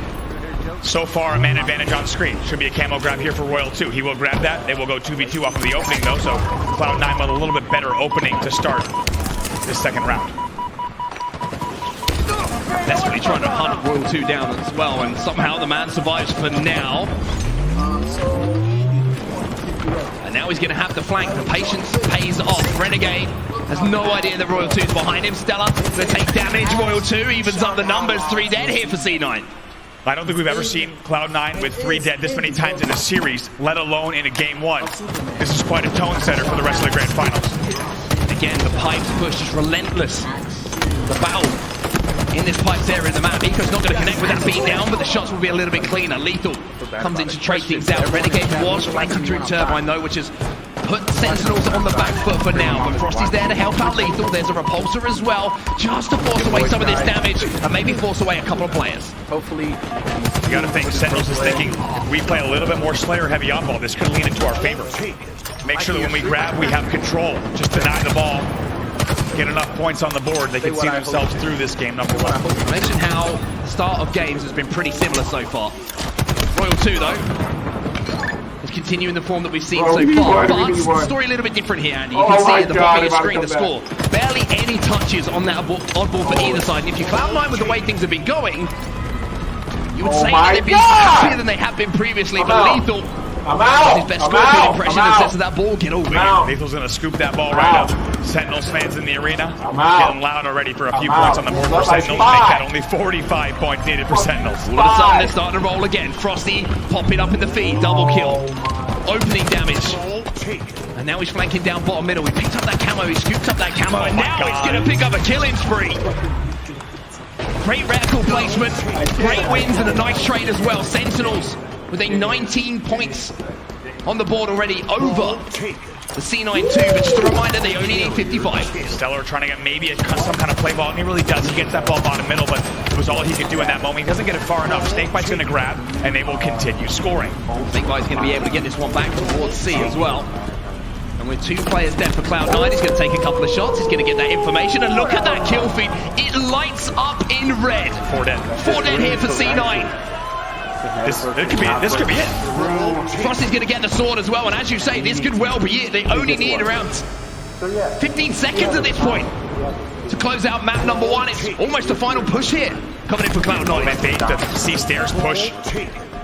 So far, a man advantage on screen. Should be a camo grab here for Royal 2. He will grab that. They will go 2v2 off of the opening, though. So Cloud9 with a little bit better opening to start this second round. Desperately trying to hunt Royal 2 down as well, and somehow the man survives for now. And now he's going to have to flank. The patience pays off. Renegade has no idea that Royal 2's behind him. Stella going to take damage. Royal 2 evens up the numbers. 3 dead here for C9. I don't think we've ever seen Cloud9 with 3 dead this many times in a series, let alone in a Game 1. This is quite a tone setter for the rest of the Grand Finals. Again, the pipes push is relentless. The battle in this pipes area of the map. Eco's not going to connect with that beat down, but the shots will be a little bit cleaner. Lethal comes in to trade things out. Renegade was flanking through Turbine though, which has put Sentinels on the back foot for now, but Frosty's there to help out Lethal. There's a repulsor as well, just to force away some of this damage and maybe force away a couple of players. Hopefully, you got to think Sentinels is thinking if we play a little bit more Slayer heavy on ball, this could lean into our favor. Make sure that when we grab, we have control. Just deny the ball. Get enough points on the board, they can see themselves through this game number 1. I mentioned how the start of games has been pretty similar so far. Royal 2 though is continuing the form that we've seen so far, but the story a little bit different here, Andy. You can see at the bottom of your screen the score. Barely any touches on that oddball for either side, and if you Cloud9 with the way things have been going, you would say that they've been happier than they have been previously, but Lethal his best Scorpion impression and says to that ball, get over here. Lethal's going to scoop that ball right up. Sentinels fans in the arena getting loud already for a few points on the board for Sentinels. Make that only 45 points needed for Sentinels. All of a sudden they're starting to roll again. Frosty popping up in the feed, double kill. Opening damage. And now he's flanking down bottom middle. He picked up that camo, he scooped up that camo, and now he's going to pick up a killing spree. Great reticle placement, great wins and a nice trade as well. Sentinels with a 19 points on the board already over the C9-2, but just a reminder, they only need 55. Stellar trying to get maybe some kind of play ball, and he really does. He gets that ball bottom middle, but it was all he could do in that moment. He doesn't get it far enough. Snakebite's going to grab, and they will continue scoring. Snakebite's going to be able to get this one back towards C as well. And with 2 players dead for Cloud9, he's going to take a couple of shots. He's going to get that information, and look at that kill feed. It lights up in red. 4 dead. 4 dead here for C9. This could be it. Frosty's going to get the sword as well, and as you say, this could well be it. They only need around 15 seconds at this point to close out map number 1. It's almost a final push here, coming in for Cloud9. The C stairs push.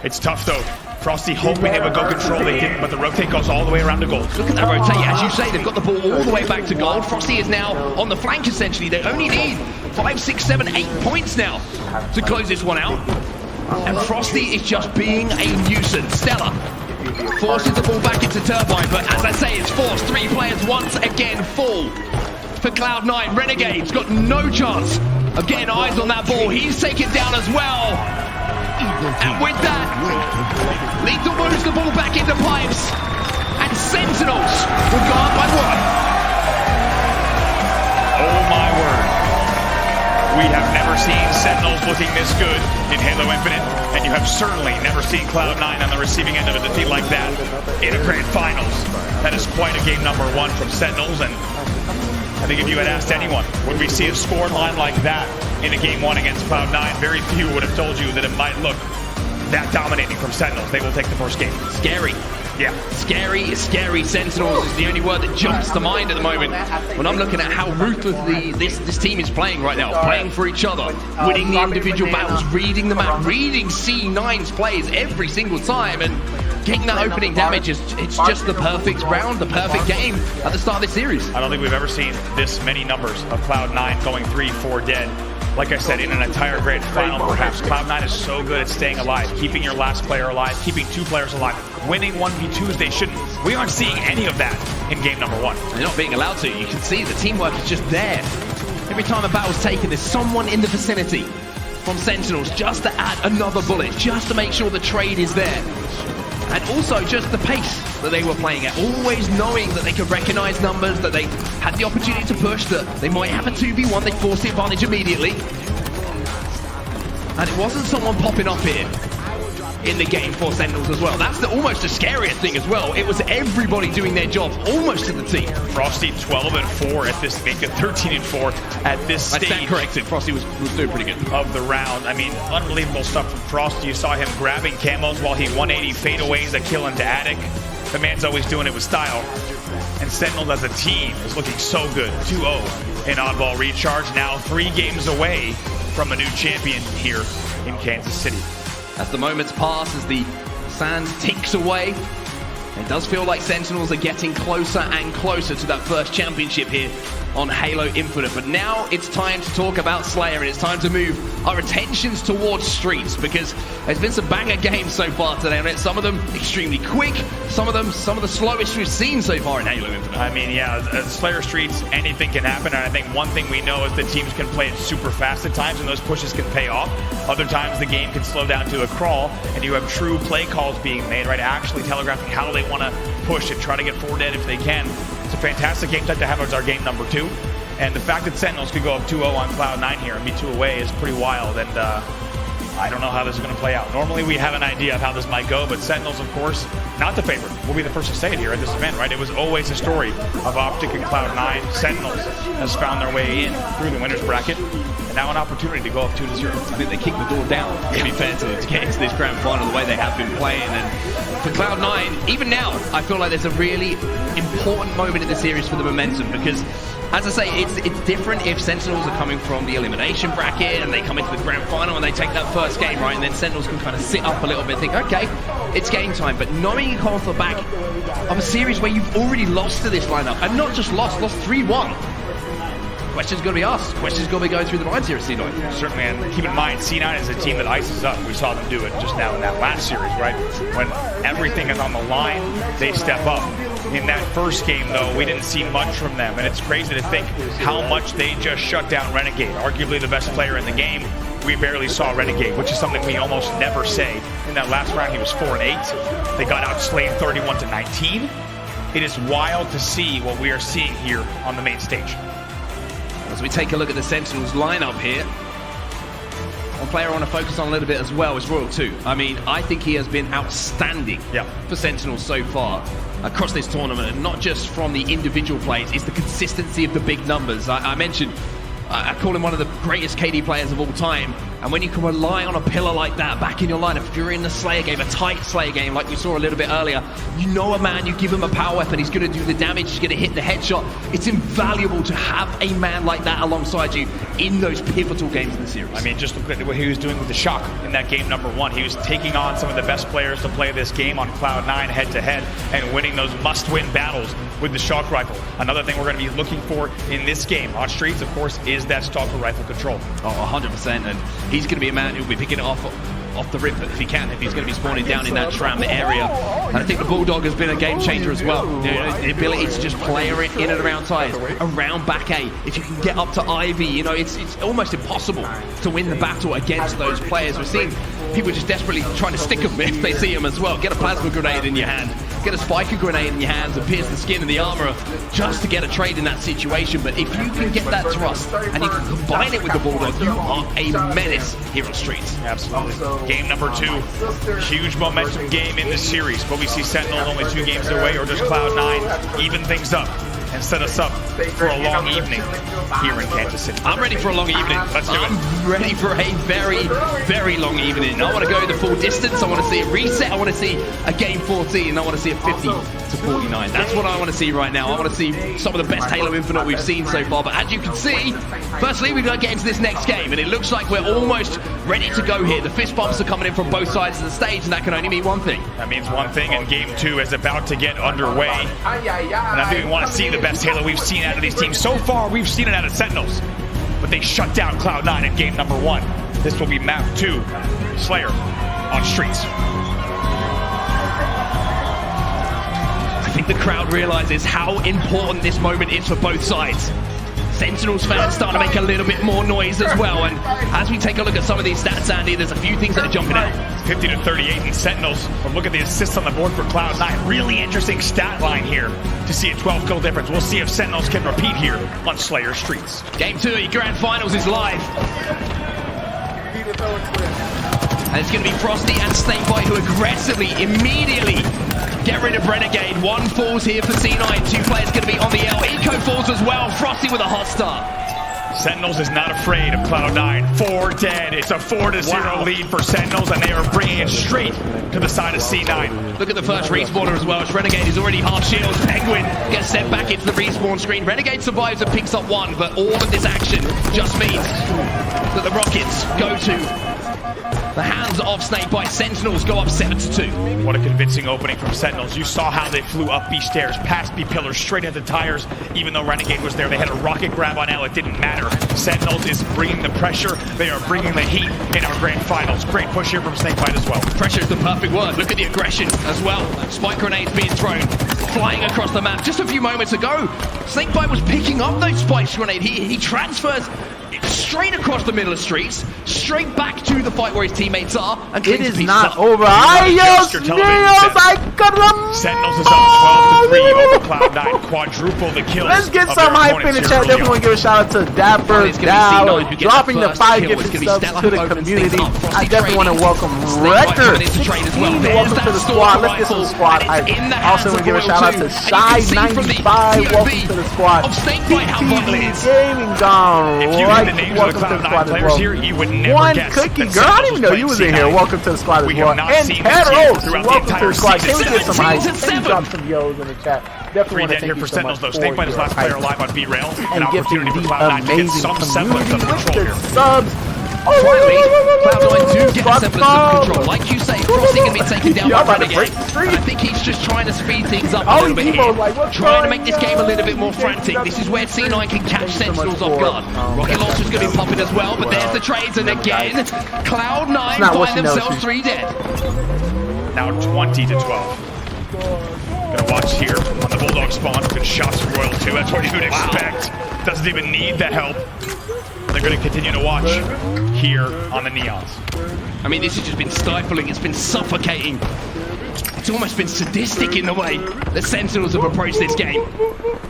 It's tough though. Frosty hoping they would go control, they didn't, but the rotate goes all the way around to gold. Look at that rotate, as you say, they've got the ball all the way back to gold. Frosty is now on the flank, essentially. They only need 5, 6, 7, 8 points now to close this one out. And Frosty is just being a nuisance. Stella forces the ball back into Turbine, but as I say, it's forced. 3 players once again fall for Cloud9. Renegade's got no chance of getting eyes on that ball. He's taken down as well. And with that, Lethal moves the ball back into pipes, and Sentinels will go up by 1. Oh my word. We have never seen Sentinels looking this good in Halo Infinite, and you have certainly never seen Cloud9 on the receiving end of a defeat like that in a grand finals. That is quite a game number 1 from Sentinels, and I think if you had asked anyone, would we see a score line like that in a game 1 against Cloud9, very few would have told you that it might look that dominating from Sentinels. They will take the first game. Scary. Yeah. Scary, scary. Sentinels is the only word that jumps to mind at the moment when I'm looking at how ruthlessly this team is playing right now. Playing for each other, winning the individual battles, reading the map, reading C9's plays every single time, and getting that opening damage. It's just the perfect round, the perfect game at the start of this series. I don't think we've ever seen this many numbers of Cloud9 going 3-4 dead. Like I said, in an entire grand final, perhaps Cloud9 is so good at staying alive, keeping your last player alive, keeping 2 players alive, winning 1v2s they shouldn't. We aren't seeing any of that in game number 1. They're not being allowed to. You can see the teamwork is just there. Every time a battle's taken, there's someone in the vicinity from Sentinels just to add another bullet, just to make sure the trade is there. And also just the pace that they were playing at, always knowing that they could recognize numbers, that they had the opportunity to push, that they might have a 2v1, they forced the advantage immediately. And it wasn't someone popping up here in the game for Sentinels as well. That's almost the scariest thing as well. It was everybody doing their job, almost to the T. Frosty 12-4 at this, make it 13-4 at this stage. I stand corrected, Frosty was doing pretty good. Of the round. I mean, unbelievable stuff from Frosty. You saw him grabbing camos while he 180 fadeaways that kill into Attic. The man's always doing it with style. And Sentinels as a team is looking so good. 2-0 in oddball recharge. Now 3 games away from a new champion here in Kansas City. As the moments pass, as the sand ticks away, it does feel like Sentinels are getting closer and closer to that first championship here on Halo Infinite. But now it's time to talk about Slayer, and it's time to move our attentions towards Streets, because there's been some banger games so far today on it. Some of them extremely quick, some of the slowest we've seen so far in Halo Infinite. I mean, yeah, Slayer Streets, anything can happen, and I think one thing we know is that teams can play it super fast at times, and those pushes can pay off. Other times the game can slow down to a crawl, and you have true play calls being made, right? Actually telegraphing how they want to push and try to get 4 dead if they can. It's a fantastic game type to have as our game number 2. And the fact that Sentinels could go up 2-0 on Cloud9 here and be 2 away is pretty wild. And I don't know how this is going to play out. Normally we have an idea of how this might go, but Sentinels, of course, not the favorite. We'll be the first to say it here at this event, right? It was always a story of Optic and Cloud9. Sentinels has found their way in through the winners bracket, and now an opportunity to go up 2-0. I think they kicked the door down, to be fair to this grand final, the way they have been playing. And for Cloud9, even now, I feel like there's a really important moment in the series for the momentum, because as I say, it's different if Sentinels are coming from the elimination bracket and they come into the grand final and they take that first game, right? And then Sentinels can kind of sit up a little bit and think, okay, it's game time. But knowing you come off the back of a series where you've already lost to this lineup, and not just lost 3-1. Questions got to be asked. Questions got to be going through the minds here at C9. Certainly, and keep in mind, C9 is a team that ices up. We saw them do it just now in that last series, right? When everything is on the line, they step up. In that first game, though, we didn't see much from them, and it's crazy to think how much they just shut down Renegade, arguably the best player in the game. We barely saw Renegade, which is something we almost never say. In that last round, he was 4-8. They got outslayed 31-19. It is wild to see what we are seeing here on the main stage. As we take a look at the Sentinels lineup here, one player I want to focus on a little bit as well is Royal 2. I mean, I think he has been outstanding for Sentinels so far across this tournament, and not just from the individual plays, it's the consistency of the big numbers. I mentioned, I call him one of the greatest KD players of all time, And when you can rely on a pillar like that back in your lineup, if you're in the Slayer game, a tight Slayer game like we saw a little bit earlier, you know a man, you give him a power weapon, he's going to do the damage, he's going to hit the headshot. It's invaluable to have a man like that alongside you in those pivotal games in the series. I mean, just look at what he was doing with the Shock in that game number 1. He was taking on some of the best players to play this game on Cloud9 head-to-head and winning those must-win battles with the Shock Rifle. Another thing we're going to be looking for in this game on Streets, of course, is that Stalker Rifle control. Oh, 100%, and he's going to be a man who'll be picking it off the rip if he can, if he's going to be spawning down in that tram area. And I think the Bulldog has been a game changer as well. You know, the ability to just play it in and around tires, around back A. If you can get up to Ivy, you know, it's almost impossible to win the battle against those players. We're seeing people just desperately trying to stick them if they see them as well. Get a plasma grenade in your hand, get a spiker grenade in your hands and pierce the skin and the armor just to get a trade in that situation. But if you can get that thrust and you can combine it with the Bulldog, you are a menace here on Streets. Absolutely. Game number 2, huge momentum game in this series. But we see Sentinels only 2 games away, or does Cloud9 even things up and set us up for a long evening here in Kansas City? I'm ready for a long evening. Let's do it. I'm ready for a very, very long evening. I want to go the full distance. I want to see a reset. I want to see a game 14. And I want to see a 50 to 49. That's what I want to see right now. I want to see some of the best Halo Infinite we've seen so far. But as you can see, firstly, we've got to get into this next game. And it looks like we're almost ready to go here. The fist bumps are coming in from both sides of the stage. And that can only mean one thing. That means one thing. And game 2 is about to get underway. And I think we want to see the best Halo we've seen out of these teams. So far, we've seen it out of Sentinels, but they shut down Cloud9 in game number 1. This will be map 2, Slayer on Streets. I think the crowd realizes how important this moment is for both sides. Sentinels fans starting to make a little bit more noise as well, and as we take a look at some of these stats, Andy, there's a few things that are jumping out. 50 to 38 in Sentinels, but look at the assists on the board for Cloud9. Really interesting stat line here to see a 12 kill difference. We'll see if Sentinels can repeat here on Slayer Streets. Game 2, Grand Finals is live. And it's going to be Frosty and Snakebite who aggressively, immediately get rid of Renegade. 1 falls here for C9. 2 players going to be on the L. Eco falls as well. Frosty with a hot start. Sentinels is not afraid of Cloud9. 4 dead. It's a 4-0 lead for Sentinels, and they are bringing it straight to the side of C9. Look at the first respawner as well. Renegade is already half shield. Penguin gets sent back into the respawn screen. Renegade survives and picks up 1, but all of this action just means that the Rockets go to the hands of Snakebite. Sentinels go up 7-2. What a convincing opening from Sentinels. You saw how they flew up B stairs, past B pillars, straight into tires. Even though Renegade was there, they had a rocket grab on L. It didn't matter. Sentinels is bringing the pressure. They are bringing the heat in our grand finals. Great push here from Snakebite as well. Pressure is the perfect word. Look at the aggression as well. Spike grenades being thrown, flying across the map. Just a few moments ago, Snakebite was picking up those spike grenades. He transfers straight across the middle of Streets, straight back to the fight where his teammates are, and it is not over. Ayos, Sentinels is up 12-3 over Cloud9, quadruple the kills. Let's get some hype in the chat. Definitely want to give a shout out to Dapper Dow, dropping the 5 gifted subs to the community. I definitely want to welcome Wrecker. Welcome to the squad. Let's get some squad hype. Also want to give a shout out to Shy95. Welcome to the squad. Gaming GoneRight. The names of the Cloud9 players here, you would never One guess. Cookie Girl, I didn't even know you was in here. Welcome to the squad as well. And Pedros, welcome to the squad. Can we get some hype? Can we drop some yos in the chat? Definitely want to thank you so much for Snakebite is last player alive on B-Rail. And gifting the amazing community with the subs. Finally, Cloud9 do get a semblance of control. Like you say, Frosty can be taken down by Renegade. I think he's just trying to speed things up a little bit here. Trying to make this game a little bit more frantic. This is where C9 can catch Sentinels off guard. Rocket Launcher's going to be popping as well, but there's the trades, and again, Cloud9 find themselves 3 dead. Now 20-12. Gonna watch here on the Bulldog spawn. Good shots from Royal 2. That's what you would expect. Doesn't even need the help. They're going to continue to watch here on the Neons. I mean, this has just been stifling. It's been suffocating. It's almost been sadistic in the way the Sentinels have approached this game.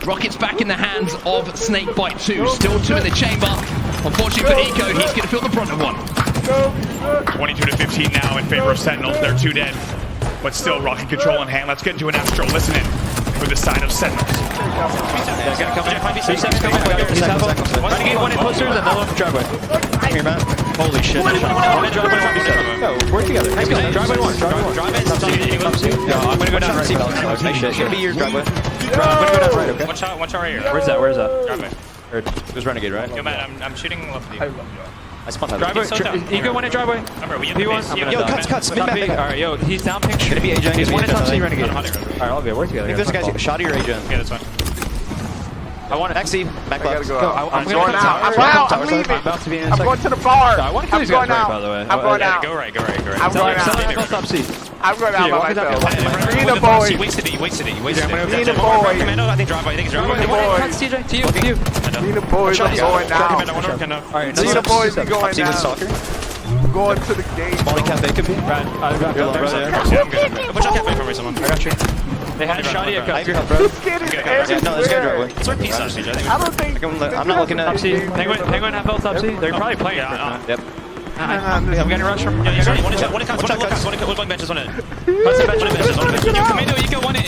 Rockets back in the hands of Snakebite 2. Still 2 in the chamber. Unfortunately for Eco, he's going to feel the brunt of 1. 22-15 now in favor of Sentinels. They're 2 dead. But still, rocket control in hand. Let's get into an Astro. Listen in. with the side of Sentinels. Renegade one in posters, another one for driveway. Here, man. Holy shit. One in driveway. Go, work together. Nice go. Driveway one. Yo, I'm gonna go down right. Nice shit. It's gonna be yours, driveway. I'm gonna go down right, okay? One shot right here. Where's that? Driveway. It was Renegade, right? Yo, man, I'm shooting left of you. I spawned that. Driveway. Ego one in driveway. Yo, cuts. Alright, yo, he's down pink. Gonna be Agent. He's one in top C Renegade. Alright, all of you, work together. I think this guy's shot of your Agent. Okay, that's fine. I want it. Maxi, back left. Go. I'm going out. I'm leaving. I'm about to be in I'm going to the bar. I want to kill these guys right, by the way. I'm going out. Go right. I'm going out. I'm going out by myself. Bring the boys. Wait city. Bring the boys. Commando, I think driveway. Bring the boys. To you. Bring the boys. I'm going now. Alright, Bring the boys. I'm going now. I'm going to the gate. Molly Cafe could be. Right, I got you. Push out cafe for me, someone. I got you. They had a shot at I have your help, bro. This kid is everywhere. No, this guy driveway. It's our peace out, CJ. I don't think. I'm not looking at Top C. Penguin half health top C. They're probably playing it. Yep. I'm getting rushed from. Yeah, one benches on it. You commando, you go one in.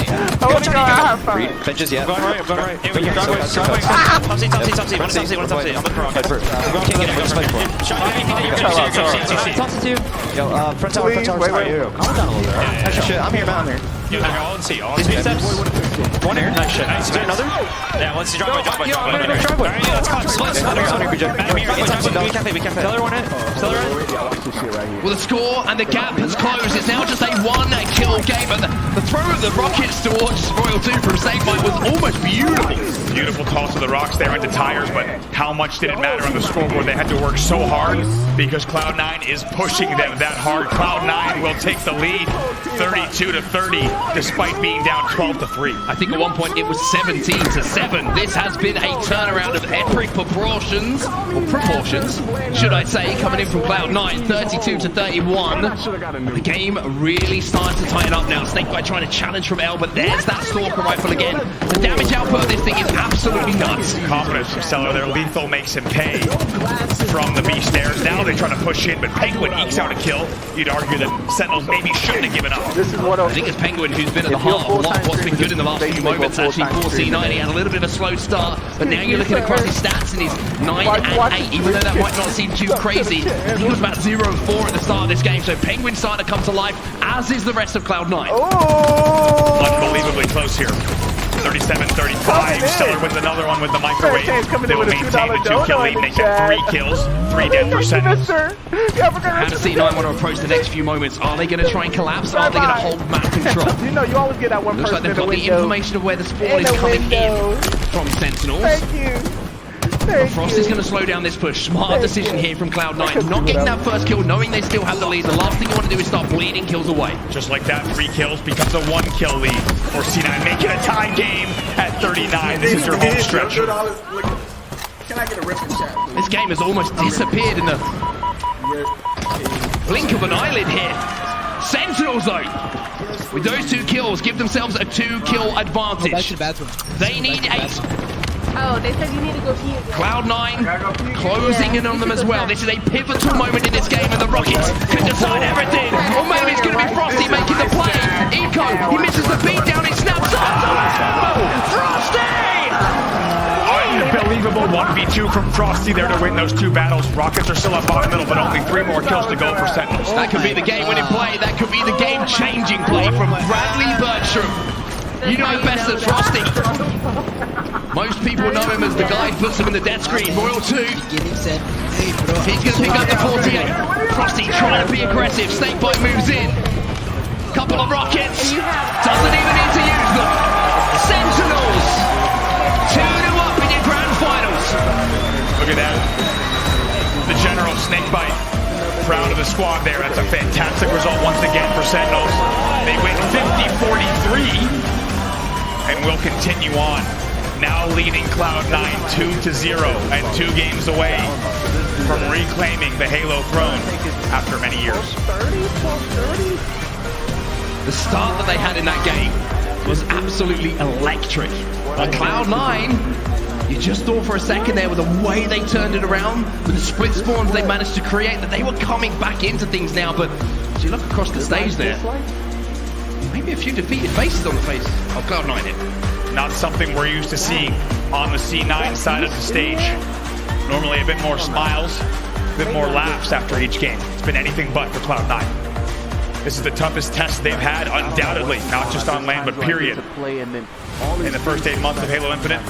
Benches, yeah. I'm going right. Here we go. Top C. One top C. I'm looking wrong. Top C two. Yo, front tower. Calm down a little bit. Shit, I'm here, man. Yo, all in C. These steps. One here. Nice shit. Is there another? Yeah, let's see driveway. Yo, I'm gonna go driveway. Alright, let's cut. We can't Stellar one in. Stellar in. Well, the score and the gap has closed. It's now just a one-kill game, and the throw of the rockets towards Royal 2 from Snakebite was almost beautiful. Beautiful toss of the rocks there into tires, but how much did it matter on the scoreboard? They had to work so hard because Cloud9 is pushing them that hard. Cloud9 will take the lead 32-30 despite being down 12-3. I think at one point it was 17-7. This has been a turnaround of epic proportions, should I say, coming in from Cloud9, 32-31. The game really starting to tighten up now. Snakebite trying to challenge from L, but there's that Stalker rifle again. The damage output of this thing is absolutely nuts. Confidence from Stellar there. Lethal makes him pay from the B stairs. Now they're trying to push in, but Penguin ekes out a kill. You'd argue that Sentinels maybe shouldn't have given up. This is what I think it's Penguin who's been at the heart of what's been good in the last few moments. Actually, 4C9, he had a little bit of a slow start, but now you're looking across his stats and he's 9 and 8, even though that might not seem too crazy. He was about 0-4 at the start of this game, so Penguin's starting to come to life, as is the rest of Cloud9. Oh! Unbelievably close here. 37-35. Stellar wins another one with the microwave. They'll maintain the 2-kill lead. They get 3 kills, 3 dead for Sentinels. How does C9 want to approach the next few moments? Are they going to try and collapse? Are they going to hold map control? You know, you always get that one Looks person like they've got the information of where the spawn is coming in from Sentinels. Thank you. Frost is going to slow down this push. Smart decision here from Cloud9. Not getting that first kill, knowing they still have the lead. The last thing you want to do is start bleeding kills away. Just like that, 3 kills becomes a 1-kill lead for C9, making a tie game at 39. This is your home stretch. Can I get a rip in chat, please? This game has almost disappeared in the blink of an eyelid here. Sentinels though, with those 2 kills, give themselves a 2-kill advantage. They need 8. Oh, they said you need to go here. Cloud9 closing in on them as well. This is a pivotal moment in this game, and the Rockets can decide everything. Or maybe it's going to be Frosty making the play. Eco, he misses the beat down, he snaps up. Frosty! Unbelievable 1v2 from Frosty there to win those 2 battles. Rockets are still up bottom middle, but only 3 more kills to go for Sentinels. That could be the game-winning play. That could be the game-changing play from Bradley Bertram. You know best than Frosty. Most people know him as the guy who puts him in the death screen. Royal 2. He's going to pick up the 48. Frosty trying to be aggressive. Snakebite moves in. Couple of rockets. Doesn't even need to use them. Sentinels. 2-2 up in your grand finals. Look at that. The General Snakebite. Proud of the squad there. That's a fantastic result once again for Sentinels. They win 50-43. And will continue on. Now leading Cloud9 2-0 and 2 games away from reclaiming the Halo throne after many years. The start that they had in that game was absolutely electric. But Cloud9, you just thought for a second there with the way they turned it around, with the split spawns they managed to create, that they were coming back into things now. But as you look across the stage there, maybe a few defeated faces on the face of Cloud9 here. Not something we're used to seeing on the C9 side of the stage. Normally a bit more smiles, a bit more laughs after each game. It's been anything but for Cloud9. This is the toughest test they've had, undoubtedly, not just on LAN, but period. In the first 8 months of Halo Infinite,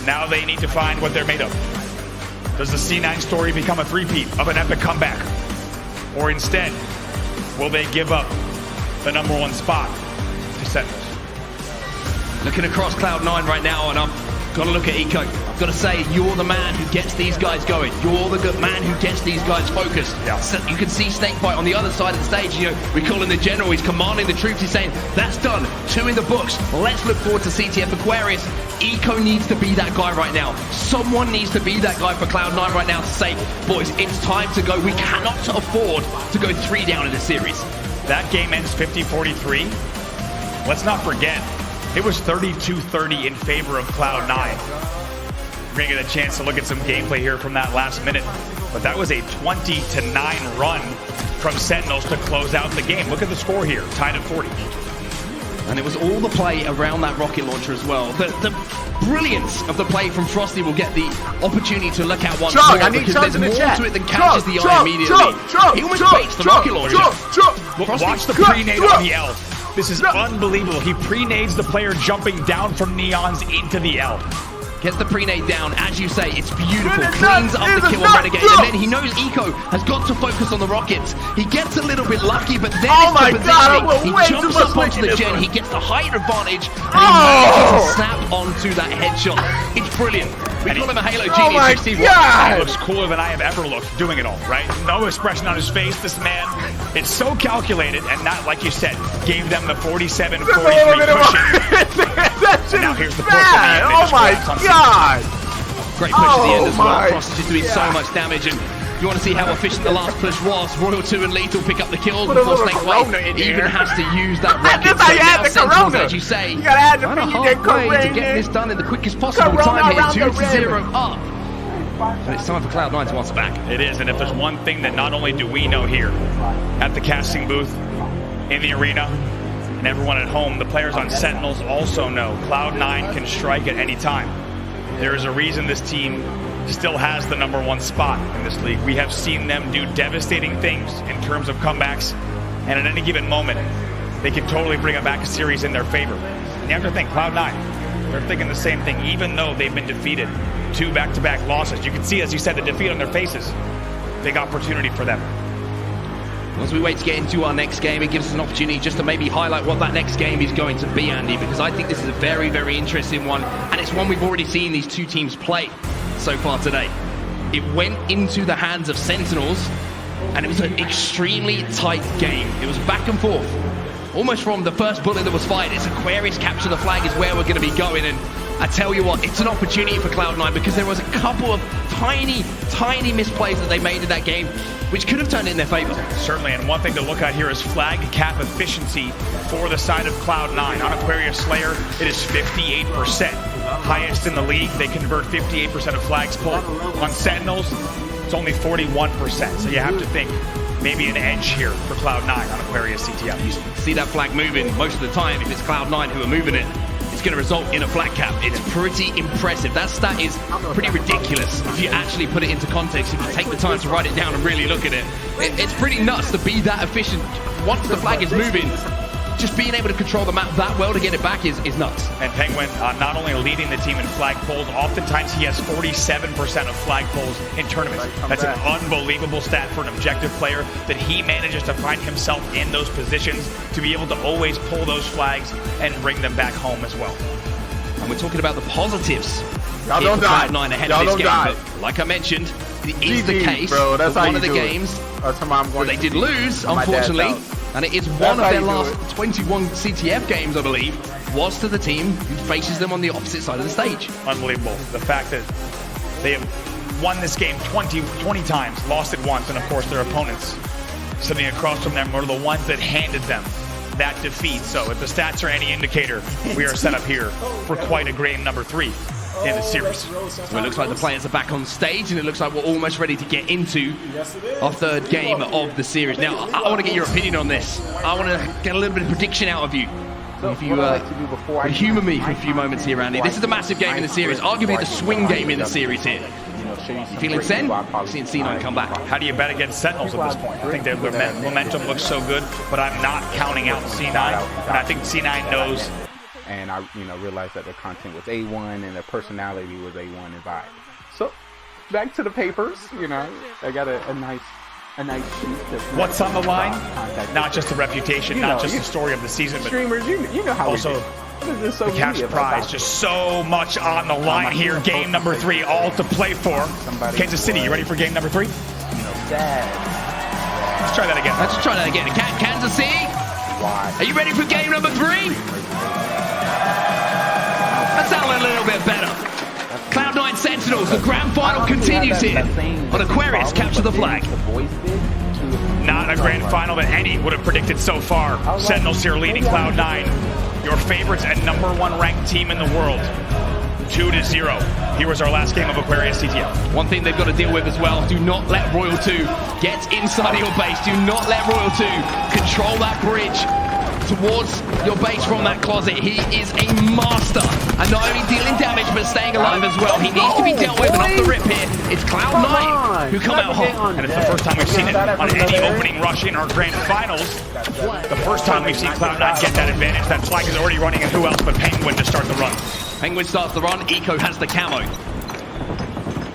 now they need to find what they're made of. Does the C9 story become a three-peat of an epic comeback? Or instead, will they give up the #1 spot to Sentinels? Looking across Cloud9 right now, and I've got to look at Eco. I've got to say, you're the man who gets these guys going. You're the man who gets these guys focused. Yeah. So you can see Snakebite on the other side of the stage. You know, we call him the general. He's commanding the troops. He's saying, that's done. 2 in the books. Let's look forward to CTF Aquarius. Eco needs to be that guy right now. Someone needs to be that guy for Cloud9 right now to say, boys, it's time to go. We cannot afford to go 3 down in the series. That game ends 50-43. Let's not forget, it was 32-30 in favor of Cloud9. We're going to get a chance to look at some gameplay here from that last minute. But that was a 20-9 run from Sentinels to close out the game. Look at the score here, tied at 40. And it was all the play around that rocket launcher as well. The brilliance of the play from Frosty will get the opportunity to look at once more, because there's more to it than catches the eye immediately. He almost baits the rocket launcher. Watch the pre-nade on the L. This is unbelievable. He pre-nades the player jumping down from Neons into the L. Gets the pre-nade down, as you say, it's beautiful. Cleans up the kill on Renegade, and then he knows Eco has got to focus on the rockets. He gets a little bit lucky, but then it's the positioning. He jumps up onto the gen, he gets the height advantage, and he manages to snap onto that headshot. It's brilliant. We call him a Halo genius. He looks cooler than I have ever looked doing it all, right? No expression on his face. This man, it's so calculated, and not, like you said, gave them the 47-43 cushion. And now here's the push at the end. Oh my God! Great push at the end as well. Frost is just doing so much damage, and you want to see how efficient the last push was. Royal 2 and Lethal pick up the kills before Snakebite even has to use that rocket. So now Sentinels, as you say, on a halfway to get this done in the quickest possible time here, 2-0 up. And it's time for Cloud9 to answer back. It is, and if there's one thing that not only do we know here at the casting booth, in the arena, and everyone at home, the players on Sentinels also know Cloud9 can strike at any time. There is a reason this team still has the #1 spot in this league. We have seen them do devastating things in terms of comebacks, and at any given moment, they can totally bring it back a series in their favor. And you have to think, Cloud9, they're thinking the same thing, even though they've been defeated 2 back-to-back losses. You can see, as you said, the defeat on their faces. Big opportunity for them. As we wait to get into our next game, it gives us an opportunity just to maybe highlight what that next game is going to be, Andy, because I think this is a very, very interesting one, and it's one we've already seen these 2 teams play so far today. It went into the hands of Sentinels, and it was an extremely tight game. It was back and forth, almost from the first bullet that was fired. It's Aquarius capture the flag is where we're going to be going, and I tell you what, it's an opportunity for Cloud9, because there was a couple of tiny misplays that they made in that game, which could have turned in their favor. Certainly, and one thing to look at here is flag cap efficiency for the side of Cloud9. On Aquarius Slayer, it is 58%. Highest in the league, they convert 58% of flags pulled. On Sentinels, it's only 41%. So you have to think maybe an edge here for Cloud9 on Aquarius CTF. You see that flag moving most of the time. If it's Cloud9 who are moving it, it's going to result in a flag cap. It's pretty impressive. That stat is pretty ridiculous if you actually put it into context. If you take the time to write it down and really look at it, it's pretty nuts to be that efficient. Once the flag is moving, just being able to control the map that well to get it back is nuts. And Penguin not only leading the team in flag pulls, oftentimes he has 47% of flag pulls in tournaments. That's an unbelievable stat for an objective player, that he manages to find himself in those positions to be able to always pull those flags and bring them back home as well. And we're talking about the positives. Y'all don't die. Cloud9 ahead of this game, but like I mentioned, it is the case bro. That's that how one of the games that they did lose, unfortunately, and it is one of their last 21 CTF games, I believe, was to the team who faces them on the opposite side of the stage. Unbelievable. The fact that they have won this game 20 times, lost it once, and of course their opponents sitting across from them were the ones that handed them that defeat. So if the stats are any indicator, we are set up here for quite a game #3. in the series. Well, it looks like the players are back on stage, and it looks like we're almost ready to get into our third game of the series. Now, I want to get your opinion on this. I want to get a little bit of prediction out of you. If you could humor me for a few moments here, Andy. This is a massive game in the series, arguably the swing game in the series here. You feeling Sen? Seeing C9 come back. How do you bet against Sentinels at this point? I think their momentum looks so good, but I'm not counting out C9. And I think C9 knows. And I, realized that their content was A1 and their personality was A1 and vibe. So, back to the papers. I got a nice sheet. What's on the line? Not just the reputation, not just the story of the season, but streamers. You know how also. The cash prize, just so much on the line here. Game number 3, all to play for. Kansas City, you ready for game number 3? Let's try that again. Let's try that again. Kansas City, are you ready for game number 3? That sounded a little bit better. Cloud9 Sentinels, the grand final continues here on Aquarius Capture the Flag. Not a grand final that any would have predicted so far. Sentinels here leading Cloud9. Your favorites and #1 ranked team in the world. 2-0. Here was our last game of Aquarius TTL. One thing they've got to deal with as well, do not let Royal 2 get inside of your base. Do not let Royal 2 control that bridge towards your base from that closet. He is a master. And not only dealing damage, but staying alive as well. He needs to be dealt with, and off the rip here, it's Cloud9 who come out hot. And it's the first time we've seen it on any opening rush in our grand finals. The first time we've seen Cloud9 get that advantage. That flag is already running, and who else but Penguin to start the run? Penguin starts the run, Eco has the camo.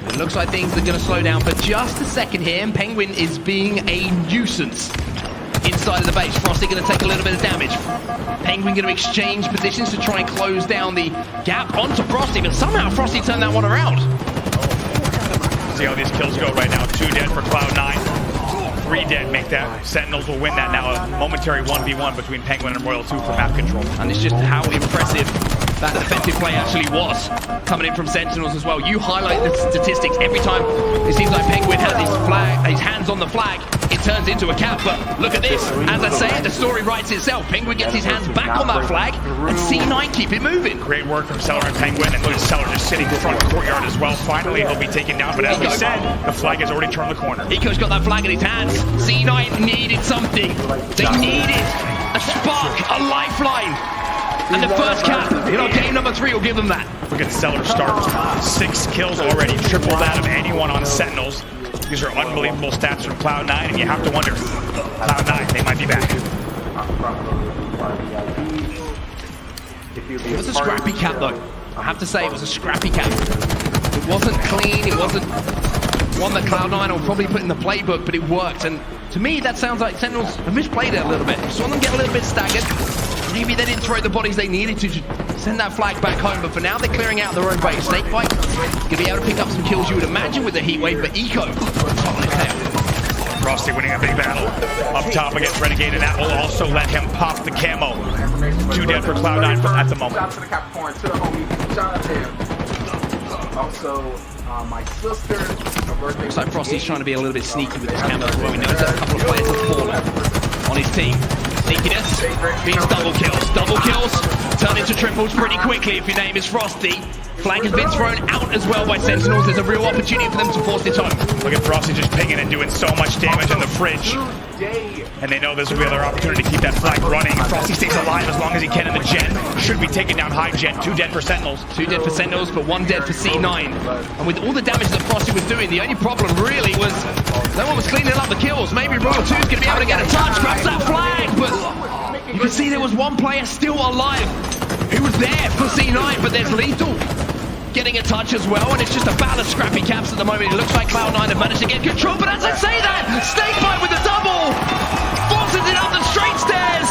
It looks like things are going to slow down for just a second here, and Penguin is being a nuisance inside of the base. Frosty going to take a little bit of damage. Penguin going to exchange positions to try and close down the gap onto Frosty, but somehow Frosty turned that one around. See how these kills go right now. 2 dead for Cloud9. 3 dead make that. Sentinels will win that now. A momentary 1v1 between Penguin and Royal 2 for map control. And it's just how impressive that defensive play actually was coming in from Sentinels as well. You highlight the statistics every time. It seems like Penguin has his hands on the flag. It turns into a cap, but look at this. As I say, the story writes itself. Penguin gets his hands back on that flag, and C9 keep it moving. Great work from Cellar and Penguin, and look at Cellar just sitting in front of the courtyard as well. Finally, he'll be taken down, but as we said, the flag has already turned the corner. Eco's got that flag in his hands. C9 needed something. They needed a spark, a lifeline. And the first cap in our game number 3 will give them that. Look at Cellar's start. 6 kills already, triple that of anyone on Sentinels. These are unbelievable stats from Cloud9, and you have to wonder, Cloud9, they might be back. It was a scrappy cap, though. I have to say, it was a scrappy cap. It wasn't clean, it wasn't one that Cloud9 will probably put in the playbook, but it worked. And to me, that sounds like Sentinels have misplayed it a little bit. Saw them get a little bit staggered. Maybe they didn't throw the bodies they needed to send that flag back home, but for now they're clearing out their own base. Snakebite gonna be able to pick up some kills you would imagine with the heat wave, but Eco top on his tail. Frosty winning a big battle up top against Renegade, and that will also let him pop the camo. 2 dead for Cloud9 at the moment. Shout out to the Capricorn, to the homie. Shout out to him. Also, my sister, her birthday. Looks like Frosty's trying to be a little bit sneaky with his camo as well. We noticed that a couple of players have fallen on his team. Sneakiness means double kills. Double kills turn into triples pretty quickly if your name is Frosty. Flag has been thrown out as well by Sentinels. There's a real opportunity for them to force it home. Look at Frosty just pinging and doing so much damage in the fridge. And they know this will be their opportunity to keep that flag running. Frosty stays alive as long as he can in the gen. Should be taking down high gen. 2 dead for Sentinels. 2 dead for Sentinels, but 1 dead for C9. And with all the damage that Frosty was doing, the only problem really was no one was cleaning up the kills. Maybe Royal 2's going to be able to get a touch, grabs that flag, but you can see there was one player still alive who was there for C9, but there's Lethal getting a touch as well, and it's just a battle of scrappy caps at the moment. It looks like Cloud9 have managed to get control, but as I say that, Snakebite with the double forces it up the straight stairs,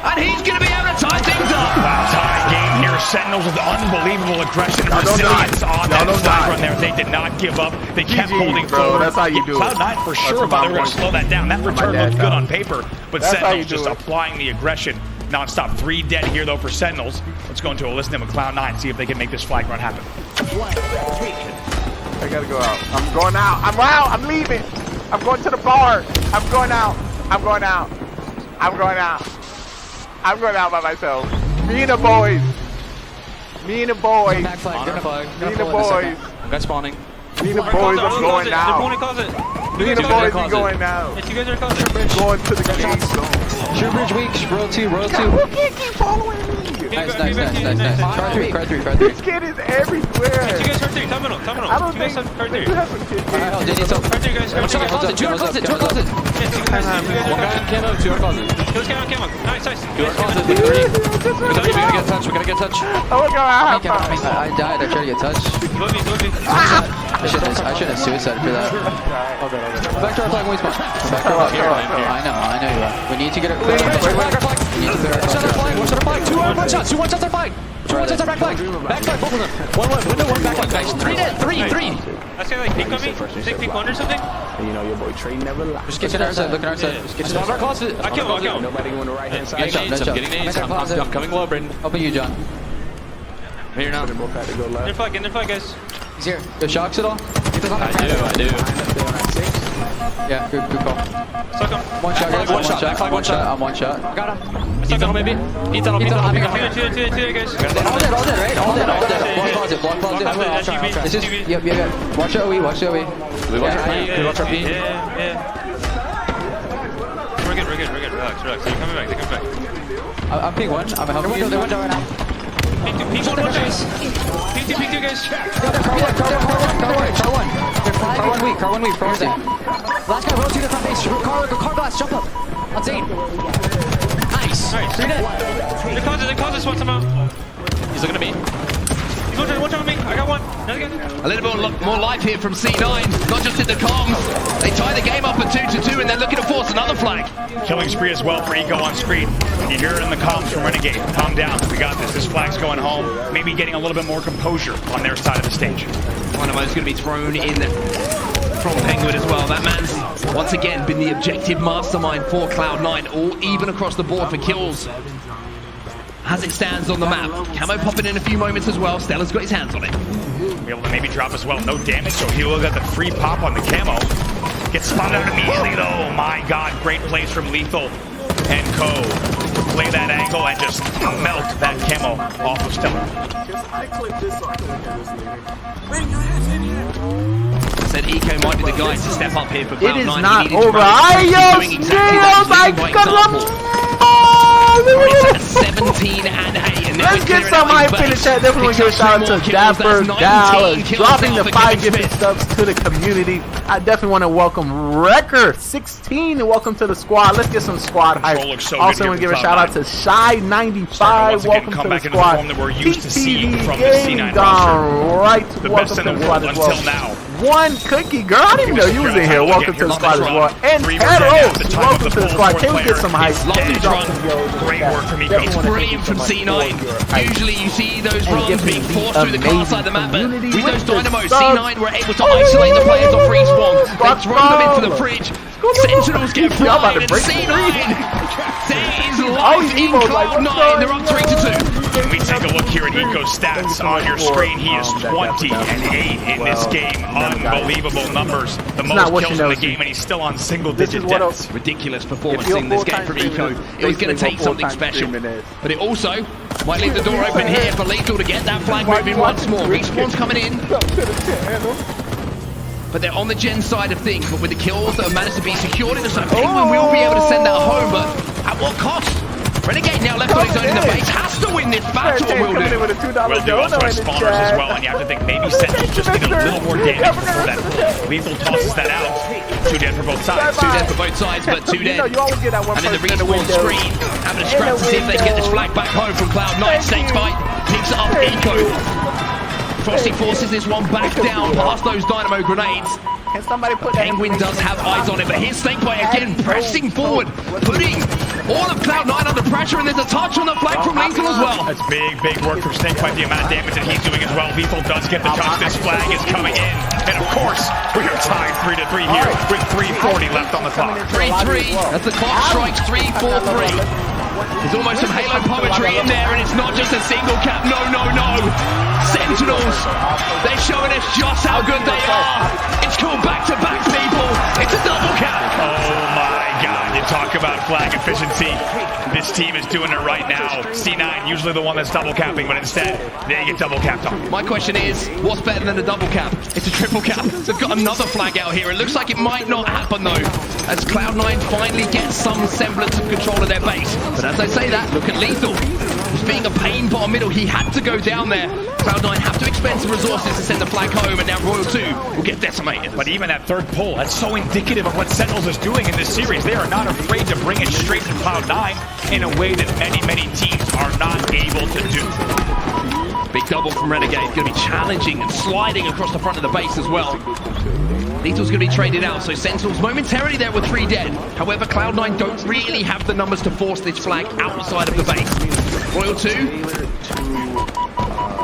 and he's going to be able to tie things up. Wow, tie game here. Sentinels with unbelievable aggression and resilience on that side run there. They did not give up. They kept holding forward. That's how you do it. Cloud9 for sure thought they were going to slow that down. That return looked good on paper, but Sentinels just applying the aggression non-stop. 3 dead here though for Sentinels. Let's go into a listen with Cloud9, see if they can make this flag run happen. I gotta go out. I'm going out. I'm out. I'm leaving. I'm going to the bar. I'm going out. I'm going out. I'm going out. I'm going out by myself. Me and the boys. Me and the boys. Back flag. Me and the Gonna boys. Guys spawning. Me and the boys are going now. Me and the boys are going now. If you guys are closet. Going to the game zone. True bridge weak. Row 2. You can't keep following me. Nice. Card 3. This kid is everywhere. You guys card 3. Terminal. I don't think card 3. you have some kids. Card 3, guys. Card 3. Closet. 2 closet. One guy on camo. 2 closet. Who's camo? Nice. We're gonna get touch. We're gonna get touch. Oh my god. I died. I tried to get touch. I should have suicide for that. Back to our flag when we spawn. Back to our flag. I know you are. We need to get it. We need to clear our flag. Watch our flag. 2 one shots. 2 1 shots our flag. 2 1 shots our back flag. Back flag, both of them. 1 window, 1 back flag. Nice. 3 dead. 3. I say like peek on me. Think peek one or something. You know your boy Trey never lies. Just get our side. Look at our side. Just get our closet. I kill him. Nobody on the right hand side. Getting nades. I'm coming low, Braden. Helping you, John. I'm here now. In their flag, guys. He's here. The shocks at all? I do. Yeah, good call. Suck him. One shot, guys. One shot. I'm 1 shot. Got him. He's tunnel, maybe. He's tunnel. Two, guys. All dead, right? All dead. Block closet. This is, yep. Watch the OE. We watch our P. Yeah. We're good. Relax. They're coming back. I'm ping 1. I'm helping you. They're window right now. Peek one, guys. Peek two, guys. Car 1 weak. Front seat. Last guy, roll to the front base. Car glass, jump up. On Zane. Nice. Alright, 3 dead. They close this one somehow. He's looking at me. He's watching on me. I got one. Another guy. A little bit more life here from C9, not just in the comms. They tie the game up at 2-2 and they're looking to force another flag. Killing spree as well for Eco on screen. You hear it in the comms from Renegade. Calm down. We got this. This flag's going home. Maybe getting a little bit more composure on their side of the stage. Dynamite's going to be thrown in from Penguin as well. That man's once again been the objective mastermind for Cloud9, all even across the board for kills. As it stands on the map. Camo popping in a few moments as well. Stella's got his hands on it. Be able to maybe drop as well. No damage, so he'll get the free pop on the camo. Gets spotted out immediately though. Oh my god, great plays from Lethal and Co. Play that angle and just melt that camo off of Stella. Said Eco might be the guy to step up here for Cloud9. It is not over. It's at 17 and 8. And let's get some hype in the chat. Definitely want to give a shout out to Dapper Dallas dropping the 5 gifted subs to the community. I definitely want to welcome Wrecker 16 and welcome to the squad. Let's get some squad hype. So also want to give a shout out to Shy 95. Welcome to the squad. Gaming GoneRight. Welcome to the squad as well. One Cookie girl, I didn't know you was in here. Welcome to the squad as well. And Eros, welcome to the squad. Can we get some hype? Great work from Eco. It's brilliant from C9. Usually you see those runs being forced through the car side of the map, but with those dynamos, C9 were able to isolate the players off respawn. They throw them into the fridge. Sentinels get fried, and C9 there is life in Cloud9. They're up 3-2. When we take a look here at Eco's stats on your screen, he is 20 and 8 in this game. Unbelievable numbers. The most kills in the game, and he's still on single-digit deaths. Ridiculous performance in this game from Eco. It was going to take something special, but it also might leave the door open here for Lethal to get that flag moving once more. Respawn's coming in. But they're on the gen side of things, but with the kills that have managed to be secured, it looks like Penguin will be able to send that home, but at what cost? Renegade now left on his own in the base, has to win this battle, will do. Will do also has spawners as well, and you have to think maybe Sentinels just need a little more damage before that pull. Lethal tosses that out. 2 dead for both sides. 2 dead for both sides, but 2 dead. And then the respawn screen, having a scrap to see if they can get this flag back home from Cloud9. Snakebite picks up Eco. Frosty forces this one back down past those dynamo grenades. Can somebody put that Penguin does have eyes on it, but here's Snakebite again pressing forward, putting all of Cloud9 under pressure, and there's a touch on the flag from Lethal as well. That's big work from Snakebite, the amount of damage that he's doing as well. Lethal does get the touch. This flag is coming in, and of course, we are tied 3-3 here with 3:40 left on the clock. 3-3 as the clock strikes 3-4-3. There's almost some Halo poetry in there, and it's not just a single cap. No. Sentinels, they're showing us just how good they are. It's called back-to-back, people. It's a double cap. Oh my God, you talk about flag efficiency. This team is doing it right now. C9, usually the one that's double capping, but instead, they get double capped on. My question is, what's better than a double cap? It's a triple cap. They've got another flag out here. It looks like it might not happen though, as Cloud9 finally gets some semblance of control of their base. But as I say that, look at Lethal. He's being a pain bottom middle. He had to go down there. Cloud9 have to expend some resources to send the flag home, and now Royal 2 will get decimated. But even that third pull, that's so indicative of what Sentinels is doing in this series. They are not afraid to bring it straight to Cloud9 in a way that many teams are not able to do. Big double from Renegade, going to be challenging and sliding across the front of the base as well. Lethal's going to be traded out, so Sentinels momentarily there with 3 dead. However, Cloud9 don't really have the numbers to force this flag outside of the base. Royal 2.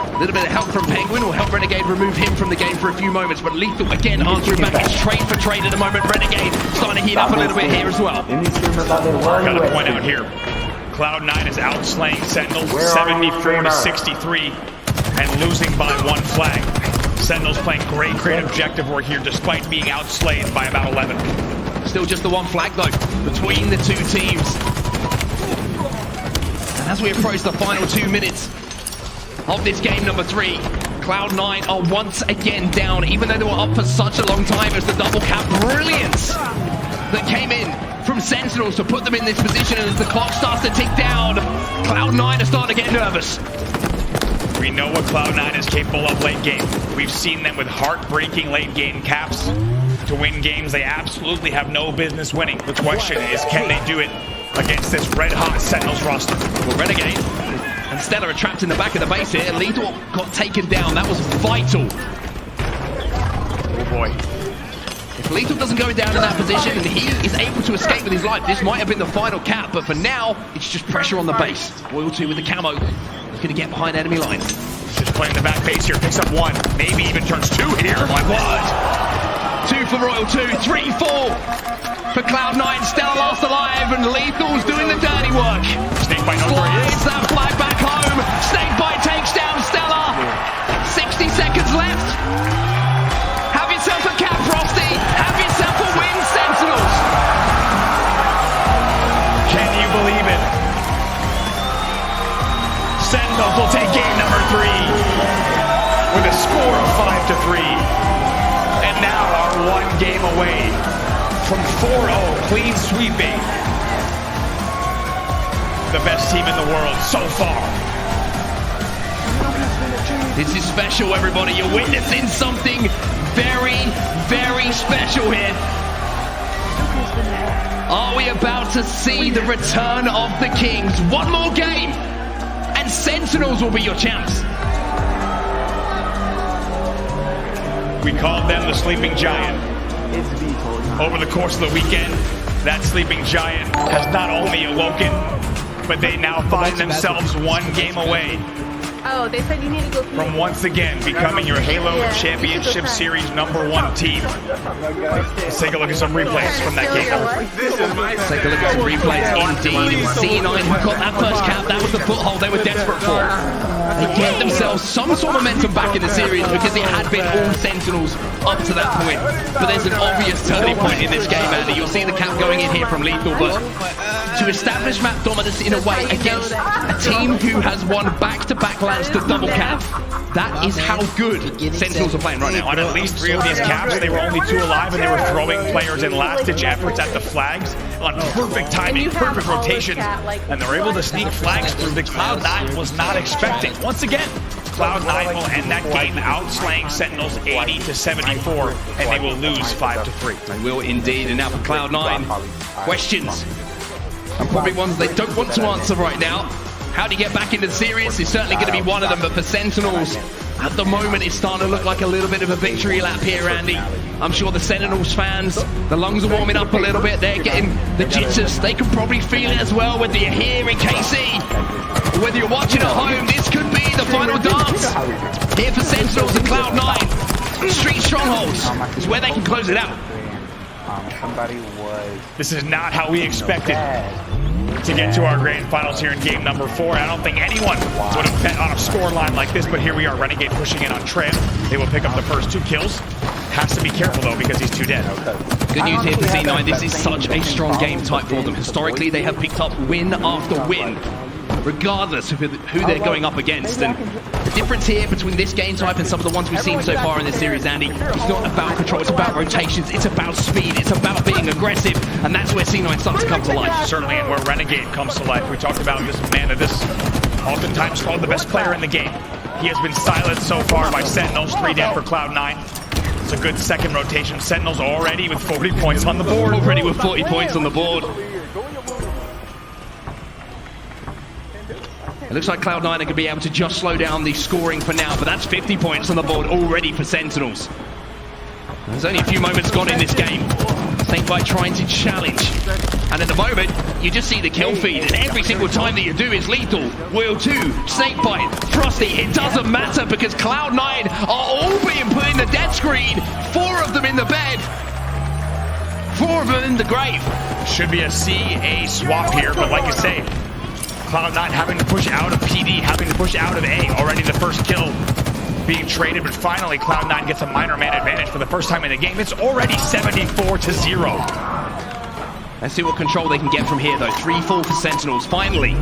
A little bit of help from Penguin will help Renegade remove him from the game for a few moments, but Lethal again answering back. It's trade for trade at the moment. Renegade starting to heat up a little bit here as well. Gotta point out here, Cloud9 is outslaying Sentinels 74 to 63 and losing by 1 flag. Sentinels playing great objective work here despite being outslayed by about 11. Still just the 1 flag though between the 2 teams. And as we approach the final 2 minutes of this game number 3, Cloud9 are once again down, even though they were up for such a long time, as the double cap brilliance that came in from Sentinels to put them in this position. And as the clock starts to tick down, Cloud9 are starting to get nervous. We know what Cloud9 is capable of late game. We've seen them with heartbreaking late game caps to win games they absolutely have no business winning. The question is, can they do it against this red-hot Sentinels roster? Well, Renegade and Stella are trapped in the back of the base here. Lethal got taken down. That was vital. Oh boy. If Lethal doesn't go down in that position and he is able to escape with his life, this might have been the final cap, but for now, it's just pressure on the base. Royal 2 with the camo. He's going to get behind enemy lines. Just playing the back base here, picks up 1, maybe even turns 2 here. Oh my word. 2 for Royal 2, 3, 4 for Cloud9. Stella last alive, and Lethal's doing the dirty work. Snake Bite slides that flag back home. Snake Bite takes down Stella. 60 seconds left. Have yourself a cap, Frosty. Have yourself a win, Sentinels. Can you believe it? Sentinels will take game number 3 with a score of 5-3. And now are 1 game away from 4-0 clean sweeping the best team in the world so far. This is special, everybody. You're witnessing something very special here. Are we about to see the return of the Kings? 1 more game, and Sentinels will be your champs. We called them the Sleeping Giant. Over the course of the weekend, that Sleeping Giant has not only awoken, but they now find themselves 1 game away Oh, they said you need to go from once again becoming your Halo Championship Series #1 team. Let's take a look at some replays from that game. Let's take a look at some replays indeed. C9 who got that first cap, that was the foothold they were desperate for. They gave themselves some sort of momentum back in the series because it had been all Sentinels up to that point. But there's an obvious turning point in this game, Andy. You'll see the cap going in here from Lethal, but to establish map dominance in a way against a team who has won back-to-back lands to double cap, that is how good Sentinels are playing right now. On at least 3 of these caps, they were only 2 alive, and they were throwing players in last-ditch efforts at the flags on perfect timing, perfect rotations, and they're able to sneak flags through that Cloud9 was not expecting. Once again, Cloud9 will end that game outslaying Sentinels 80-74, and they will lose 5-3. They will indeed, and now for Cloud9, questions, and probably ones they don't want to answer right now. How do you get back into the series is certainly going to be one of them, but for Sentinels, at the moment, it's starting to look like a little bit of a victory lap here, Andy. I'm sure the Sentinels fans, the lungs are warming up a little bit. They're getting the jitters. They can probably feel it as well, whether you're here in KC, or whether you're watching at home. This could be the final dance here for Sentinels and Cloud9. Street Strongholds is where they can close it out. This is not how we expected to get to our grand finals here in game number 4. I don't think anyone would have bet on a score line like this, but here we are, Renegade pushing in on Trev. They will pick up the first 2 kills. Has to be careful though because he's too dead. Good news here for C9. This is such a strong game type for them. Historically, they have picked up win after win, regardless of who they're going up against. And the difference here between this game type and some of the ones we've seen so far in this series, Andy, it's not about control, it's about rotations, it's about speed, it's about being aggressive, and that's where C9 starts to come to life. Certainly, and where Renegade comes to life. We talked about this man of this, oftentimes called the best player in the game. He has been silenced so far by Sentinels, 3 down for Cloud9. It's a good second rotation. Sentinels already with 40 points on the board. Already with 40 points on the board. It looks like Cloud9 are going to be able to just slow down the scoring for now, but that's 50 points on the board already for Sentinels. There's only a few moments gone in this game. Snakebite trying to challenge. And at the moment, you just see the kill feed, and every single time that you do is lethal. Wheel 2, Snakebite, Frosty, it doesn't matter because Cloud9 are all being put in the death screen. 4 of them in the bed. 4 of them in the grave. Should be a CA swap here, but like you say, Cloud9 having to push out of PD, having to push out of A. Already the first kill being traded, but finally Cloud9 gets a minor man advantage for the first time in the game. It's already 74-0. Let's see what control they can get from here though. 3-4 for Sentinels, finally.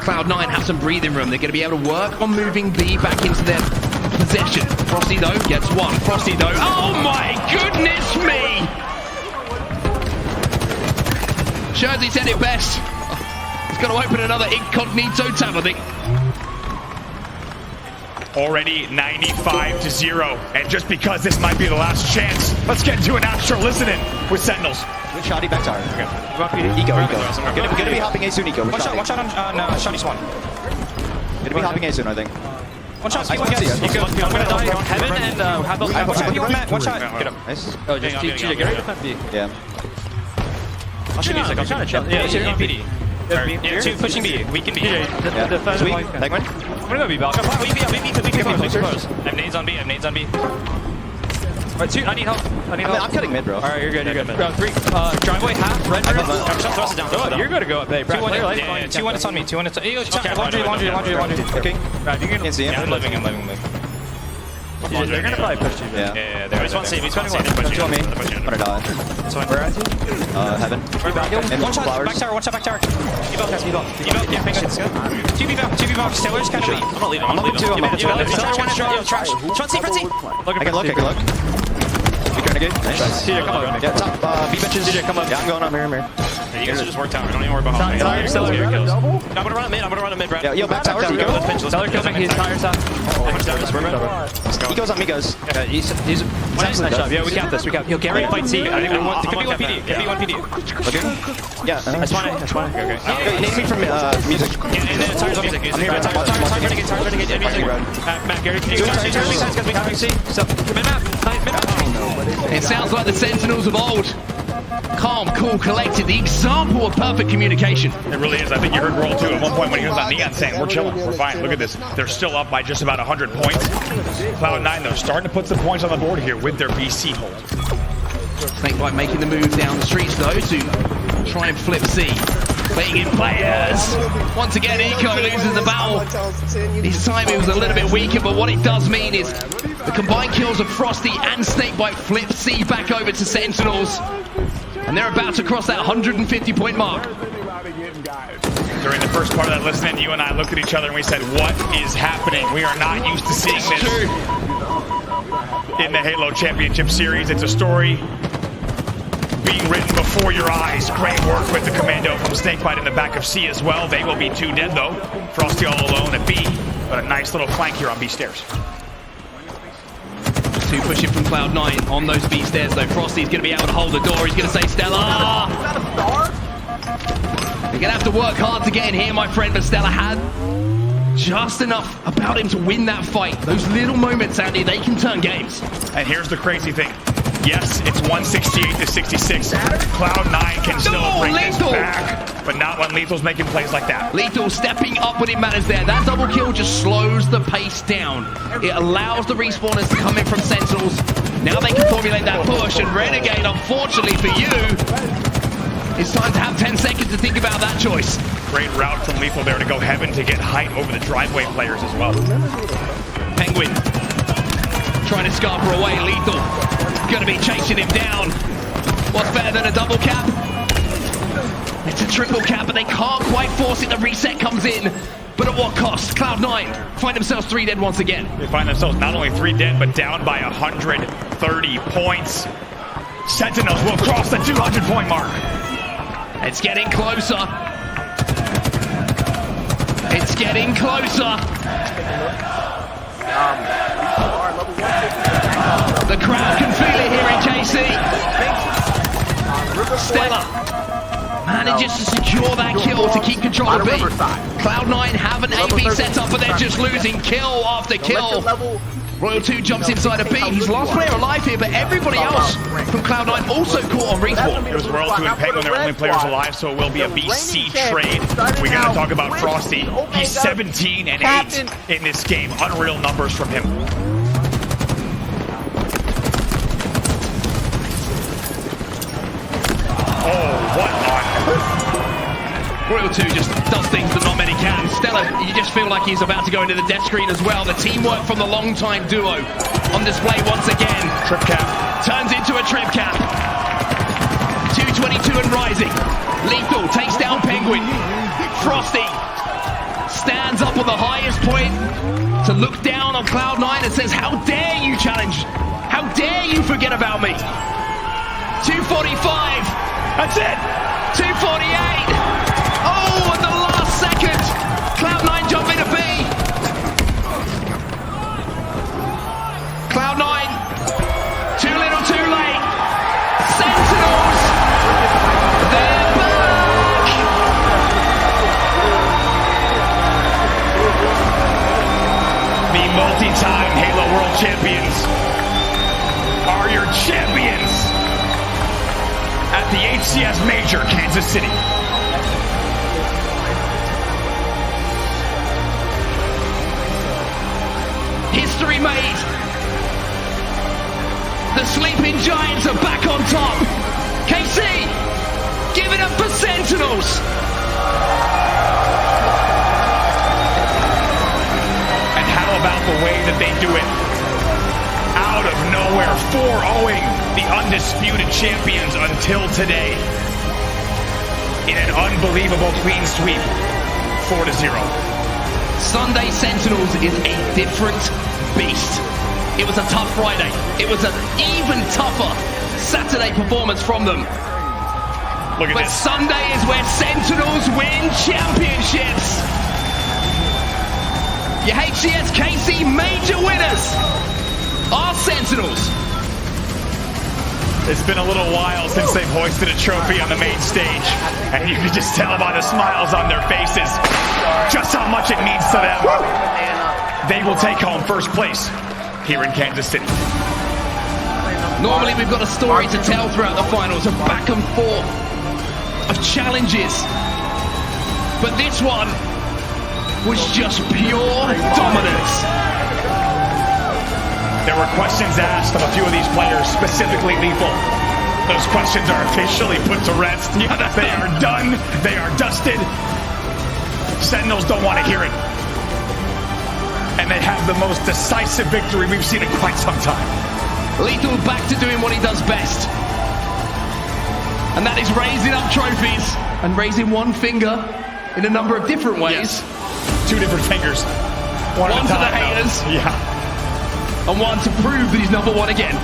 Cloud9 have some breathing room. They're going to be able to work on moving B back into their possession. Frosty though gets 1. Frosty though, oh my goodness me! Jersey said it best. He's got to open another incognito tab, I think. Already 95-0, and just because this might be the last chance, let's get into an Astro listening with Sentinels. Good shotty back tower. Okay. Eco. Gonna be hopping A soon, Eco. One shot on shotty swan. Gonna be hopping A soon, I think. One shot, speed, one shot. I'm gonna die on heaven and have those. One shot. Get him. Nice. Oh, just TJ, get ready. Yeah. I'll shoot music. I'm trying to chill. Yeah, shoot PD. Yeah, 2 pushing B. We can be. Yeah. Sweet. Penguin. I'm gonna go B, Bell. We close. I have nades on B. Alright, 2. I need help. I'm cutting mid, bro. Alright, you're good. 3. Driveway, half. Red. Thrust it down. Oh, you're gonna go up A. 2-1. Yeah, 2-1. It's on me. 2-1. It's laundry. Okay. Can't see him. I'm living. They're gonna probably push you. Yeah. I just want to see. He's spending 1. Push on me. I'm gonna die. Where are you? Heaven. One shot. Back tower. Back tower. Evo. Yeah, penguin. 2 B-Bow. Sailors kind of weak. I'm gonna leave him. Trash. Shot C. I can look. Renegade. Nice. CJ, come up. Yeah, top B benches. CJ, come up. Yeah, I'm going on mirror. You guys just work tower. Don't even worry about me. Stellar kills. No, I'm gonna run a mid, Brad. Yeah, yo, back tower. Stellar kills his entire side. He goes on Migos. Yeah, he's nice shot. Yeah, we got this. Yo, Gary fight C. I think we want. Could be 1 PD. Okay. Yeah. That's fine. Okay. Name me from music. Yeah, tires on music. I'm here. Tires renegade. Music. Matt, Gary, can you go to because we having C? So, mid-map. It sounds like the Sentinels of old. Calm, cool, collected. The example of perfect communication. It really is. I think you heard Roll 2 at one point when he was on Neon saying, we're chilling, we're fine. Look at this. They're still up by just about 100 points. Cloud9, though, starting to put some points on the board here with their BC hold. Snakebite making the move down the streets, though, to try and flip C. Playing in players. Once again, Eco loses the battle. This time it was a little bit weaker, but what it does mean is the combined kills of Frosty and Snakebite flip C back over to Sentinels. And they're about to cross that 150-point mark. During the first part of that listening, you and I looked at each other and we said, what is happening? We are not used to seeing this in the Halo Championship Series. It's a story being written before your eyes. Great work with the commando from Snakebite in the back of C as well. They will be 2 dead though. Frosty all alone at B, but a nice little flank here on B stairs. 2 pushing from Cloud9 on those B stairs though. Frosty's going to be able to hold the door. He's going to say Stella. You're going to have to work hard to get in here, my friend, but Stella had just enough about him to win that fight. Those little moments, Andy, they can turn games. And here's the crazy thing. Yes, it's 168-66. Cloud9 can still bring this back, but not when Lethal's making plays like that. Lethal stepping up when it matters there. That double kill just slows the pace down. It allows the respawners to come in from Sentinels. Now they can formulate that push, and Renegade, unfortunately for you, it's time to have 10 seconds to think about that choice. Great route from Lethal there to go heaven to get height over the driveway players as well. Penguin trying to Scarborough away. Lethal going to be chasing him down. What's better than a double cap? It's a triple cap, but they can't quite force it. The reset comes in, but at what cost? Cloud9 find themselves 3 dead once again. They find themselves not only 3 dead, but down by 130 points. Sentinels will cross the 200-point mark. It's getting closer. It's getting closer. The crowd can feel it here in KC. Stella manages to secure that kill to keep control of B. Cloud9 have an AB set up, but they're just losing kill after kill. Royal 2 jumps inside a B. He's last player alive here, but everybody else from Cloud9 also caught on respawn. It was Royal 2 and Penguin, they're only players alive, so it will be a BC trade. We gotta talk about Frosty. He's 17 and 8 in this game. Unreal numbers from him. Oh, what on? Royal 2 just does things that not many can. Stella, you just feel like he's about to go into the death screen as well. The teamwork from the long-time duo on display once again. Trip cap. Turns into a trip cap. 222 and rising. Lethal takes down Penguin. Frosty stands up on the highest point to look down on Cloud9 and says, how dare you challenge? How dare you forget about me? 245. That's it. 248. Oh, at the last second, Cloud9 jump into B. Cloud9, too little, too late. Sentinels, they're back. The multi-time Halo World Champions are your champions at the HCS Major, Kansas City. History made. The sleeping giants are back on top. KC, give it up for Sentinels. And how about the way that they do it? Out of nowhere, 4-0ing the undisputed champions until today. In an unbelievable clean sweep, 4-0. Sunday Sentinels is a different beast. It was a tough Friday. It was an even tougher Saturday performance from them. Look at but this. Sunday is where Sentinels win championships. Your HCS KC major winners are Sentinels. It's been a little while since they've hoisted a trophy on the main stage, and you can just tell by the smiles on their faces just how much it means to them. They will take home first place here in Kansas City. Normally we've got a story to tell throughout the finals of back and forth, of challenges, but this one was just pure dominance. There were questions asked of a few of these players, specifically Lethal. Those questions are officially put to rest. Yeah, they are done. They are dusted. Sentinels don't want to hear it. And they have the most decisive victory we've seen in quite some time. Lethal back to doing what he does best. And that is raising up trophies and raising one finger in a number of different ways. Yes. 2 different fingers. One to the haters. Yeah. And one to prove that he's number 1 again.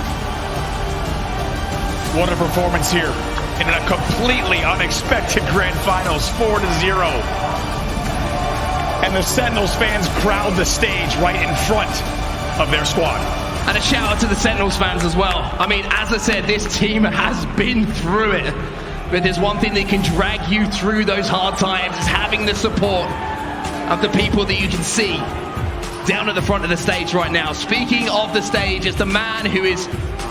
What a performance here in a completely unexpected grand finals, 4-0. And the Sentinels fans crowd the stage right in front of their squad. And a shout out to the Sentinels fans as well. I mean, as I said, this team has been through it. But there's one thing that can drag you through those hard times, is having the support of the people that you can see down at the front of the stage right now. Speaking of the stage, it's the man who is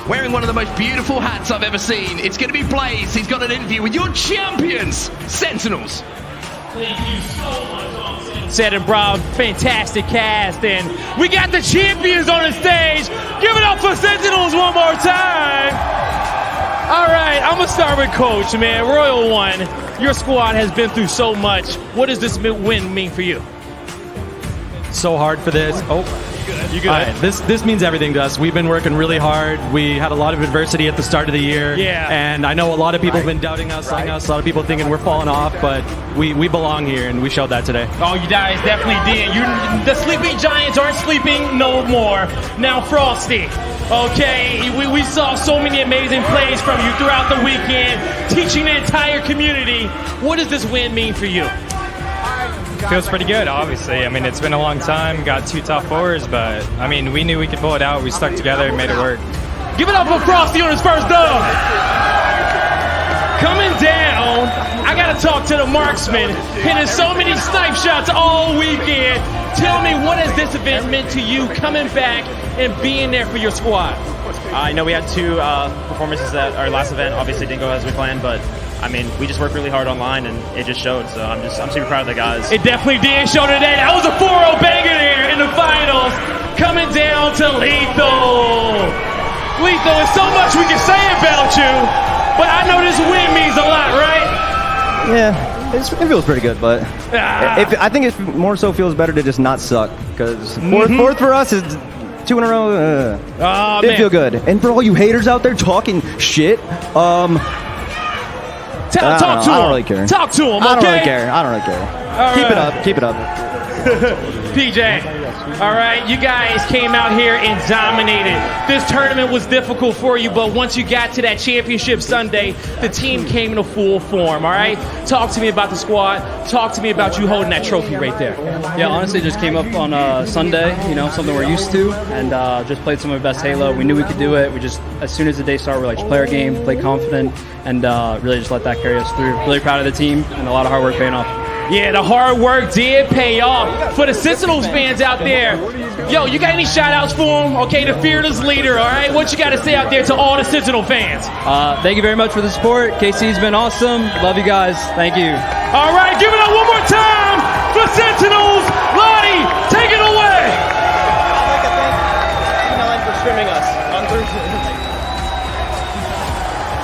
wearing one of the most beautiful hats I've ever seen. It's going to be Blaze. He's got an interview with your champions, Sentinels. Thank you so much, Said and Brown, fantastic cast, and we got the champions on the stage. Give it up for Sentinels one more time. All right, I'm gonna start with Coach, man. Royal 1, your squad has been through so much. What does this win mean for you? So hard for this. Oh, You good? All right, this means everything to us. We've been working really hard. We had a lot of adversity at the start of the year. Yeah. And I know a lot of people have been doubting us, a lot of people thinking we're falling off, but we belong here, and we showed that today. Oh, you guys definitely did. The sleeping giants aren't sleeping no more. Now, Frosty. Okay, we saw so many amazing plays from you throughout the weekend, teaching the entire community. What does this win mean for you? Feels pretty good, obviously. I mean, it's been a long time, got 2 top 4s, but I mean, we knew we could pull it out. We stuck together and made it work. Give it up for Frosty on his first dub. Coming down, I got to talk to the marksman, hitting so many snipe shots all weekend. Tell me, what has this event meant to you coming back and being there for your squad? I know we had 2 performances at our last event. Obviously didn't go as we planned, but I mean, we just worked really hard online and it just showed. So I'm super proud of the guys. It definitely did show today. That was a 4-0 banger there in the finals. Coming down to Lethal. Lethal, there's so much we can say about you, but I know this win means a lot, right? Yeah, it feels pretty good, but I think it more so feels better to just not suck, because fourth for us is 2 in a row. Didn't feel good. And for all you haters out there talking shit, talk to him. I don't really care. Talk to him, okay? I don't really care. I don't really care. Keep it up. Keep it up. PJ, all right, you guys came out here and dominated. This tournament was difficult for you, but once you got to that championship Sunday, the team came in full form, all right? Talk to me about the squad. Talk to me about you holding that trophy right there. Yeah, honestly, just came up on Sunday, something we're used to, and just played some of our best Halo. We knew we could do it. We just, as soon as the day started, we're like, just play our game, play confident, and really just let that carry us through. Really proud of the team, and a lot of hard work paying off. Yeah, the hard work did pay off. For the Sentinels fans out there, yo, you got any shout-outs for them? Okay, the fearless leader, all right? What you got to say out there to all the Sentinel fans? Thank you very much for the support. KC's been awesome. Love you guys. Thank you. All right, give it up one more time for Sentinels. Lottie, take it away. I'd like to thank for streaming us on Thursday.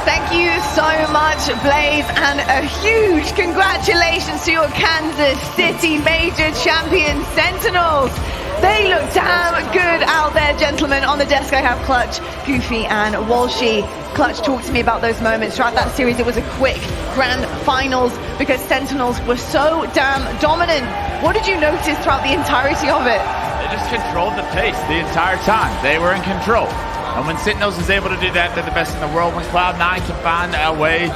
Thank you so much, Blaze, and a huge congratulations to your Kansas City Major Champion Sentinels. They look damn good out there, gentlemen. On the desk I have Clutch, Goofy, and Walshy. Clutch, talk to me about those moments. Throughout that series, it was a quick grand finals because Sentinels were so damn dominant. What did you notice throughout the entirety of it? They just controlled the pace the entire time. They were in control. And when Sentinels is able to do that, they're the best in the world. When Cloud9 can find a way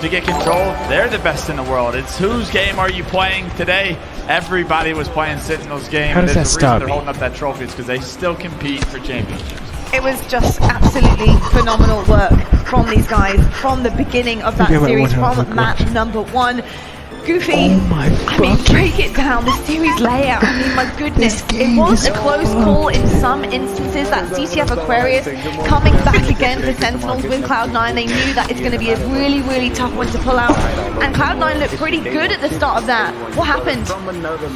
to get control, they're the best in the world. It's whose game are you playing today? Everybody was playing Sentinels' game. How does that stop? They're holding up that trophy is because they still compete for championships. It was just absolutely phenomenal work from these guys from the beginning of that series, from map number 1. Goofy, I mean, break it down, the series layout, I mean, my goodness, it was a close call in some instances. That CTF Aquarius coming back again for Sentinels with Cloud9, they knew that it's going to be a really, really tough one to pull out, and Cloud9 looked pretty good at the start of that. What happened?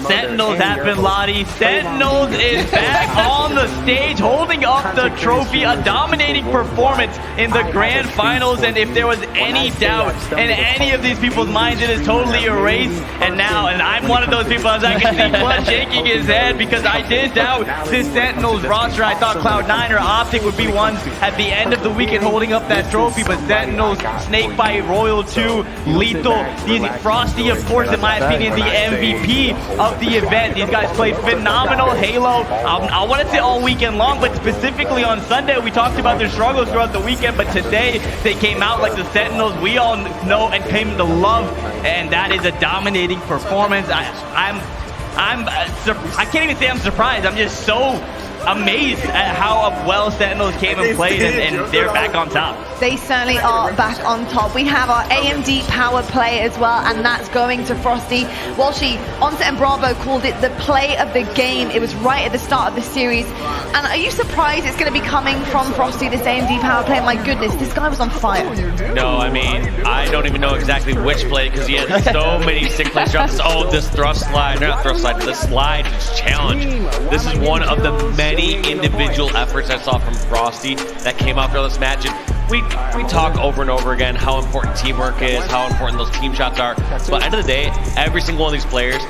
Sentinels happened, Lottie. Sentinels is back on the stage, holding up the trophy, a dominating performance in the grand finals, and if there was any doubt in any of these people's minds, it is totally erased. And I'm one of those people, as I can see Clutch shaking his head, because I did doubt this Sentinels roster. I thought Cloud9 or Optic would be ones at the end of the weekend holding up that trophy, but Sentinels, Snakebite, Royal 2, Lethal, Frosty, of course, in my opinion, the MVP of the event. These guys played phenomenal Halo. I want to say all weekend long, but specifically on Sunday, we talked about their struggles throughout the weekend, but today they came out like the Sentinels we all know and came to love, and that is a dominating performance. I can't even say I'm surprised. I'm just so amazed at how well Sentinels came and played, and they're back on top. They certainly are back on top. We have our AMD power play as well, and that's going to Frosty. Walshy, Onset and Bravo called it the play of the game. It was right at the start of the series. And are you surprised it's going to be coming from Frosty, this AMD power play? My goodness, this guy was on fire. No, I mean, I don't even know exactly which play because he had so many sick plays throughout this. Oh, this thrust slide, not thrust slide, the slide challenge. This is one of the many individual efforts I saw from Frosty that came out for this match. And we talk over and over again how important teamwork is, how important those team shots are. But at the end of the day, every single one of these players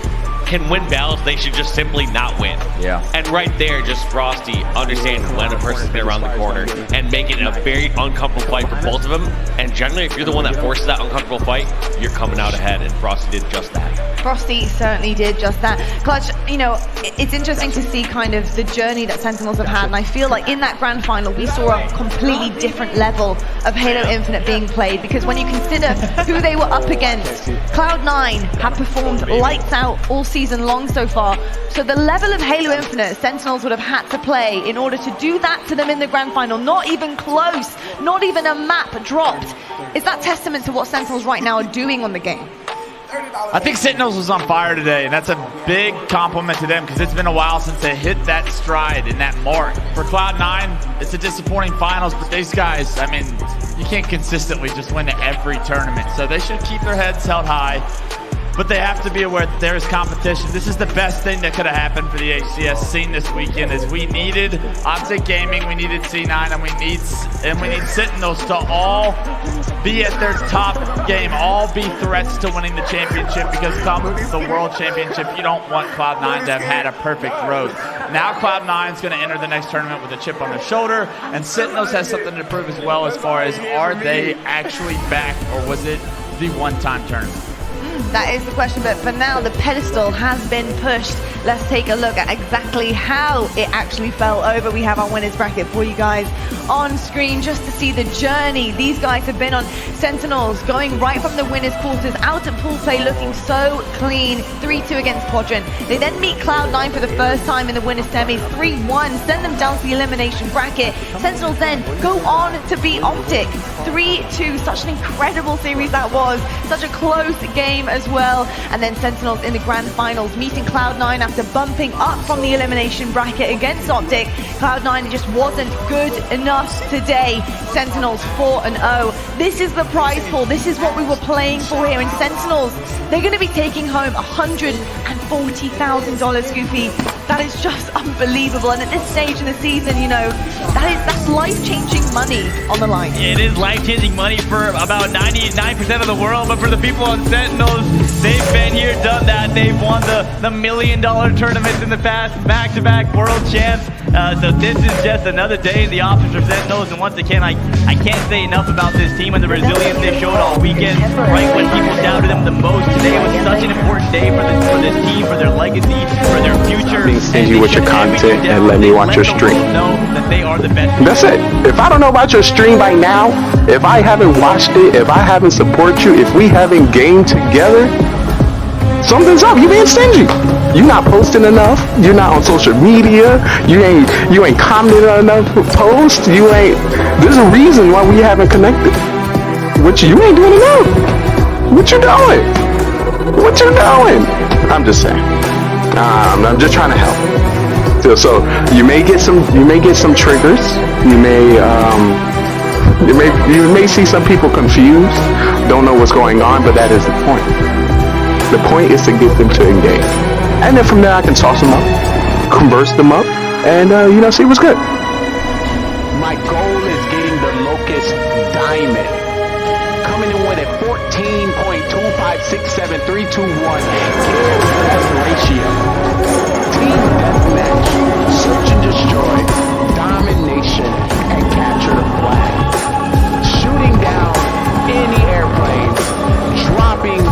can win battles they should just simply not win. Yeah. And right there, just Frosty understands when a person's been around the corner and making it a very uncomfortable fight for both of them. And generally, if you're the one that forces that uncomfortable fight, you're coming out ahead, and Frosty did just that. Frosty certainly did just that. Clutch, you know, it's interesting to see kind of the journey that Sentinels have had, and I feel like in that grand final we saw a completely different level of Halo Infinite being played, because when you consider who they were up against, Cloud9 have performed lights out all season long so far, so the level of Halo Infinite Sentinels would have had to play in order to do that to them in the grand final, not even close, not even a map dropped. Is that testament to what Sentinels right now are doing on the game? I think Sentinels was on fire today, and that's a big compliment to them, because it's been a while since they hit that stride and that mark. For Cloud9, it's a disappointing finals, but these guys, I mean, you can't consistently just win every tournament, so they should keep their heads held high. But they have to be aware that there is competition. This is the best thing that could have happened for the HCS scene this weekend, is we needed Object Gaming, we needed C9, and we need Sentinels to all be at their top game, all be threats to winning the championship, because come the World Championship, you don't want Cloud9 to have had a perfect road. Now Cloud9 is going to enter the next tournament with a chip on their shoulder, and Sentinels has something to prove as well, as far as are they actually back, or was it the one-time tournament? That is the question, but for now the pedestal has been pushed. Let's take a look at exactly how it actually fell over. We have our winners bracket for you guys on screen just to see the journey these guys have been on. Sentinels going right from the winners quarters out at pool play, looking so clean. 3-2 against Quadrant. They then meet Cloud9 for the first time in the winners semis, 3-1, send them down to the elimination bracket. Sentinels then go on to beat Optic, 3-2. Such an incredible series that was, such a close game as well. And then Sentinels in the grand finals meeting Cloud9 after bumping up from the elimination bracket against Optic. Cloud9 just wasn't good enough today. Sentinels 4-0. This is the prize pool. This is what we were playing for here in Sentinels. They're going to be taking home $140,000, Scoopy. That is just unbelievable. And at this stage in the season, you know, that's life-changing money on the line. It is life-changing money for about 99% of the world, but for the people on Sentinels, they've been here, done that. They've won the $1 million tournaments in the past, back-to-back world champs. So this is just another day in the office for Sentinels, and once again, I can't say enough about this team and the resilience they showed all weekend. Right when people doubted them the most, today was such an important day for this team, for their legacy, for their future. Being stingy with your content and let me watch your stream. Know that they are the best. That's it. If I don't know about your stream by now, if I haven't watched it, if I haven't supported you, if we haven't gamed together, something's up. You being stingy. You're not posting enough. You're not on social media. You ain't commenting on enough posts. There's a reason why we haven't connected. You ain't doing enough. What you doing? What you doing? I'm just saying. I'm just trying to help. So you may get some triggers. You may see some people confused, don't know what's going on, but that is the point. The point is to get them to engage. And then from there I can toss them up, converse them up, and see what's good. My goal is getting the Locust Diamond. Coming in with a 14.2567321 kill ratio. Team deathmatch, search and destroy, domination, and capture the flag. Shooting down any airplanes, dropping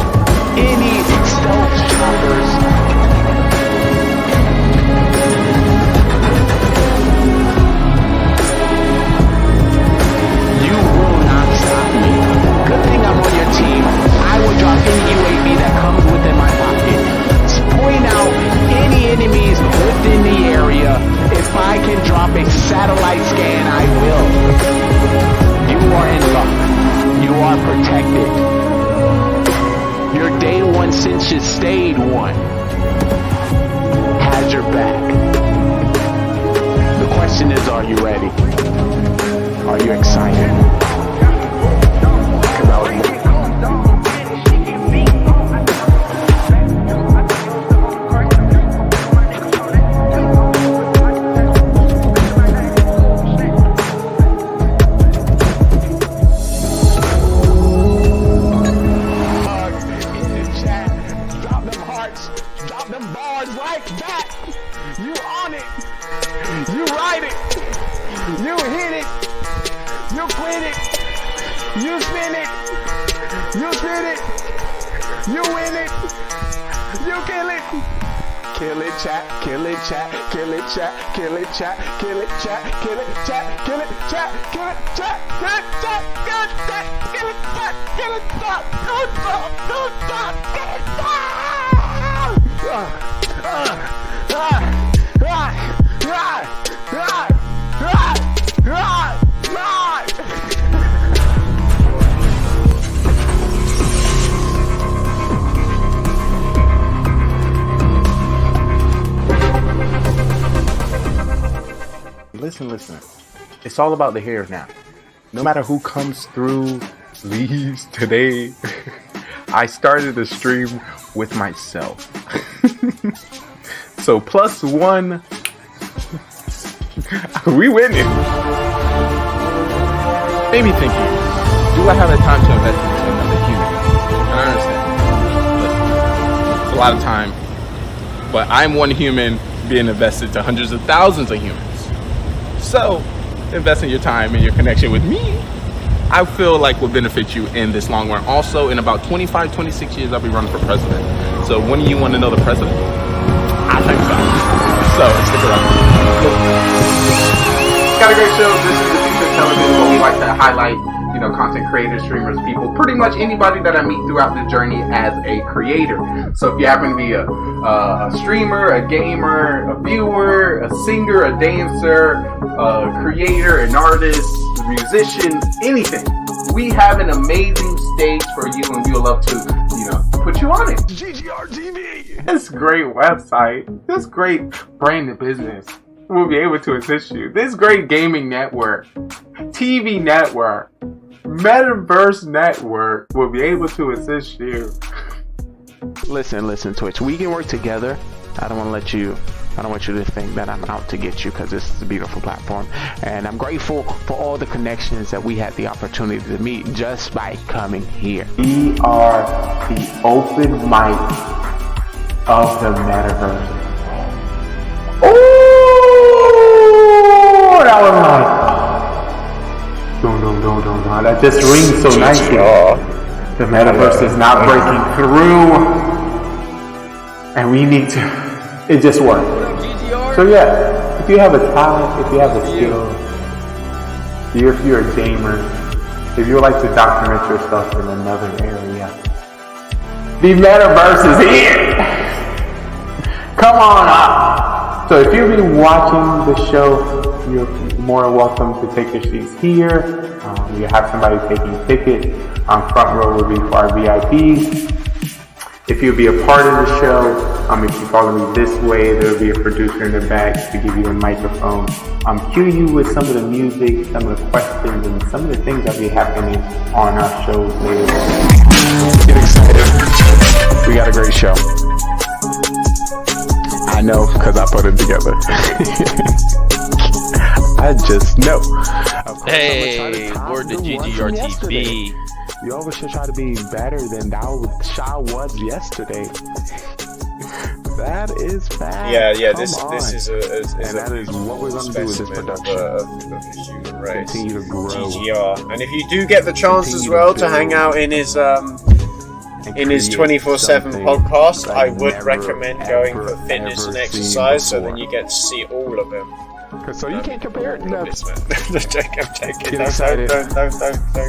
any stealth choppers. You will not stop me. Good thing I'm on your team. I will drop any UAV that comes within my pocket. Point out any enemies within the area. If I can drop a satellite scan, I will. You are in luck. You are protected. Your day one since you stayed one has your back. The question is, are you ready? Are you excited? Drop them You win it. You kill it. Kill it, chat. Kill it, chat. Kill it, chat. Kill it, chat. Kill it, chat. Kill it, chat. Kill it, chat. Kill it, chat. Kill it, chat. Kill it, chat. Kill it, chat. Kill it, chat. Kill it, chat. Kill it, chat. Kill it, Listen. It's all about the here now. No matter who comes through, leaves today. I started the stream with myself. So +1. We winning. Made me thinking, do I have the time to invest into another human? And I understand. Listen, it's a lot of time. But I'm one human being invested to hundreds of thousands of humans. So, investing your time and your connection with me, I feel like will benefit you in this long run. Also, in about 25, 26 years, I'll be running for president. So, when do you want to know the president? I think so. So, stick around. Got a great show. This is the future of television, where we like to highlight, content creators, streamers, people, pretty much anybody that I meet throughout the journey as a creator. So if you happen to be a streamer, a gamer, a viewer, a singer, a dancer, a creator, an artist, a musician, anything, we have an amazing stage for you, and we would love to, put you on it. GGR TV. This great website, this great brand of business will be able to assist you. This great gaming network, TV network, Metaverse network will be able to assist you. Listen, Twitch. We can work together. I don't want you to think that I'm out to get you, because this is a beautiful platform. And I'm grateful for all the connections that we had the opportunity to meet just by coming here. We are the open mic of the Metaverse. Oh, that was nice. Don't. That just rings so nicely. The Metaverse is not breaking through, and we need to. It just works. So yeah, if you have a talent, if you have a skill, if you're a gamer, if you would like to document yourself in another area, the Metaverse is here. Come on up. So if you've been watching the show, you're more welcome to take your seats here. You have somebody taking tickets. Front row will be for our VIPs. If you'll be a part of the show, if you follow me this way, there will be a producer in the back to give you a microphone. Cue you with some of the music, some of the questions, and some of the things that will be happening on our shows later. Get excited. We got a great show. I know, because I put it together. I just know. Hey, word to GGR TV. You always should try to be better than Sha was yesterday. That is bad. Yeah. This is that is what we're gonna do with this production. Of the human race. Continue to grow. GGR. And if you do get the chance as well to hang out in his 24/7 podcast, I would recommend going for fitness and exercise, so then you get to see all of him. So you can't compare it. No. I'm joking. Get excited. Don't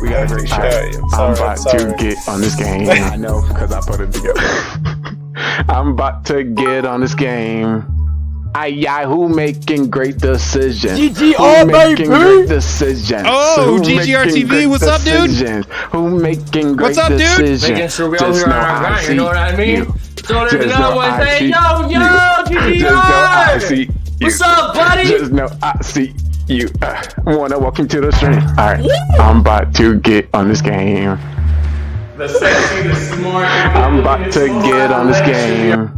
We got a great show. I'm about to get on this game. I know, because I put it together. I'm about to get on this game. Who making great decisions? GGR, baby! Great decisions. Oh, GGR TV, what's up, dude? Who making great what's up, dude? decisions? Making sure we all here on our grind, you know what I mean? So there's no one say, yo, GGR! What's up, buddy? Just know I see you. Wanna welcome to the stream. Alright, I'm about to get on this game. The sexy, the smart. I'm about to get on this game.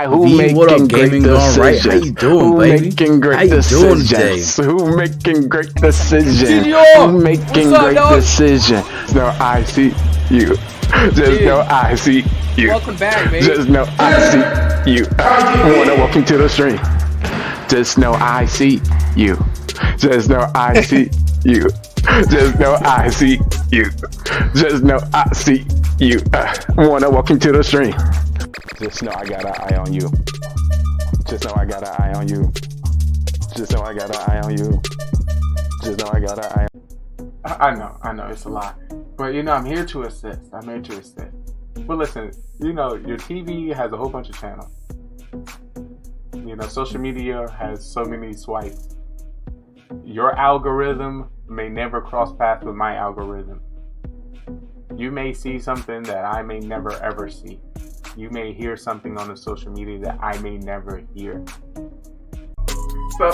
Who making what up, great Gaming GoneRight? How you doing, Who baby? making great How you doing today? decisions? Who making great decisions? GGR! Who making What's up, great dog? decisions? No, I see you. Just know I see you. Welcome back, baby. Just know I see you. Wanna welcome to the stream. Just know I see you. Just know I see you. Just know I see you. Just know I see You wanna welcome to the stream. Just know I got an eye on you. Just know I got an eye on you. Just know I got an eye on you. Just know I got an eye on I know, it's a lot. But you know, I'm here to assist. I'm here to assist. But listen, you know, your TV has a whole bunch of channels. You know, social media has so many swipes. Your algorithm may never cross paths with my algorithm. You may see something that I may never ever see. You may hear something on the social media that I may never hear. So,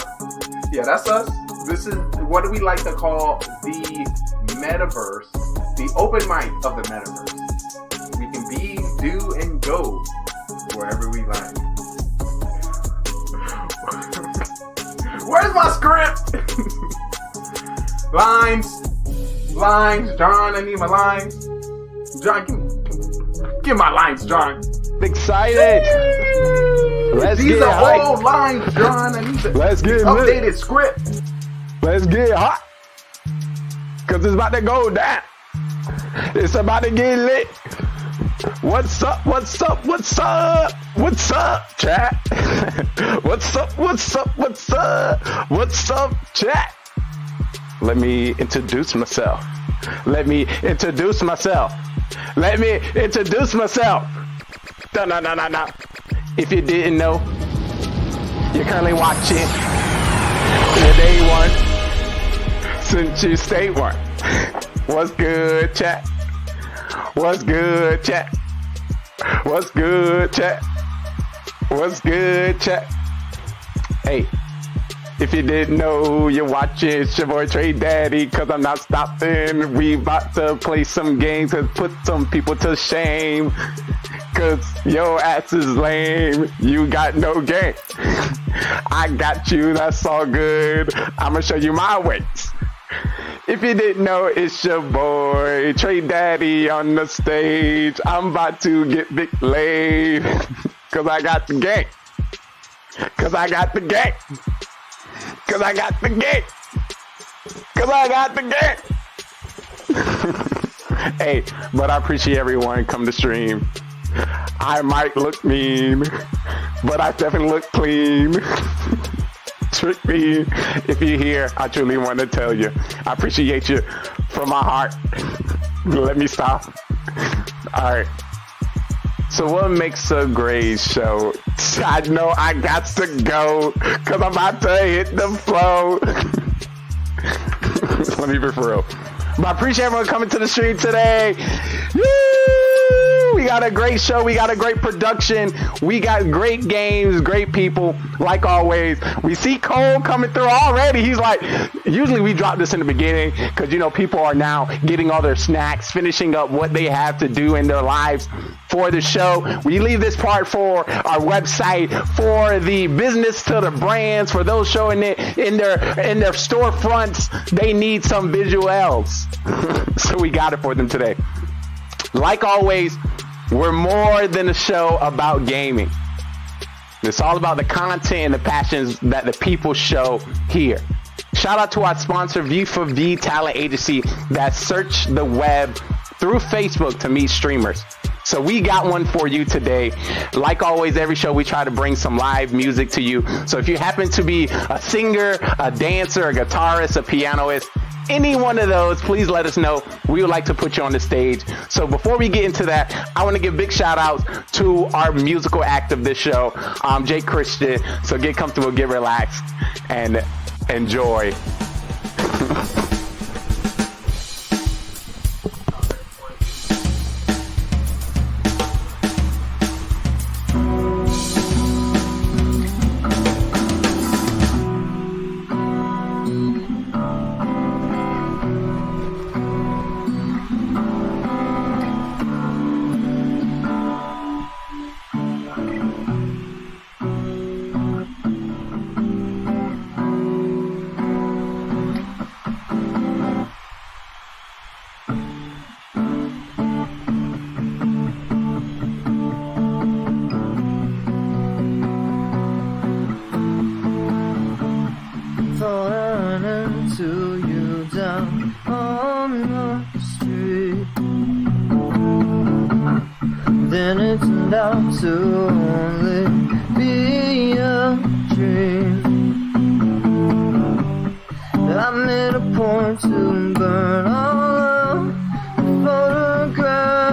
yeah, that's us. This is what do we like to call the metaverse, the open mic of the metaverse. We can be, do, and go wherever we like. Where's my script? Lines, John, I need my lines. John, give my lines, John. Excited. These are old lines, John. I need the updated lit. Script. Let's get hot. Cause it's about to go down. It's about to get lit. What's up? What's up? What's up? What's up, chat? What's up? What's up? What's up? What's up, chat? Let me introduce myself. Let me introduce myself. Let me introduce myself. No. If you didn't know, you're currently watching the day one since you stay one. What's good, chat? What's good, chat? What's good, chat? What's good, chat? Hey, if you didn't know, you're watching, it's your boy Trey Daddy, cause I'm not stopping. We about to play some games and put some people to shame. Cause your ass is lame, you got no game. I got you, that's all good. I'ma show you my ways. If you didn't know, it's your boy Trey Daddy on the stage. I'm about to get big laid. Cause I got the game. Cause I got the game. Cause I got the game. Cause I got the game. Hey, but I appreciate everyone come to stream. I might look mean, but I definitely look clean. Trick me. If you're here, I truly want to tell you, I appreciate you from my heart. Let me stop. All right. So what makes a great show? I know I got to go, cause I'm about to hit the flow. Let me be for real. But I appreciate everyone coming to the stream today. Woo! We got a great show. We got a great production. We got great games, great people, like always. We see Cole coming through already. He's like, usually we drop this in the beginning because, you know, people are now getting all their snacks, finishing up what they have to do in their lives for the show. We leave this part for our website, for the business to the brands, for those showing it in their storefronts. They need some visuals. So we got it for them today. Like always, we're more than a show about gaming. It's all about the content and the passions that the people show here. Shout out to our sponsor, V4V Talent Agency, that search the web through Facebook to meet streamers. So we got one for you today. Like always, every show we try to bring some live music to you. So if you happen to be a singer, a dancer, a guitarist, a pianist, any one of those, please let us know. We would like to put you on the stage. So before we get into that, I want to give big shout outs to our musical act of this show, Jake Christian. So get comfortable, get relaxed, and enjoy. then it turned out to only be a dream. I made a point to burn all of the photographs.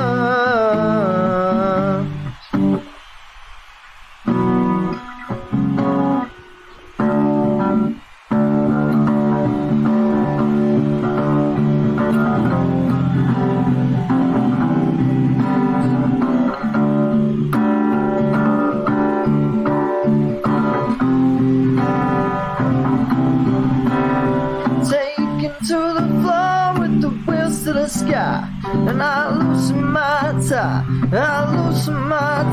Sky, and I loosen my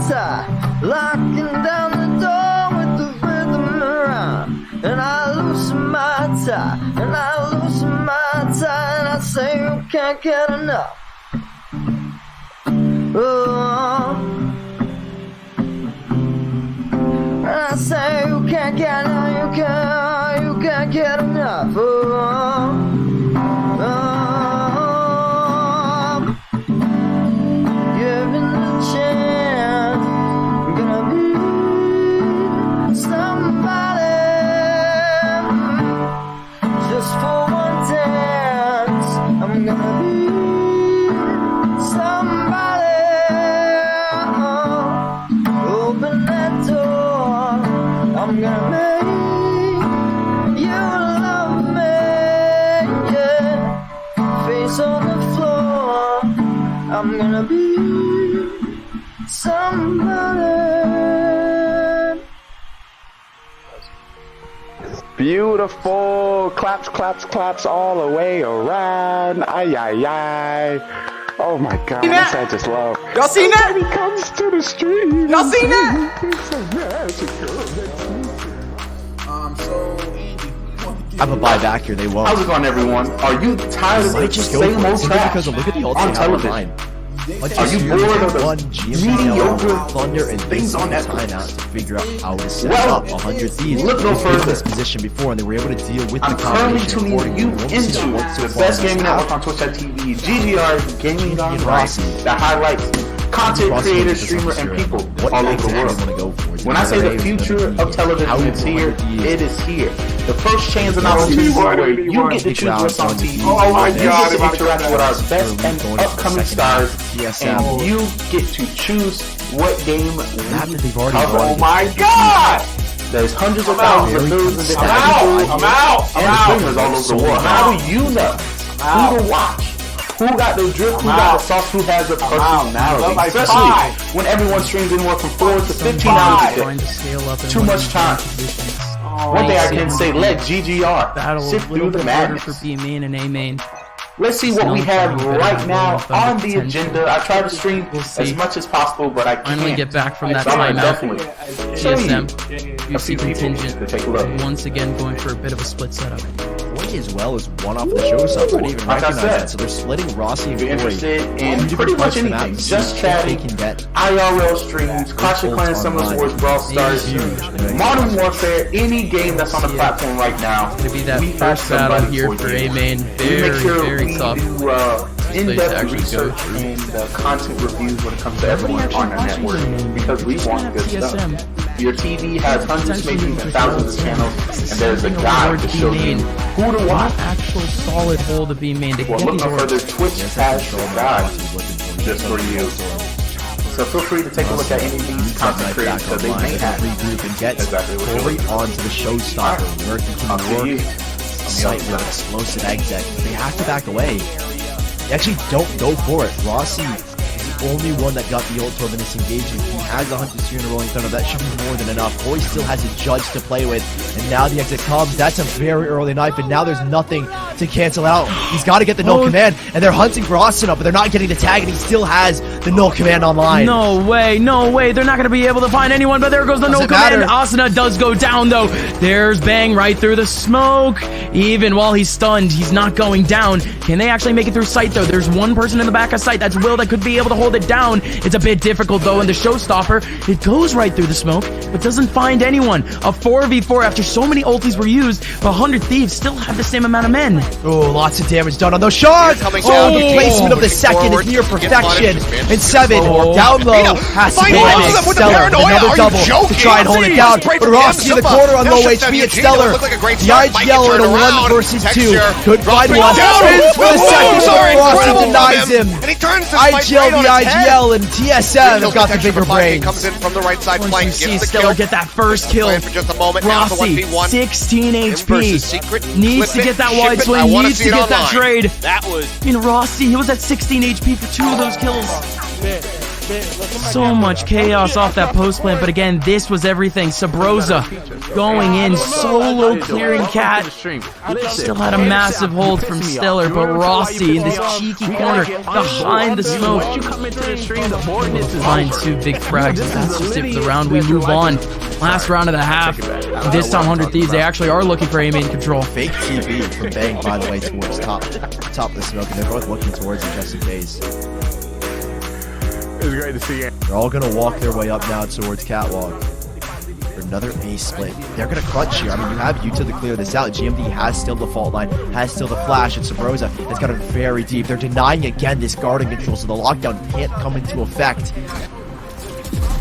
tie, locking down the door with the rhythm around. And I loosen my tie, and I say you can't get enough. Oh, and I say you can't get enough, you can't get enough. Oh. Given the chance, I'm gonna be somebody. Just for one dance, I'm gonna be somebody. Open that door, I'm gonna make you love me, yeah. Face on the floor, I'm gonna be somebody. Beautiful. Claps, claps, claps all the way around. Ay, ay, ay. Oh my god, this I just love. Y'all seen that? He comes to the stream. Y'all seen that? I have a buy back here, they won't. How's it going, everyone? Are you tired of the same old trash because look at the ults on they have television? online. Are you bored of the mediocre Thunder and things on time Netflix? out to figure out how to set Well, up 100 thieves? look no They've been in further. this position before, and they were able to deal with I'm the currently combination tuning accordingly. you We're able to see into that once so the far best this gaming out. network on Twitch.tv, GGR, Gaming GoneRight, that highlights content creators, streamers, and people all over the world. When I say the future of television is here, it is here. The first chance and opportunity where you get to choose what's on TV. Oh my god, you get to interact with our best and upcoming stars, and you get to choose what game we cover. Oh my god! There's hundreds of thousands of millions of different I'm out! and streamers all over the world. How do you know who to watch? Who got the drip, who got the sauce, who has the personality? Especially when everyone streams anywhere from 4 to 15 hours a day. Too much time. One thing I can say, let GGR sift through the madness. For B main and A main. Let's see what we have right now on the agenda. I try to stream as much as possible, but I can't. Finally get back from that So I'm gonna timeout. definitely show you GSM, a UC few people contingent, to take a look. once again going for a bit of a split setup. Boy as well as one off the show, so I didn't even Like I recognize said, that. So they're splitting Rossi and If you're Corey. interested Two in different pretty much parts of the map anything, to see just what chatting, they can get. IRL streams, Clash of Clans, Summoners Wars, Brawl Stars, Modern Warfare, any game that's on the platform right now, Gonna be that we have first battle somebody here for for you. A main. We Very, make sure very we tough. do place to in-depth actually go research and content reviews when it comes to everyone on our network because we want good stuff. Your TV has hundreds, maybe even thousands of channels, and there's a guide to show you who to watch. Actual solid hole to be main. Well, look no further, Twitch has a guide just for you. So feel free to take a look at any of these content creators because they may have regroup and get exactly what Corey you're looking onto the showstopper, where he can work a site with explosive exec. They have to back away. They actually don't go for it. Rossi is the only one that got the ult over this engagement. He has the Hunter Spear and a Rolling Thunder. That should be more than enough. Corey still has a Judge to play with. And now the exit comes. That's a very early knife. And now there's nothing to cancel out. He's got to get the null command. And they're hunting for Asuna, but they're not getting the tag. And he still has the null command online. No way, no way. They're not going to be able to find anyone, but there goes the null command. Asuna does go down, though. There's Bang right through the smoke. Even while he's stunned, he's not going down. Can they actually make it through sight, though? There's one person in the back of sight. That's Will that could be able to hold hold it down. It's a bit difficult though, and the showstopper, it goes right through the smoke, but doesn't find anyone. A 4v4 after so many ultis were used, but 100 Thieves still have the same amount of men. Oh, lots of damage done on those shards. Oh, the placement of the second is near perfection. And 7 down low has to panic. Stellar, another double to try and hold it down. But Rossi in the corner on low HP at Stellar. The IGL in a 1 versus 2. Could find one. Spins for the second, but Rossi denies him. IGL, the IGL, and TSM have got the bigger brain. Comes in from the right side flank. See Stellar get that first kill. For just a moment. Rossi, 16 HP. Needs to get that wide swing. Needs to get that trade. That was. I mean, Rossi, he was at 16 HP for 2 of those kills. So much chaos off that post plant, but again, this was everything. Sabrosa going in, solo clearing Cat. Still had a massive hold from Stellar, but Rossi in this cheeky corner behind the smoke. Find 2 big frags, and that's just it for the round. We move on. Last round of the half. This time, 100 Thieves, they actually are looking for A-main control. Fake TV from Bang, by the way, towards top of the smoke, and they're both looking towards it just in case. It's great to see you. They're all going to walk their way up now towards Catwalk. For another A split. They're going to crunch here. I mean, you have Yuta to clear this out. GMD has still the fault line, has still the flash, and Sabrosa has got it very deep. They're denying again this guarding control, so the lockdown can't come into effect.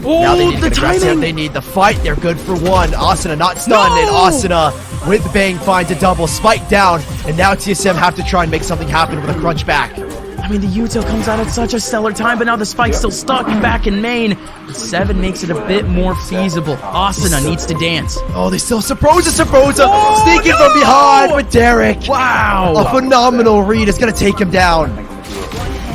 Oh, now they need the timing! They need the fight. They're good for 1. Asuna not stunned, and Asuna with Bang finds a double. Spike down, and now TSM have to try and make something happen with a crunch back. I mean, the Yuto comes out at such a stellar time, but now the Spike's still stuck back in main. 7 makes it a bit more feasible. Asuna needs to dance. Oh, they still Sabrosa sneaking from behind with Derek. Wow. A phenomenal read is going to take him down.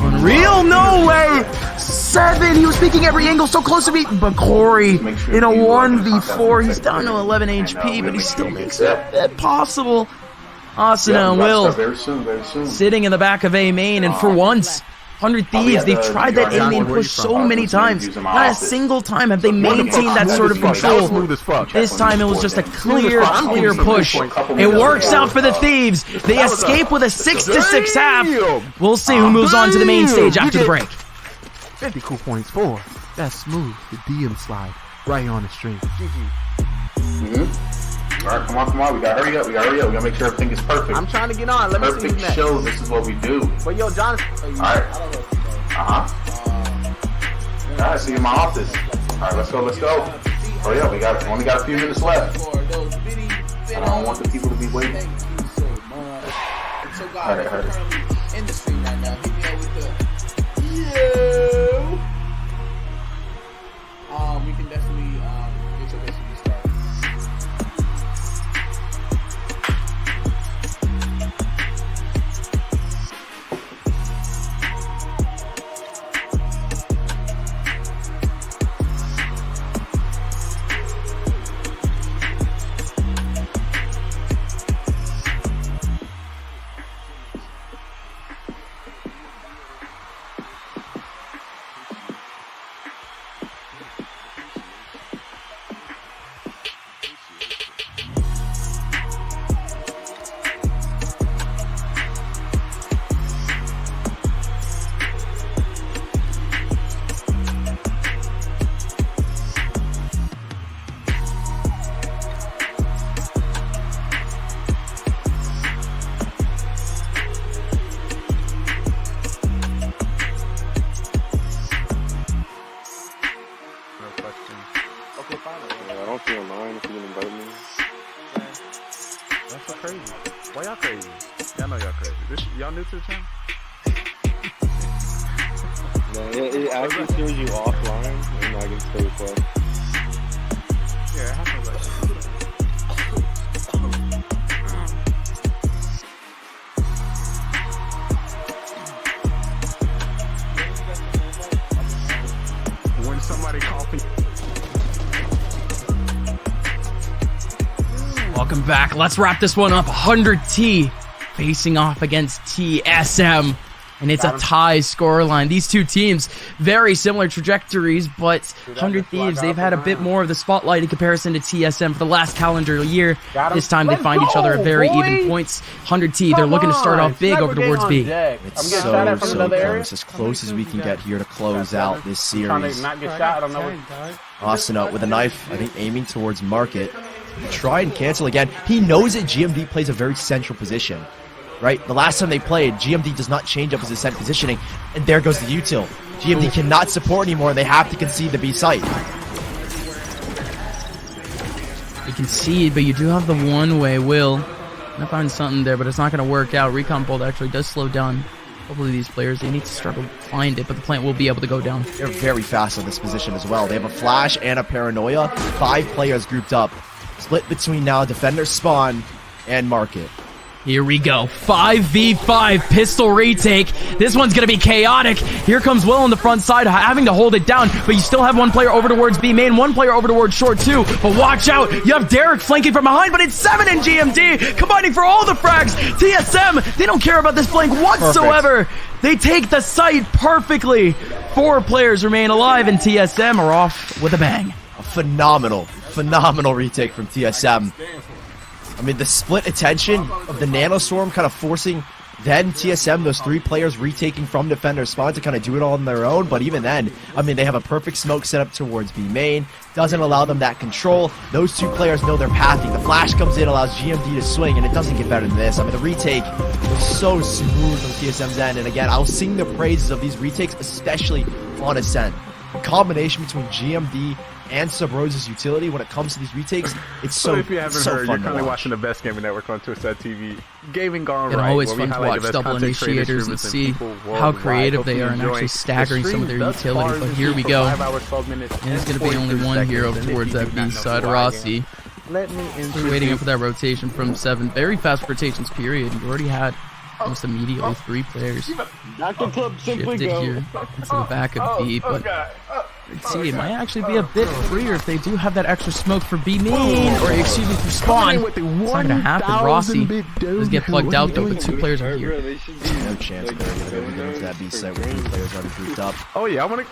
Unreal? No way. 7. He was peeking every angle, so close to beating. But Corey in a 1v4. He's down to 11 HP, but he still makes it a bit possible. Asuna and Will very soon. sitting in the back of A main, and for once, 100 Thieves, they've tried that A main push so many times. Not a single time have they maintained that sort of control. This time it was just a clear push. It works out for the Thieves. They escape with a 6-6 half. We'll see who moves on to the main stage after the break. 50 cool points for. That's smooth. The DM slide right on the stream. Alright, come on. We gotta hurry up. We gotta make sure everything is perfect. I'm trying to get on. Let me see who's Perfect next. show. This is what we do. But yo, John. Alright. Alright, see you in my office. Alright, let's go. Oh yeah, we only got a few minutes left. I don't want the people to be waiting. Alright. We can definitely get your basically started. Why y'all crazy? Y'all know y'all crazy. Y'all new to the channel? It actually shows you offline, and I can still play. Yeah, it happens like that. When somebody coughing. Welcome back. Let's wrap this one up. 100 T facing off against TSM. And it's a tie scoreline. These two teams, very similar trajectories, but 100 Thieves, they've had a bit more of the spotlight in comparison to TSM for the last calendar year. This time they find each other at very even points. 100 T, they're looking to start off big over towards B. It's so close, as close as we can get here to close out this series. Austin out with a knife, I think aiming towards Market. Try and cancel again. He knows that GMD plays a very central position. Right? The last time they played, GMD does not change up his ascent positioning, and there goes the util. GMD cannot support anymore, and they have to concede the B site. You can see, but you do have the one-way Will. I find something there, but it's not going to work out. Recon bolt actually does slow down a couple of these players. They need to struggle to find it, but the plant will be able to go down. They're very fast on this position as well. They have a flash and a paranoia. 5 players grouped up. Split between now Defender Spawn and Market. Here we go. 5v5 pistol retake. This one's going to be chaotic. Here comes Will on the front side, having to hold it down, but you still have one player over towards B main, one player over towards short too. But watch out. You have Derek flanking from behind, but it's 7 in GMD, combining for all the frags. TSM, they don't care about this flank whatsoever. Perfect. They take the site perfectly. 4 players remain alive, and TSM are off with a bang. A phenomenal retake from TSM. I mean, the split attention of the Nanostorm kind of forcing then TSM, those 3 players retaking from Defender Spawn to kind of do it all on their own. But even then, I mean, they have a perfect smoke set up towards B main. Doesn't allow them that control. Those 2 players know their pathing. The flash comes in, allows GMD to swing, and it doesn't get better than this. I mean, the retake was so smooth on TSM's end. And again, I'll sing the praises of these retakes, especially on Ascent. The combination between GMD and Sub-Rose's utility when it comes to these retakes, it's so if you haven't heard, you're currently watching the best gaming network on Twitch TV. Gaming GoneRight. It's always fun to watch double initiators and see how creative they are and actually staggering some of their utility. But here we go. And it's going to be only one here over towards that B side. Rossi. We're waiting up for that rotation from 7. Very fast rotations period. You already had almost immediately 3 players shifted here into the back of B, but let's see, it might actually be a bit freer if they do have that extra smoke for B main, or excuse me, for spawn. It's not gonna happen. Rossi does get plugged out though, but 2 players are here. No chance they're gonna be able to get into that B site with 3 players already grouped up. Oh yeah, I wanna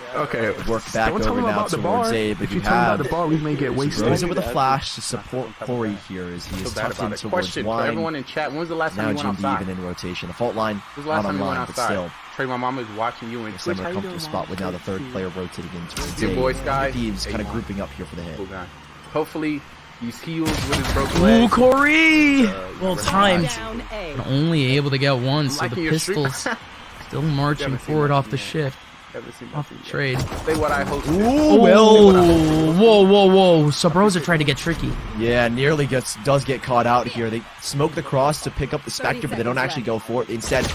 work back over now towards A, but you have Rose with a flash to support Corey here as he is tucked in towards Wine. Everyone in chat, when was the last now time you went GMD outside? even in rotation. The fault line Not not online, but still. Trey, my mom is watching you in A Twitch. similar comfortable spot with now the 3rd player rotating in towards Good A. boy, Sky. Thieves kind of grouping up here for the hit. Hopefully, he's healed with his broken leg. Ooh, Corey! Well timed. But only able to get 1, so the pistols still marching forward off the shift. Off the trade. Ooh, whoa. Sub-Rosa tried to get tricky. Yeah, nearly does get caught out here. They smoke the cross to pick up the Spectre, but they don't actually go for it. Instead,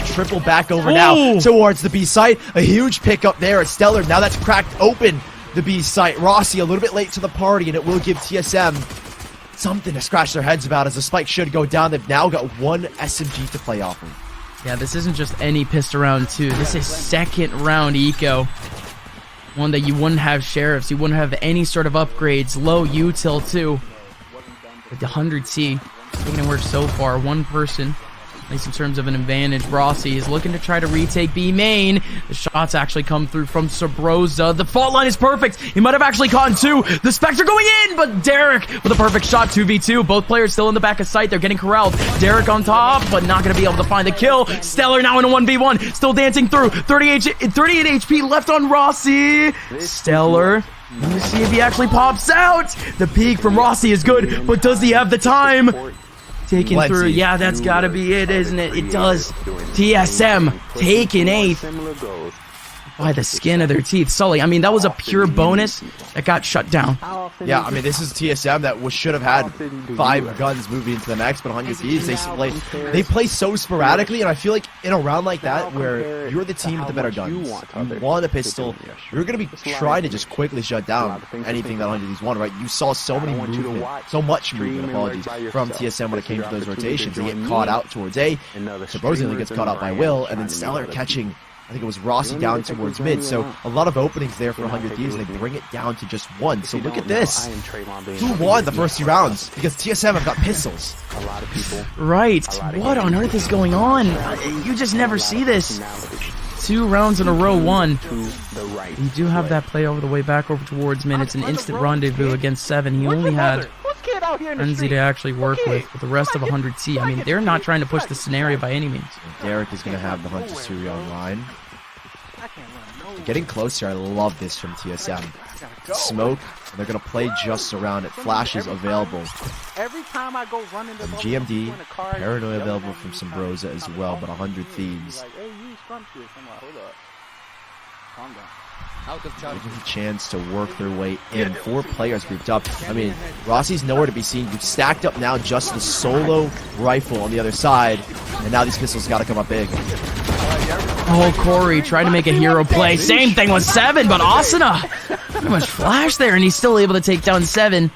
triple back over now towards the B site. A huge pickup there at Stellar. Now that's cracked open the B site. Rossi a little bit late to the party, and it will give TSM something to scratch their heads about as the spike should go down. They've now got 1 SMG to play off of. Yeah, this isn't just any pistol round 2. This is 2nd round eco. One that you wouldn't have sheriffs. You wouldn't have any sort of upgrades. Low util too. With the 100C making it work so far. 1 person, at least in terms of an advantage. Rossi is looking to try to retake B main. The shots actually come through from Sub-Rosa. The fault line is perfect. He might have actually caught 2. The Spectre going in, but Derek with a perfect shot. 2v2. Both players still in the back of sight. They're getting corralled. Derek on top, but not going to be able to find the kill. Stellar now in a 1v1. Still dancing through. 38 HP left on Rossi. Stellar. Let me see if he actually pops out. The peek from Rossi is good, but does he have the time? Taking through. Yeah, that's got to be it, isn't it? It does. TSM taking 8th by the skin of their teeth. Sully, I mean, that was a pure bonus that got shut down. Yeah, I mean, this is TSM that should have had 5 guns moving into the next, but 100 Thieves, they play so sporadically, and I feel like in a round like that, where you're the team with the better guns, you want a pistol, you're going to be trying to just quickly shut down anything that 100 Thieves won, right? You saw so much movement, from TSM when it came to those rotations. They get caught out towards A, supposedly gets caught out by Will, and then Stellar catching I think it was Rossi down towards mid. So a lot of openings there for 100 Thieves, and they bring it down to just one. So look at this. Who won the first 2 rounds? Because TSM have got pistols. A lot of people. Right. What on earth is going on? You just never see this. 2 rounds in a row won. You do have that play over the way back over towards mid. It's an instant rendezvous against 7. He only had Frenzy to actually work with the rest of 100T. I mean, they're not trying to push the scenario by any means. Derek is going to have the Hunter Suri online. Getting closer, I love this from TSM. Smoke, and they're going to play just around it. Flashes available Every time I go running from GMD, Paranoia available from Sombrosa as well, but 100 Thieves. Like, hey, you scrumptious. I'm like, hold up. Calm down. Gives a chance to work their way in. 4 players grouped up. I mean, Rossi's nowhere to be seen. You've stacked up now just the solo rifle on the other side, and now these pistols got to come up big. Oh, Corey trying to make a hero play. Same thing with 7, but Asuna pretty much flashed there, and he's still able to take down 7.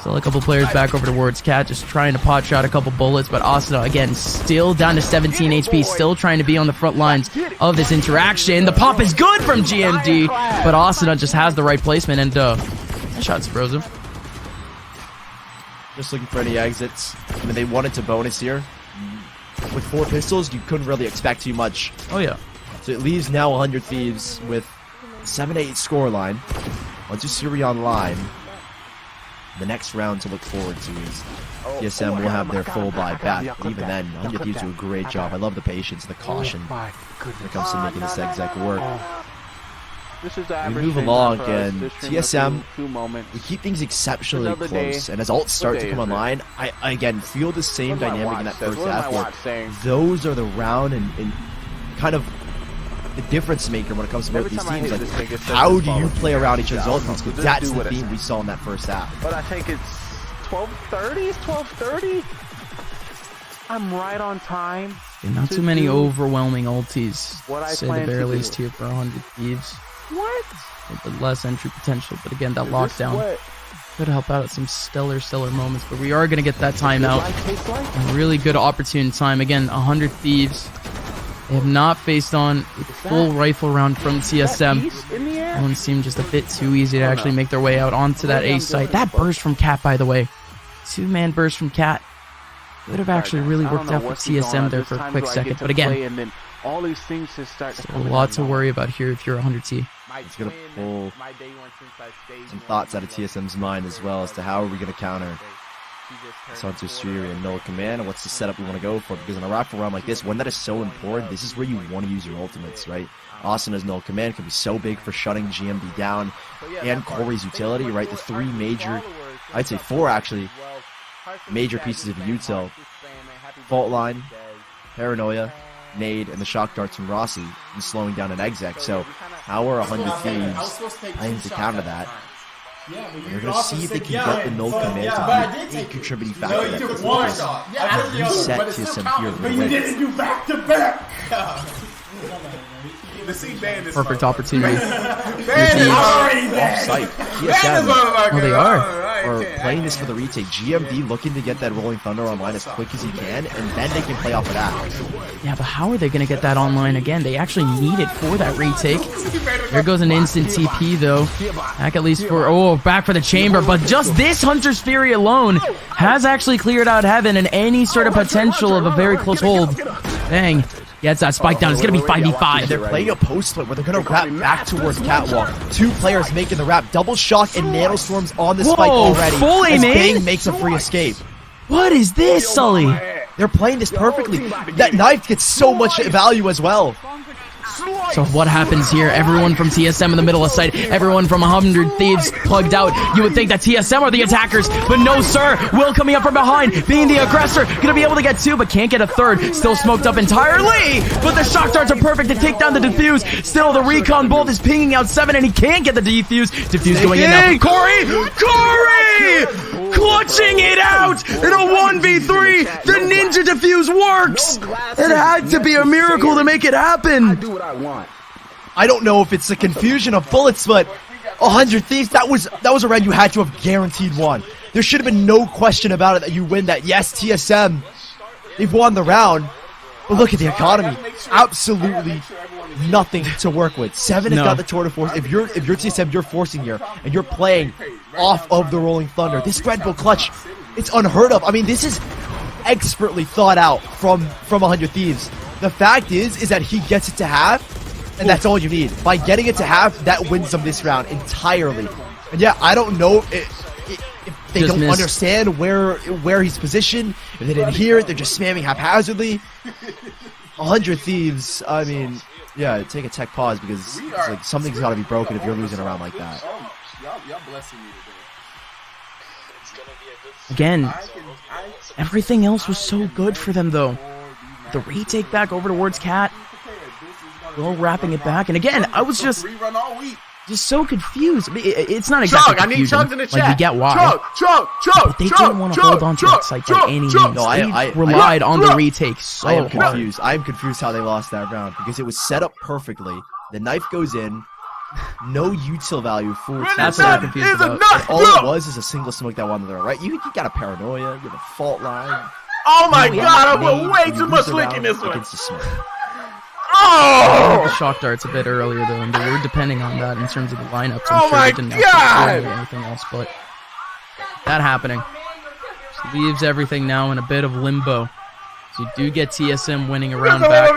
Still a couple players back over towards Cat, just trying to pot shot a couple bullets, but Asuna, again, still down to 17 HP, still trying to be on the front lines of this interaction. The pop is good from GMD, but Asuna just has the right placement, and that shot's frozen. Just looking for any exits. I mean, they wanted to bonus here. With 4 pistols, you couldn't really expect too much. Oh, yeah. So it leaves now 100 Thieves with 7-8 scoreline. Once you Suri online, the next round to look forward to is TSM will have their full buy back. Even then, 100 Thieves do a great job. I love the patience, the caution when it comes to making this exec work. We move along, and TSM, we keep things exceptionally close, and as ults start to come online, I again feel the same dynamic in that first half where those are the round and kind of the difference maker when it comes to both these teams. Like, how do you play around each other's ultimates? Because that's the theme we saw in that first half. But I think it's 12:30. It's 12:30. I'm right on time. And not too many overwhelming ultis. Say the very least here for 100 Thieves. What? With the less entry potential, but again, that lockdown could help out at some stellar moments. But we are going to get that timeout. A really good opportune time. Again, 100 Thieves. They have not faced on a full rifle round from TSM. That one seemed just a bit too easy to actually make their way out onto that A site. That burst from Cat, by the way. 2-man burst from Cat. Would have actually really worked out for TSM there for a quick second. But again, all these things just start to a lot to worry about here if you're 100T. It's going to pull some thoughts out of TSM's mind as well as to how are we going to counter Santo Suri and Null Command, and what's the setup we want to go for, because in a rifle round like this, when that is so important, this is where you want to use your ultimates, right? Asuna's Null Command can be so big for shutting GMD down, and Corey's utility, right? The 3 major, I'd say 4 actually, major pieces of util. Fault line, Paranoia, Nade, and the shock darts from Rossi, and slowing down an exec. So how are 100 Thieves planning to counter that? They're going to see if they can get the Null Command to be a contributing factor. You set TSM here. But you didn't do back-to-back! Perfect opportunity. Off-site. TSM. Oh, they are. Or playing this for the retake. GMD looking to get that Rolling Thunder online as quick as he can, and then they can play off of that. Yeah, but how are they going to get that online again? They actually need it for that retake. There goes an instant TP, though. Back at least for... back for the chamber. But just this Hunter's Fury alone has actually cleared out Heaven and any sort of potential of a very close hold. Dang. Gets that spike down. It's going to be 5v5. They're playing a post split where they're going to wrap back towards Catwalk. 2 players making the wrap. Double shock and nanostorms on the spike already. Full aim in? Bane makes a free escape. What is this, Sully? They're playing this perfectly. That knife gets so much value as well. So what happens here? Everyone from TSM in the middle of sight. Everyone from 100 Thieves plugged out. You would think that TSM are the attackers, but no, sir. Will coming up from behind, being the aggressor. Gonna be able to get 2, but can't get a 3rd. Still smoked up entirely, but the shock darts are perfect to take down the defuse. Still, the recon bolt is pinging out 7, and he can't get the defuse. Defuse going in now. Corey! Clutching it out in a 1v3. The ninja defuse works. It had to be a miracle to make it happen. I don't know if it's a confusion of bullets, but 100 Thieves, that was a round you had to have guaranteed won. There should have been no question about it that you win that. Yes, TSM, they've won the round, but look at the economy. Absolutely nothing to work with. 7 has got the tour de force. If you're TSM, you're forcing here, and you're playing off of the Rolling Thunder. This Red Bull clutch, it's unheard of. I mean, this is expertly thought out from 100 Thieves. The fact is that he gets it to half, and that's all you need. By getting it to half, that wins them this round entirely. And yeah, I don't know if they don't understand where he's positioned. If they didn't hear it, they're just spamming haphazardly. 100 Thieves, I mean, yeah, take a tech pause because it's like something's got to be broken if you're losing around like that. Y'all blessing me today. Again, everything else was so good for them, though. The retake back over towards Cat. Will wrapping it back. And again, I was just so confused. I mean, it's not exactly confusion. I need chugs in the chat. Like, you get why. Chug. But they didn't want to hold on to that site by any means. No, I relied on the retake so I am hard. confused. I am confused how they lost that round because it was set up perfectly. The knife goes in. No util value for That's what I'm confused about. And all it was is a single smoke that wanted there, right? You got a paranoia, you have a fault line. Oh my god, I put way too much lick in this one. Against the smoke. Oh! Shock darts a bit earlier though, and they were depending on that in terms of the lineups. Oh my didn't god! Or anything else, but that happening just leaves everything now in a bit of limbo. So you do get TSM winning a round back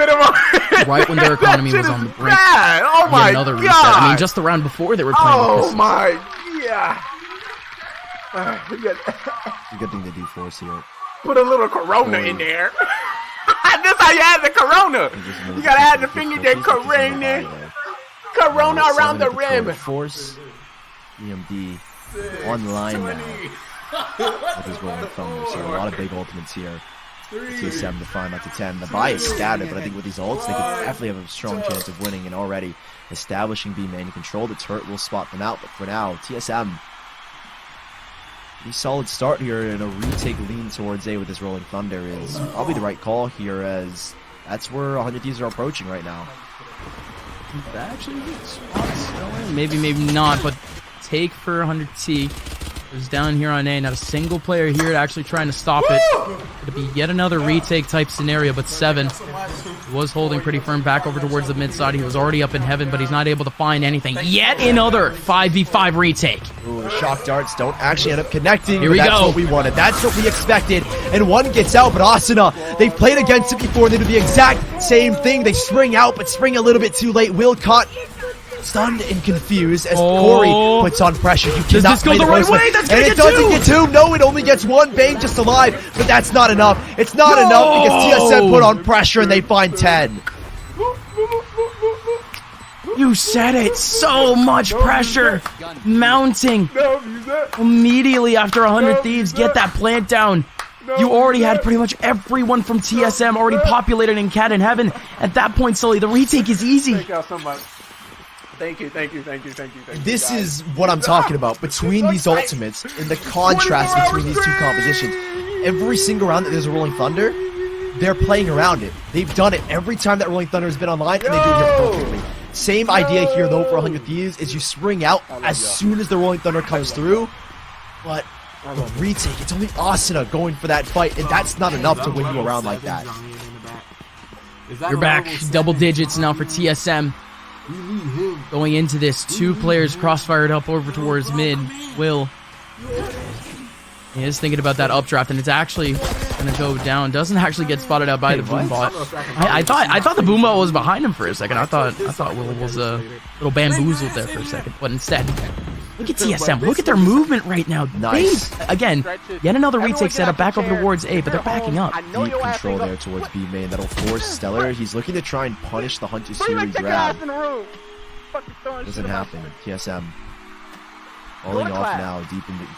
right when their economy was on the brink. Oh my another god! reset. I mean, just the round before they were playing with Oh pistols. my It's a good thing they do force here. Put a little Corona in there. This how you add the Corona. You gotta add the finger there, Corona. Corona around the rim. Force EMD on the line now with his Rolling Thunder. So a lot of big ultimates here. TSM to 5 out to 10. The buy is scattered, but I think with these ults, they could definitely have a strong chance of winning and already establishing B-main. You control the turret, will spot them out, but for now, TSM, a solid start here and a retake lean towards A with this Rolling Thunder is probably the right call here, as that's where 100 Thieves are approaching right now. That actually maybe not, but take for 100T. It was down here on A, not a single player here actually trying to stop it. It'll be yet another retake type scenario, but 7 was holding pretty firm back over towards the mid side. He was already up in heaven, but he's not able to find anything. Yet another 5v5 retake. Ooh, the shock darts don't actually end up connecting. Here we That's go. what we wanted. That's what we expected. And one gets out, but Asuna, they've played against it before. They do the exact same thing. They spring out, but spring a little bit too late. Will caught, stunned and confused as Corey puts on pressure. You Does cannot this go play the right first way? one. That's and gonna it get doesn't two. get 2. No, it only gets 1. Bang just alive, but that's not enough. It's not enough because TSM put on pressure and they find 10. You said it. So much pressure mounting immediately after 100 Thieves get that plant down. You already had pretty much everyone from TSM already populated in Cat in Heaven. At that point, Sully, the retake is easy. Thank y'all so much. Thank you. This is what I'm talking about. Between these ultimates and the contrast between these two compositions, every single round that there's a Rolling Thunder, they're playing around it. They've done it every time that Rolling Thunder has been online, and they do it here perfectly. Same idea here, though, for 100 Thieves, is you spring out as soon as the Rolling Thunder comes through, but the retake, it's only Asuna going for that fight, and that's not enough to win you around like that. You're back. Double digits now for TSM. Going into this, 2 players crossfired up over towards mid. Will. He is thinking about that updraft, and it's actually going to go down. Doesn't actually get spotted out by the boombot. I thought the boombot was behind him for a second. I thought Will was a little bamboozled there for a second, but instead, look at TSM. Look at their movement right now. Nice. Again, yet another retake setup back over towards A, but they're backing up. Deep control there towards B main. That'll force Stellar. He's looking to try and punish the Hunter Series grab. Doesn't happen. TSM falling off now,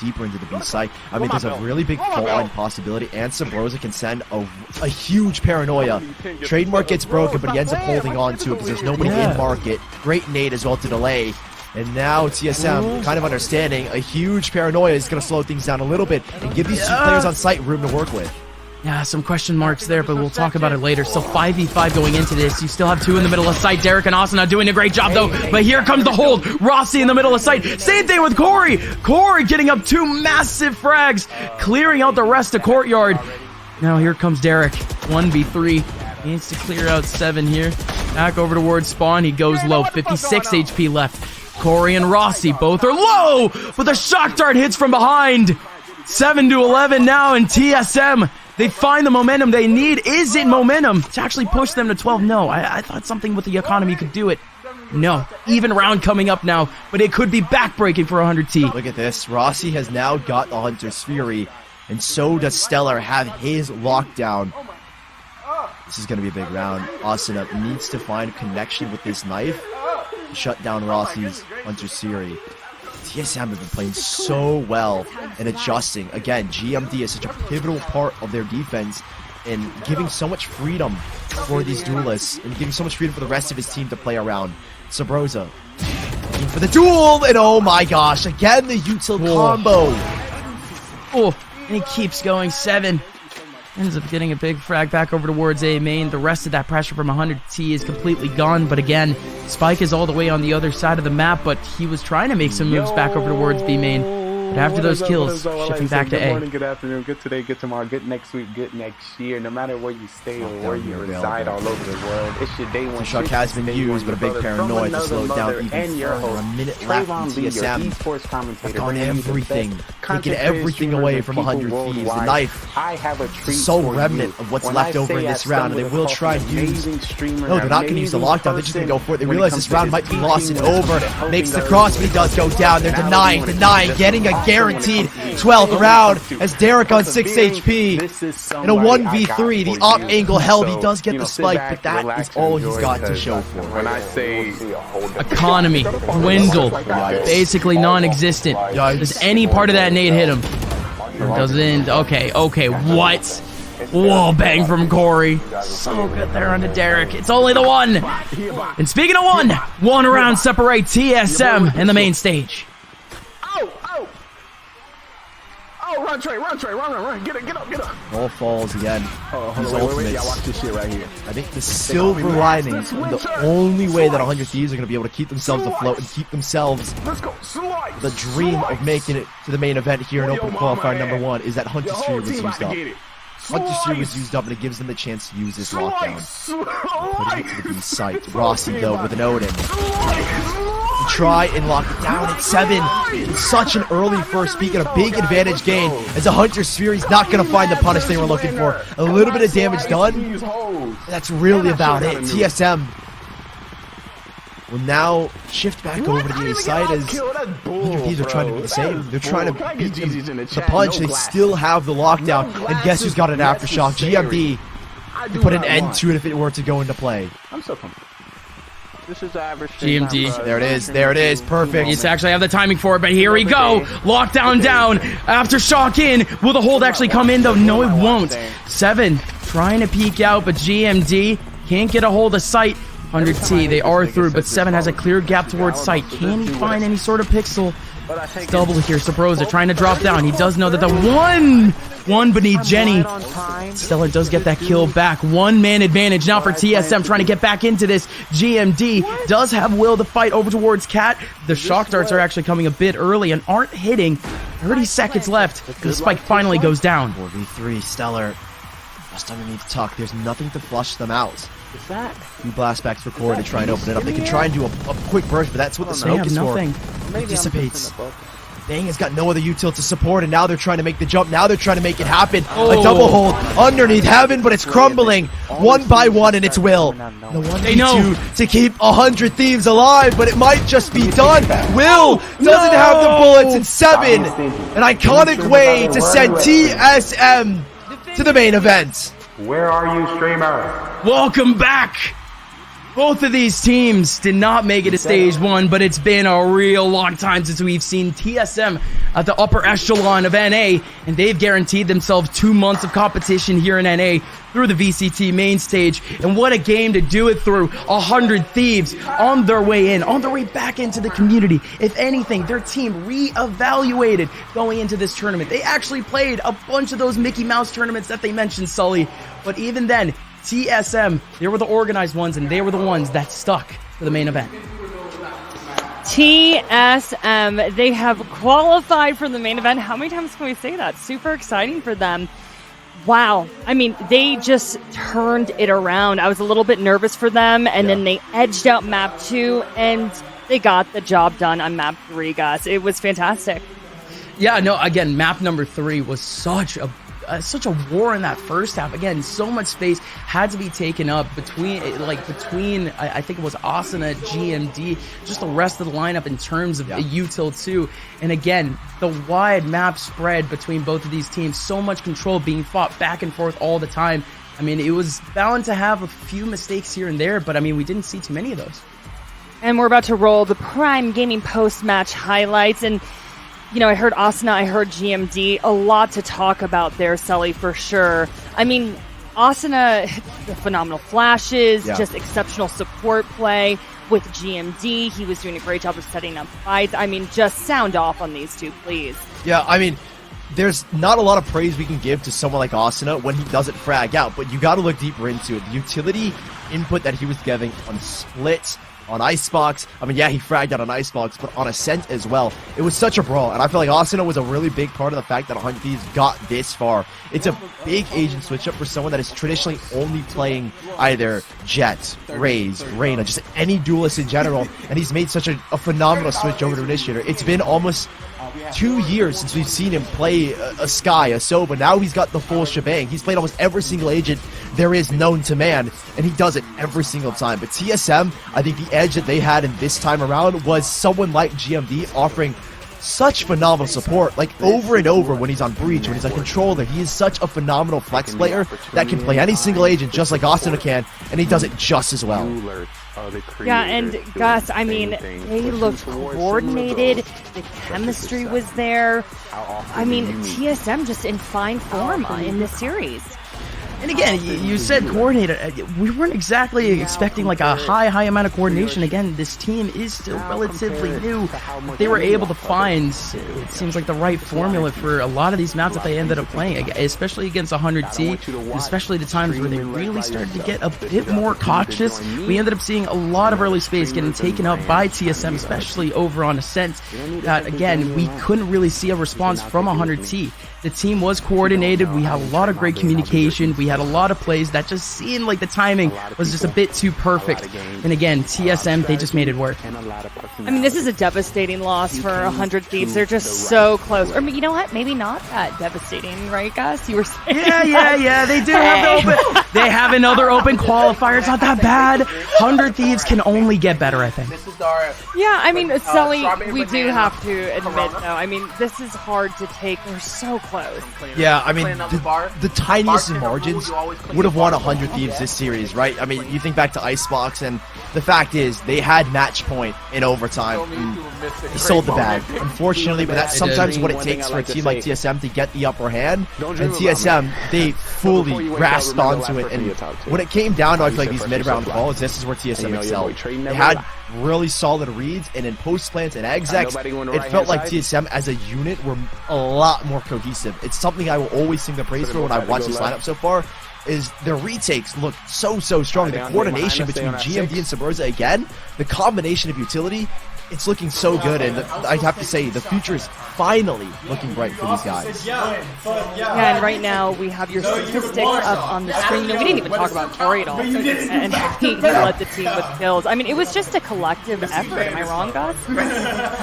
deeper into the B site. I mean, there's a really big fault line possibility, and Sabrosa can send a huge paranoia. Trademark gets broken, but he ends up holding on to it because there's nobody in market. Great nade as well to delay. And now TSM kind of understanding a huge paranoia is going to slow things down a little bit and give these 2 players on site room to work with. Yeah, some question marks there, but we'll talk about it later. Still 5v5 going into this. You still have 2 in the middle of sight. Derek and Asuna doing a great job, though. But here comes the hold. Rossi in the middle of sight. Same thing with Corey. Corey getting up 2 massive frags, clearing out the rest of courtyard. Now here comes Derek. 1v3 Needs to clear out 7 here. Back over towards Spawn. He goes low. 56 HP left. Corey and Rossi both are low, but the shock dart hits from behind. 7-11 now, and TSM, they find the momentum they need. Is it momentum to actually push them to 12? No, I thought something with the economy could do it. No, even round coming up now, but it could be backbreaking for 100T. Look at this. Rossi has now got the Hunter's Fury, and so does Stellar have his lockdown. This is going to be a big round. Asuna needs to find connection with this knife to shut down Rossi's Hunter's Fury. TSM have been playing so well and adjusting. Again, GMD is such a pivotal part of their defense and giving so much freedom for these duelists and giving so much freedom for the rest of his team to play around. Sabrosa looking for the duel, and oh my gosh, again the util combo. Oh, and he keeps going. 7 ends up getting a big frag back over towards A main. The rest of that pressure from 100T is completely gone, but again, Spike is all the way on the other side of the map, but he was trying to make some moves back over towards B main. But after those kills, shifting back to A. Good morning, good afternoon, good today, good tomorrow, good next week, good next year. No matter where you stay or where you reside all over the world, it's your day one. The shock has been used, but a big paranoia to slow it down even further. A minute left, and TSM have gone everything, taking everything away from 100 Thieves. The knife is so remnant of what's left over in this round, and they will try and use... No, they're not going to use the lockdown, they're just going to go for it. They realize this round might be lost and over. Makes the cross, but he does go down. They're denying, getting a guaranteed 12th round as Derek on 6 HP in a 1v3. The op angle held. He does get the spike, but that is all he's got to show for. When I say economy dwindled, basically non-existent. Does any part of that nade hit him? Doesn't. Okay, what? Whoa, bang from Corey. So good there onto Derek. It's only the 1. And speaking of 1 round separate TSM in the main stage. Oh, run, Trey, run. Get up. All falls again. His wait, ultimates. y'all watch this shit right here. I think the silver linings, the only way that 100 Thieves are going to be able to keep themselves afloat and keep themselves the dream of making it to the main event here in Open Qualifier number 1 is that Hunter's Fury was used up. Hunter's Fury was used up, and it gives them the chance to use this lockdown. Putting it to the B site. Rossi, though, with an Odin. Try and lock it down at 7. Such an early first peak and a big advantage gain as a Hunter's Fury's not going to find the punish they were looking for. A little bit of damage done. That's really about it. TSM will now shift back over to the A side as these are trying to do the same. They're trying to beat the punch. They still have the lockdown. And guess who's got an aftershock? GMD to put an end to it if it were to go into play. I'm so pumped. This is average. GMD. There it is. Perfect. Needs to actually have the timing for it, but here we go. Lockdown down. Aftershock in. Will the hold actually come in, though? No, it won't. 7 trying to peek out, but GMD can't get a hold of sight. 100T, they are through, but 7 has a clear gap towards sight. Can he find any sort of pixel? It's double here. Sabrosa trying to drop down. He does know that the one beneath Jenny. Stellar does get that kill back. 1-man advantage now for TSM trying to get back into this. GMD does have will to fight over towards Cat. The shock darts are actually coming a bit early and aren't hitting. 30 seconds left. The spike finally goes down. 4v3, Stellar just underneath Tuck. There's nothing to flush them out. What's that? Two blastbacks for Corey to try and open it up. They can try and do a quick burst, but that's what the smoke is for. It dissipates. Bang has got no other util to support, and now they're trying to make the jump. Now they're trying to make it happen. A double hold underneath Heaven, but it's crumbling one by one, and it's Will. The 1v2 to keep 100 Thieves alive, but it might just be done. Will doesn't have the bullets, and 7, an iconic way to send TSM to the main event. Where are you, streamer? Welcome back. Both of these teams did not make it to stage 1, but it's been a real long time since we've seen TSM at the upper echelon of NA, and they've guaranteed themselves 2 months of competition here in NA through the VCT main stage. And what a game to do it through. 100 Thieves on their way in, on their way back into the community. If anything, their team re-evaluated going into this tournament. They actually played a bunch of those Mickey Mouse tournaments that they mentioned, Sully, but even then, TSM, they were the organized ones, and they were the ones that stuck for the main event. TSM, they have qualified for the main event. How many times can we say that? Super exciting for them. Wow. I mean, they just turned it around. I was a little bit nervous for them, and then they edged out map 2, and they got the job done on map 3, guys. It was fantastic. Yeah, no, again, map number 3 was such a war in that first half. Again, so much space had to be taken up between I think it was Asuna, GMD, just the rest of the lineup in terms of util 2. And again, the wide map spread between both of these teams, so much control being fought back and forth all the time. I mean, it was bound to have a few mistakes here and there, but I mean, we didn't see too many of those. And we're about to roll the Prime Gaming post-match highlights, and you know, I heard Asuna, I heard GMD, a lot to talk about there, Sully, for sure. I mean, Asuna, phenomenal flashes, just exceptional support play with GMD. He was doing a great job of setting up fights. I mean, just sound off on these two, please. Yeah, I mean, there's not a lot of praise we can give to someone like Asuna when he doesn't frag out, but you got to look deeper into it. The utility input that he was giving on Split, on Icebox. I mean, yeah, he fragged out on Icebox, but on Ascent as well. It was such a brawl, and I feel like Asuna was a really big part of the fact that 100 Thieves got this far. It's a big agent switch up for someone that is traditionally only playing either Jet, Raze, Reyna, just any duelist in general, and he's made such a phenomenal switch over to Initiator. It's been almost 2 years since we've seen him play a Sky, a Soba. Now he's got the full shebang. He's played almost every single agent there is known to man, and he does it every single time. But TSM, I think the edge that they had in this time around was someone like GMD offering such phenomenal support, like over and over when he's on Breach, when he's on Controller. He is such a phenomenal flex player that can play any single agent just like Asuna can, and he does it just as well. Yeah, and Gus, I mean, they looked coordinated, the chemistry was there. I mean, TSM just in fine form in this series. And again, you said coordinated. We weren't exactly expecting like a high amount of coordination. Again, this team is still relatively new. They were able to find, it seems like, the right formula for a lot of these maps that they ended up playing, especially against 100T, especially the times where they really started to get a bit more cautious. We ended up seeing a lot of early space getting taken up by TSM, especially over on Ascent, that, again, we couldn't really see a response from 100T. The team was coordinated. We had a lot of great communication. We had a lot of plays that just seemed like the timing was just a bit too perfect. And again, TSM, they just made it work. I mean, this is a devastating loss for 100 Thieves. They're just so close. Or you know what? Maybe not that devastating, right, Gus? You were saying. Yeah. They do have the open. They have another open qualifier. It's not that bad. 100 Thieves can only get better, I think. Yeah, I mean, Sully, we do have to admit, though. I mean, this is hard to take. We're so close. Yeah, I mean, the tiniest margins would have won 100 Thieves this series, right? I mean, you think back to Icebox, and the fact is, they had match point in overtime. He sold the bag, unfortunately, but that's sometimes what it takes for a team like TSM to get the upper hand. And TSM, they fully grasped onto it. And when it came down to, I feel like, these mid-round calls, this is where TSM excelled. They had really solid reads, and in post plants and execs, it felt like TSM as a unit were a lot more cohesive. It's something I will always sing the praise for when I watch this lineup so far, is their retakes look so strong. The coordination between GMD and Submerza, again, the combination of utility, it's looking so good, and I have to say, the future is finally looking bright for these guys. Yeah, and right now we have your statistics up on the screen. You know, we didn't even talk about Tori at all, and he led the team with kills. I mean, it was just a collective effort. Am I wrong, Gus?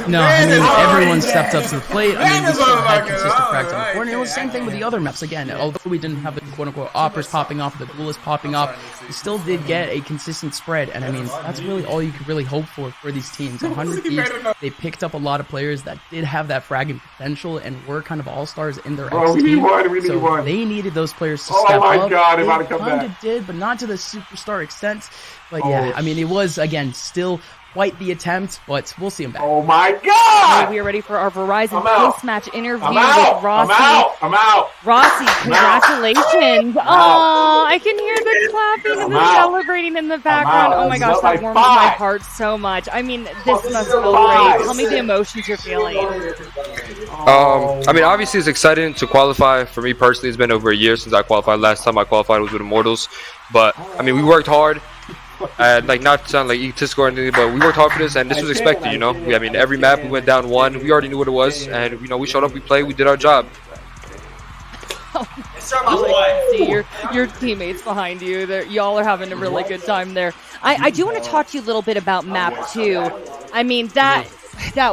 No, I mean, everyone stepped up to the plate. I mean, we still had consistent practice on the court, and it was the same thing with the other maps. Again, although we didn't have the quote-unquote operas popping off, the duelists popping off, we still did get a consistent spread, and I mean, that's really all you could really hope for these teams. 100 Thieves, they picked up a lot of players that did have that fragging potential and were kind of all-stars in their X team. So they needed those players to step up. Oh my God, they about to come kind back. of did, but not to the superstar extent. But yeah, I mean, it was, again, still quite the attempt, but we'll see him back. Oh my God! We are ready for our Verizon post-match interview with Rossi. I'm out. Rossi, congratulations! Oh, I can hear the clapping and the celebrating in the background. Oh my gosh, that warms my heart so much. I mean, this must feel great. Tell me the emotions you're feeling. I mean, obviously it's exciting to qualify. For me personally, it's been over a year since I qualified. Last time I qualified was with Immortals. But, I mean, we worked hard. Like, not to sound like egotistical or anything, but we worked hard for this, and this was expected, you know? I mean, every map we went down one. We already knew what it was, and, you know, we showed up, we played, we did our job. See your teammates behind you. Y'all are having a really good time there. I do want to talk to you a little bit about map 2. I mean, that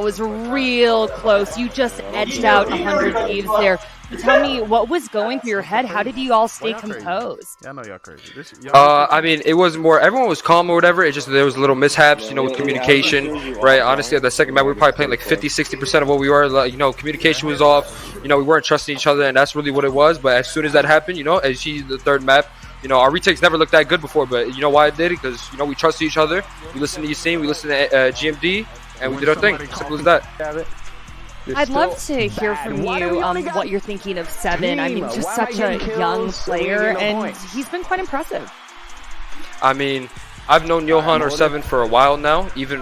was real close. You just edged out 100 Thieves there. Tell me what was going through your head. How did you all stay composed? Yeah, I know y'all crazy. I mean, it was more. Everyone was calm or whatever. It just there was little mishaps, you know, with communication, right? Honestly, at the second map, we were probably playing like 50-60% of what we were. Like, you know, communication was off. You know, we weren't trusting each other, and that's really what it was. But as soon as that happened, you know, as she's the third map, you know, our retakes never looked that good before. But you know why it did? Because you know we trusted each other. We listened to Yassine, we listened to GMD, and we did our thing. Simple as that. I'd love to hear from you what you're thinking of Seven. I mean, just such a young player, and he's been quite impressive. I mean, I've known Johan or Seven for a while now, even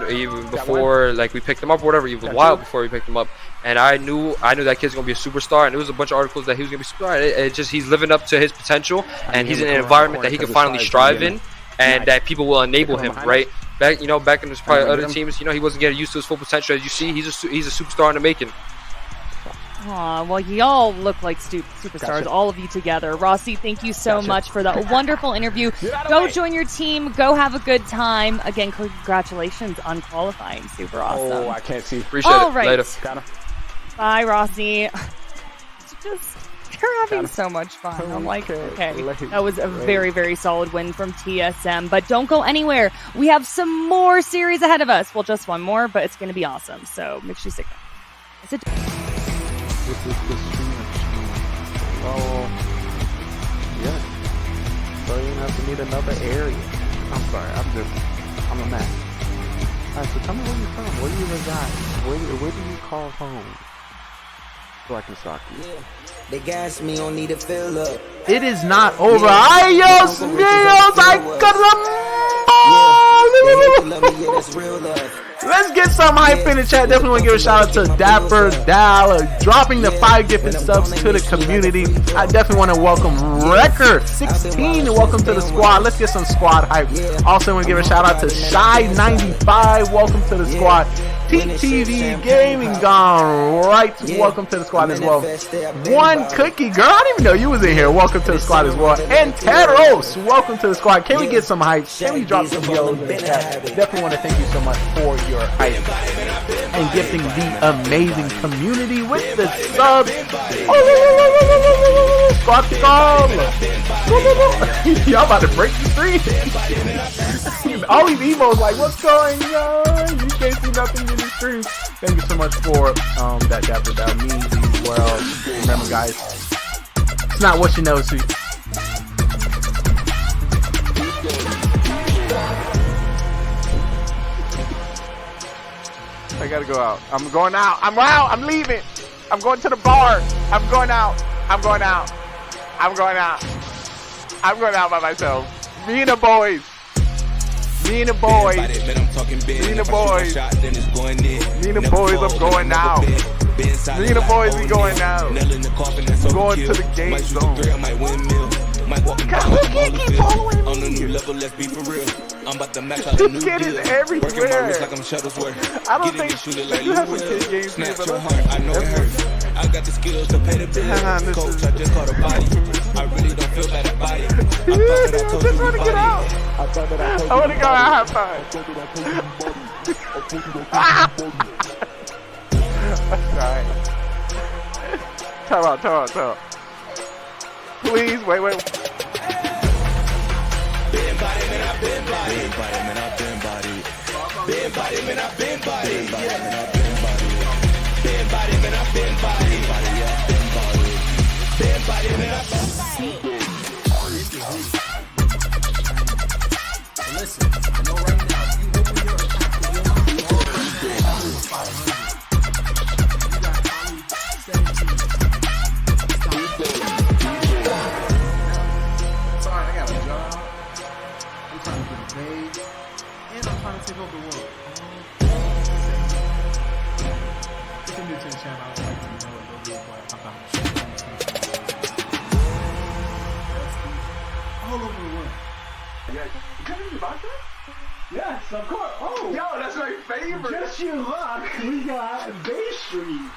before like we picked him up or whatever, even a while before we picked him up. And I knew that kid's gonna be a superstar, and there was a bunch of articles that he was gonna be a superstar. It just he's living up to his potential, and he's in an environment that he can finally strive in, and that people will enable him, right? Back in his probably other teams, you know, he wasn't getting used to his full potential. As you see, he's a superstar in the making. Aw, well, y'all look like superstars, all of you together. Rossi, thank you so much for that wonderful interview. Go join your team. Go have a good time. Again, congratulations on qualifying. Super awesome. Oh, I can't see. Appreciate all it. Right. Later. Bye, Rossi. They're having so much fun. I'm like, okay, that was a very, very solid win from TSM. But don't go anywhere. We have some more series ahead of us. Well, just one more, but it's going to be awesome. So make sure you stick around. This is the streamer. Oh, yeah. So you have to need another area. I'm sorry. I'm a mess. Alright, so tell me where you're from. Where do you reside? Where do you call home? So I can stalk you. Yeah. They gas me, don't need to fill up. It is not over. Adios, míos, Let's get some hype in the chat. Definitely want to give a shout out to Dapper Dal dropping the 5 gifted subs to the community. I definitely want to welcome Wrecker16. Welcome to the squad. Let's get some squad hype. Also want to give a shout out to Shy95. Welcome to the squad. TTV Gaming GoneRight. Welcome to the squad as well. One Cookie Girl. I didn't even know you was in here. Welcome to the squad as well. And Teros. Welcome to the squad. Can we get some hype? Can we drop some yellows in the chat? Definitely want to thank you so much for your hype and gifting the amazing community with the subs. Squad skull. Y'all about to break the stream. All these emos like, what's going on? You can't see nothing in the stream. Thank you so much for that Dapper. That means the world. Remember, guys, it's not what you know, sweet. I gotta go out. I'm going out. I'm out. I'm leaving. I'm going to the bar. I'm going out. I'm going out. I'm going out. I'm going out by myself. Me and the boys. Me and the boys. Me and the boys. Me and the boys, I'm going out. Me and the boys, we going out. Going to the game zone. God, who can't keep following me? This kid is everywhere. I don't think you have some kid games here, but I got the skills to pay the bills. Coach, I just caught a body. I really don't feel bad about it. I just want to get out. I want to go out. High five. Alright. Time out. Please, wait. Been body, man, I've been body. Been body, man, I've been body. Been body, man, I've been body. Been body, man, I've been body. Been body, man, I've been body. Listen, I know right now, if you open your account, you'll not be all 500. You got probably 17. Sorry, I got a job. I'm trying to get paid, and I'm trying to take over the world. If you're new to the channel, I would like to know a little bit about all over the world. Yeah, you got any about that? Yes, of course. Oh, yo, that's my favorite. Just your luck, we got Bay Street.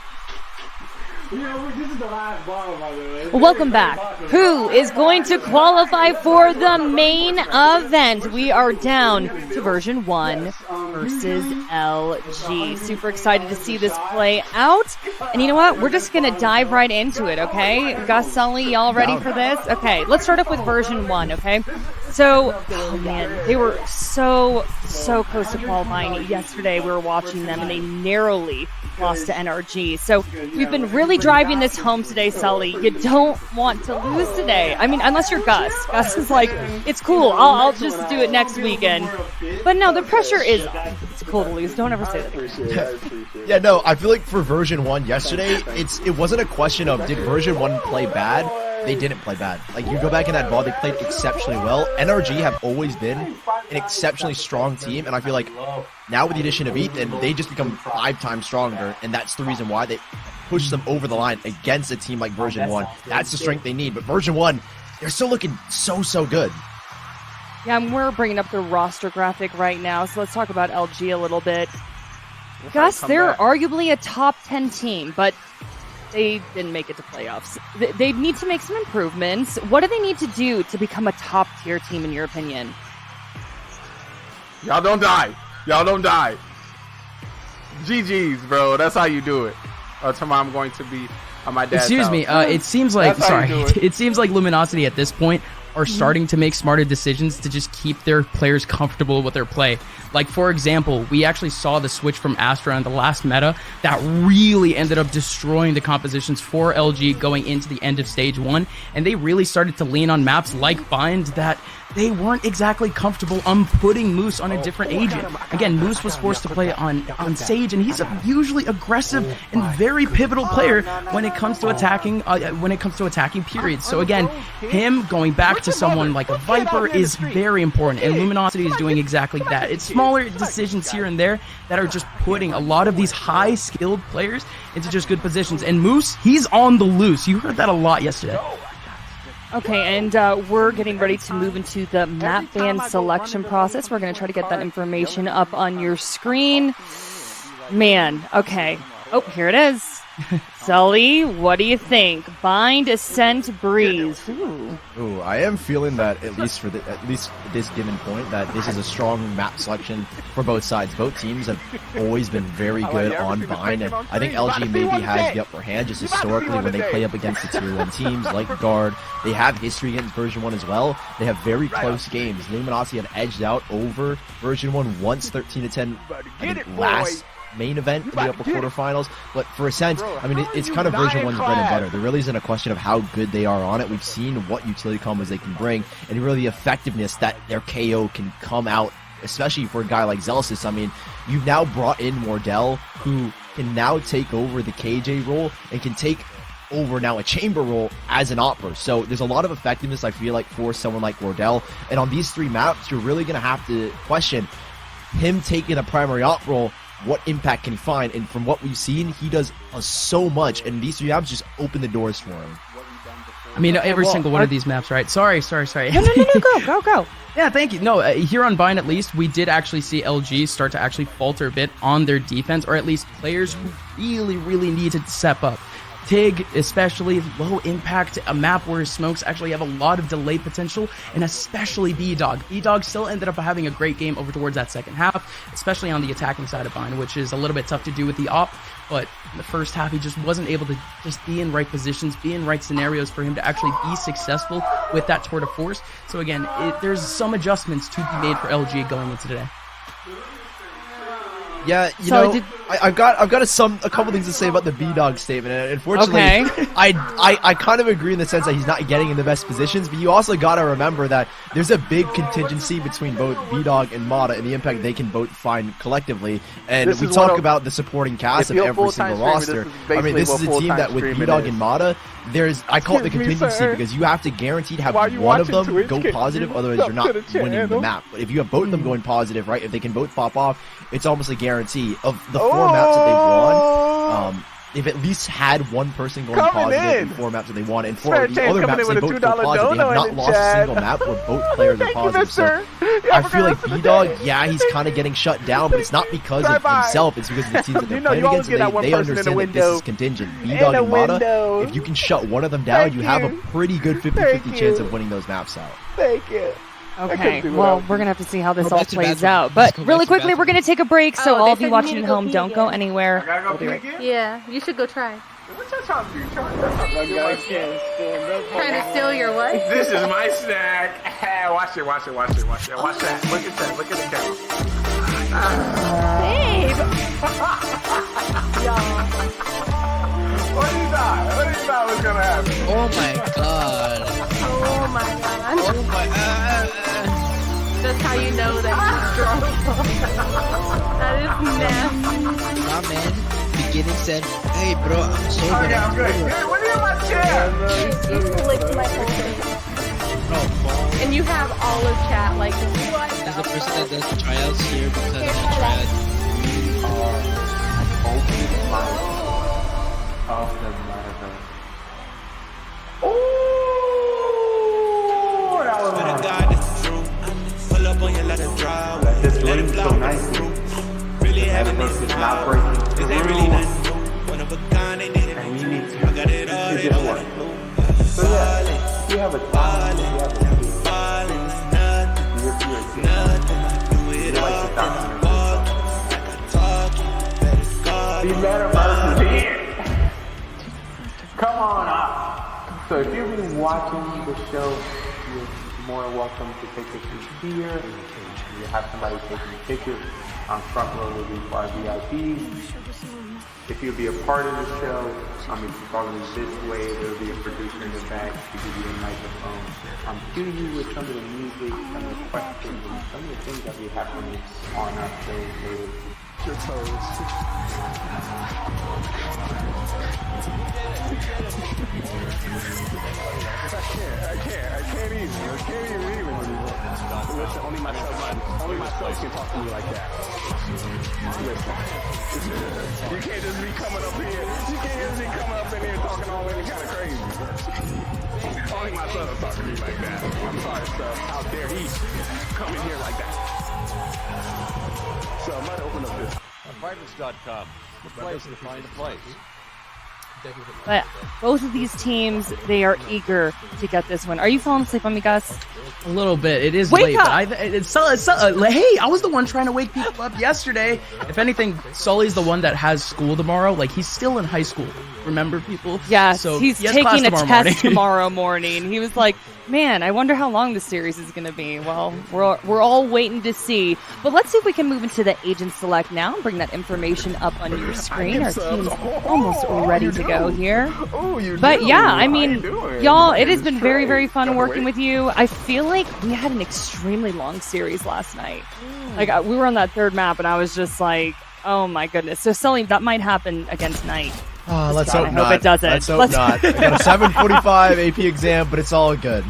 This is the last bottle, by the way. Welcome back. Who is going to qualify for the main event? We are down to version 1 versus LG. Super excited to see this play out. And you know what? We're just going to dive right into it, okay? Gus, Sully, y'all ready for this? Okay, let's start off with version 1, okay? So, oh man, they were so close to qualifying yesterday. We were watching them, and they narrowly lost to NRG. So we've been really driving this home today, Sully. You don't want to lose today. I mean, unless you're Gus. Gus is like, it's cool. I'll just do it next weekend. But no, the pressure is on. It's cool to lose. Don't ever say that. Yeah, no, I feel like for version 1 yesterday, it wasn't a question of did version 1 play bad. They didn't play bad. Like, you go back in that ball, they played exceptionally well. NRG have always been an exceptionally strong team, and I feel like now with the addition of Ethan, they just become 5 times stronger, and that's the reason why they push them over the line against a team like version 1. That's the strength they need, but version 1, they're still looking so good. Yeah, and we're bringing up the roster graphic right now, so let's talk about LG a little bit. Gus, they're arguably a top 10 team, but they didn't make it to playoffs. They need to make some improvements. What do they need to do to become a top-tier team, in your opinion? Y'all don't die. Y'all don't die. GG's, bro. That's how you do it. Tomorrow I'm going to be on my dad's Excuse me. It seems like it seems like Luminosity at this point are starting to make smarter decisions to just keep their players comfortable with their play. Like, for example, we actually saw the switch from Astra in the last meta that really ended up destroying the compositions for LG going into the end of Stage 1, and they really started to lean on maps like Bind that they weren't exactly comfortable putting Moose on a different agent. Again, Moose was forced to play on Sage, and he's a usually aggressive and very pivotal player when it comes to attacking periods. So again, him going back to someone like a Viper is very important, and Luminosity is doing exactly that. It's smaller decisions here and there that are just putting a lot of these high-skilled players into just good positions. And Moose, he's on the loose. You heard that a lot yesterday. Okay, and we're getting ready to move into the map ban selection process. We're going to try to get that information up on your screen. Man, okay. Oh, here it is. Sully, what do you think? Bind, Ascent, Breeze. Ooh, I am feeling that at least this given point that this is a strong map selection for both sides. Both teams have always been very good on Bind, and I think LG maybe has the upper hand just historically when they play up against the tier 1 teams like Guard. They have history against version 1 as well. They have very close games. Luminosity had edged out over version 1 once 13-10 last main event in the upper quarterfinals, but for Ascent, I mean, it's kind of version 1's bread and butter. There really isn't a question of how good they are on it. We've seen what utility combos they can bring, and really the effectiveness that their KO can come out, especially for a guy like Zealous's. I mean, you've now brought in Mordell, who can now take over the KJ role and can take over now a chamber role as an opper. So there's a lot of effectiveness, I feel like, for someone like Mordell, and on these 3 maps, you're really going to have to question him taking a primary op role. What impact can he find? And from what we've seen, he does so much, and these 3 maps just open the doors for him. I mean, every single one of these maps, right? Sorry. No, go. Yeah, thank you. No, here on Bind, at least, we did actually see LG start to actually falter a bit on their defense, or at least players who really need to step up. Tig, especially low impact, a map where smokes actually have a lot of delay potential, and especially B-Dog. B-Dog still ended up having a great game over towards that second half, especially on the attacking side of Bind, which is a little bit tough to do with the op, but in the first half he just wasn't able to just be in right positions, be in right scenarios for him to actually be successful with that tour de force. So again, there's some adjustments to be made for LG going into today. Yeah, I've got a couple things to say about the B-Dog statement, and unfortunately, I kind of agree in the sense that he's not getting in the best positions, but you also got to remember that there's a big contingency between both B-Dog and Mata and the impact they can both find collectively, and we talk about the supporting cast of every single roster. I mean, this is a team that with B-Dog and Mata, I call it the contingency because you have to guarantee to have one of them go positive, otherwise you're not winning the map. But if you have both of them going positive, right, if they can both pop off, it's almost a guarantee. Of the 4 maps that they've won, they've at least had one person going Coming positive in. in 4 maps that they won, and Fair 4 the chance other coming maps in they with a both go $2 positive. They have dono not in the lost a chat. single map where both players are Thank you, positive. mister. So I feel like B-Dog, yeah, he's kind of getting shut down, but it's not because of himself. It's because of the teams that they're You know, playing you always against. get that one They person in the understand that window. this is contingent. B-Dog and Mata, window. if you can shut one of them down, Thank you have a you. pretty good 50-50 Thank chance you. of winning those maps out. Thank you. Okay, well, we're going to have to see how this all plays out. Let's But go really back to quickly, we're going to take a break, so Oh, all they of you said you watching need at to go home, pee don't go again. anywhere. Gotta go We'll be pee right again? Yeah, you should go try. What's that trying to do? Trying to steal your what? This is my snack. Watch it. Watch that. Look at that. Look at the camera. Babe! What do you thought was gonna happen? Oh my god. Oh my god. Oh my That's how you know that he's drunk. That is nasty. My man, beginning said, hey bro, I'm sober. Oh yeah, I'm good. Hey, what are you in my chair? You licked my whole face. And you have all of chat like, what He's the the person fuck? that does the tryouts here because he tried. Of the metaverse. This link so nicely. The metaverse is not breaking the rules. And you need to just work. So yeah, you have a talent, you have a skill. You're you like to document. The metaverse is here. Come on up. So if you've been watching the show, you're more welcome to take a seat here. You have somebody taking pictures on front row will be for our VIPs. If you'll be a part of the show, if you follow me this way, there'll be a producer in the back to give you a microphone. Cue you with some of the music, some of the questions, and some of the things that we have on our show later. Your toes. I can't even. Listen, only myself can talk to me like that. Listen, you can't just be coming up here. You can't just be coming up in here talking all any kind of crazy. Only my son will talk to me like that. I'm sorry, sir. How dare he come in here like that? So I might open up this. Apartments.com. The place to find a place. But both of these teams, they are eager to get this win. Are you falling asleep on me, Gus? A little bit. It is Wake late. up! But hey, I was the one trying to wake people up yesterday. If anything, Sully's the one that has school tomorrow. Like, he's still in high school. Remember, people? Yes, so he's he has class taking a tomorrow test morning. tomorrow morning. He was like, man, I wonder how long this series is going to be. Well, we're all waiting to see. But let's see if we can move into the Agent Select now and bring that information up on your screen. Our team's almost ready to go here. But yeah, I mean, y'all, it has been very, very fun working with you. I feel like we had an extremely long series last night. Like, we were on that third map, and I was just like, oh my goodness. So, Sully, that might happen again tonight. Let's God, hope I hope it doesn't. Let's hope not. I got a 7:45 AP exam, but it's all good.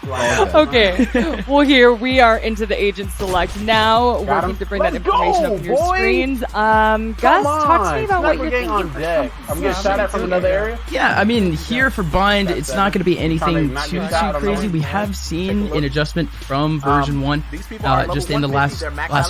Okay, well here we are into the Agent Select now, working to bring that information up on your screens. Gus, talk to me about what you're thinking. On deck. I'm getting shot at from another area. Yeah, I mean, here for Bind, it's not going to be anything too crazy. We have seen an adjustment from version 1 just in the last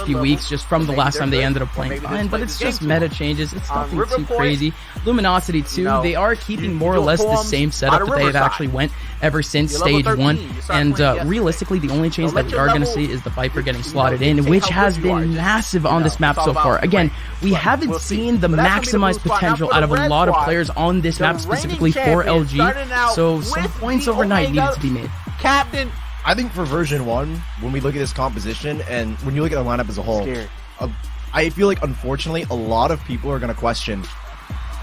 few weeks, just from the last time they ended up playing Bind, but it's just meta changes. It's nothing too crazy. Luminosity 2, they are keeping more or less the same setup that they have actually went ever since Stage 1, and realistically, the only change that we are going to see is the Viper getting slotted in, which has been massive on this map so far. Again, we haven't seen the maximized potential out of a lot of players on this map, specifically for LG, so some points overnight needed to be made. Captain, I think for version 1, when we look at this composition, and when you look at the lineup as a whole, I feel like, unfortunately, a lot of people are going to question,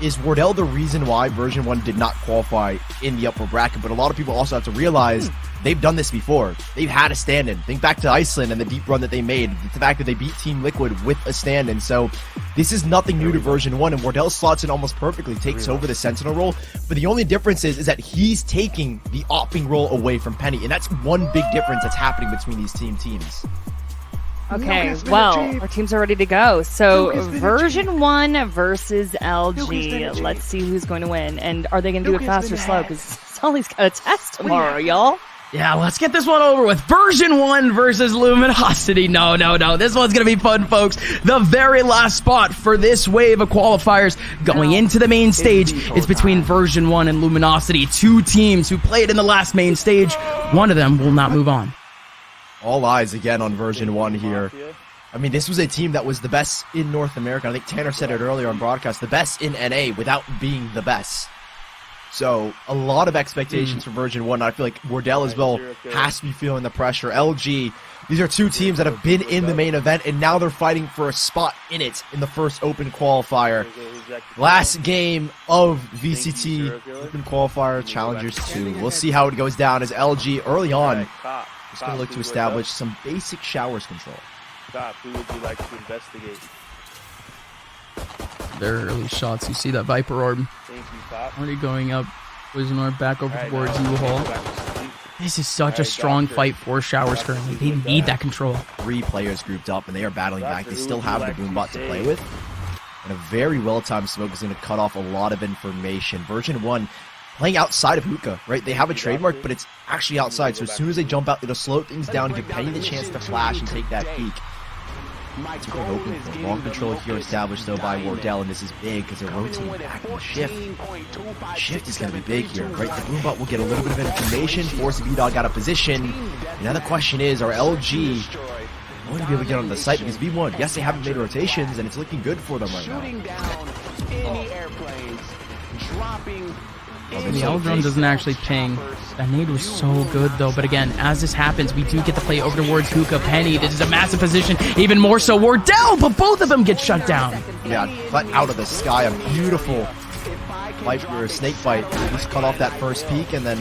is Wardell the reason why version 1 did not qualify in the upper bracket? But a lot of people also have to realize they've done this before. They've had a stand-in. Think back to Iceland and the deep run that they made. The fact that they beat Team Liquid with a stand-in. So this is nothing new to version 1, and Wardell slots in almost perfectly, takes over the Sentinel role. But the only difference is that he's taking the opping role away from Penny, and that's one big difference that's happening between these teams. Okay, well, our teams are ready to go. So, version 1 versus LG. Let's see who's going to win. And are they going to do it fast or slow? Because Sully's got a test tomorrow, y'all. Yeah, let's get this one over with. Version 1 versus Luminosity. No. This one's going to be fun, folks. The very last spot for this wave of qualifiers going into the main stage is between Version 1 and Luminosity. 2 teams who played in the last main stage. One of them will not move on. All eyes again on Version 1 here. I mean, this was a team that was the best in North America. I think Tanner said it earlier on broadcast. The best in NA without being the best. So, a lot of expectations for Version 1. I feel like Wardell as well has to be feeling the pressure. LG, these are 2 teams that have been in the main event, and now they're fighting for a spot in it in the first open qualifier. Last game of VCT Open Qualifier Challengers 2. We'll see how it goes down as LG early on is going to look to establish some basic showers control. Who would you like to investigate? Their early shots. You see that Viper orb already going up. Poison orb back over towards U-Haul. This is such a strong fight for Showers currently. They need that control. 3 players grouped up and they are battling back. They still have the Boombot to play with. And a very well-timed smoke is going to cut off a lot of information. Version 1 playing outside of Hookah, right? They have a trademark, but it's actually outside. So as soon as they jump out, it'll slow things down, give Penny the chance to flash and take that peek. That's what they're hoping for. Long control here established, though, by Wardell, and this is big because they're rotating back in the shift. Shift is going to be big here, right? The Boombot will get a little bit of information, force the B-Dog out of position. And now the question is, are LG going to be able to get on the site? Because B1, yes, they haven't made rotations, and it's looking good for them right now. The L-Drone doesn't actually ping. That nade was so good, though. But again, as this happens, we do get to play over towards Hookah. Penny, this is a massive position. Even more so Wardell, but both of them get shut down. Yeah, but out of the sky, a beautiful Viper snake bite. Just cut off that first peak, and then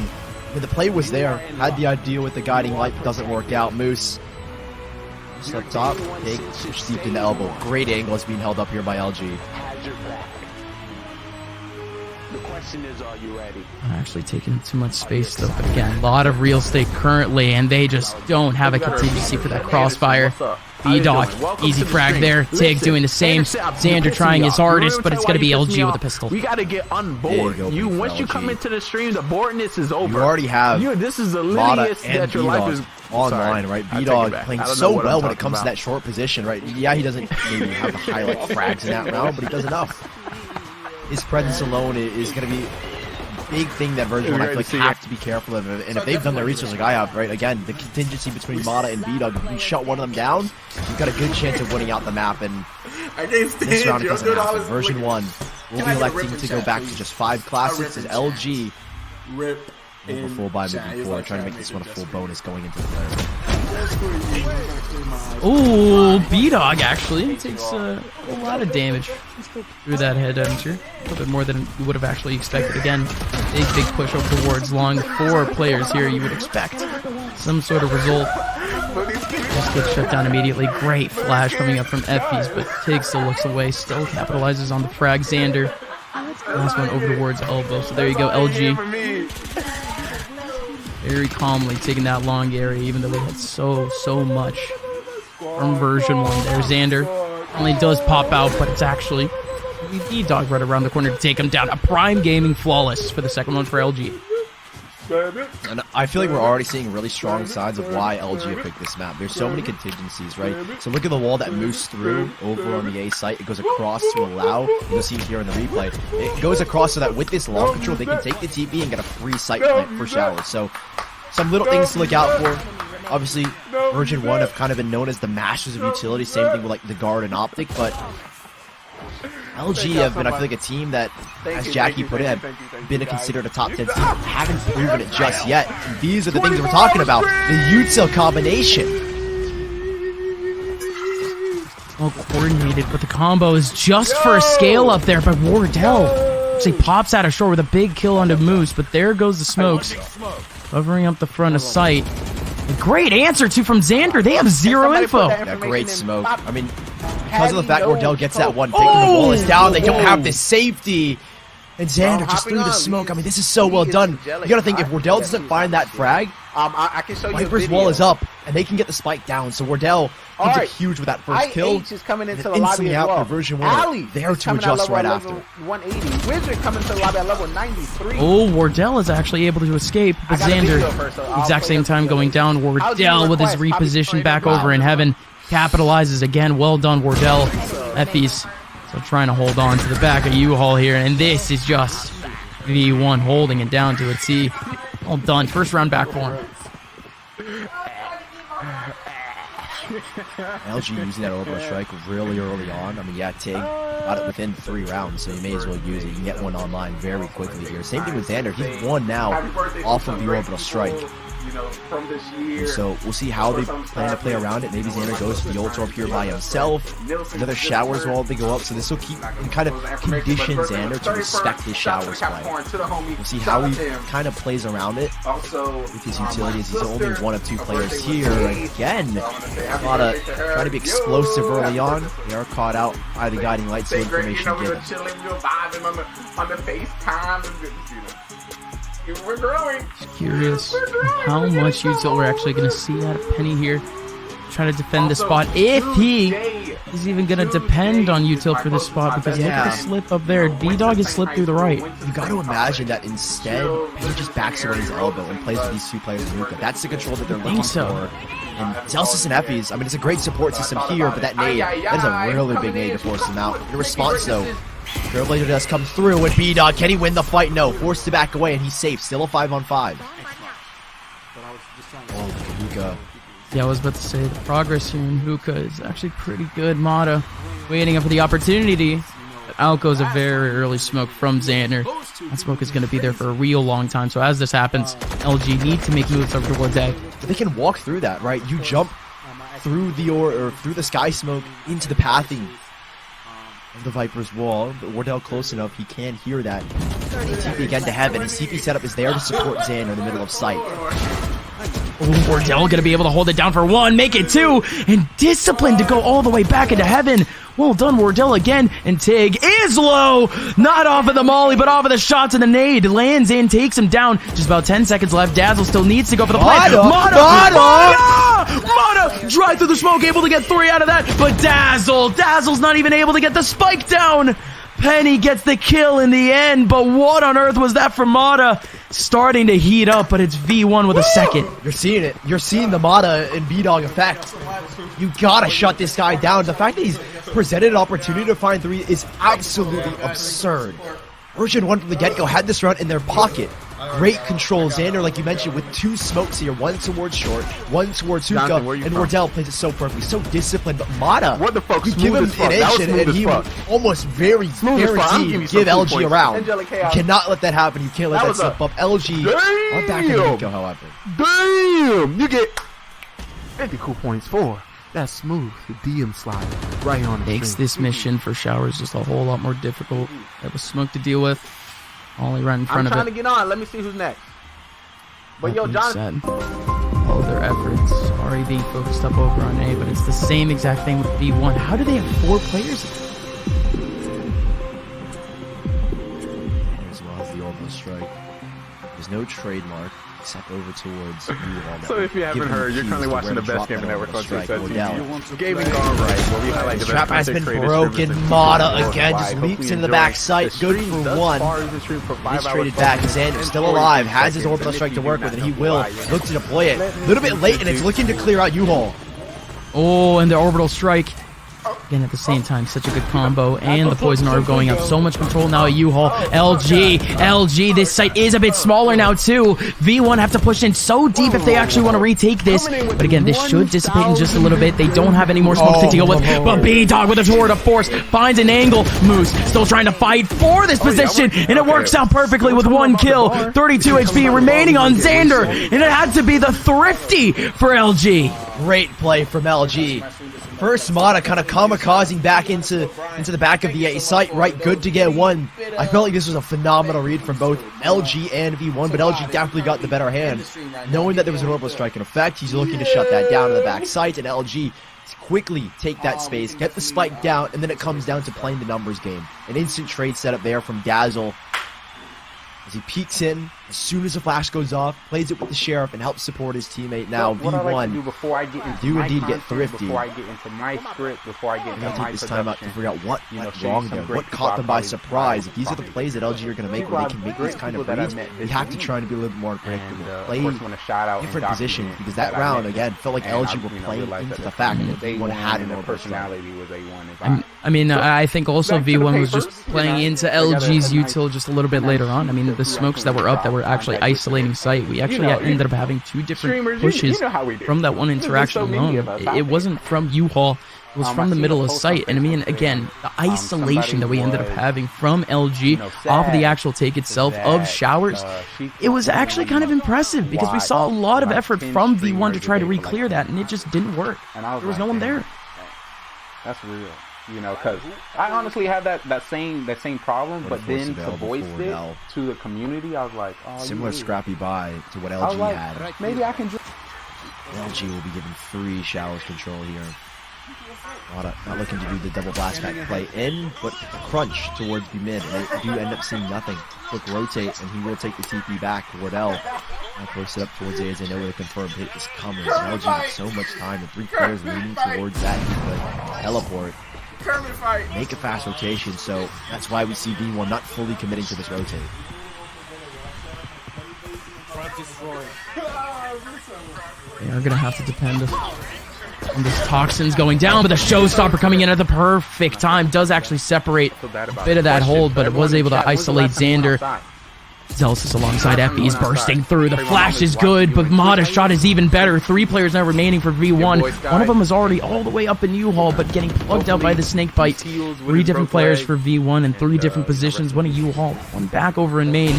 the play was there. Had the idea with the guiding light, but doesn't work out. Moose just up top, big steeped in the elbow. Great angle is being held up here by LG. Are you ready? Actually taking too much space though, but again, a lot of real estate currently, and they just don't have a contingency for that crossfire. B-Dog, easy frag there. Tig doing the same. Xander trying his hardest, but it's going to be LG with a pistol. We got to get on board. Once you come into the stream, the boardness is over. You already have this is the Mata and B-Dog online, right? B-Dog playing so well when it comes to that short position, right? Yeah, he doesn't maybe have the highlight frags in that round, but he does enough. His presence alone is going to be a big thing that Version 1 I feel like have to be careful of. And if they've done their research like I have, right, again, the contingency between Mata and B-Dog, if you can shut one of them down, you've got a good chance of winning out the map. And this round it doesn't happen. Version 1 will be electing to go back to just 5 classics as LG over full buy moving forward, trying to make this one a full bonus going into the player. Ooh, B-Dog actually takes a lot of damage through that head enter. A little bit more than you would have actually expected. Again, big push over towards long. 4 players here, you would expect some sort of result. Just gets shut down immediately. Great flash coming up from Effie's, but Tig still looks away, still capitalizes on the frag. Xander, last one over towards elbow. So there you go, LG. Very calmly taking that long area, even though they had so much from Version 1 there. Xander only does pop out, but it's actually B-Dog right around the corner to take him down. A prime gaming flawless for the second one for LG. And I feel like we're already seeing really strong signs of why LG picked this map. There's so many contingencies, right? So look at the wall that Moose threw over on the A site. It goes across to allow. You'll see here in the replay. It goes across so that with this long control, they can take the TP and get a free site plant for Showers. So some little things to look out for. Obviously, Version 1 have kind of been known as the masters of utility. Same thing with like the guard and optic, but LG have been, I feel like, a team that, as Jackie put it, have been considered a top 10 team. Haven't proven it just yet. And these are the things we're talking about. The util combination. Well coordinated, but the combo is just for a scale up there by Wardell. Actually pops out of short with a big kill onto Moose, but there goes the smokes. Covering up the front of sight. A great answer, too, from Xander. They have 0 info. Yeah, great smoke. I mean, because of the fact Wardell gets that one pick and the wall is down, they don't have the safety. And Xander just threw the smoke. I mean, this is so well done. You gotta think, if Wardell doesn't find that frag, I can show you Viper's wall is up, and they can get the spike down. So Wardell comes up huge with that first kill. IH is coming into and the lobby instantly as out well. for version 1. Ali There is to coming at adjust level right after. 180. Wizard coming to the lobby at level 93. Oh, Wardell is actually able to escape, but I got a video Xander, first, so I'll exact play same the time video going later. down. Wardell with his reposition back over in heaven, capitalizes again. Well done, Wardell. Effie's so trying to hold on to the back of U-Haul here, and this is just V1 holding it down to a T. Well done. First round back for him. LG using that orbital strike really early on. I mean, yeah, Tig got it within 3 rounds, so you may as well use it. You can get one online very quickly here. Same thing with Xander. He's won now off of the orbital strike. From this year. And so we'll see how they plan to play around it. Maybe Xander goes for the ult orb here by himself. Another showers while they go up, so this will keep and kind of condition Xander to respect his showers play. We'll see how he kind of plays around it with his utilities. He's only one of 2 players here. Again, a lot of trying to be explosive early on. They are caught out by the guiding light, so information given. We're growing. Curious how much util we're actually going to see out of Penny here. Try to defend the spot. If he is even going to depend on util for this spot, because look at the slip up there. B-Dog has slipped through the right. You got to imagine that instead, Penny just backs away his elbow and plays with these 2 players in Nuka. That's the control that they're looking for. And Zelsis and Effie's, I mean, it's a great support system here, but that nade, that is a really big nade to force them out. In response, though, Trailblazer does come through, and B-Dog, can he win the fight? No, forced to back away, and he's safe. Still a 5-on-5. Oh, Luka. Yeah, I was about to say, the progress here in Hookah is actually pretty good. Mata waiting up for the opportunity. But out goes a very early smoke from Xander. That smoke is going to be there for a real long time. So as this happens, LG need to make moves over towards A. But they can walk through that, right? You jump through the through the sky smoke into the pathing of the Viper's wall, but Wardell close enough, he can hear that. TP again to heaven. His TP setup is there to support Xander in the middle of sight. Ooh, Wardell going to be able to hold it down for 1, make it 2, and Discipline to go all the way back into heaven. Well done, Wardell again, and Tig is low. Not off of the molly, but off of the shots and the nade. Lands in, takes him down. Just about 10 seconds left. Dazzle still needs to go for the play. Mata! Drive through the smoke, able to get 3 out of that, but Dazzle's not even able to get the spike down. Penny gets the kill in the end, but what on earth was that from Mata? Starting to heat up, but it's V1 with a second. You're seeing it. You're seeing the Mata and B-Dog effect. You gotta shut this guy down. The fact that he's presented an opportunity to find 3 is absolutely absurd. Version 1 from the get-go had this run in their pocket. Great control. Xander, like you mentioned, with 2 smokes here. 1 towards short, 1 towards Hookah, and Wardell plays it so perfectly, so disciplined. But Mata, what the fuck? you give him an inch and he will almost very guaranteed give LG a round. You cannot let that happen. You can't let that slip up. LG are back in Hookah, however. Damn! You get 50 cool points for that smooth DM slide right on the Makes this mission for Showers just a whole lot more difficult. That was smoke to deal with. Only right in front of it. I'm trying to get on. Let me see who's next. But yo, John. All their efforts already being focused up over on A, but it's the same exact thing with B1. How do they have 4 players? As well as the orbital strike. There's no trademark except over towards you. So if you haven't heard, you're currently watching the best gaming network on Gaming GoneRight, where we highlight the trap has been broken. Mata again just leaps into the backside. Good for 1. He's traded back. Xander still alive. Has his orbital strike to work with, and he will look to deploy it. A little bit late, and it's looking to clear out U-Haul. Oh, and the orbital strike. Again, at the same time, such a good combo, and the poison orb going up. So much control now at U-Haul. LG, this site is a bit smaller now too. V1 have to push in so deep if they actually want to retake this. But again, this should dissipate in just a little bit. They don't have any more smoke to deal with. But B-Dog with a tour of force finds an angle. Moose still trying to fight for this position, and it works out perfectly with 1 kill. 32 HP remaining on Xander, and it had to be the thrifty for LG. Great play from LG. First Mata kind of kamikazing back into the back of the A site, right? Good to get 1. I felt like this was a phenomenal read from both LG and V1, but LG definitely got the better hand. Knowing that there was an orbital strike in effect, he's looking to shut that down to the back site, and LG quickly take that space, get the spike down, and then it comes down to playing the numbers game. An instant trade setup there from Dazzle. as he peeks in, as soon as the flash goes off, plays it with the Sheriff, and helps support his teammate. Now, what I like to V1 do before I get into do my indeed get content, thrifty. Before I get into my script, before I get into We're going to my take this time out to production, figure out what you know, went show you wrong some there, great what people caught I them by probably- surprise. If these are the plays that LG are going to make, where they can make these kind of that I reads, met you this have to week. try to be a little bit more unpredictable. of Play course, want to shout out and different positions, document because that that I round, met again, felt like and LG I, were you know, playing realized into that the fact that they V1 had and an their orbital personality was A1. I mean, I think also Back to the V1 was papers, just playing you know, into they got LG's a nice- util just a little bit later on. I mean, the smokes that were up that were actually isolating sight, we actually ended up having two different Streamers, pushes you know how we do. from that one There's just interaction so many alone. of us It out there. wasn't from U-Haul. It was I from the seen middle a of post sight. on And I mean, Facebook again, the isolation somebody that we ended up was, having from LG you know, off of the sad actual take itself of that, showers, it was actually kind of impressive because we saw a lot of like effort 10 from V1 to streamers try to a day for, re-clear that, and it just didn't work. And I There was like, no one damn, there. That's real. You know, because I honestly had that same problem, but then to voice it L. to the community, I was like, oh, Similar you scrappy buy to what I was LG like, had. maybe I can just. LG will be given 3 showers control here. Not looking to do the double blast back play in, but crunch towards the mid. And they do end up seeing nothing. Quick rotate, and he will take the TP back. Wardell now post it up towards A as they know where the confirmed hit is coming. So LG with so much time, and 3 players leaning towards that. He could teleport, make a fast rotation. So that's why we see V1 not fully committing to this rotate. They are going to have to depend on this Toxins going down, but the Showstopper coming in at the perfect time does actually separate a bit of that hold, but it was able to isolate Xander. Zelsis alongside Effie is bursting through. The flash is good, but Mata's shot is even better. 3 players now remaining for V1. One of them is already all the way up in U-Haul, but getting plugged out by the snake bite. 3 different players for V1 in 3 different positions. One in U-Haul, one back over in main.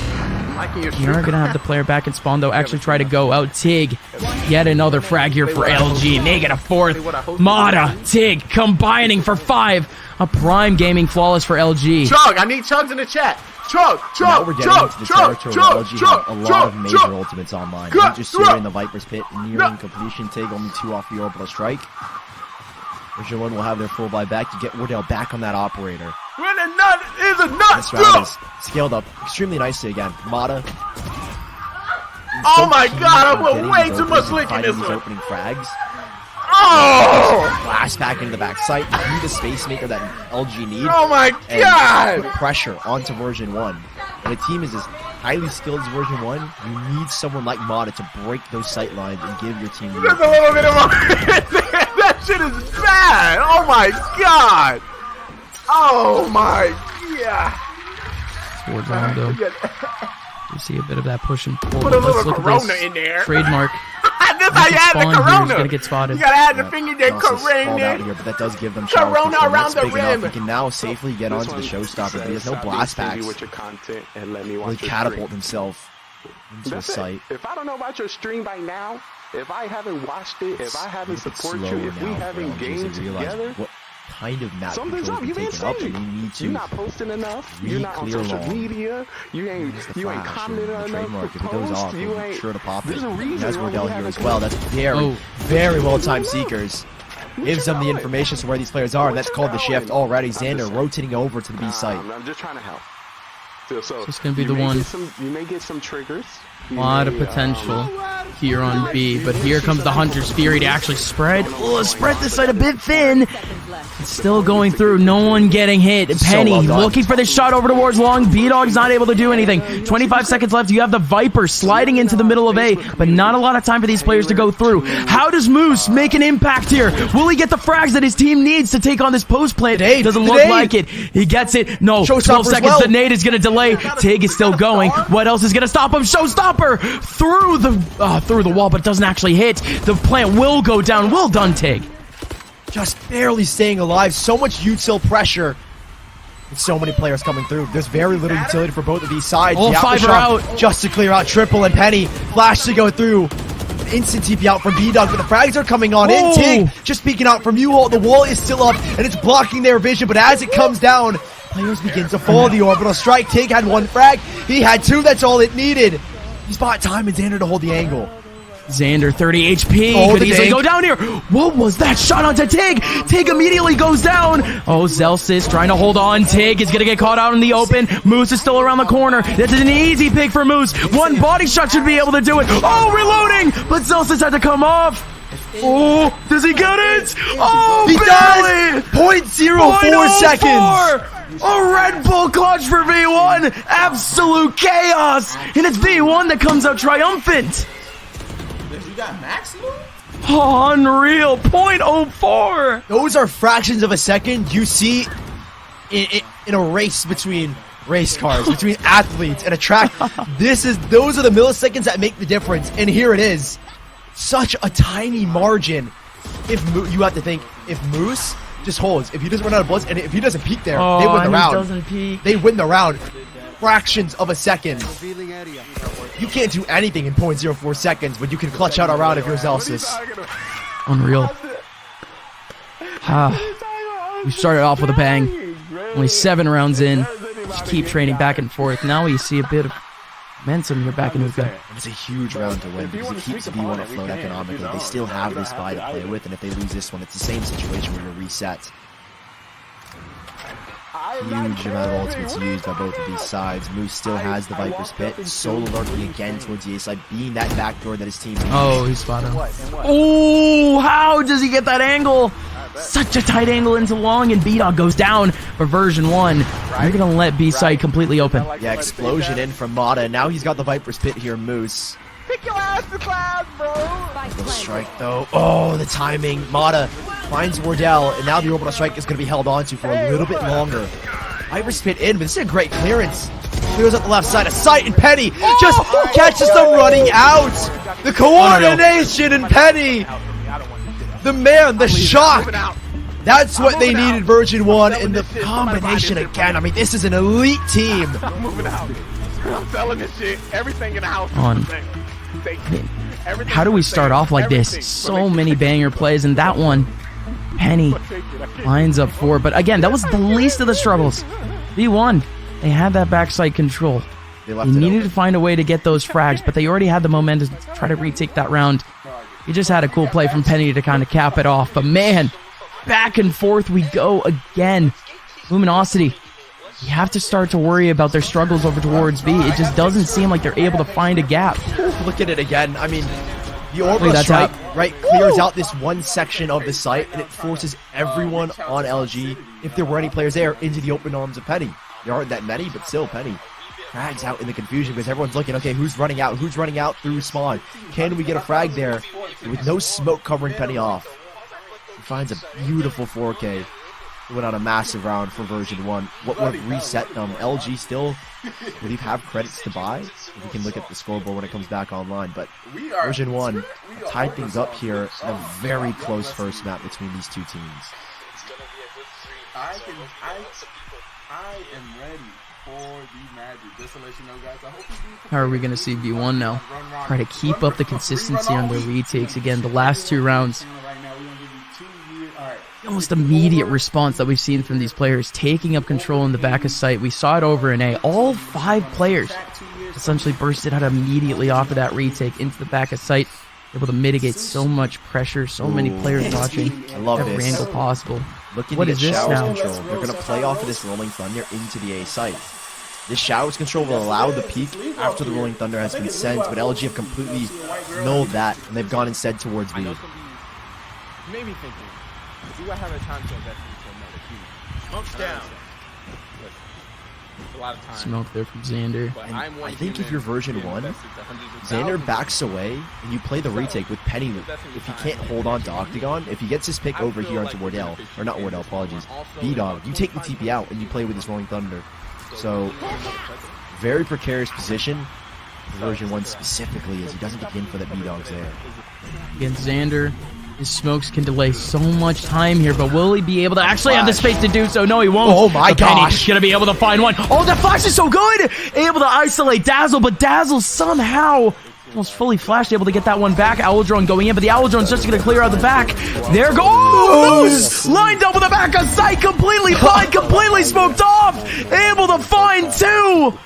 You're going to have the player back in spawn, though, actually try to go out. Tig, yet another frag here for LG. Make it a 4th. Mata, Tig, combining for 5. A prime gaming flawless for LG. Chug, I need chugs in the chat. Chug, Now we're getting into the territory where LG have a lot of major ultimates online. Just Siri in the Viper's Pit, nearing completion. Tig only 2 off the orbital strike. Version 1 will have their full buy back to get Wardell back on that operator. When a nut is a nut. This round is scaled up extremely nicely again. Mata. Oh my god, I put way too much lick in this these one. opening frags. Oh! Blast back into the back sight. Be the space maker that LG need. Oh my and god! Put pressure onto version 1. When a team is as highly skilled as version 1, you need someone like Mata to break those sight lines and give your team the There's a little bit of that shit is bad! Oh my god! Oh my god! Towards Rondo. You see a bit of that push and pull. Put a Let's little look at Corona this in there. trademark. This how you add the Spawn here is Corona. gonna get spotted. You gotta add the finger there, Also stalled out Corona. here, but that does give them shower Corona control. around That's the big enough. rim. He can now safely get onto the showstopper, but he has no blast packs. with your content and let me watch Really your catapult stream. himself into a That's it. sight. If I don't know about your stream by now, if I haven't watched it, if I haven't It's supported you, if we slower now haven't for LG as gamed they realize together, what kind of map something's control up. You been ain't taken up, saying. and you need to You're not posting enough. You're not on re-clear social long. media. You ain't Flash commenting and the enough. trademark. If it goes off, You we'll be ain't. sure to pop it. There's a And reason has why we Wardell here haven't as well. That's very, very well timed Seekers. Gives them the information to where these players are, and that's called the shift already. Xander rotating over to the B site. I'm just trying to help. So This is gonna be you the may one. get you may get some triggers. A lot of potential here on B, but here comes the Hunter's Fury to actually spread this side a bit thin. It's still going through, no one getting hit. Penny well done. looking for the shot over towards long. B-Dog's not able to do anything. 25 seconds left. You have the Viper sliding into the middle of A, but not a lot of time for these players to go through. How does Moose make an impact here? Will he get the frags that his team needs to take on this post plant? Doesn't look like it. He gets it. No, 12 Showstopper as seconds. well. The nade is going to delay. Tig is still going. What else is going to stop him? Showstopper through the wall, but it doesn't actually hit. The plant will go down. Well done, Tig. Just barely staying alive. So much util pressure. With so many players coming through. There's very little utility for both of these sides. All The 5 are aftershock out. just to clear out Triple and Penny. Flash to go through. Instant TP out from B-Dog, but the frags are coming on in. Oh. Tig just peeking out from U-Haul. The wall is still up, and it's blocking their vision, but as it comes down, players begin to fall. The orbital strike. Tig had 1 frag. He had 2. That's all it needed. He's bought time and Xander to hold the angle. Xander, 30 HP. Oh, Could the easily dink. go down here. What was that shot onto Tig? Tig immediately goes down. Oh, Zelsis trying to hold on. Tig is going to get caught out in the open. Moose is still around the corner. This is an easy pick for Moose. One body shot should be able to do it. Oh, reloading. But Zelsis had to come off. Oh, does he get it? Oh, He barely. does! 0.04 seconds! A Red Bull clutch for V1. Absolute chaos. And it's V1 that comes out triumphant. You got maximum? Oh, unreal. 0.04. Those are fractions of a second you see in a race between race cars, between athletes and a track. Those are the milliseconds that make the difference. And here it is. Such a tiny margin. You have to think, if Moose just holds, if he doesn't run out of bullets, and if he doesn't peek there, they win the round. Doesn't peek. They win the round. Fractions of a second. You can't do anything in 0.04 seconds, but you can clutch out a round if you're Zelsis. Unreal. We started off with a bang. Only 7 rounds in. Just keep trading back and forth. Now we see a bit of momentum here back in Uka. It's a huge round to win because it keeps V1 afloat economically. They still have this buy to play with, and if they lose this one, it's the same situation where you're reset. Huge amount of ultimates used by both of these sides. Moose still has the Viper's Pit. Solo lurking again towards the A side, being that backdoor that his team needs. Oh, he's spot on. Oh, how does he get that angle? Such a tight angle into long, and B-Dog goes down for version 1. You're going to let B-side completely open. Yeah, explosion in from Mata, and now he's got the Viper's Pit here, Moose. Pick your ass to class, bro. The strike, though. Oh, the timing. Mata finds Wardell, and now the orbital strike is going to be held onto for a little bit longer. Viper's Pit in, but this is a great clearance. Clears up the left side of sight, and Penny just catches them running out. The coordination in Penny. The man, the shock. That's what they needed version 1, and the combination again. I mean, this is an elite team. I'm moving out. I'm selling this shit. Everything in the house. How do we start off like this? So many banger plays, and that one, Penny lines up 4. But again, that was the least of the struggles. V1, they had that backside control. They needed to find a way to get those frags, but they already had the momentum to try to retake that round. He just had a cool play from Penny to kind of cap it off. But man, back and forth we go again. Luminosity, you have to start to worry about their struggles over towards B. It just doesn't seem like they're able to find a gap. Look at it again. I mean, the orbital strike, right, clears out this one section of the site, and it forces everyone on LG, if there were any players there, into the open arms of Penny. There aren't that many, but still, Penny frags out in the confusion because everyone's looking, okay, who's running out? Who's running out through spawn? Can we get a frag there with no smoke covering Penny off? He finds a beautiful 4K. He went on a massive round for version 1. What would have reset them? LG still, would he have credits to buy? We can look at the scoreboard when it comes back online, but version 1 tied things up here in a very close first map between these two teams. I am ready for the magic. Just to let you know, guys, I hope How are we going to see V1 now? Try to keep up the consistency on their retakes. Again, the last 2 rounds. Almost immediate response that we've seen from these players, taking up control in the back of sight. We saw it over in A. All 5 players essentially bursted out immediately off of that retake into the back of sight, able to mitigate so much pressure, so many players watching. I love every this. angle possible. Looking What to is get this Showers now? control. They're going to play off of this Rolling Thunder into the A site. This Showers control will allow the peak after the Rolling Thunder has been sent, but LG have completely nulled that, and they've gone instead towards B. You made me thinking. Do I have a time to invest into another key? Smoke's down. A lot of time. Smoke there from Xander. And I think if you're version 1, Xander backs away and you play the retake with Penny. If he can't hold on to Octagon, if he gets his pick over here onto Wardell, or not Wardell, apologies, B-Dog, you take the TP out and you play with this Rolling Thunder. So, very precarious position for version 1 specifically, as he doesn't get in for the B-Dogs there. Again, Xander, his smokes can delay so much time here, but will he be able to actually have the space to do so? No, he won't. Oh my gosh. He's going to be able to find one. Oh, that flash is so good! Able to isolate Dazzle, but Dazzle somehow almost fully flashed, able to get that one back. Owl Drone going in, but the Owl Drone's just going to clear out the back. There goes! Oh, Moose! Lined up with the back of sight, completely blind, completely smoked off! Able to find 2!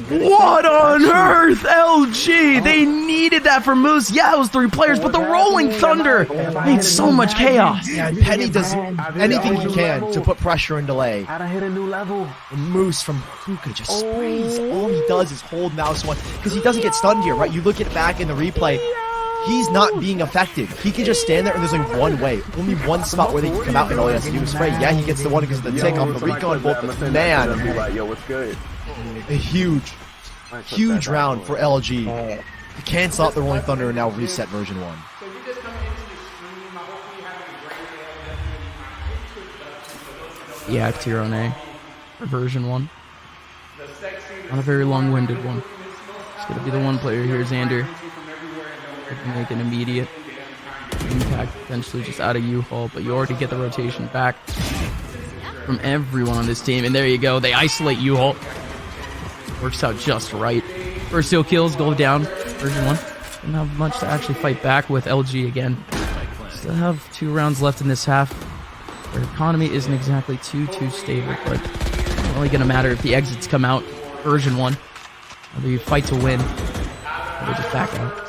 What on earth, LG? They needed that for Moose. Yeah, it was 3 players, but the Rolling Thunder made so much chaos. Yeah, and Penny does anything he can to put pressure and delay. I hit a new level. And Moose from Hookah just sprays. All he does is hold mouse 1 because he doesn't get stunned here, right? You look at it back in the replay. He's not being affected. He can just stand there and there's like one way. Only one spot where they can come out and all he has to do is spray. Yeah, he gets the one because of the tick off the Rico and bolt, but man, a huge round for LG. They cancel out the Rolling Thunder and now reset version 1. The act here on A for version 1. Not a very long-winded one. It's going to be the one player here, Xander. Make an immediate impact, potentially just out of U-Haul, but you already get the rotation back from everyone on this team, and there you go. They isolate U-Haul. Works out just right. First 2 kills go down. Version 1 didn't have much to actually fight back with. LG again. Still have 2 rounds left in this half. Their economy isn't exactly too stable, but it's only going to matter if the exits come out. Version 1. Whether you fight to win, or they just back out.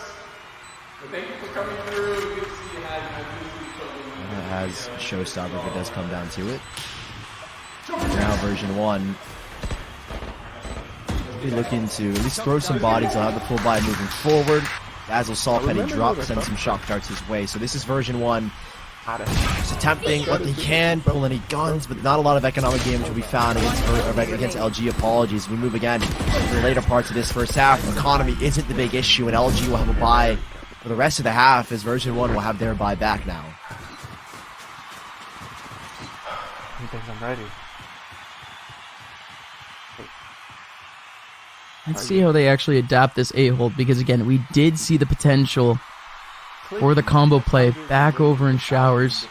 As showstopper if it does come down to it. Now version 1 be looking to at least throw some bodies. I'll have the full buy moving forward. Dazzle saw Penny drop, send some shock darts his way. So this is version 1. Just attempting what they can, pull any guns, but not a lot of economic damage will be found against LG. Apologies. We move again to the later parts of this first half. Economy isn't the big issue, and LG will have a buy for the rest of the half as version 1 will have their buy back now. He thinks I'm ready. Let's see how they actually adapt this A-hold, because again, we did see the potential for the combo play back over in Showers.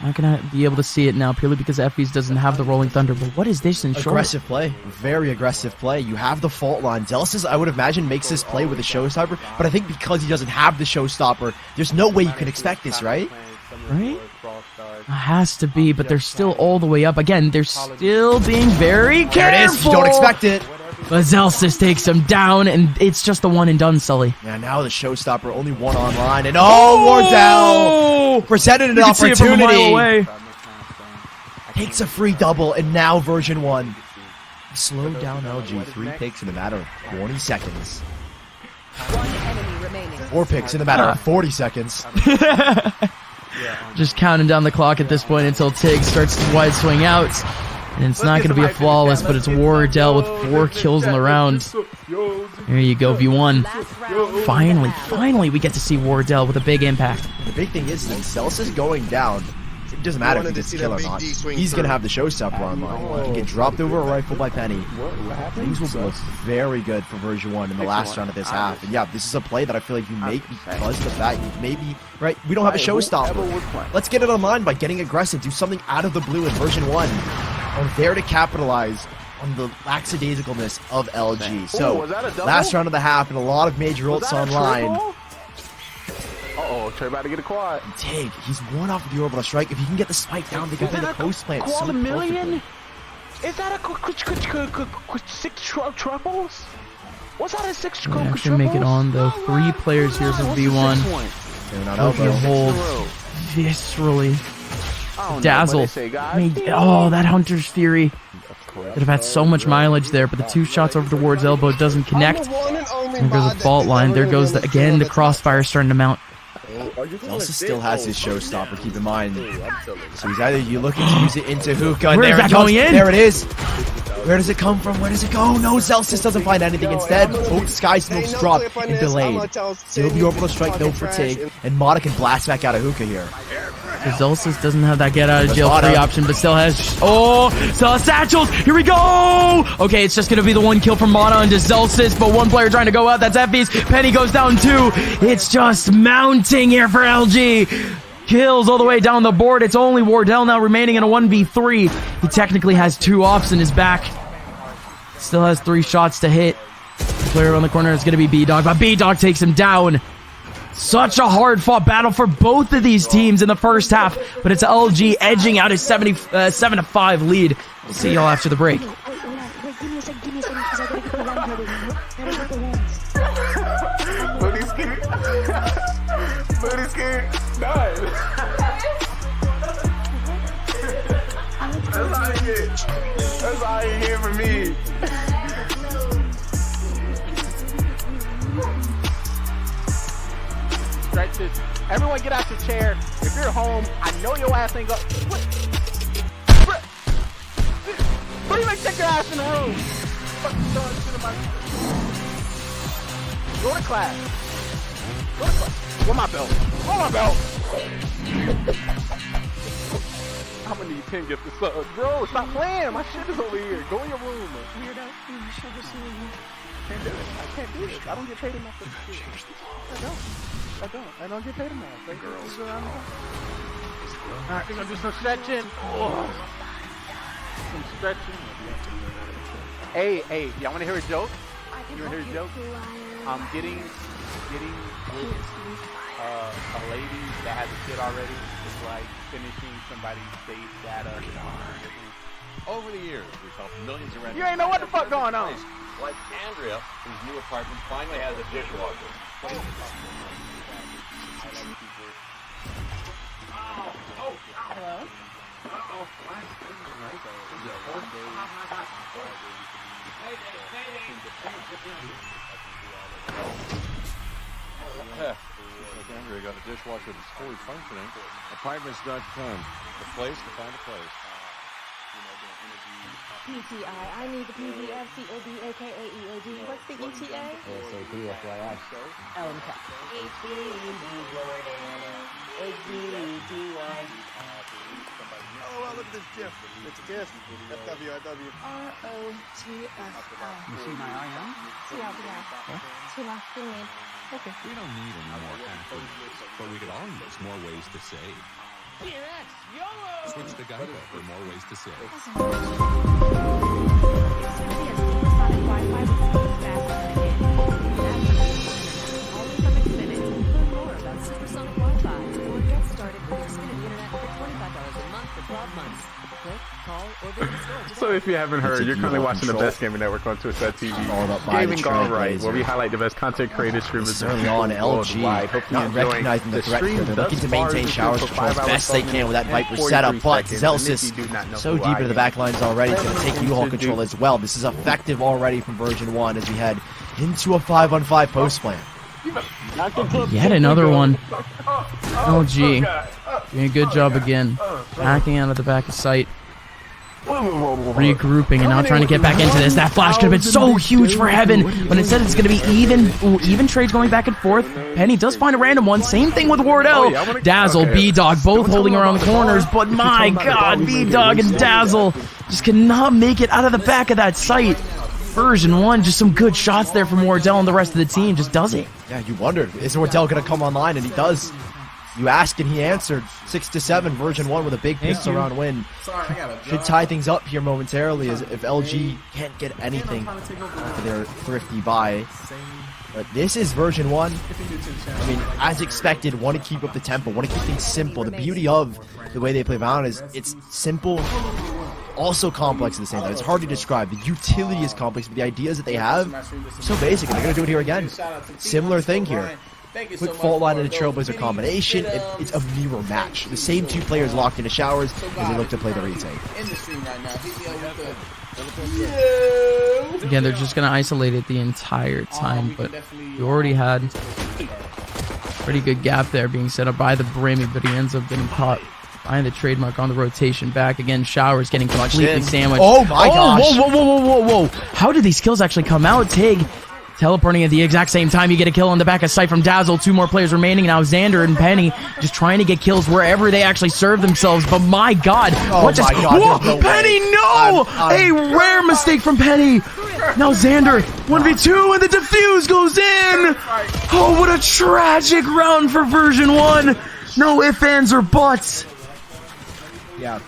Not gonna be able to see it now purely because FBs doesn't have the Rolling Thunder, but what is this in short? Aggressive play. Very aggressive play. You have the fault line. Zealous, I would imagine, makes this play with a showstopper, but I think because he doesn't have the showstopper, there's no way you can expect this, right? Right? It has to be, but they're still all the way up. Again, they're still being very careful. There it is. You don't expect it. But Zelsis takes him down, and it's just a one and done, Sully. Yeah, now the showstopper, only 1 online, and Wardell presented an opportunity. See it from a mile away. Takes a free double, and now version 1. Slowed down LG. 3 picks in a matter of 20 seconds. 4 picks in a matter of 40 seconds. Just counting down the clock at this point until Tig starts to wide swing out. And it's not going to be a flawless, but it's Wardell with 4 kills in the round. There you go, V1. Finally, we get to see Wardell with a big impact. The big thing is, since Zealous is going down, it doesn't matter if he gets a kill or not. He's going to have the showstopper online. He can get dropped over a rifle by Penny. Things will look very good for version 1 in the last round of this half. And yeah, this is a play that I feel like you make because of the fact maybe, right, we don't have a showstopper. Let's get it online by getting aggressive. Do something out of the blue in version 1. Are there to capitalize on the lackadaisicalness of LG. So, last round of the half and a lot of major ults online. Uh-oh, Trey about to get a quad. Tig, he's one off of the orbital strike. If he can get the spike down, they can play the post plant so $250,000? perfectly. Is that a 6 triples? What's that a 6 triples? Actually make it on though. 3 players here for V1. Hope you hold viscerally. Dazzle. Oh, that Hunter's Fury. Could have had so much mileage there, but the 2 shots over towards elbow doesn't connect. There goes the fault line. There goes again the crossfire starting to mount. He also still has his showstopper, keep in mind. So he's either looking to use it into hookah. And where is that going in? There it is. Where does it come from? Where does it go? No, Zelsis doesn't find anything. Instead, both sky smokes drop and delayed. Still the orbital strike, no for Tig, and Mata can blast back out of hookah here. Zelsis doesn't have that get out of jail free option, but still has still has satchels. Here we go. Okay, it's just gonna be the 1 kill from Mata onto Zelsis, but 1 player trying to go out. That's Effie's. Penny goes down 2. It's just mounting here for LG. Kills all the way down the board. It's only Wardell now remaining in a 1v3. He technically has 2 offs in his back. Still has 3 shots to hit. The player on the corner is gonna be B-Dog, but B-Dog takes him down. Such a hard-fought battle for both of these teams in the first half, but it's LG edging out his 7-5 lead. We'll see y'all after the break. Booty scoot. Booty scoot. Nice. That's all you get. That's all you get from me. Stretches. Everyone get out your chair. If you're home, I know your ass ain't go. What do you make take your ass in the room? Go to class. Go to class. Where my belt? Where my belt? I'm gonna need 10 gifted subs. Bro, stop playing. My shit is over here. Go in your room. Weirdo. Can't do it. I can't do it. I don't get paid enough for this shit. I don't get paid enough. The girls around me. Alright, we're gonna do some stretching. Oh. Some stretching. Hey, y'all wanna hear a joke? You wanna hear a joke? I'm getting with a lady that has a kid already. It's like finishing somebody's state data. Over the years, we've helped millions of renters. You ain't know what the fuck going on. Like Andrea, whose new apartment finally has a dishwasher. Hello? Andrea got a dishwasher that's fully functioning. Apartments.com, the place to find a place. PTI. I need the PDF, COD, aka EOD. What's the ETA? ASAP, FYI. LMK. Oh, well, look at this GIF. It's GIF. FWIW. ROTFL. You see my IM? TLDR. Too long to read. Okay. We don't need any more acronyms, but we could all use more ways to save. Switch to Geico for more ways to save. Supersonic Wi-Fi, or get started with Xfinity Internet for $25 a month for 12 months. Click, call, or visit store today. So if you haven't heard, you're currently watching the best gaming network on Twitch.tv. Gaming GoneRight, where we highlight the best content creators, streamers, Early on, LG not recognizing the threat here. They're looking to maintain Showers control as best they can with that Viper setup, but Zelsis so deep into the back lines already, it's going to take U-Haul control as well. This is effective already from version 1 as we head into a 5-on-5 post plan. Yet another one. LG doing a good job again. Backing out of the back of sight. Regrouping and now trying to get back into this. That flash could have been so huge for Heaven, but instead it's going to be even. Ooh, even trades going back and forth. Penny does find a random one. Same thing with Wardell. Dazzle, B-Dog, both holding around the corners, but my god, B-Dog and Dazzle just cannot make it out of the back of that site. Version 1, just some good shots there from Wardell, and the rest of the team just doesn't. Yeah, you wondered, is Wardell going to come online? And he does. You asked and he answered. 6-7, version 1 with a big pistol round win. Should tie things up here momentarily as if LG can't get anything for their thrifty buy. But this is version 1. I mean, as expected, want to keep up the tempo, want to keep things simple. The beauty of the way they play Valorant is it's simple, also complex at the same time. It's hard to describe. The utility is complex, but the ideas that they have are so basic, and they're going to do it here again. Similar thing here. Quick fault line and a Trailblazer combination. It's a mirror match. The same two players locked into Showers as they look to play the retake. Again, they're just going to isolate it the entire time, but you already had a pretty good gap there being set up by the Brammy, but he ends up getting caught behind the trademark on the rotation back. Again, Showers getting completely sandwiched. Oh my gosh. Whoa. How did these kills actually come out? Tig teleporting at the exact same time. You get a kill on the back of sight from Dazzle. 2 more players remaining. Now Xander and Penny just trying to get kills wherever they actually serve themselves. But my god. Oh my god. Whoa, Penny, no! A rare mistake from Penny. Now Xander, 1v2, and the defuse goes in! Oh, what a tragic round for version 1. No ifs, ands, or buts. Yeah.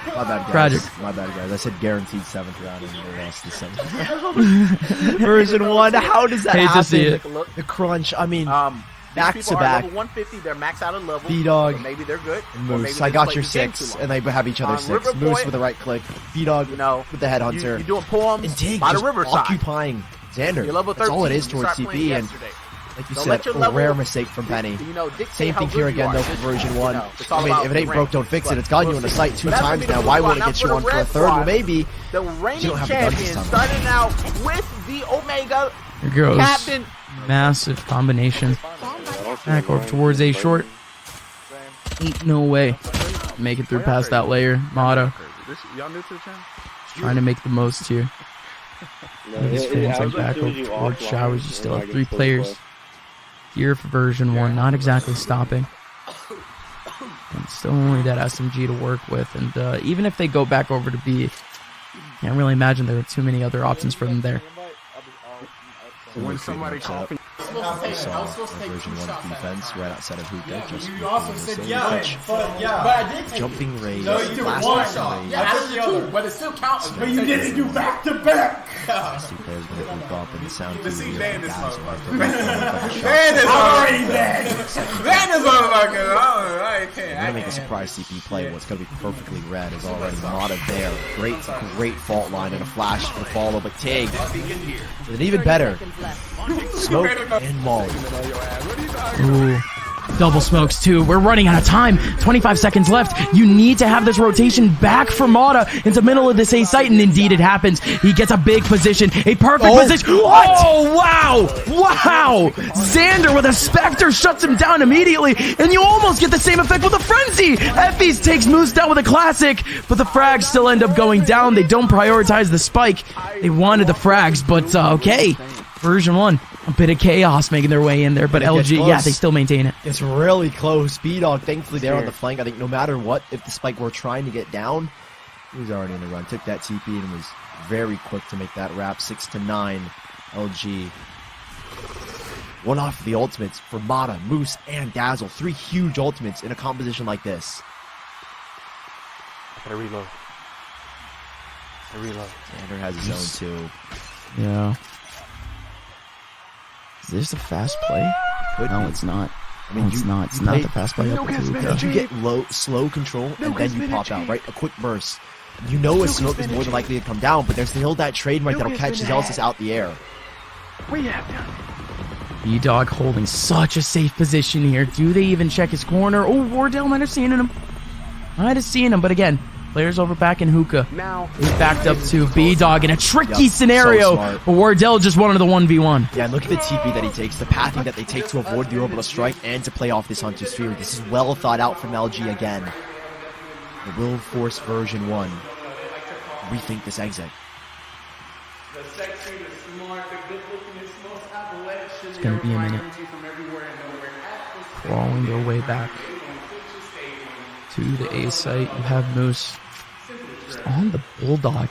My bad, guys. Tragic. My bad, guys. I said guaranteed 7th round and they lost the 7th. Version 1, how does that happen? To see it. The crunch, I mean, back to people back. Are level 150, they're maxed out of level. B-Dog. So maybe they're good. Moose, I got your 6, and they have each other 6. Moose with the right click. B-Dog with the headhunter. You're doing poems and Tig by just the riverside. occupying Xander. You're level That's all it 13, is towards start playing CP, and yesterday. like you Don't said, let your a level, rare mistake from Penny. dictate Same how thing good here you again, are. though, for version 1. It's all I mean, about if it ain't the broke, rank. don't fix it. But It's gotten you we'll in the see. sight 2 But that's times what we now. do Why on. won't it Now get for you the on for a red third? Well, squad, maybe. The You reigning don't have the guns this champion time. starting out with the Omega Here goes. Captain. Massive combination. Back over towards A short. Ain't no way. Make it through past that layer. Mata Y'all new to the channel? trying to make the most here. His fans like back over towards Showers. You still have 3 players here for version 1. Not exactly stopping. And still only that SMG to work with. And even if they go back over to B, can't really imagine there are too many other options for them there. When somebody calls me. Version 1 defense right outside of Hookah. Just You also said yeah, but I did take jumping range, No, you did one shot. Yeah, I did 2, but it still counts. But you didn't do back to back. Two players going to loop up and the sound Let's see, guys ban this are Ban this already banned. Ban this motherfucker. I can't. We're going to make a surprise CP play. What's going to be perfectly red is already Mata there. Great fault line and a flash for the follow, but Tig with an even better smoke and Molly. Ooh. Double smokes too. We're running out of time. 25 seconds left. You need to have this rotation back for Mata into middle of this A site, and indeed it happens. He gets a big position, a perfect position. What? Oh, wow. Wow. Xander with a Spectre shuts him down immediately, and you almost get the same effect with a Frenzy. Effys takes Moose down with a classic, but the frags still end up going down. They don't prioritize the spike. They wanted the frags, but okay. Version 1. A bit of chaos making their way in there, but LG, yeah, they still maintain it. It's really close. Speeddog, thankfully, there on the flank. I think no matter what, if the spike were trying to get down, he was already in the run. Took that TP and was very quick to make that wrap. 6-9, LG. One off the ultimates for Mata, Moose, and Dazzle. 3 huge ultimates in a composition like this. I gotta reload. Xander has his own too. Yeah. Is this a fast play? No, it's not. I mean, it's not. It's not the fast play up to Luka. You get slow control, and then you pop out, right? A quick burst. You know a smoke is more than likely to come down, but there's still that trademark that'll catch Zealous out the air. B-Dog holding such a safe position here. Do they even check his corner? Oh, Wardell might have seen him. But again, players over back in Hookah. He's backed up to B-Dog in a tricky scenario. So but Wardell just wanted the 1v1. Yeah, look at the TP that he takes, the pathing that they take to avoid the orbital strike and to play off this Hunter's Fury. This is well thought out from LG again. The Will Force version 1. Rethink this exit. It's going to be a minute. Crawling their way back to the A site. You have Moose just on the Bulldog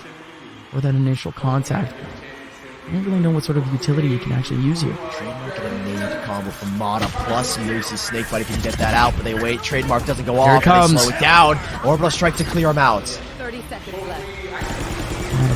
for that initial contact. I don't really know what sort of utility you can actually use here. Trademark and a nade combo from Mata plus Moose's Snakebite if you can get that out, but they wait. Trademark doesn't go Here off. it comes. They slow it down. Orbital strike to clear him out. 30 seconds left.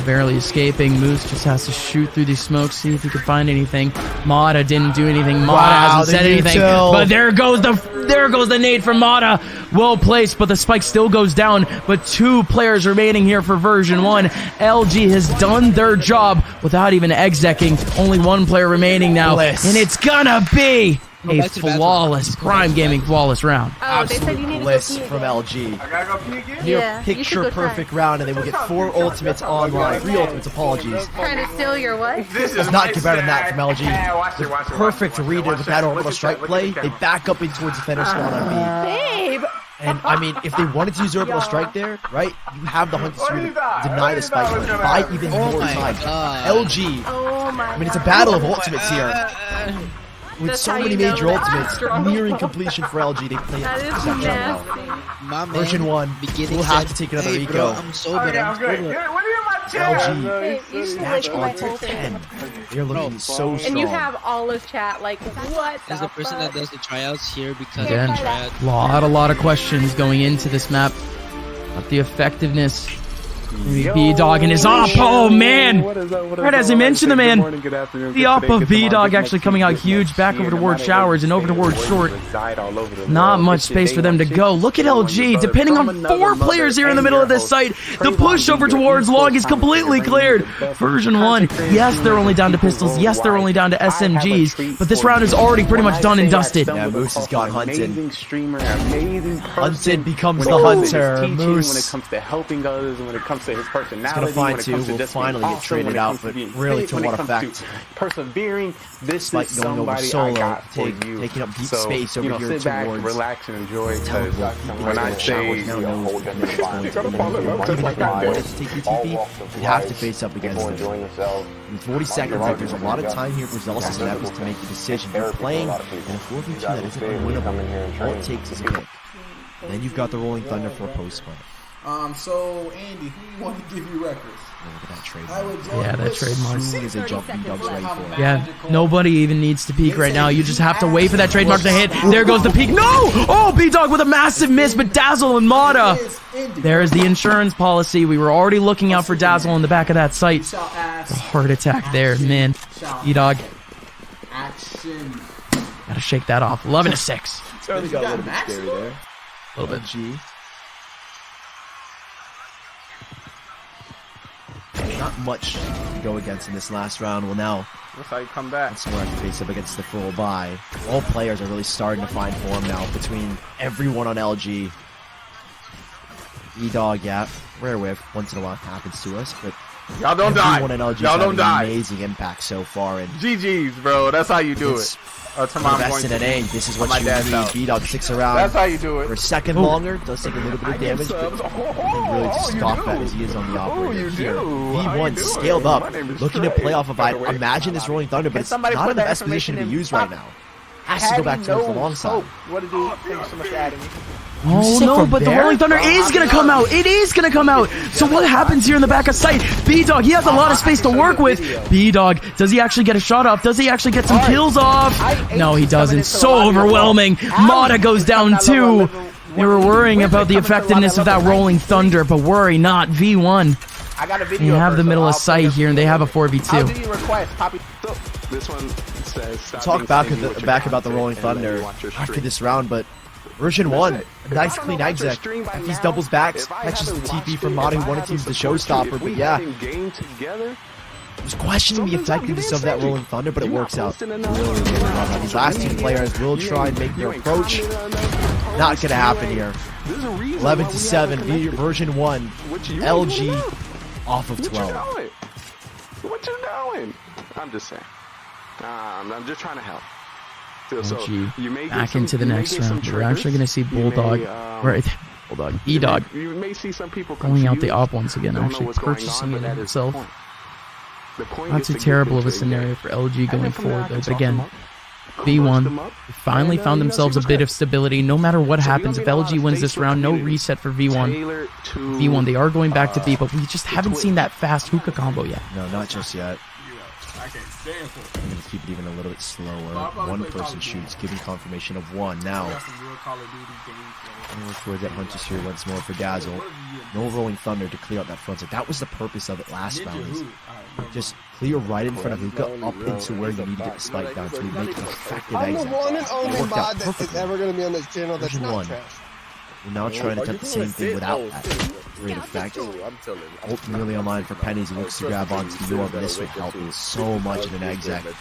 Barely escaping. Moose just has to shoot through these smokes, see if he can find anything. Mata didn't do anything. Mata hasn't said anything. But there goes the nade from Mata. Well placed, but the spike still goes down. But 2 players remaining here for version 1. LG has done their job without even execing. Only 1 player remaining now. Bliss. And it's gonna be a flawless, Prime Gaming flawless round. Oh, they said you need to go Bliss pee from again. LG. I gotta go pee again? Yeah, you should Picture go perfect round, and they will get 4 ultimates online. 3 ultimates, apologies. Trying to steal your what? Does not get better than that from LG. Yeah, watch it. Perfect read with that orbital strike play. They back up in towards the defender spawn on B. Babe! And I mean, if they wanted to use orbital strike there, right? You have the Hunter's Fury to deny the spike and buy even more time. LG. Oh my I mean, it's a battle of ultimates here. With That's so how many you know major that's ultimates strong. nearing completion for LG, they play That it is exceptionally well. nasty. My man, Version 1 beginning will have said, to take another hey, eco. bro, I'm sober. I'm sober. What are you in my chair? LG snatch on to 10. They're looking so strong. And you have all of chat, like, what As the the person fuck? that does the tryouts here because Again, of the tryout. a lot of questions going into this map. But the effectiveness B-Dog and his op. Oh, man. Right as I mentioned the man. The op of B-Dog actually coming out huge. Back over towards Showers and over towards Short. Not much space for them to go. Look at LG. Depending on 4 players here in the middle of this site, the push over towards Long is completely cleared. Version 1, yes, they're only down to pistols. Yes, they're only down to SMGs. But this round is already pretty much done and dusted. Yeah, Moose has got Hunted. Hunted becomes the hunter. Moose. When it comes to helping others, when it comes to his personality, he's gonna find two. Will finally get traded out, but really to what effect? Persevering. This like is going over somebody solo, I got for you. taking up deep So, space over here sit back, towards. relax, and enjoy. Because when I say you have to face up against them. In 40 seconds, like, there's a lot of time here for Zelsis and Evans to make the decision. You're playing in a 4v2 that isn't unwinnable. All it takes is a pick. And then you've got the Rolling Thunder for a post play. So Andy, who you want to give you records? Look at that trademark. Yeah, that trademark. As soon as they jump, B-Dub's ready for it. Yeah, nobody even needs to peek right now. You just have to wait for that trademark to hit. There goes the peek. No! Oh, B-Dog with a massive miss, but Dazzle and Mata. There's the insurance policy. We were already looking out for Dazzle in the back of that site. The heart attack there, man. B-Dog. Gotta shake that off. 11-6. Charlie got a little bit scary there. A little bit. G. Not much to go against in this last round. Well, now That's how you come back. once more have to face up against the full buy. All players are really starting to find form now between everyone on LG. E-Dog, yeah, rare whiff. Once in a while happens to us, but Y'all don't die. everyone on LG Y'all don't die. amazing impact so far. And GG's, bro. That's how you do it. Invest in an A. This is what you need. B-Dog sticks around. That's how you do it. For a second longer, does take a little bit of damage, but really just scoff at as he is on the operator here. V1 scaled up, looking to play off of I imagine this Rolling Thunder, but it's not in the best position to be used right now. Has to go back towards the long side. What did you think so much for adding me? Oh no, but the Rolling Thunder is gonna come out. It is gonna come out. So what happens here in the back of sight? B-Dog, he has a lot of space to work with. B-Dog, does he actually get a shot off? Does he actually get some kills off? No, he doesn't. So overwhelming. Mata goes down too. They were worrying about the effectiveness of that Rolling Thunder, but worry not. V1. They have the middle of sight here, and they have a 4v2. This one says Talk back about the Rolling Thunder after this round, but version 1, a nice clean exec. He's doubles backs, catches the TP from Mata, who wanted to use the showstopper, but yeah. I was questioning the effectiveness of that Rolling Thunder, but it works out really well. These last 2 players will try and make their approach. Not gonna happen here. 11-7, version 1, LG off of 12. What you doing? I'm just saying. I'm just trying to help. LG back into the next round. We're actually going to see Bulldog, Bulldog, E-Dog, going out the op once again, actually purchasing it himself. Not too terrible of a scenario for LG going forward, though. But again, V1 finally found themselves a bit of stability. No matter what happens, if LG wins this round, no reset for V1. V1, they are going back to B, but we just haven't seen that fast hookah combo yet. No, not just yet. I'm going to keep it even a little bit slower. One person shoots, giving confirmation of 1. Now, towards that Hunter's here once more for Dazzle. No Rolling Thunder to clear out that front side. That was the purpose of it last round. Is just clear right in front of Hookah up into where you need to get the spike down to make an effective exit. I'm the one and only mod that is ever going to be on this channel that's Version not 1. trash. We're now trying to attempt the same thing without that great effect. Ult really online for Pennies. He looks to grab onto the York, but this will help him so much in an exec. No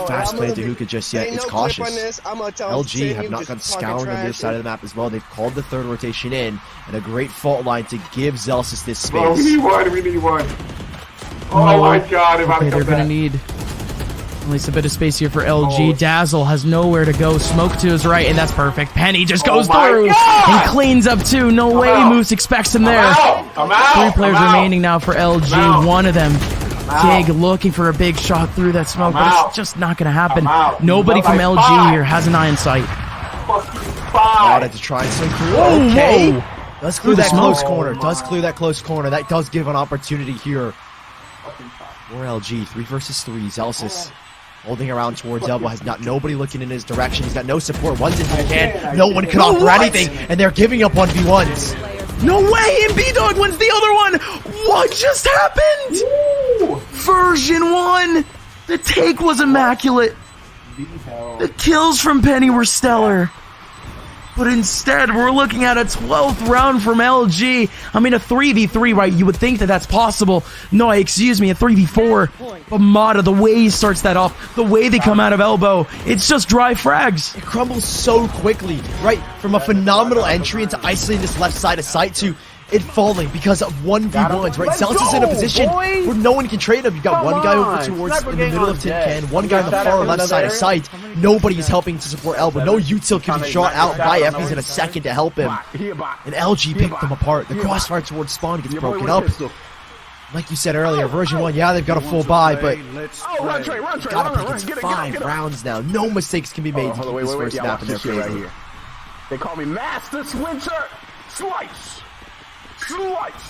fast play to Hookah just yet. It's cautious. LG have not gone scouring on this side of the map as well. They've called the third rotation in, and a great fault line to give Zelsis this space. Oh, we need one. Oh my god, if okay, they're going to need at least a bit of space here for LG. Dazzle has nowhere to go. Smoke to his right, and that's perfect. Penny just goes through and cleans up too. No way Moose expects him there. 3 players remaining now for LG. One of them, Dig, looking for a big shot through that smoke, but it's just not going to happen. Nobody from LG here has an eye in sight. Wanted to try and swing through. Okay. Does clear that close corner. Does clear that close corner. That does give an opportunity here for LG. 3 versus 3. Zelsis holding around towards Elbow, has got nobody looking in his direction. He's got no support. One's into the can. No one can offer anything, and they're giving up 1v1s. No way! And B-Dog wins the other one! What just happened? Ooh. Version 1! The take was immaculate. The kills from Penny were stellar. But instead, we're looking at a 12th round from LG. I mean, a 3v3, right? You would think that that's possible. No, excuse me, a 3v4. But Mata, the way he starts that off, the way they come out of elbow, it's just dry frags. It crumbles so quickly, right? From a phenomenal entry into isolating this left side of sight to it falling because of 1v1s, right? Zealous is in a position where no one can trade him. You've got one guy over towards in the middle of Tin Can, one guy on the far left side of sight. Nobody is helping to support Elbow. No util can be shot out by Effie's in a second to help him. And LG picked them apart. The crossfire towards Spawn gets broken up. Like you said earlier, version 1, yeah, they've got a full buy, but you gotta pick. It's 5 rounds now. No mistakes can be made to keep this first snap in their favor. They call me Master Switcher. Slice.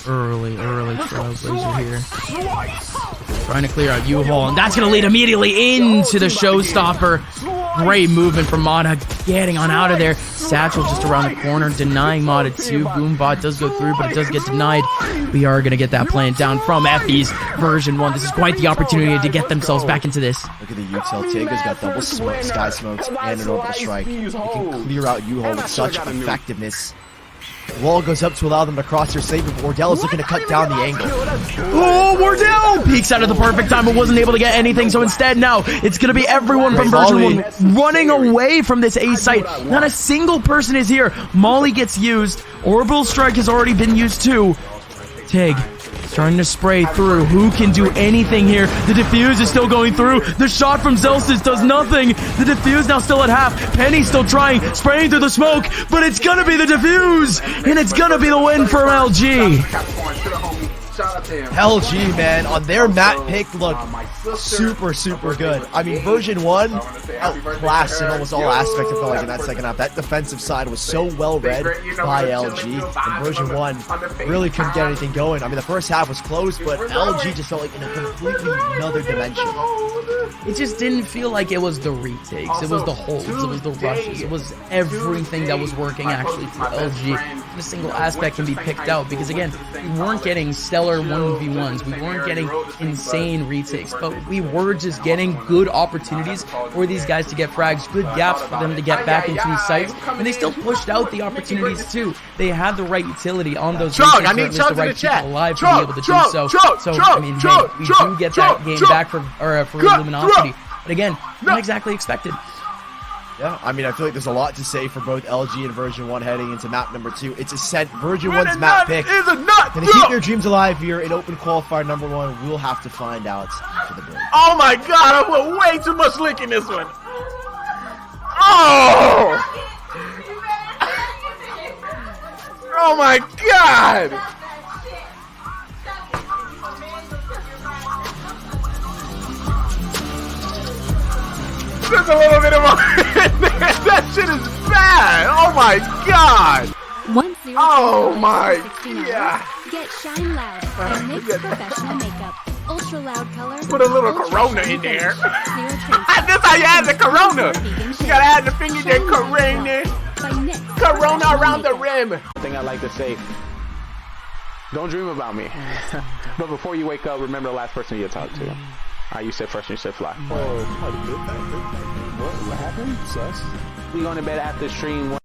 Early Trailblazer here. Trying to clear out U-Haul, and that's going to lead immediately into the showstopper. Great movement from Mata, getting on out of there. Satchel just around the corner, denying Mata 2. Boombot does go through, but it does get denied. We are going to get that plant down from Effie's version 1. This is quite the opportunity to get themselves back into this. Look at the util. Tiga's got double smoke, sky smokes, and an orbital strike. They can clear out U-Haul with such effectiveness. Wall goes up to allow them to cross their saber, but Wardell is looking to cut down the angle. Oh, Wardell peeks out at the perfect time, but wasn't able to get anything, so instead now it's going to be everyone from version 1 running away from this A site. Not a single person is here. Molly gets used. Orbital Strike has already been used too. Tig starting to spray through. Who can do anything here? The defuse is still going through. The shot from Zelsis does nothing. The defuse now still at half. Penny's still trying, spraying through the smoke, but it's gonna be the defuse, and it's gonna be the win for LG. LG, man, on their map pick, look super good. I mean, version 1 outclassed in almost all aspects. I felt like in that second half, that defensive side was so well read by LG, and version 1 really couldn't get anything going. I mean, the first half was close, but LG just felt like in a completely another dimension. It just didn't feel like it was the retakes, it was the holds, it was the rushes, it was everything that was working actually for LG. A single aspect can be picked out because, again, we weren't getting stellar 1v1s, we weren't getting insane retakes, but we were just getting good opportunities for these guys to get frags, good gaps for them to get back into these sites, and they still pushed out the opportunities too. They had the right utility on those retakes, I need the right in the chat. alive to be able to do so. I mean, hey, we do get that game back for Luminosity, but again, not exactly expected. Yeah, I mean, I feel like there's a lot to say for both LG and version 1 heading into map number 2. It's a set. Version 1's map pick. Can they keep their dreams alive here in open qualifier number 1? We'll have to find out after the break. Oh my god, I put way too much lick in this one. Oh! Oh my god! There's a little bit of that shit is bad. Oh my god. Oh my god. Get Shine Loud and NYX Professional Makeup. Ultra loud color. Put a little Corona in there. That's how you add the Corona. You gotta add the finger there, Corona. Corona around the rim. One thing I like to say. Don't dream about me. But before you wake up, remember the last person you talked to. You said fresh and you said fly. What happened? Sus? We going to bed after stream.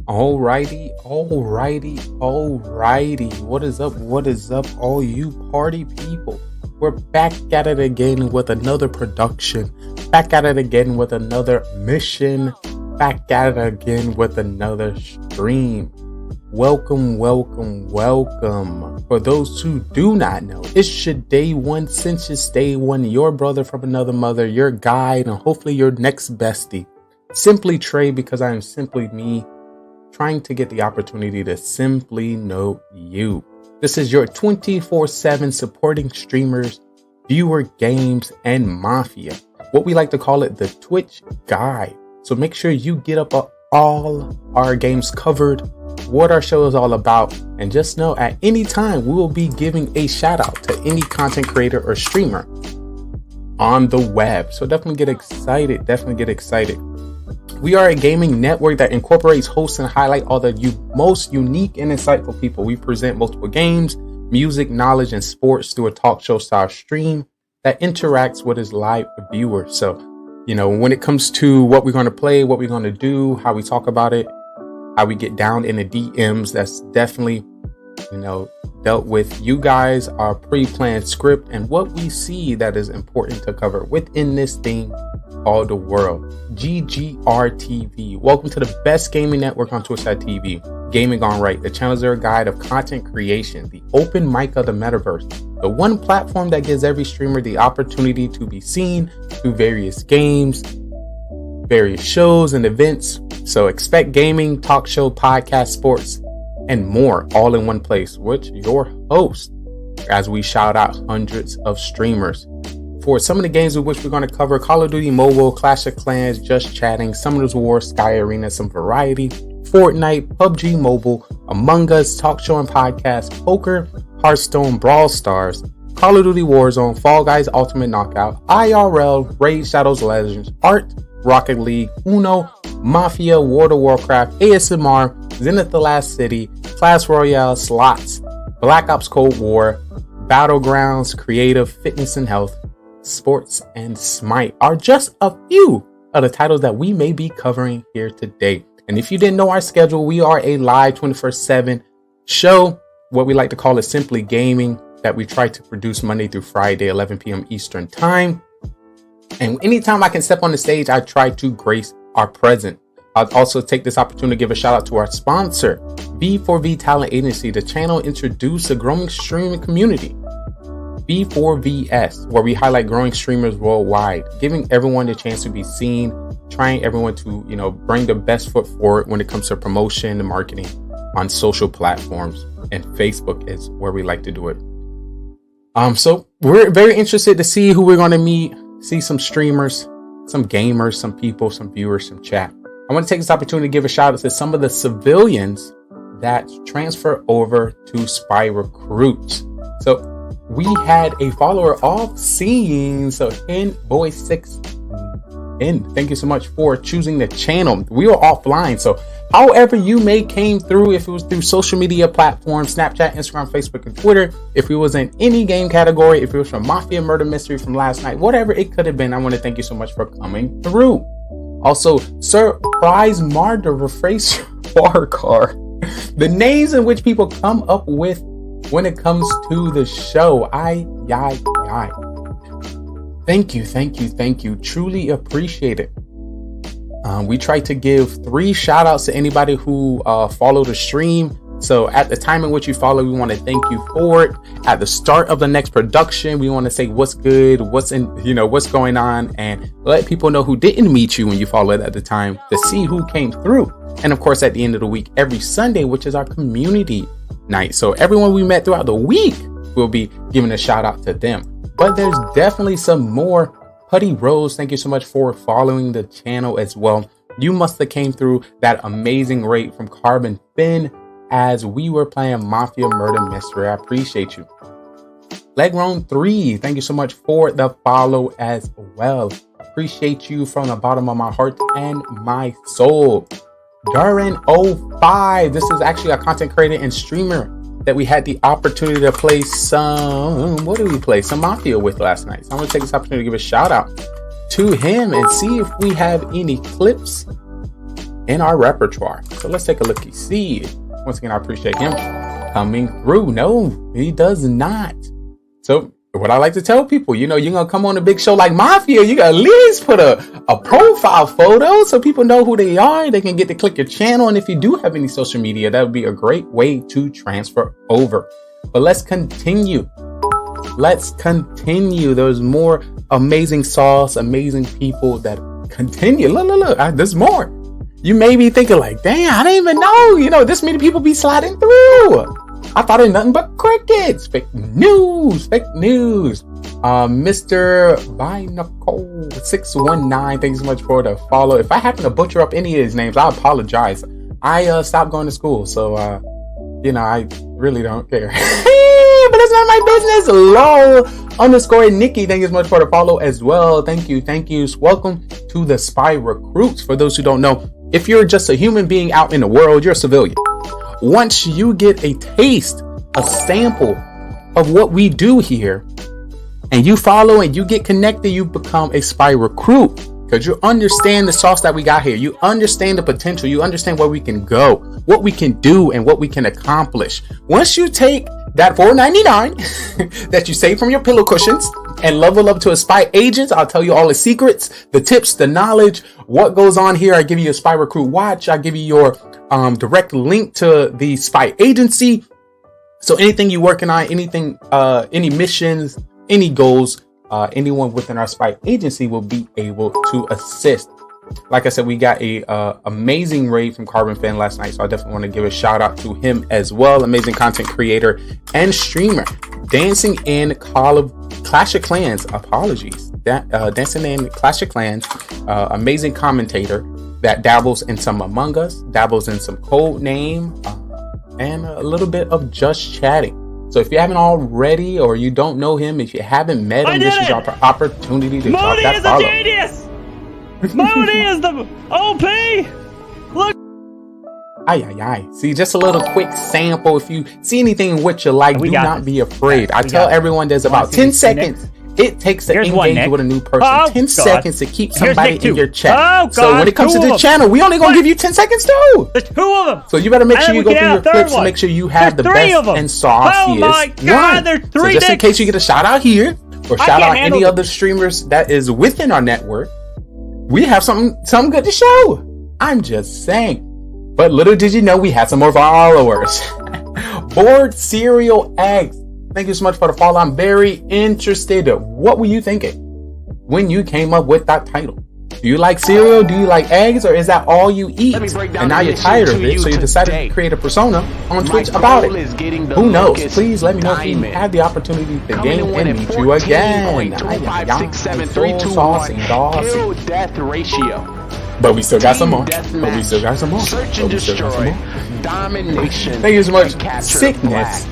Alrighty. What is up, all you party people? We're back at it again with another production, back at it again with another mission, back at it again with another stream. Welcome. For those who do not know, it's your day one, since it's day one, your brother from another mother, your guide, and hopefully your next bestie. Simply Trey, because I am simply me, trying to get the opportunity to simply know you. This is your 24/7 supporting streamers, viewer, games, and mafia. What we like to call it, the Twitch guide. So make sure you get up all our games covered, what our show is all about, and just know at any time we will be giving a shout out to any content creator or streamer on the web. So definitely get excited. We are a gaming network that incorporates, hosts, and highlight all the most unique and insightful people. We present multiple games, music, knowledge, and sports through a talk show style stream that interacts with his live viewers. So, when it comes to what we're going to play, what we're going to do, how we talk about it, how we get down in the DMs, that's definitely, dealt with. You guys, our pre-planned script, and what we see that is important to cover within this thing called the world. GGR TV. Welcome to the best gaming network on Twitch.tv. Gaming GoneRight, the channel zero guide of content creation, the open mic of the metaverse, the one platform that gives every streamer the opportunity to be seen through various games, various shows and events. So expect gaming, talk show, podcast, sports, and more all in one place, which your host, as we shout out hundreds of streamers. For some of the games with which we're going to cover: Call of Duty Mobile, Clash of Clans, Just Chatting, Summoners War, Sky Arena, some variety, Fortnite, PUBG Mobile, Among Us, talk show and podcast, poker, Hearthstone, Brawl Stars, Call of Duty Warzone, Fall Guys Ultimate Knockout, IRL, Raid Shadows Legends, Art, Rocket League, Uno, Mafia, World of Warcraft, ASMR, Zenith the Last City, Clash Royale, Slots, Black Ops Cold War, Battlegrounds, Creative, Fitness and Health, Sports, and Smite are just a few of the titles that we may be covering here today. And if you didn't know our schedule, we are a live 24/7 show, what we like to call it Simply Gaming, that we try to produce Monday through Friday, 11 p.m. Eastern Time. And anytime I can step on the stage, I try to grace our present. I'll also take this opportunity to give a shout out to our sponsor, B4V Talent Agency. The channel introduced a growing streaming community, B4VS, where we highlight growing streamers worldwide, giving everyone the chance to be seen, trying everyone to, bring the best foot forward when it comes to promotion and marketing on social platforms, and Facebook is where we like to do it. So we're very interested to see who we're going to meet, see some streamers, some gamers, some people, some viewers, some chat. I want to take this opportunity to give a shout out to some of the civilians that transfer over to Spy Recruits. So we had a follower off scene. So Boy6N, thank you so much for choosing the channel. We were offline, so however you may came through, if it was through social media platforms, Snapchat, Instagram, Facebook, and Twitter, if it was in any game category, if it was from Mafia Murder Mystery from last night, whatever it could have been, I want to thank you so much for coming through. Also, Surprise Marder, Rephrase Bar Car. The names in which people come up with when it comes to the show. Thank you. Truly appreciate it. We try to give 3 shout outs to anybody who followed the stream. So at the time in which you follow, we want to thank you for it. At the start of the next production, we want to say what's good, what's going on, and let people know who didn't meet you when you followed at the time to see who came through. And of course, at the end of the week, every Sunday, which is our community night. So everyone we met throughout the week, we'll be giving a shout out to them. But there's definitely some more. Putty Rose, thank you so much for following the channel as well. You must have came through that amazing rate from Carbon Finn as we were playing Mafia Murder Mystery. I appreciate you. Legron3, thank you so much for the follow as well. Appreciate you from the bottom of my heart and my soul. Durin05, this is actually a content creator and streamer that we had the opportunity to play some, some Mafia with last night. So I'm gonna take this opportunity to give a shout out to him and see if we have any clips in our repertoire. So let's take a look. See, once again, I appreciate him coming through. No, he does not. So what I like to tell people, you know, you're gonna come on a big show like Mafia, you gotta at least put a profile photo so people know who they are. They can get to click your channel. And if you do have any social media, that would be a great way to transfer over. But let's continue. Let's continue. There's more amazing sauce, amazing people that continue. Look, there's more. You may be thinking like, damn, I didn't even know, you know, this many people be sliding through. I thought it nothing but crickets. Fake news. Mr. Binacle 619, thanks so much for the follow. If I happen to butcher up any of his names, I apologize. I stopped going to school, so you know, I really don't care. But that's not my business. Lol Nikki, thank you so much for the follow as well. Thank you. Welcome to the Spy Recruits. For those who don't know, if you're just a human being out in the world, you're a civilian. Once you get a taste, a sample of what we do here, and you follow and you get connected, you become a spy recruit, because you understand the sauce that we got here. You understand the potential. You understand where we can go, what we can do, and what we can accomplish. Once you take that $4.99 that you save from your pillow cushions and level up to a spy agent, I'll tell you all the secrets, the tips, the knowledge, what goes on here. I give you a spy recruit watch. I give you your direct link to the spy agency. So anything you're working on, anything, any missions, any goals, anyone within our spy agency will be able to assist. Like I said, we got a amazing raid from Carbon Fan last night, so I definitely want to give a shout out to him as well. Amazing content creator and streamer, dancing in Clash of Clans. Dancing in Clash of Clans. Amazing commentator that dabbles in some Among Us, dabbles in some Code Name, and a little bit of Just Chatting. So if you haven't already, or you don't know him, if you haven't met him, this is your opportunity to drop that follow. Moody is a genius! Moody is the OP! Look! Ay. See, just a little quick sample. If you see anything which you like, do not be afraid. I tell everyone there's about 10 seconds. It takes to engage with a new person. 10 seconds to keep somebody in your chat. So when it comes to this channel, we only gonna give you 10 seconds too. There's 2 of them. So you better make sure you go through your clips and make sure you have the best and sauciest. Oh my God, there's 3 So just in case you get a shout out here, or shout out any other streamers that is within our network, we have something good to show. I'm just saying. But little did you know, we had some more followers. Bored Cereal Eggs, thank you so much for the follow. I'm very interested. What were you thinking when you came up with that title? Do you like cereal? Do you like eggs? Or is that all you eat? And now you're tired of it, so you decided to create a persona on Twitch about it. Who knows? Please let me know if you have the opportunity to game and meet you again. Death ratio. But we still got some more. Search and destroy. Domination. Thank you so much. Sickness.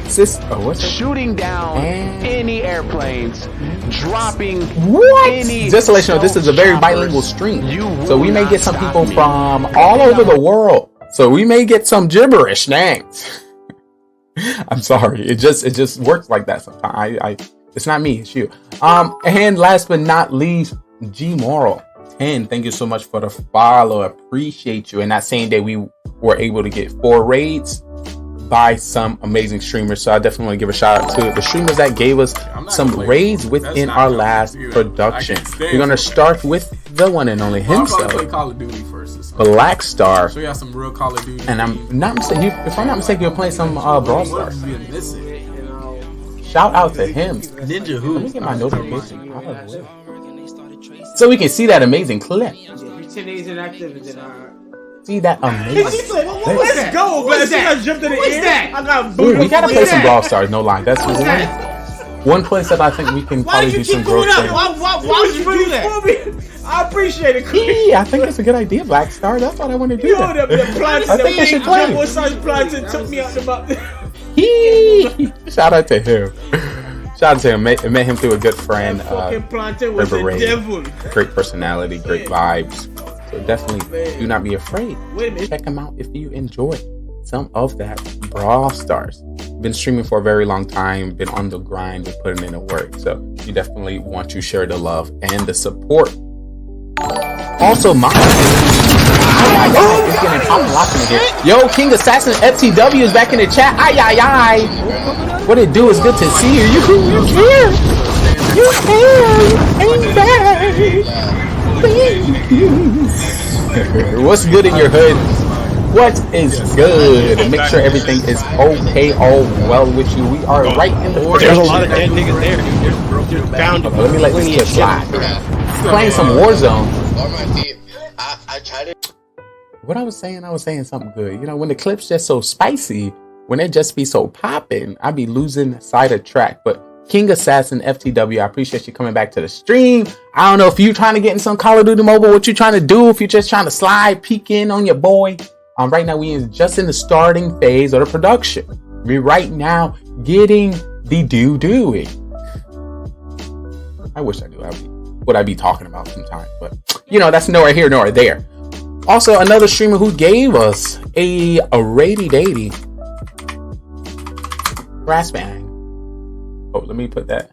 Shooting down any airplanes. Dropping any. Just to let you know, this is a very bilingual stream. So we may get some people from all over the world. So we may get some gibberish names. I'm sorry. It just works like that sometimes. It's not me, it's you. And last but not least, G Moral 10, thank you so much for the follow. I appreciate you. And that same day we were able to get 4 raids by some amazing streamers. So I definitely want to give a shout out to the streamers that gave us some raids within our last production. We're gonna start with the one and only himself, Call of Duty first. Black Star. So you have some real Call of Duty. And I'm not mistaken. If I'm not mistaken, you're playing some Brawl Stars. Shout out to him. Ninja Who? Let me get my notification out of the way, so we can see that amazing clip. See that amazing. Let's go, What's that? I got Ooh, we gotta play some Brawl Stars, no lie. That's one place that I think we can probably do some growth there. Why would you do that? I appreciate it, Chris. Yeah, I think it's a good idea, Black Star. That's what I want to do. I think I should play. Took me out the Shout out to him. Shout out to him. Met him through a good friend. River Ray. Great personality, great vibes. So definitely do not be afraid. Check him out if you enjoy some of that Brawl Stars. Been streaming for a very long time. Been on the grind. Been putting in the work. So you definitely want to share the love and the support. Also, my it's getting popping locking in here. Yo, King Assassin FTW is back in the chat. Ay ay ay. What it do is good to see you. You here. You ain't back. What's good in your hood? What is good? And make sure everything is okay, all well with you. We are right in the There's a lot of dead niggas there, dude. Found let me let this clip slide. Playing some Warzone. What I was saying something good. You know, when the clip's just so spicy, when it just be so popping, I be losing sight of track. But King Assassin FTW, I appreciate you coming back to the stream. I don't know if you trying to get in some Call of Duty Mobile, what you trying to do, if you're just trying to slide, peek in on your boy. Right now we is just in the starting phase of the production. We right now getting the doing. I wish I knew what I'd be talking about sometime, but you know, that's nowhere here nor there. Also, another streamer who gave us a raty-daty brass bang. Oh, let me put that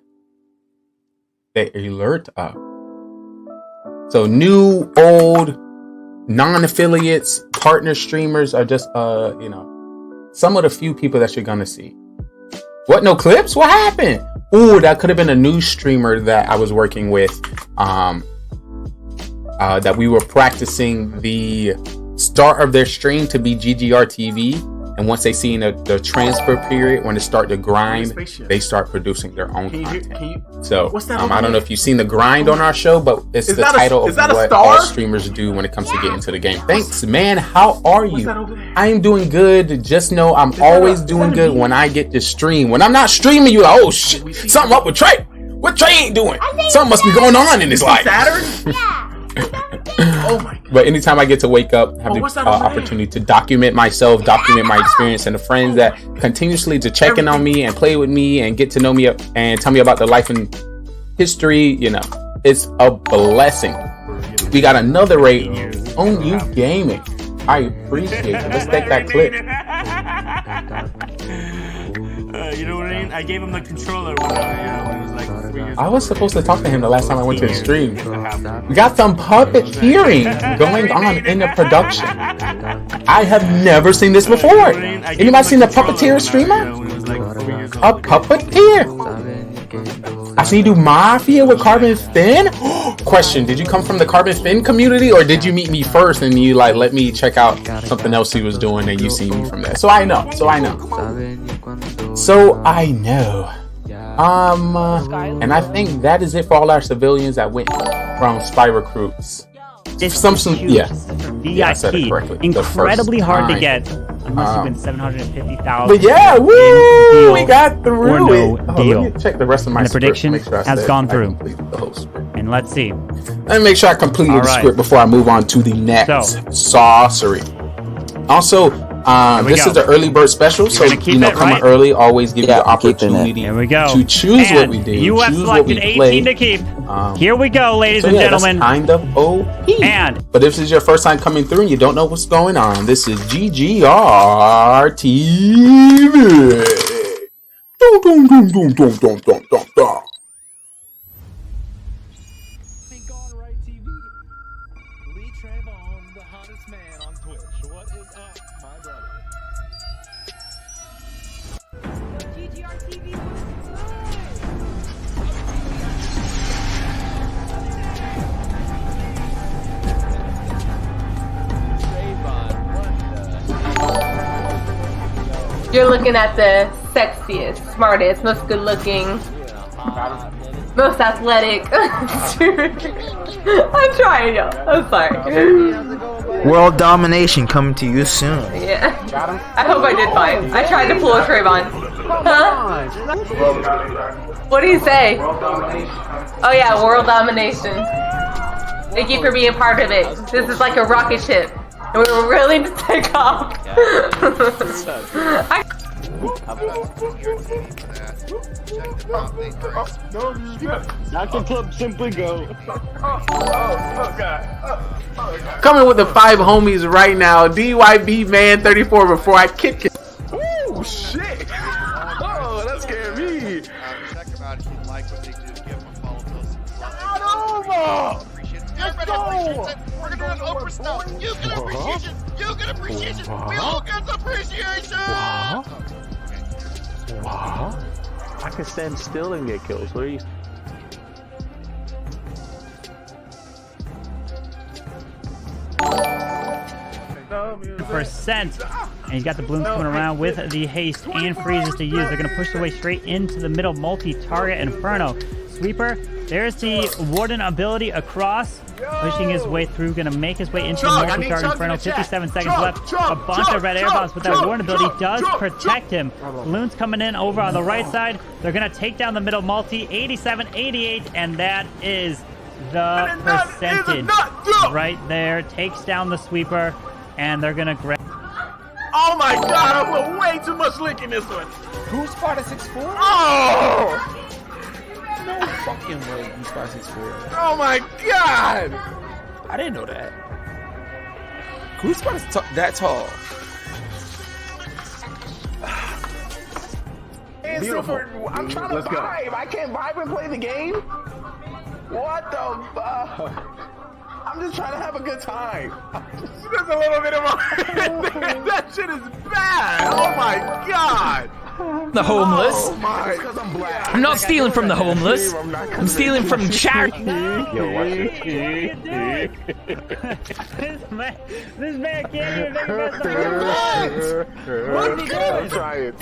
alert up. So new, old, non-affiliates, partner streamers are just you know, some of the few people that you're gonna see. What, no clips? What happened? Ooh, that could have been a new streamer that I was working with. That we were practicing the start of their stream to be GGR TV, and once they see in the transfer period, when they start to grind, they start producing their own content. So I don't know if you've seen the grind on our show, but it's the title of what all streamers do when it comes to get into the game. Thanks, man. How are you? I am doing good. Just know I'm always doing good when I get to stream. When I'm not streaming, you're like, oh shit, something up with Trey. What Trey ain't doing? Something must be going on in his life. Saturn? Oh my God. But anytime I get to wake up, have the opportunity to document myself, document my experience, and the friends that continuously to check in on me and play with me and get to know me and tell me about their life and history, you know, it's a blessing. We got another raid on you gaming. I appreciate it. Let's take that clip. You know what I mean? I gave him the controller when it was like 3 years I was supposed to talk to him the last time I went to the stream. We got some puppeteering going on in the production. I have never seen this before. Anybody seen a puppeteer streamer? A puppeteer. I see you do Mafia with Carbon Fin. Question: did you come from the Carbon Fin community, or did you meet me first and you like let me check out something else he was doing and you see me from there? So I know. And I think that is it for all our civilians that went from Spy Recruits. Yeah, I said it correctly. Incredibly hard to get unless you win 750,000. But yeah, woo! We got through no it. Deal. Let me check the rest of my and the prediction script, has gone through. And let's see. Let me make sure I completed the script before I move on to the next sorcery. Also, this is the early bird special, so you know, coming early always give you the opportunity to choose what we do, choose what we play. To keep. Here we go, ladies and gentlemen. That's kind of OP. But if this is your first time coming through and you don't know what's going on, this is GGR TV. You're looking at the sexiest, smartest, most good-looking, most athletic. I'm trying, y'all. I'm sorry. World domination coming to you soon. Yeah. I hope I did fine. I tried to pull a Trayvon. Huh? What do you say? Oh yeah, world domination. Thank you for being part of it. This is like a rocket ship. And we were willing to take off. Not the club, simply go. Coming with the 5 homies right now. DYB Man 34 before I kick it. Oh shit! Oh, that scared me. Check him out if you like what they do. Give him a follow. Let's go! appreciation. We're gonna run Oprah style. You get appreciation. You get appreciation. We all get appreciation. What? I can stand still and get kills. What are you? Percent, and he's got the balloons coming around with the haste and freezes to use. They're going to push their way straight into the middle multi-target Inferno. Sweeper, there's the Warden ability across, pushing his way through, going to make his way into the multi-target Inferno. 57 seconds left. A bunch of red air bombs, but that Warden ability does protect him. Balloons coming in over on the right side. They're going to take down the middle multi. 87, 88, and that is the percentage right there. Takes down the Sweeper, and they're going to grab. Oh my god, I put way too much lick in this one. Who spotted 6-4? Oh! No fucking way you spotted 6-4. Oh my god! I didn't know that. Who spotted that tall? Beautiful. I'm trying to vibe. I can't vibe and play the game. What the fuck? I'm just trying to have a good time. There's a little bit of a... That shit is bad. Oh my god. The homeless. Oh my. It's 'cause I'm black. I'm not stealing from the homeless. I'm stealing from charity. Yo, watch it. This man can't even make What? I'm trying.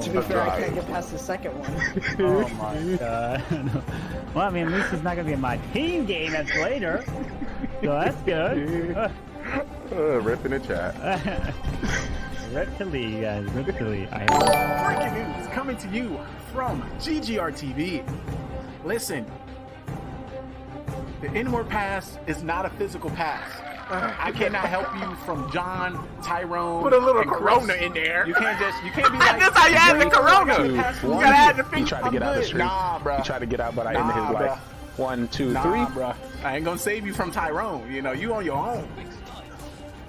To be fair, I can't get past the second one. Oh my god. Well, I mean, at least it's not going to be my team game that's later. So that's good. Rip in the chat. Rip to Lee, guys. Rip to Lee. Breaking news coming to you from GGR TV. Listen, the inward pass is not a physical pass. I cannot help you from John, Tyrone. Put a little Corona in there. You can't be like. That's how you add the Corona. You gotta add the feet. He tried to get out the street. Nah, bro. He tried to get out, but I ended his life. 1, 2, 3. Bro. I ain't gonna save you from Tyrone. You know, you on your own.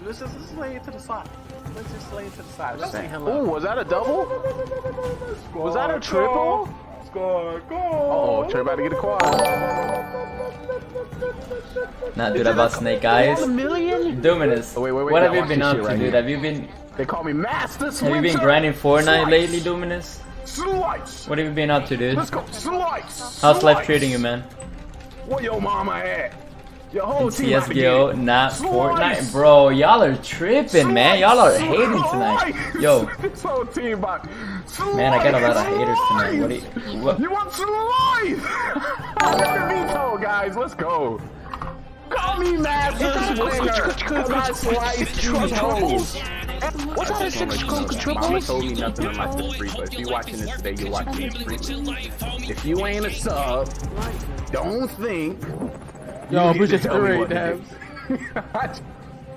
Let's just lay it to the side. Let's just lay it to the side. Let's say hello. Ooh, was that a double? Was that a triple? Score, goal. Oh, Trey about to get a quad. Not good about Snake Eyes. Dominus, what have you been up to, dude? Have you been... They call me Master Switcher. Have you been grinding Fortnite lately, Dominus? Slice. What have you been up to, dude? Let's go. Slice. How's life treating you, man? Where your mama at? Your whole team CSGO, not Fortnite. Bro, y'all are tripping, man. Y'all are hating tonight. Yo. This whole team, but man, I got a lot of haters tonight. What? You want to live? I'm gonna veto, guys. Let's go. Call me Master Switcher. What's all this Mama told me nothing on my free, but if you're watching this today, you're watching it free. If you ain't a sub, don't think. Yo, appreciate the great dabs.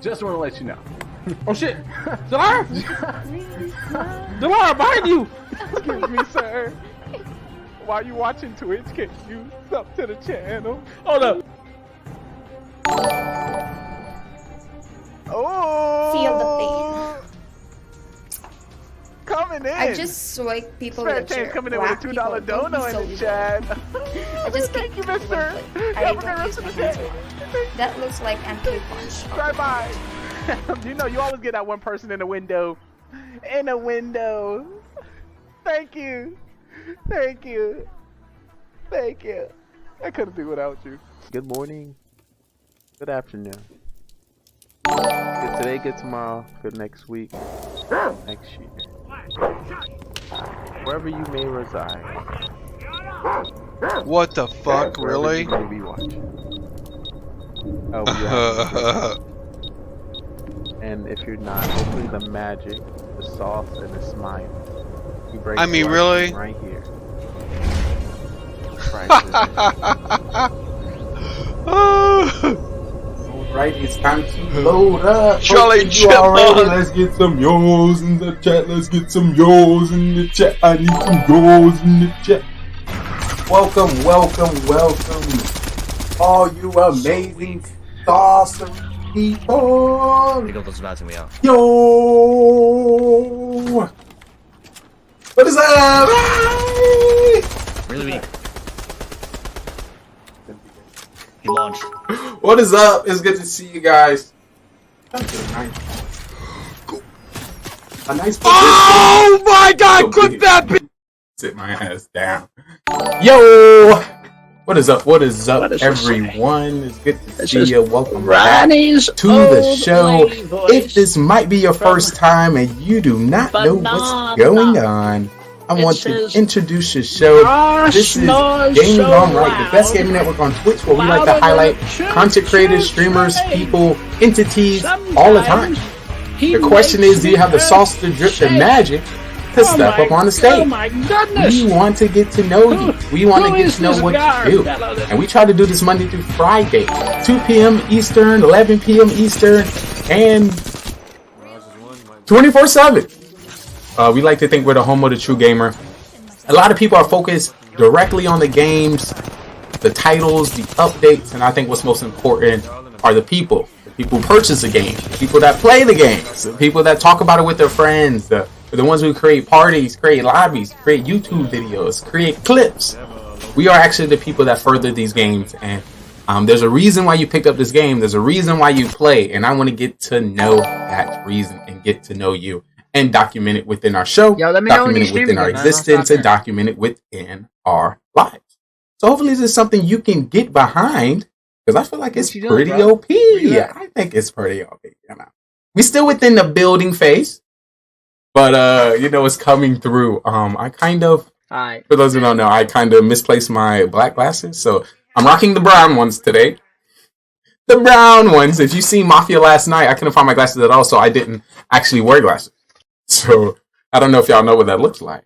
Just want to let you know. Oh shit! Delara! Delara, behind you! Excuse me, sir. While you watching Twitch, can you sub to the channel? Hold up. Oh! Feel the pain. Coming in. I just swipe people Spare with your coming in with a $2 dono in the chat. I just Thank you, mister. I don't use my hands. That looks like anti-punch. Bye-bye. You know, you always get that one person in the window. In a window. Thank you. Thank you. Thank you. I couldn't do without you. Good morning. Good afternoon. Good today, good tomorrow, good next week, next year. Wherever you may reside. What the fuck, really? You may be watching. Oh, yeah. And if you're not, hopefully the magic, the sauce, and the smile. You break I mean, really? Right here. Right, it's time to load up. Charlie Chipmunk. Let's get some yo's in the chat. Let's get some yo's in the chat. I need some yo's in the chat. Welcome, welcome, welcome. All you amazing, awesome people. Yo. What is up? Really weak. He launched. What is up? It's good to see you guys. A nice Oh my God! Clip that bitch! Sit my ass down. Yo! What is up? What is up, everyone? It's good to see you. Welcome back to the show. If this might be your first time and you do not know what's going on, I want to introduce your show. This is Gaming GoneRight, the best gaming network on Twitch, where we like to highlight content creators, streamers, people, entities, all the time. The question is, do you have the sauce, the drip, the magic to step up on the stage? Oh my goodness! We want to get to know you. We want to get to know what you do. And we try to do this Monday through Friday, 2 p.m. Eastern, 11 p.m. Eastern, and 24/7. We like to think we're the home of the true gamer. A lot of people are focused directly on the games, the titles, the updates, and I think what's most important are the people. The people who purchase the game, the people that play the games, the people that talk about it with their friends, the ones who create parties, create lobbies, create YouTube videos, create clips. We are actually the people that further these games, and there's a reason why you picked up this game. There's a reason why you play, and I want to get to know that reason and get to know you. And document it within our show, document it within our existence, and document it within our lives. So hopefully this is something you can get behind, because I feel like it's pretty OP. Yeah, I think it's pretty OP. You know, we still within the building phase, but you know, it's coming through. I kind of, for those who don't know, I kind of misplaced my black glasses, so I'm rocking the brown ones today. The brown ones. If you see Mafia last night, I couldn't find my glasses at all, so I didn't actually wear glasses. So, I don't know if y'all know what that looks like.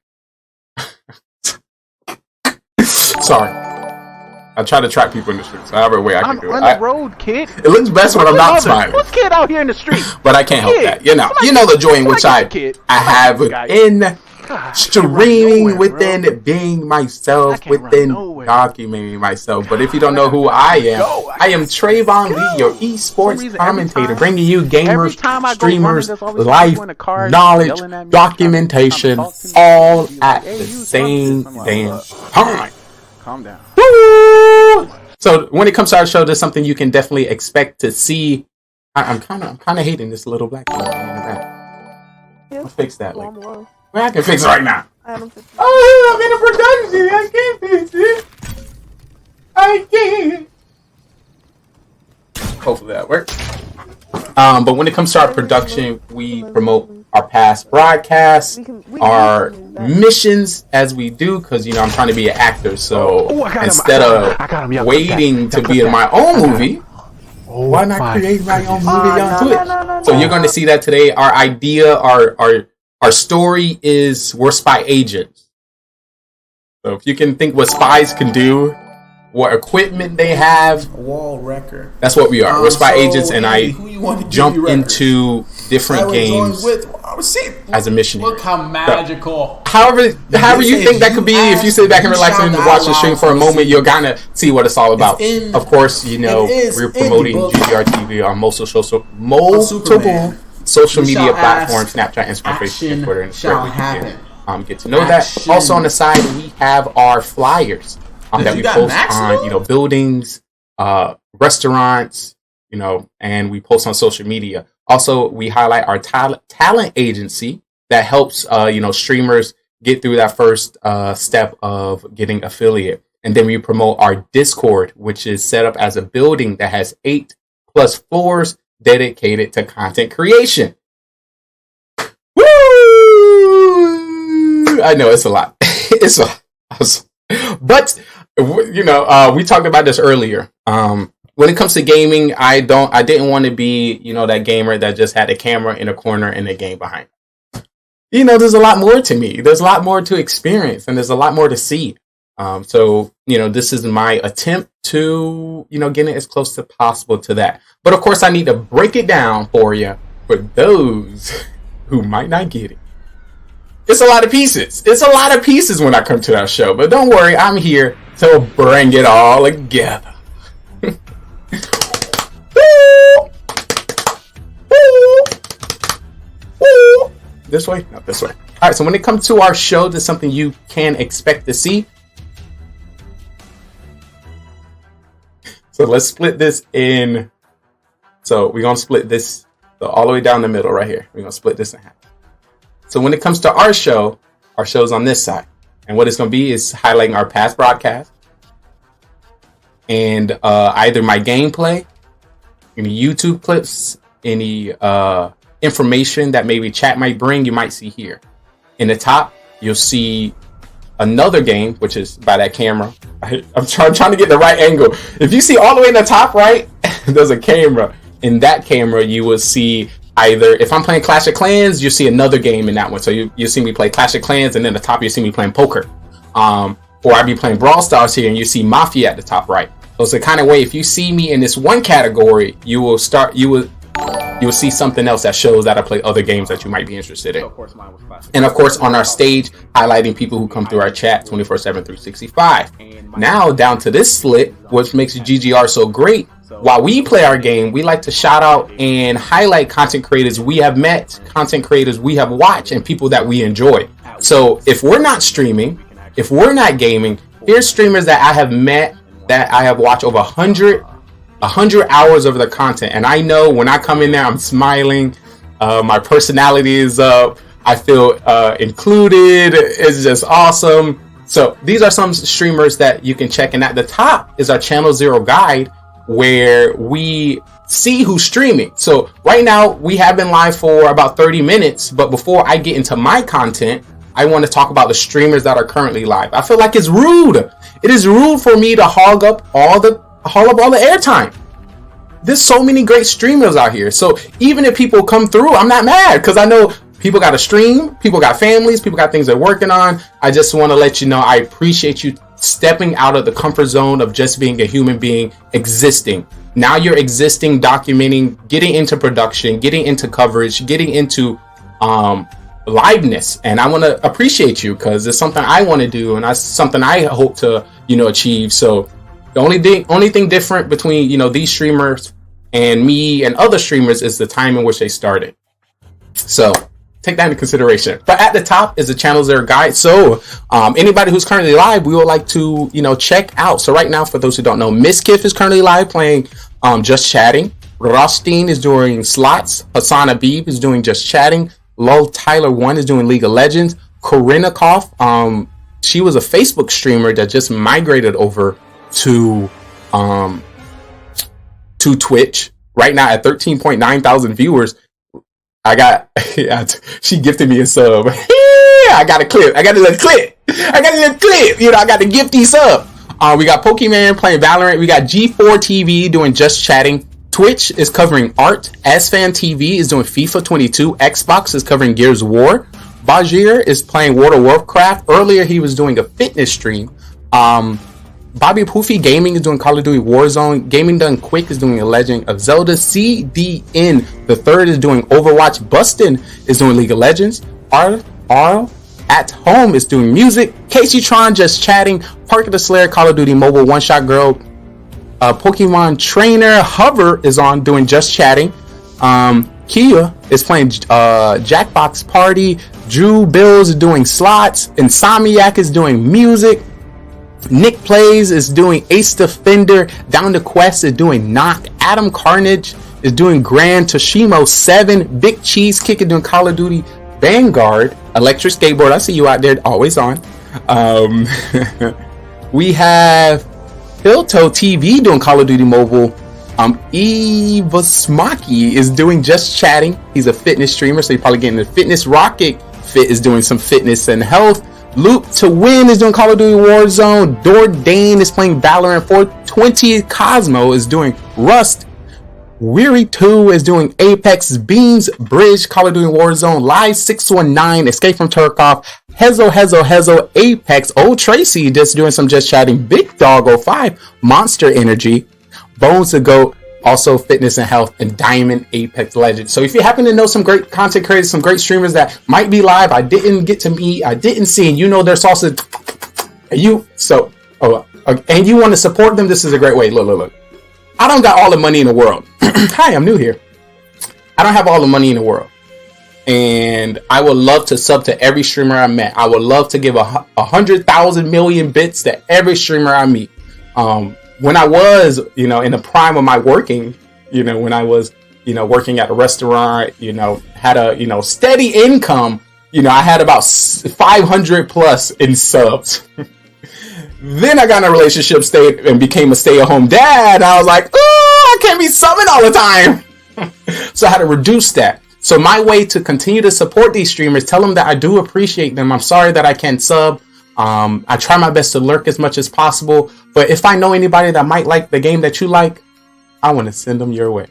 Sorry. I try to track people in the streets. So I have a way I can do it. On the road, kid. It looks best when I'm not smiling. Who's kid out here in the street? But I can't help that. You know the joy in which I have in streaming, within being myself, within documenting myself. But if you don't know who I am Trayvon Lee, your esports commentator, bringing you gamers, streamers, life, knowledge, documentation, all at the same damn time. Calm down. Woo! So when it comes to our show, there's something you can definitely expect to see. I'm kind of hating this little black guy in the back. I'll fix that later. Well, I can fix it right now. Oh, I'm in a production. I can't fix it. I can't. Hopefully that works. But when it comes to our production, we promote our past broadcasts, our missions as we do, because you know I'm trying to be an actor. So instead of waiting to be in my own movie, why not create my own movie on Twitch? So you're going to see that today. Our idea, our story is we're spy agents. So if you can think what spies can do, what equipment they have, wall record. That's what we are. We're spy agents, and I jump into different games as a mission. Look how magical. So, however you think that could be, if you sit back and relax and watch the stream for a moment, you're gonna see what it's all about. Of course, you know we're promoting GGR TV on multiple social media platforms: Snapchat, Instagram, Facebook, and Twitter, and Twitter. Get to know that. Also on the side, we have our flyers that we post on, buildings, restaurants, and we post on social media. Also, we highlight our talent agency that helps, streamers get through that first step of getting affiliate. And then we promote our Discord, which is set up as a building that has 8+ floors dedicated to content creation. Woo! I know it's a lot. It's a lot. But we talked about this earlier. When it comes to gaming, I didn't want to be, that gamer that just had a camera in a corner and a game behind. There's a lot more to me. There's a lot more to experience, and there's a lot more to see. So this is my attempt to, getting as close as possible to that. But of course, I need to break it down for you, for those who might not get it. It's a lot of pieces. It's a lot of pieces when I come to that show. But don't worry, I'm here to bring it all together. This way? Not this way. All right, so when it comes to our show, there's something you can expect to see. So let's split this in. So we're going to split this all the way down the middle right here. We're going to split this in half. So when it comes to our show's on this side. And what it's going to be is highlighting our past broadcasts and either my gameplay, any YouTube clips, any information that maybe chat might bring, you might see here. In the top, you'll see another game, which is by that camera. I'm trying to get the right angle. If you see all the way in the top right, there's a camera. In that camera, you will see either, if I'm playing Clash of Clans, you'll see another game in that one. So you see me play Clash of Clans, and then at the top, you see me playing poker. Or I'd be playing Brawl Stars here, and you see Mafia at the top right. So it's the kind of way, if you see me in this one category, you will see something else that shows that I play other games that you might be interested in. And of course, on our stage, highlighting people who come through our chat 24/7 through 65. Now down to this split, which makes GGR so great. While we play our game, we like to shout out and highlight content creators we have met, content creators we have watched, and people that we enjoy. So if we're not streaming, if we're not gaming, here's streamers that I have met, that I have watched over 100 hours of the content. And I know when I come in there, I'm smiling. My personality is up. I feel included. It's just awesome. So these are some streamers that you can check. And at the top is our Channel Zero guide, where we see who's streaming. So right now we have been live for about 30 minutes. But before I get into my content, I want to talk about the streamers that are currently live. I feel like it's rude. It is rude for me to hog up all the airtime. There's so many great streamers out here. So even if people come through, I'm not mad, because I know people got to stream, people got families, people got things they're working on. I just want to let you know I appreciate you stepping out of the comfort zone of just being a human being existing. Now you're existing, documenting, getting into production, getting into coverage, getting into liveness. And I want to appreciate you, because it's something I want to do, and that's something I hope to, achieve. So the only thing different between, these streamers and me and other streamers is the time in which they started. So take that into consideration. But at the top is the Channel Zero guide. So anybody who's currently live, we would like to, check out. So right now, for those who don't know, Miss Kiff is currently live playing Just Chatting. Rothstein is doing slots. Hassan Habib is doing Just Chatting. Lol Tyler 1 is doing League of Legends. Korinikoff, she was a Facebook streamer that just migrated over to Twitch. Right now at 13.9 thousand viewers. She gifted me a sub. I got a clip. I got a little clip. I got the gifty sub. We got Pokemon playing Valorant. We got G4 TV doing Just Chatting. Twitch is covering art. Asfan TV is doing FIFA 22. Xbox is covering Gears of War. Bajir is playing World of Warcraft. Earlier, he was doing a fitness stream. Bobby Poofy Gaming is doing Call of Duty Warzone. Gaming Done Quick is doing A Legend of Zelda. CDN the third is doing Overwatch. Bustin is doing League of Legends. R at Home is doing music. Casey Tron Just Chatting. Parker the Slayer Call of Duty Mobile. One Shot Girl. Pokemon Trainer Hover is on doing Just Chatting. Kia is playing Jackbox Party. Drew Bills is doing slots. Insomniac is doing music. Nick Plays is doing Ace Defender. Down to Quest is doing Knock. Adam Carnage is doing Grand Toshimo 7. Big Cheese Kick is doing Call of Duty Vanguard. Electric Skateboard, I see you out there, always on. We have Hilto TV doing Call of Duty Mobile. Eva Smaki is doing Just Chatting. He's a fitness streamer, so you're probably getting the fitness. Rocket Fit is doing some fitness and health. Loop to Win is doing Call of Duty Warzone. Dordain is playing Valorant. 420 Cosmo is doing Rust. Weary 2 is doing Apex. Beans Bridge Call of Duty Warzone. Live 619 Escape from Tarkov. Hezo Apex. Old Tracy just doing some Just Chatting. Big Dog 05 Monster Energy. Bones to Goat, also fitness and health, and Diamond Apex Legends. So if you happen to know some great content creators, some great streamers that might be live, I didn't get to meet, I didn't see, and their sauces, and you want to support them, this is a great way. Look. I don't got all the money in the world. Hi, I'm new here. I don't have all the money in the world. And I would love to sub to every streamer I met. I would love to give 100,000 million bits to every streamer I meet. when I was, you know, in the prime of my working, you know, when I was, you know, working at a restaurant, you know, had a, you know, steady income, you know, I had about 500 plus in subs. Then I got in a relationship and became a stay-at-home dad. I was like, oh, I can't be subbing all the time. So I had to reduce that. So my way to continue to support these streamers, tell them that I do appreciate them. I'm sorry that I can't sub. I try my best to lurk as much as possible. But if I know anybody that might like the game that you like, I want to send them your way.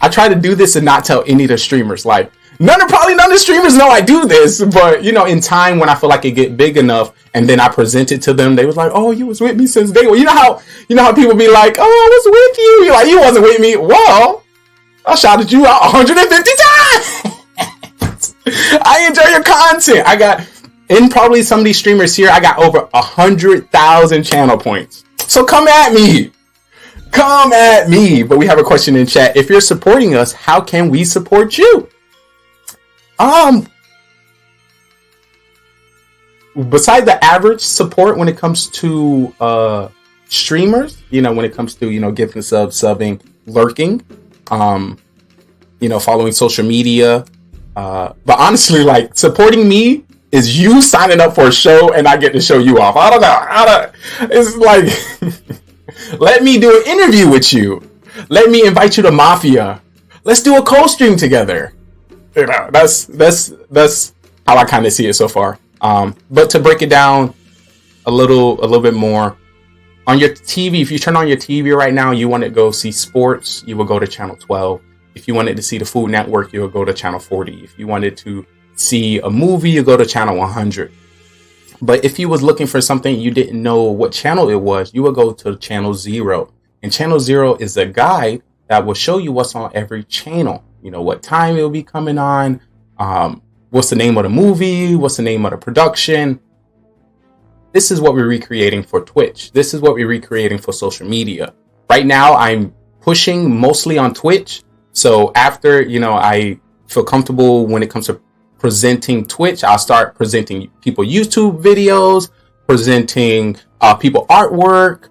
I try to do this and not tell any of the streamers. Like, probably none of the streamers know I do this. But, you know, in time when I feel like it get big enough and then I present it to them, they was like, oh, you was with me since day one. You know how people be like, oh, I was with you. You're like, you wasn't with me. Well, I shouted you out 150 times. I enjoy your content. I got, in probably some of these streamers here, I got over 100,000 channel points. So come at me. Come at me. But we have a question in chat. If you're supporting us, how can we support you? Besides the average support when it comes to streamers, you know, when it comes to, you know, gifting subs, subbing, lurking, you know, following social media, but honestly, like, supporting me is you signing up for a show and I get to show you off. I don't know. It's like, let me do an interview with you. Let me invite you to Mafia. Let's do a co-stream together. You know, that's how I kind of see it so far. But to break it down a little bit more, on your TV, if you turn on your TV right now, you want to go see sports, you will go to channel 12. If you wanted to see the Food Network, you will go to channel 40. If you wanted to see a movie, you go to channel 100. But if you was looking for something you didn't know what channel it was, you would go to channel 0. And channel 0 is a guide that will show you what's on every channel. You know, what time it will be coming on, what's the name of the movie, what's the name of the production. This is what we're recreating for Twitch. This is what we're recreating for social media. Right now, I'm pushing mostly on Twitch. So after, you know, I feel comfortable when it comes to presenting Twitch, I'll start presenting people YouTube videos, presenting people artwork,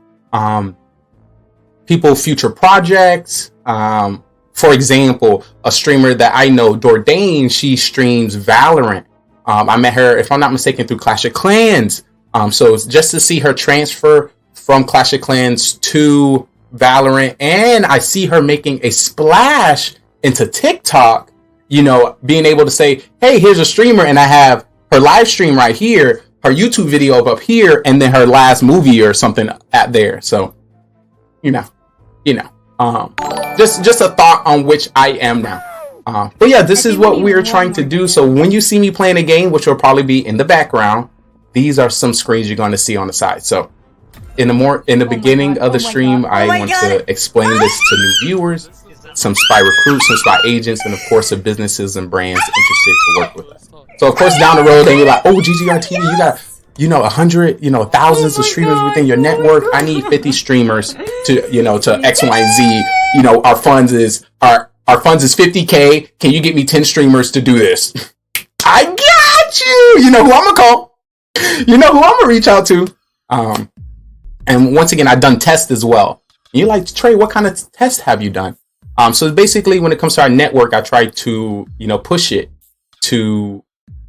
people future projects. For example, a streamer that I know, Dordain, she streams Valorant. I met her, if I'm not mistaken, through Clash of Clans. So it's just to see her transfer from Clash of Clans to Valorant, and I see her making a splash into TikTok, you know, being able to say, hey, here's a streamer, and I have her live stream right here, her YouTube video up here, and then her last movie or something at there. So, you know, just a thought on which I am now. But yeah, this is what we're trying to do. So when you see me playing a game, which will probably be in the background, these are some screens you're going to see on the side. So in the beginning of the stream, I want to explain this to new viewers, some spy recruits, some spy agents, and of course the businesses and brands interested to work with us. So of course down the road they be like, oh, GGR TV, you got, you know, 100, you know, thousands of streamers within your network. I need 50 streamers to, you know, to X, Y, and Z. You know, our funds is 50K. Can you get me 10 streamers to do this? I got you. You know who I'm gonna call. You know who I'm gonna reach out to. And once again, I've done tests as well. And you're like, Trey, what kind of tests have you done? So basically, when it comes to our network, I try to, you know, push it to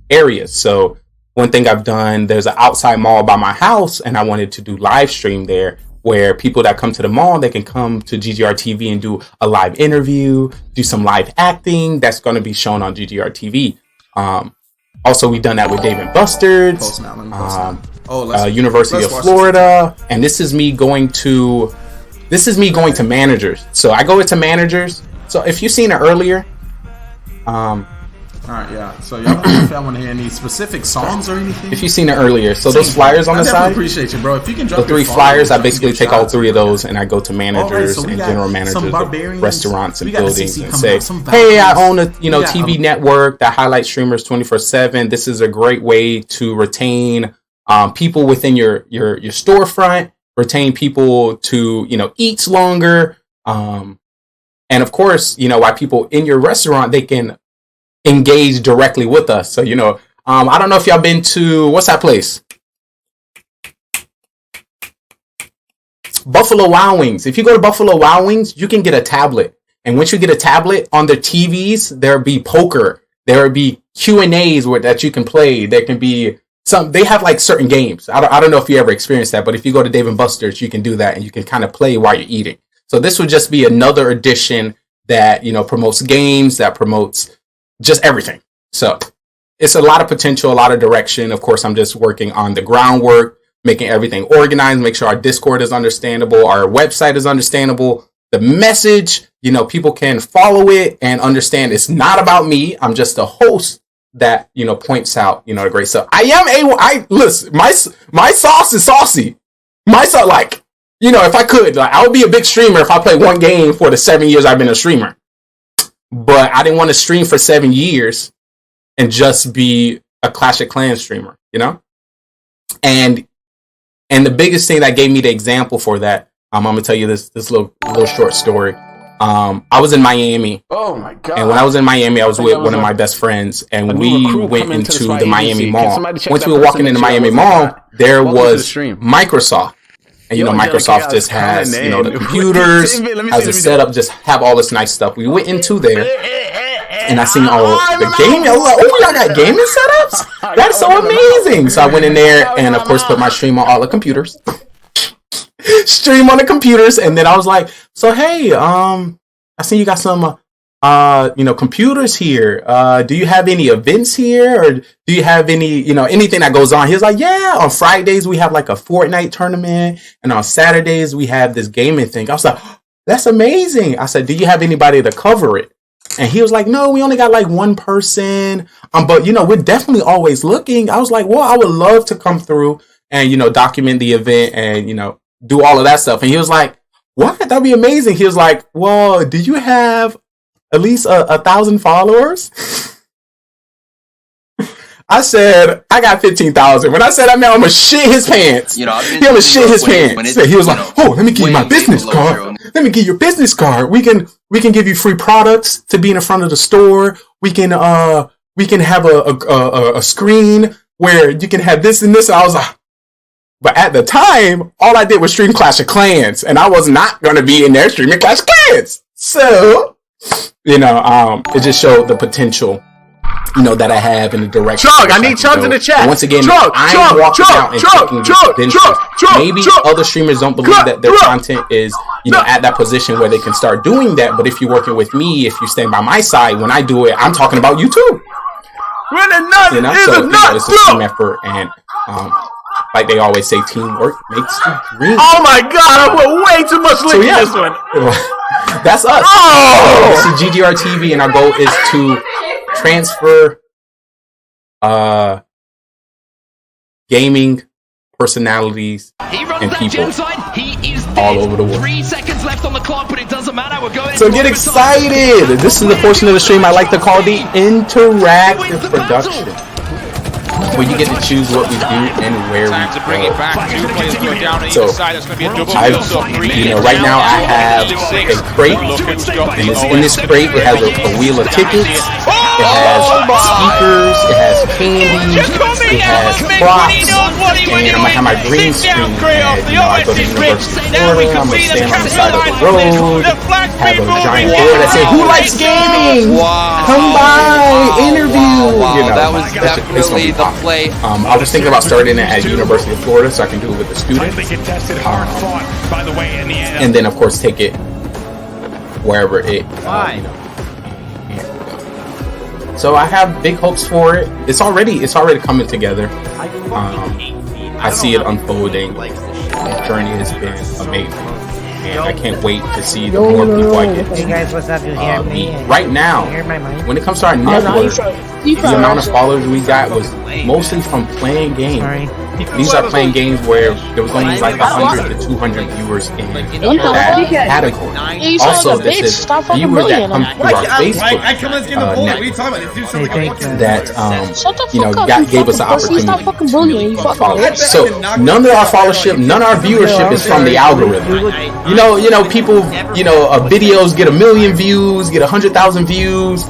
areas. So one thing I've done, there's an outside mall by my house, and I wanted to do live stream there, where people that come to the mall, they can come to GGR TV and do a live interview, do some live acting that's going to be shown on GGR TV. Also, we've done that with Dave & Buster's, University of Florida, and this is me going to managers. So I go into managers. So if you've seen it earlier, all right, yeah. So y'all if y'all want to hear any specific songs or anything? If you've seen it earlier, so those flyers on the side, appreciate you, bro. If you can drop the 3 flyers, I basically take all 3 of those and I go to managers and general managers of restaurants and buildings and say, hey, I own a TV network that highlights streamers 24/7. This is a great way to retain people within your storefront, retain people to eat longer, and of course why people in your restaurant, they can engage directly with us. So I don't know if y'all been to, what's that place? Buffalo Wild Wings. If you go to Buffalo Wild Wings, you can get a tablet. And once you get a tablet, on their TVs, there'll be poker. There'll be Q&As that you can play. There can be they have like certain games. I don't know if you ever experienced that, but if you go to Dave & Buster's, you can do that and you can kind of play while you're eating. So this would just be another edition that, promotes games, that promotes just everything. So it's a lot of potential, a lot of direction. Of course, I'm just working on the groundwork, making everything organized, make sure our Discord is understandable, our website is understandable, the message, people can follow it and understand it's not about me. I'm just a host that, points out, the great stuff. Listen, my sauce is saucy. My sauce, if I could, I would be a big streamer if I played one game for the 7 years I've been a streamer. But I didn't want to stream for 7 years and just be a Clash of Clans streamer, And the biggest thing that gave me the example for that, I'm gonna tell you this little short story. I was in Miami. Oh my god! And when I was in Miami, I was with one of my best friends, and we went into the Miami Mall. Once we were walking into Miami Mall, there was Microsoft. And Microsoft just has the computers, has a setup, just have all this nice stuff. We went into there, and I seen all the gaming. I was like, oh, y'all got gaming setups? That's so amazing! So I went in there, and of course, put my stream on all the computers. Stream on the computers, and then I was like, so hey, I see you got some computers here. Do you have any events here, or do you have any anything that goes on? He was like, yeah, on Fridays we have like a Fortnite tournament, and on Saturdays we have this gaming thing. I was like, that's amazing. I said, do you have anybody to cover it? And he was like, no, we only got like one person, but we're definitely always looking. I was like, well, I would love to come through and document the event and do all of that stuff. And he was like, what? That'd be amazing. He was like, well, do you have at least 1,000 followers? I said, I got 15,000. When I said that, man, I'm gonna shit his pants. He gonna shit his pants. He was like, oh, let me give you my business card. Let me give you your business card. We can give you free products to be in the front of the store. We can have a screen where you can have this and this. And I was like, but at the time, all I did was stream Clash of Clans, and I was not going to be in there streaming Clash of Clans. So, it just showed the potential, that I have in the direction. Chug, I need Chugs in the chat. And once again, I'm walking out and taking this adventure. Maybe other streamers don't believe that their content is, at that position where they can start doing that. But if you're working with me, if you stand by my side, when I do it, I'm talking about you too. It's a team effort, and like they always say, teamwork makes the dream. Oh my god, I put way too much link in this one. That's us. Oh! This is GGR TV, and our goal is to transfer gaming personalities and people all over the world. 3 seconds left on the clock, but it doesn't matter. We're going so get excited! This is the portion of the stream I like to call the interactive production, where you get to choose what we do and where we go. Bring it back. 2 players going down on So, either side. That's going to be a double kill. So right now I have a crate, and in this crate it has a wheel of tickets, it has speakers, it has candy, it has props, and I'm gonna have my green screen. And, I go to University of Florida, I'm gonna stand on the side of the road, have a giant board that says, "Who likes gaming? Come by, interview." That was definitely the play. I was thinking about starting it at University of Florida so I can do it with the students. And then, of course, take it wherever it. So I have big hopes for it. It's already coming together. I see it unfolding. The journey has been amazing, and I can't wait to see the more people I get to meet. Right now, when it comes to our network, the amount of followers we got was mostly from playing games. These are playing games where there was only like 100 to 200 viewers in that category. Also, this is viewers that come through our Facebook network that gave us the opportunity to follow. So none of our followership, none of our viewership is from the algorithm. People, videos get 1 million views, get 100,000 views.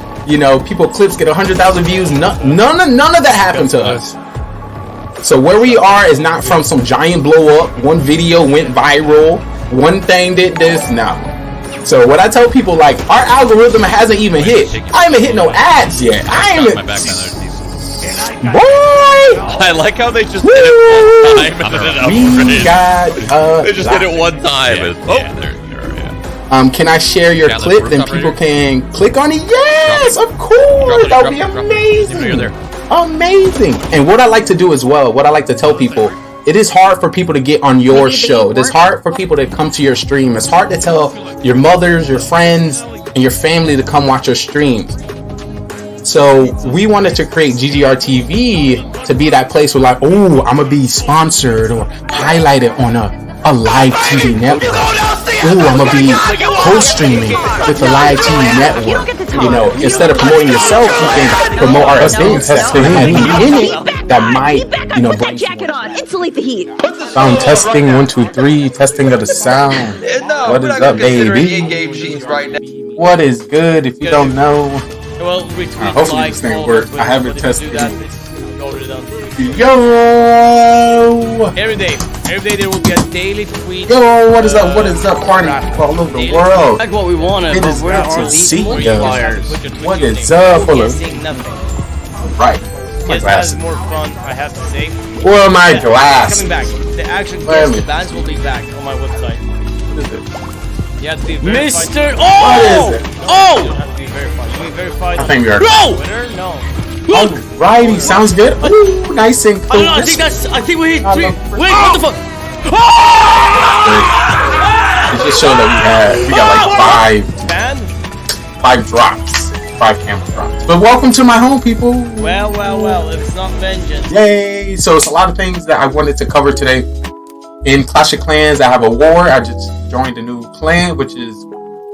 People clips get 100,000 views. None of that happened to us. So where we are is not from some giant blow up. One video went viral, one thing did this, no. So what I tell people, like, our algorithm hasn't even hit. I ain't even hit no ads yet. I ain't even. Boy! I like how they just did it one time and then We got they just did it one time. And, can I share your clip? Then people can click on it. Yes, of course. That would be amazing. Amazing. And what I like to do as well, what I like to tell people, it is hard for people to get on your show. It is hard for people to come to your stream. It's hard to tell your mothers, your friends, and your family to come watch your streams. So we wanted to create GGR TV to be that place where, like, oh, I'm gonna be sponsored or highlighted on a live TV network. Oh, I'm gonna be co-streaming with the live TV network. You know, instead of promoting yourself, you can promote our game testing and in it that might, you know, bring jacket on. Insulate the heat. sound testing 1 2 3 testing of the sound. What is up, baby? What is good? If you don't know, hopefully this thing works. I haven't tested it. Yo! Every day there will be a daily tweet. Yo, what is up? What is up, party people all over the world? Like what we wanted, It but is we're good to elite see you. multipliers. What is up? Hold on. Seeing nothing. Right. My Yes, glasses. that's more fun, I have to say. Where are my glasses? Coming back. The action Where am I? bands will be back on my website. What is it? You have to be verified. Mr. What is it? Oh! You have to be verified. You be verified. I think we are. No! Winner? No. Alrighty, sounds good. Ooh, nice and I cool. don't know, I think we hit I 3. love- Wait, what the fuck? It just showed that we got like five drops, 5 camera drops. But welcome to my home, people. Well, if it's not vengeance. Yay! So it's a lot of things that I wanted to cover today. In Clash of Clans, I have a war. I just joined a new clan, which is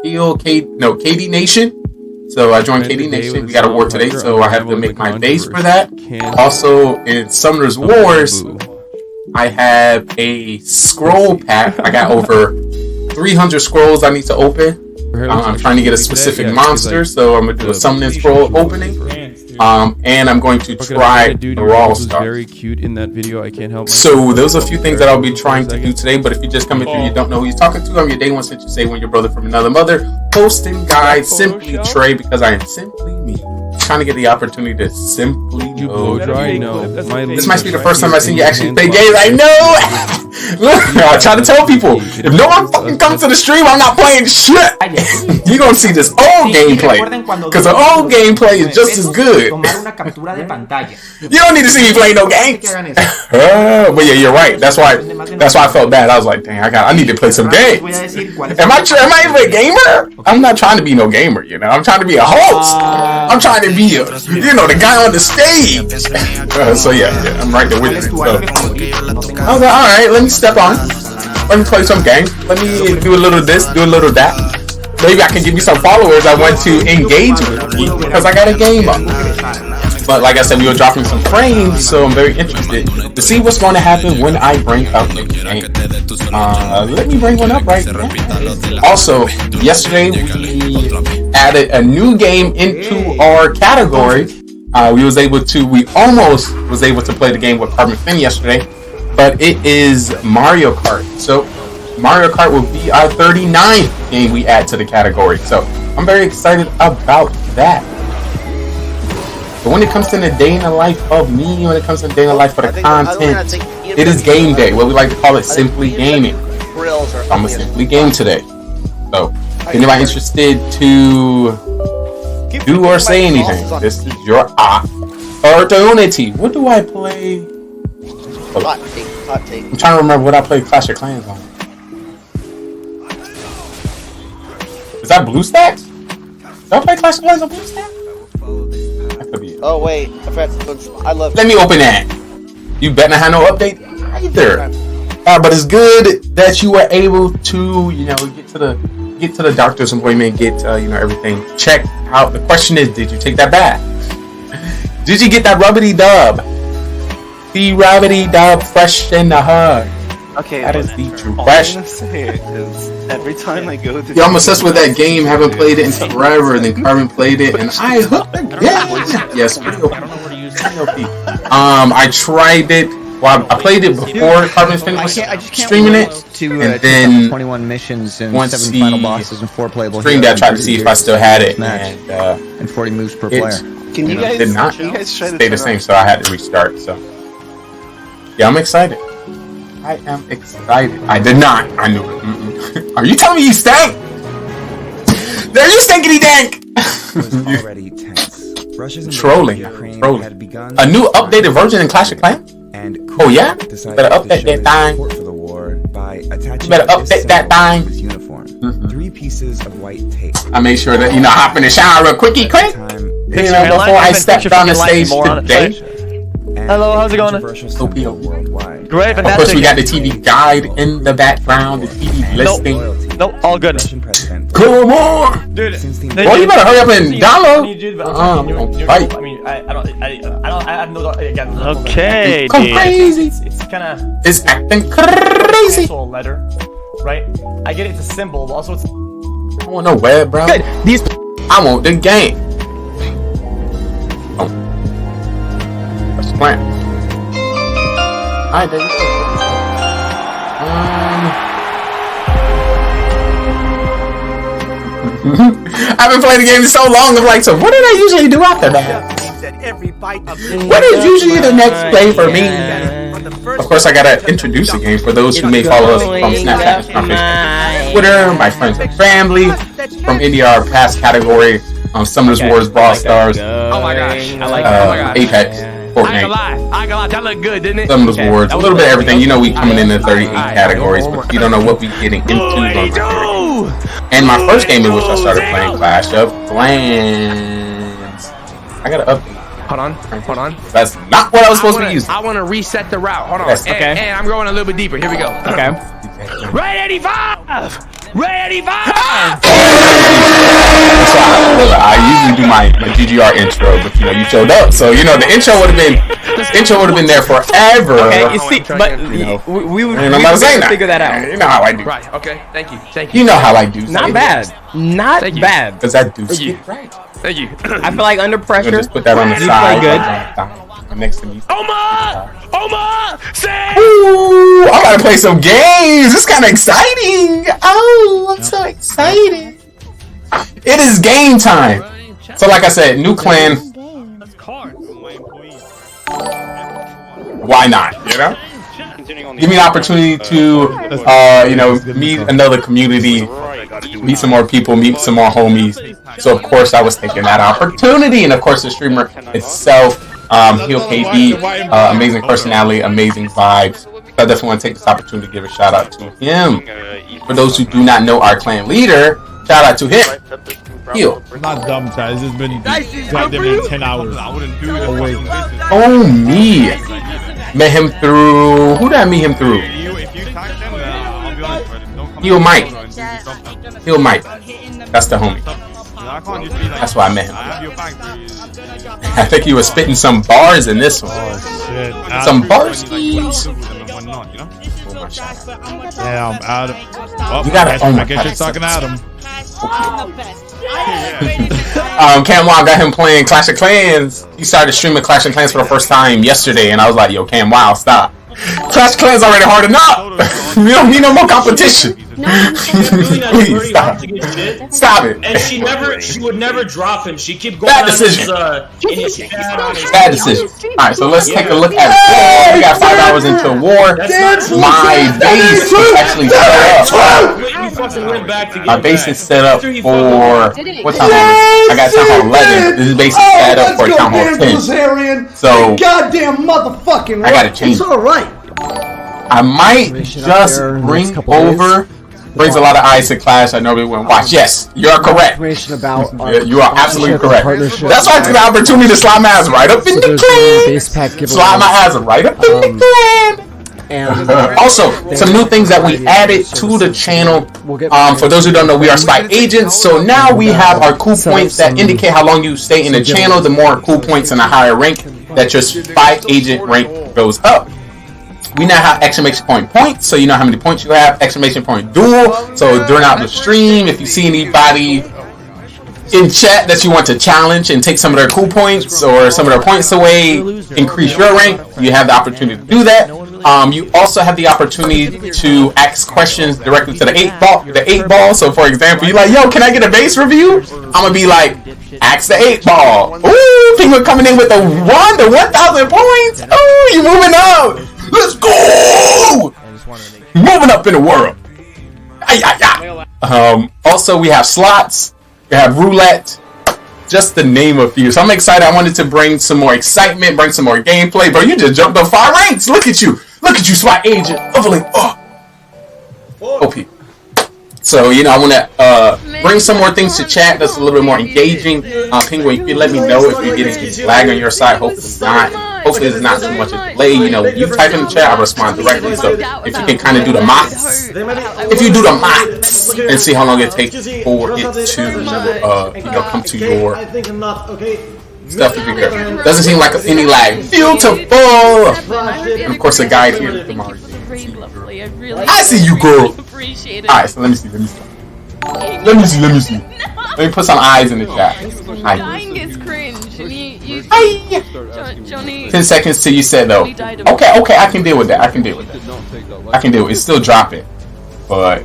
KD Nation. So I joined KD Nation. We got a war today, so I have to make my base for that. Also, in Summoner's Wars, I have a scroll pack. I got over 300 scrolls I need to open. I'm trying to get a specific monster, so I'm gonna do a summoning scroll opening. And I'm going to try the Raw Star. Very cute in that video. I can't help So those are a few things that I'll be trying to do today. But if you're just coming through, you don't know who you're talking to. I'm your day one since you say when your brother from another mother. Hosting guide, simply Trey, because I am simply me. Trying to get the opportunity to simply know. This might be the first time I've seen you actually play games. I know. Look, I try to tell people, if no one fucking comes to the stream, I'm not playing shit. You're gonna see this old gameplay, because the old gameplay is just as good. You don't need to see me play no games. But yeah, you're right. That's why I felt bad. I was like, dang, I need to play some games. Am I even a gamer? I'm not trying to be no gamer, you know. I'm trying to be a host. I'm trying to be the guy on the stage. So yeah, I'm right there with you. So I was like, all right, let me step on. Let me play some games. Let me do a little of this, do a little of that. Maybe I can give you some followers I want to engage with me because I got a game up. But like I said, we were dropping some frames, so I'm very interested to see what's going to happen when I bring up a game. Let me bring one up right now. Also, yesterday we added a new game into our category. We almost was able to play the game with Carbon Finn yesterday, but it is Mario Kart. So Mario Kart will be our 39th game we add to the category. So I'm very excited about that. But when it comes to the day in the life of me, when it comes to the day in the life of the content, it is game day. What we like to call it, simply gaming. I'm gonna simply game today. So, if anybody interested to do or say anything, this is your opportunity. What do I play? Hot take. I'm trying to remember what I played Clash of Clans on. Is that BlueStacks? Did I play Clash of Clans on BlueStacks? Oh wait, I love. Let me open that. You better not have no update either. But it's good that you were able to, get to the doctor's appointment, get everything checked out. The question is, did you take that bath? Did you get that rubbity dub? The rubbity dub fresh in the hug. Okay, that is the true all fresh. I'm gonna say is every time I go to. Yo, I'm obsessed with that game. Haven't played it in forever. And then Carmen played it, and I hooked again. Yes, pretty OP. I tried it Well, I played it before Carbon finished streaming it, and then 21 missions and once 7 final bosses and 4 playable streamed that, I tried to see if I still had it, and 40 moves per player. Can you guys? Did not Can you guys try to stay the same, so I had to restart. So yeah, I'm excited. I am excited. I did not. I knew it. Are you telling me you stank? There you stinkity dank. Already tense. Russia's Trolling. had begun. A new updated version in Clash of Clans? And oh yeah? decided Better to update show that his thing. support for the war by attaching Better this update that symbol thing. to his uniform. 3 pieces of white tape. I made sure that, hop in the shower real quick. Before I stepped on the stage today. Hello, how's it going? Worldwide. Great, fantastic. Of course, we got the TV guide in the background, the TV listing. Nope, all good. Come on! Dude, Well, you better hurry up and download. Fight. I mean, I have no, again. Okay, Come crazy. It's kind of. It's acting crazy. It's a letter, right? I get it's a symbol, but also it's. I want no web, bro. I want the game. Oh. That's the plan. Alright, there you go. I've been playing the game so long, I'm like, so what did I usually do after that? What is usually the next play for me? Of course, I gotta introduce the game for those who may follow us from Snapchat, from Facebook, Twitter, my friends and family, from NDR past category, Summoners Wars, Brawl Stars, Oh my gosh, I like Apex, Fortnite. I ain't gonna lie, that looked good, didn't it? Summoners Wars, a little bit of everything. You know, we coming in the 38 categories, but you don't know what we getting into. And my first game in which I started playing Clash of Clans. I gotta update. Hold on. That's not what I was supposed to be using. I want to reset the route. Hold on. Yes. And I'm going a little bit deeper. Here we go. Okay. Ray 85! Ray 85! I usually do my GGR intro, but you showed up, so the intro would have been there forever. Okay, you see, but we would figure that out. You know how I do. Right. Okay. Thank you. You know how I do. Not bad. Not bad. Because I do. Thank you. Right. Thank you. I feel like under pressure. Just put that on the side. Play good. Next to me. Omar! Say! Ooh, I'm about to play some games. It's kind of exciting. Oh, I'm so excited. It is game time. So like I said, new clan. Why not? Give me an opportunity to, meet another community, meet some more people, meet some more homies. So of course I was taking that opportunity, and of course the streamer itself, Heel KB, amazing personality, amazing vibes. I definitely want to take this opportunity to give a shout out to him. For those who do not know our clan leader, shout out to him. Heel. I'm not dumb, guys. It's been goddamn 10 hours. I wouldn't do it. Oh, me. Met him through. Who did I meet him through? Heel Mike. Heel Mike. That's the homie. That's why I met him. I think he was spitting some bars in this one. Some barskis. Yeah, I'm out of. You gotta. Oh my I guess you're talking at him. Cam Wow got him playing Clash of Clans. He started streaming Clash of Clans for the first time yesterday, and I was like, "Yo, Cam Wow, stop! Clash of Clans already hard enough. We don't need no more competition. Please stop. Stop it." And she would never drop him. She kept going. Bad decision. Bad decision. All right, so let's take a look at war. We got 5 hours into war. My base is actually set up. My base is set up for what time? I got Town Hall 11. This base is set up for Town Hall 10. So goddamn motherfucking. I gotta change. It's all right. I might just bring over. Brings a lot of eyes to Clash. I know we wouldn't watch. Yes, you are correct. You are absolutely correct. That's why I took the opportunity to slide my ass right up in the clan. Slide my ass right up in the clan. Also, some new things that we added to the channel. For those who don't know, we are spy agents. So now we have our cool points that indicate how long you stay in the channel. The more cool points and a higher rank, that your spy agent rank goes up. We now have exclamation point points, so you know how many points you have. Exclamation point duel, so during out the stream, if you see anybody in chat that you want to challenge and take some of their cool points or some of their points away, increase your rank, you have the opportunity to do that. You also have the opportunity to ask questions directly to the 8-ball. So for example, you're like, yo, can I get a base review? I'm gonna be like, ask the 8-ball. Ooh, Penguin coming in with the 1,000 points. Ooh, you moving up. Let's go. Moving up in the world. Also, we have slots. We have roulette. Just to name a few. So I'm excited. I wanted to bring some more excitement, bring some more gameplay. Bro, you just jumped up 5 ranks. Look at you. Look at you, SWAT agent. Overlay. OP. So, you know, I want to bring some more things to chat that's a little bit more engaging. Penguin, you can let me know if you're getting lag on your side. Hopefully not. Hopefully it's not too much of a delay. You know, when you type in the chat, I'll respond directly. So if you can kind of do the mocks, if you do the mocks and see how long it takes for it to, you know, come to your stuff to be good. Doesn't seem like any lag. Beautiful. And of course, the guide here tomorrow. I see you, girl. Alright, so let me see. Let me put some eyes in the chat. Dying is cringe. 10 seconds till you said though. Okay, I can deal with that. I can deal with it. It's still dropping. But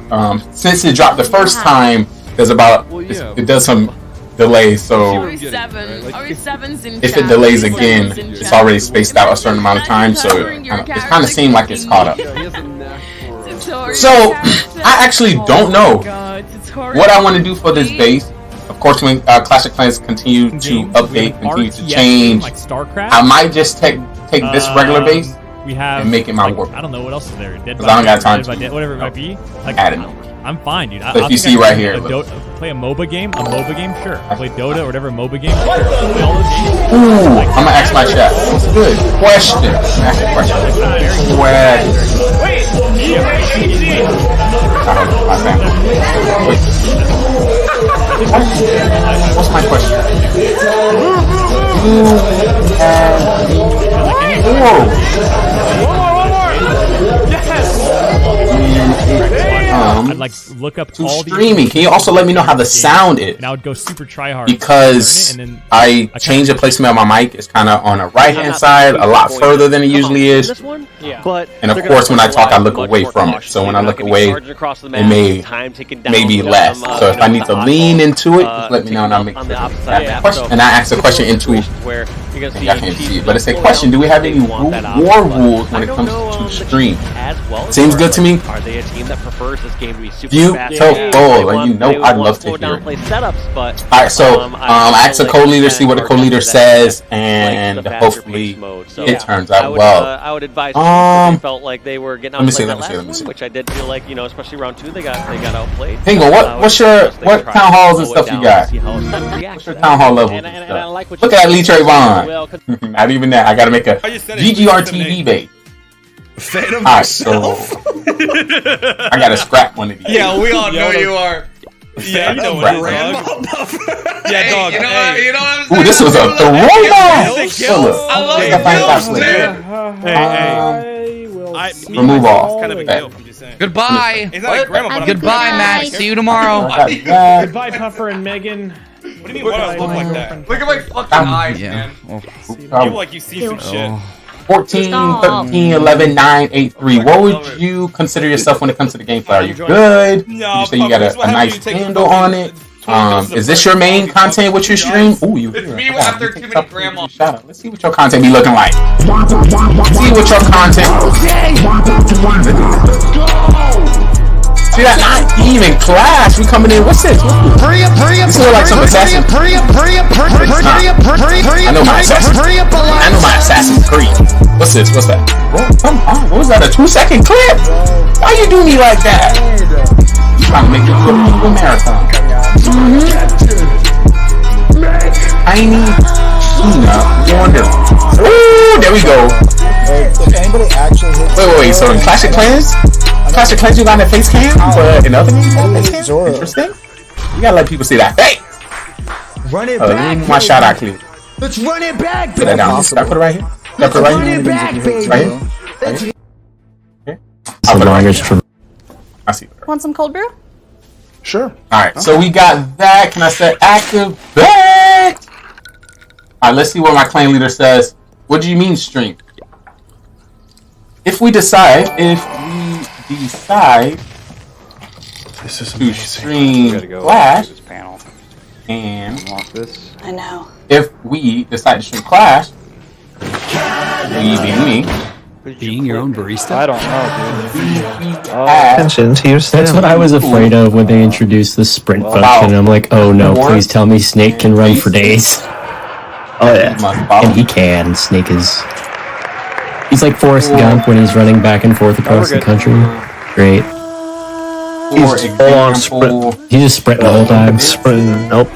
since it dropped the first time, there's about it does some delay, so if it delays again, it's already spaced out a certain amount of time, so it kind of seemed like it's caught up. So I actually don't know what I want to do for this base. Of course, when Clash of Clans continue to update, continue to change, I might just take this regular base and make it my war. I don't know what else is there. Dead I don't got time to whatever it might be. Like, add it. I'm fine, dude. But if you see right here, play a MOBA game, sure. Play Dota or whatever MOBA game, sure. Ooh, I'm gonna ask my chat. It's a good question. Ask a question. What's my question? I'd like look up all streaming. Can you also let me know how the sound is? And I would go super try hard because I changed the placement of my mic. It's kind of on the right hand side, a lot further than it usually is. And of course, when I talk, I look away from it. So when I look away, it may be less. So if I need to lean into it, just let me know and I'll make sure. And I ask a question into it. Y'all can't see it, but it's a question. Do we have any war rules when it comes to stream? Seems good to me. Are they a team that prefers this game to be super Beautiful. And you know I'd love to hear it. Alright, so I asked the co-leader, see what the co-leader says, and hopefully it turns out well. I would advise they felt like they were getting outplayed that last one, see. which I did feel like, you know, especially round 2, they got outplayed. Penguin, what town halls and stuff you got? What's your town hall level? Look at that Lee Trayvon. Not even that. I gotta make a GGR TV base. Alright, so I gotta scrap one of these. Yeah, we all know you are. Yeah, you know what it is, dog. Yeah, dog. You know what I'm saying? Ooh, this was a throwback. I love Hey, remove all. Kind of a deal. Goodbye. Grandma, Goodbye, Matt. See you tomorrow. Goodbye, Puffer and Megan. What do you mean, what do I look like that? Look at my fucking eyes, man. You look like you see some shit. 14, 13, 11, 9, 8, 3. What would you consider yourself when it comes to the gameplay? Are you good? Would you say you got a nice handle on it? Is this your main content with your stream? Ooh, you here. Me after too many grandma. Shout out. Let's see what your content be looking like. See what your content. See that? Not even Clash. We coming in. What's this? This looks like some Assassin's Creed. I know my Assassin's Creed. What's this? What's that? Come on. What was that? A 2-second clip? Why you do me like that? You trying to make it a marathon. Tiny Tina Wonder. Ooh, there we go. Wait. So in Clash of Clans? Clash of Clans, you got a face cam, but in other games, interesting. You gotta let people see that. Hey! Run it back. My shout out clip. Let's run it back, Put that down. Can I put it right here? Can I put it right here? Right here? I'll put it right here. I see. Want some cold brew? Sure. Alright, so we got that. Can I set activate? Alright, let's see what my clan leader says. What do you mean stream? If we decide this is to stream Clash, and I know. if we decide to stream Clash, we being me, being your own barista? I don't know, dude. That's what I was afraid of when they introduced the sprint function. I'm like, oh no, please tell me Snake can run for days. Oh yeah, and he can. Snake is... He's like Forrest Gump when he's running back and forth across the country. Great. He's full on sprint. He just sprint the whole time. Sprinting. Nope.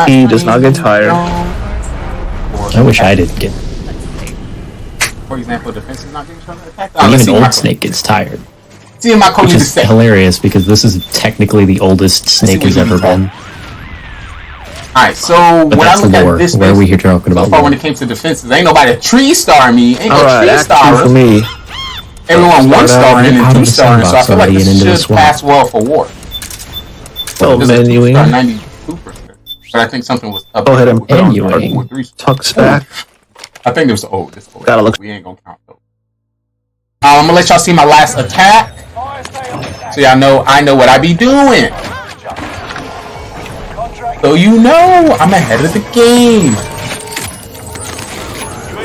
He does not get tired. I wish I didn't get... For example, defense is not getting trying to attack. Even old Snake gets tired. See my Which is hilarious because this is technically the oldest Snake has ever been. Alright, so But when I that's look lore. at this, Where are we here talking about so far lore? when it came to defenses, ain't nobody 3-star me. Ain't no Alright, 3-star for me. Everyone 1-star and then 2-star, so I feel like already and into the this should swamp. pass well for war. Oh, menuing. 92%. But I think something was up. Go ahead and menuing. Tucks back. I think there was this old. Gotta look. We ain't gonna count though. I'm gonna let y'all see my last attack, so y'all know I know what I be doing. So you know I'm ahead of the game.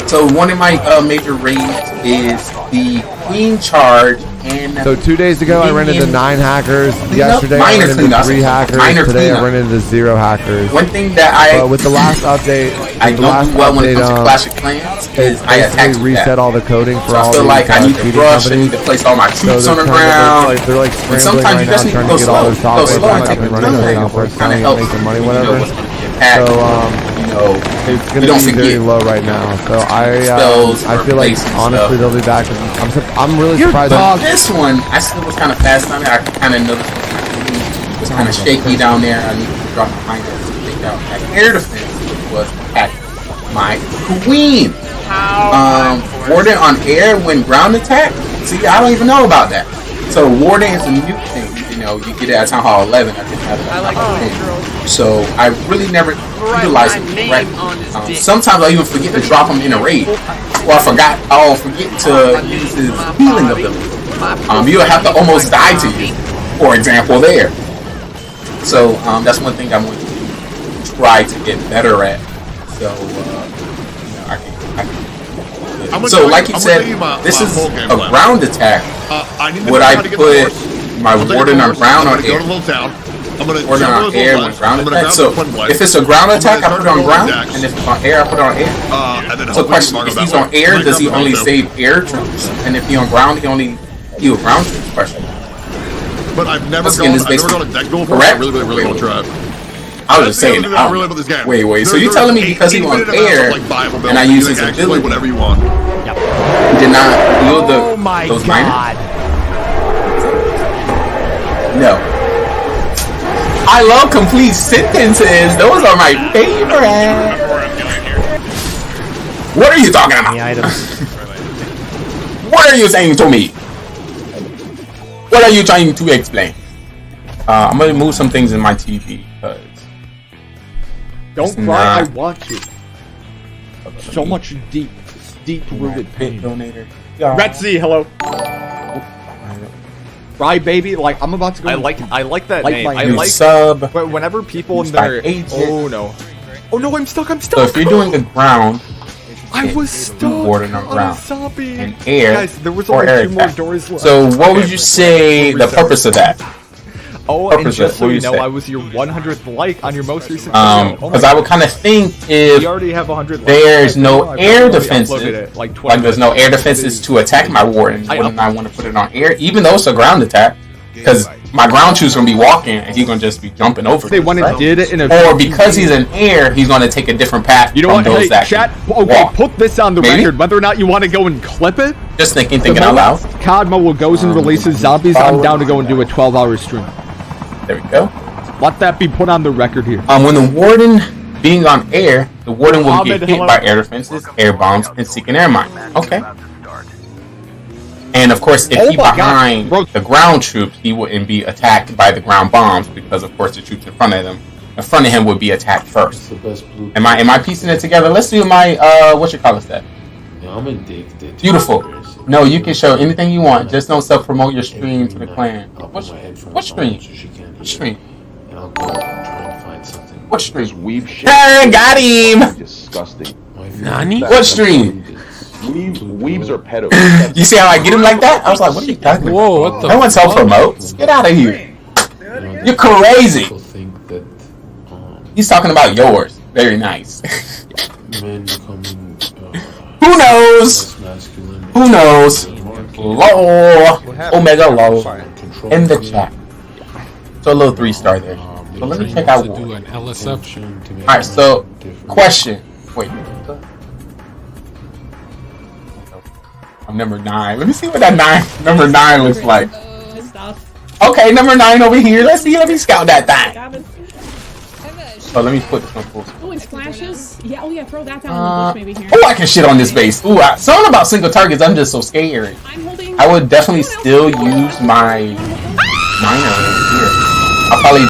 So one of my major raids is the Queen Charge, and so 2 days ago I ran into 9 hackers. Yesterday I ran into 3 hackers. Today I ran into 0 hackers. One thing that but with the last update, I don't do well when it comes to Clash of Clans is I attack reset all the coding for so all I feel these, like I need to feeding rush. I companies. need to place all my troops on the ground. They're like And scrambling sometimes right you just now, need to trying go to get slow. all their Go software slow and back take up and your running time. now for Kind of accounting and helps. making money, You whatever. know what's gonna get attacked. So you know, it's you gonna don't be very forget. low right now. So Spells I feel like replacing honestly stuff. they'll be back. I'm really surprised. But this one, I still was kind of fast on it. I kind of noticed it was kind of shaky down there. I need to drop behind it to take out that air defense, which was attack my queen. Warden on air when ground attack. See, I don't even know about that. So Warden is a new thing. You know, you get it at Town Hall 11. I think I like it. So I really never utilize it correctly. Sometimes I even forget to drop him in a raid, or I'll forget to use his healing ability. You'll have to almost die to you, for example, there. So that's one thing I'm going to try to get better at. So so like you said, this is a ground attack. Would I put my Warden on ground or air? Warden on air when ground attack. So if it's a ground attack, I put it on ground, and if it's on air, I put it on air. So question: if he's on air, does he only save air troops? And if he's on ground, he only heal ground troops? Question. But I've never gone a deck duel before. I really want to try it. I was just saying. Wait. So you're telling me because he on air and I use his ability, whatever you want. He did not heal those miners? No. I love complete sentences. Those are my favorite. What are you talking about? What are you saying to me? What are you trying to explain? I'm gonna move some things in my TV because. Don't cry, I want you. So much deep-rooted pain. Retsy, hello. Right, baby. Like I'm about to go. I like that name. I like sub. But whenever people in their oh no, I'm stuck. So if you're doing the ground, I was stuck Warden on ground and air. Guys, there was or only air 2 more attack. doors left. So what would you say the purpose of that? Oh, and just so you know, I was your 100th like on your most recent video. Because I would kind of think if we already have 100 there's no air defenses, like there's no air defenses to attack my Warden, wouldn't I want to put it on air, even though it's a ground attack? Because my ground troops gonna be walking and he's gonna just be jumping over. They went and did it in a. Or because he's in air, he's gonna take a different path. You know what? Hey, chat. Okay, put this on the record. Whether or not you want to go and clip it. Just thinking out loud. Codmo goes and releases zombies. I'm down to go and do a 12-hour stream. There we go. Let that be put on the record here. When the Warden being on air, the Warden will get hit by air defenses, air bombs, and seeking air mines. Okay. And of course, if he behind the ground troops, he wouldn't be attacked by the ground bombs because, of course, the troops in front of him would be attacked first. Am I piecing it together? Let's do my what you call it that? Beautiful. No, you can show anything you want. Just don't self-promote your stream to the clan. What stream? What stream? What stream? Got him! Disgusting. Nani? What stream? Weebs are pedos. You see how I get him like that? I was like, what are you talking about? Whoa, what the No one self-promotes. Get out of here. You're crazy. He's talking about yours. Very nice. Who knows? Who knows? Low. Omega low. In the chat. So a little 3-star there. So let me check out one. Alright, so question. Wait. I'm number 9. Let me see what that number 9 looks like. Okay, number 9 over here. Let me scout that thing. So let me put this on full screen. Oh, and splashes? Yeah, oh yeah, throw that down in the bush maybe here. Oh, I can shit on this base. Ooh, something about single targets, I'm just so scared. I would definitely still use my miner over here. I'll probably